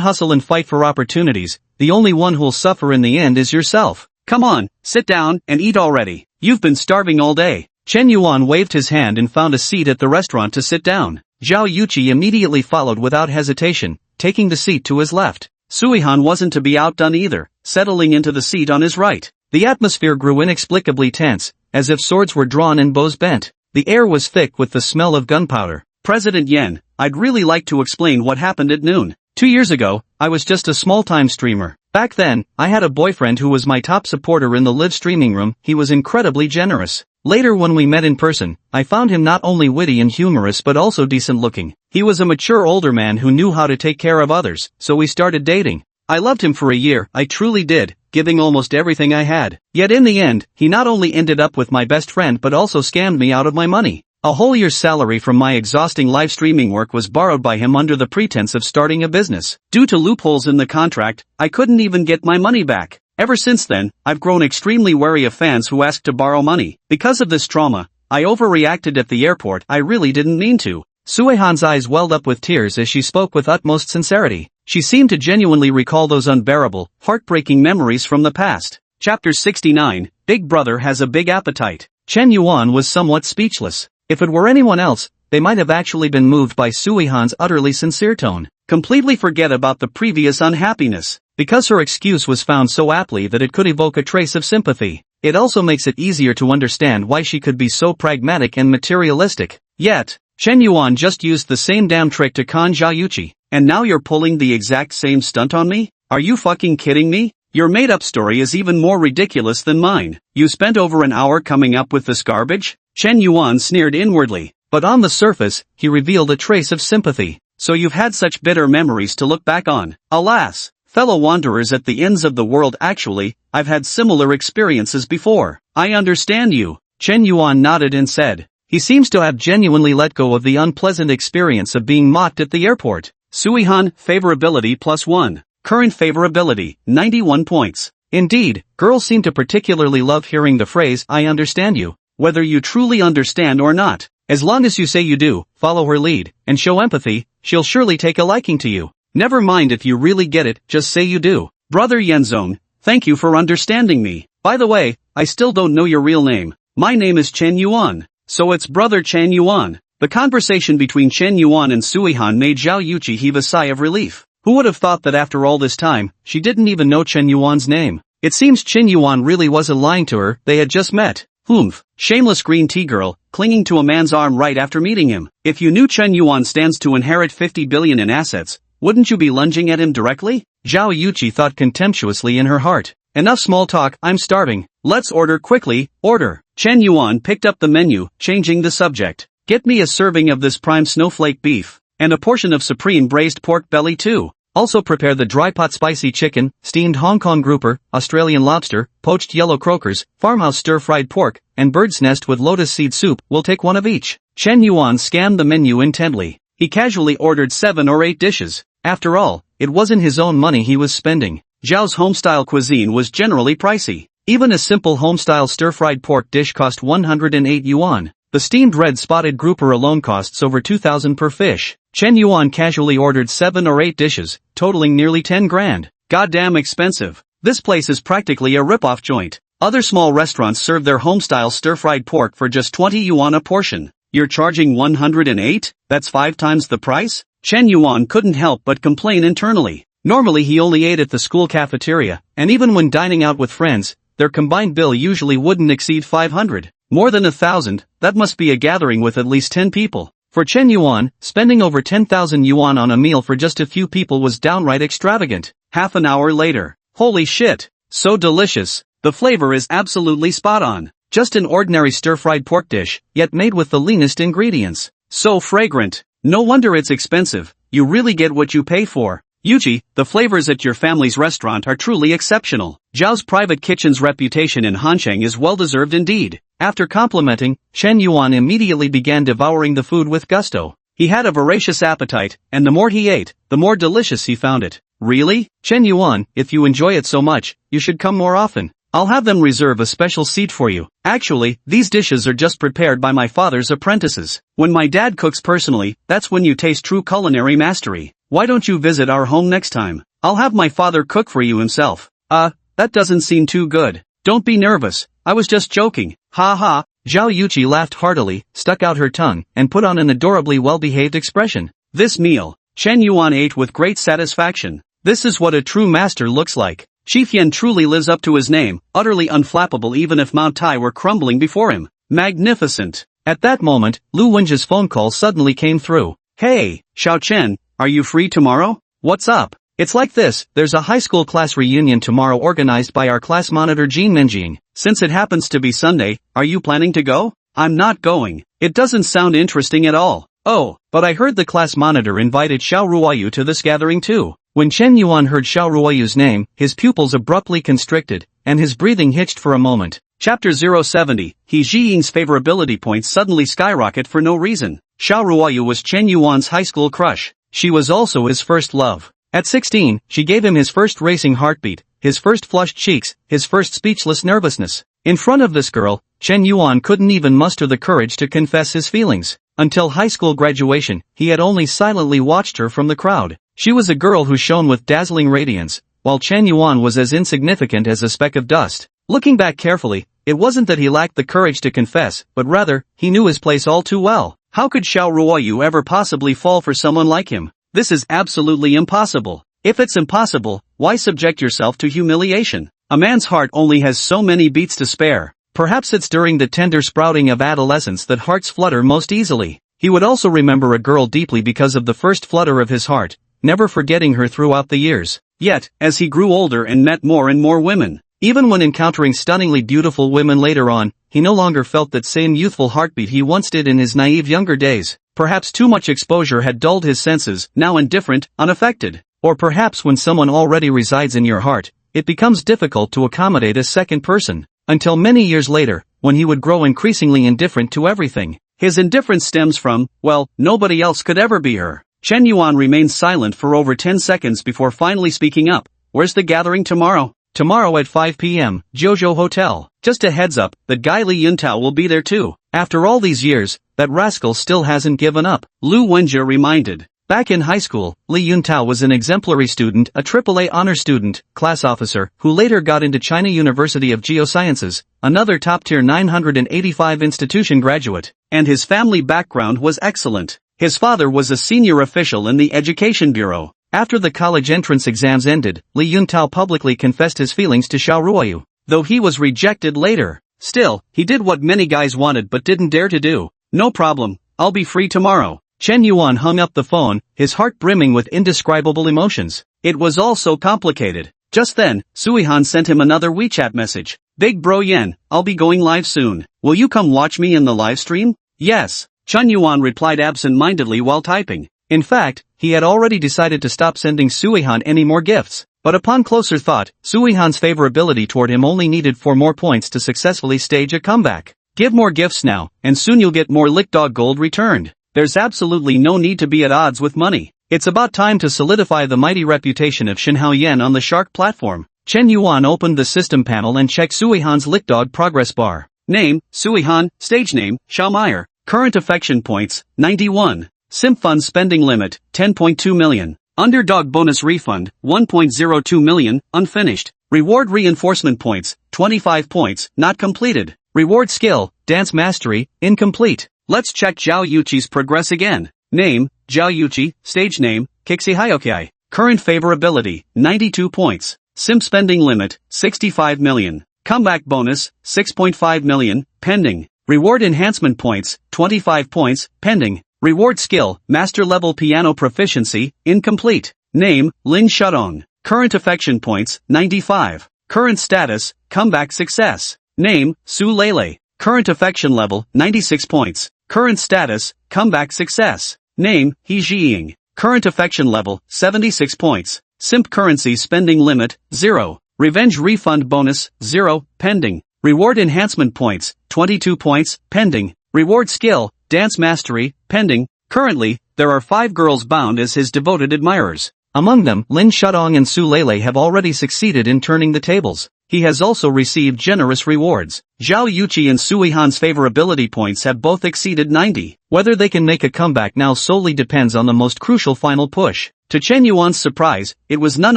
hustle and fight for opportunities, the only one who'll suffer in the end is yourself. Come on, sit down and eat already. You've been starving all day. Chen Yuan waved his hand and found a seat at the restaurant to sit down. Zhao Yuqi immediately followed without hesitation, taking the seat to his left. Sui Han wasn't to be outdone either, settling into the seat on his right. The atmosphere grew inexplicably tense, as if swords were drawn and bows bent. The air was thick with the smell of gunpowder. "President Yen, I'd really like to explain what happened at noon. 2 years ago, I was just a small-time streamer. Back then, I had a boyfriend who was my top supporter in the live streaming room. He was incredibly generous. Later when we met in person, I found him not only witty and humorous but also decent looking. He was a mature older man who knew how to take care of others, so we started dating. I loved him for a year, I truly did, giving almost everything I had. Yet in the end, he not only ended up with my best friend but also scammed me out of my money. A whole year's salary from my exhausting live streaming work was borrowed by him under the pretense of starting a business. Due to loopholes in the contract, I couldn't even get my money back. Ever since then, I've grown extremely wary of fans who ask to borrow money. Because of this trauma, I overreacted at the airport. I really didn't mean to." Sui Han's eyes welled up with tears as she spoke with utmost sincerity. She seemed to genuinely recall those unbearable, heartbreaking memories from the past. Chapter 69, Big Brother Has a Big Appetite. Chen Yuan was somewhat speechless. If it were anyone else, they might have actually been moved by Sui Han's utterly sincere tone. Completely forget about the previous unhappiness. Because her excuse was found so aptly that it could evoke a trace of sympathy, it also makes it easier to understand why she could be so pragmatic and materialistic. Yet, Chen Yuan just used the same damn trick to con Zhao Yuqi. And now you're pulling the exact same stunt on me? Are you fucking kidding me? Your made-up story is even more ridiculous than mine. You spent over an hour coming up with this garbage? Chen Yuan sneered inwardly. But on the surface, he revealed a trace of sympathy. So you've had such bitter memories to look back on. Alas, fellow wanderers at the ends of the world, actually, I've had similar experiences before. I understand you. Chen Yuan nodded and said. He seems to have genuinely let go of the unpleasant experience of being mocked at the airport. Sui Han, favorability +1. Current favorability, 91 points. Indeed, girls seem to particularly love hearing the phrase, "I understand you." Whether you truly understand or not, as long as you say you do, follow her lead, and show empathy, she'll surely take a liking to you. Never mind if you really get it, just say you do. Brother Yenzong, thank you for understanding me. By the way, I still don't know your real name. My name is Chen Yuan. So it's Brother Chen Yuan. The conversation between Chen Yuan and Sui Han made Zhao Yuqi heave a sigh of relief. Who would have thought that after all this time, she didn't even know Chen Yuan's name? It seems Chen Yuan really wasn't lying to her. They had just met. Humph, shameless green tea girl, clinging to a man's arm right after meeting him. If you knew Chen Yuan stands to inherit 50 billion in assets, wouldn't you be lunging at him directly? Zhao Yuqi thought contemptuously in her heart. Enough small talk, I'm starving. Let's order quickly, order. Chen Yuan picked up the menu, changing the subject. Get me a serving of this prime snowflake beef, and a portion of supreme braised pork belly too. Also prepare the dry pot spicy chicken, steamed Hong Kong grouper, Australian lobster, poached yellow croakers, farmhouse stir-fried pork, and bird's nest with lotus seed soup. We'll take one of each. Chen Yuan scanned the menu intently. He casually ordered 7 or 8 dishes. After all, it wasn't his own money he was spending. Zhao's home-style cuisine was generally pricey. Even a simple home-style stir-fried pork dish cost 108 yuan. The steamed red-spotted grouper alone costs over 2,000 per fish. Chen Yuan casually ordered 7 or 8 dishes, totaling nearly 10 grand. Goddamn expensive. This place is practically a rip-off joint. Other small restaurants serve their home-style stir-fried pork for just 20 yuan a portion. You're charging 108? That's 5 times the price? Chen Yuan couldn't help but complain internally. Normally he only ate at the school cafeteria, and even when dining out with friends, their combined bill usually wouldn't exceed 500. More than 1,000, that must be a gathering with at least 10 people. For Chen Yuan, spending over 10,000 yuan on a meal for just a few people was downright extravagant. Half an hour later. Holy shit! So delicious. The flavor is absolutely spot on. Just an ordinary stir-fried pork dish, yet made with the leanest ingredients. So fragrant. No wonder it's expensive. You really get what you pay for. Yuqi, the flavors at your family's restaurant are truly exceptional. Zhao's private kitchen's reputation in Hansheng is well-deserved indeed. After complimenting, Chen Yuan immediately began devouring the food with gusto. He had a voracious appetite, and the more he ate, the more delicious he found it. Really? Chen Yuan, if you enjoy it so much, you should come more often. I'll have them reserve a special seat for you. Actually, these dishes are just prepared by my father's apprentices. When my dad cooks personally, that's when you taste true culinary mastery. Why don't you visit our home next time? I'll have my father cook for you himself. That doesn't seem too good. Don't be nervous, I was just joking. Ha ha. Zhao Yuqi laughed heartily, stuck out her tongue, and put on an adorably well-behaved expression. This meal, Chen Yuan ate with great satisfaction. This is what a true master looks like. Qifian truly lives up to his name, utterly unflappable even if Mount Tai were crumbling before him. Magnificent. At that moment, Lu Wenji's phone call suddenly came through. Hey, Xiao Chen, are you free tomorrow? What's up? It's like this, there's a high school class reunion tomorrow organized by our class monitor Jean Menjing. Since it happens to be Sunday, are you planning to go? I'm not going. It doesn't sound interesting at all. Oh, but I heard the class monitor invited Xiao Ruoyu to this gathering too. When Chen Yuan heard Xiao Ruoyu's name, his pupils abruptly constricted, and his breathing hitched for a moment. Chapter 070, He Zhiying's favorability points suddenly skyrocket for no reason. Xiao Ruoyu was Chen Yuan's high school crush. She was also his first love. At 16, she gave him his first racing heartbeat, his first flushed cheeks, his first speechless nervousness. In front of this girl, Chen Yuan couldn't even muster the courage to confess his feelings. Until high school graduation, he had only silently watched her from the crowd. She was a girl who shone with dazzling radiance, while Chen Yuan was as insignificant as a speck of dust. Looking back carefully, it wasn't that he lacked the courage to confess, but rather, he knew his place all too well. How could Xiao Ruoyu ever possibly fall for someone like him? This is absolutely impossible. If it's impossible, why subject yourself to humiliation? A man's heart only has so many beats to spare. Perhaps it's during the tender sprouting of adolescence that hearts flutter most easily. He would also remember a girl deeply because of the first flutter of his heart, never forgetting her throughout the years. Yet, as he grew older and met more and more women, even when encountering stunningly beautiful women later on, he no longer felt that same youthful heartbeat he once did in his naive younger days. Perhaps too much exposure had dulled his senses, now indifferent, unaffected. Or perhaps when someone already resides in your heart, it becomes difficult to accommodate a second person. Until many years later, when he would grow increasingly indifferent to everything. His indifference stems from, well, nobody else could ever be her. Chen Yuan remained silent for over 10 seconds before finally speaking up. Where's the gathering tomorrow? Tomorrow at 5 p.m., Jojo Hotel. Just a heads up, that guy Li Yuntao will be there too. After all these years, that rascal still hasn't given up. Lu Wenjie reminded. Back in high school, Li Yuntao was an exemplary student, a AAA honor student, class officer, who later got into China University of Geosciences, another top-tier 985 institution graduate. And his family background was excellent. His father was a senior official in the Education Bureau. After the college entrance exams ended, Li Yuntao publicly confessed his feelings to Xiao Ruoyu. Though he was rejected later, Still, he did what many guys wanted but didn't dare to do. No problem, I'll be free tomorrow. Chen Yuan hung up the phone, his heart brimming with indescribable emotions. It was all so complicated. Just then, Suihan sent him another WeChat message. Big bro Yen, I'll be going live soon. Will you come watch me in the live stream? Yes. Chen Yuan replied absent-mindedly while typing. In fact, he had already decided to stop sending Suihan any more gifts. But upon closer thought, Suihan's favorability toward him only needed 4 more points to successfully stage a comeback. Give more gifts now, and soon you'll get more lickdog gold returned. There's absolutely no need to be at odds with money. It's about time to solidify the mighty reputation of Shinhao Yen on the Shark platform. Chen Yuan opened the system panel and checked Suihan's lickdog progress bar. Name, Suihan, stage name, Xiaomeyer. Current affection points, 91. SIMP fund spending limit, 10.2 million. Underdog bonus refund, 1.02 million, unfinished. Reward reinforcement points, 25 points, not completed. Reward skill, dance mastery, incomplete. Let's check Zhao Yuqi's progress again. Name, Zhao Yuqi, stage name, Kixi Hyokai. Current favorability, 92 points. SIMP spending limit, 65 million. Comeback bonus, 6.5 million, pending. Reward enhancement points, 25 points, pending. Reward skill, master level piano proficiency, incomplete. Name, Lin Shudong. Current affection points, 95. Current status, comeback success. Name, Su Lele. Current affection level, 96 points. Current status, comeback success. Name, He Jiying. Current affection level, 76 points. SIMP currency spending limit, 0. Revenge refund bonus, 0, pending. Reward enhancement points, 22 points, pending. Reward skill, dance mastery, pending. Currently, there are 5 girls bound as his devoted admirers. Among them, Lin Shudong and Su Lele have already succeeded in turning the tables. He has also received generous rewards. Zhao Yuqi and Suihan's favorability points have both exceeded 90. Whether they can make a comeback now solely depends on the most crucial final push. To Chen Yuan's surprise, it was none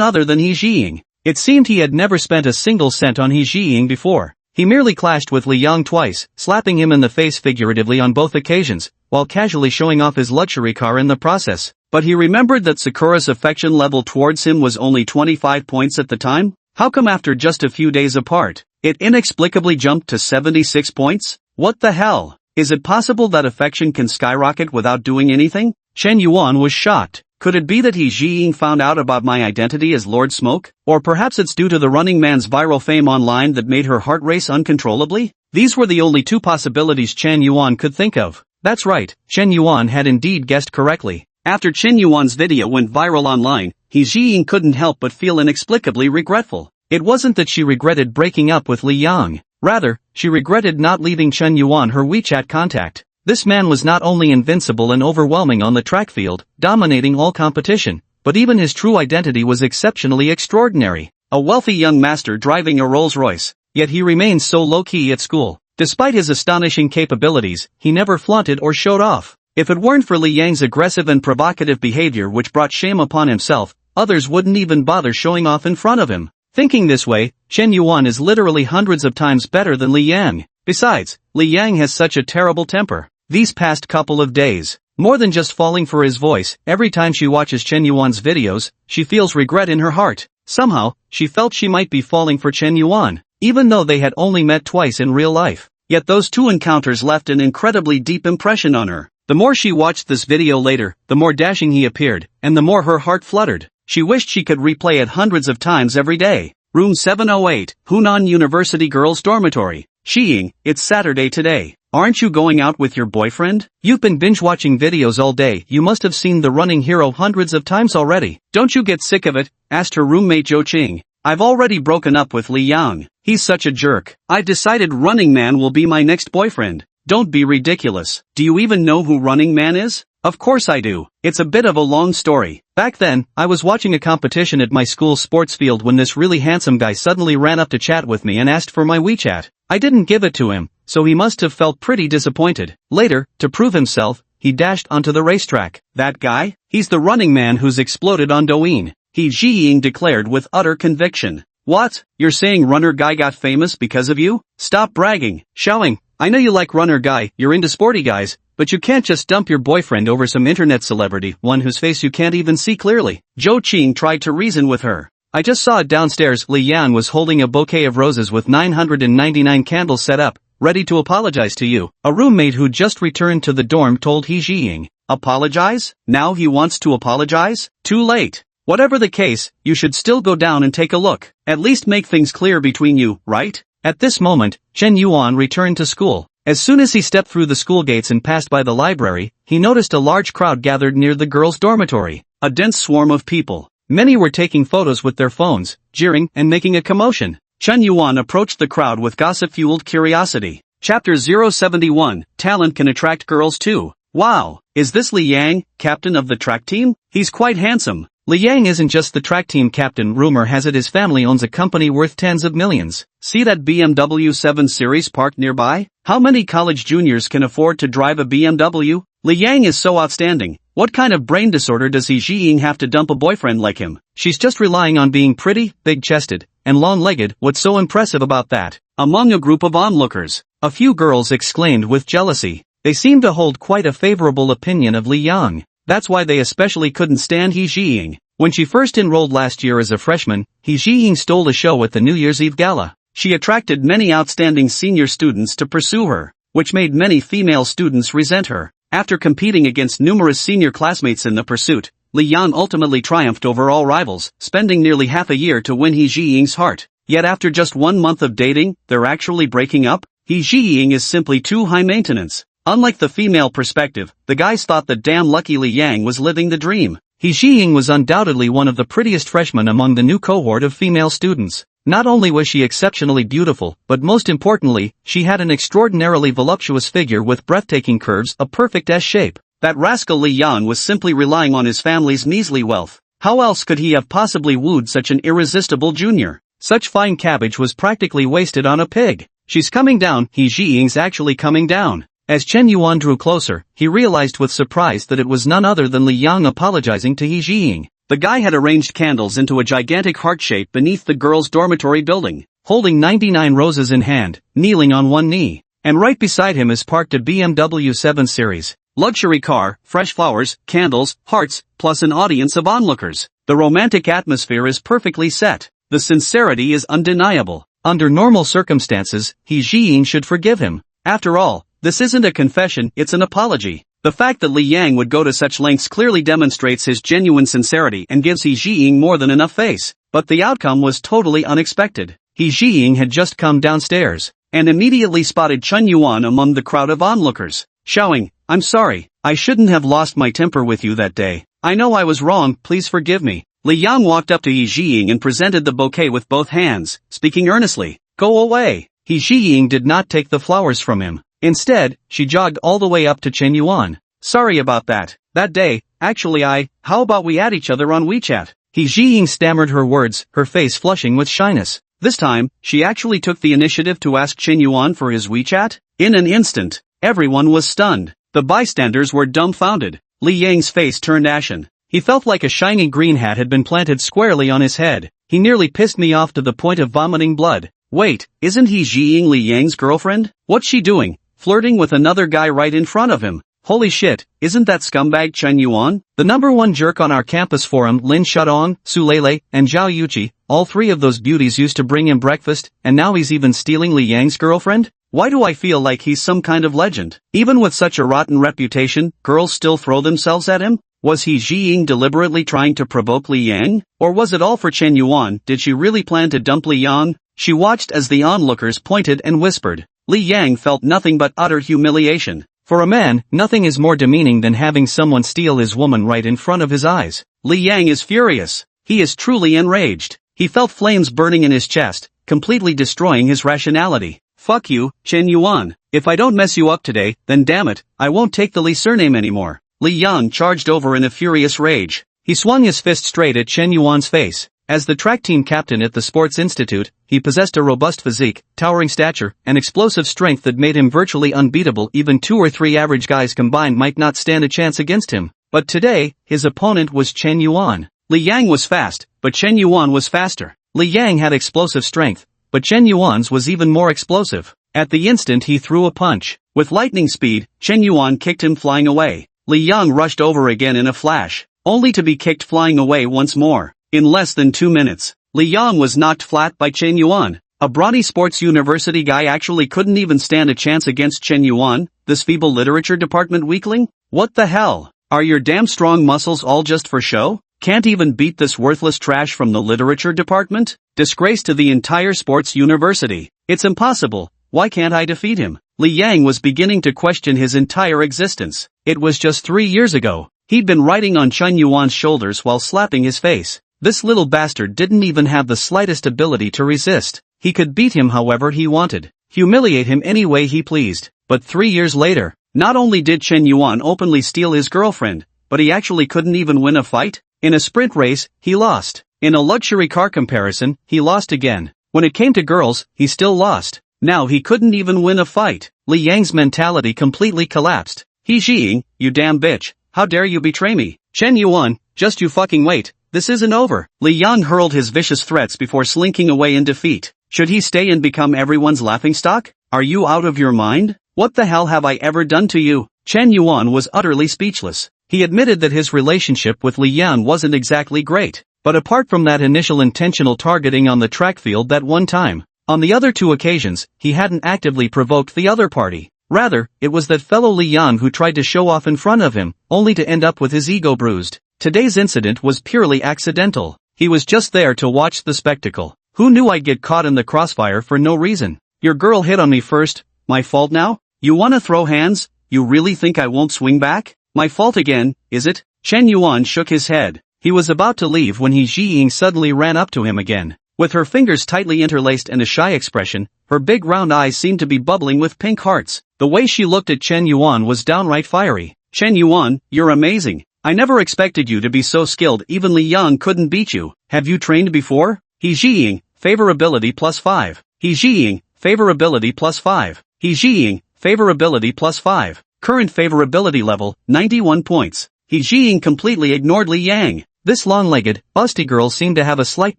other than He Jiying. It seemed he had never spent a single cent on He Jiying before. He merely clashed with Li Yang twice, slapping him in the face figuratively on both occasions, while casually showing off his luxury car in the process. But he remembered that Sakura's affection level towards him was only 25 points at the time? How come after just a few days apart, it inexplicably jumped to 76 points? What the hell? Is it possible that affection can skyrocket without doing anything? Chen Yuan was shocked. Could it be that He Jiying found out about my identity as Lord Smoke? Or perhaps it's due to the Running Man's viral fame online that made her heart race uncontrollably? These were the only 2 possibilities Chen Yuan could think of. That's right, Chen Yuan had indeed guessed correctly. After Chen Yuan's video went viral online, He Jiying couldn't help but feel inexplicably regretful. It wasn't that she regretted breaking up with Li Yang. Rather, she regretted not leaving Chen Yuan her WeChat contact. This man was not only invincible and overwhelming on the track field, dominating all competition, but even his true identity was exceptionally extraordinary. A wealthy young master driving a Rolls-Royce. Yet he remained so low-key at school. Despite his astonishing capabilities, he never flaunted or showed off. If it weren't for Li Yang's aggressive and provocative behavior which brought shame upon himself, others wouldn't even bother showing off in front of him. Thinking this way, Chen Yuan is literally hundreds of times better than Li Yang. Besides, Li Yang has such a terrible temper. These past couple of days, more than just falling for his voice, every time she watches Chen Yuan's videos, she feels regret in her heart. Somehow, she felt she might be falling for Chen Yuan, even though they had only met twice in real life. Yet those 2 encounters left an incredibly deep impression on her. The more she watched this video later, the more dashing he appeared, and the more her heart fluttered. She wished she could replay it hundreds of times every day. Room 708, Hunan University Girls' Dormitory. Jiying, it's Saturday today. Aren't you going out with your boyfriend? You've been binge-watching videos all day. You must have seen The Running Hero hundreds of times already. Don't you get sick of it? Asked her roommate Zhou Qing. I've already broken up with Li Yang. He's such a jerk. I've decided Running Man will be my next boyfriend. Don't be ridiculous. Do you even know who Running Man is? Of course I do. It's a bit of a long story. Back then, I was watching a competition at my school's sports field when this really handsome guy suddenly ran up to chat with me and asked for my WeChat. I didn't give it to him, so he must have felt pretty disappointed. Later, to prove himself, he dashed onto the racetrack. That guy? He's the Running Man who's exploded on Douyin. He Jiying declared with utter conviction. What? You're saying Runner Guy got famous because of you? Stop bragging. Xiaoling, I know you like Runner Guy, you're into sporty guys, but you can't just dump your boyfriend over some internet celebrity, one whose face you can't even see clearly. Zhou Qing tried to reason with her. I just saw it downstairs. Li Yan was holding a bouquet of roses with 999 candles set up, ready to apologize to you. A roommate who just returned to the dorm told He Jiying. Apologize? Now he wants to apologize? Too late. Whatever the case, you should still go down and take a look. At least make things clear between you, right? At this moment, Chen Yuan returned to school. As soon as he stepped through the school gates and passed by the library, he noticed a large crowd gathered near the girls' dormitory. A dense swarm of people. Many were taking photos with their phones, jeering and making a commotion. Chen Yuan approached the crowd with gossip-fueled curiosity. Chapter 071, Talent Can Attract Girls Too. Wow, is this Li Yang, captain of the track team? He's quite handsome. Li Yang isn't just the track team captain. Rumor has it his family owns a company worth tens of millions. See that BMW 7 Series parked nearby? How many college juniors can afford to drive a BMW? Li Yang is so outstanding. What kind of brain disorder does He Jiying have to dump a boyfriend like him? She's just relying on being pretty, big-chested, and long-legged. What's so impressive about that? Among a group of onlookers, a few girls exclaimed with jealousy. They seemed to hold quite a favorable opinion of Li Yang. That's why they especially couldn't stand He Jiying. When she first enrolled last year as a freshman, He Jiying stole a show at the New Year's Eve gala. She attracted many outstanding senior students to pursue her, which made many female students resent her. After competing against numerous senior classmates in the pursuit, Li Yan ultimately triumphed over all rivals, spending nearly half a year to win He Jiying's heart. Yet after just 1 month of dating, they're actually breaking up? He Jiying is simply too high maintenance. Unlike the female perspective, the guys thought that damn lucky Li Yang was living the dream. He Jiying was undoubtedly one of the prettiest freshmen among the new cohort of female students. Not only was she exceptionally beautiful, but most importantly, she had an extraordinarily voluptuous figure with breathtaking curves, a perfect S-shape. That rascal Li Yan was simply relying on his family's measly wealth. How else could he have possibly wooed such an irresistible junior? Such fine cabbage was practically wasted on a pig. She's coming down. He Jiying's actually coming down. As Chen Yuan drew closer, he realized with surprise that it was none other than Li Yang apologizing to He Jiying. The guy had arranged candles into a gigantic heart shape beneath the girls' dormitory building, holding 99 roses in hand, kneeling on one knee. And right beside him is parked a BMW 7 Series. Luxury car, fresh flowers, candles, hearts, plus an audience of onlookers. The romantic atmosphere is perfectly set. The sincerity is undeniable. Under normal circumstances, He Jiying should forgive him. After all, this isn't a confession, it's an apology. The fact that Li Yang would go to such lengths clearly demonstrates his genuine sincerity and gives He Jiying more than enough face. But the outcome was totally unexpected. He Jiying had just come downstairs, and immediately spotted Chen Yuan among the crowd of onlookers, shouting, "I'm sorry, I shouldn't have lost my temper with you that day. I know I was wrong, please forgive me." Li Yang walked up to He Jiying and presented the bouquet with both hands, speaking earnestly. "Go away." He Jiying did not take the flowers from him. Instead, she jogged all the way up to Chen Yuan. "Sorry about that. That day, actually how about we add each other on WeChat?" He Jiying stammered her words, her face flushing with shyness. This time, she actually took the initiative to ask Chen Yuan for his WeChat. In an instant, everyone was stunned. The bystanders were dumbfounded. Li Yang's face turned ashen. He felt like a shiny green hat had been planted squarely on his head. He nearly pissed me off to the point of vomiting blood. Wait, isn't He Jiying Li Yang's girlfriend? What's she doing? Flirting with another guy right in front of him. Holy shit, isn't that scumbag Chen Yuan? The #1 jerk on our campus forum, Lin Shudong, Su Lele, and Zhao Yuqi, all three of those beauties used to bring him breakfast, and now he's even stealing Li Yang's girlfriend? Why do I feel like he's some kind of legend? Even with such a rotten reputation, girls still throw themselves at him? Was He Jiying deliberately trying to provoke Li Yang? Or was it all for Chen Yuan? Did she really plan to dump Li Yang? She watched as the onlookers pointed and whispered. Li Yang felt nothing but utter humiliation. For a man, nothing is more demeaning than having someone steal his woman right in front of his eyes. Li Yang is furious. He is truly enraged. He felt flames burning in his chest, completely destroying his rationality. Fuck you, Chen Yuan. If I don't mess you up today, then damn it, I won't take the Li surname anymore. Li Yang charged over in a furious rage. He swung his fist straight at Chen Yuan's face. As the track team captain at the Sports Institute, he possessed a robust physique, towering stature, and explosive strength that made him virtually unbeatable. Even 2 or 3 average guys combined might not stand a chance against him. But today, his opponent was Chen Yuan. Li Yang was fast, but Chen Yuan was faster. Li Yang had explosive strength, but Chen Yuan's was even more explosive. At the instant he threw a punch. With lightning speed, Chen Yuan kicked him flying away. Li Yang rushed over again in a flash, only to be kicked flying away once more. In less than 2 minutes, Li Yang was knocked flat by Chen Yuan. A brawny sports university guy actually couldn't even stand a chance against Chen Yuan, this feeble literature department weakling? What the hell? Are your damn strong muscles all just for show? Can't even beat this worthless trash from the literature department? Disgrace to the entire sports university. It's impossible. Why can't I defeat him? Li Yang was beginning to question his entire existence. It was just 3 years ago. He'd been riding on Chen Yuan's shoulders while slapping his face. This little bastard didn't even have the slightest ability to resist. He could beat him however he wanted, humiliate him any way he pleased. But 3 years later, not only did Chen Yuan openly steal his girlfriend, but he actually couldn't even win a fight. In a sprint race, he lost. In a luxury car comparison, he lost again. When it came to girls, he still lost. Now he couldn't even win a fight. Li Yang's mentality completely collapsed. He Jiying, you damn bitch, how dare you betray me? Chen Yuan, just you fucking wait, this isn't over. Li Yang hurled his vicious threats before slinking away in defeat. Should he stay and become everyone's laughingstock? Are you out of your mind? What the hell have I ever done to you? Chen Yuan was utterly speechless. He admitted that his relationship with Li Yang wasn't exactly great, but apart from that initial intentional targeting on the track field that one time, on the other 2 occasions, he hadn't actively provoked the other party. Rather, it was that fellow Li Yang who tried to show off in front of him, only to end up with his ego bruised. Today's incident was purely accidental. He was just there to watch the spectacle. Who knew I'd get caught in the crossfire for no reason? Your girl hit on me first, my fault now? You wanna throw hands? You really think I won't swing back? My fault again, is it? Chen Yuan shook his head. He was about to leave when He Jiying suddenly ran up to him again. With her fingers tightly interlaced and a shy expression, her big round eyes seemed to be bubbling with pink hearts. The way she looked at Chen Yuan was downright fiery. Chen Yuan, you're amazing. I never expected you to be so skilled even Li Yang couldn't beat you. Have you trained before? He Jiying, favorability +5. He Jiying, favorability +5. He Jiying, favorability +5. Current favorability level, 91 points. He Jiying completely ignored Li Yang. This long-legged, busty girl seemed to have a slight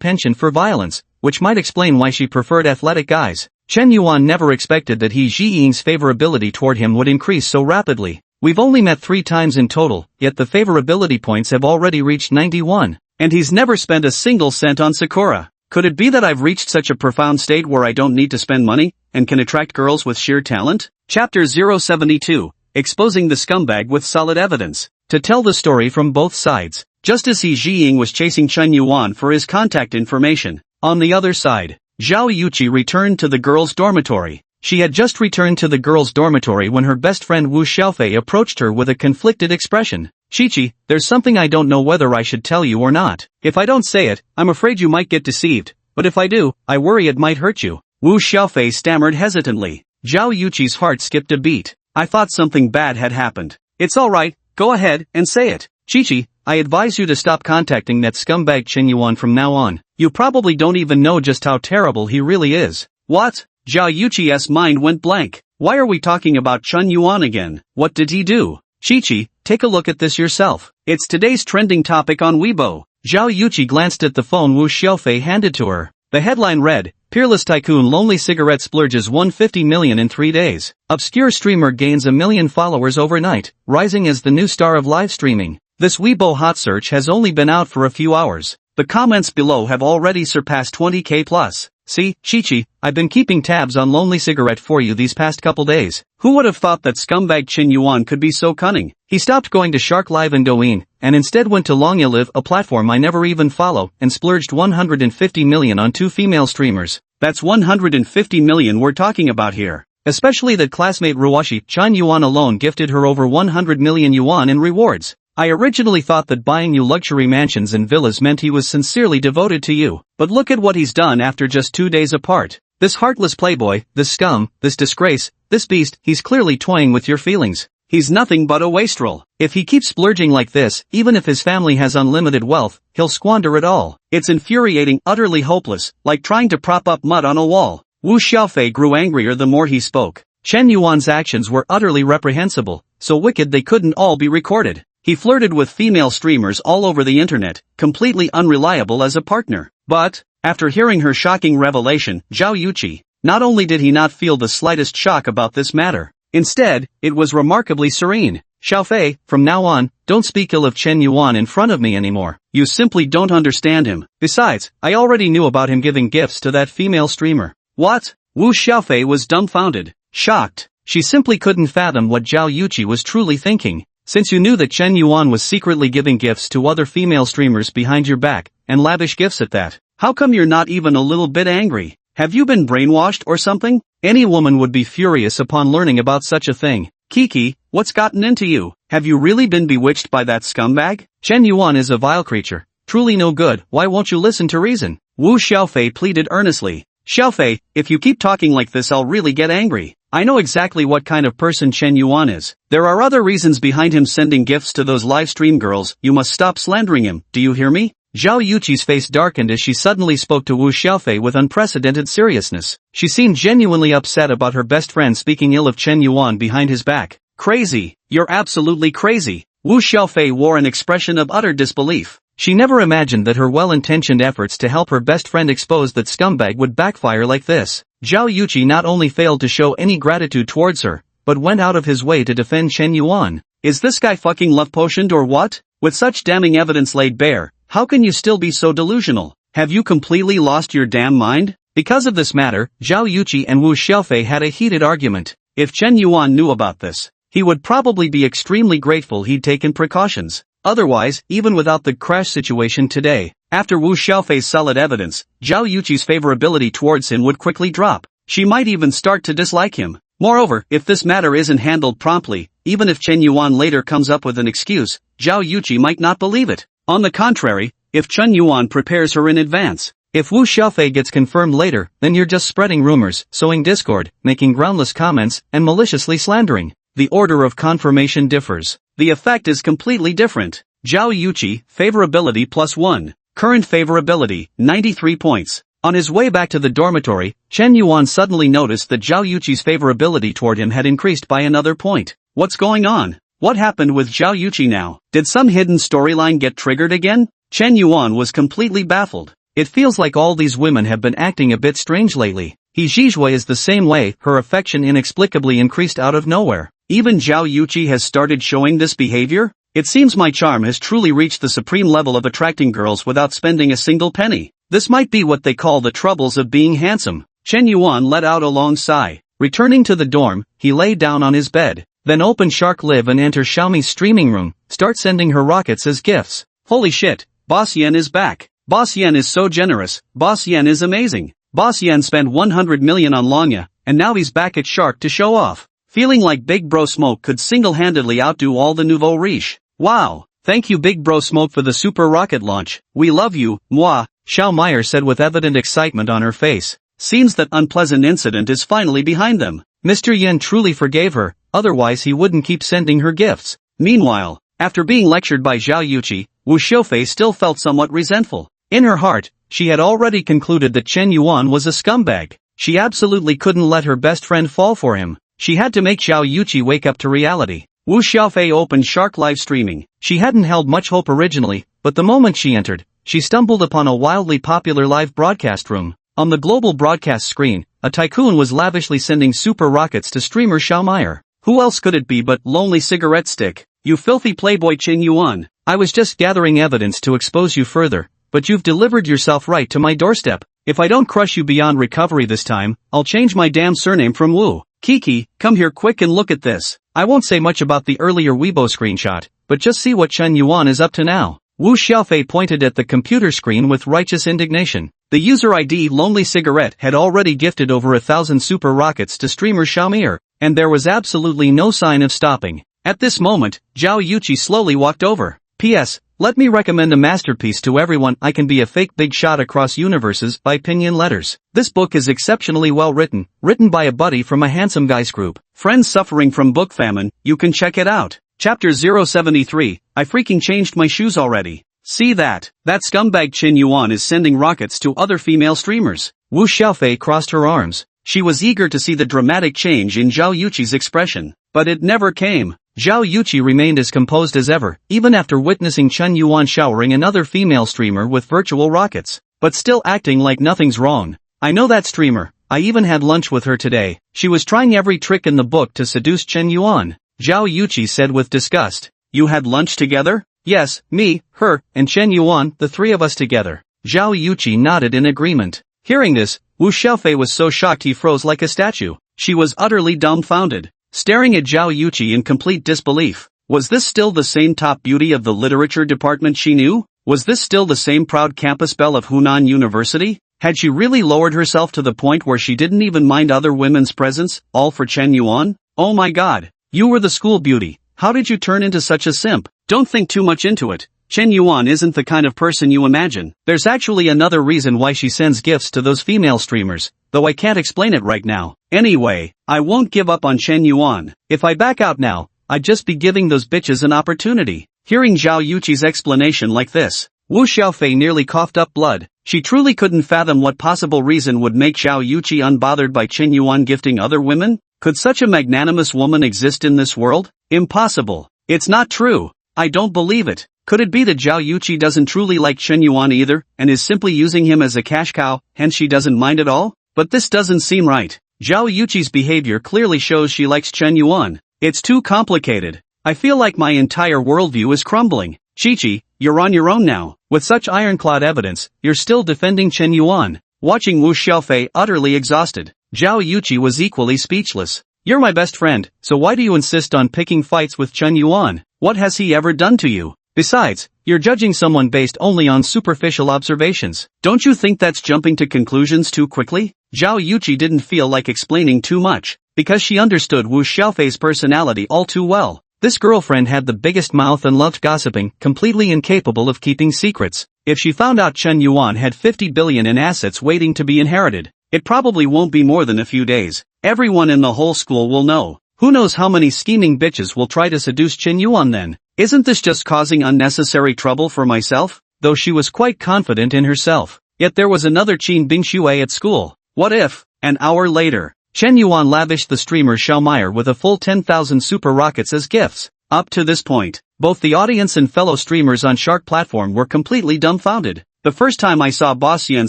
penchant for violence, which might explain why she preferred athletic guys. Chen Yuan never expected that He Jiying's favorability toward him would increase so rapidly. We've only met 3 times in total, yet the favorability points have already reached 91. And he's never spent a single cent on Sakura. Could it be that I've reached such a profound state where I don't need to spend money, and can attract girls with sheer talent? Chapter 072, Exposing the Scumbag with Solid Evidence. To tell the story from both sides, just as He Jiying was chasing Chen Yuan for his contact information, on the other side, Zhao Yuqi returned to the girls' dormitory. She had just returned to the girls' dormitory when her best friend Wu Xiaofei approached her with a conflicted expression. Chichi, there's something I don't know whether I should tell you or not. If I don't say it, I'm afraid you might get deceived, but if I do, I worry it might hurt you. Wu Xiaofei stammered hesitantly. Zhao Yuqi's heart skipped a beat. I thought something bad had happened. It's alright, go ahead and say it. Chichi, I advise you to stop contacting that scumbag Chen Yuan from now on. You probably don't even know just how terrible he really is. What? Zhao Yuqi's mind went blank. Why are we talking about Chen Yuan again? What did he do? Chichi, take a look at this yourself. It's today's trending topic on Weibo. Zhao Yuqi glanced at the phone Wu Xiaofei handed to her. The headline read, Peerless Tycoon Lonely Cigarette Splurges 150 million in 3 days. Obscure streamer gains 1 million followers overnight, rising as the new star of live streaming. This Weibo hot search has only been out for a few hours. The comments below have already surpassed 20k plus. See, Chichi, I've been keeping tabs on Lonely Cigarette for you these past couple days. Who would have thought that scumbag Chen Yuan could be so cunning? He stopped going to Shark Live and Douyin, and instead went to Longyalive, a platform I never even follow, and splurged 150 million on 2 female streamers. That's 150 million we're talking about here. Especially that classmate Ruoshi Chen Yuan alone gifted her over 100 million yuan in rewards. I originally thought that buying you luxury mansions and villas meant he was sincerely devoted to you, but look at what he's done after just 2 days apart. This heartless playboy, this scum, this disgrace, this beast, he's clearly toying with your feelings. He's nothing but a wastrel. If he keeps splurging like this, even if his family has unlimited wealth, he'll squander it all. It's infuriating, utterly hopeless, like trying to prop up mud on a wall. Wu Xiaofei grew angrier the more he spoke. Chen Yuan's actions were utterly reprehensible, so wicked they couldn't all be recorded. He flirted with female streamers all over the internet, completely unreliable as a partner. But, after hearing her shocking revelation, Zhao Yuqi, not only did he not feel the slightest shock about this matter, instead, it was remarkably serene. Xiaofei, from now on, don't speak ill of Chen Yuan in front of me anymore. You simply don't understand him. Besides, I already knew about him giving gifts to that female streamer. What? Wu Xiaofei was dumbfounded, shocked. She simply couldn't fathom what Zhao Yuqi was truly thinking. Since you knew that Chen Yuan was secretly giving gifts to other female streamers behind your back, and lavish gifts at that, how come you're not even a little bit angry? Have you been brainwashed or something? Any woman would be furious upon learning about such a thing. Kiki, what's gotten into you? Have you really been bewitched by that scumbag? Chen Yuan is a vile creature, truly no good. Why won't you listen to reason? Wu Xiaofei pleaded earnestly. Xiaofei, if you keep talking like this I'll really get angry. I know exactly what kind of person Chen Yuan is. There are other reasons behind him sending gifts to those live stream girls. You must stop slandering him, do you hear me? Zhao Yuqi's face darkened as she suddenly spoke to Wu Xiaofei with unprecedented seriousness. She seemed genuinely upset about her best friend speaking ill of Chen Yuan behind his back. Crazy, you're absolutely crazy. Wu Xiaofei wore an expression of utter disbelief. She never imagined that her well-intentioned efforts to help her best friend expose that scumbag would backfire like this. Zhao Yuqi not only failed to show any gratitude towards her, but went out of his way to defend Chen Yuan. Is this guy fucking love potioned or what? With such damning evidence laid bare, how can you still be so delusional? Have you completely lost your damn mind? Because of this matter, Zhao Yuqi and Wu Xiaofei had a heated argument. If Chen Yuan knew about this, he would probably be extremely grateful he'd taken precautions. Otherwise, even without the crash situation today, after Wu Xiaofei's solid evidence, Zhao Yuqi's favorability towards him would quickly drop. She might even start to dislike him. Moreover, if this matter isn't handled promptly, even if Chen Yuan later comes up with an excuse, Zhao Yuqi might not believe it. On the contrary, if Chen Yuan prepares her in advance, if Wu Xiaofei gets confirmed later, then you're just spreading rumors, sowing discord, making groundless comments, and maliciously slandering. The order of confirmation differs. The effect is completely different. Zhao Yuqi, favorability +1. Current favorability, 93 points. On his way back to the dormitory, Chen Yuan suddenly noticed that Zhao Yuqi's favorability toward him had increased by another point. What's going on? What happened with Zhao Yuqi now? Did some hidden storyline get triggered again? Chen Yuan was completely baffled. It feels like all these women have been acting a bit strange lately. He Zhizhui is the same way, her affection inexplicably increased out of nowhere. Even Zhao Yuqi has started showing this behavior? It seems my charm has truly reached the supreme level of attracting girls without spending a single penny. This might be what they call the troubles of being handsome. Chen Yuan let out a long sigh. Returning to the dorm, he lay down on his bed, then open Shark Live and enter Xiaomi's streaming room, start sending her rockets as gifts. Holy shit, Boss Yan is back. Boss Yan is so generous, Boss Yan is amazing. Boss Yan spent 100 million on Lanya, and now he's back at Shark to show off. Feeling like Big Bro Smoke could single-handedly outdo all the nouveau riche. Wow, thank you Big Bro Smoke for the super rocket launch. We love you, moi, Xiao Meyer said with evident excitement on her face. Seems that unpleasant incident is finally behind them. Mr. Yin truly forgave her, otherwise he wouldn't keep sending her gifts. Meanwhile, after being lectured by Zhao Yuqi, Wu Xiaofei still felt somewhat resentful. In her heart, she had already concluded that Chen Yuan was a scumbag. She absolutely couldn't let her best friend fall for him. She had to make Zhao Yuqi wake up to reality. Wu Xiaofei opened Shark Live streaming. She hadn't held much hope originally, but the moment she entered, she stumbled upon a wildly popular live broadcast room. On the global broadcast screen, a tycoon was lavishly sending super rockets to streamer Xiao Meyer. Who else could it be but Lonely Cigarette Stick? You filthy playboy Chen Yuan. I was just gathering evidence to expose you further, but you've delivered yourself right to my doorstep. If I don't crush you beyond recovery this time, I'll change my damn surname from Wu. Kiki, come here quick and look at this. I won't say much about the earlier Weibo screenshot, but just see what Chen Yuan is up to now. Wu Xiaofei pointed at the computer screen with righteous indignation. The user ID Lonely Cigarette had already gifted over 1,000 super rockets to streamer Xiao Meyer, and there was absolutely no sign of stopping. At this moment, Zhao Yuqi slowly walked over. P.S. Let me recommend a masterpiece to everyone. I Can Be a Fake Big Shot Across Universes by Pinyin Letters. This book is exceptionally well written by a buddy from a handsome guys group. Friends suffering from book famine, you can check it out. Chapter 073, I freaking changed my shoes already. See that? That scumbag Chen Yuan is sending rockets to other female streamers. Wu Xiaofei crossed her arms. She was eager to see the dramatic change in Zhao Yuqi's expression, but it never came. Zhao Yuqi remained as composed as ever, even after witnessing Chen Yuan showering another female streamer with virtual rockets, but still acting like nothing's wrong. I know that streamer, I even had lunch with her today. She was trying every trick in the book to seduce Chen Yuan. Zhao Yuqi said with disgust. You had lunch together? Yes, me, her, and Chen Yuan, the three of us together. Zhao Yuqi nodded in agreement. Hearing this, Wu Xiaofei was so shocked he froze like a statue. She was utterly dumbfounded, staring at Zhao Yuqi in complete disbelief. Was this still the same top beauty of the literature department she knew? Was this still the same proud campus belle of Hunan University? Had she really lowered herself to the point where she didn't even mind other women's presence, all for Chen Yuan? Oh my god. You were the school beauty. How did you turn into such a simp? Don't think too much into it. Chen Yuan isn't the kind of person you imagine. There's actually another reason why she sends gifts to those female streamers, though I can't explain it right now. Anyway, I won't give up on Chen Yuan. If I back out now, I'd just be giving those bitches an opportunity. Hearing Zhao Yuqi's explanation like this, Wu Xiaofei nearly coughed up blood. She truly couldn't fathom what possible reason would make Zhao Yuqi unbothered by Chen Yuan gifting other women. Could such a magnanimous woman exist in this world? Impossible. It's not true. I don't believe it. Could it be that Zhao Yuqi doesn't truly like Chen Yuan either, and is simply using him as a cash cow, hence she doesn't mind at all? But this doesn't seem right. Zhao Yuqi's behavior clearly shows she likes Chen Yuan. It's too complicated. I feel like my entire worldview is crumbling. Chi-Chi, you're on your own now. With such ironclad evidence, you're still defending Chen Yuan. Watching Wu Xiaofei utterly exhausted, Zhao Yuqi was equally speechless. You're my best friend, so why do you insist on picking fights with Chen Yuan? What has he ever done to you? Besides, you're judging someone based only on superficial observations. Don't you think that's jumping to conclusions too quickly? Zhao Yuqi didn't feel like explaining too much, because she understood Wu Xiaofei's personality all too well. This girlfriend had the biggest mouth and loved gossiping, completely incapable of keeping secrets. If she found out Chen Yuan had 50 billion in assets waiting to be inherited, it probably won't be more than a few days. Everyone in the whole school will know. Who knows how many scheming bitches will try to seduce Chen Yuan then? Isn't this just causing unnecessary trouble for myself? Though she was quite confident in herself. Yet there was another Qin Bingshui at school. What if, an hour later, Chen Yuan lavished the streamer Xiaomeier with a full 10,000 super rockets as gifts? Up to this point, both the audience and fellow streamers on Shark platform were completely dumbfounded. The first time I saw Boss Yan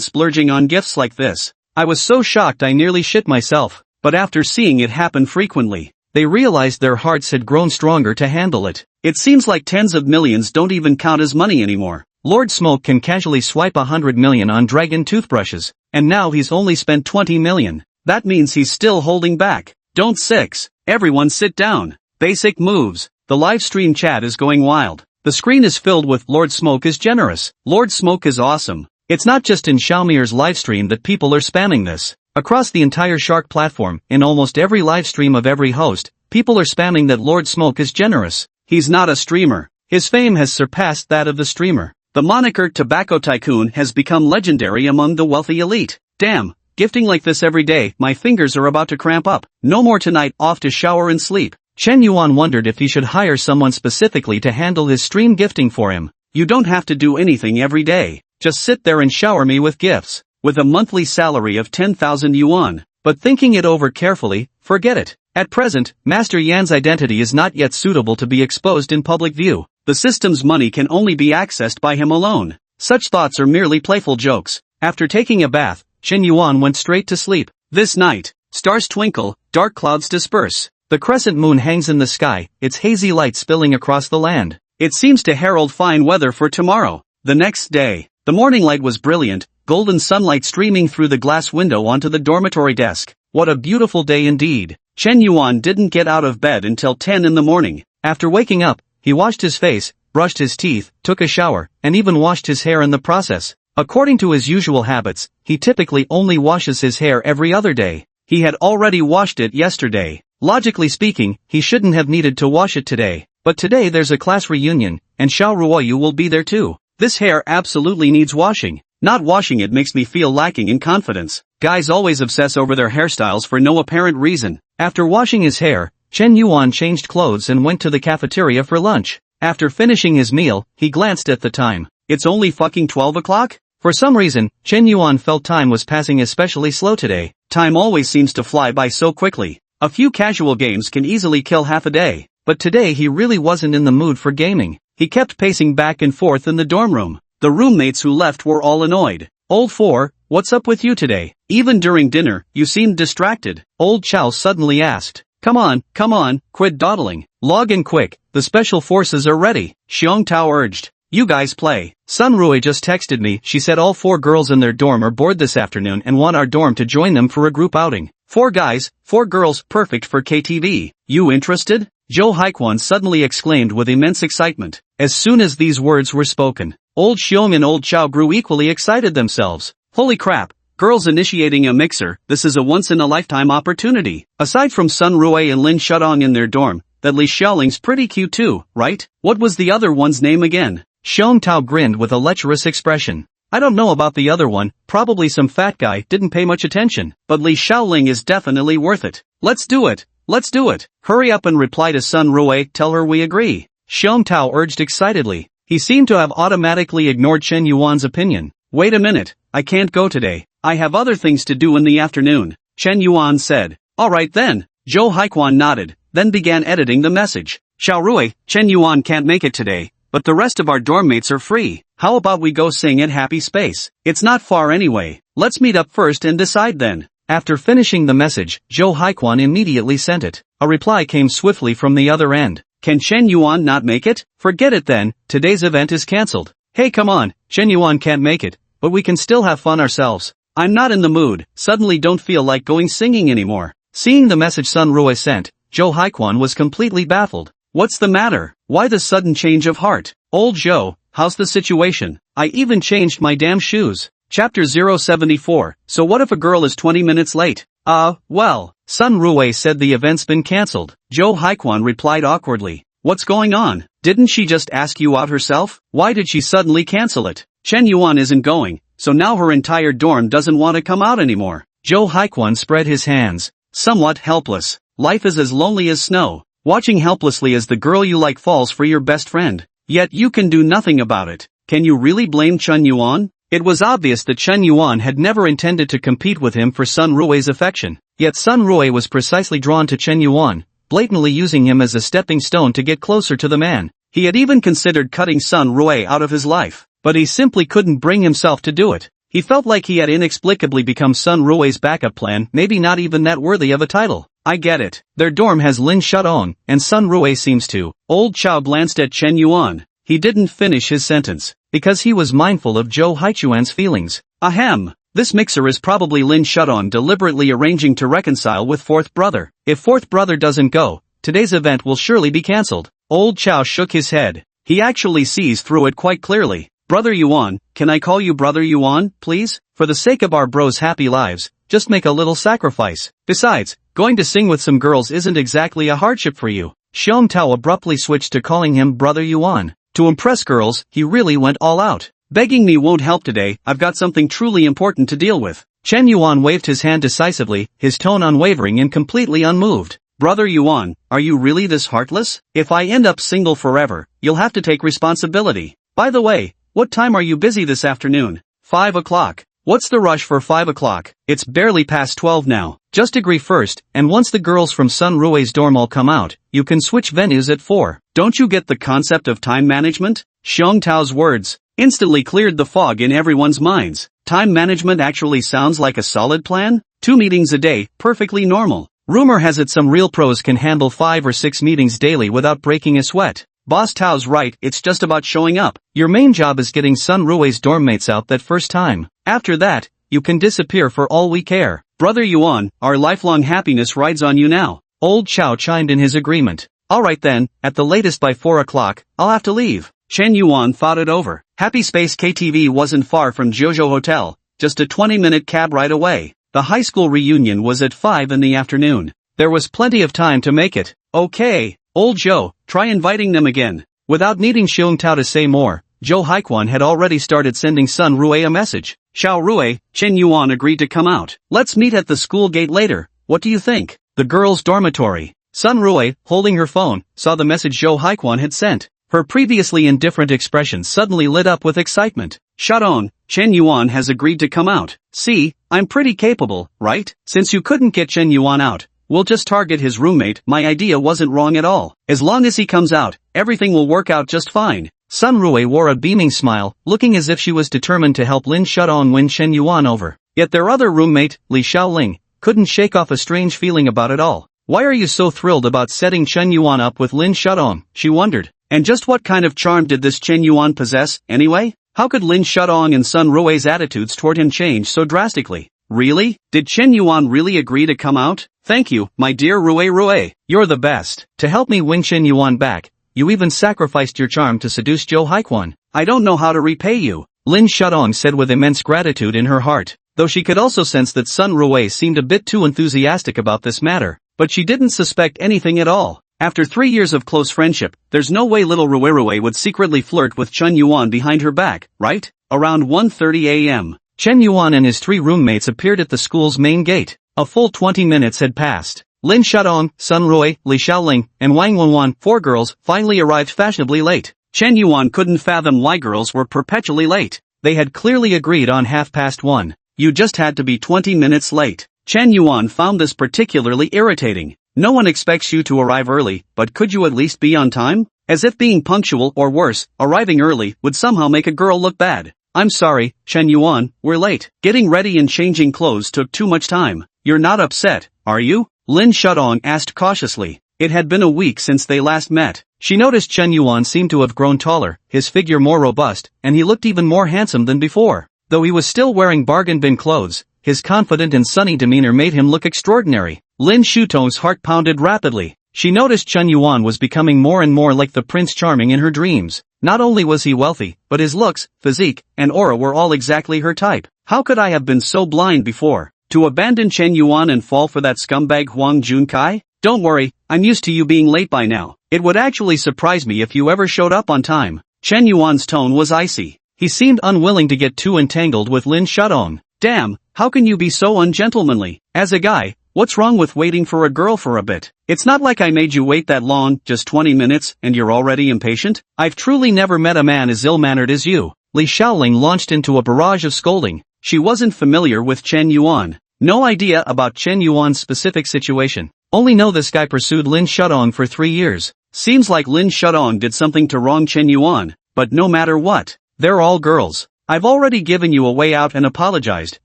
splurging on gifts like this, I was so shocked I nearly shit myself. But after seeing it happen frequently, they realized their hearts had grown stronger to handle it. It seems like tens of millions don't even count as money anymore. Lord Smoke can casually swipe 100 million on dragon toothbrushes, and now he's only spent 20 million. That means he's still holding back. Don't 6. Everyone sit down. Basic moves. The live stream chat is going wild. The screen is filled with Lord Smoke is generous. Lord Smoke is awesome. It's not just in Xiaomeier's livestream that people are spamming this. Across the entire Shark platform, in almost every livestream of every host, people are spamming that Lord Smoke is generous. He's not a streamer. His fame has surpassed that of the streamer. The moniker Tobacco Tycoon has become legendary among the wealthy elite. Damn, gifting like this every day, my fingers are about to cramp up. No more tonight, off to shower and sleep. Chen Yuan wondered if he should hire someone specifically to handle his stream gifting for him. You don't have to do anything every day. Just sit there and shower me with gifts. With a monthly salary of 10,000 yuan. But thinking it over carefully, forget it. At present, Master Yan's identity is not yet suitable to be exposed in public view. The system's money can only be accessed by him alone. Such thoughts are merely playful jokes. After taking a bath, Chen Yuan went straight to sleep. This night, stars twinkle, dark clouds disperse. The crescent moon hangs in the sky, its hazy light spilling across the land. It seems to herald fine weather for tomorrow. The next day, the morning light was brilliant, golden sunlight streaming through the glass window onto the dormitory desk. What a beautiful day indeed. Chen Yuan didn't get out of bed until 10 in the morning. After waking up, he washed his face, brushed his teeth, took a shower, and even washed his hair in the process. According to his usual habits, he typically only washes his hair every other day. He had already washed it yesterday. Logically speaking, he shouldn't have needed to wash it today. But today there's a class reunion, and Xiao Ruoyu will be there too. This hair absolutely needs washing. Not washing it makes me feel lacking in confidence. Guys always obsess over their hairstyles for no apparent reason. After washing his hair, Chen Yuan changed clothes and went to the cafeteria for lunch. After finishing his meal, he glanced at the time. It's only fucking 12 o'clock? For some reason, Chen Yuan felt time was passing especially slow today. Time always seems to fly by so quickly. A few casual games can easily kill half a day. But today he really wasn't in the mood for gaming. He kept pacing back and forth in the dorm room. The roommates who left were all annoyed. Old Four, what's up with you today? Even during dinner, you seemed distracted. Old Chow suddenly asked. Come on, quit dawdling. Log in quick, the special forces are ready, Xiong Tao urged. You guys play. Sun Rui just texted me, she said all 4 girls in their dorm are bored this afternoon and want our dorm to join them for a group outing. 4 guys, 4 girls, perfect for KTV. You interested? Zhou Haiquan suddenly exclaimed with immense excitement. As soon as these words were spoken, Old Xiong and Old Chao grew equally excited themselves. Holy crap, girls initiating a mixer, this is a once-in-a-lifetime opportunity. Aside from Sun Rui and Lin Shudong in their dorm, that Li Xiaoling's pretty cute too, right? What was the other one's name again? Xiong Tao grinned with a lecherous expression. I don't know about the other one, probably some fat guy didn't pay much attention, but Li Xiaoling is definitely worth it. Let's do it. Let's do it. Hurry up and reply to Sun Rui, tell her we agree. Xiong Tao urged excitedly. He seemed to have automatically ignored Chen Yuan's opinion. Wait a minute, I can't go today. I have other things to do in the afternoon, Chen Yuan said. Alright then. Zhou Haiquan nodded, then began editing the message. Xiao Rui, Chen Yuan can't make it today, but the rest of our dorm mates are free. How about we go sing at Happy Space? It's not far anyway. Let's meet up first and decide then. After finishing the message, Zhou Haiquan immediately sent it. A reply came swiftly from the other end. Can Chen Yuan not make it? Forget it then, today's event is cancelled. Hey come on, Chen Yuan can't make it, but we can still have fun ourselves. I'm not in the mood, suddenly don't feel like going singing anymore. Seeing the message Sun Rui sent, Zhou Haiquan was completely baffled. What's the matter? Why the sudden change of heart? Old Zhou, how's the situation? I even changed my damn shoes. Chapter 074, so what if a girl is 20 minutes late? Well, Sun Rui said the event's been cancelled. Zhou Haiquan replied awkwardly. What's going on? Didn't she just ask you out herself? Why did she suddenly cancel it? Chen Yuan isn't going, so now her entire dorm doesn't want to come out anymore. Zhou Haiquan spread his hands. Somewhat helpless. Life is as lonely as snow, watching helplessly as the girl you like falls for your best friend. Yet you can do nothing about it. Can you really blame Chen Yuan? It was obvious that Chen Yuan had never intended to compete with him for Sun Rui's affection. Yet Sun Rui was precisely drawn to Chen Yuan, blatantly using him as a stepping stone to get closer to the man. He had even considered cutting Sun Rui out of his life, but he simply couldn't bring himself to do it. He felt like he had inexplicably become Sun Rui's backup plan, maybe not even that worthy of a title. I get it. Their dorm has Lin Shudong, and Sun Rui seems to. Old Chao glanced at Chen Yuan. He didn't finish his sentence, because he was mindful of Zhou Haiquan's feelings. Ahem. This mixer is probably Lin Shudong deliberately arranging to reconcile with fourth brother. If fourth brother doesn't go, today's event will surely be cancelled. Old Chao shook his head. He actually sees through it quite clearly. Brother Yuan, can I call you Brother Yuan, please? For the sake of our bros' happy lives, just make a little sacrifice. Besides, going to sing with some girls isn't exactly a hardship for you. Xiong Tao abruptly switched to calling him Brother Yuan. To impress girls, he really went all out. Begging me won't help today, I've got something truly important to deal with. Chen Yuan waved his hand decisively, his tone unwavering and completely unmoved. Brother Yuan, are you really this heartless? If I end up single forever, you'll have to take responsibility. By the way, what time are you busy this afternoon? 5 o'clock. What's the rush for 5 o'clock? It's barely past 12 now. Just agree first, and once the girls from Sun Rui's dorm all come out, you can switch venues at 4. Don't you get the concept of time management? Xiong Tao's words instantly cleared the fog in everyone's minds. Time management actually sounds like a solid plan? 2 meetings a day, perfectly normal. Rumor has it some real pros can handle 5 or 6 meetings daily without breaking a sweat. Boss Tao's right, it's just about showing up. Your main job is getting Sun Rui's dorm mates out that first time. After that, you can disappear for all we care. Brother Yuan, our lifelong happiness rides on you now. Old Chao chimed in his agreement. Alright then, at the latest by 4 o'clock, I'll have to leave. Chen Yuan thought it over. Happy Space KTV wasn't far from Jojo Hotel, just a 20-minute cab ride away. The high school reunion was at 5 in the afternoon. There was plenty of time to make it. Okay, Old Zhou, try inviting them again. Without needing Xiong Tao to say more, Zhou Haiquan had already started sending Sun Rui a message. Xiao Rui, Chen Yuan agreed to come out. Let's meet at the school gate later. What do you think? The girls' dormitory. Sun Rui, holding her phone, saw the message Zhou Haiquan had sent. Her previously indifferent expression suddenly lit up with excitement. Shudong, Chen Yuan has agreed to come out. See, I'm pretty capable, right? Since you couldn't get Chen Yuan out, we'll just target his roommate. My idea wasn't wrong at all. As long as he comes out, everything will work out just fine. Sun Rui wore a beaming smile, looking as if she was determined to help Lin Shudong win Chen Yuan over. Yet their other roommate, Li Xiaoling, couldn't shake off a strange feeling about it all. Why are you so thrilled about setting Chen Yuan up with Lin Shudong? She wondered. And just what kind of charm did this Chen Yuan possess, anyway? How could Lin Shudong and Sun Rui's attitudes toward him change so drastically? Really? Did Chen Yuan really agree to come out? Thank you, my dear Rui. You're the best. To help me win Chen Yuan back, you even sacrificed your charm to seduce Zhou Haiquan. I don't know how to repay you, Lin Shudong said with immense gratitude in her heart, though she could also sense that Sun Rui seemed a bit too enthusiastic about this matter. But she didn't suspect anything at all. After 3 years of close friendship, there's no way little Rui would secretly flirt with Chen Yuan behind her back, right? Around 1:30 a.m. Chen Yuan and his 3 roommates appeared at the school's main gate. A full 20 minutes had passed. Lin Shudong, Sun Rui, Li Xiaoling, and Wang Wenwan, 4 girls, finally arrived fashionably late. Chen Yuan couldn't fathom why girls were perpetually late. They had clearly agreed on 1:30. You just had to be 20 minutes late. Chen Yuan found this particularly irritating. No one expects you to arrive early, but could you at least be on time? As if being punctual or worse, arriving early would somehow make a girl look bad. I'm sorry, Chen Yuan, we're late. Getting ready and changing clothes took too much time. You're not upset, are you? Lin Shudong asked cautiously. It had been a week since they last met. She noticed Chen Yuan seemed to have grown taller, his figure more robust, and he looked even more handsome than before. Though he was still wearing bargain bin clothes, his confident and sunny demeanor made him look extraordinary. Lin Shutong's heart pounded rapidly. She noticed Chen Yuan was becoming more and more like the Prince Charming in her dreams. Not only was he wealthy, but his looks, physique, and aura were all exactly her type. How could I have been so blind before? To abandon Chen Yuan and fall for that scumbag Huang Junkai? Don't worry, I'm used to you being late by now. It would actually surprise me if you ever showed up on time. Chen Yuan's tone was icy. He seemed unwilling to get too entangled with Lin Shudong. Damn, how can you be so ungentlemanly? As a guy, what's wrong with waiting for a girl for a bit? It's not like I made you wait that long, just 20 minutes, and you're already impatient? I've truly never met a man as ill-mannered as you. Li Xiaoling launched into a barrage of scolding. She wasn't familiar with Chen Yuan. No idea about Chen Yuan's specific situation. Only know this guy pursued Lin Shudong for 3 years. Seems like Lin Shudong did something to wrong Chen Yuan. But no matter what, they're all girls. I've already given you a way out and apologized.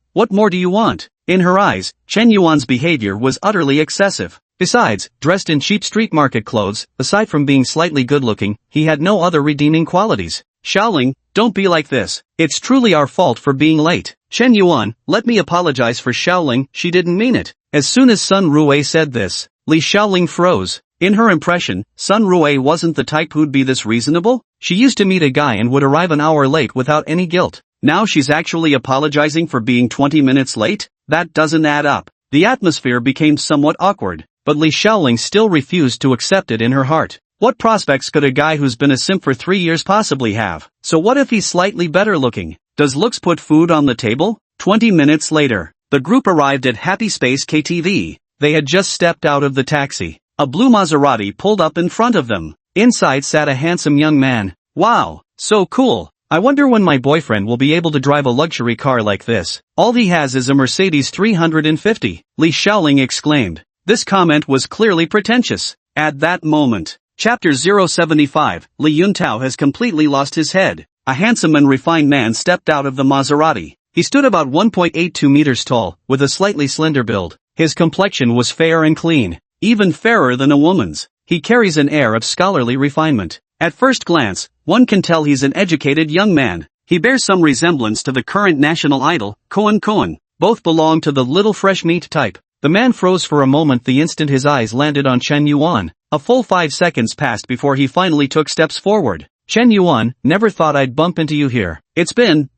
What more do you want? In her eyes, Chen Yuan's behavior was utterly excessive. Besides, dressed in cheap street market clothes, aside from being slightly good-looking, he had no other redeeming qualities. Xiaoling, don't be like this. It's truly our fault for being late. Chen Yuan, let me apologize for Xiaoling, she didn't mean it. As soon as Sun Rui said this, Li Xiaoling froze. In her impression, Sun Rui wasn't the type who'd be this reasonable. She used to meet a guy and would arrive an hour late without any guilt. Now she's actually apologizing for being 20 minutes late? That doesn't add up. The atmosphere became somewhat awkward, but Li Xiaoling still refused to accept it in her heart. What prospects could a guy who's been a simp for 3 years possibly have? So what if he's slightly better looking? Does looks put food on the table? 20 minutes later, the group arrived at Happy Space KTV. They had just stepped out of the taxi. A blue Maserati pulled up in front of them. Inside sat a handsome young man. Wow, so cool. I wonder when my boyfriend will be able to drive a luxury car like this. All he has is a Mercedes 350, Li Xiaoling exclaimed. This comment was clearly pretentious. At that moment, Chapter 075, Li Yuntao has completely lost his head. A handsome and refined man stepped out of the Maserati. He stood about 1.82 meters tall, with a slightly slender build. His complexion was fair and clean, even fairer than a woman's. He carries an air of scholarly refinement. At first glance, one can tell he's an educated young man. He bears some resemblance to the current national idol, Koen. Both belong to the little fresh meat type. The man froze for a moment the instant his eyes landed on Chen Yuan. A full 5 seconds passed before he finally took steps forward. Chen Yuan, never thought I'd bump into you here. It's been,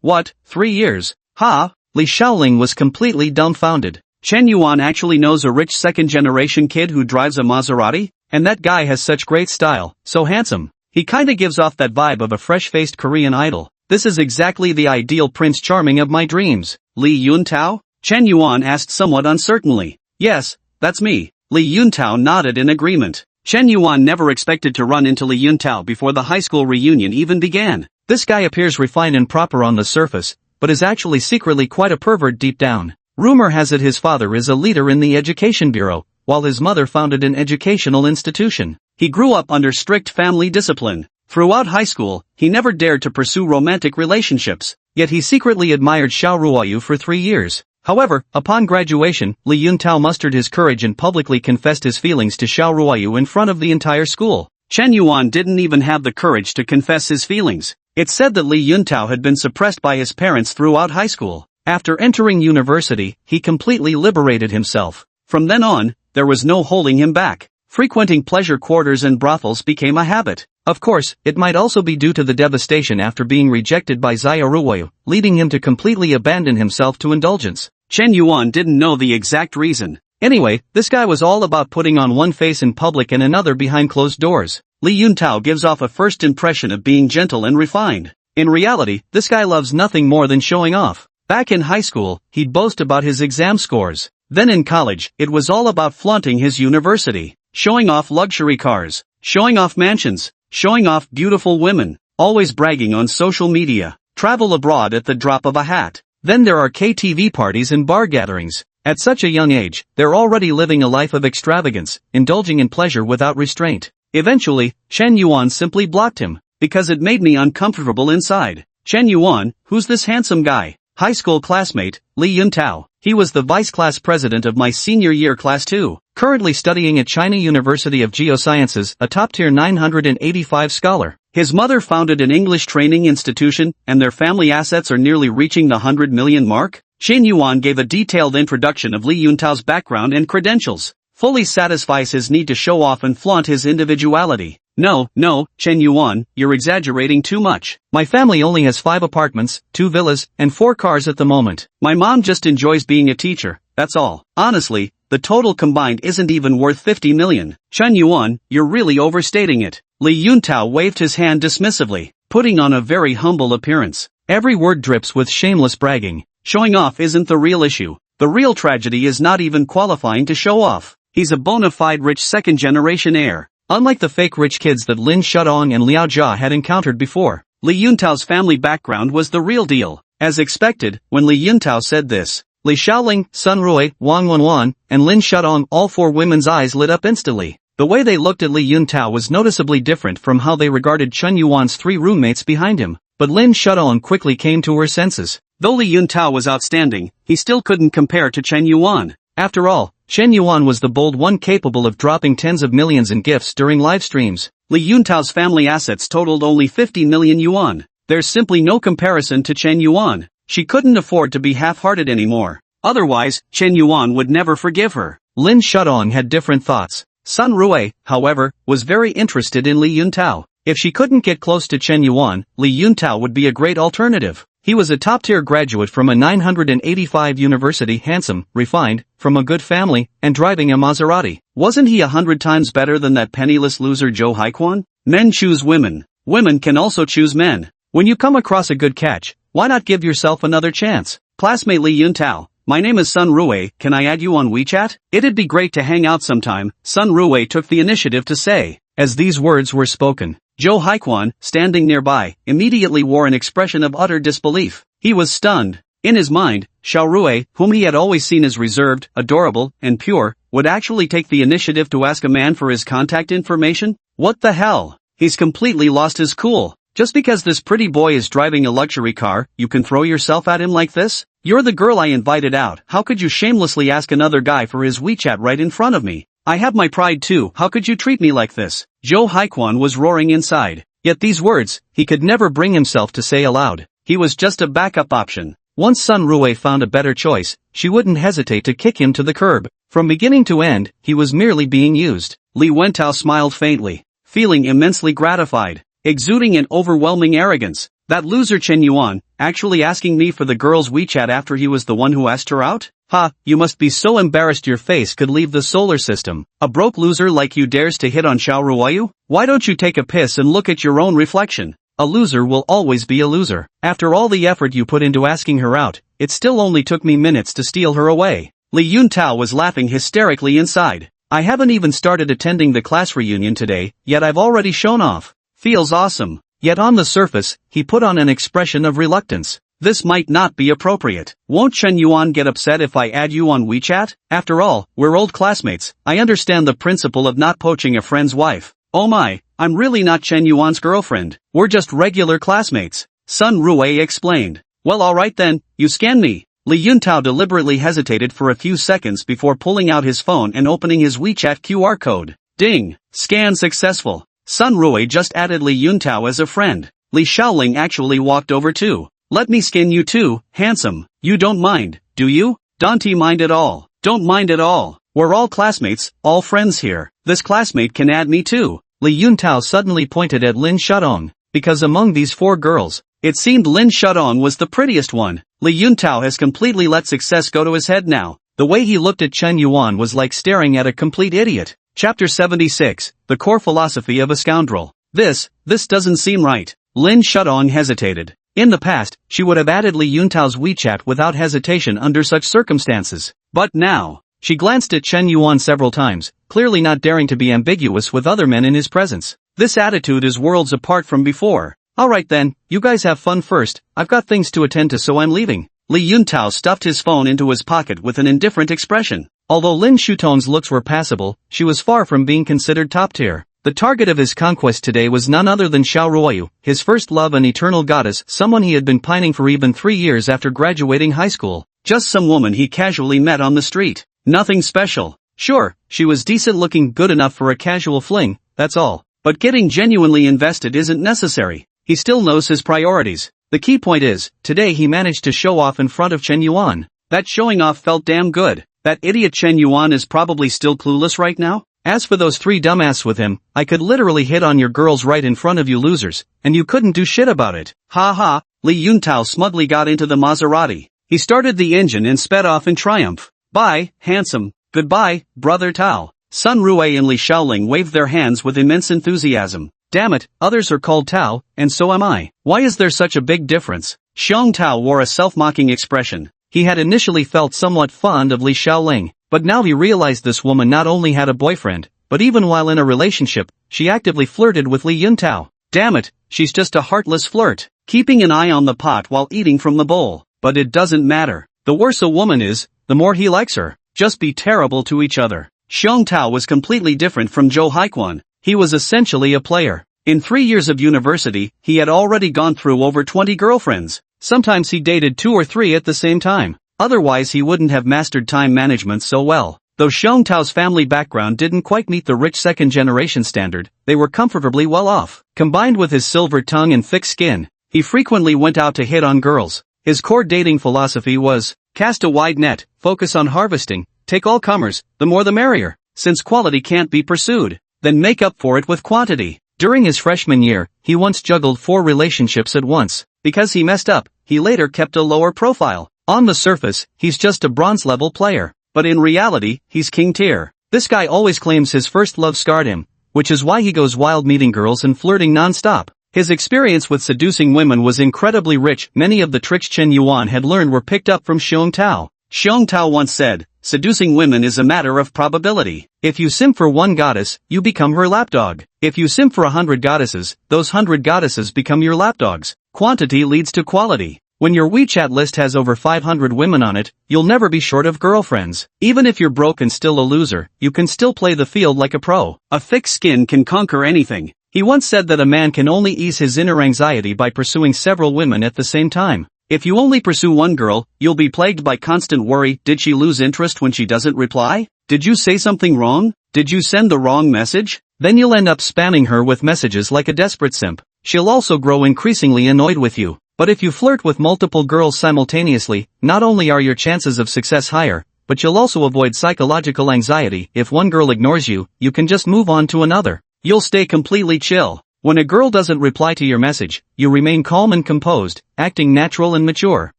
3 years? Ha? Li Xiaoling was completely dumbfounded. Chen Yuan actually knows a rich second-generation kid who drives a Maserati? And that guy has such great style, so handsome. He kinda gives off that vibe of a fresh-faced Korean idol. This is exactly the ideal Prince Charming of my dreams. Li Yuntao? Chen Yuan asked somewhat uncertainly. Yes, that's me. Li Yuntao nodded in agreement. Chen Yuan never expected to run into Li Yuntao before the high school reunion even began. This guy appears refined and proper on the surface, but is actually secretly quite a pervert deep down. Rumor has it his father is a leader in the education bureau, while his mother founded an educational institution. He grew up under strict family discipline. Throughout high school, he never dared to pursue romantic relationships, yet he secretly admired Xiao Ruoyu for 3 years. However, upon graduation, Li Yuntao mustered his courage and publicly confessed his feelings to Xiao Ruoyu in front of the entire school. Chen Yuan didn't even have the courage to confess his feelings. It's said that Li Yuntao had been suppressed by his parents throughout high school. After entering university, he completely liberated himself. From then on, there was no holding him back. Frequenting pleasure quarters and brothels became a habit. Of course, it might also be due to the devastation after being rejected by Xiao Ruoyu, leading him to completely abandon himself to indulgence. Chen Yuan didn't know the exact reason. Anyway, this guy was all about putting on one face in public and another behind closed doors. Li Yuntao gives off a first impression of being gentle and refined. In reality, this guy loves nothing more than showing off. Back in high school, he'd boast about his exam scores. Then in college, it was all about flaunting his university. Showing off luxury cars. Showing off mansions. Showing off beautiful women. Always bragging on social media. Travel abroad at the drop of a hat. Then there are KTV parties and bar gatherings. At such a young age, they're already living a life of extravagance, indulging in pleasure without restraint. Eventually, Chen Yuan simply blocked him, because it made me uncomfortable inside. Chen Yuan, who's this handsome guy? High school classmate, Li Yuntao. He was the vice class president of my senior year class 2, currently studying at China University of Geosciences, a top-tier 985 scholar. His mother founded an English training institution, and their family assets are nearly reaching the 100 million mark. Chen Yuan gave a detailed introduction of Li Yuntao's background and credentials. Fully satisfies his need to show off and flaunt his individuality. No, Chen Yuan, you're exaggerating too much. My family only has 5 apartments, 2 villas, and 4 cars at the moment. My mom just enjoys being a teacher, that's all. Honestly, the total combined isn't even worth 50 million. Chen Yuan, you're really overstating it. Li Yuntao waved his hand dismissively, putting on a very humble appearance. Every word drips with shameless bragging. Showing off isn't the real issue. The real tragedy is not even qualifying to show off. He's a bona fide rich second-generation heir. Unlike the fake rich kids that Lin Shudong and Liao Jia had encountered before. Li Yuntao's family background was the real deal. As expected, when Li Yuntao said this, Li Xiaoling, Sun Rui, Wang Wenwan, and Lin Shudong, all 4 women's eyes lit up instantly. The way they looked at Li Yuntao was noticeably different from how they regarded Chen Yuan's 3 roommates behind him. But Lin Shudong quickly came to her senses. Though Li Yuntao was outstanding, he still couldn't compare to Chen Yuan. After all, Chen Yuan was the bold one capable of dropping tens of millions in gifts during live streams. Li Yuntao's family assets totaled only 50 million yuan. There's simply no comparison to Chen Yuan. She couldn't afford to be half-hearted anymore. Otherwise, Chen Yuan would never forgive her. Lin Shudong had different thoughts. Sun Rui, however, was very interested in Li Yuntao. If she couldn't get close to Chen Yuan, Li Yuntao would be a great alternative. He was a top-tier graduate from a 985 university, handsome, refined, from a good family, and driving a Maserati. Wasn't he 100 times better than that penniless loser Zhou Haiquan? Men choose women. Women can also choose men. When you come across a good catch, why not give yourself another chance? Classmate Li Yuntao, my name is Sun Rui, can I add you on WeChat? It'd be great to hang out sometime, Sun Rui took the initiative to say. As these words were spoken, Zhou Haiquan, standing nearby, immediately wore an expression of utter disbelief. He was stunned. In his mind, Xiao Rui, whom he had always seen as reserved, adorable, and pure, would actually take the initiative to ask a man for his contact information? What the hell? He's completely lost his cool. Just because this pretty boy is driving a luxury car, you can throw yourself at him like this? You're the girl I invited out, how could you shamelessly ask another guy for his WeChat right in front of me? I have my pride too, how could you treat me like this? Zhou Haiquan was roaring inside. Yet these words, he could never bring himself to say aloud. He was just a backup option. Once Sun Rui found a better choice, she wouldn't hesitate to kick him to the curb. From beginning to end, he was merely being used. Li Yuntao smiled faintly, feeling immensely gratified, exuding an overwhelming arrogance. That loser Chen Yuan, actually asking me for the girl's WeChat after he was the one who asked her out? Ha, you must be so embarrassed your face could leave the solar system. A broke loser like you dares to hit on Xiao Ruoyu? Why don't you take a piss and look at your own reflection? A loser will always be a loser. After all the effort you put into asking her out, it still only took me minutes to steal her away. Li Yuntao was laughing hysterically inside. I haven't even started attending the class reunion today, yet I've already shown off. Feels awesome. Yet on the surface, he put on an expression of reluctance. This might not be appropriate. Won't Chen Yuan get upset if I add you on WeChat? After all, we're old classmates. I understand the principle of not poaching a friend's wife. Oh my, I'm really not Chen Yuan's girlfriend. We're just regular classmates. Sun Rui explained. Well alright then, you scan me. Li Yuntao deliberately hesitated for a few seconds before pulling out his phone and opening his WeChat QR code. Ding! Scan successful. Sun Rui just added Li Yuntao as a friend. Li Xiaoling actually walked over too. Let me skin you too, handsome. You don't mind, do you? Don't mind at all. Don't mind at all. We're all classmates, all friends here. This classmate can add me too. Li Yuntao suddenly pointed at Lin Shudong, because among these 4 girls, it seemed Lin Shudong was the prettiest one. Li Yuntao has completely let success go to his head now. The way he looked at Chen Yuan was like staring at a complete idiot. Chapter 76, The Core Philosophy of a Scoundrel. This doesn't seem right. Lin Shudong hesitated. In the past, she would have added Li Yuntao's WeChat without hesitation under such circumstances. But now, she glanced at Chen Yuan several times, clearly not daring to be ambiguous with other men in his presence. This attitude is worlds apart from before. Alright then, you guys have fun first, I've got things to attend to so I'm leaving. Li Yuntao stuffed his phone into his pocket with an indifferent expression. Although Lin Shutong's looks were passable, she was far from being considered top tier. The target of his conquest today was none other than Xiao Ruoyu, his first love and eternal goddess, someone he had been pining for even 3 years after graduating high school. Just some woman he casually met on the street. Nothing special. Sure, she was decent looking, good enough for a casual fling, that's all. But getting genuinely invested isn't necessary. He still knows his priorities. The key point is, today he managed to show off in front of Chen Yuan. That showing off felt damn good. That idiot Chen Yuan is probably still clueless right now. As for those 3 dumbasses with him, I could literally hit on your girls right in front of you losers, and you couldn't do shit about it. Ha ha, Li Yuntao smugly got into the Maserati. He started the engine and sped off in triumph. Bye, handsome. Goodbye, brother Tao. Sun Rui and Li Xiaoling waved their hands with immense enthusiasm. Damn it, others are called Tao, and so am I. Why is there such a big difference? Xiong Tao wore a self-mocking expression. He had initially felt somewhat fond of Li Xiaoling, but now he realized this woman not only had a boyfriend, but even while in a relationship, she actively flirted with Li Yuntao. Damn it, she's just a heartless flirt, keeping an eye on the pot while eating from the bowl. But it doesn't matter. The worse a woman is, the more he likes her. Just be terrible to each other. Xiong Tao was completely different from Zhou Haiquan. He was essentially a player. In 3 years of university, he had already gone through over 20 girlfriends. Sometimes he dated 2 or 3 at the same time. Otherwise he wouldn't have mastered time management so well. Though Xiong Tao's family background didn't quite meet the rich second-generation standard, they were comfortably well off. Combined with his silver tongue and thick skin, he frequently went out to hit on girls. His core dating philosophy was, cast a wide net, focus on harvesting, take all comers, the more the merrier. Since quality can't be pursued, then make up for it with quantity. During his freshman year, he once juggled 4 relationships at once. Because he messed up, he later kept a lower profile. On the surface, he's just a bronze-level player. But in reality, he's king tier. This guy always claims his first love scarred him, which is why he goes wild meeting girls and flirting non-stop. His experience with seducing women was incredibly rich. Many of the tricks Chen Yuan had learned were picked up from Xiong Tao. Xiong Tao once said, seducing women is a matter of probability. If you simp for 1 goddess, you become her lapdog. If you simp for 100 goddesses, those 100 goddesses become your lapdogs. Quantity leads to quality. When your WeChat list has over 500 women on it, you'll never be short of girlfriends. Even if you're broke and still a loser, you can still play the field like a pro. A thick skin can conquer anything. He once said that a man can only ease his inner anxiety by pursuing several women at the same time. If you only pursue one girl, you'll be plagued by constant worry. Did she lose interest when she doesn't reply? Did you say something wrong? Did you send the wrong message? Then you'll end up spamming her with messages like a desperate simp. She'll also grow increasingly annoyed with you. But if you flirt with multiple girls simultaneously, not only are your chances of success higher, but you'll also avoid psychological anxiety. If one girl ignores you, you can just move on to another. You'll stay completely chill. When a girl doesn't reply to your message, you remain calm and composed, acting natural and mature.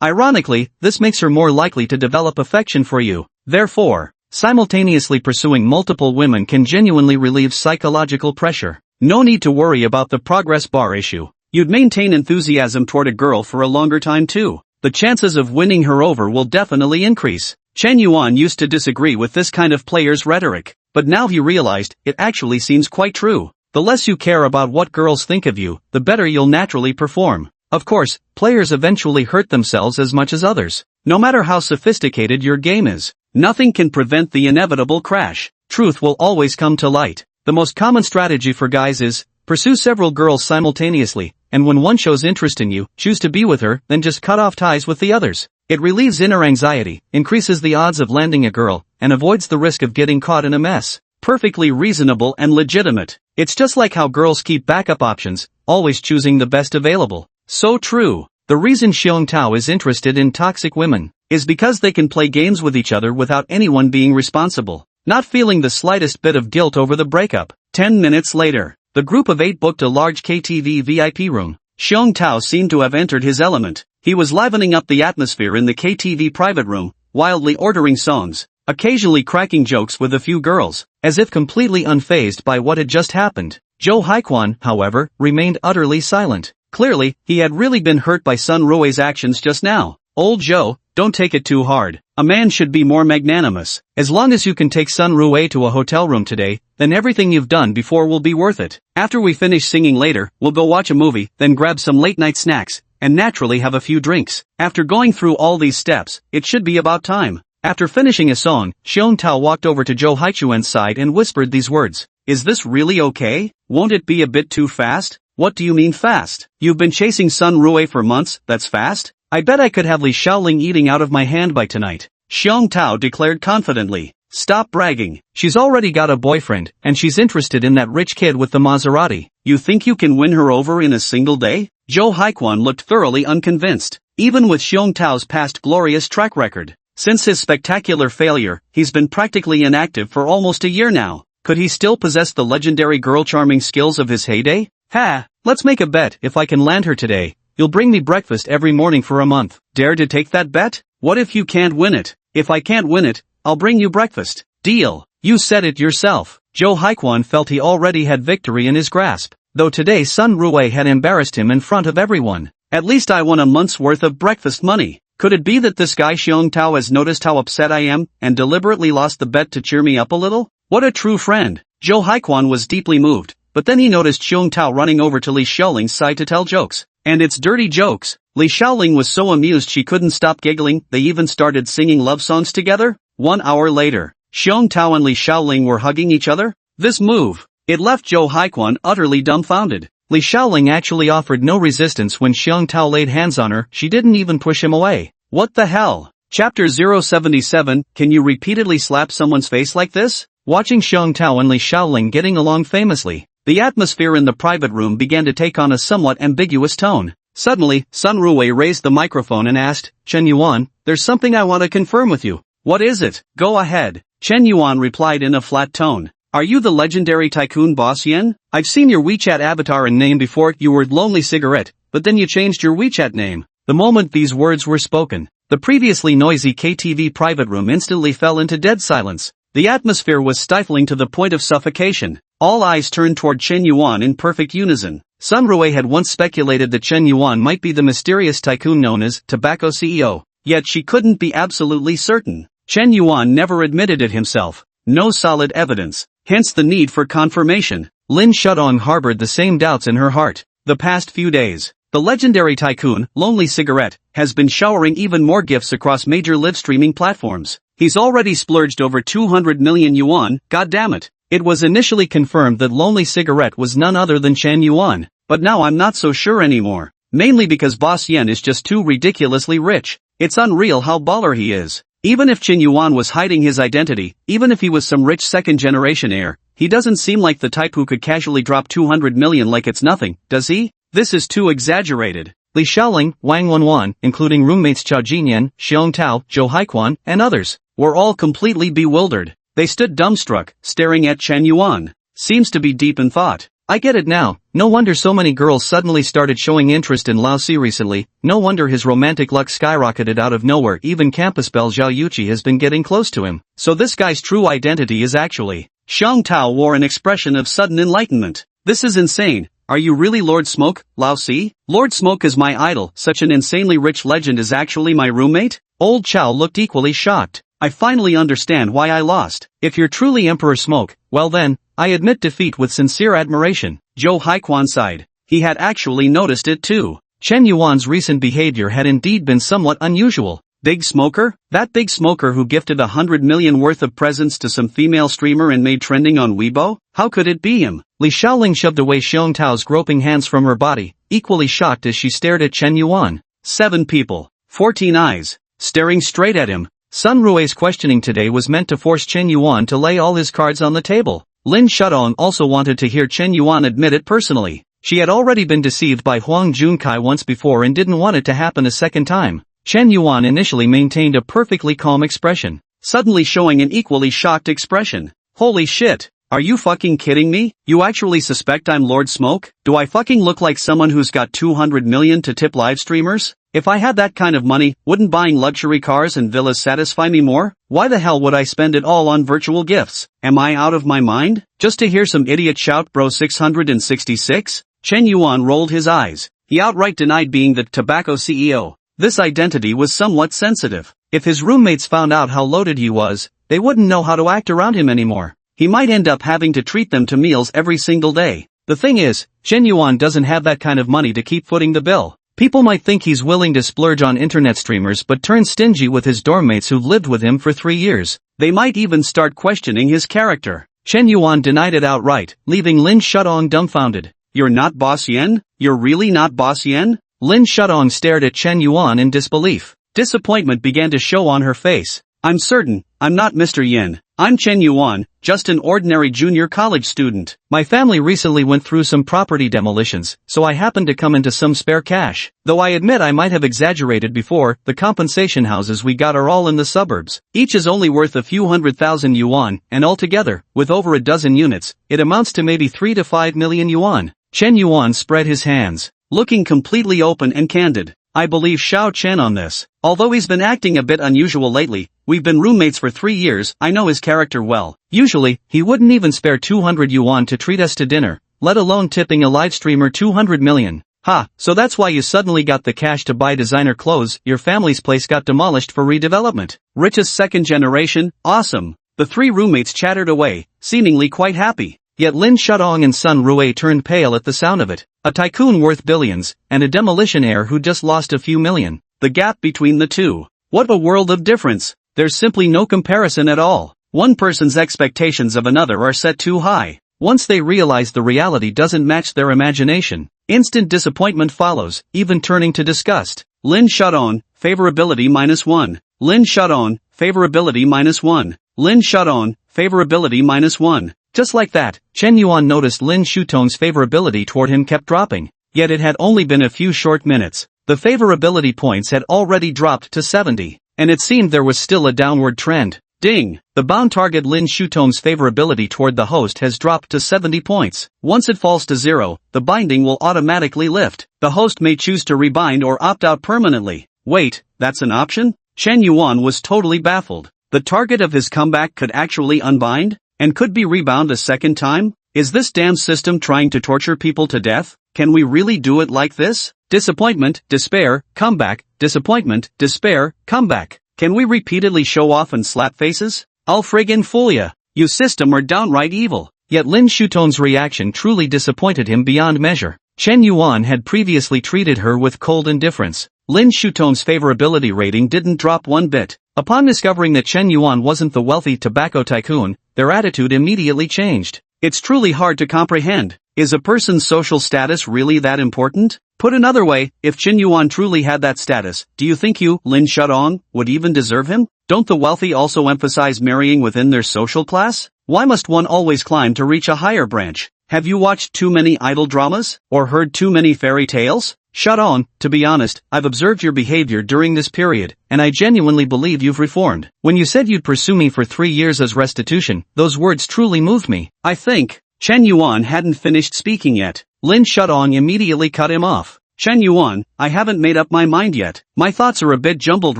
Ironically, this makes her more likely to develop affection for you. Therefore, simultaneously pursuing multiple women can genuinely relieve psychological pressure. No need to worry about the progress bar issue. You'd maintain enthusiasm toward a girl for a longer time too. The chances of winning her over will definitely increase. Chen Yuan used to disagree with this kind of player's rhetoric, but now he realized it actually seems quite true. The less you care about what girls think of you, the better you'll naturally perform. Of course, players eventually hurt themselves as much as others. No matter how sophisticated your game is, nothing can prevent the inevitable crash. Truth will always come to light. The most common strategy for guys is, pursue several girls simultaneously, and when one shows interest in you, choose to be with her, then just cut off ties with the others. It relieves inner anxiety, increases the odds of landing a girl, and avoids the risk of getting caught in a mess. Perfectly reasonable and legitimate. It's just like how girls keep backup options, always choosing the best available. So true. The reason Xiong Tao is interested in toxic women is because they can play games with each other without anyone being responsible, not feeling the slightest bit of guilt over the breakup. 10 minutes later, the group of 8 booked a large KTV VIP room. Xiong Tao seemed to have entered his element. He was livening up the atmosphere in the KTV private room, wildly ordering songs, occasionally cracking jokes with a few girls, as if completely unfazed by what had just happened. Zhou Haiquan, however, remained utterly silent. Clearly, he had really been hurt by Sun Rui's actions just now. Old Zhou, don't take it too hard. A man should be more magnanimous. As long as you can take Sun Rui to a hotel room today, then everything you've done before will be worth it. After we finish singing later, we'll go watch a movie, then grab some late-night snacks, and naturally have a few drinks. After going through all these steps, it should be about time. After finishing a song, Xiong Tao walked over to Zhou Haichuan's side and whispered these words. Is this really okay? Won't it be a bit too fast? What do you mean fast? You've been chasing Sun Rui for months, that's fast? I bet I could have Li Xiaoling eating out of my hand by tonight. Xiong Tao declared confidently. Stop bragging. She's already got a boyfriend, and she's interested in that rich kid with the Maserati. You think you can win her over in a single day? Zhou Haiquan looked thoroughly unconvinced, even with Xiong Tao's past glorious track record. Since his spectacular failure, he's been practically inactive for almost a year now. Could he still possess the legendary girl-charming skills of his heyday? Ha! Let's make a bet. If I can land her today, you'll bring me breakfast every morning for a month. Dare to take that bet? What if you can't win it? If I can't win it, I'll bring you breakfast. Deal. You said it yourself. Zhou Haiquan felt he already had victory in his grasp, though today Sun Rui had embarrassed him in front of everyone. At least I won a month's worth of breakfast money. Could it be that this guy Xiong Tao has noticed how upset I am, and deliberately lost the bet to cheer me up a little? What a true friend. Zhou Haiquan was deeply moved, but then he noticed Xiong Tao running over to Li Xiaoling's side to tell jokes. And it's dirty jokes. Li Xiaoling was so amused she couldn't stop giggling. They even started singing love songs together. 1 hour later, Xiong Tao and Li Xiaoling were hugging each other. This move, it left Zhou Haiquan utterly dumbfounded. Li Xiaoling actually offered no resistance when Xiong Tao laid hands on her. She didn't even push him away. What the hell? Chapter 077, can you repeatedly slap someone's face like this? Watching Xiong Tao and Li Xiaoling getting along famously, the atmosphere in the private room began to take on a somewhat ambiguous tone. Suddenly, Sun Rui raised the microphone and asked, Chen Yuan, there's something I want to confirm with you. What is it? Go ahead. Chen Yuan replied in a flat tone. Are you the legendary tycoon Boss Yen? I've seen your WeChat avatar and name before. You were Lonely Cigarette, but then you changed your WeChat name. The moment these words were spoken, the previously noisy KTV private room instantly fell into dead silence. The atmosphere was stifling to the point of suffocation. All eyes turned toward Chen Yuan in perfect unison. Sun Rui had once speculated that Chen Yuan might be the mysterious tycoon known as Tobacco CEO, yet she couldn't be absolutely certain. Chen Yuan never admitted it himself. No solid evidence, hence the need for confirmation. Lin Shudong harbored the same doubts in her heart. The past few days, the legendary tycoon, Lonely Cigarette, has been showering even more gifts across major live streaming platforms. He's already splurged over 200 million yuan, goddammit. It was initially confirmed that Lonely Cigarette was none other than Chen Yuan, but now I'm not so sure anymore. Mainly because Boss Yen is just too ridiculously rich. It's unreal how baller he is. Even if Chen Yuan was hiding his identity, even if he was some rich second-generation heir, he doesn't seem like the type who could casually drop 200 million like it's nothing, does he? This is too exaggerated. Li Xiaoling, Wang Wenwan, including roommates Chao Jinyan, Xiong Tao, Zhou Haiquan, and others, were all completely bewildered. They stood dumbstruck, staring at Chen Yuan. Seems to be deep in thought. I get it now. No wonder so many girls suddenly started showing interest in Lao Si recently. No wonder his romantic luck skyrocketed out of nowhere. Even campus belle Zhao Yuqi has been getting close to him. So this guy's true identity is actually... Xiong Tao wore an expression of sudden enlightenment. This is insane. Are you really Lord Smoke, Lao Si? Lord Smoke is my idol. Such an insanely rich legend is actually my roommate? Old Chow looked equally shocked. I finally understand why I lost. If you're truly Emperor Smoke, well then, I admit defeat with sincere admiration. Zhou Haiquan sighed. He had actually noticed it too. Chen Yuan's recent behavior had indeed been somewhat unusual. Big Smoker? That big smoker who gifted 100 million worth of presents to some female streamer and made trending on Weibo? How could it be him? Li Xiaoling shoved away Xiong Tao's groping hands from her body, equally shocked as she stared at Chen Yuan. 7 people, 14 eyes, staring straight at him. Sun Rui's questioning today was meant to force Chen Yuan to lay all his cards on the table. Lin Shudong also wanted to hear Chen Yuan admit it personally. She had already been deceived by Huang Junkai once before and didn't want it to happen a second time. Chen Yuan initially maintained a perfectly calm expression, suddenly showing an equally shocked expression. Holy shit, are you fucking kidding me? You actually suspect I'm Lord Smoke? Do I fucking look like someone who's got 200 million to tip live streamers? If I had that kind of money, wouldn't buying luxury cars and villas satisfy me more? Why the hell would I spend it all on virtual gifts? Am I out of my mind? Just to hear some idiot shout bro 666? Chen Yuan rolled his eyes. He outright denied being the tobacco CEO. This identity was somewhat sensitive. If his roommates found out how loaded he was, they wouldn't know how to act around him anymore. He might end up having to treat them to meals every single day. The thing is, Chen Yuan doesn't have that kind of money to keep footing the bill. People might think he's willing to splurge on internet streamers but turn stingy with his dorm mates who've lived with him for 3 years. They might even start questioning his character. Chen Yuan denied it outright, leaving Lin Shudong dumbfounded. You're not Boss Yen? You're really not Boss Yen? Lin Shudong stared at Chen Yuan in disbelief. Disappointment began to show on her face. I'm certain, I'm not Mr. Yen. I'm Chen Yuan, just an ordinary junior college student. My family recently went through some property demolitions, so I happened to come into some spare cash. Though I admit I might have exaggerated before, the compensation houses we got are all in the suburbs. Each is only worth a few 100,000 yuan, and altogether, with over a dozen units, it amounts to maybe 3 to 5 million yuan. Chen Yuan spread his hands, looking completely open and candid. I believe Xiao Chen on this. Although he's been acting a bit unusual lately, we've been roommates for 3 years, I know his character well. Usually, he wouldn't even spare 200 yuan to treat us to dinner, let alone tipping a live streamer 200 million. Ha, so that's why you suddenly got the cash to buy designer clothes. Your family's place got demolished for redevelopment. Richest second generation, awesome. The 3 roommates chattered away, seemingly quite happy. Yet Lin Shudong and Sun Rui turned pale at the sound of it. A tycoon worth billions, and a demolition heir who just lost a few million. The gap between the two. What a world of difference. There's simply no comparison at all. One person's expectations of another are set too high. Once they realize the reality doesn't match their imagination, instant disappointment follows, even turning to disgust. Lin Shudong, favorability -1. Lin Shudong, favorability -1. Lin Shudong, favorability -1. Just like that, Chen Yuan noticed Lin Shutong's favorability toward him kept dropping. Yet it had only been a few short minutes. The favorability points had already dropped to 70, and it seemed there was still a downward trend. Ding! The bound target Lin Shutong's favorability toward the host has dropped to 70 points. Once it falls to 0, the binding will automatically lift. The host may choose to rebind or opt out permanently. Wait, that's an option? Chen Yuan was totally baffled. The target of his comeback could actually unbind? And could be rebound a second time? Is this damn system trying to torture people to death? Can we really do it like this? Disappointment, despair, comeback, disappointment, despair, comeback. Can we repeatedly show off and slap faces? I'll friggin' fool ya. You system are downright evil. Yet Lin Shutong's reaction truly disappointed him beyond measure. Chen Yuan had previously treated her with cold indifference. Lin Shutong's favorability rating didn't drop one bit. Upon discovering that Chen Yuan wasn't the wealthy tobacco tycoon, their attitude immediately changed. It's truly hard to comprehend. Is a person's social status really that important? Put another way, if Chen Yuan truly had that status, do you think you, Lin Shudong, would even deserve him? Don't the wealthy also emphasize marrying within their social class? Why must one always climb to reach a higher branch? Have you watched too many idol dramas? Or heard too many fairy tales? Shudong, to be honest, I've observed your behavior during this period, and I genuinely believe you've reformed. When you said you'd pursue me for 3 years as restitution, those words truly moved me. I think. Chen Yuan hadn't finished speaking yet. Lin Shudong immediately cut him off. Chen Yuan, I haven't made up my mind yet. My thoughts are a bit jumbled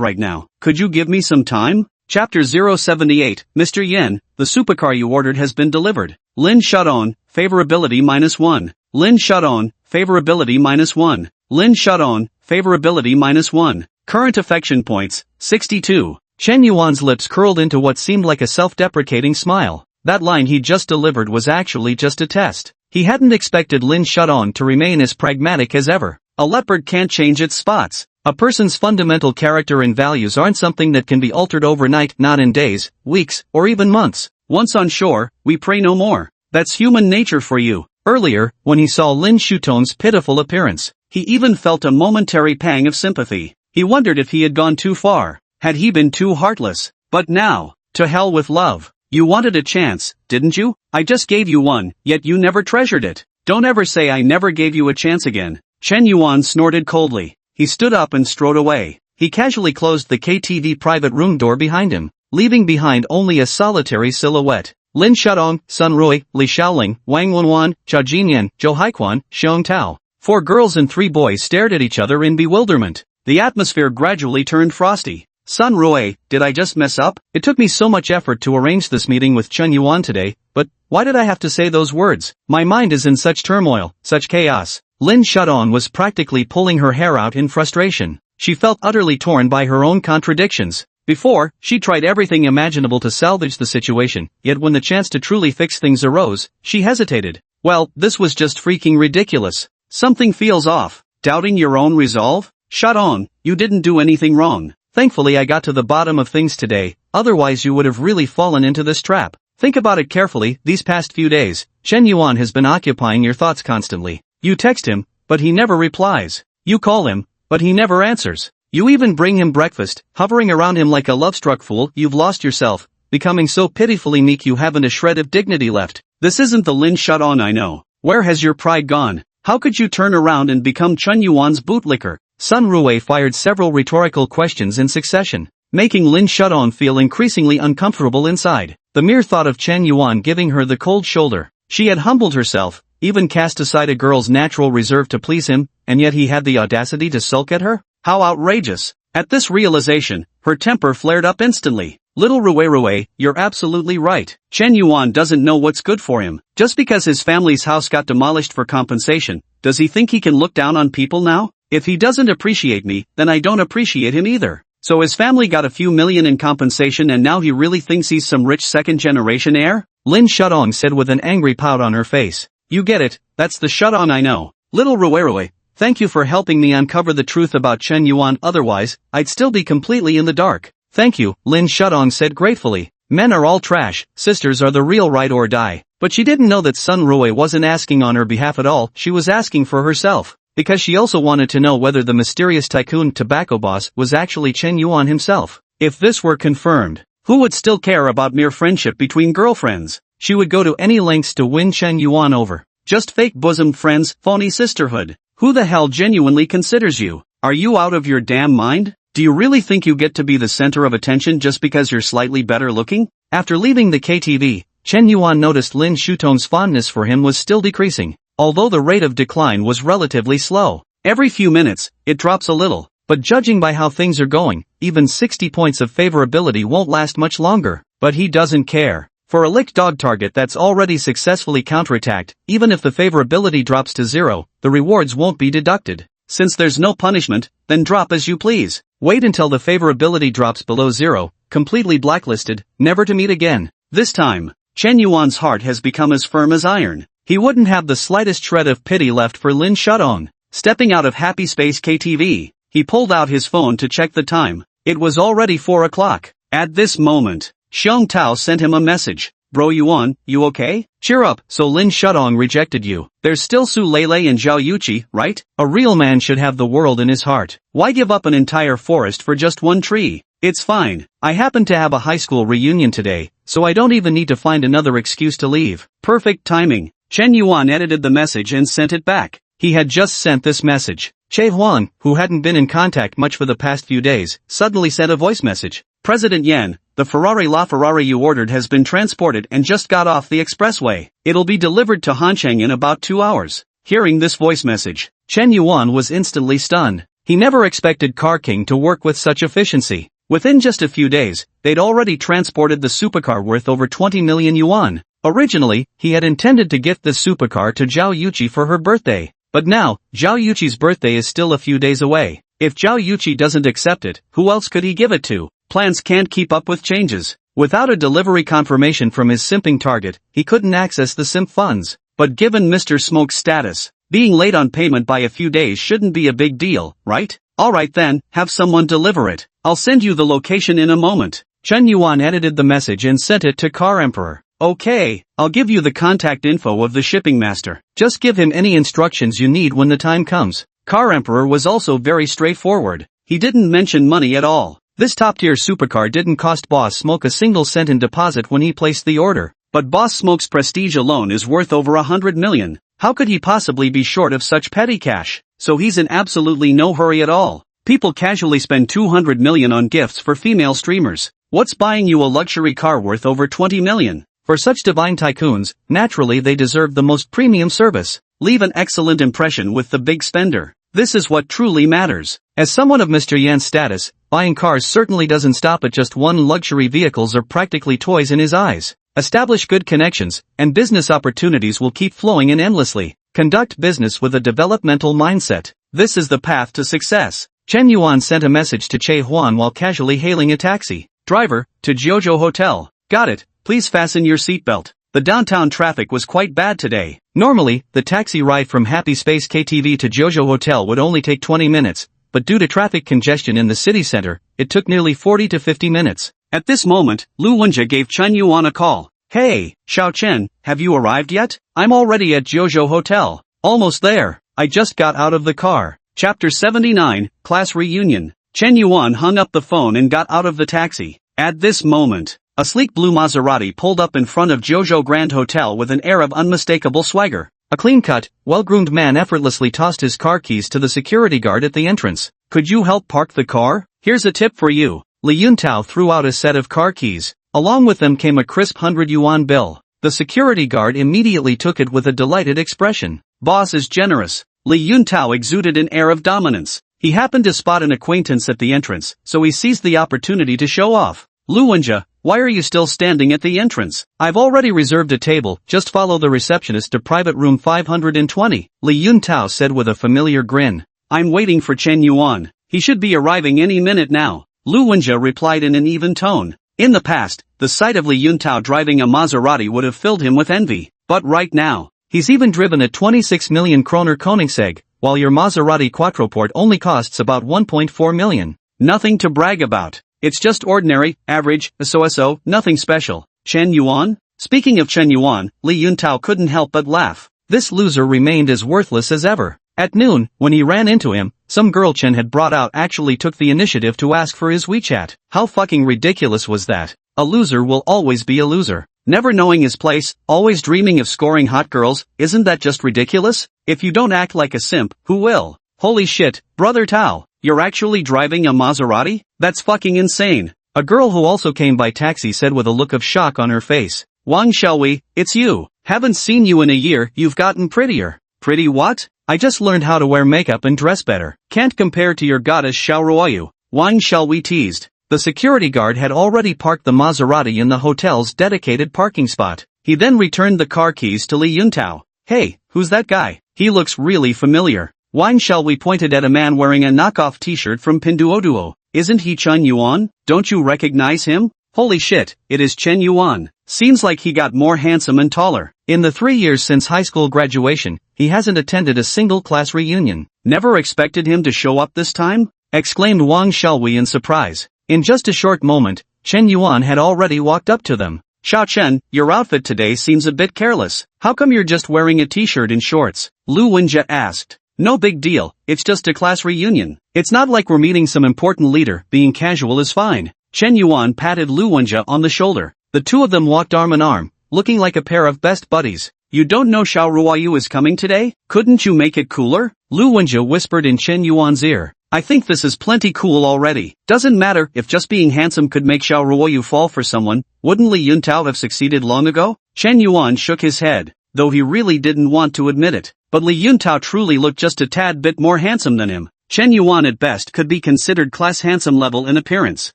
right now. Could you give me some time? Chapter 078, Mr. Yen, the supercar you ordered has been delivered. Lin Shudong, favorability -1. Lin Shudong, favorability -1. Lin Shudong, favorability -1. Current affection points, 62. Chen Yuan's lips curled into what seemed like a self-deprecating smile. That line he just delivered was actually just a test. He hadn't expected Lin Shudong to remain as pragmatic as ever. A leopard can't change its spots. A person's fundamental character and values aren't something that can be altered overnight, not in days, weeks, or even months. Once on shore, we pray no more. That's human nature for you. Earlier, when he saw Lin Shuton's pitiful appearance, he even felt a momentary pang of sympathy. He wondered if he had gone too far. Had he been too heartless? But now, to hell with love. You wanted a chance, didn't you? I just gave you one, yet you never treasured it. Don't ever say I never gave you a chance again. Chen Yuan snorted coldly. He stood up and strode away. He casually closed the KTV private room door behind him, leaving behind only a solitary silhouette. Lin Shudong, Sun Rui, Li Xiaoling, Wang Wenwan, Chao Jinyan, Zhou Haiquan, Xiong Tao. 4 girls and 3 boys stared at each other in bewilderment. The atmosphere gradually turned frosty. Sun Rui, did I just mess up? It took me so much effort to arrange this meeting with Chen Yuan today, but why did I have to say those words? My mind is in such turmoil, such chaos. Lin Shudong was practically pulling her hair out in frustration. She felt utterly torn by her own contradictions. Before, she tried everything imaginable to salvage the situation, yet when the chance to truly fix things arose, she hesitated. Well, this was just freaking ridiculous. Something feels off. Doubting your own resolve? Shudong, you didn't do anything wrong. Thankfully I got to the bottom of things today, otherwise you would have really fallen into this trap. Think about it carefully. These past few days, Chen Yuan has been occupying your thoughts constantly. You text him, but he never replies. You call him, but he never answers. You even bring him breakfast, hovering around him like a love-struck fool. You've lost yourself, becoming so pitifully meek you haven't a shred of dignity left. This isn't the Lin Shudong I know. Where has your pride gone? How could you turn around and become Chen Yuan's bootlicker? Sun Rui fired several rhetorical questions in succession, making Lin Shudong feel increasingly uncomfortable inside. The mere thought of Chen Yuan giving her the cold shoulder. She had humbled herself, even cast aside a girl's natural reserve to please him, and yet he had the audacity to sulk at her? How outrageous! At this realization, her temper flared up instantly. Little Rui, you're absolutely right. Chen Yuan doesn't know what's good for him. Just because his family's house got demolished for compensation, does he think he can look down on people now? If he doesn't appreciate me, then I don't appreciate him either. So his family got a few million in compensation and now he really thinks he's some rich second-generation heir? Lin Shudong said with an angry pout on her face. You get it, that's the Shudong I know. Little Rui, thank you for helping me uncover the truth about Chen Yuan, otherwise, I'd still be completely in the dark. Thank you, Lin Shudong said gratefully. Men are all trash, sisters are the real ride or die. But she didn't know that Sun Rui wasn't asking on her behalf at all, she was asking for herself. Because she also wanted to know whether the mysterious tycoon tobacco boss was actually Chen Yuan himself. If this were confirmed, who would still care about mere friendship between girlfriends? She would go to any lengths to win Chen Yuan over. Just fake bosom friends, phony sisterhood. Who the hell genuinely considers you? Are you out of your damn mind? Do you really think you get to be the center of attention just because you're slightly better looking? After leaving the KTV, Chen Yuan noticed Lin Shutong's fondness for him was still decreasing, although the rate of decline was relatively slow. Every few minutes, it drops a little, but judging by how things are going, even 60 points of favorability won't last much longer. But he doesn't care. For a licked dog target that's already successfully counterattacked, even if the favorability drops to 0, the rewards won't be deducted. Since there's no punishment, then drop as you please. Wait until the favorability drops below 0, completely blacklisted, never to meet again. This time, Chen Yuan's heart has become as firm as iron. He wouldn't have the slightest shred of pity left for Lin Shudong. Stepping out of Happy Space KTV, he pulled out his phone to check the time. It was already 4 o'clock. At this moment, Xiong Tao sent him a message. Bro Yuan, you okay? Cheer up, so Lin Shudong rejected you. There's still Su Lele and Zhao Yuqi, right? A real man should have the world in his heart. Why give up an entire forest for just one tree? It's fine. I happen to have a high school reunion today, so I don't even need to find another excuse to leave. Perfect timing. Chen Yuan edited the message and sent it back. He had just sent this message. Che Huan, who hadn't been in contact much for the past few days, suddenly sent a voice message. President Yan, the Ferrari you ordered has been transported and just got off the expressway. It'll be delivered to Hancheng in about 2 hours. Hearing this voice message, Chen Yuan was instantly stunned. He never expected Car King to work with such efficiency. Within just a few days, they'd already transported the supercar worth over 20 million yuan. Originally, he had intended to gift the supercar to Zhao Yuqi for her birthday. But now, Zhao Yuqi's birthday is still a few days away. If Zhao Yuqi doesn't accept it, who else could he give it to? Plans can't keep up with changes. Without a delivery confirmation from his simping target, he couldn't access the simp funds. But given Mr. Smoke's status, Being late on payment by a few days shouldn't be a big deal, right? Alright then, have someone deliver it. I'll send you the location in a moment. Chen Yuan edited the message and sent it to Car Emperor. Okay, I'll give you the contact info of the shipping master. Just give him any instructions you need when the time comes. Car Emperor was also very straightforward. He didn't mention money at all. This top-tier supercar didn't cost Boss Smoke a single cent in deposit when he placed the order. But Boss Smoke's prestige alone is worth over 100 million. How could he possibly be short of such petty cash? So he's in absolutely no hurry at all. People casually spend 200 million on gifts for female streamers. What's buying you a luxury car worth over 20 million? For such divine tycoons, naturally they deserve the most premium service. Leave an excellent impression with the big spender. This is what truly matters. As someone of Mr. Yan's status, buying cars certainly doesn't stop at just one. Luxury vehicles are practically toys in his eyes. Establish good connections, and business opportunities will keep flowing in endlessly. Conduct business with a developmental mindset. This is the path to success. Chen Yuan sent a message to Che Huan while casually hailing a taxi. Driver, to Jojo Hotel. Got it, please fasten your seatbelt. The downtown traffic was quite bad today. Normally, the taxi ride from Happy Space KTV to Jojo Hotel would only take 20 minutes, but due to traffic congestion in the city center, it took nearly 40 to 50 minutes. At this moment, Lu Wenjie gave Chen Yuan a call. Hey, Xiao Chen, have you arrived yet? I'm already at Jojo Hotel. Almost there. I just got out of the car. Chapter 79, Class Reunion. Chen Yuan hung up the phone and got out of the taxi. At this moment, a sleek blue Maserati pulled up in front of Jojo Grand Hotel with an air of unmistakable swagger. A clean-cut, well-groomed man effortlessly tossed his car keys to the security guard at the entrance. Could you help park the car? Here's a tip for you. Li Yuntao threw out a set of car keys. Along with them came a crisp 100 yuan bill. The security guard immediately took it with a delighted expression. Boss is generous. Li Yuntao exuded an air of dominance. He happened to spot an acquaintance at the entrance, so he seized the opportunity to show off. Lu Wenjie, why are you still standing at the entrance? I've already reserved a table, just follow the receptionist to private room 520, Li Yuntao said with a familiar grin. I'm waiting for Chen Yuan. He should be arriving any minute now. Lu Wenjie replied in an even tone. In the past, the sight of Li Yuntao driving a Maserati would have filled him with envy. But right now, he's even driven a 26 million kroner Koenigsegg, while your Maserati Quattroporte only costs about 1.4 million. Nothing to brag about. It's just ordinary, average, so nothing special. Chen Yuan? Speaking of Chen Yuan, Li Yuntao couldn't help but laugh. This loser remained as worthless as ever. At noon, when he ran into him, some girl Chen had brought out actually took the initiative to ask for his WeChat. How fucking ridiculous was that? A loser will always be a loser. Never knowing his place, always dreaming of scoring hot girls, isn't that just ridiculous? If you don't act like a simp, who will? Holy shit, brother Tao, you're actually driving a Maserati? That's fucking insane. A girl who also came by taxi said with a look of shock on her face. Wang Xiaowei, it's you. Haven't seen you in a year, you've gotten prettier. Pretty what? I just learned how to wear makeup and dress better. Can't compare to your goddess Xiao Ruoyu. Wang Xiaowei teased. The security guard had already parked the Maserati in the hotel's dedicated parking spot. He then returned the car keys to Li Yuntao. Hey, who's that guy? He looks really familiar. Wang Xiaowei pointed at a man wearing a knockoff t-shirt from Pinduoduo. Isn't he Chen Yuan? Don't you recognize him? Holy shit, it is Chen Yuan. Seems like he got more handsome and taller. In the 3 years since high school graduation, he hasn't attended a single class reunion. Never expected him to show up this time? Exclaimed Wang Xiaowei in surprise. In just a short moment, Chen Yuan had already walked up to them. Xiao Chen, your outfit today seems a bit careless. How come you're just wearing a t-shirt and shorts? Lu Wenjie asked. No big deal, it's just a class reunion. It's not like we're meeting some important leader, being casual is fine. Chen Yuan patted Lu Wenjie on the shoulder. The two of them walked arm in arm, looking like a pair of best buddies. You don't know Xiao Ruoyu is coming today? Couldn't you make it cooler? Lu Wenjie whispered in Chen Yuan's ear. I think this is plenty cool already. Doesn't matter if just being handsome could make Xiao Ruoyu fall for someone, wouldn't Li Yuntao have succeeded long ago? Chen Yuan shook his head, though he really didn't want to admit it. But Li Yuntao truly looked just a tad bit more handsome than him. Chen Yuan at best could be considered class handsome level in appearance.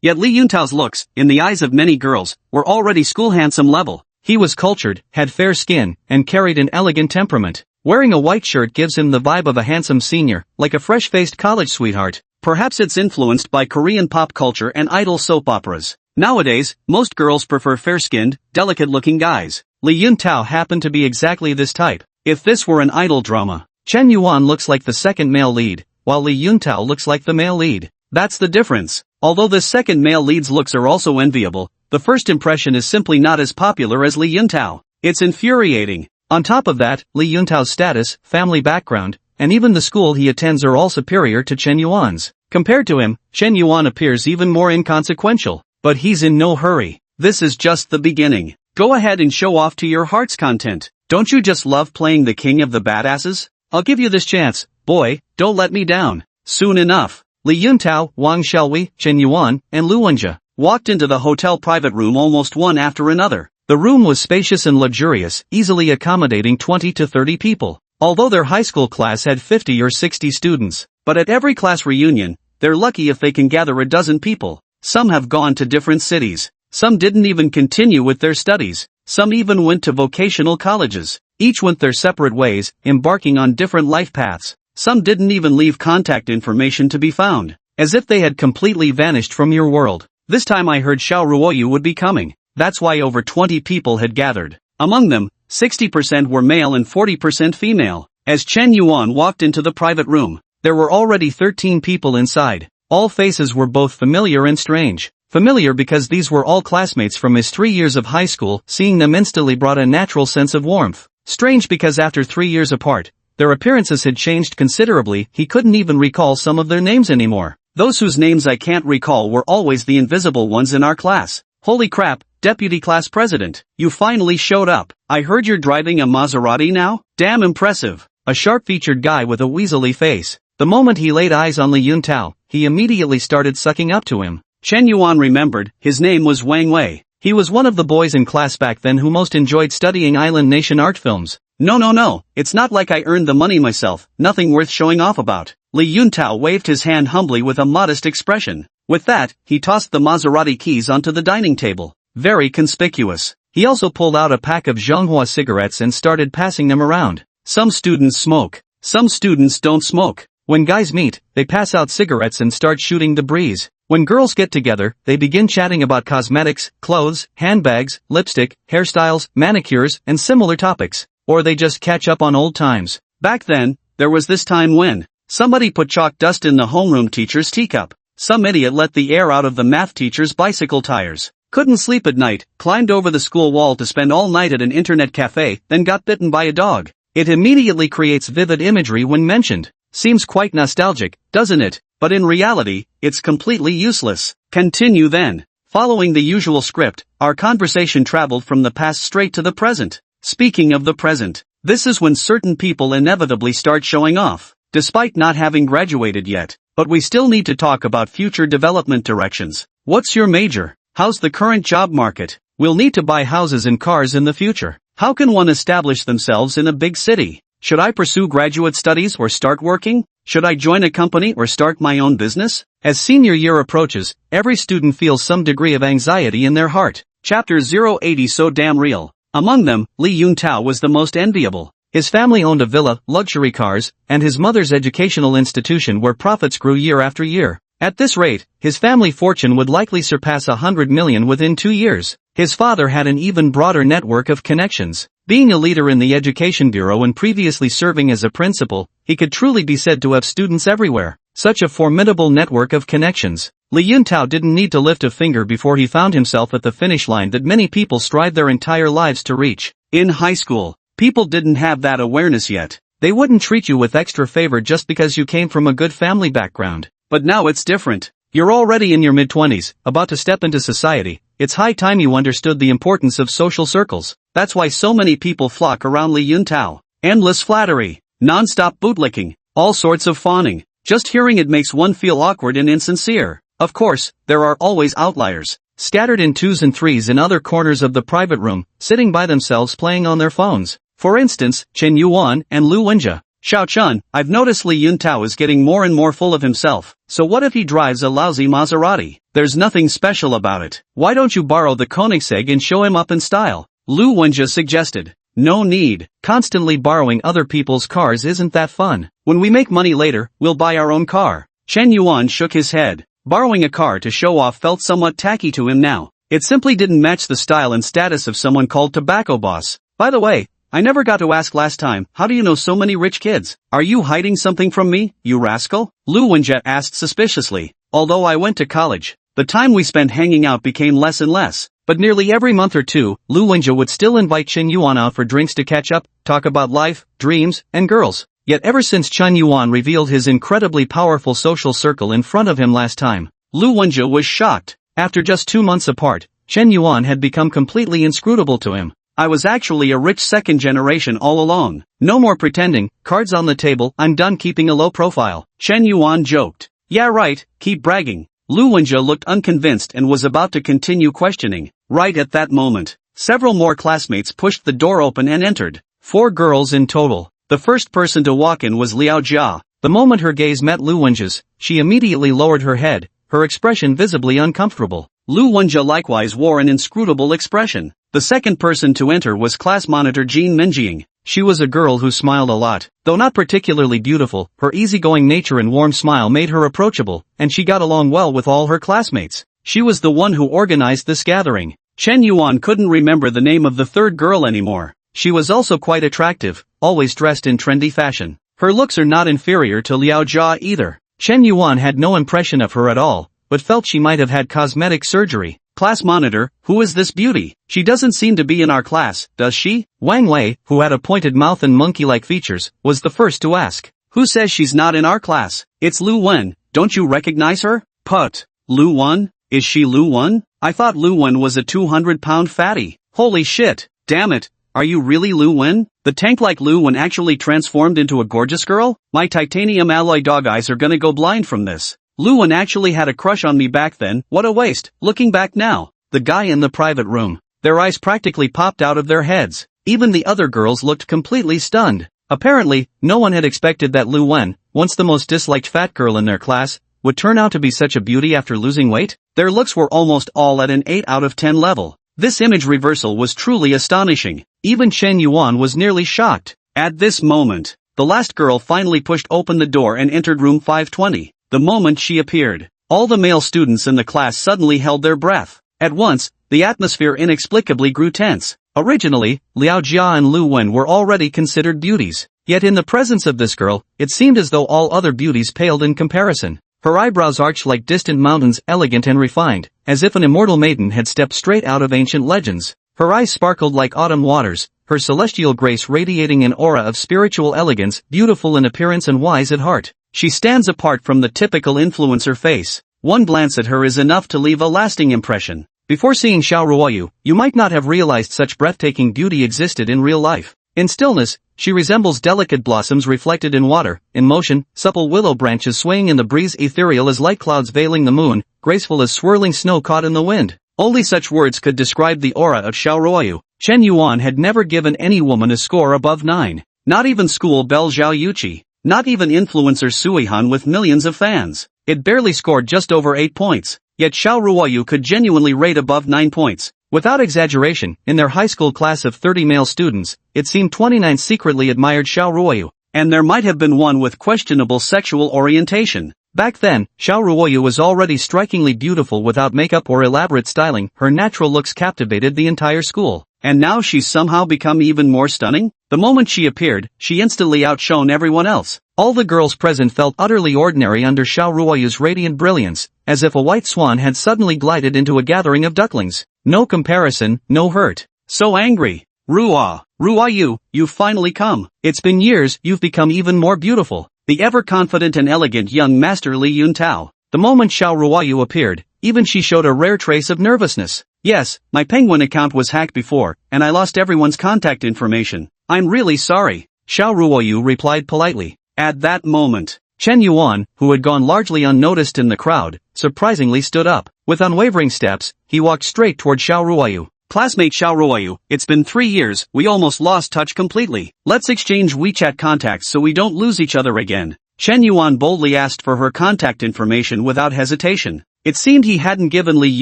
Yet Li Yuntao's looks, in the eyes of many girls, were already school handsome level. He was cultured, had fair skin, and carried an elegant temperament. Wearing a white shirt gives him the vibe of a handsome senior, like a fresh-faced college sweetheart. Perhaps it's influenced by Korean pop culture and idol soap operas. Nowadays, most girls prefer fair-skinned, delicate-looking guys. Li Yuntao happened to be exactly this type. If this were an idol drama, Chen Yuan looks like the second male lead, while Li Yuntao looks like the male lead. That's the difference. Although this second male lead's looks are also enviable, the first impression is simply not as popular as Li Yuntao. It's infuriating. On top of that, Li Yuntao's status, family background, and even the school he attends are all superior to Chen Yuan's. Compared to him, Chen Yuan appears even more inconsequential, but he's in no hurry. This is just the beginning. Go ahead and show off to your heart's content. Don't you just love playing the king of the badasses? I'll give you this chance, boy, don't let me down. Soon enough. Li Yuntao, Wang Xiaowei, Chen Yuan, and Lu Wenjie walked into the hotel private room almost one after another. The room was spacious and luxurious, easily accommodating 20 to 30 people. Although their high school class had 50 or 60 students. But at every class reunion, they're lucky if they can gather a dozen people. Some have gone to different cities. Some didn't even continue with their studies. Some even went to vocational colleges. Each went their separate ways, embarking on different life paths. Some didn't even leave contact information to be found. As if they had completely vanished from your world. This time I heard Xiao Ruoyu would be coming. That's why over 20 people had gathered. Among them, 60% were male and 40% female. As Chen Yuan walked into the private room, there were already 13 people inside. All faces were both familiar and strange. Familiar because these were all classmates from his 3 years of high school, seeing them instantly brought a natural sense of warmth. Strange because after 3 years apart, their appearances had changed considerably, he couldn't even recall some of their names anymore. Those whose names I can't recall were always the invisible ones in our class. Holy crap, Deputy Class President, you finally showed up. I heard you're driving a Maserati now? Damn impressive. A sharp-featured guy with a weaselly face. The moment he laid eyes on Li Yuntao, he immediately started sucking up to him. Chen Yuan remembered, his name was Wang Wei. He was one of the boys in class back then who most enjoyed studying Island Nation art films. No, it's not like I earned the money myself, nothing worth showing off about. Li Yuntao waved his hand humbly with a modest expression. With that, he tossed the Maserati keys onto the dining table. Very conspicuous. He also pulled out a pack of Manhwa cigarettes and started passing them around. Some students smoke. Some students don't smoke. When guys meet, they pass out cigarettes and start shooting the breeze. When girls get together, they begin chatting about cosmetics, clothes, handbags, lipstick, hairstyles, manicures, and similar topics. Or they just catch up on old times. Back then, there was this time when somebody put chalk dust in the homeroom teacher's teacup. Some idiot let the air out of the math teacher's bicycle tires. Couldn't sleep at night, climbed over the school wall to spend all night at an internet cafe, then got bitten by a dog. It immediately creates vivid imagery when mentioned. Seems quite nostalgic, doesn't it? But in reality, it's completely useless. Continue then. Following the usual script, our conversation traveled from the past straight to the present. Speaking of the present, this is when certain people inevitably start showing off, despite not having graduated yet. But we still need to talk about future development directions. What's your major? How's the current job market? We'll need to buy houses and cars in the future. How can one establish themselves in a big city? Should I pursue graduate studies or start working? Should I join a company or start my own business? As senior year approaches, every student feels some degree of anxiety in their heart. Chapter 080 so damn real. Among them, Li Yuntao was the most enviable. His family owned a villa, luxury cars, and his mother's educational institution where profits grew year after year. At this rate, his family fortune would likely surpass 100 million within 2 years. His father had an even broader network of connections. Being a leader in the education bureau and previously serving as a principal, he could truly be said to have students everywhere. Such a formidable network of connections. Li Yuntao didn't need to lift a finger before he found himself at the finish line that many people strive their entire lives to reach. In high school, people didn't have that awareness yet. They wouldn't treat you with extra favor just because you came from a good family background. But now it's different. You're already in your mid-20s, about to step into society. It's high time you understood the importance of social circles. That's why so many people flock around Li Yuntao. Endless flattery, non-stop bootlicking, all sorts of fawning. Just hearing it makes one feel awkward and insincere. Of course, there are always outliers. Scattered in 2s and 3s in other corners of the private room, sitting by themselves playing on their phones. For instance, Chen Yuan and Lu Wenjie. Xiao Chun, I've noticed Li Yuntao is getting more and more full of himself. So what if he drives a lousy Maserati? There's nothing special about it. Why don't you borrow the Koenigsegg and show him up in style? Lu Wenjie suggested. No need. Constantly borrowing other people's cars isn't that fun. When we make money later, we'll buy our own car. Chen Yuan shook his head. Borrowing a car to show off felt somewhat tacky to him now. It simply didn't match the style and status of someone called Tobacco Boss. By the way, I never got to ask last time, how do you know so many rich kids? Are you hiding something from me, you rascal? Lu Wenjie asked suspiciously. Although I went to college, the time we spent hanging out became less and less. But nearly every month or two, Lu Wenjie would still invite Chen Yuan out for drinks to catch up, talk about life, dreams, and girls. Yet ever since Chen Yuan revealed his incredibly powerful social circle in front of him last time, Lu Wenjie was shocked. After just 2 months apart, Chen Yuan had become completely inscrutable to him. I was actually a rich second generation all along. No more pretending, cards on the table, I'm done keeping a low profile. Chen Yuan joked. Yeah right, keep bragging. Lu Wenjie looked unconvinced and was about to continue questioning. Right at that moment, several more classmates pushed the door open and entered. 4 girls in total. The first person to walk in was Liao Jia. The moment her gaze met Lu Wenjie's, she immediately lowered her head, her expression visibly uncomfortable. Lu Wenjie likewise wore an inscrutable expression. The second person to enter was class monitor Jean Minjing. She was a girl who smiled a lot. Though not particularly beautiful, her easygoing nature and warm smile made her approachable, and she got along well with all her classmates. She was the one who organized this gathering. Chen Yuan couldn't remember the name of the third girl anymore. She was also quite attractive, always dressed in trendy fashion. Her looks are not inferior to Liao Jia either. Chen Yuan had no impression of her at all, but felt she might have had cosmetic surgery. Class monitor, who is this beauty? She doesn't seem to be in our class, does she? Wang Wei, who had a pointed mouth and monkey-like features, was the first to ask. Who says she's not in our class? It's Lu Wen, don't you recognize her? Put. Lu Wen? Is she Lu Wen? I thought Lu Wen was a 200-pound fatty. Holy shit, damn it, are you really Lu Wen? The tank-like Lu Wen actually transformed into a gorgeous girl? My titanium alloy dog eyes are gonna go blind from this. Lu Wen actually had a crush on me back then, what a waste. Looking back now, the guy in the private room, their eyes practically popped out of their heads. Even the other girls looked completely stunned. Apparently, no one had expected that Lu Wen, once the most disliked fat girl in their class, would turn out to be such a beauty after losing weight. Their looks were almost all at an 8 out of 10 level. This image reversal was truly astonishing. Even Chen Yuan was nearly shocked. At this moment, the last girl finally pushed open the door and entered room 520. The moment she appeared, all the male students in the class suddenly held their breath. At once, the atmosphere inexplicably grew tense. Originally, Liao Jia and Lu Wen were already considered beauties. Yet in the presence of this girl, it seemed as though all other beauties paled in comparison. Her eyebrows arched like distant mountains, elegant and refined, as if an immortal maiden had stepped straight out of ancient legends. Her eyes sparkled like autumn waters, her celestial grace radiating an aura of spiritual elegance, beautiful in appearance and wise at heart. She stands apart from the typical influencer face. One glance at her is enough to leave a lasting impression. Before seeing Xiao Ruoyu, you might not have realized such breathtaking beauty existed in real life. In stillness, she resembles delicate blossoms reflected in water. In motion, supple willow branches swaying in the breeze, ethereal as light clouds veiling the moon, graceful as swirling snow caught in the wind. Only such words could describe the aura of Xiao Ruoyu. Chen Yuan had never given any woman a score above 9. Not even school belle Zhao Yuqi. Not even influencer Sui Han with millions of fans. It barely scored just over 8 points. Yet Xiao Ruoyu could genuinely rate above 9 points. Without exaggeration, in their high school class of 30 male students, it seemed 29 secretly admired Xiao Ruoyu. And there might have been one with questionable sexual orientation. Back then, Xiao Ruoyu was already strikingly beautiful without makeup or elaborate styling. Her natural looks captivated the entire school. And now she's somehow become even more stunning? The moment she appeared, she instantly outshone everyone else. All the girls present felt utterly ordinary under Xiao Ruoyu's radiant brilliance, as if a white swan had suddenly glided into a gathering of ducklings. No comparison, no hurt. So angry. Ruoyu, you've finally come. It's been years, you've become even more beautiful. The ever-confident and elegant young master Li Yuntao. The moment Xiao Ruoyu appeared, even she showed a rare trace of nervousness. Yes, my Penguin account was hacked before, and I lost everyone's contact information. I'm really sorry. Xiao Ruoyu replied politely. At that moment, Chen Yuan, who had gone largely unnoticed in the crowd, surprisingly stood up. With unwavering steps, he walked straight toward Xiao Ruoyu. Classmate Xiao Ruoyu, it's been 3 years, we almost lost touch completely. Let's exchange WeChat contacts so we don't lose each other again. Chen Yuan boldly asked for her contact information without hesitation. It seemed he hadn't given Li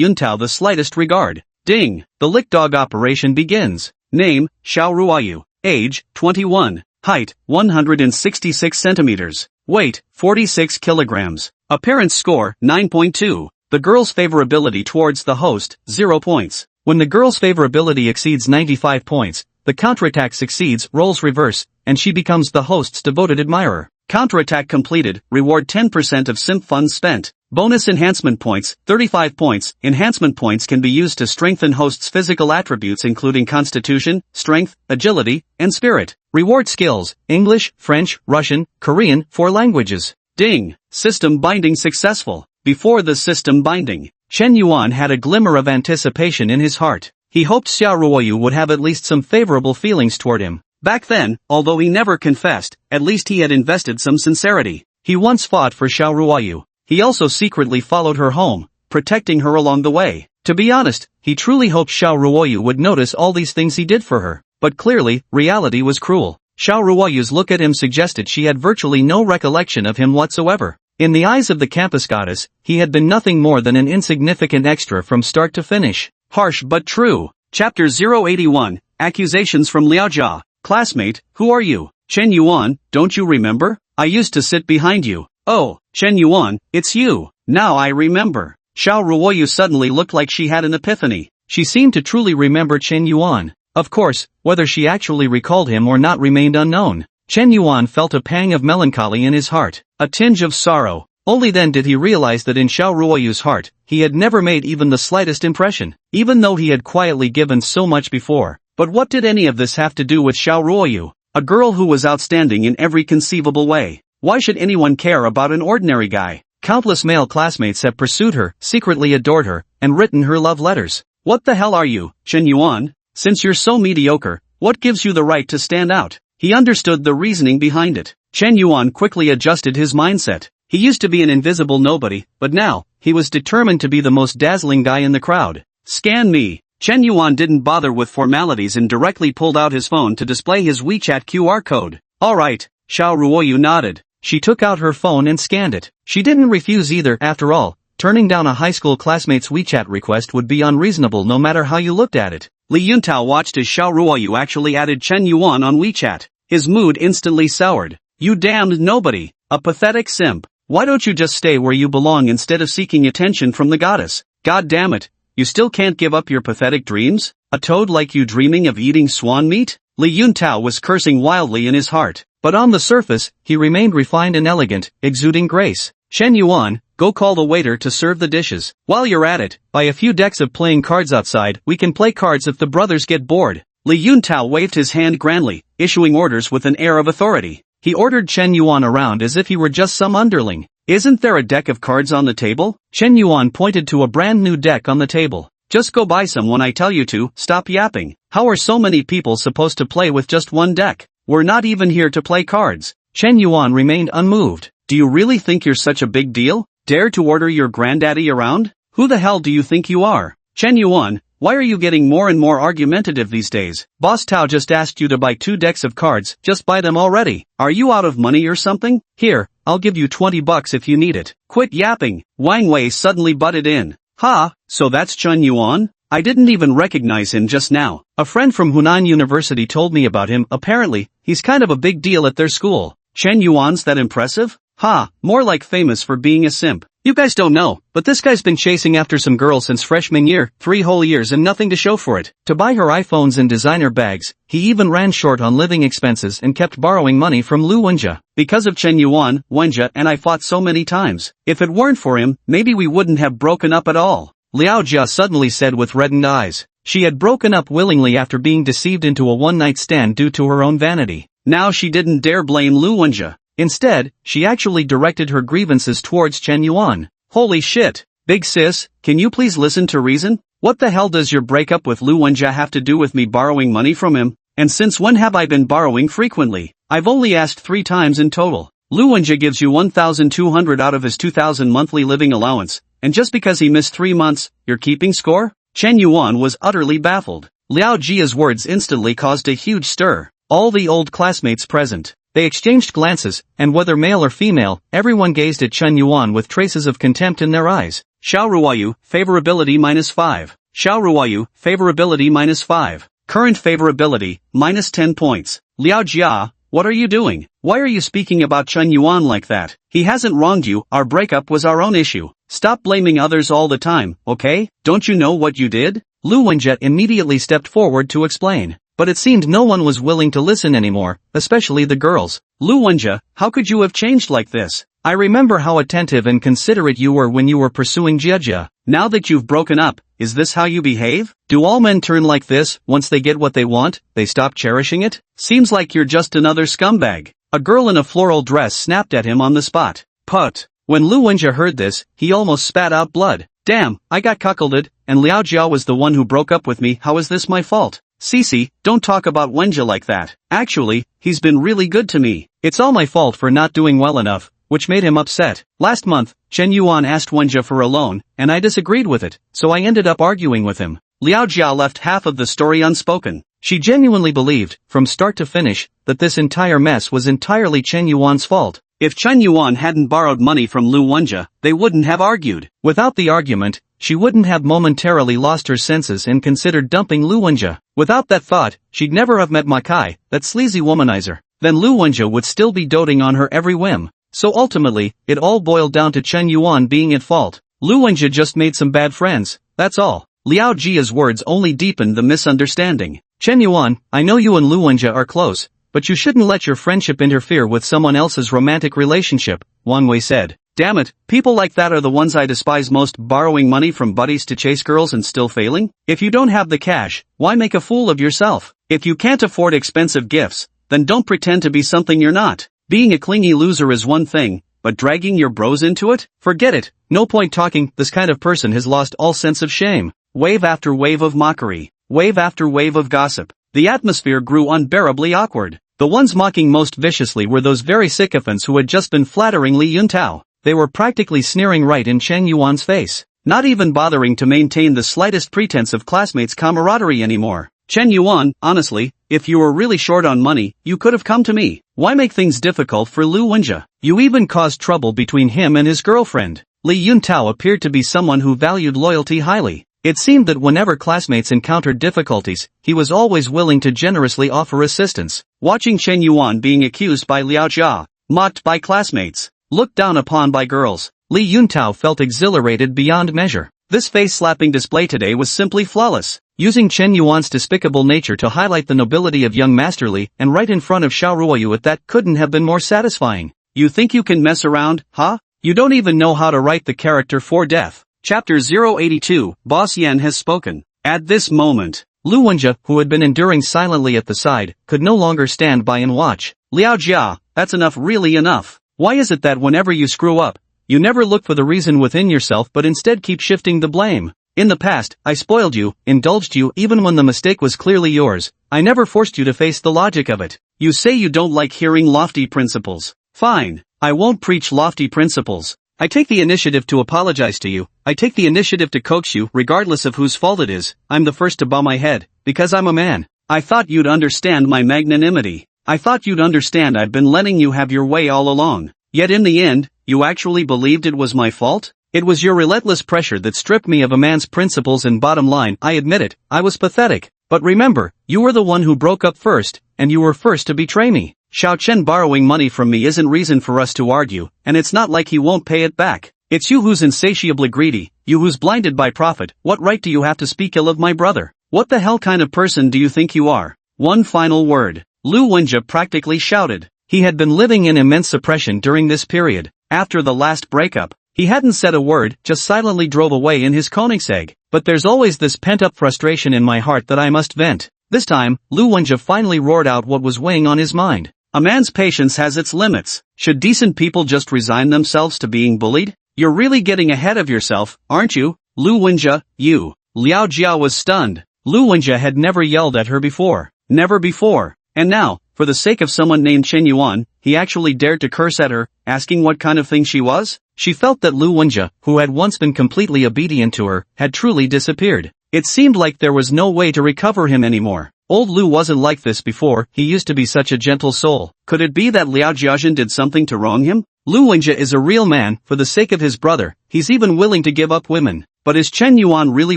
Yuntao the slightest regard. Ding! The lick dog operation begins. Name, Xiao Ruoyu. Age, 21. Height, 166 centimeters. Weight, 46 kilograms. Appearance score, 9.2. The girl's favorability towards the host, 0 points. When the girl's favorability exceeds 95 points, the counterattack succeeds, roles reverse, and she becomes the host's devoted admirer. Counterattack completed, reward 10% of SIMP funds spent. Bonus enhancement points, 35 points. Enhancement points can be used to strengthen host's physical attributes including constitution, strength, agility, and spirit. Reward skills, English, French, Russian, Korean, 4 languages. Ding! System binding successful. Before the system binding, Chen Yuan had a glimmer of anticipation in his heart. He hoped Xiao Ruoyu would have at least some favorable feelings toward him. Back then, although he never confessed, at least he had invested some sincerity. He once fought for Xiao Ruoyu. He also secretly followed her home, protecting her along the way. To be honest, he truly hoped Xiao Ruoyu would notice all these things he did for her. But clearly, reality was cruel. Xiao Ruoyu's look at him suggested she had virtually no recollection of him whatsoever. In the eyes of the campus goddess, he had been nothing more than an insignificant extra from start to finish. Harsh but true. Chapter 081, Accusations from Liaojia. Classmate, who are you? Chen Yuan, don't you remember? I used to sit behind you. Oh, Chen Yuan, it's you. Now I remember. Xiao Ruoyu suddenly looked like she had an epiphany. She seemed to truly remember Chen Yuan. Of course, whether she actually recalled him or not remained unknown. Chen Yuan felt a pang of melancholy in his heart, a tinge of sorrow. Only then did he realize that in Xiao Ruoyu's heart, he had never made even the slightest impression, even though he had quietly given so much before. But what did any of this have to do with Xiao Ruoyu? A girl who was outstanding in every conceivable way. Why should anyone care about an ordinary guy? Countless male classmates have pursued her, secretly adored her, and written her love letters. What the hell are you, Chen Yuan? Since you're so mediocre, what gives you the right to stand out? He understood the reasoning behind it. Chen Yuan quickly adjusted his mindset. He used to be an invisible nobody, but now, he was determined to be the most dazzling guy in the crowd. Scan me. Chen Yuan didn't bother with formalities and directly pulled out his phone to display his WeChat QR code. Alright, Xiao Ruoyu nodded. She took out her phone and scanned it. She didn't refuse either, after all. Turning down a high school classmate's WeChat request would be unreasonable no matter how you looked at it. Li Yuntao watched as Xiao Ruoyu actually added Chen Yuan on WeChat. His mood instantly soured. You damned nobody. A pathetic simp. Why don't you just stay where you belong instead of seeking attention from the goddess? God damn it. You still can't give up your pathetic dreams? A toad like you dreaming of eating swan meat? Li Yuntao was cursing wildly in his heart. But on the surface, he remained refined and elegant, exuding grace. Chen Yuan, go call the waiter to serve the dishes. While you're at it, buy a few decks of playing cards outside. We can play cards if the brothers get bored. Li Yuntao waved his hand grandly, issuing orders with an air of authority. He ordered Chen Yuan around as if he were just some underling. Isn't there a deck of cards on the table? Chen Yuan pointed to a brand new deck on the table. Just go buy some when I tell you to. Stop yapping. How are so many people supposed to play with just one deck? We're not even here to play cards. Chen Yuan remained unmoved. Do you really think you're such a big deal? Dare to order your granddaddy around? Who the hell do you think you are? Chen Yuan, why are you getting more and more argumentative these days? Boss Tao just asked you to buy 2 decks of cards, just buy them already. Are you out of money or something? Here, I'll give you $20 if you need it. Quit yapping. Wang Wei suddenly butted in. Ha, so that's Chen Yuan? I didn't even recognize him just now. A friend from Hunan University told me about him. Apparently, he's kind of a big deal at their school. Chen Yuan's that impressive? Ha, more like famous for being a simp. You guys don't know, but this guy's been chasing after some girl since freshman year, 3 whole years and nothing to show for it. To buy her iPhones and designer bags, he even ran short on living expenses and kept borrowing money from Lu Wenjia. Because of Chen Yuan, Wenjia and I fought so many times. If it weren't for him, maybe we wouldn't have broken up at all. Liao Jia suddenly said with reddened eyes. She had broken up willingly after being deceived into a one-night stand due to her own vanity. Now she didn't dare blame Lu Wenjia. Instead, she actually directed her grievances towards Chen Yuan. Holy shit. Big sis, can you please listen to reason? What the hell does your breakup with Lu Wenjia have to do with me borrowing money from him? And since when have I been borrowing frequently? I've only asked 3 times in total. Lu Wenjia gives you 1,200 out of his 2,000 monthly living allowance, and just because he missed 3 months, you're keeping score? Chen Yuan was utterly baffled. Liao Jia's words instantly caused a huge stir. All the old classmates present. They exchanged glances, and whether male or female, everyone gazed at Chen Yuan with traces of contempt in their eyes. Xiao Ruoyu, favorability -5. Xiao Ruoyu, favorability -5. Current favorability, -10 points. Liao Jia, what are you doing? Why are you speaking about Chen Yuan like that? He hasn't wronged you, our breakup was our own issue. Stop blaming others all the time, okay? Don't you know what you did? Lu Wenjia immediately stepped forward to explain. but it seemed no one was willing to listen anymore, especially the girls. Lu Wenjie, how could you have changed like this? I remember how attentive and considerate you were when you were pursuing Jia. Now that you've broken up, is this how you behave? Do all men turn like this? Once they get what they want, they stop cherishing it? Seems like you're just another scumbag. A girl in a floral dress snapped at him on the spot. Put. When Lu Wenjie heard this, he almost spat out blood. Damn, I got cuckolded, and Liao Jia was the one who broke up with me. How is this my fault? Cece, don't talk about Wenjie like that. Actually, he's been really good to me. It's all my fault for not doing well enough, which made him upset. Last month, Chen Yuan asked Wenjie for a loan, and I disagreed with it, so I ended up arguing with him. Liao Jia left half of the story unspoken. She genuinely believed, from start to finish, that this entire mess was entirely Chen Yuan's fault. If Chen Yuan hadn't borrowed money from Lu Wenjie, they wouldn't have argued. Without the argument, she wouldn't have momentarily lost her senses and considered dumping Lu Wenjie. Without that thought, she'd never have met Ma Kai, that sleazy womanizer. Then Lu Wenjie would still be doting on her every whim. So ultimately, it all boiled down to Chen Yuan being at fault. Lu Wenjie just made some bad friends, that's all. Liao Jia's words only deepened the misunderstanding. Chen Yuan, I know you and Lu Wenjie are close, but you shouldn't let your friendship interfere with someone else's romantic relationship, Wang Wei said. Damn it, people like that are the ones I despise most, borrowing money from buddies to chase girls and still failing? If you don't have the cash, why make a fool of yourself? If you can't afford expensive gifts, then don't pretend to be something you're not. Being a clingy loser is one thing, but dragging your bros into it? Forget it, no point talking. This kind of person has lost all sense of shame. Wave after wave of mockery, wave after wave of gossip. The atmosphere grew unbearably awkward. The ones mocking most viciously were those very sycophants who had just been flattering Li Yuntao. They were practically sneering right in Chen Yuan's face, not even bothering to maintain the slightest pretense of classmates' camaraderie anymore. Chen Yuan, honestly, if you were really short on money, you could have come to me. Why make things difficult for Lu Wenjie? You even caused trouble between him and his girlfriend. Li Yuntao appeared to be someone who valued loyalty highly. It seemed that whenever classmates encountered difficulties, he was always willing to generously offer assistance. Watching Chen Yuan being accused by Liao Jia, mocked by classmates, looked down upon by girls, Li Yuntao felt exhilarated beyond measure. This face-slapping display today was simply flawless. Using Chen Yuan's despicable nature to highlight the nobility of young Master Li, and right in front of Xiao Ruoyu, that couldn't have been more satisfying. You think you can mess around, huh? You don't even know how to write the character for death. Chapter 082, Boss Yan has spoken. At this moment, Lu Wenjie, who had been enduring silently at the side, could no longer stand by and watch. Liao Jia, that's enough, really enough. Why is it that whenever you screw up, you never look for the reason within yourself but instead keep shifting the blame? In the past, I spoiled you, indulged you even when the mistake was clearly yours. I never forced you to face the logic of it. You say you don't like hearing lofty principles. Fine, I won't preach lofty principles. I take the initiative to apologize to you. I take the initiative to coax you, regardless of whose fault it is. I'm the first to bow my head, because I'm a man. I thought you'd understand my magnanimity. I thought you'd understand I've been letting you have your way all along. Yet in the end, you actually believed it was my fault? It was your relentless pressure that stripped me of a man's principles, and bottom line, I admit it, I was pathetic. But remember, you were the one who broke up first, and you were first to betray me. Xiao Chen borrowing money from me isn't reason for us to argue, and it's not like he won't pay it back. It's you who's insatiably greedy, you who's blinded by profit. What right do you have to speak ill of my brother? What the hell kind of person do you think you are? One final word, Lu Wenjie practically shouted. He had been living in immense suppression during this period. After the last breakup, he hadn't said a word, just silently drove away in his Koenigsegg. But there's always this pent-up frustration in my heart that I must vent. This time, Lu Wenjie finally roared out what was weighing on his mind. A man's patience has its limits. Should decent people just resign themselves to being bullied? You're really getting ahead of yourself, aren't you, Lu Wenjie, you? Liao Jia was stunned. Lu Wenjie had never yelled at her before. Never before. And now, for the sake of someone named Chen Yuan, he actually dared to curse at her, asking what kind of thing she was? She felt that Lu Wenjie, who had once been completely obedient to her, had truly disappeared. It seemed like there was no way to recover him anymore. Old Lu wasn't like this before, he used to be such a gentle soul. Could it be that Liao Jiajin did something to wrong him? Lu Wenjie is a real man, for the sake of his brother, he's even willing to give up women. But is Chen Yuan really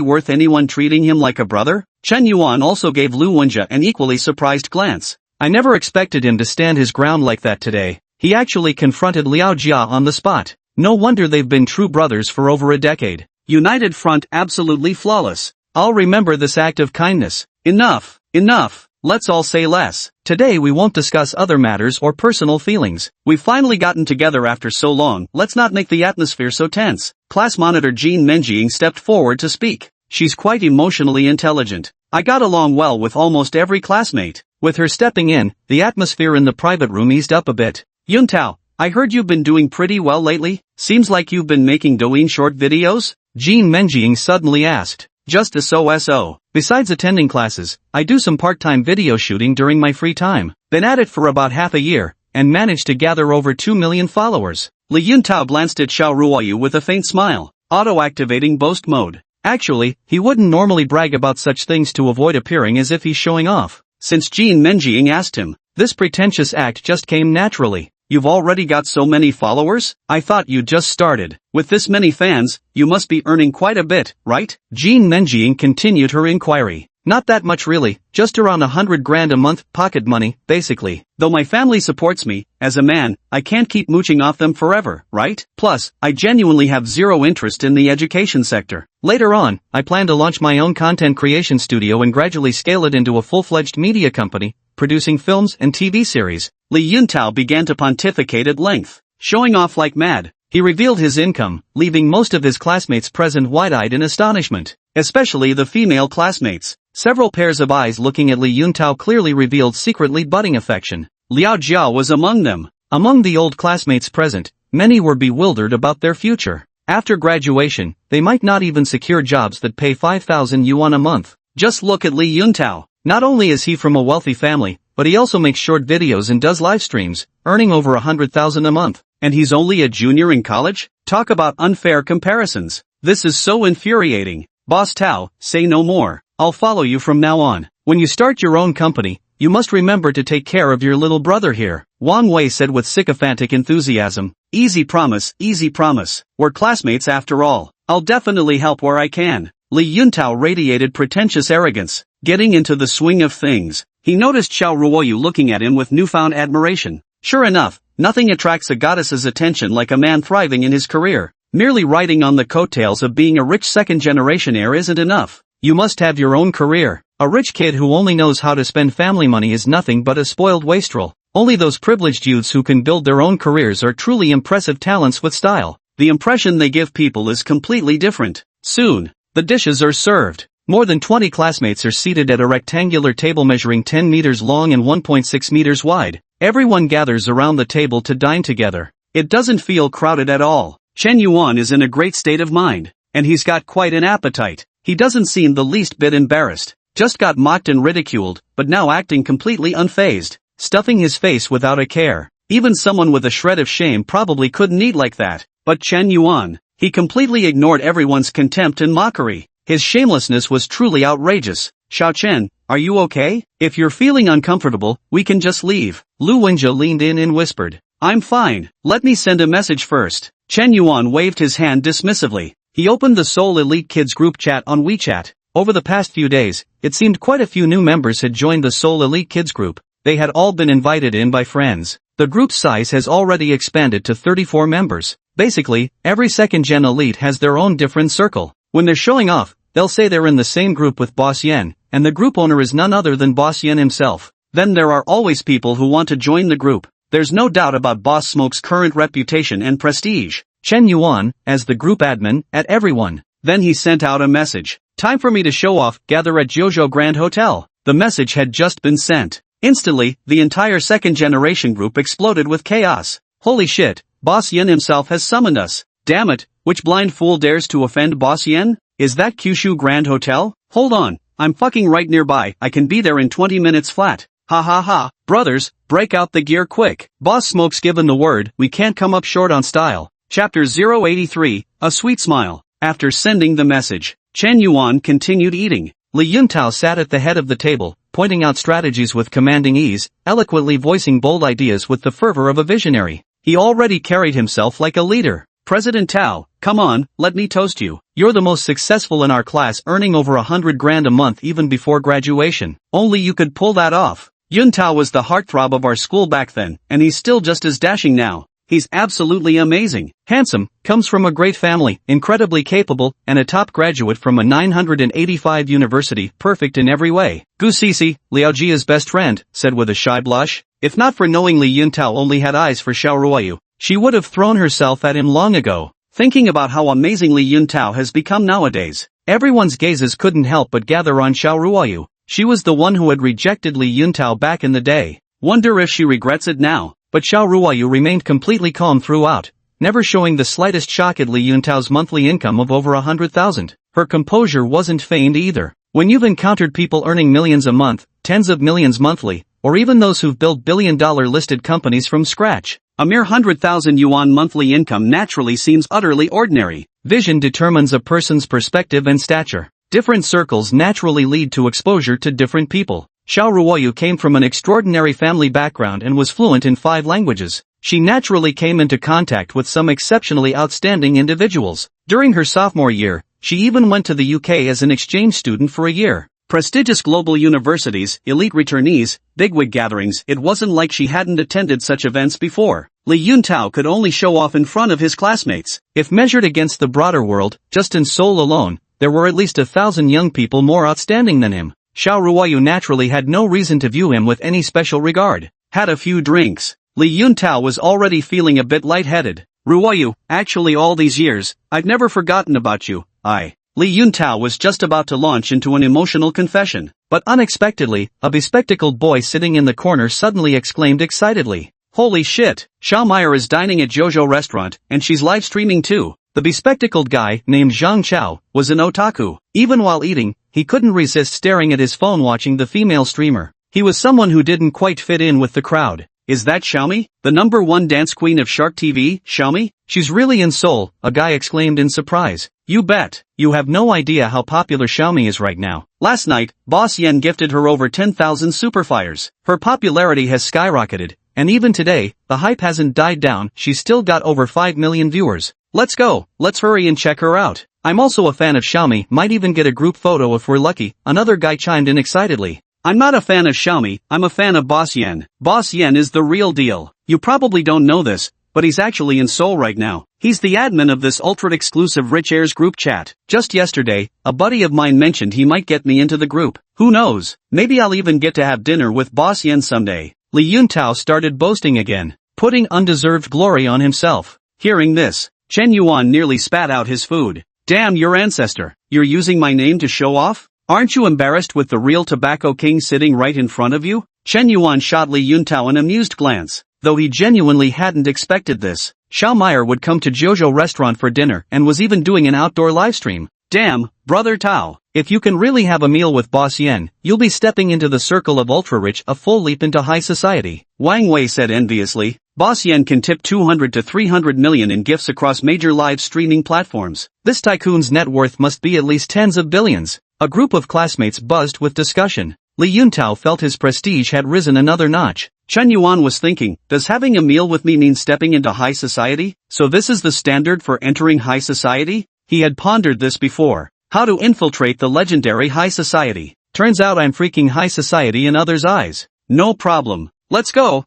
worth anyone treating him like a brother? Chen Yuan also gave Lu Wenjie an equally surprised glance. I never expected him to stand his ground like that today. He actually confronted Liao Jia on the spot. No wonder they've been true brothers for over a decade. United front, absolutely flawless. I'll remember this act of kindness. Enough, enough. let's all say less. Today we won't discuss other matters or personal feelings. We've finally gotten together after so long, let's not make the atmosphere so tense. Class monitor Jean Menjing stepped forward to speak. She's quite emotionally intelligent. I got along well with almost every classmate. With her stepping in, the atmosphere in the private room eased up a bit. Yuntao, I heard you've been doing pretty well lately? Seems like you've been making Douyin short videos? Jean Menjing suddenly asked. Just so. Besides attending classes, I do some part-time video shooting during my free time. Been at it for about half a year, and managed to gather over 2 million followers. Li Yuntao glanced at Xiao Ruoyu with a faint smile. Auto-activating boast mode. Actually, he wouldn't normally brag about such things to avoid appearing as if he's showing off. Since Jean Menjing asked him, this pretentious act just came naturally. You've already got so many followers? I thought you just started. With this many fans, you must be earning quite a bit, right? Jean Menjing continued her inquiry. Not that much really, just around 100 grand a month, pocket money, basically. Though my family supports me, as a man, I can't keep mooching off them forever, right? Plus, I genuinely have zero interest in the education sector. Later on, I plan to launch my own content creation studio and gradually scale it into a full-fledged media company, producing films and TV series. Li Yuntao began to pontificate at length, showing off like mad. He revealed his income, leaving most of his classmates present wide-eyed in astonishment. Especially the female classmates. Several pairs of eyes looking at Li Yuntao clearly revealed secretly budding affection. Liao Jiao was among them. Among the old classmates present, many were bewildered about their future. After graduation, they might not even secure jobs that pay 5,000 yuan a month. Just look at Li Yuntao. Not only is he from a wealthy family, but he also makes short videos and does live streams, earning over 100,000 a month. And he's only a junior in college? Talk about unfair comparisons. This is so infuriating. Boss Tao, say no more. I'll follow you from now on. When you start your own company, you must remember to take care of your little brother here, Wang Wei said with sycophantic enthusiasm. Easy promise, easy promise. We're classmates after all. I'll definitely help where I can. Li Yuntao radiated pretentious arrogance. Getting into the swing of things, he noticed Xiao Ruoyu looking at him with newfound admiration. Sure enough, nothing attracts a goddess's attention like a man thriving in his career. Merely riding on the coattails of being a rich second-generation heir isn't enough. You must have your own career. A rich kid who only knows how to spend family money is nothing but a spoiled wastrel. Only those privileged youths who can build their own careers are truly impressive talents with style. The impression they give people is completely different. Soon, the dishes are served. More than 20 classmates are seated at a rectangular table measuring 10 meters long and 1.6 meters wide. Everyone gathers around the table to dine together. It doesn't feel crowded at all. Chen Yuan is in a great state of mind, and he's got quite an appetite. He doesn't seem the least bit embarrassed. Just got mocked and ridiculed, but now acting completely unfazed, stuffing his face without a care. Even someone with a shred of shame probably couldn't eat like that. But Chen Yuan, he completely ignored everyone's contempt and mockery. His shamelessness was truly outrageous. Xiao Chen, are you okay? If you're feeling uncomfortable, we can just leave. Lu Wenjie leaned in and whispered. I'm fine. Let me send a message first. Chen Yuan waved his hand dismissively. He opened the Seoul Elite Kids group chat on WeChat. Over the past few days, it seemed quite a few new members had joined the Seoul Elite Kids group. They had all been invited in by friends. The group's size has already expanded to 34 members. Basically, every second-gen elite has their own different circle. When they're showing off, they'll say they're in the same group with Boss Yen, and the group owner is none other than Boss Yen himself. Then there are always people who want to join the group. There's no doubt about Boss Smoke's current reputation and prestige. Chen Yuan, as the group admin, at everyone. Then he sent out a message. Time for me to show off, gather at Jojo Grand Hotel. The message had just been sent. Instantly, the entire second-generation group exploded with chaos. Holy shit, Boss Yen himself has summoned us. Damn it, which blind fool dares to offend Boss Yen? Is that Kyushu Grand Hotel? Hold on, I'm fucking right nearby, I can be there in 20 minutes flat. Ha ha ha, brothers, break out the gear quick. Boss Smoke's given the word, we can't come up short on style. Chapter 083, A Sweet Smile. After sending the message, Chen Yuan continued eating. Li Yuntao sat at the head of the table, pointing out strategies with commanding ease, eloquently voicing bold ideas with the fervor of a visionary. He already carried himself like a leader. President Tao, come on, let me toast you. You're the most successful in our class, earning over 100 grand a month even before graduation. Only you could pull that off. Yuntao was the heartthrob of our school back then, and he's still just as dashing now. he's absolutely amazing. Handsome, comes from a great family, incredibly capable, and a top graduate from a 985 university, perfect in every way. Gu Sisi, Liao Jia's best friend, said with a shy blush. If not for knowing Li Yuntao only had eyes for Xiao Ruoyu, she would have thrown herself at him long ago. Thinking about how amazing Li Yuntao has become nowadays, everyone's gazes couldn't help but gather on Xiao Ruoyu. She was the one who had rejected Li Yuntao back in the day. Wonder if she regrets it now. But Xiao Ruoyu remained completely calm throughout, never showing the slightest shock at Li Yuntao's monthly income of over 100,000. Her composure wasn't feigned either. When you've encountered people earning millions a month, tens of millions monthly, or even those who've built billion-dollar listed companies from scratch, a mere 100,000 yuan monthly income naturally seems utterly ordinary. Vision determines a person's perspective and stature. Different circles naturally lead to exposure to different people. Xiao Ruoyu came from an extraordinary family background and was fluent in 5 languages. She naturally came into contact with some exceptionally outstanding individuals. During her sophomore year, she even went to the UK as an exchange student for a year. Prestigious global universities, elite returnees, bigwig gatherings, it wasn't like she hadn't attended such events before. Li Yuntao could only show off in front of his classmates. If measured against the broader world, just in Seoul alone, there were at least 1,000 young people more outstanding than him. Xiao Ruoyu naturally had no reason to view him with any special regard. Had a few drinks. Li Yuntao was already feeling a bit lightheaded. Ruoyu, actually all these years, I've never forgotten about you. Li Yuntao was just about to launch into an emotional confession. But unexpectedly, a bespectacled boy sitting in the corner suddenly exclaimed excitedly, "Holy shit! Xiao Meyer is dining at Jojo restaurant, and she's live streaming too." The bespectacled guy, named Zhang Chao, was an otaku. Even while eating, he couldn't resist staring at his phone watching the female streamer. He was someone who didn't quite fit in with the crowd. Is that Xiaomi? The #1 dance queen of Shark TV, Xiaomi? She's really in Seoul, a guy exclaimed in surprise. You bet. You have no idea how popular Xiaomi is right now. Last night, Boss Yen gifted her over 10,000 superfires. Her popularity has skyrocketed, and even today, the hype hasn't died down. She's still got over 5 million viewers. Let's go, let's hurry and check her out. I'm also a fan of Xiaomi, might even get a group photo if we're lucky, another guy chimed in excitedly. I'm not a fan of Xiaomi, I'm a fan of Boss Yen. Boss Yen is the real deal. You probably don't know this, but he's actually in Seoul right now. He's the admin of this ultra-exclusive Rich Heirs group chat. Just yesterday, a buddy of mine mentioned he might get me into the group. Who knows, maybe I'll even get to have dinner with Boss Yen someday. Li Yuntao started boasting again, putting undeserved glory on himself. Hearing this, Chen Yuan nearly spat out his food. Damn your ancestor, you're using my name to show off? Aren't you embarrassed with the real tobacco king sitting right in front of you? Chen Yuan shot Li Yuntao an amused glance, though he genuinely hadn't expected this. Xiao Meyer would come to Jojo restaurant for dinner and was even doing an outdoor livestream. Damn, brother Tao. If you can really have a meal with Boss Yen, you'll be stepping into the circle of ultra-rich, a full leap into high society. Wang Wei said enviously. Boss Yen can tip 200 to 300 million in gifts across major live streaming platforms. This tycoon's net worth must be at least tens of billions. A group of classmates buzzed with discussion. Li Yuntao felt his prestige had risen another notch. Chen Yuan was thinking, does having a meal with me mean stepping into high society? So this is the standard for entering high society? He had pondered this before. How to infiltrate the legendary high society. Turns out I'm freaking high society in others' eyes. No problem. Let's go.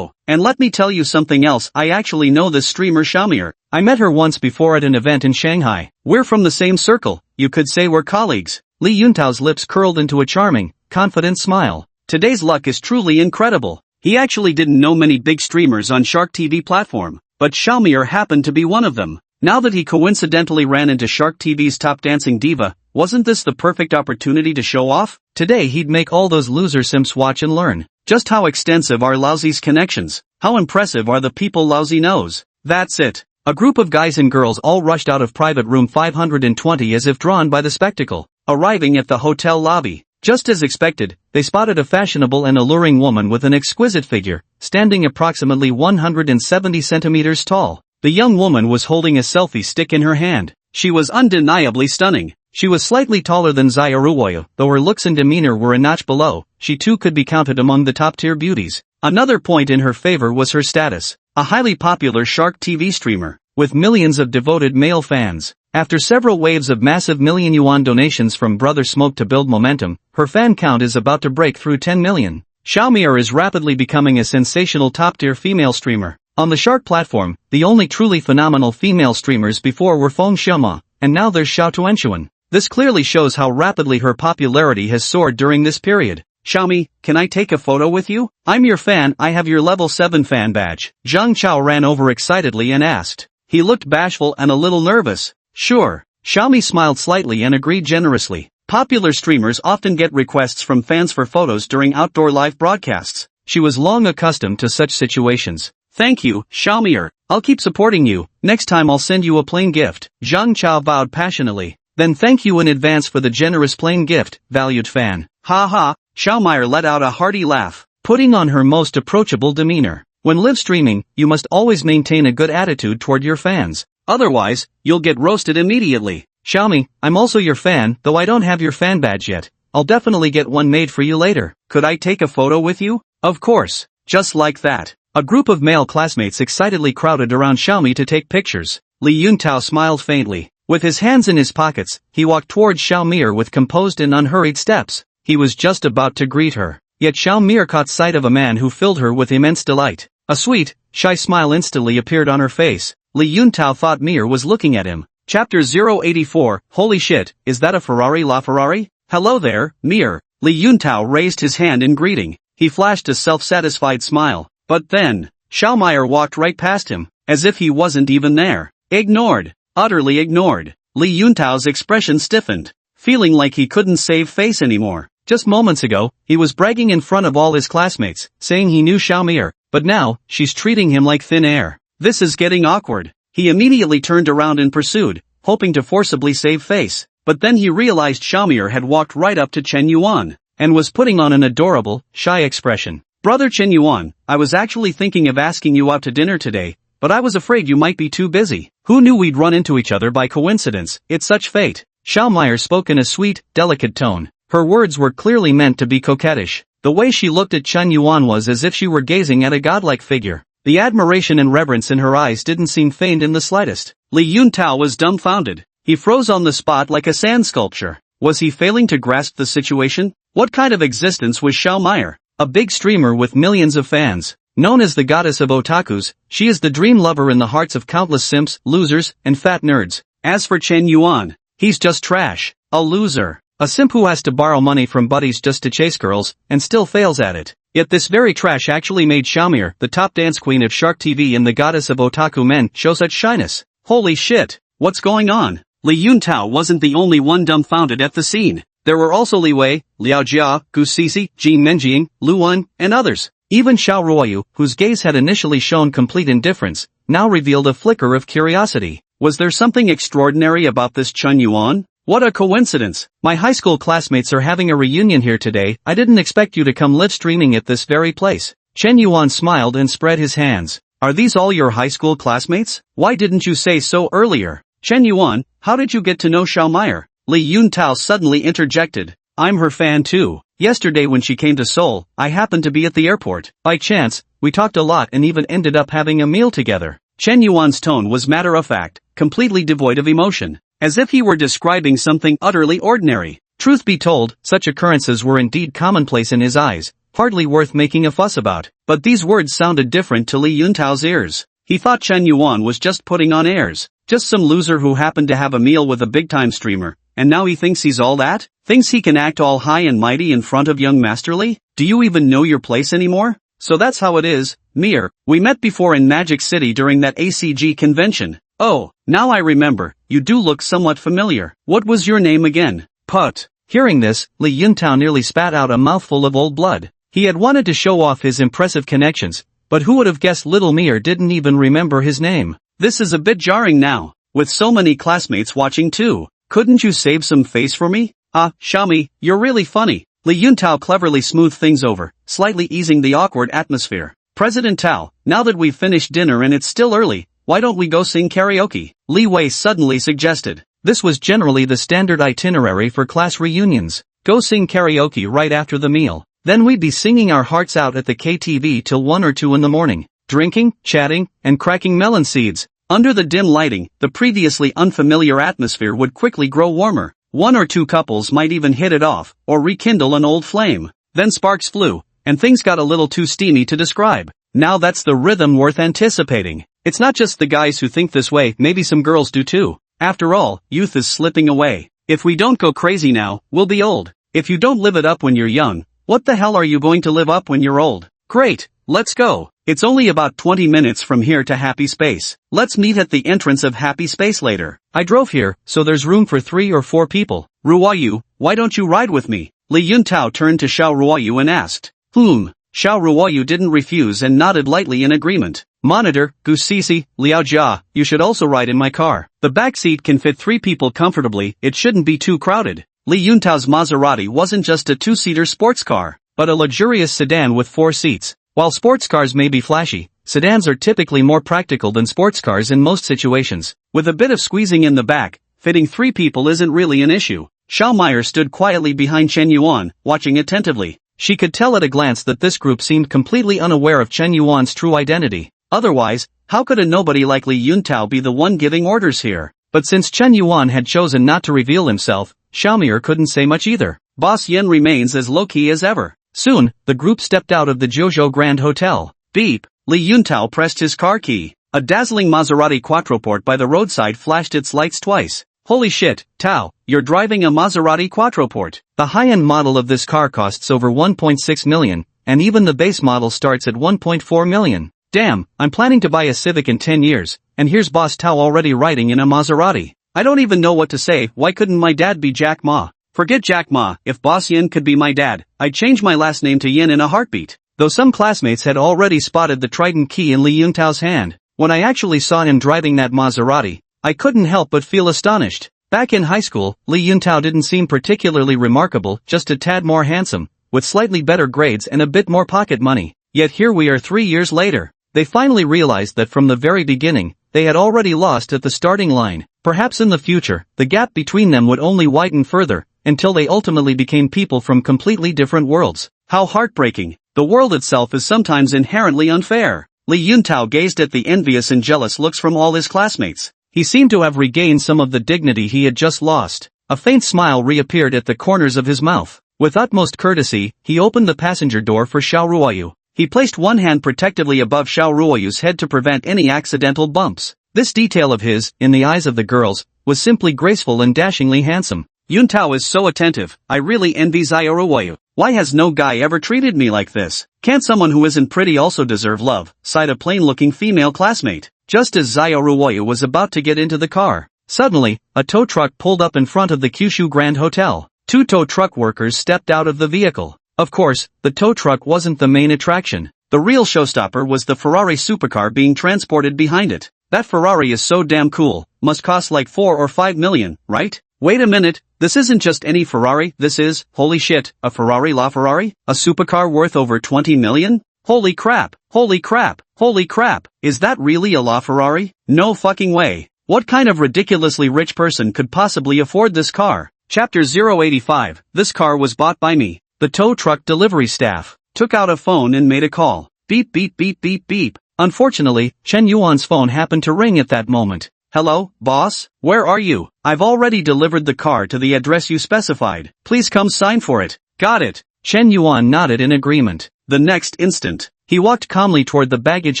And let me tell you something else, I actually know this streamer Xiaomi. I met her once before at an event in Shanghai. We're from the same circle, you could say we're colleagues. Li Yuntao's lips curled into a charming, confident smile. Today's luck is truly incredible. He actually didn't know many big streamers on Shark TV platform, but Xiaomi happened to be one of them. Now that he coincidentally ran into Shark TV's top dancing diva, wasn't this the perfect opportunity to show off? Today he'd make all those loser simps watch and learn. Just how extensive are Laozi's connections? How impressive are the people Laozi knows? That's it. A group of guys and girls all rushed out of private room 520 as if drawn by the spectacle. Arriving at the hotel lobby, just as expected, they spotted a fashionable and alluring woman with an exquisite figure, standing approximately 170 centimeters tall. The young woman was holding a selfie stick in her hand. She was undeniably stunning. She was slightly taller than Xiao Ruoyu, though her looks and demeanor were a notch below. She too could be counted among the top-tier beauties. Another point in her favor was her status. A highly popular Shark TV streamer, with millions of devoted male fans. After several waves of massive million-yuan donations from Brother Smoke to build momentum, her fan count is about to break through 10 million. Xiaomi is rapidly becoming a sensational top-tier female streamer. On the Shark platform, the only truly phenomenal female streamers before were Feng Xiaoma, and now there's Xiao Tuanxuan. This clearly shows how rapidly her popularity has soared during this period. Xiaomi, can I take a photo with you? I'm your fan, I have your level 7 fan badge. Zhang Chao ran over excitedly and asked. He looked bashful and a little nervous. Sure. Xiaomi smiled slightly and agreed generously. Popular streamers often get requests from fans for photos during outdoor live broadcasts. She was long accustomed to such situations. Thank you, Xiaomi. I'll keep supporting you. Next time I'll send you a plain gift. Zhang Chao vowed passionately. Then thank you in advance for the generous plain gift, valued fan. Ha ha, Xiaomi let out a hearty laugh, putting on her most approachable demeanor. When live streaming, you must always maintain a good attitude toward your fans. Otherwise, you'll get roasted immediately. Xiaomi, I'm also your fan, though I don't have your fan badge yet. I'll definitely get one made for you later. Could I take a photo with you? Of course. Just like that. A group of male classmates excitedly crowded around Xiaomi to take pictures. Li Yuntao smiled faintly. With his hands in his pockets, he walked towards Xiaomi with composed and unhurried steps. He was just about to greet her. Yet Xiaomi caught sight of a man who filled her with immense delight. A sweet, shy smile instantly appeared on her face. Li Yuntao thought Mir was looking at him. Chapter 084, Holy shit, is that a Ferrari LaFerrari? Hello there, Mir. Li Yuntao raised his hand in greeting. He flashed a self-satisfied smile. But then, Xiaomi walked right past him, as if he wasn't even there. Ignored. Utterly ignored. Li Yuntao's expression stiffened, feeling like he couldn't save face anymore. Just moments ago, he was bragging in front of all his classmates, saying he knew Xiaomi, but now, she's treating him like thin air. This is getting awkward. He immediately turned around and pursued, hoping to forcibly save face. But then he realized Xiaomi had walked right up to Chen Yuan, and was putting on an adorable, shy expression. Brother Chen Yuan, I was actually thinking of asking you out to dinner today, but I was afraid you might be too busy. Who knew we'd run into each other by coincidence? It's such fate. Xiaomi spoke in a sweet, delicate tone. Her words were clearly meant to be coquettish. The way she looked at Chen Yuan was as if she were gazing at a godlike figure. The admiration and reverence in her eyes didn't seem feigned in the slightest. Li Yuntao was dumbfounded. He froze on the spot like a sand sculpture. Was he failing to grasp the situation? What kind of existence was Xiaomi? A big streamer with millions of fans. Known as the goddess of otakus, she is the dream lover in the hearts of countless simps, losers, and fat nerds. As for Chen Yuan, he's just trash. A loser. A simp who has to borrow money from buddies just to chase girls, and still fails at it. Yet this very trash actually made Xiaomi, the top dance queen of Shark TV and the goddess of otaku men, show such shyness. Holy shit, what's going on? Li Yuntao wasn't the only one dumbfounded at the scene. There were also Li Wei, Liao Jia, Gu Sisi, Jin Menjing, Lu Wen, and others. Even Xiao Ruoyu, whose gaze had initially shown complete indifference, now revealed a flicker of curiosity. Was there something extraordinary about this Chen Yuan? What a coincidence. My high school classmates are having a reunion here today. I didn't expect you to come live streaming at this very place. Chen Yuan smiled and spread his hands. Are these all your high school classmates? Why didn't you say so earlier? Chen Yuan, how did you get to know Xiaomi? Li Yuntao suddenly interjected. I'm her fan too. Yesterday when she came to Seoul, I happened to be at the airport. By chance, we talked a lot and even ended up having a meal together. Chen Yuan's tone was matter-of-fact, completely devoid of emotion, as if he were describing something utterly ordinary. Truth be told, such occurrences were indeed commonplace in his eyes, hardly worth making a fuss about. But these words sounded different to Li Yuntao's ears. He thought Chen Yuan was just putting on airs, just some loser who happened to have a meal with a big-time streamer, and now he thinks he's all that? Thinks he can act all high and mighty in front of young Master Li? Do you even know your place anymore? So that's how it is, Mir. We met before in Magic City during that ACG convention. Oh, now I remember, you do look somewhat familiar. What was your name again? Put. Hearing this, Li Yuntao nearly spat out a mouthful of old blood. He had wanted to show off his impressive connections, but who would have guessed little Mir didn't even remember his name? This is a bit jarring now, with so many classmates watching too. Couldn't you save some face for me? Xiaomi, you're really funny. Li Yuntao cleverly smoothed things over, slightly easing the awkward atmosphere. President Tao, now that we've finished dinner and it's still early, why don't we go sing karaoke? Li Wei suddenly suggested. This was generally the standard itinerary for class reunions. Go sing karaoke right after the meal. Then we'd be singing our hearts out at the KTV till 1 or 2 in the morning, drinking, chatting, and cracking melon seeds. Under the dim lighting, the previously unfamiliar atmosphere would quickly grow warmer. 1 or 2 couples might even hit it off, or rekindle an old flame. Then sparks flew, and things got a little too steamy to describe. Now that's the rhythm worth anticipating. It's not just the guys who think this way, maybe some girls do too. After all, youth is slipping away. If we don't go crazy now, we'll be old. If you don't live it up when you're young, what the hell are you going to live up when you're old? Great, let's go. It's only about 20 minutes from here to Happy Space. Let's meet at the entrance of Happy Space later. I drove here, so there's room for 3 or 4 people. Ruoyu, why don't you ride with me? Li Yuntao turned to Xiao Ruoyu and asked. Xiao Ruoyu didn't refuse and nodded lightly in agreement. Monitor, Gu Sisi, Liao Jia, you should also ride in my car. The back seat can fit 3 people comfortably, it shouldn't be too crowded. Li Yuntao's Maserati wasn't just a 2-seater sports car, but a luxurious sedan with 4 seats. While sports cars may be flashy, sedans are typically more practical than sports cars in most situations. With a bit of squeezing in the back, fitting 3 people isn't really an issue. Xiao Meyer stood quietly behind Chen Yuan, watching attentively. She could tell at a glance that this group seemed completely unaware of Chen Yuan's true identity. Otherwise, how could a nobody like Li Yuntao be the one giving orders here? But since Chen Yuan had chosen not to reveal himself, Xiao Meyer couldn't say much either. Boss Yen remains as low-key as ever. Soon, the group stepped out of the Jojo Grand Hotel. Beep. Li Yuntao pressed his car key. A dazzling Maserati Quattroporte by the roadside flashed its lights twice. Holy shit, Tao, you're driving a Maserati Quattroporte. The high-end model of this car costs over 1.6 million, and even the base model starts at 1.4 million. Damn, I'm planning to buy a Civic in 10 years, and here's Boss Tao already riding in a Maserati. I don't even know what to say. Why couldn't my dad be Jack Ma? Forget Jack Ma, if Boss Yin could be my dad, I'd change my last name to Yin in a heartbeat. Though some classmates had already spotted the trident key in Li Yuntao's hand, when I actually saw him driving that Maserati, I couldn't help but feel astonished. Back in high school, Li Yuntao didn't seem particularly remarkable, just a tad more handsome, with slightly better grades and a bit more pocket money. Yet here we are 3 years later. They finally realized that from the very beginning, they had already lost at the starting line. Perhaps in the future, the gap between them would only widen further, until they ultimately became people from completely different worlds. How heartbreaking. The world itself is sometimes inherently unfair. Li Yuntao gazed at the envious and jealous looks from all his classmates. He seemed to have regained some of the dignity he had just lost. A faint smile reappeared at the corners of his mouth. With utmost courtesy, he opened the passenger door for Xiao Ruoyu. He placed one hand protectively above Xiao Ruoyu's head to prevent any accidental bumps. This detail of his, in the eyes of the girls, was simply graceful and dashingly handsome. Yuntao is so attentive, I really envy Xiao Ruoyu. Why has no guy ever treated me like this? Can't someone who isn't pretty also deserve love? Sighed a plain-looking female classmate. Just as Xiao Ruoyu was about to get into the car, suddenly, a tow truck pulled up in front of the Kyushu Grand Hotel. 2 tow truck workers stepped out of the vehicle. Of course, the tow truck wasn't the main attraction. The real showstopper was the Ferrari supercar being transported behind it. That Ferrari is so damn cool, must cost like 4 or 5 million, right? Wait a minute, this isn't just any Ferrari, this is, holy shit, a Ferrari LaFerrari? A supercar worth over 20 million? Holy crap, holy crap, holy crap, is that really a LaFerrari? No fucking way. What kind of ridiculously rich person could possibly afford this car? Chapter 085, this car was bought by me. The tow truck delivery staff took out a phone and made a call. Beep beep beep beep beep. Unfortunately, Chen Yuan's phone happened to ring at that moment. Hello, boss? Where are you? I've already delivered the car to the address you specified. Please come sign for it. Got it. Chen Yuan nodded in agreement. The next instant, he walked calmly toward the baggage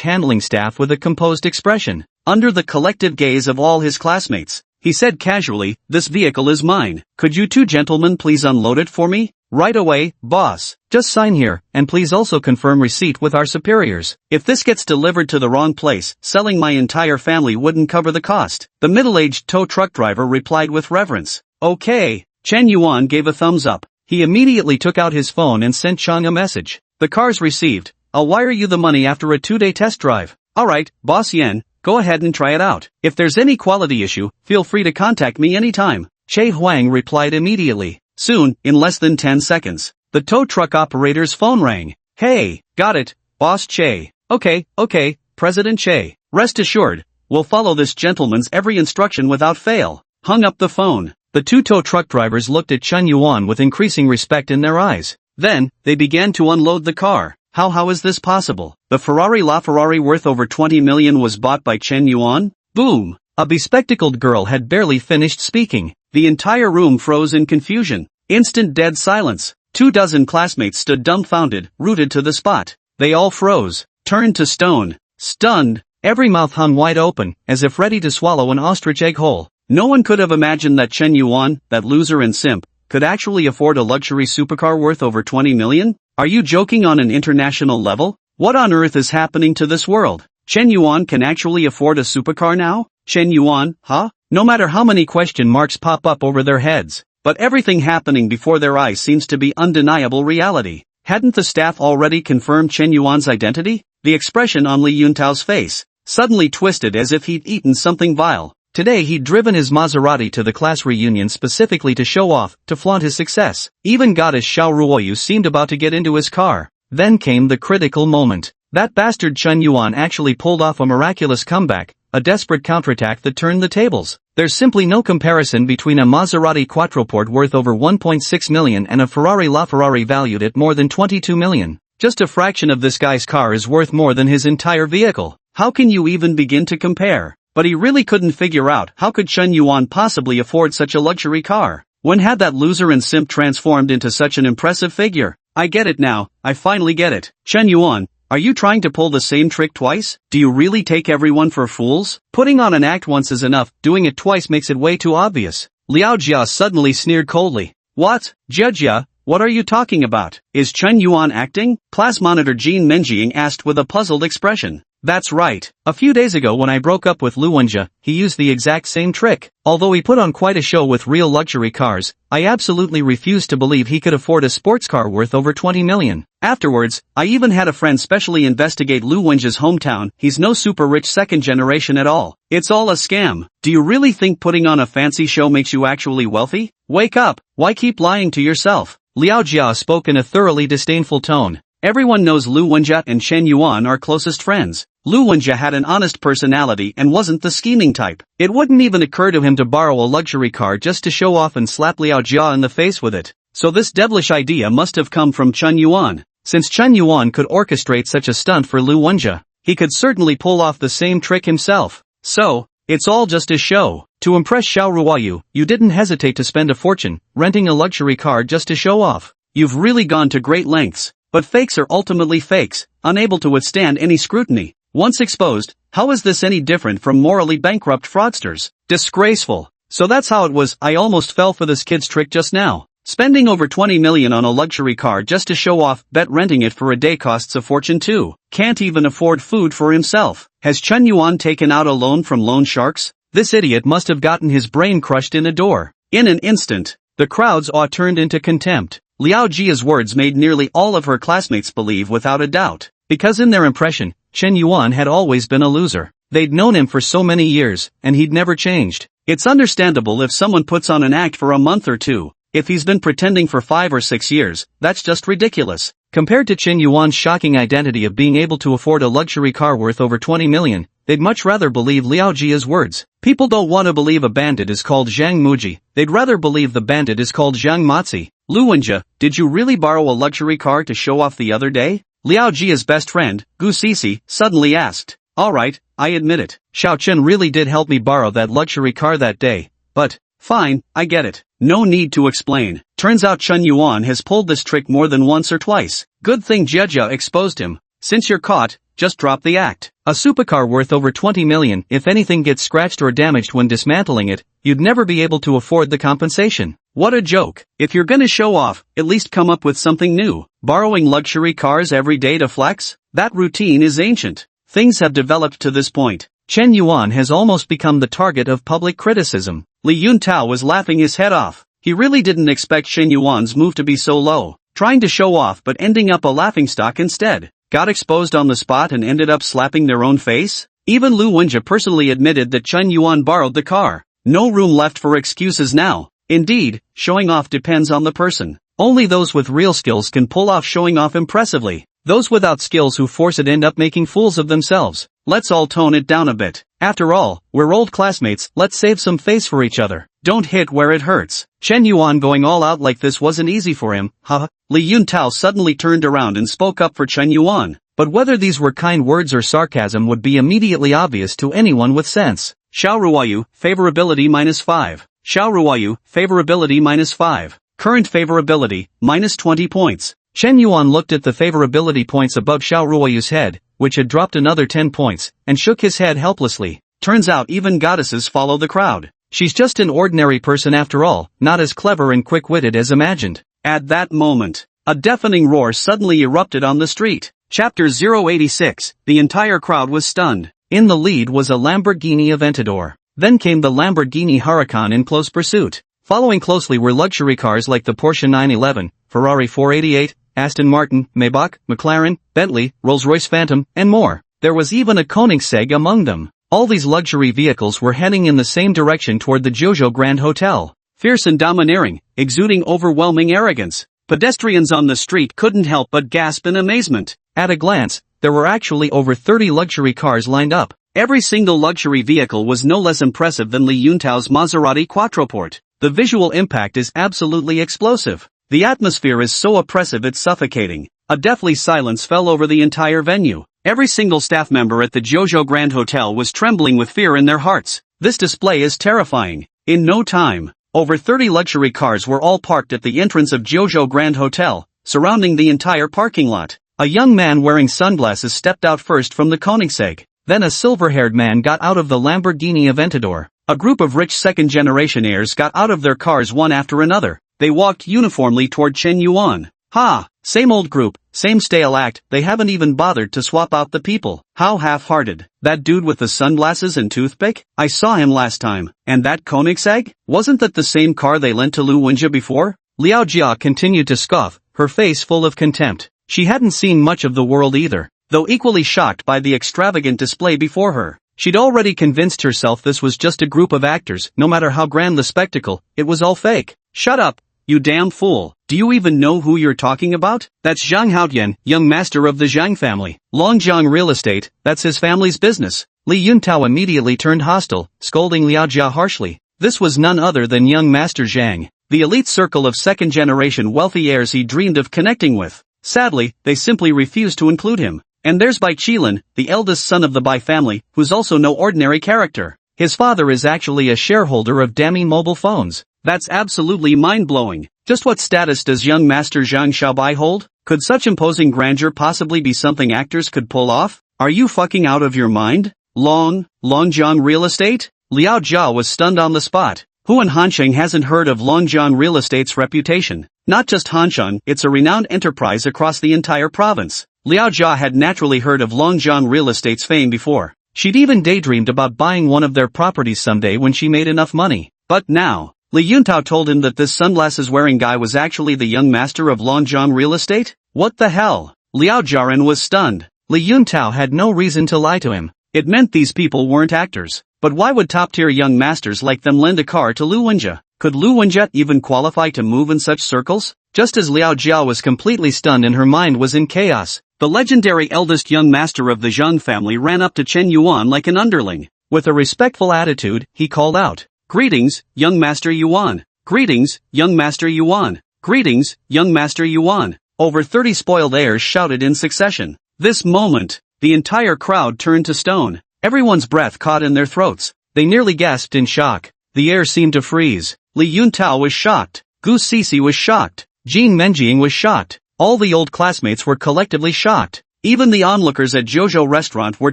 handling staff with a composed expression. Under the collective gaze of all his classmates, he said casually, this vehicle is mine. Could you 2 gentlemen please unload it for me? Right away, boss. Just sign here, and please also confirm receipt with our superiors. If this gets delivered to the wrong place, selling my entire family wouldn't cover the cost. The middle-aged tow truck driver replied with reverence. Okay. Chen Yuan gave a thumbs up. He immediately took out his phone and sent Chang a message. The car's received. I'll wire you the money after a 2-day test drive. Alright, Boss Yen, go ahead and try it out. If there's any quality issue, feel free to contact me anytime. Che Huang replied immediately. Soon, in less than 10 seconds, the tow truck operator's phone rang. Hey, got it, Boss Che. Okay, President Che. Rest assured, we'll follow this gentleman's every instruction without fail. Hung up the phone. The 2 tow truck drivers looked at Chen Yuan with increasing respect in their eyes. Then, they began to unload the car. How is this possible? The Ferrari LaFerrari worth over 20 million was bought by Chen Yuan? Boom! A bespectacled girl had barely finished speaking. The entire room froze in confusion. Instant dead silence. 24 classmates stood dumbfounded, rooted to the spot. They all froze. turned to stone. Stunned, every mouth hung wide open, as if ready to swallow an ostrich egg whole. No one could have imagined that Chen Yuan, that loser and simp, could actually afford a luxury supercar worth over 20 million? Are you joking on an international level? What on earth is happening to this world? Chen Yuan can actually afford a supercar now? Chen Yuan, huh? No matter how many question marks pop up over their heads, but everything happening before their eyes seems to be undeniable reality. Hadn't the staff already confirmed Chen Yuan's identity? The expression on Li Yuntao's face suddenly twisted as if he'd eaten something vile. Today he'd driven his Maserati to the class reunion specifically to show off, to flaunt his success. Even goddess Xiao Ruoyu seemed about to get into his car. Then came the critical moment. That bastard Chen Yuan actually pulled off a miraculous comeback, a desperate counterattack that turned the tables. There's simply no comparison between a Maserati Quattroporte worth over 1.6 million and a Ferrari LaFerrari valued at more than 22 million. Just a fraction of this guy's car is worth more than his entire vehicle. How can you even begin to compare? But he really couldn't figure out how could Chen Yuan possibly afford such a luxury car. When had that loser and simp transformed into such an impressive figure? I get it now, I finally get it. Chen Yuan, are you trying to pull the same trick twice? Do you really take everyone for fools? Putting on an act once is enough, doing it twice makes it way too obvious. Liao Jia suddenly sneered coldly. What? Jia, what are you talking about? Is Chen Yuan acting? Class monitor Jean Menjiang asked with a puzzled expression. That's right. A few days ago when I broke up with Lu Wenjia, he used the exact same trick. Although he put on quite a show with real luxury cars, I absolutely refused to believe he could afford a sports car worth over 20 million. Afterwards, I even had a friend specially investigate Lu Wenjia's hometown. He's no super rich second generation at all. It's all a scam. Do you really think putting on a fancy show makes you actually wealthy? Wake up. Why keep lying to yourself? Liao Jia spoke in a thoroughly disdainful tone. Everyone knows Lu Wenjia and Chen Yuan are closest friends. Lu Wenjia had an honest personality and wasn't the scheming type. It wouldn't even occur to him to borrow a luxury car just to show off and slap Liao Jia in the face with it. So this devilish idea must have come from Chen Yuan. Since Chen Yuan could orchestrate such a stunt for Lu Wenjia, he could certainly pull off the same trick himself. So, it's all just a show. To impress Xiao Ruoyu, you didn't hesitate to spend a fortune, renting a luxury car just to show off. You've really gone to great lengths. But fakes are ultimately fakes, unable to withstand any scrutiny. Once exposed, how is this any different from morally bankrupt fraudsters? Disgraceful. So that's how it was. I almost fell for this kid's trick just now. Spending over 20 million on a luxury car just to show off, bet renting it for a day costs a fortune too. Can't even afford food for himself. Has Chen Yuan taken out a loan from loan sharks? This idiot must have gotten his brain crushed in a door. In an instant, the crowd's awe turned into contempt. Liao Jia's words made nearly all of her classmates believe without a doubt. Because in their impression, Chen Yuan had always been a loser. They'd known him for so many years, and he'd never changed. It's understandable if someone puts on an act for a month or two. If he's been pretending for 5 or 6 years, that's just ridiculous. Compared to Chen Yuan's shocking identity of being able to afford a luxury car worth over 20 million, they'd much rather believe Liao Jia's words. People don't want to believe a bandit is called Zhang Muji, they'd rather believe the bandit is called Zhang Matzi. Lu Wenjia, did you really borrow a luxury car to show off the other day? Liao Jia's best friend, Gu Sisi, suddenly asked. Alright, I admit it. Xiao Chen really did help me borrow that luxury car that day. But, fine, I get it. No need to explain. Turns out Chen Yuan has pulled this trick more than once or twice. Good thing Jia exposed him. Since you're caught, just drop the act. A supercar worth over 20 million, if anything gets scratched or damaged when dismantling it, you'd never be able to afford the compensation. What a joke. If you're gonna show off, at least come up with something new. Borrowing luxury cars every day to flex? That routine is ancient. Things have developed to this point. Chen Yuan has almost become the target of public criticism. Li Yuntao was laughing his head off. He really didn't expect Chen Yuan's move to be so low. Trying to show off but ending up a laughingstock instead. Got exposed on the spot and ended up slapping their own face? Even Lu Wenjia personally admitted that Chen Yuan borrowed the car. No room left for excuses now. Indeed, showing off depends on the person. Only those with real skills can pull off showing off impressively. Those without skills who force it end up making fools of themselves. Let's all tone it down a bit. After all, we're old classmates, let's save some face for each other. Don't hit where it hurts. Chen Yuan going all out like this wasn't easy for him, haha. Li Yuntao suddenly turned around and spoke up for Chen Yuan. But whether these were kind words or sarcasm would be immediately obvious to anyone with sense. Xiao Ruoyu, favorability -5. Xiao Ruoyu, favorability -5. Current favorability, -20 points. Chen Yuan looked at the favorability points above Xiao Ruoyu's head, which had dropped another 10 points, and shook his head helplessly. Turns out even goddesses follow the crowd. She's just an ordinary person after all, not as clever and quick-witted as imagined. At that moment, a deafening roar suddenly erupted on the street. Chapter 086, the entire crowd was stunned. In the lead was a Lamborghini Aventador. Then came the Lamborghini Huracan in close pursuit. Following closely were luxury cars like the Porsche 911, Ferrari 488, Aston Martin, Maybach, McLaren, Bentley, Rolls-Royce Phantom, and more. There was even a Koenigsegg among them. All these luxury vehicles were heading in the same direction toward the Jojo Grand Hotel. Fierce and domineering, exuding overwhelming arrogance. Pedestrians on the street couldn't help but gasp in amazement. At a glance, there were actually over 30 luxury cars lined up. Every single luxury vehicle was no less impressive than Li Yuntao's Maserati Quattroporte. The visual impact is absolutely explosive. The atmosphere is so oppressive it's suffocating. A deathly silence fell over the entire venue. Every single staff member at the Jojo Grand Hotel was trembling with fear in their hearts. This display is terrifying. In no time, over 30 luxury cars were all parked at the entrance of Jojo Grand Hotel, surrounding the entire parking lot. A young man wearing sunglasses stepped out first from the Koenigsegg. Then a silver-haired man got out of the Lamborghini Aventador. A group of rich second-generation heirs got out of their cars one after another. They walked uniformly toward Chen Yuan. Ha! Same old group, same stale act, they haven't even bothered to swap out the people. How half-hearted. That dude with the sunglasses and toothpick? I saw him last time. And that Koenigsegg? Wasn't that the same car they lent to Lu Wenjie before? Liao Jia continued to scoff, her face full of contempt. She hadn't seen much of the world either, though equally shocked by the extravagant display before her. She'd already convinced herself this was just a group of actors. No matter how grand the spectacle, it was all fake. Shut up, you damn fool. Do you even know who you're talking about? That's Zhang Haotian, young master of the Zhang family. Longjiang Real Estate, that's his family's business. Li Yuntao immediately turned hostile, scolding Liao Jia harshly. This was none other than young master Zhang, the elite circle of second-generation wealthy heirs he dreamed of connecting with. Sadly, they simply refused to include him. And there's Bai Qilin, the eldest son of the Bai family, who's also no ordinary character. His father is actually a shareholder of Dami Mobile Phones. That's absolutely mind-blowing. Just what status does young master Zhang Xiaobai hold? Could such imposing grandeur possibly be something actors could pull off? Are you fucking out of your mind? Longjiang Real Estate? Liao Jia was stunned on the spot. Who in Hansheng hasn't heard of Longjiang Real Estate's reputation? Not just Hansheng, it's a renowned enterprise across the entire province. Liao Jia had naturally heard of Longjiang Real Estate's fame before. She'd even daydreamed about buying one of their properties someday when she made enough money. But now, Li Yuntao told him that this sunglasses-wearing guy was actually the young master of Longjiang Real Estate? What the hell? Liao Jiaran was stunned. Li Yuntao had no reason to lie to him. It meant these people weren't actors. But why would top-tier young masters like them lend a car to Lu Wenjie? Could Lu Wenjie even qualify to move in such circles? Just as Liao Jia was completely stunned and her mind was in chaos, the legendary eldest young master of the Zhang family ran up to Chen Yuan like an underling. With a respectful attitude, he called out, "Greetings, young master Yuan. Greetings, young master Yuan. Greetings, young master Yuan." Over 30 spoiled heirs shouted in succession. This moment, the entire crowd turned to stone. Everyone's breath caught in their throats. They nearly gasped in shock. The air seemed to freeze. Li Yuntao was shocked. Gu Sisi was shocked. Jin Menjing was shocked. All the old classmates were collectively shocked. Even the onlookers at Jojo restaurant were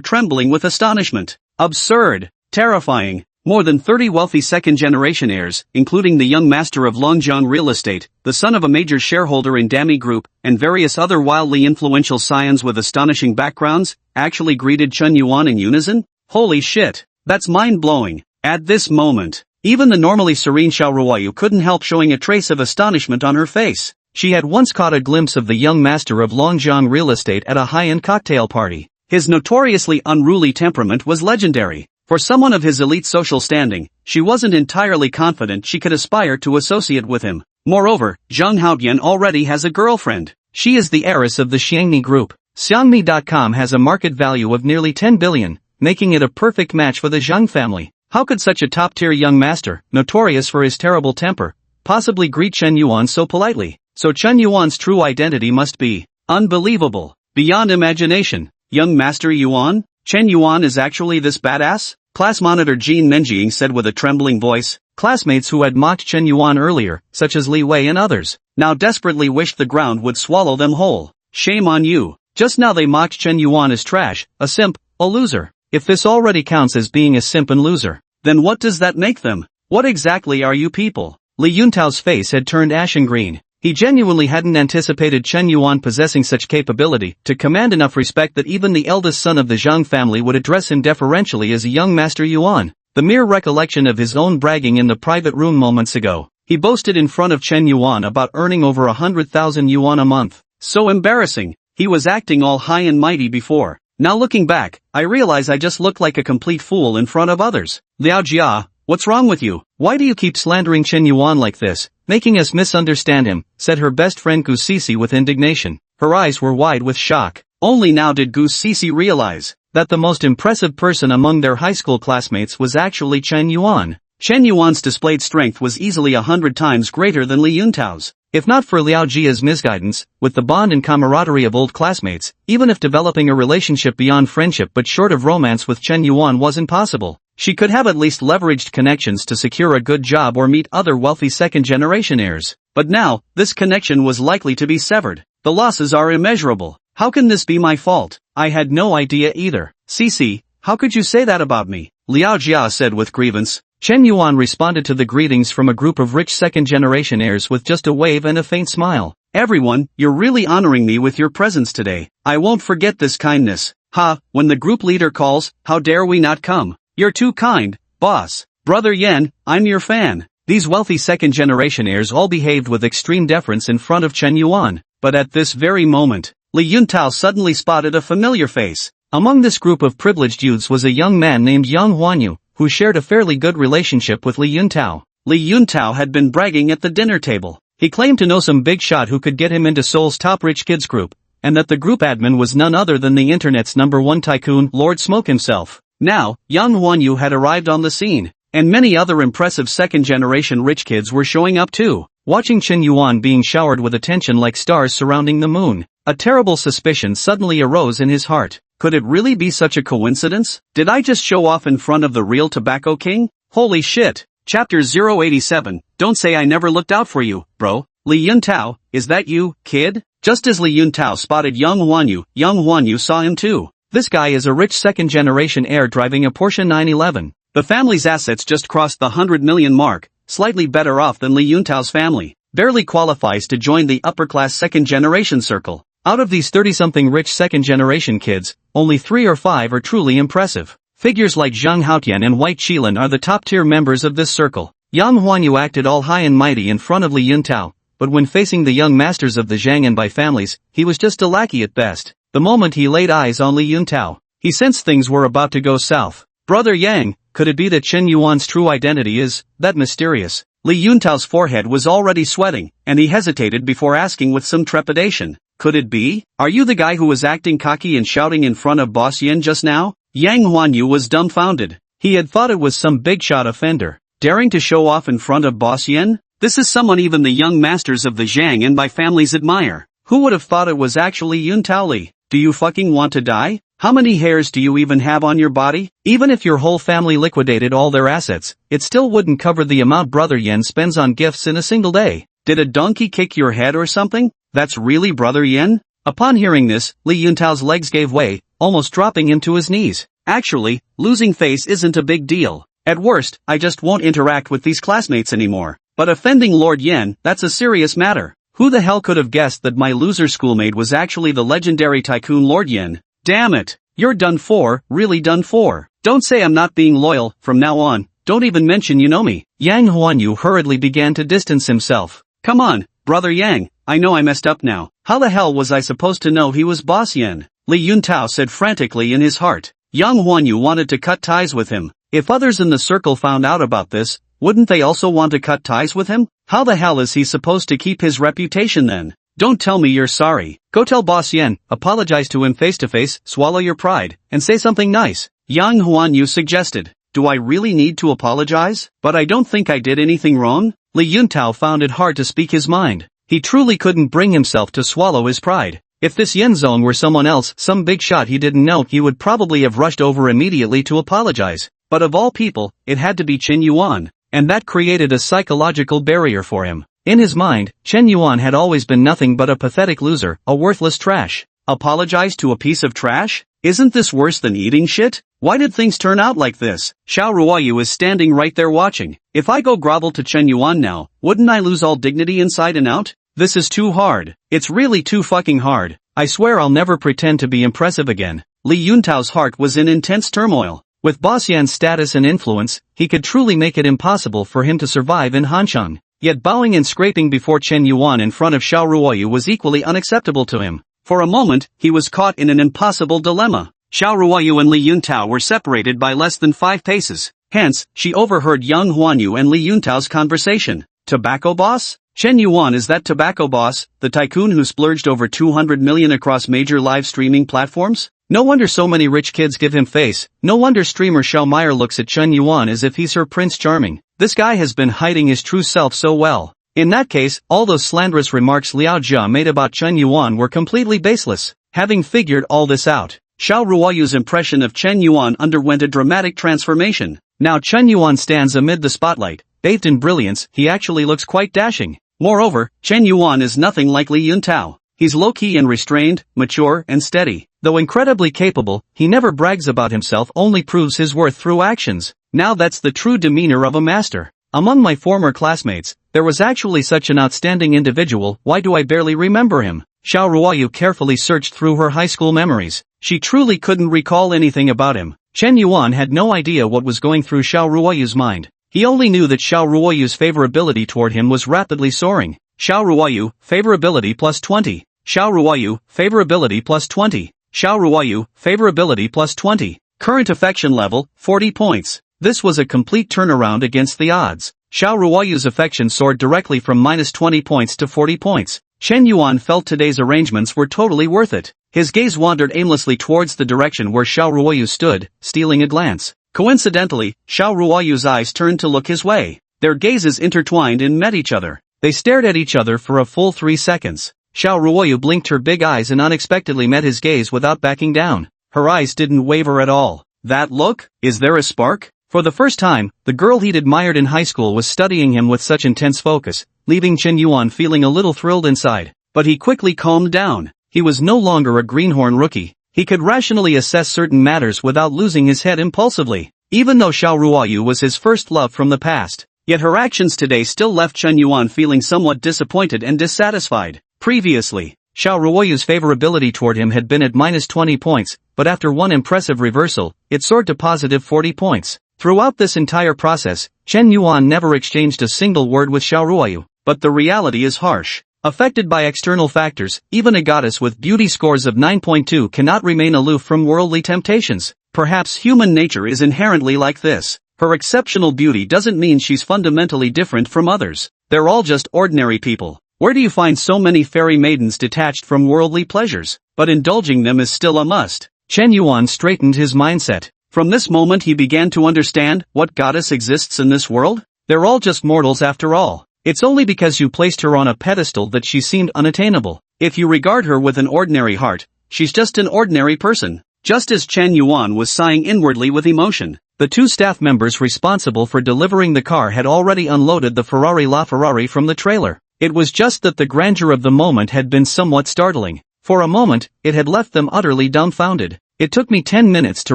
trembling with astonishment. Absurd. Terrifying. More than 30 wealthy second-generation heirs, including the young master of Longjiang Real Estate, the son of a major shareholder in Dami Group, and various other wildly influential scions with astonishing backgrounds, actually greeted Chen Yuan in unison? Holy shit. That's mind-blowing. At this moment, even the normally serene Xiao Ruoyu couldn't help showing a trace of astonishment on her face. She had once caught a glimpse of the young master of Longjiang Real Estate at a high-end cocktail party. His notoriously unruly temperament was legendary. For someone of his elite social standing, she wasn't entirely confident she could aspire to associate with him. Moreover, Zhang Haotian already has a girlfriend. She is the heiress of the Xiangmi Group. Xiangmi.com has a market value of nearly 10 billion, making it a perfect match for the Zhang family. How could such a top-tier young master, notorious for his terrible temper, possibly greet Chen Yuan so politely? So Chen Yuan's true identity must be unbelievable, beyond imagination. Young Master Yuan? Chen Yuan is actually this badass? Class monitor Jin Menjing said with a trembling voice. Classmates who had mocked Chen Yuan earlier, such as Li Wei and others, now desperately wished the ground would swallow them whole. Shame on you. Just now they mocked Chen Yuan as trash, a simp, a loser. If this already counts as being a simp and loser, then what does that make them? What exactly are you people? Li Yuntao's face had turned ashen green. He genuinely hadn't anticipated Chen Yuan possessing such capability to command enough respect that even the eldest son of the Zhang family would address him deferentially as a young Master Yuan. The mere recollection of his own bragging in the private room moments ago. He boasted in front of Chen Yuan about earning over 100,000 yuan a month. So embarrassing. He was acting all high and mighty before. Now looking back, I realize I just look like a complete fool in front of others. Liao Jia, what's wrong with you? Why do you keep slandering Chen Yuan like this, making us misunderstand him, said her best friend Gu Sisi with indignation. Her eyes were wide with shock. Only now did Gu Sisi realize that the most impressive person among their high school classmates was actually Chen Yuan. Chen Yuan's displayed strength was easily 100 times greater than Li Yuntao's. If not for Liao Jia's misguidance, with the bond and camaraderie of old classmates, even if developing a relationship beyond friendship but short of romance with Chen Yuan wasn't possible, she could have at least leveraged connections to secure a good job or meet other wealthy second-generation heirs. But now, this connection was likely to be severed. The losses are immeasurable. How can this be my fault? I had no idea either. Sisi, how could you say that about me? Liao Jia said with grievance. Chen Yuan responded to the greetings from a group of rich second-generation heirs with just a wave and a faint smile. Everyone, you're really honoring me with your presence today. I won't forget this kindness. Ha, when the group leader calls, how dare we not come? You're too kind, boss. Brother Yan, I'm your fan. These wealthy second-generation heirs all behaved with extreme deference in front of Chen Yuan. But at this very moment, Li Yuntao suddenly spotted a familiar face. Among this group of privileged youths was a young man named Yang Huanyu, who shared a fairly good relationship with Li Yuntao. Li Yuntao had been bragging at the dinner table. He claimed to know some big shot who could get him into Seoul's top rich kids group, and that the group admin was none other than the internet's #1 tycoon, Lord Smoke himself. Now, Yang Huanyu had arrived on the scene, and many other impressive second-generation rich kids were showing up too. Watching Chen Yuan being showered with attention like stars surrounding the moon, a terrible suspicion suddenly arose in his heart. Could it really be such a coincidence? Did I just show off in front of the real Tobacco King? Holy shit. Chapter 087, Don't say I never looked out for you, bro. Li Yuntao, is that you, kid? Just as Li Yuntao spotted Yang Huanyu saw him too. This guy is a rich second-generation heir driving a Porsche 911. The family's assets just crossed the 100 million mark, slightly better off than Li Yuntao's family. Barely qualifies to join the upper-class second-generation circle. Out of these 30-something rich second-generation kids, only 3 or 5 are truly impressive. Figures like Zhang Haotian and White Qilin are the top-tier members of this circle. Yang Huanyu acted all high and mighty in front of Li Yuntao, but when facing the young masters of the Zhang and Bai families, he was just a lackey at best. The moment he laid eyes on Li Yuntao, he sensed things were about to go south. Brother Yang, could it be that Chen Yuan's true identity is that mysterious? Li Yuntao's forehead was already sweating, and he hesitated before asking with some trepidation. Could it be? Are you the guy who was acting cocky and shouting in front of Boss Yin just now? Yang Huanyu was dumbfounded. He had thought it was some big shot offender, daring to show off in front of Boss Yin? This is someone even the young masters of the Zhang and Bai families admire. Who would have thought it was actually Yuntao Li? Do you fucking want to die? How many hairs do you even have on your body? Even if your whole family liquidated all their assets, it still wouldn't cover the amount Brother Yen spends on gifts in a single day. Did a donkey kick your head or something? That's really Brother Yen? Upon hearing this, Li Yuntao's legs gave way, almost dropping him to his knees. Actually, losing face isn't a big deal. At worst, I just won't interact with these classmates anymore. But offending Lord Yen, that's a serious matter. Who the hell could have guessed that my loser schoolmate was actually the legendary tycoon Lord Yen? Damn it. You're done for, really done for. Don't say I'm not being loyal, from now on. Don't even mention you know me. Yang Huanyu hurriedly began to distance himself. Come on, Brother Yang, I know I messed up now. How the hell was I supposed to know he was Boss Yen? Li Yuntao said frantically in his heart. Yang Huanyu wanted to cut ties with him. If others in the circle found out about this, wouldn't they also want to cut ties with him? How the hell is he supposed to keep his reputation then? Don't tell me you're sorry. Go tell Boss Yen, apologize to him face to face, swallow your pride, and say something nice. Yang Huanyu suggested. Do I really need to apologize? But I don't think I did anything wrong. Li Yuntao found it hard to speak his mind. He truly couldn't bring himself to swallow his pride. If this Yen Zone were someone else, some big shot he didn't know, he would probably have rushed over immediately to apologize. But of all people, it had to be Chen Yuan. and that created a psychological barrier for him. In his mind, Chen Yuan had always been nothing but a pathetic loser, a worthless trash. Apologize to a piece of trash? Isn't this worse than eating shit? Why did things turn out like this? Xiao Ruoyu is standing right there watching. If I go grovel to Chen Yuan now, wouldn't I lose all dignity inside and out? This is too hard. It's really too fucking hard. I swear I'll never pretend to be impressive again. Li Yuntao's heart was in intense turmoil. With Boss Yan's status and influence, he could truly make it impossible for him to survive in Hansheng. Yet bowing and scraping before Chen Yuan in front of Xiao Ruoyu was equally unacceptable to him. For a moment, he was caught in an impossible dilemma. Xiao Ruoyu and Li Yuntao were separated by less than 5 paces. Hence, she overheard young Huanyu and Li Yuntao's conversation. Tobacco boss? Chen Yuan is that tobacco boss, the tycoon who splurged over 200 million across major live streaming platforms? No wonder so many rich kids give him face. No wonder streamer Xiao Meyer looks at Chen Yuan as if he's her Prince Charming. This guy has been hiding his true self so well. In that case, all those slanderous remarks Liao Jia made about Chen Yuan were completely baseless. Having figured all this out, Xiao Ruoyu's impression of Chen Yuan underwent a dramatic transformation. Now Chen Yuan stands amid the spotlight. Bathed in brilliance, he actually looks quite dashing. Moreover, Chen Yuan is nothing like Li Yuntao. He's low-key and restrained, mature and steady. Though incredibly capable, he never brags about himself, only proves his worth through actions. Now that's the true demeanor of a master. Among my former classmates, there was actually such an outstanding individual. Why do I barely remember him? Xiao Ruoyu carefully searched through her high school memories. She truly couldn't recall anything about him. Chen Yuan had no idea what was going through Xiao Ruoyu's mind. He only knew that Xiao Ruoyu's favorability toward him was rapidly soaring. Xiao Ruoyu, favorability plus 20. Xiao Ruoyu, favorability plus 20. Xiao Ruoyu, favorability plus 20. Current affection level, 40 points. This was a complete turnaround against the odds. Xiao Ruoyu's affection soared directly from minus 20 points to 40 points. Chen Yuan felt today's arrangements were totally worth it. His gaze wandered aimlessly towards the direction where Xiao Ruoyu stood, stealing a glance. Coincidentally, Xiao Ruoyu's eyes turned to look his way. Their gazes intertwined and met each other. They stared at each other for a full 3 seconds. Xiao Ruoyu blinked her big eyes and unexpectedly met his gaze without backing down. Her eyes didn't waver at all. That look? Is there a spark? For the first time, the girl he'd admired in high school was studying him with such intense focus, leaving Chen Yuan feeling a little thrilled inside. But he quickly calmed down. He was no longer a greenhorn rookie. He could rationally assess certain matters without losing his head impulsively. Even though Xiao Ruoyu was his first love from the past, yet her actions today still left Chen Yuan feeling somewhat disappointed and dissatisfied. Previously, Xiao Ruoyu's favorability toward him had been at minus 20 points, but after one impressive reversal, it soared to positive 40 points. Throughout this entire process, Chen Yuan never exchanged a single word with Xiao Ruoyu. But the reality is harsh. Affected by external factors, even a goddess with beauty scores of 9.2 cannot remain aloof from worldly temptations. Perhaps human nature is inherently like this. Her exceptional beauty doesn't mean she's fundamentally different from others. They're all just ordinary people. Where do you find so many fairy maidens detached from worldly pleasures? But indulging them is still a must. Chen Yuan straightened his mindset. From this moment he began to understand, what goddess exists in this world? They're all just mortals after all. It's only because you placed her on a pedestal that she seemed unattainable. If you regard her with an ordinary heart, she's just an ordinary person. Just as Chen Yuan was sighing inwardly with emotion, the 2 staff members responsible for delivering the car had already unloaded the Ferrari from the trailer. It was just that the grandeur of the moment had been somewhat startling. For a moment, it had left them utterly dumbfounded. It took me 10 minutes to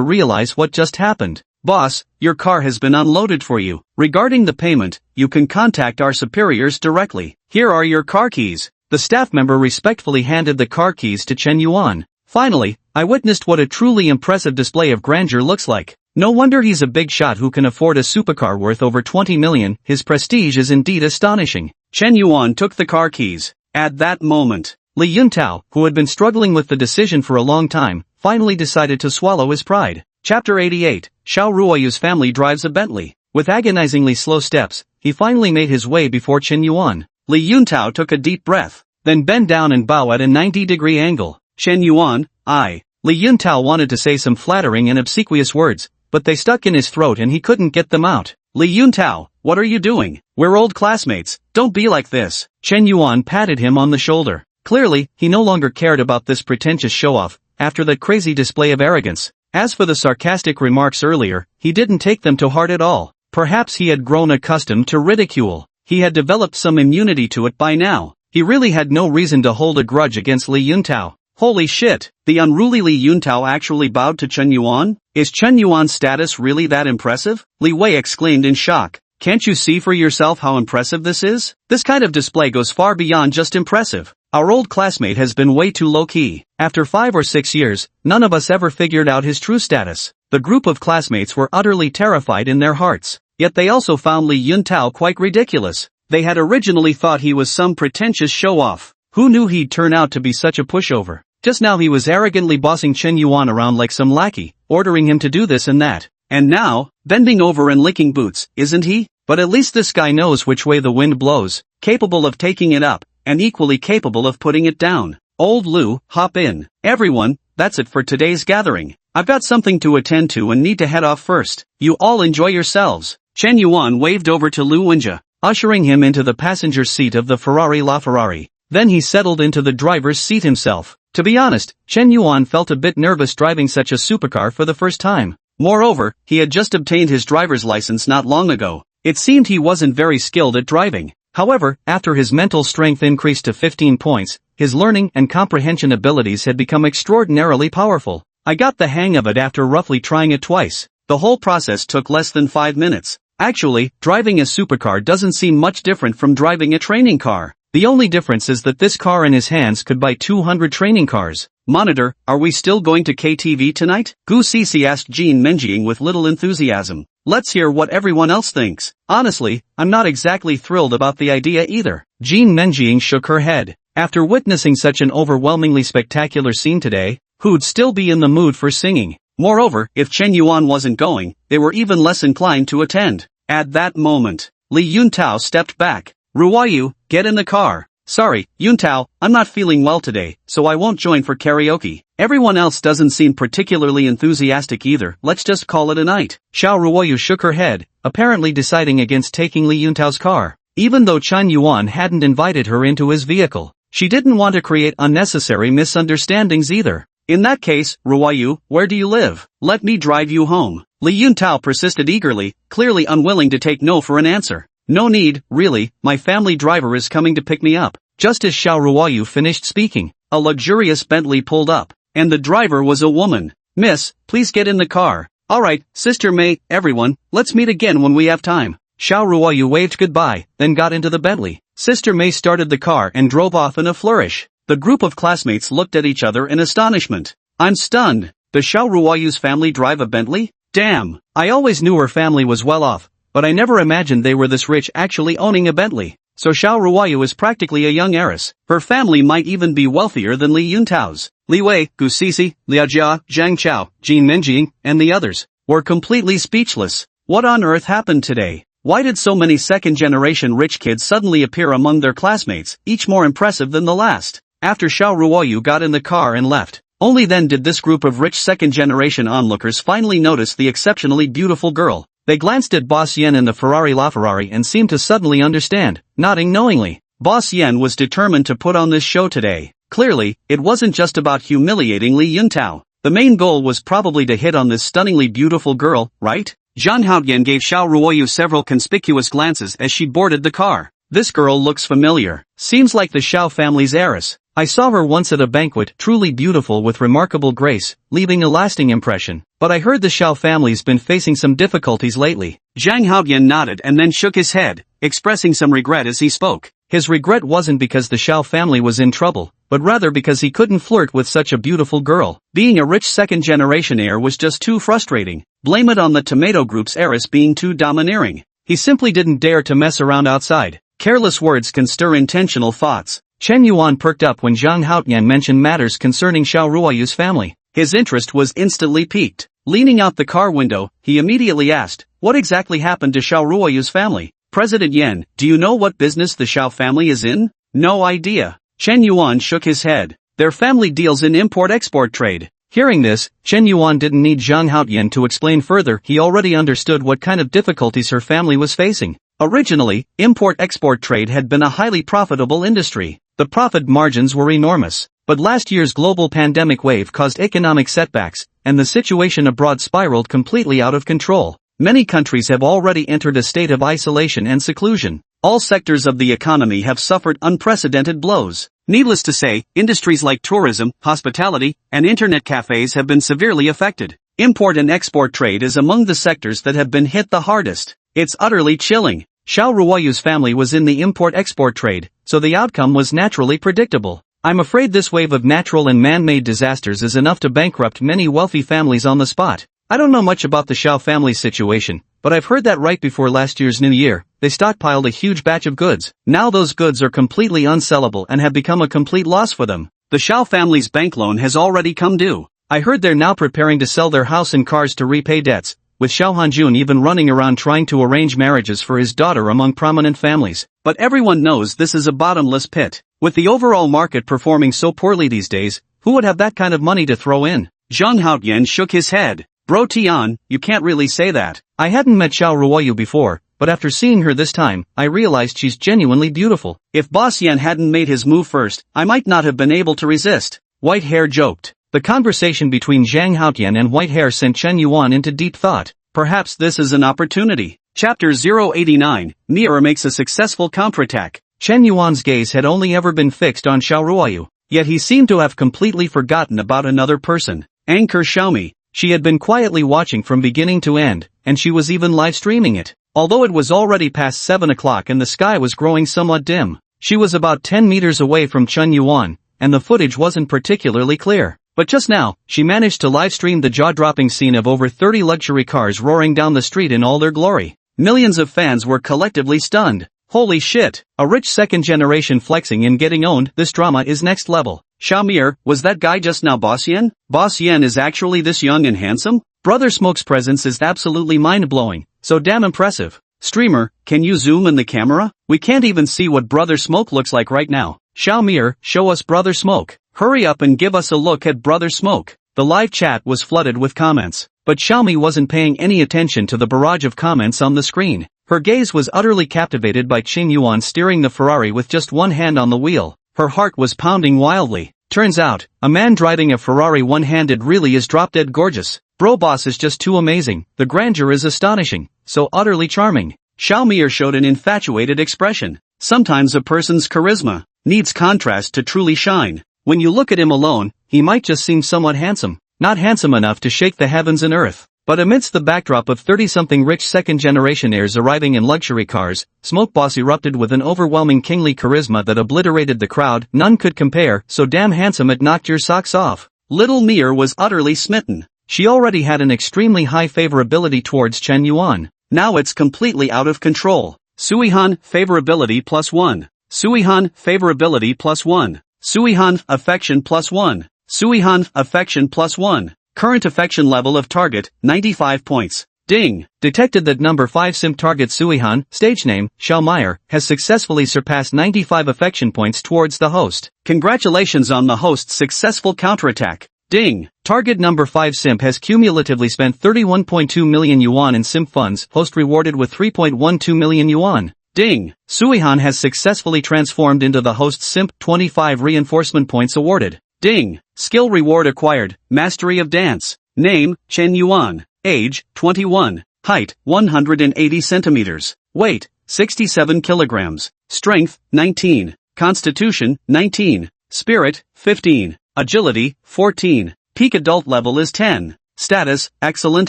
realize what just happened. Boss, your car has been unloaded for you. Regarding the payment, you can contact our superiors directly. Here are your car keys. The staff member respectfully handed the car keys to Chen Yuan. Finally, I witnessed what a truly impressive display of grandeur looks like. No wonder he's a big shot who can afford a supercar worth over 20 million. His prestige is indeed astonishing. Chen Yuan took the car keys. At that moment, Li Yuntao, who had been struggling with the decision for a long time, finally decided to swallow his pride. Chapter 88, Xiao Ruoyu's family drives a Bentley. With agonizingly slow steps, he finally made his way before Chen Yuan. Li Yuntao took a deep breath, then bent down and bowed at a 90-degree angle. Chen Yuan, I. Li Yuntao wanted to say some flattering and obsequious words, but they stuck in his throat and he couldn't get them out. Li Yuntao, what are you doing? We're old classmates, don't be like this. Chen Yuan patted him on the shoulder. Clearly, he no longer cared about this pretentious show-off, after that crazy display of arrogance. As for the sarcastic remarks earlier, he didn't take them to heart at all. Perhaps he had grown accustomed to ridicule. He had developed some immunity to it by now. He really had no reason to hold a grudge against Li Yuntao. Holy shit, the unruly Li Yuntao actually bowed to Chen Yuan? Is Chen Yuan's status really that impressive? Li Wei exclaimed in shock. Can't you see for yourself how impressive this is? This kind of display goes far beyond just impressive. Our old classmate has been way too low-key. After 5 or 6 years, none of us ever figured out his true status. The group of classmates were utterly terrified in their hearts. Yet they also found Li Yuntao quite ridiculous. They had originally thought he was some pretentious show-off. Who knew he'd turn out to be such a pushover? Just now he was arrogantly bossing Chen Yuan around like some lackey, ordering him to do this and that. And now, bending over and licking boots, isn't he? But at least this guy knows which way the wind blows, capable of taking it up, and equally capable of putting it down. Old Lu, hop in. Everyone, that's it for today's gathering. I've got something to attend to and need to head off first. You all enjoy yourselves. Chen Yuan waved over to Lu Wenjie, ushering him into the passenger seat of the Ferrari LaFerrari. Then he settled into the driver's seat himself. To be honest, Chen Yuan felt a bit nervous driving such a supercar for the first time. Moreover, he had just obtained his driver's license not long ago. It seemed he wasn't very skilled at driving. However, after his mental strength increased to 15 points, his learning and comprehension abilities had become extraordinarily powerful. I got the hang of it after roughly trying it twice. The whole process took less than 5 minutes. Actually, driving a supercar doesn't seem much different from driving a training car. The only difference is that this car in his hands could buy 200 training cars. Monitor, are we still going to KTV tonight? Gu Sisi asked Jean Menjing with little enthusiasm. Let's hear what everyone else thinks. Honestly, I'm not exactly thrilled about the idea either. Jean Menjing shook her head. After witnessing such an overwhelmingly spectacular scene today, who'd still be in the mood for singing? Moreover, if Chen Yuan wasn't going, they were even less inclined to attend. At that moment, Li Yuntao stepped back. Ruoyu, get in the car. Sorry, Yuntao, I'm not feeling well today, so I won't join for karaoke. Everyone else doesn't seem particularly enthusiastic either, let's just call it a night. Xiao Ruoyu shook her head, apparently deciding against taking Li Yuntao's car. Even though Chen Yuan hadn't invited her into his vehicle, she didn't want to create unnecessary misunderstandings either. In that case, Ruoyu, where do you live? Let me drive you home. Li Yuntao persisted eagerly, clearly unwilling to take no for an answer. No need, really, my family driver is coming to pick me up. Just as Xiao Ruoyu finished speaking, a luxurious Bentley pulled up, and the driver was a woman. Miss, please get in the car. Alright, Sister May, everyone, let's meet again when we have time. Xiao Ruoyu waved goodbye, then got into the Bentley. Sister May started the car and drove off in a flourish. The group of classmates looked at each other in astonishment. I'm stunned. Does Xiao Ruoyu's family drive a Bentley? Damn, I always knew her family was well off, but I never imagined they were this rich actually owning a Bentley. So Xiao Ruoyu is practically a young heiress. Her family might even be wealthier than Li Yuntao's. Li Wei, Gu Sisi, Liao Jia, Zhang Chao, Jean Menjing, and the others were completely speechless. What on earth happened today? Why did so many second-generation rich kids suddenly appear among their classmates, each more impressive than the last? After Xiao Ruoyu got in the car and left, only then did this group of rich second-generation onlookers finally notice the exceptionally beautiful girl. They glanced at Boss Yen in the Ferrari LaFerrari and seemed to suddenly understand, nodding knowingly. Boss Yen was determined to put on this show today. Clearly, it wasn't just about humiliating Li Yuntao. The main goal was probably to hit on this stunningly beautiful girl, right? Zhang Haoyan gave Xiao Ruoyu several conspicuous glances as she boarded the car. This girl looks familiar. Seems like the Xiao family's heiress. I saw her once at a banquet, truly beautiful with remarkable grace, leaving a lasting impression. But I heard the Xiao family's been facing some difficulties lately. Zhang Haoyan nodded and then shook his head, expressing some regret as he spoke. His regret wasn't because the Xiao family was in trouble, but rather because he couldn't flirt with such a beautiful girl. Being a rich second-generation heir was just too frustrating. Blame it on the tomato group's heiress being too domineering. He simply didn't dare to mess around outside. Careless words can stir intentional thoughts. Chen Yuan perked up when Zhang Haoyan mentioned matters concerning Xiao Ruoyu's family. His interest was instantly piqued. Leaning out the car window, he immediately asked, what exactly happened to Xiao Ruoyu's family? President Yen, do you know what business the Xiao family is in? No idea. Chen Yuan shook his head. Their family deals in import-export trade. Hearing this, Chen Yuan didn't need Zhang Haoyan to explain further. He already understood what kind of difficulties her family was facing. Originally, import-export trade had been a highly profitable industry. The profit margins were enormous. But last year's global pandemic wave caused economic setbacks, and the situation abroad spiraled completely out of control. Many countries have already entered a state of isolation and seclusion. All sectors of the economy have suffered unprecedented blows. Needless to say, industries like tourism, hospitality, and internet cafes have been severely affected. Import and export trade is among the sectors that have been hit the hardest. It's utterly chilling. Xiao Ruoyu's family was in the import-export trade, so the outcome was naturally predictable. I'm afraid this wave of natural and man-made disasters is enough to bankrupt many wealthy families on the spot. I don't know much about the Xiao family's situation, but I've heard that right before last year's New Year, they stockpiled a huge batch of goods. Now those goods are completely unsellable and have become a complete loss for them. The Xiao family's bank loan has already come due. I heard they're now preparing to sell their house and cars to repay debts, with Xiao Hanjun even running around trying to arrange marriages for his daughter among prominent families. But everyone knows this is a bottomless pit. With the overall market performing so poorly these days, who would have that kind of money to throw in? Zhang Haoyan shook his head. Bro Tian, you can't really say that. I hadn't met Xiao Ruoyu before, but after seeing her this time, I realized she's genuinely beautiful. If Boss Yan hadn't made his move first, I might not have been able to resist. White Hair joked. The conversation between Zhang Haoyan and White Hair sent Chen Yuan into deep thought. Perhaps this is an opportunity. Chapter 089, Mirror makes a successful counterattack. Chen Yuan's gaze had only ever been fixed on Xiao Ruoyu, yet he seemed to have completely forgotten about another person. Anchor Xiaomi. She had been quietly watching from beginning to end, and she was even live streaming it. Although it was already past 7 o'clock and the sky was growing somewhat dim, she was about 10 meters away from Chen Yuan, and the footage wasn't particularly clear. But just now, she managed to live stream the jaw-dropping scene of over 30 luxury cars roaring down the street in all their glory. Millions of fans were collectively stunned. Holy shit, a rich second generation flexing and getting owned, this drama is next level. Xiaomir, was that guy just now Boss Yan? Boss Yan is actually this young and handsome? Brother Smoke's presence is absolutely mind-blowing, so damn impressive. Streamer, can you zoom in the camera? We can't even see what Brother Smoke looks like right now. Xiaomir, show us Brother Smoke. Hurry up and give us a look at Brother Smoke. The live chat was flooded with comments, but Xiaomi wasn't paying any attention to the barrage of comments on the screen. Her gaze was utterly captivated by Qin Yuan steering the Ferrari with just one hand on the wheel. Her heart was pounding wildly. Turns out, a man driving a Ferrari one-handed really is drop-dead gorgeous. Bro Boss is just too amazing. The grandeur is astonishing, so utterly charming. Xiaomir showed an infatuated expression. Sometimes a person's charisma needs contrast to truly shine. When you look at him alone, he might just seem somewhat handsome. Not handsome enough to shake the heavens and earth. But amidst the backdrop of 30-something rich second-generation heirs arriving in luxury cars, Smoke Boss erupted with an overwhelming kingly charisma that obliterated the crowd. None could compare, so damn handsome it knocked your socks off. Little Mir was utterly smitten. She already had an extremely high favorability towards Chen Yuan. Now it's completely out of control. Suihan, favorability +1. Suihan, favorability +1. Suihan, affection +1. Suihan, affection +1. Current affection level of target, 95 points. Ding! Detected that number 5 simp target Suihan, stage name, Xiaomir, has successfully surpassed 95 affection points towards the host. Congratulations on the host's successful counterattack. Ding! Target number 5 simp has cumulatively spent 31.2 million yuan in simp funds, host rewarded with 3.12 million yuan. Ding! Suihan has successfully transformed into the host's simp, 25 reinforcement points awarded. Ding! Skill reward acquired, Mastery of Dance. Name, Chen Yuan. Age, 21. Height, 180 centimeters. Weight, 67 kilograms. Strength, 19. Constitution, 19. Spirit, 15. Agility, 14. Peak adult level is 10. Status, excellent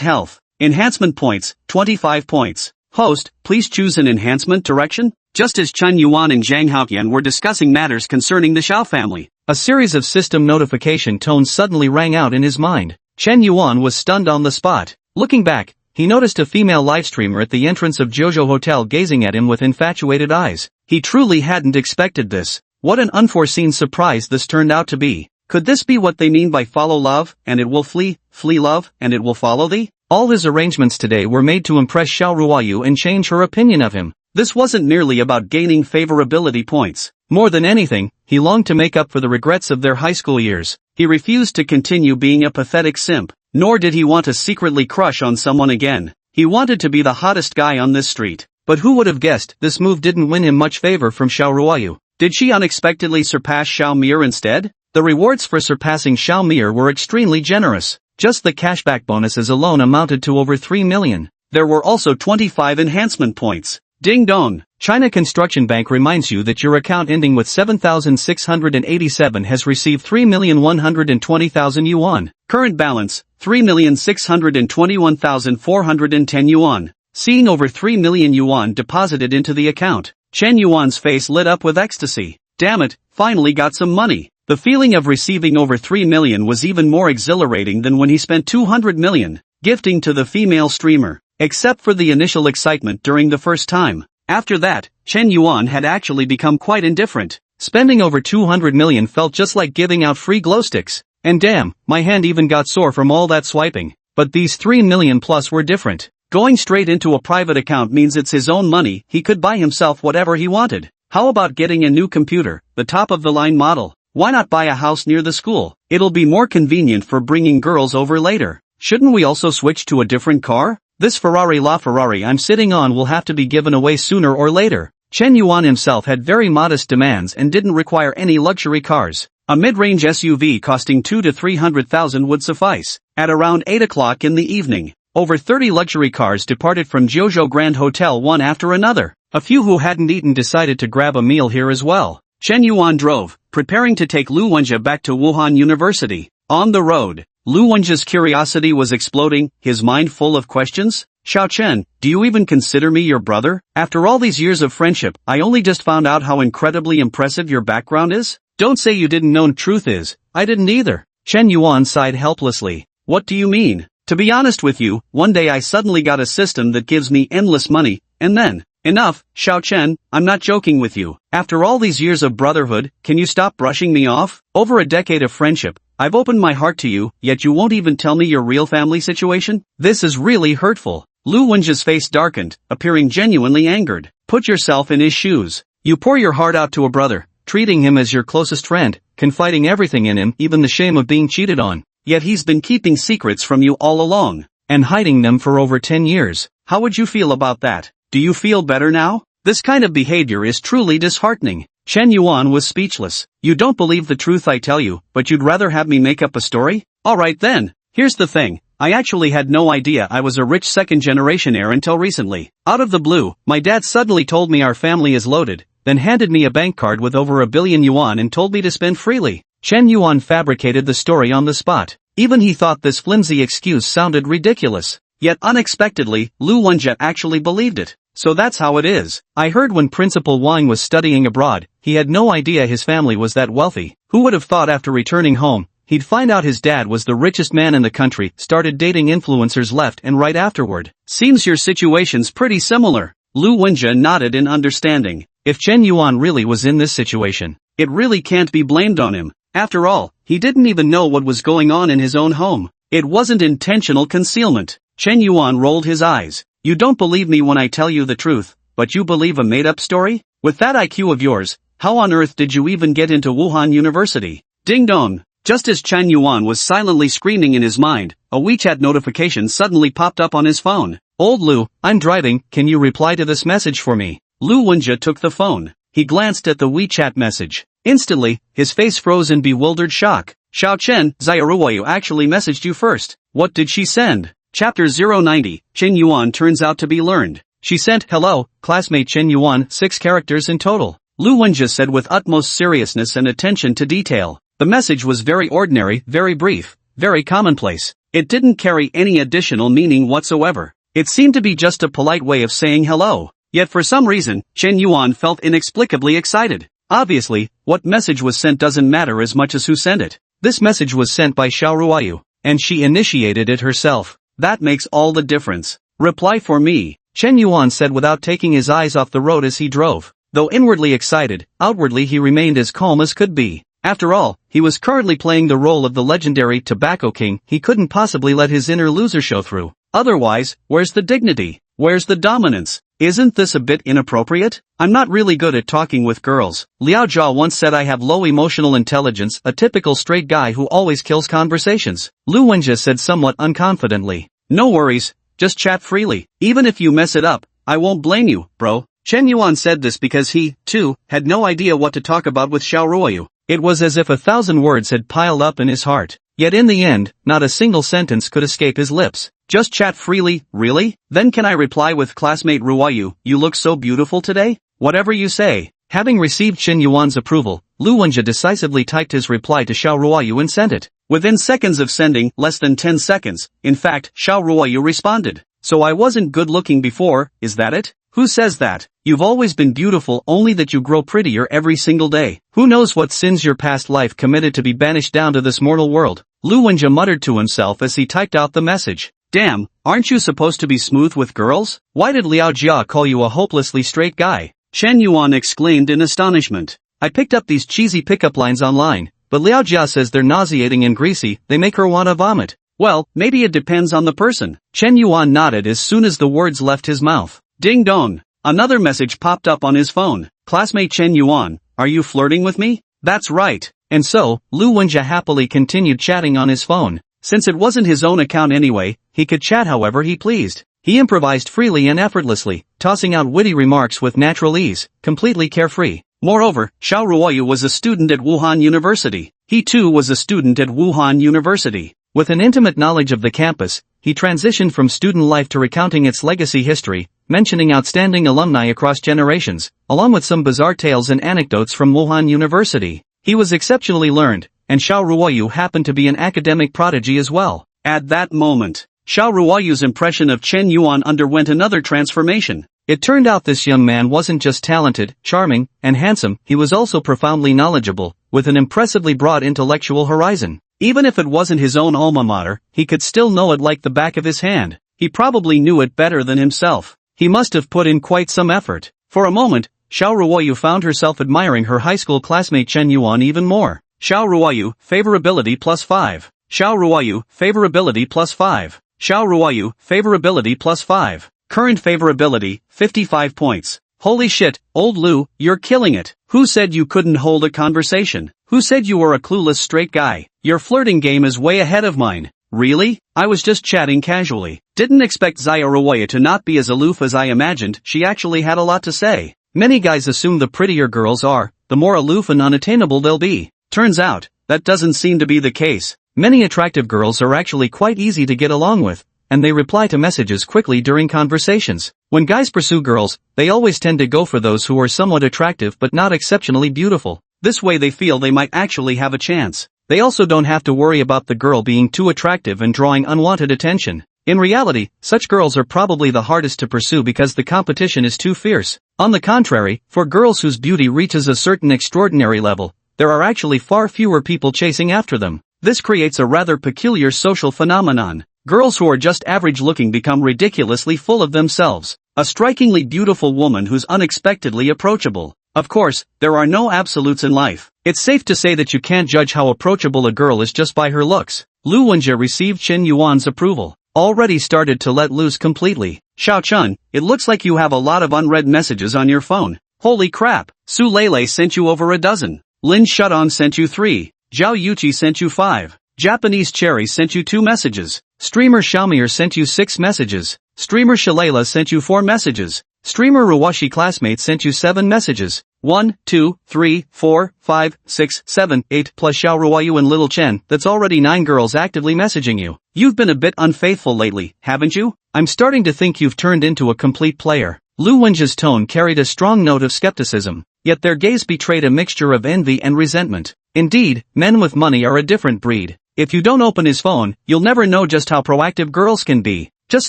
health. Enhancement points, 25 points. Host, please choose an enhancement direction. Just as Chen Yuan and Zhang Haoyan were discussing matters concerning the Xiao family, a series of system notification tones suddenly rang out in his mind. Chen Yuan was stunned on the spot. Looking back, he noticed a female livestreamer at the entrance of Jojo Hotel gazing at him with infatuated eyes. He truly hadn't expected this. What an unforeseen surprise this turned out to be. Could this be what they mean by follow love, and it will flee, flee love, and it will follow thee? All his arrangements today were made to impress Xiao Ruoyu and change her opinion of him. This wasn't merely about gaining favorability points. More than anything, he longed to make up for the regrets of their high school years. He refused to continue being a pathetic simp, nor did he want to secretly crush on someone again. He wanted to be the hottest guy on this street. But who would have guessed this move didn't win him much favor from Xiao Ruoyu? Did she unexpectedly surpass Xiao Mir instead? The rewards for surpassing Xiao Mir were extremely generous. Just the cashback bonuses alone amounted to over 3 million. There were also 25 enhancement points. Ding dong. China Construction Bank reminds you that your account ending with 7,687 has received 3,120,000 yuan. Current balance, 3,621,410 yuan. Seeing over 3 million yuan deposited into the account, Chen Yuan's face lit up with ecstasy. Damn it, finally got some money. The feeling of receiving over 3 million was even more exhilarating than when he spent 200 million, gifting to the female streamer. Except for the initial excitement during the first time. After that, Chen Yuan had actually become quite indifferent. Spending over 200 million felt just like giving out free glow sticks. And damn, my hand even got sore from all that swiping. But these 3 million plus were different. Going straight into a private account means it's his own money, he could buy himself whatever he wanted. How about getting a new computer, the top of the line model? Why not buy a house near the school? It'll be more convenient for bringing girls over later. Shouldn't we also switch to a different car? This Ferrari I'm sitting on will have to be given away sooner or later. Chen Yuan himself had very modest demands and didn't require any luxury cars. A mid-range SUV costing 2 to 300,000 would suffice. At around 8 o'clock in the evening, over 30 luxury cars departed from Jiuzhou Grand Hotel one after another. A few who hadn't eaten decided to grab a meal here as well. Chen Yuan drove, preparing to take Lu Wenjie back to Wuhan University. On the road, Lu Wenjie's curiosity was exploding, his mind full of questions. Xiao Chen, do you even consider me your brother? After all these years of friendship, I only just found out how incredibly impressive your background is. Don't say you didn't know. Truth is, I didn't either. Chen Yuan sighed helplessly. What do you mean? To be honest with you, one day I suddenly got a system that gives me endless money, and then, enough, Xiao Chen, I'm not joking with you. After all these years of brotherhood, can you stop brushing me off? Over a decade of friendship, I've opened my heart to you, yet you won't even tell me your real family situation? This is really hurtful. Lu Wenjie's face darkened, appearing genuinely angered. Put yourself in his shoes. You pour your heart out to a brother, treating him as your closest friend, confiding everything in him, even the shame of being cheated on. Yet he's been keeping secrets from you all along, and hiding them for over 10 years. How would you feel about that? Do you feel better now? This kind of behavior is truly disheartening. Chen Yuan was speechless. You don't believe the truth I tell you, but you'd rather have me make up a story? Alright then. Here's the thing. I actually had no idea I was a rich second-generation heir until recently. Out of the blue, my dad suddenly told me our family is loaded, then handed me a bank card with over 1 billion yuan and told me to spend freely. Chen Yuan fabricated the story on the spot. Even he thought this flimsy excuse sounded ridiculous. Yet unexpectedly, Lu Wenjie actually believed it. So that's how it is. I heard when Principal Wang was studying abroad, he had no idea his family was that wealthy. Who would have thought after returning home, he'd find out his dad was the richest man in the country, started dating influencers left and right afterward. Seems your situation's pretty similar. Lu Wenjie nodded in understanding. If Chen Yuan really was in this situation, it really can't be blamed on him. After all, he didn't even know what was going on in his own home. It wasn't intentional concealment. Chen Yuan rolled his eyes. You don't believe me when I tell you the truth, but you believe a made-up story? With that IQ of yours, how on earth did you even get into Wuhan University? Ding dong. Just as Chen Yuan was silently screaming in his mind, a WeChat notification suddenly popped up on his phone. Old Lu, I'm driving, can you reply to this message for me? Lu Wenjie took the phone. He glanced at the WeChat message. Instantly, his face froze in bewildered shock. Xiao Chen, Zairuoyu actually messaged you first. What did she send? Chapter 090, Chen Yuan turns out to be learned. She sent, hello, classmate Chen Yuan, 6 characters in total. Lu Wenjie said with utmost seriousness and attention to detail. The message was very ordinary, very brief, very commonplace. It didn't carry any additional meaning whatsoever. It seemed to be just a polite way of saying hello. Yet for some reason, Chen Yuan felt inexplicably excited. Obviously, what message was sent doesn't matter as much as who sent it. This message was sent by Xiaoruoyu, and she initiated it herself. That makes all the difference. Reply for me, Chen Yuan said without taking his eyes off the road as he drove. Though inwardly excited, outwardly he remained as calm as could be. After all, he was currently playing the role of the legendary Tobacco King. He couldn't possibly let his inner loser show through. Otherwise, where's the dignity? Where's the dominance? Isn't this a bit inappropriate? I'm not really good at talking with girls. Liao Jia once said I have low emotional intelligence, a typical straight guy who always kills conversations. Lu Wenjie said somewhat unconfidently. No worries, just chat freely. Even if you mess it up, I won't blame you, bro. Chen Yuan said this because he, too, had no idea what to talk about with Xiaoruoyu. It was as if 1,000 words had piled up in his heart. Yet in the end, not a single sentence could escape his lips. Just chat freely, really? Then can I reply with classmate Ruoyu, you look so beautiful today? Whatever you say. Having received Chen Yuan's approval, Lu Wenjie decisively typed his reply to Xiao Ruoyu and sent it. Within seconds of sending, less than 10 seconds, in fact, Xiao Ruoyu responded. So I wasn't good looking before, is that it? Who says that? You've always been beautiful, only that you grow prettier every single day. Who knows what sins your past life committed to be banished down to this mortal world? Lu Wenjie muttered to himself as he typed out the message. Damn, aren't you supposed to be smooth with girls? Why did Liao Jia call you a hopelessly straight guy? Chen Yuan exclaimed in astonishment. I picked up these cheesy pickup lines online, but Liao Jia says they're nauseating and greasy, they make her wanna vomit. Well, maybe it depends on the person. Chen Yuan nodded as soon as the words left his mouth. Ding dong. Another message popped up on his phone. Classmate Chen Yuan, are you flirting with me? That's right. And so, Lu Wenjie happily continued chatting on his phone. Since it wasn't his own account anyway, he could chat however he pleased. He improvised freely and effortlessly, tossing out witty remarks with natural ease, completely carefree. Moreover, Xiao Ruoyu was a student at Wuhan University. He too was a student at Wuhan University. With an intimate knowledge of the campus, he transitioned from student life to recounting its legacy history, mentioning outstanding alumni across generations, along with some bizarre tales and anecdotes from Wuhan University. He was exceptionally learned, and Xiao Ruoyu happened to be an academic prodigy as well. At that moment, Xiao Ruoyu's impression of Chen Yuan underwent another transformation. It turned out this young man wasn't just talented, charming, and handsome, he was also profoundly knowledgeable, with an impressively broad intellectual horizon. Even if it wasn't his own alma mater, he could still know it like the back of his hand. He probably knew it better than himself. He must have put in quite some effort. For a moment, Xiao Ruoyu found herself admiring her high school classmate Chen Yuan even more. Xiao Ruoyu, favorability +5. Xiao Ruoyu, favorability +5. Xiao Ruoyu, favorability +5. Current favorability, 55 points. Holy shit, old Lu, you're killing it. Who said you couldn't hold a conversation? Who said you were a clueless straight guy? Your flirting game is way ahead of mine. Really? I was just chatting casually. Didn't expect Xia Ruoya to not be as aloof as I imagined. She actually had a lot to say. Many guys assume the prettier girls are, the more aloof and unattainable they'll be. Turns out, that doesn't seem to be the case. Many attractive girls are actually quite easy to get along with, and they reply to messages quickly during conversations. When guys pursue girls, they always tend to go for those who are somewhat attractive but not exceptionally beautiful. This way they feel they might actually have a chance. They also don't have to worry about the girl being too attractive and drawing unwanted attention. In reality, such girls are probably the hardest to pursue because the competition is too fierce. On the contrary, for girls whose beauty reaches a certain extraordinary level, there are actually far fewer people chasing after them. This creates a rather peculiar social phenomenon. Girls who are just average looking become ridiculously full of themselves. A strikingly beautiful woman who's unexpectedly approachable. Of course, there are no absolutes in life. It's safe to say that you can't judge how approachable a girl is just by her looks. Lu Wenjie received Chen Yuan's approval. Already started to let loose completely. Xiao Chun, it looks like you have a lot of unread messages on your phone. Holy crap, Su Lele sent you over a dozen. Lin Shudong sent you 3. Zhao Yuqi sent you 5. Japanese Cherry sent you 2 messages. Streamer Xiaomier sent you 6 messages. Streamer Shalala sent you 4 messages. Streamer Rawashi Classmate sent you 7 messages. 1, 2, 3, 4, 5, 6, 7, 8 plus Xiao Ruoyu and Little Chen, that's already 9 girls actively messaging you. You've been a bit unfaithful lately, haven't you? I'm starting to think you've turned into a complete player. Lu Wenjie's tone carried a strong note of skepticism, yet their gaze betrayed a mixture of envy and resentment. Indeed, men with money are a different breed. If you don't open his phone, you'll never know just how proactive girls can be. Just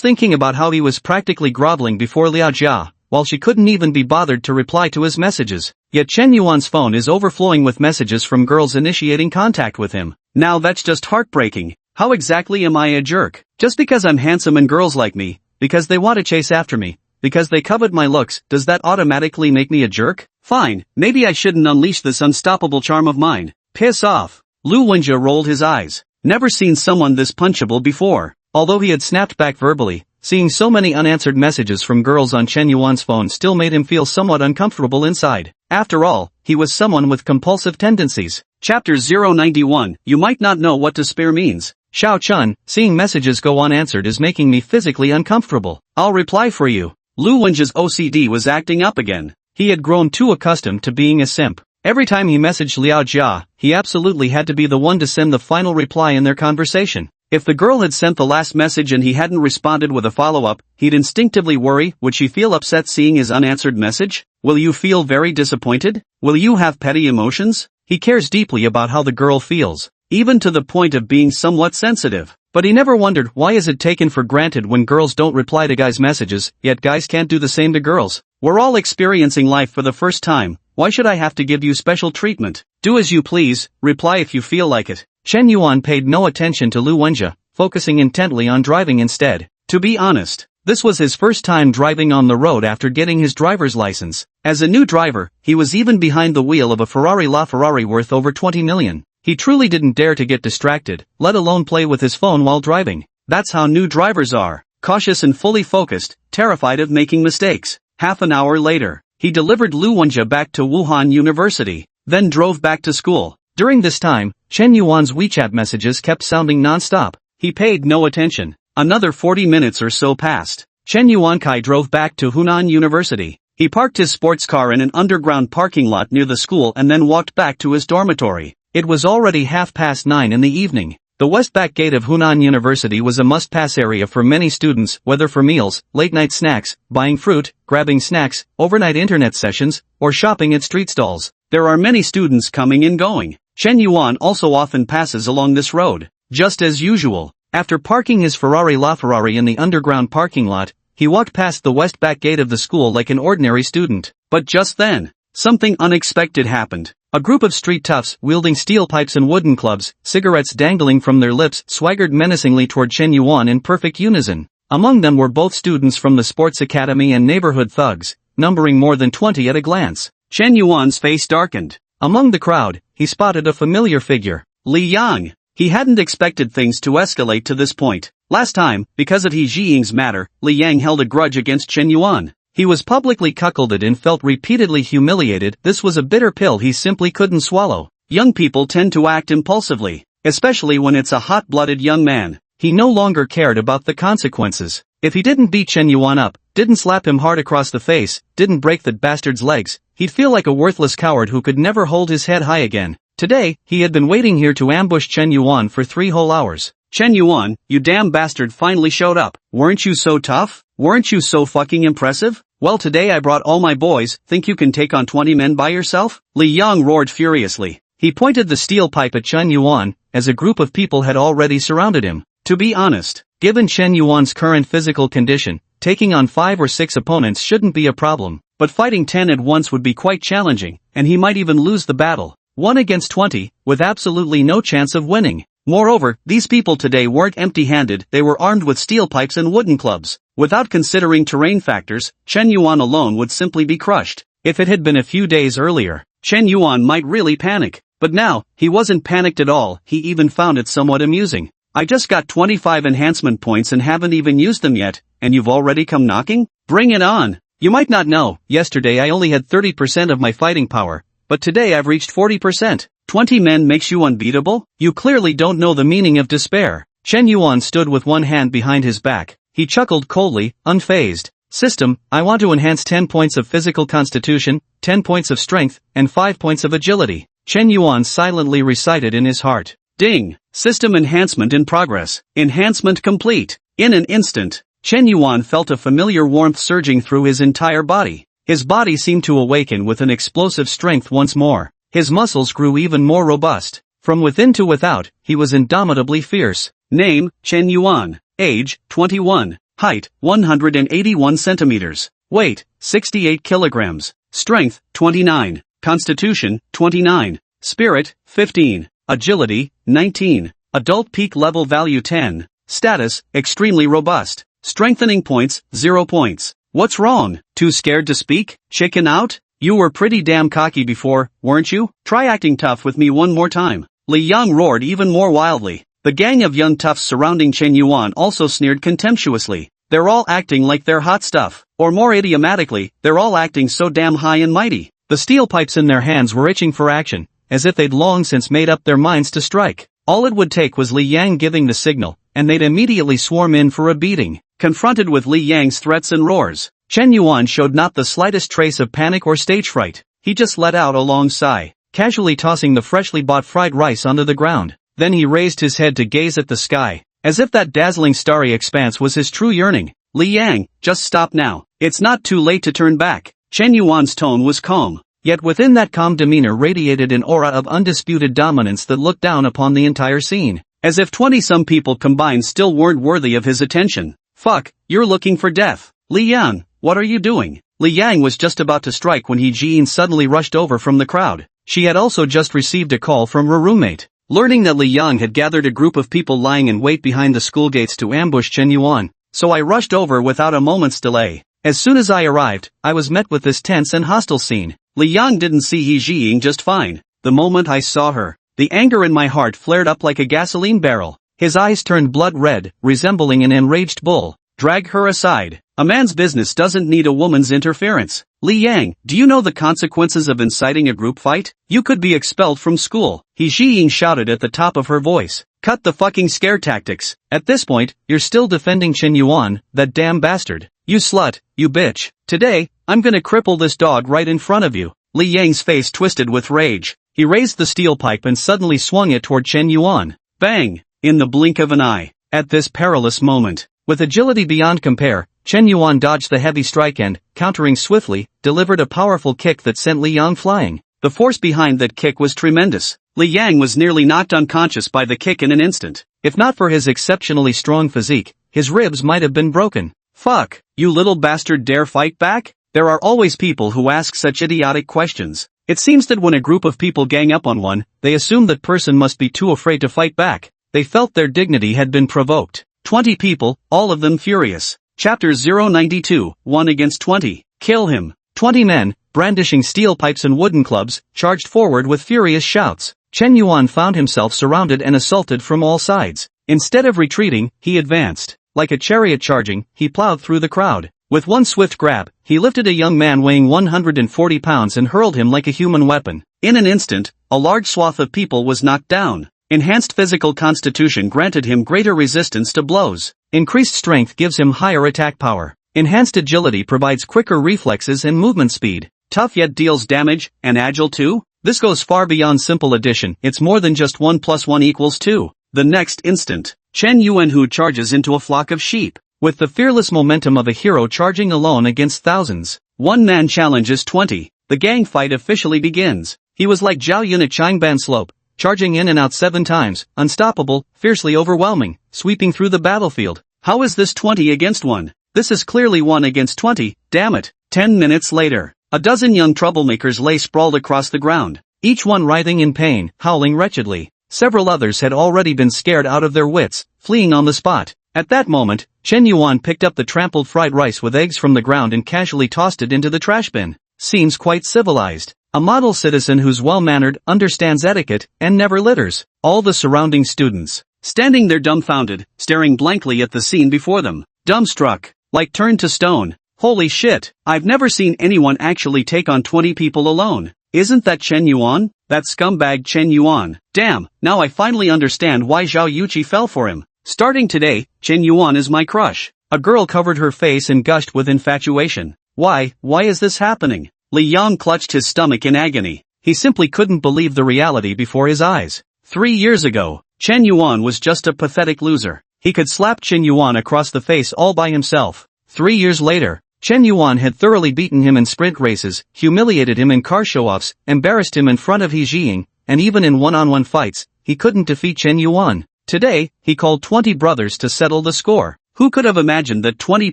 thinking about how he was practically groveling before Liao Jia, while she couldn't even be bothered to reply to his messages. Yet Chen Yuan's phone is overflowing with messages from girls initiating contact with him. Now that's just heartbreaking. How exactly am I a jerk? Just because I'm handsome and girls like me, because they want to chase after me, because they covet my looks, does that automatically make me a jerk? Fine, maybe I shouldn't unleash this unstoppable charm of mine. Piss off. Lu Wenjie rolled his eyes. Never seen someone this punchable before. Although he had snapped back verbally, seeing so many unanswered messages from girls on Chen Yuan's phone still made him feel somewhat uncomfortable inside. After all, he was someone with compulsive tendencies. Chapter 091, you might not know what despair means. Xiao Chun, seeing messages go unanswered is making me physically uncomfortable. I'll reply for you. Lu Wenjie's OCD was acting up again. He had grown too accustomed to being a simp. Every time he messaged Liao Jia, he absolutely had to be the one to send the final reply in their conversation. If the girl had sent the last message and he hadn't responded with a follow-up, he'd instinctively worry, would she feel upset seeing his unanswered message? Will you feel very disappointed? Will you have petty emotions? He cares deeply about how the girl feels, even to the point of being somewhat sensitive. But he never wondered why is it taken for granted when girls don't reply to guys' messages, yet guys can't do the same to girls. We're all experiencing life for the first time, why should I have to give you special treatment? Do as you please, reply if you feel like it. Chen Yuan paid no attention to Lu Wenjie, focusing intently on driving instead. To be honest, this was his first time driving on the road after getting his driver's license. As a new driver, he was even behind the wheel of a Ferrari LaFerrari worth over 20 million. He truly didn't dare to get distracted, let alone play with his phone while driving. That's how new drivers are, cautious and fully focused, terrified of making mistakes. Half an hour later, he delivered Lu Wenjie back to Wuhan University, then drove back to school. During this time, Chen Yuan's WeChat messages kept sounding non-stop. He paid no attention. Another 40 minutes or so passed. Chen Yuankai drove back to Hunan University. He parked his sports car in an underground parking lot near the school and then walked back to his dormitory. It was already 9:30 in the evening. The west back gate of Hunan University was a must-pass area for many students, whether for meals, late-night snacks, buying fruit, grabbing snacks, overnight internet sessions, or shopping at street stalls. There are many students coming and going. Chen Yuan also often passes along this road. Just as usual, after parking his Ferrari LaFerrari in the underground parking lot, he walked past the west back gate of the school like an ordinary student. But just then, something unexpected happened. A group of street toughs, wielding steel pipes and wooden clubs, cigarettes dangling from their lips, swaggered menacingly toward Chen Yuan in perfect unison. Among them were both students from the sports academy and neighborhood thugs, numbering more than 20 at a glance. Chen Yuan's face darkened. Among the crowd, he spotted a familiar figure, Li Yang. He hadn't expected things to escalate to this point. Last time, because of He Jiying's matter, Li Yang held a grudge against Chen Yuan. He was publicly cuckolded and felt repeatedly humiliated. This was a bitter pill he simply couldn't swallow. Young people tend to act impulsively, especially when it's a hot-blooded young man. He no longer cared about the consequences. If he didn't beat Chen Yuan up, didn't slap him hard across the face, didn't break that bastard's legs, he'd feel like a worthless coward who could never hold his head high again. Today, he had been waiting here to ambush Chen Yuan for 3 whole hours. Chen Yuan, you damn bastard finally showed up. Weren't you so tough? Weren't you so fucking impressive? Well, today I brought all my boys. Think you can take on 20 men by yourself? Li Yang roared furiously. He pointed the steel pipe at Chen Yuan, as a group of people had already surrounded him. To be honest, given Chen Yuan's current physical condition, taking on 5 or 6 opponents shouldn't be a problem, but fighting 10 at once would be quite challenging, and he might even lose the battle. 1 against 20, with absolutely no chance of winning. Moreover, these people today weren't empty-handed, they were armed with steel pipes and wooden clubs. Without considering terrain factors, Chen Yuan alone would simply be crushed. If it had been a few days earlier, Chen Yuan might really panic. But now, he wasn't panicked at all, he even found it somewhat amusing. I just got 25 enhancement points and haven't even used them yet, and you've already come knocking? Bring it on! You might not know, yesterday I only had 30% of my fighting power, but today I've reached 40%. 20 men makes you unbeatable? You clearly don't know the meaning of despair. Chen Yuan stood with one hand behind his back. He chuckled coldly, unfazed. System, I want to enhance 10 points of physical constitution, 10 points of strength, and 5 points of agility. Chen Yuan silently recited in his heart. Ding! System enhancement in progress. Enhancement complete. In an instant, Chen Yuan felt a familiar warmth surging through his entire body. His body seemed to awaken with an explosive strength once more. His muscles grew even more robust. From within to without, he was indomitably fierce. Name, Chen Yuan. Age, 21. Height, 181 centimeters. Weight, 68 kilograms. Strength, 29. Constitution, 29. Spirit, 15. Agility, 19. Adult peak level value 10. Status, extremely robust. Strengthening points, 0 points. What's wrong? Too scared to speak? Chicken out? You were pretty damn cocky before, weren't you? Try acting tough with me one more time. Li Yang roared even more wildly. The gang of young toughs surrounding Chen Yuan also sneered contemptuously. They're all acting like they're hot stuff. Or more idiomatically, they're all acting so damn high and mighty. The steel pipes in their hands were itching for action, as if they'd long since made up their minds to strike. All it would take was Li Yang giving the signal, and they'd immediately swarm in for a beating. Confronted with Li Yang's threats and roars, Chen Yuan showed not the slightest trace of panic or stage fright. He just let out a long sigh, casually tossing the freshly bought fried rice onto the ground. Then he raised his head to gaze at the sky, as if that dazzling starry expanse was his true yearning. Li Yang, just stop now. It's not too late to turn back. Chen Yuan's tone was calm, yet within that calm demeanor radiated an aura of undisputed dominance that looked down upon the entire scene, as if 20-some people combined still weren't worthy of his attention. Fuck, you're looking for death. Li Yang, what are you doing? Li Yang was just about to strike when Jin suddenly rushed over from the crowd. She had also just received a call from her roommate, learning that Li Yang had gathered a group of people lying in wait behind the school gates to ambush Chen Yuan. So I rushed over without a moment's delay. As soon as I arrived, I was met with this tense and hostile scene. Li Yang didn't see Jin just fine. The moment I saw her, the anger in my heart flared up like a gasoline barrel. His eyes turned blood red, resembling an enraged bull. Drag her aside. A man's business doesn't need a woman's interference. Li Yang, do you know the consequences of inciting a group fight? You could be expelled from school. Jin shouted at the top of her voice. Cut the fucking scare tactics. At this point, you're still defending Chen Yuan, that damn bastard. You slut, you bitch. Today, I'm gonna cripple this dog right in front of you. Li Yang's face twisted with rage. He raised the steel pipe and suddenly swung it toward Chen Yuan. Bang! In the blink of an eye. At this perilous moment, with agility beyond compare, Chen Yuan dodged the heavy strike and, countering swiftly, delivered a powerful kick that sent Li Yang flying. The force behind that kick was tremendous. Li Yang was nearly knocked unconscious by the kick in an instant. If not for his exceptionally strong physique, his ribs might have been broken. Fuck, you little bastard, dare fight back? There are always people who ask such idiotic questions. It seems that when a group of people gang up on one, they assume that person must be too afraid to fight back. They felt their dignity had been provoked. 20 people, all of them furious. Chapter 092, 1 against 20. Kill him. 20 men, brandishing steel pipes and wooden clubs, charged forward with furious shouts. Chen Yuan found himself surrounded and assaulted from all sides. Instead of retreating, he advanced. Like a chariot charging, he plowed through the crowd. With one swift grab, he lifted a young man weighing 140 pounds and hurled him like a human weapon. In an instant, a large swath of people was knocked down. Enhanced physical constitution granted him greater resistance to blows. Increased strength gives him higher attack power. Enhanced agility provides quicker reflexes and movement speed. Tough yet deals damage, and agile too? This goes far beyond simple addition. It's more than just 1 + 1 = 2. The next instant, Chen Yuanhu charges into a flock of sheep. With the fearless momentum of a hero charging alone against thousands. One man challenges 20. The gang fight officially begins. He was like Zhao Yun at Changban Slope, charging in and out 7 times, unstoppable, fiercely overwhelming, sweeping through the battlefield. How is this 20 against 1? This is clearly 1 against 20, damn it. 10 minutes later, a dozen young troublemakers lay sprawled across the ground, each one writhing in pain, howling wretchedly. Several others had already been scared out of their wits, fleeing on the spot. At that moment, Chen Yuan picked up the trampled fried rice with eggs from the ground and casually tossed it into the trash bin. Seems quite civilized. A model citizen who's well-mannered, understands etiquette, and never litters. All the surrounding students, standing there dumbfounded, staring blankly at the scene before them. Dumbstruck, like turned to stone. Holy shit, I've never seen anyone actually take on 20 people alone. Isn't that Chen Yuan? That scumbag Chen Yuan. Damn, now I finally understand why Zhao Yuqi fell for him. Starting today, Chen Yuan is my crush. A girl covered her face and gushed with infatuation. Why is this happening? Li Yang clutched his stomach in agony. He simply couldn't believe the reality before his eyes. 3 years ago, Chen Yuan was just a pathetic loser. He could slap Chen Yuan across the face all by himself. 3 years later, Chen Yuan had thoroughly beaten him in sprint races, humiliated him in car show-offs, embarrassed him in front of Jing, and even in one-on-one fights, he couldn't defeat Chen Yuan. Today, he called 20 brothers to settle the score. Who could have imagined that 20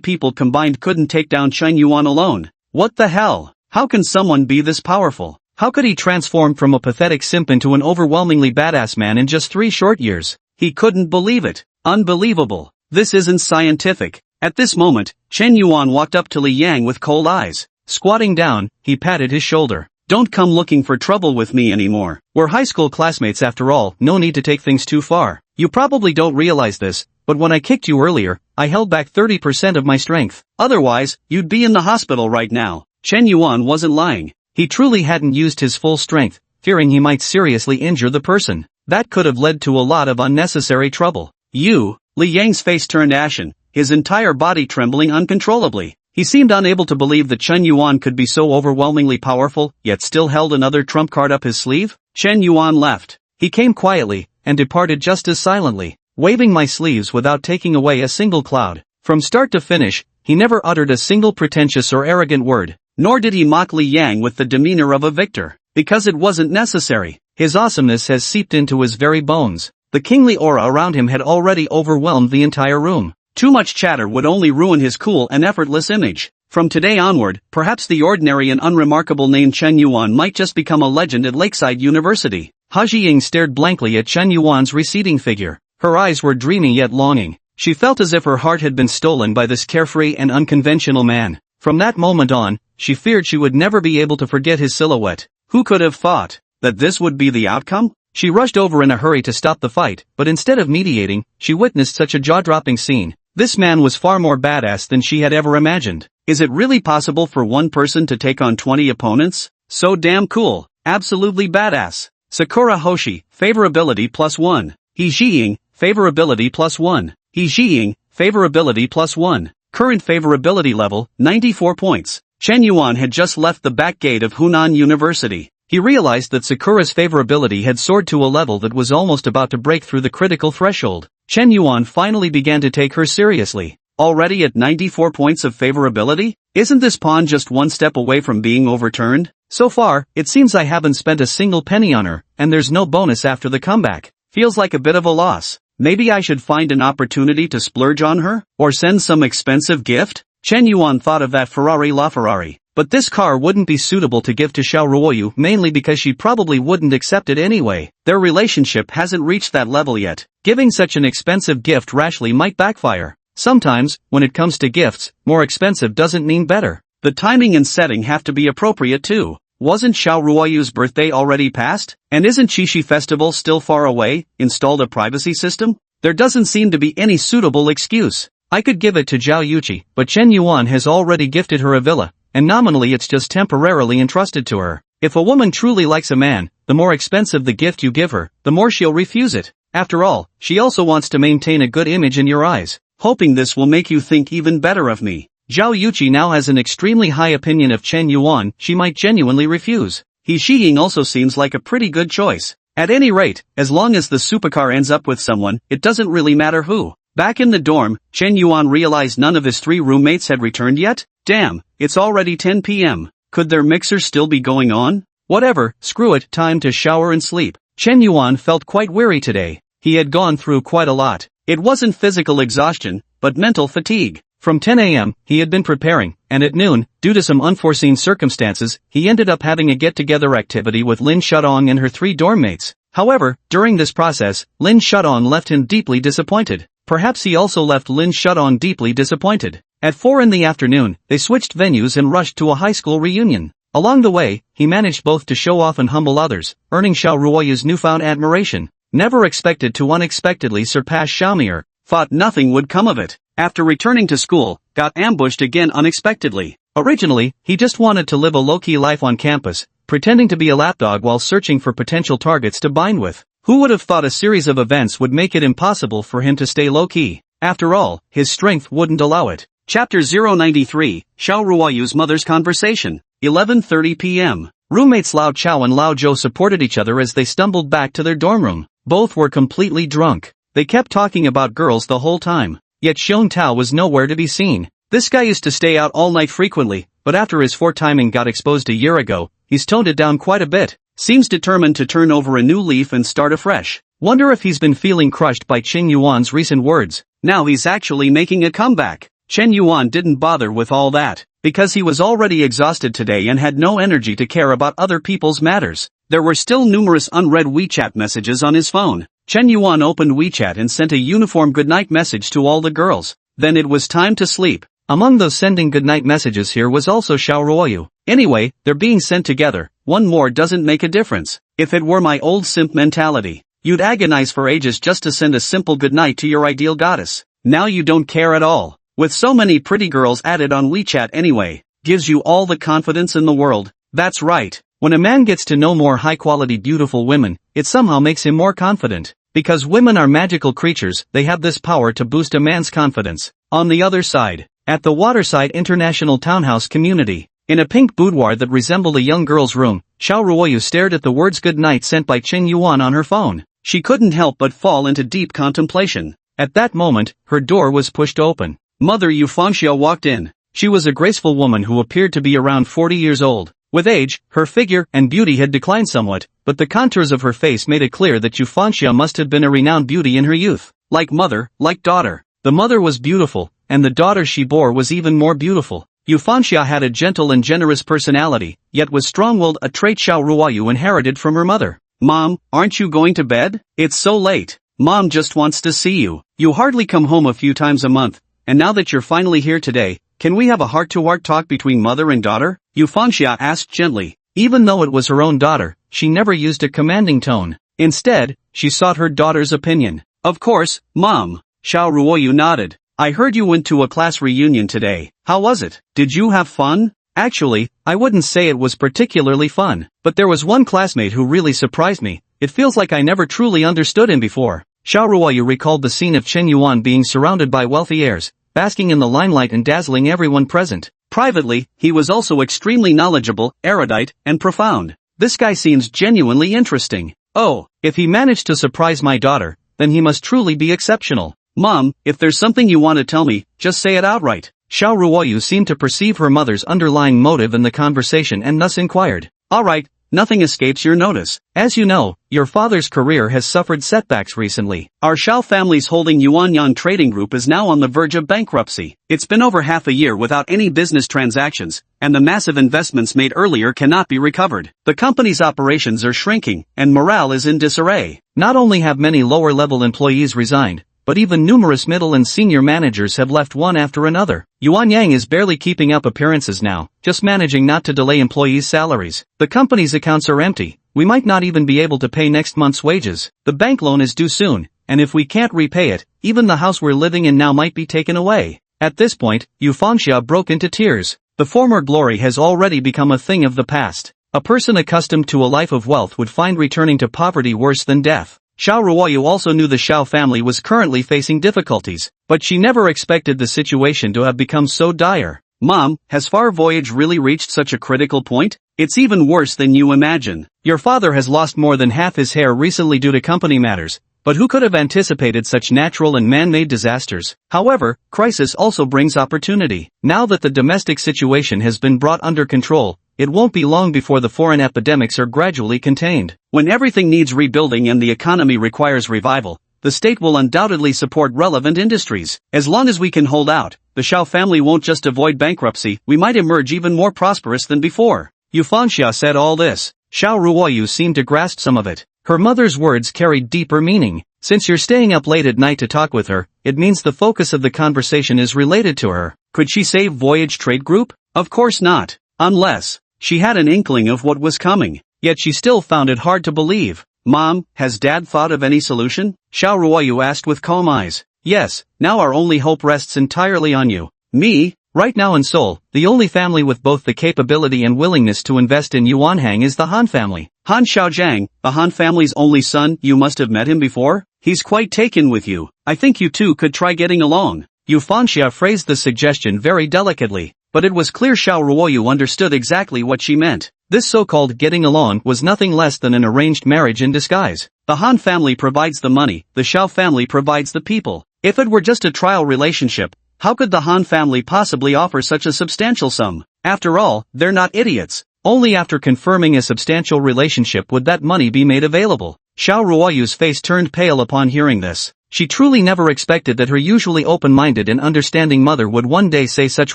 people combined couldn't take down Chen Yuan alone? What the hell? How can someone be this powerful? How could he transform from a pathetic simp into an overwhelmingly badass man in just 3 short years? He couldn't believe it. Unbelievable. This isn't scientific. At this moment, Chen Yuan walked up to Li Yang with cold eyes. Squatting down, he patted his shoulder. Don't come looking for trouble with me anymore. We're high school classmates after all, no need to take things too far. You probably don't realize this, but when I kicked you earlier, I held back 30% of my strength. Otherwise, you'd be in the hospital right now. Chen Yuan wasn't lying. He truly hadn't used his full strength, fearing he might seriously injure the person. That could have led to a lot of unnecessary trouble. You, Li Yang's face turned ashen, his entire body trembling uncontrollably. He seemed unable to believe that Chen Yuan could be so overwhelmingly powerful, yet still held another trump card up his sleeve. Chen Yuan left. He came quietly, and departed just as silently, waving my sleeves without taking away a single cloud. From start to finish, he never uttered a single pretentious or arrogant word, nor did he mock Li Yang with the demeanor of a victor, because it wasn't necessary. His awesomeness has seeped into his very bones. The kingly aura around him had already overwhelmed the entire room. Too much chatter would only ruin his cool and effortless image. From today onward, perhaps the ordinary and unremarkable name Chen Yuan might just become a legend at Lakeside University. Ha Jiying stared blankly at Chen Yuan's receding figure. Her eyes were dreamy yet longing. She felt as if her heart had been stolen by this carefree and unconventional man. From that moment on, she feared she would never be able to forget his silhouette. Who could have thought that this would be the outcome? She rushed over in a hurry to stop the fight, but instead of mediating, she witnessed such a jaw-dropping scene. This man was far more badass than she had ever imagined. Is it really possible for one person to take on 20 opponents? So damn cool. Absolutely badass. Sakura Hoshi, favorability +1. He Jiying, favorability +1. He Jiying, favorability +1. Current favorability level, 94 points. Chen Yuan had just left the back gate of Hunan University. He realized that Sakura's favorability had soared to a level that was almost about to break through the critical threshold. Chen Yuan finally began to take her seriously. Already at 94 points of favorability? Isn't this pawn just one step away from being overturned? So far, it seems I haven't spent a single penny on her, and there's no bonus after the comeback. Feels like a bit of a loss. Maybe I should find an opportunity to splurge on her? Or send some expensive gift? Chen Yuan thought of that Ferrari LaFerrari. But this car wouldn't be suitable to give to Xiao Ruoyu mainly because she probably wouldn't accept it anyway. Their relationship hasn't reached that level yet. Giving such an expensive gift rashly might backfire. Sometimes, when it comes to gifts, more expensive doesn't mean better. The timing and setting have to be appropriate too. Wasn't Xiao Ruoyu's birthday already past? And isn't Qixi Festival still far away? Installed a privacy system? There doesn't seem to be any suitable excuse. I could give it to Zhao Yuqi, but Chen Yuan has already gifted her a villa, and nominally it's just temporarily entrusted to her. If a woman truly likes a man, the more expensive the gift you give her, the more she'll refuse it. After all, she also wants to maintain a good image in your eyes. Hoping this will make you think even better of me. Zhao Yuqi now has an extremely high opinion of Chen Yuan, she might genuinely refuse. He Xiying also seems like a pretty good choice. At any rate, as long as the supercar ends up with someone, it doesn't really matter who. Back in the dorm, Chen Yuan realized none of his 3 roommates had returned yet. Damn, it's already 10 p.m. Could their mixer still be going on? Whatever, screw it, time to shower and sleep. Chen Yuan felt quite weary today. He had gone through quite a lot. It wasn't physical exhaustion, but mental fatigue. From 10 a.m., he had been preparing, and at noon, due to some unforeseen circumstances, he ended up having a get-together activity with Lin Shudong and her 3 dorm mates. However, during this process, Lin Shudong left him deeply disappointed. Perhaps he also left Lin Shudong deeply disappointed. At 4 in the afternoon, they switched venues and rushed to a high school reunion. Along the way, he managed both to show off and humble others, earning Xiao Ruoyu's newfound admiration. Never expected to unexpectedly surpass Xiaomier. Thought nothing would come of it. After returning to school, got ambushed again unexpectedly. Originally, he just wanted to live a low-key life on campus, pretending to be a lapdog while searching for potential targets to bind with. Who would have thought a series of events would make it impossible for him to stay low-key? After all, his strength wouldn't allow it. Chapter 093, Xiao Ruoyu's Mother's Conversation. 11:30 p.m. Roommates Lao Chao and Lao Zhou supported each other as they stumbled back to their dorm room. Both were completely drunk. They kept talking about girls the whole time. Yet Xiong Tao was nowhere to be seen. This guy used to stay out all night frequently, but after his 4 timing got exposed a year ago, he's toned it down quite a bit. Seems determined to turn over a new leaf and start afresh. Wonder if he's been feeling crushed by Chen Yuan's recent words. Now he's actually making a comeback. Chen Yuan didn't bother with all that, because he was already exhausted today and had no energy to care about other people's matters. There were still numerous unread WeChat messages on his phone. Chen Yuan opened WeChat and sent a uniform goodnight message to all the girls. Then it was time to sleep. Among those sending goodnight messages here was also Xiao Ruoyu. Anyway, they're being sent together. One more doesn't make a difference. If it were my old simp mentality, you'd agonize for ages just to send a simple goodnight to your ideal goddess. Now you don't care at all. With so many pretty girls added on WeChat anyway, gives you all the confidence in the world. That's right. When a man gets to know more high-quality beautiful women, it somehow makes him more confident. Because women are magical creatures, they have this power to boost a man's confidence. On the other side, At the Waterside International Townhouse community, in a pink boudoir that resembled a young girl's room, Xiao Ruoyu stared at the words good night sent by Chen Yuan on her phone. She couldn't help but fall into deep contemplation. At that moment, her door was pushed open. Mother Yufanxia walked in. She was a graceful woman who appeared to be around 40 years old. With age, her figure and beauty had declined somewhat, but the contours of her face made it clear that Yufanxia must have been a renowned beauty in her youth. Like mother, like daughter. The mother was beautiful, and the daughter she bore was even more beautiful. Yufanxia had a gentle and generous personality, yet was strong-willed, a trait Xiao Ruoyu inherited from her mother. Mom, aren't you going to bed? It's so late. Mom just wants to see you. You hardly come home a few times a month, and now that you're finally here today, can we have a heart-to-heart talk between mother and daughter? Yufanxia asked gently. Even though it was her own daughter, she never used a commanding tone. Instead, she sought her daughter's opinion. Of course, Mom. Xiao Ruoyu nodded. I heard you went to a class reunion today. How was it? Did you have fun? Actually, I wouldn't say it was particularly fun, but there was one classmate who really surprised me. It feels like I never truly understood him before. Xiao Ruoyu recalled the scene of Chen Yuan being surrounded by wealthy heirs, basking in the limelight and dazzling everyone present. Privately, he was also extremely knowledgeable, erudite, and profound. This guy seems genuinely interesting. Oh, if he managed to surprise my daughter, then he must truly be exceptional. Mom, if there's something you want to tell me, just say it outright. Xiao Ruoyu seemed to perceive her mother's underlying motive in the conversation and thus inquired. All right, nothing escapes your notice. As you know, your father's career has suffered setbacks recently. Our Xiao family's holding Yuanyang Trading Group is now on the verge of bankruptcy. It's been over half a year without any business transactions, and the massive investments made earlier cannot be recovered. The company's operations are shrinking, and morale is in disarray. Not only have many lower-level employees resigned, but even numerous middle and senior managers have left one after another. Yuanyang is barely keeping up appearances now, just managing not to delay employees' salaries. The company's accounts are empty. We might not even be able to pay next month's wages. The bank loan is due soon, and if we can't repay it, even the house we're living in now might be taken away. At this point, Yufanxia broke into tears. The former glory has already become a thing of the past. A person accustomed to a life of wealth would find returning to poverty worse than death. Xiao Ruoyu also knew the Xiao family was currently facing difficulties, but she never expected the situation to have become so dire. Mom, has Far Voyage really reached such a critical point? It's even worse than you imagine. Your father has lost more than half his hair recently due to company matters, but who could have anticipated such natural and man-made disasters? However, crisis also brings opportunity. Now that the domestic situation has been brought under control, it won't be long before the foreign epidemics are gradually contained. When everything needs rebuilding and the economy requires revival, the state will undoubtedly support relevant industries. As long as we can hold out, the Xiao family won't just avoid bankruptcy, we might emerge even more prosperous than before. Yufanxia said all this. Xiao Ruoyu seemed to grasp some of it. Her mother's words carried deeper meaning. Since you're staying up late at night to talk with her, it means the focus of the conversation is related to her. Could she save Voyage Trade Group? Of course not. Unless she had an inkling of what was coming. Yet she still found it hard to believe. Mom, has Dad thought of any solution? Xiao Ruoyu asked with calm eyes. Yes, now our only hope rests entirely on you. Me? Right now in Seoul, the only family with both the capability and willingness to invest in Yuanhang is the Han family. Han Xiaojiang, the Han family's only son, you must have met him before? He's quite taken with you. I think you two could try getting along. Yufanxia phrased the suggestion very delicately, but it was clear Xiao Ruoyu understood exactly what she meant. This so-called getting along was nothing less than an arranged marriage in disguise. The Han family provides the money, the Xiao family provides the people. If it were just a trial relationship, how could the Han family possibly offer such a substantial sum? After all, they're not idiots. Only after confirming a substantial relationship would that money be made available. Xiao Ruoyu's face turned pale upon hearing this. She truly never expected that her usually open-minded and understanding mother would one day say such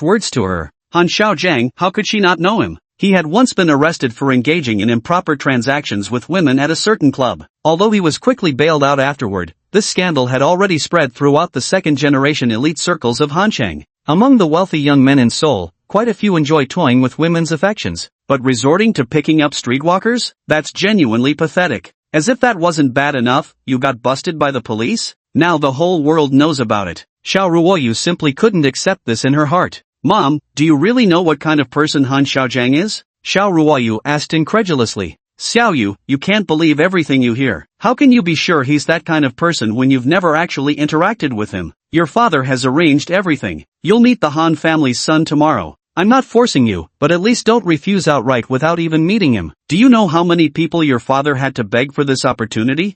words to her. Han Xiaojiang, how could she not know him? He had once been arrested for engaging in improper transactions with women at a certain club. Although he was quickly bailed out afterward, this scandal had already spread throughout the second-generation elite circles of Hanchang. Among the wealthy young men in Seoul, quite a few enjoy toying with women's affections. But resorting to picking up streetwalkers? That's genuinely pathetic. As if that wasn't bad enough, you got busted by the police? Now the whole world knows about it. Xiao Ruoyu simply couldn't accept this in her heart. Mom, do you really know what kind of person Han Xiaojiang is? Xiao Ruoyu asked incredulously. Xiaoyu, you can't believe everything you hear. How can you be sure he's that kind of person when you've never actually interacted with him? Your father has arranged everything. You'll meet the Han family's son tomorrow. I'm not forcing you, but at least don't refuse outright without even meeting him. Do you know how many people your father had to beg for this opportunity?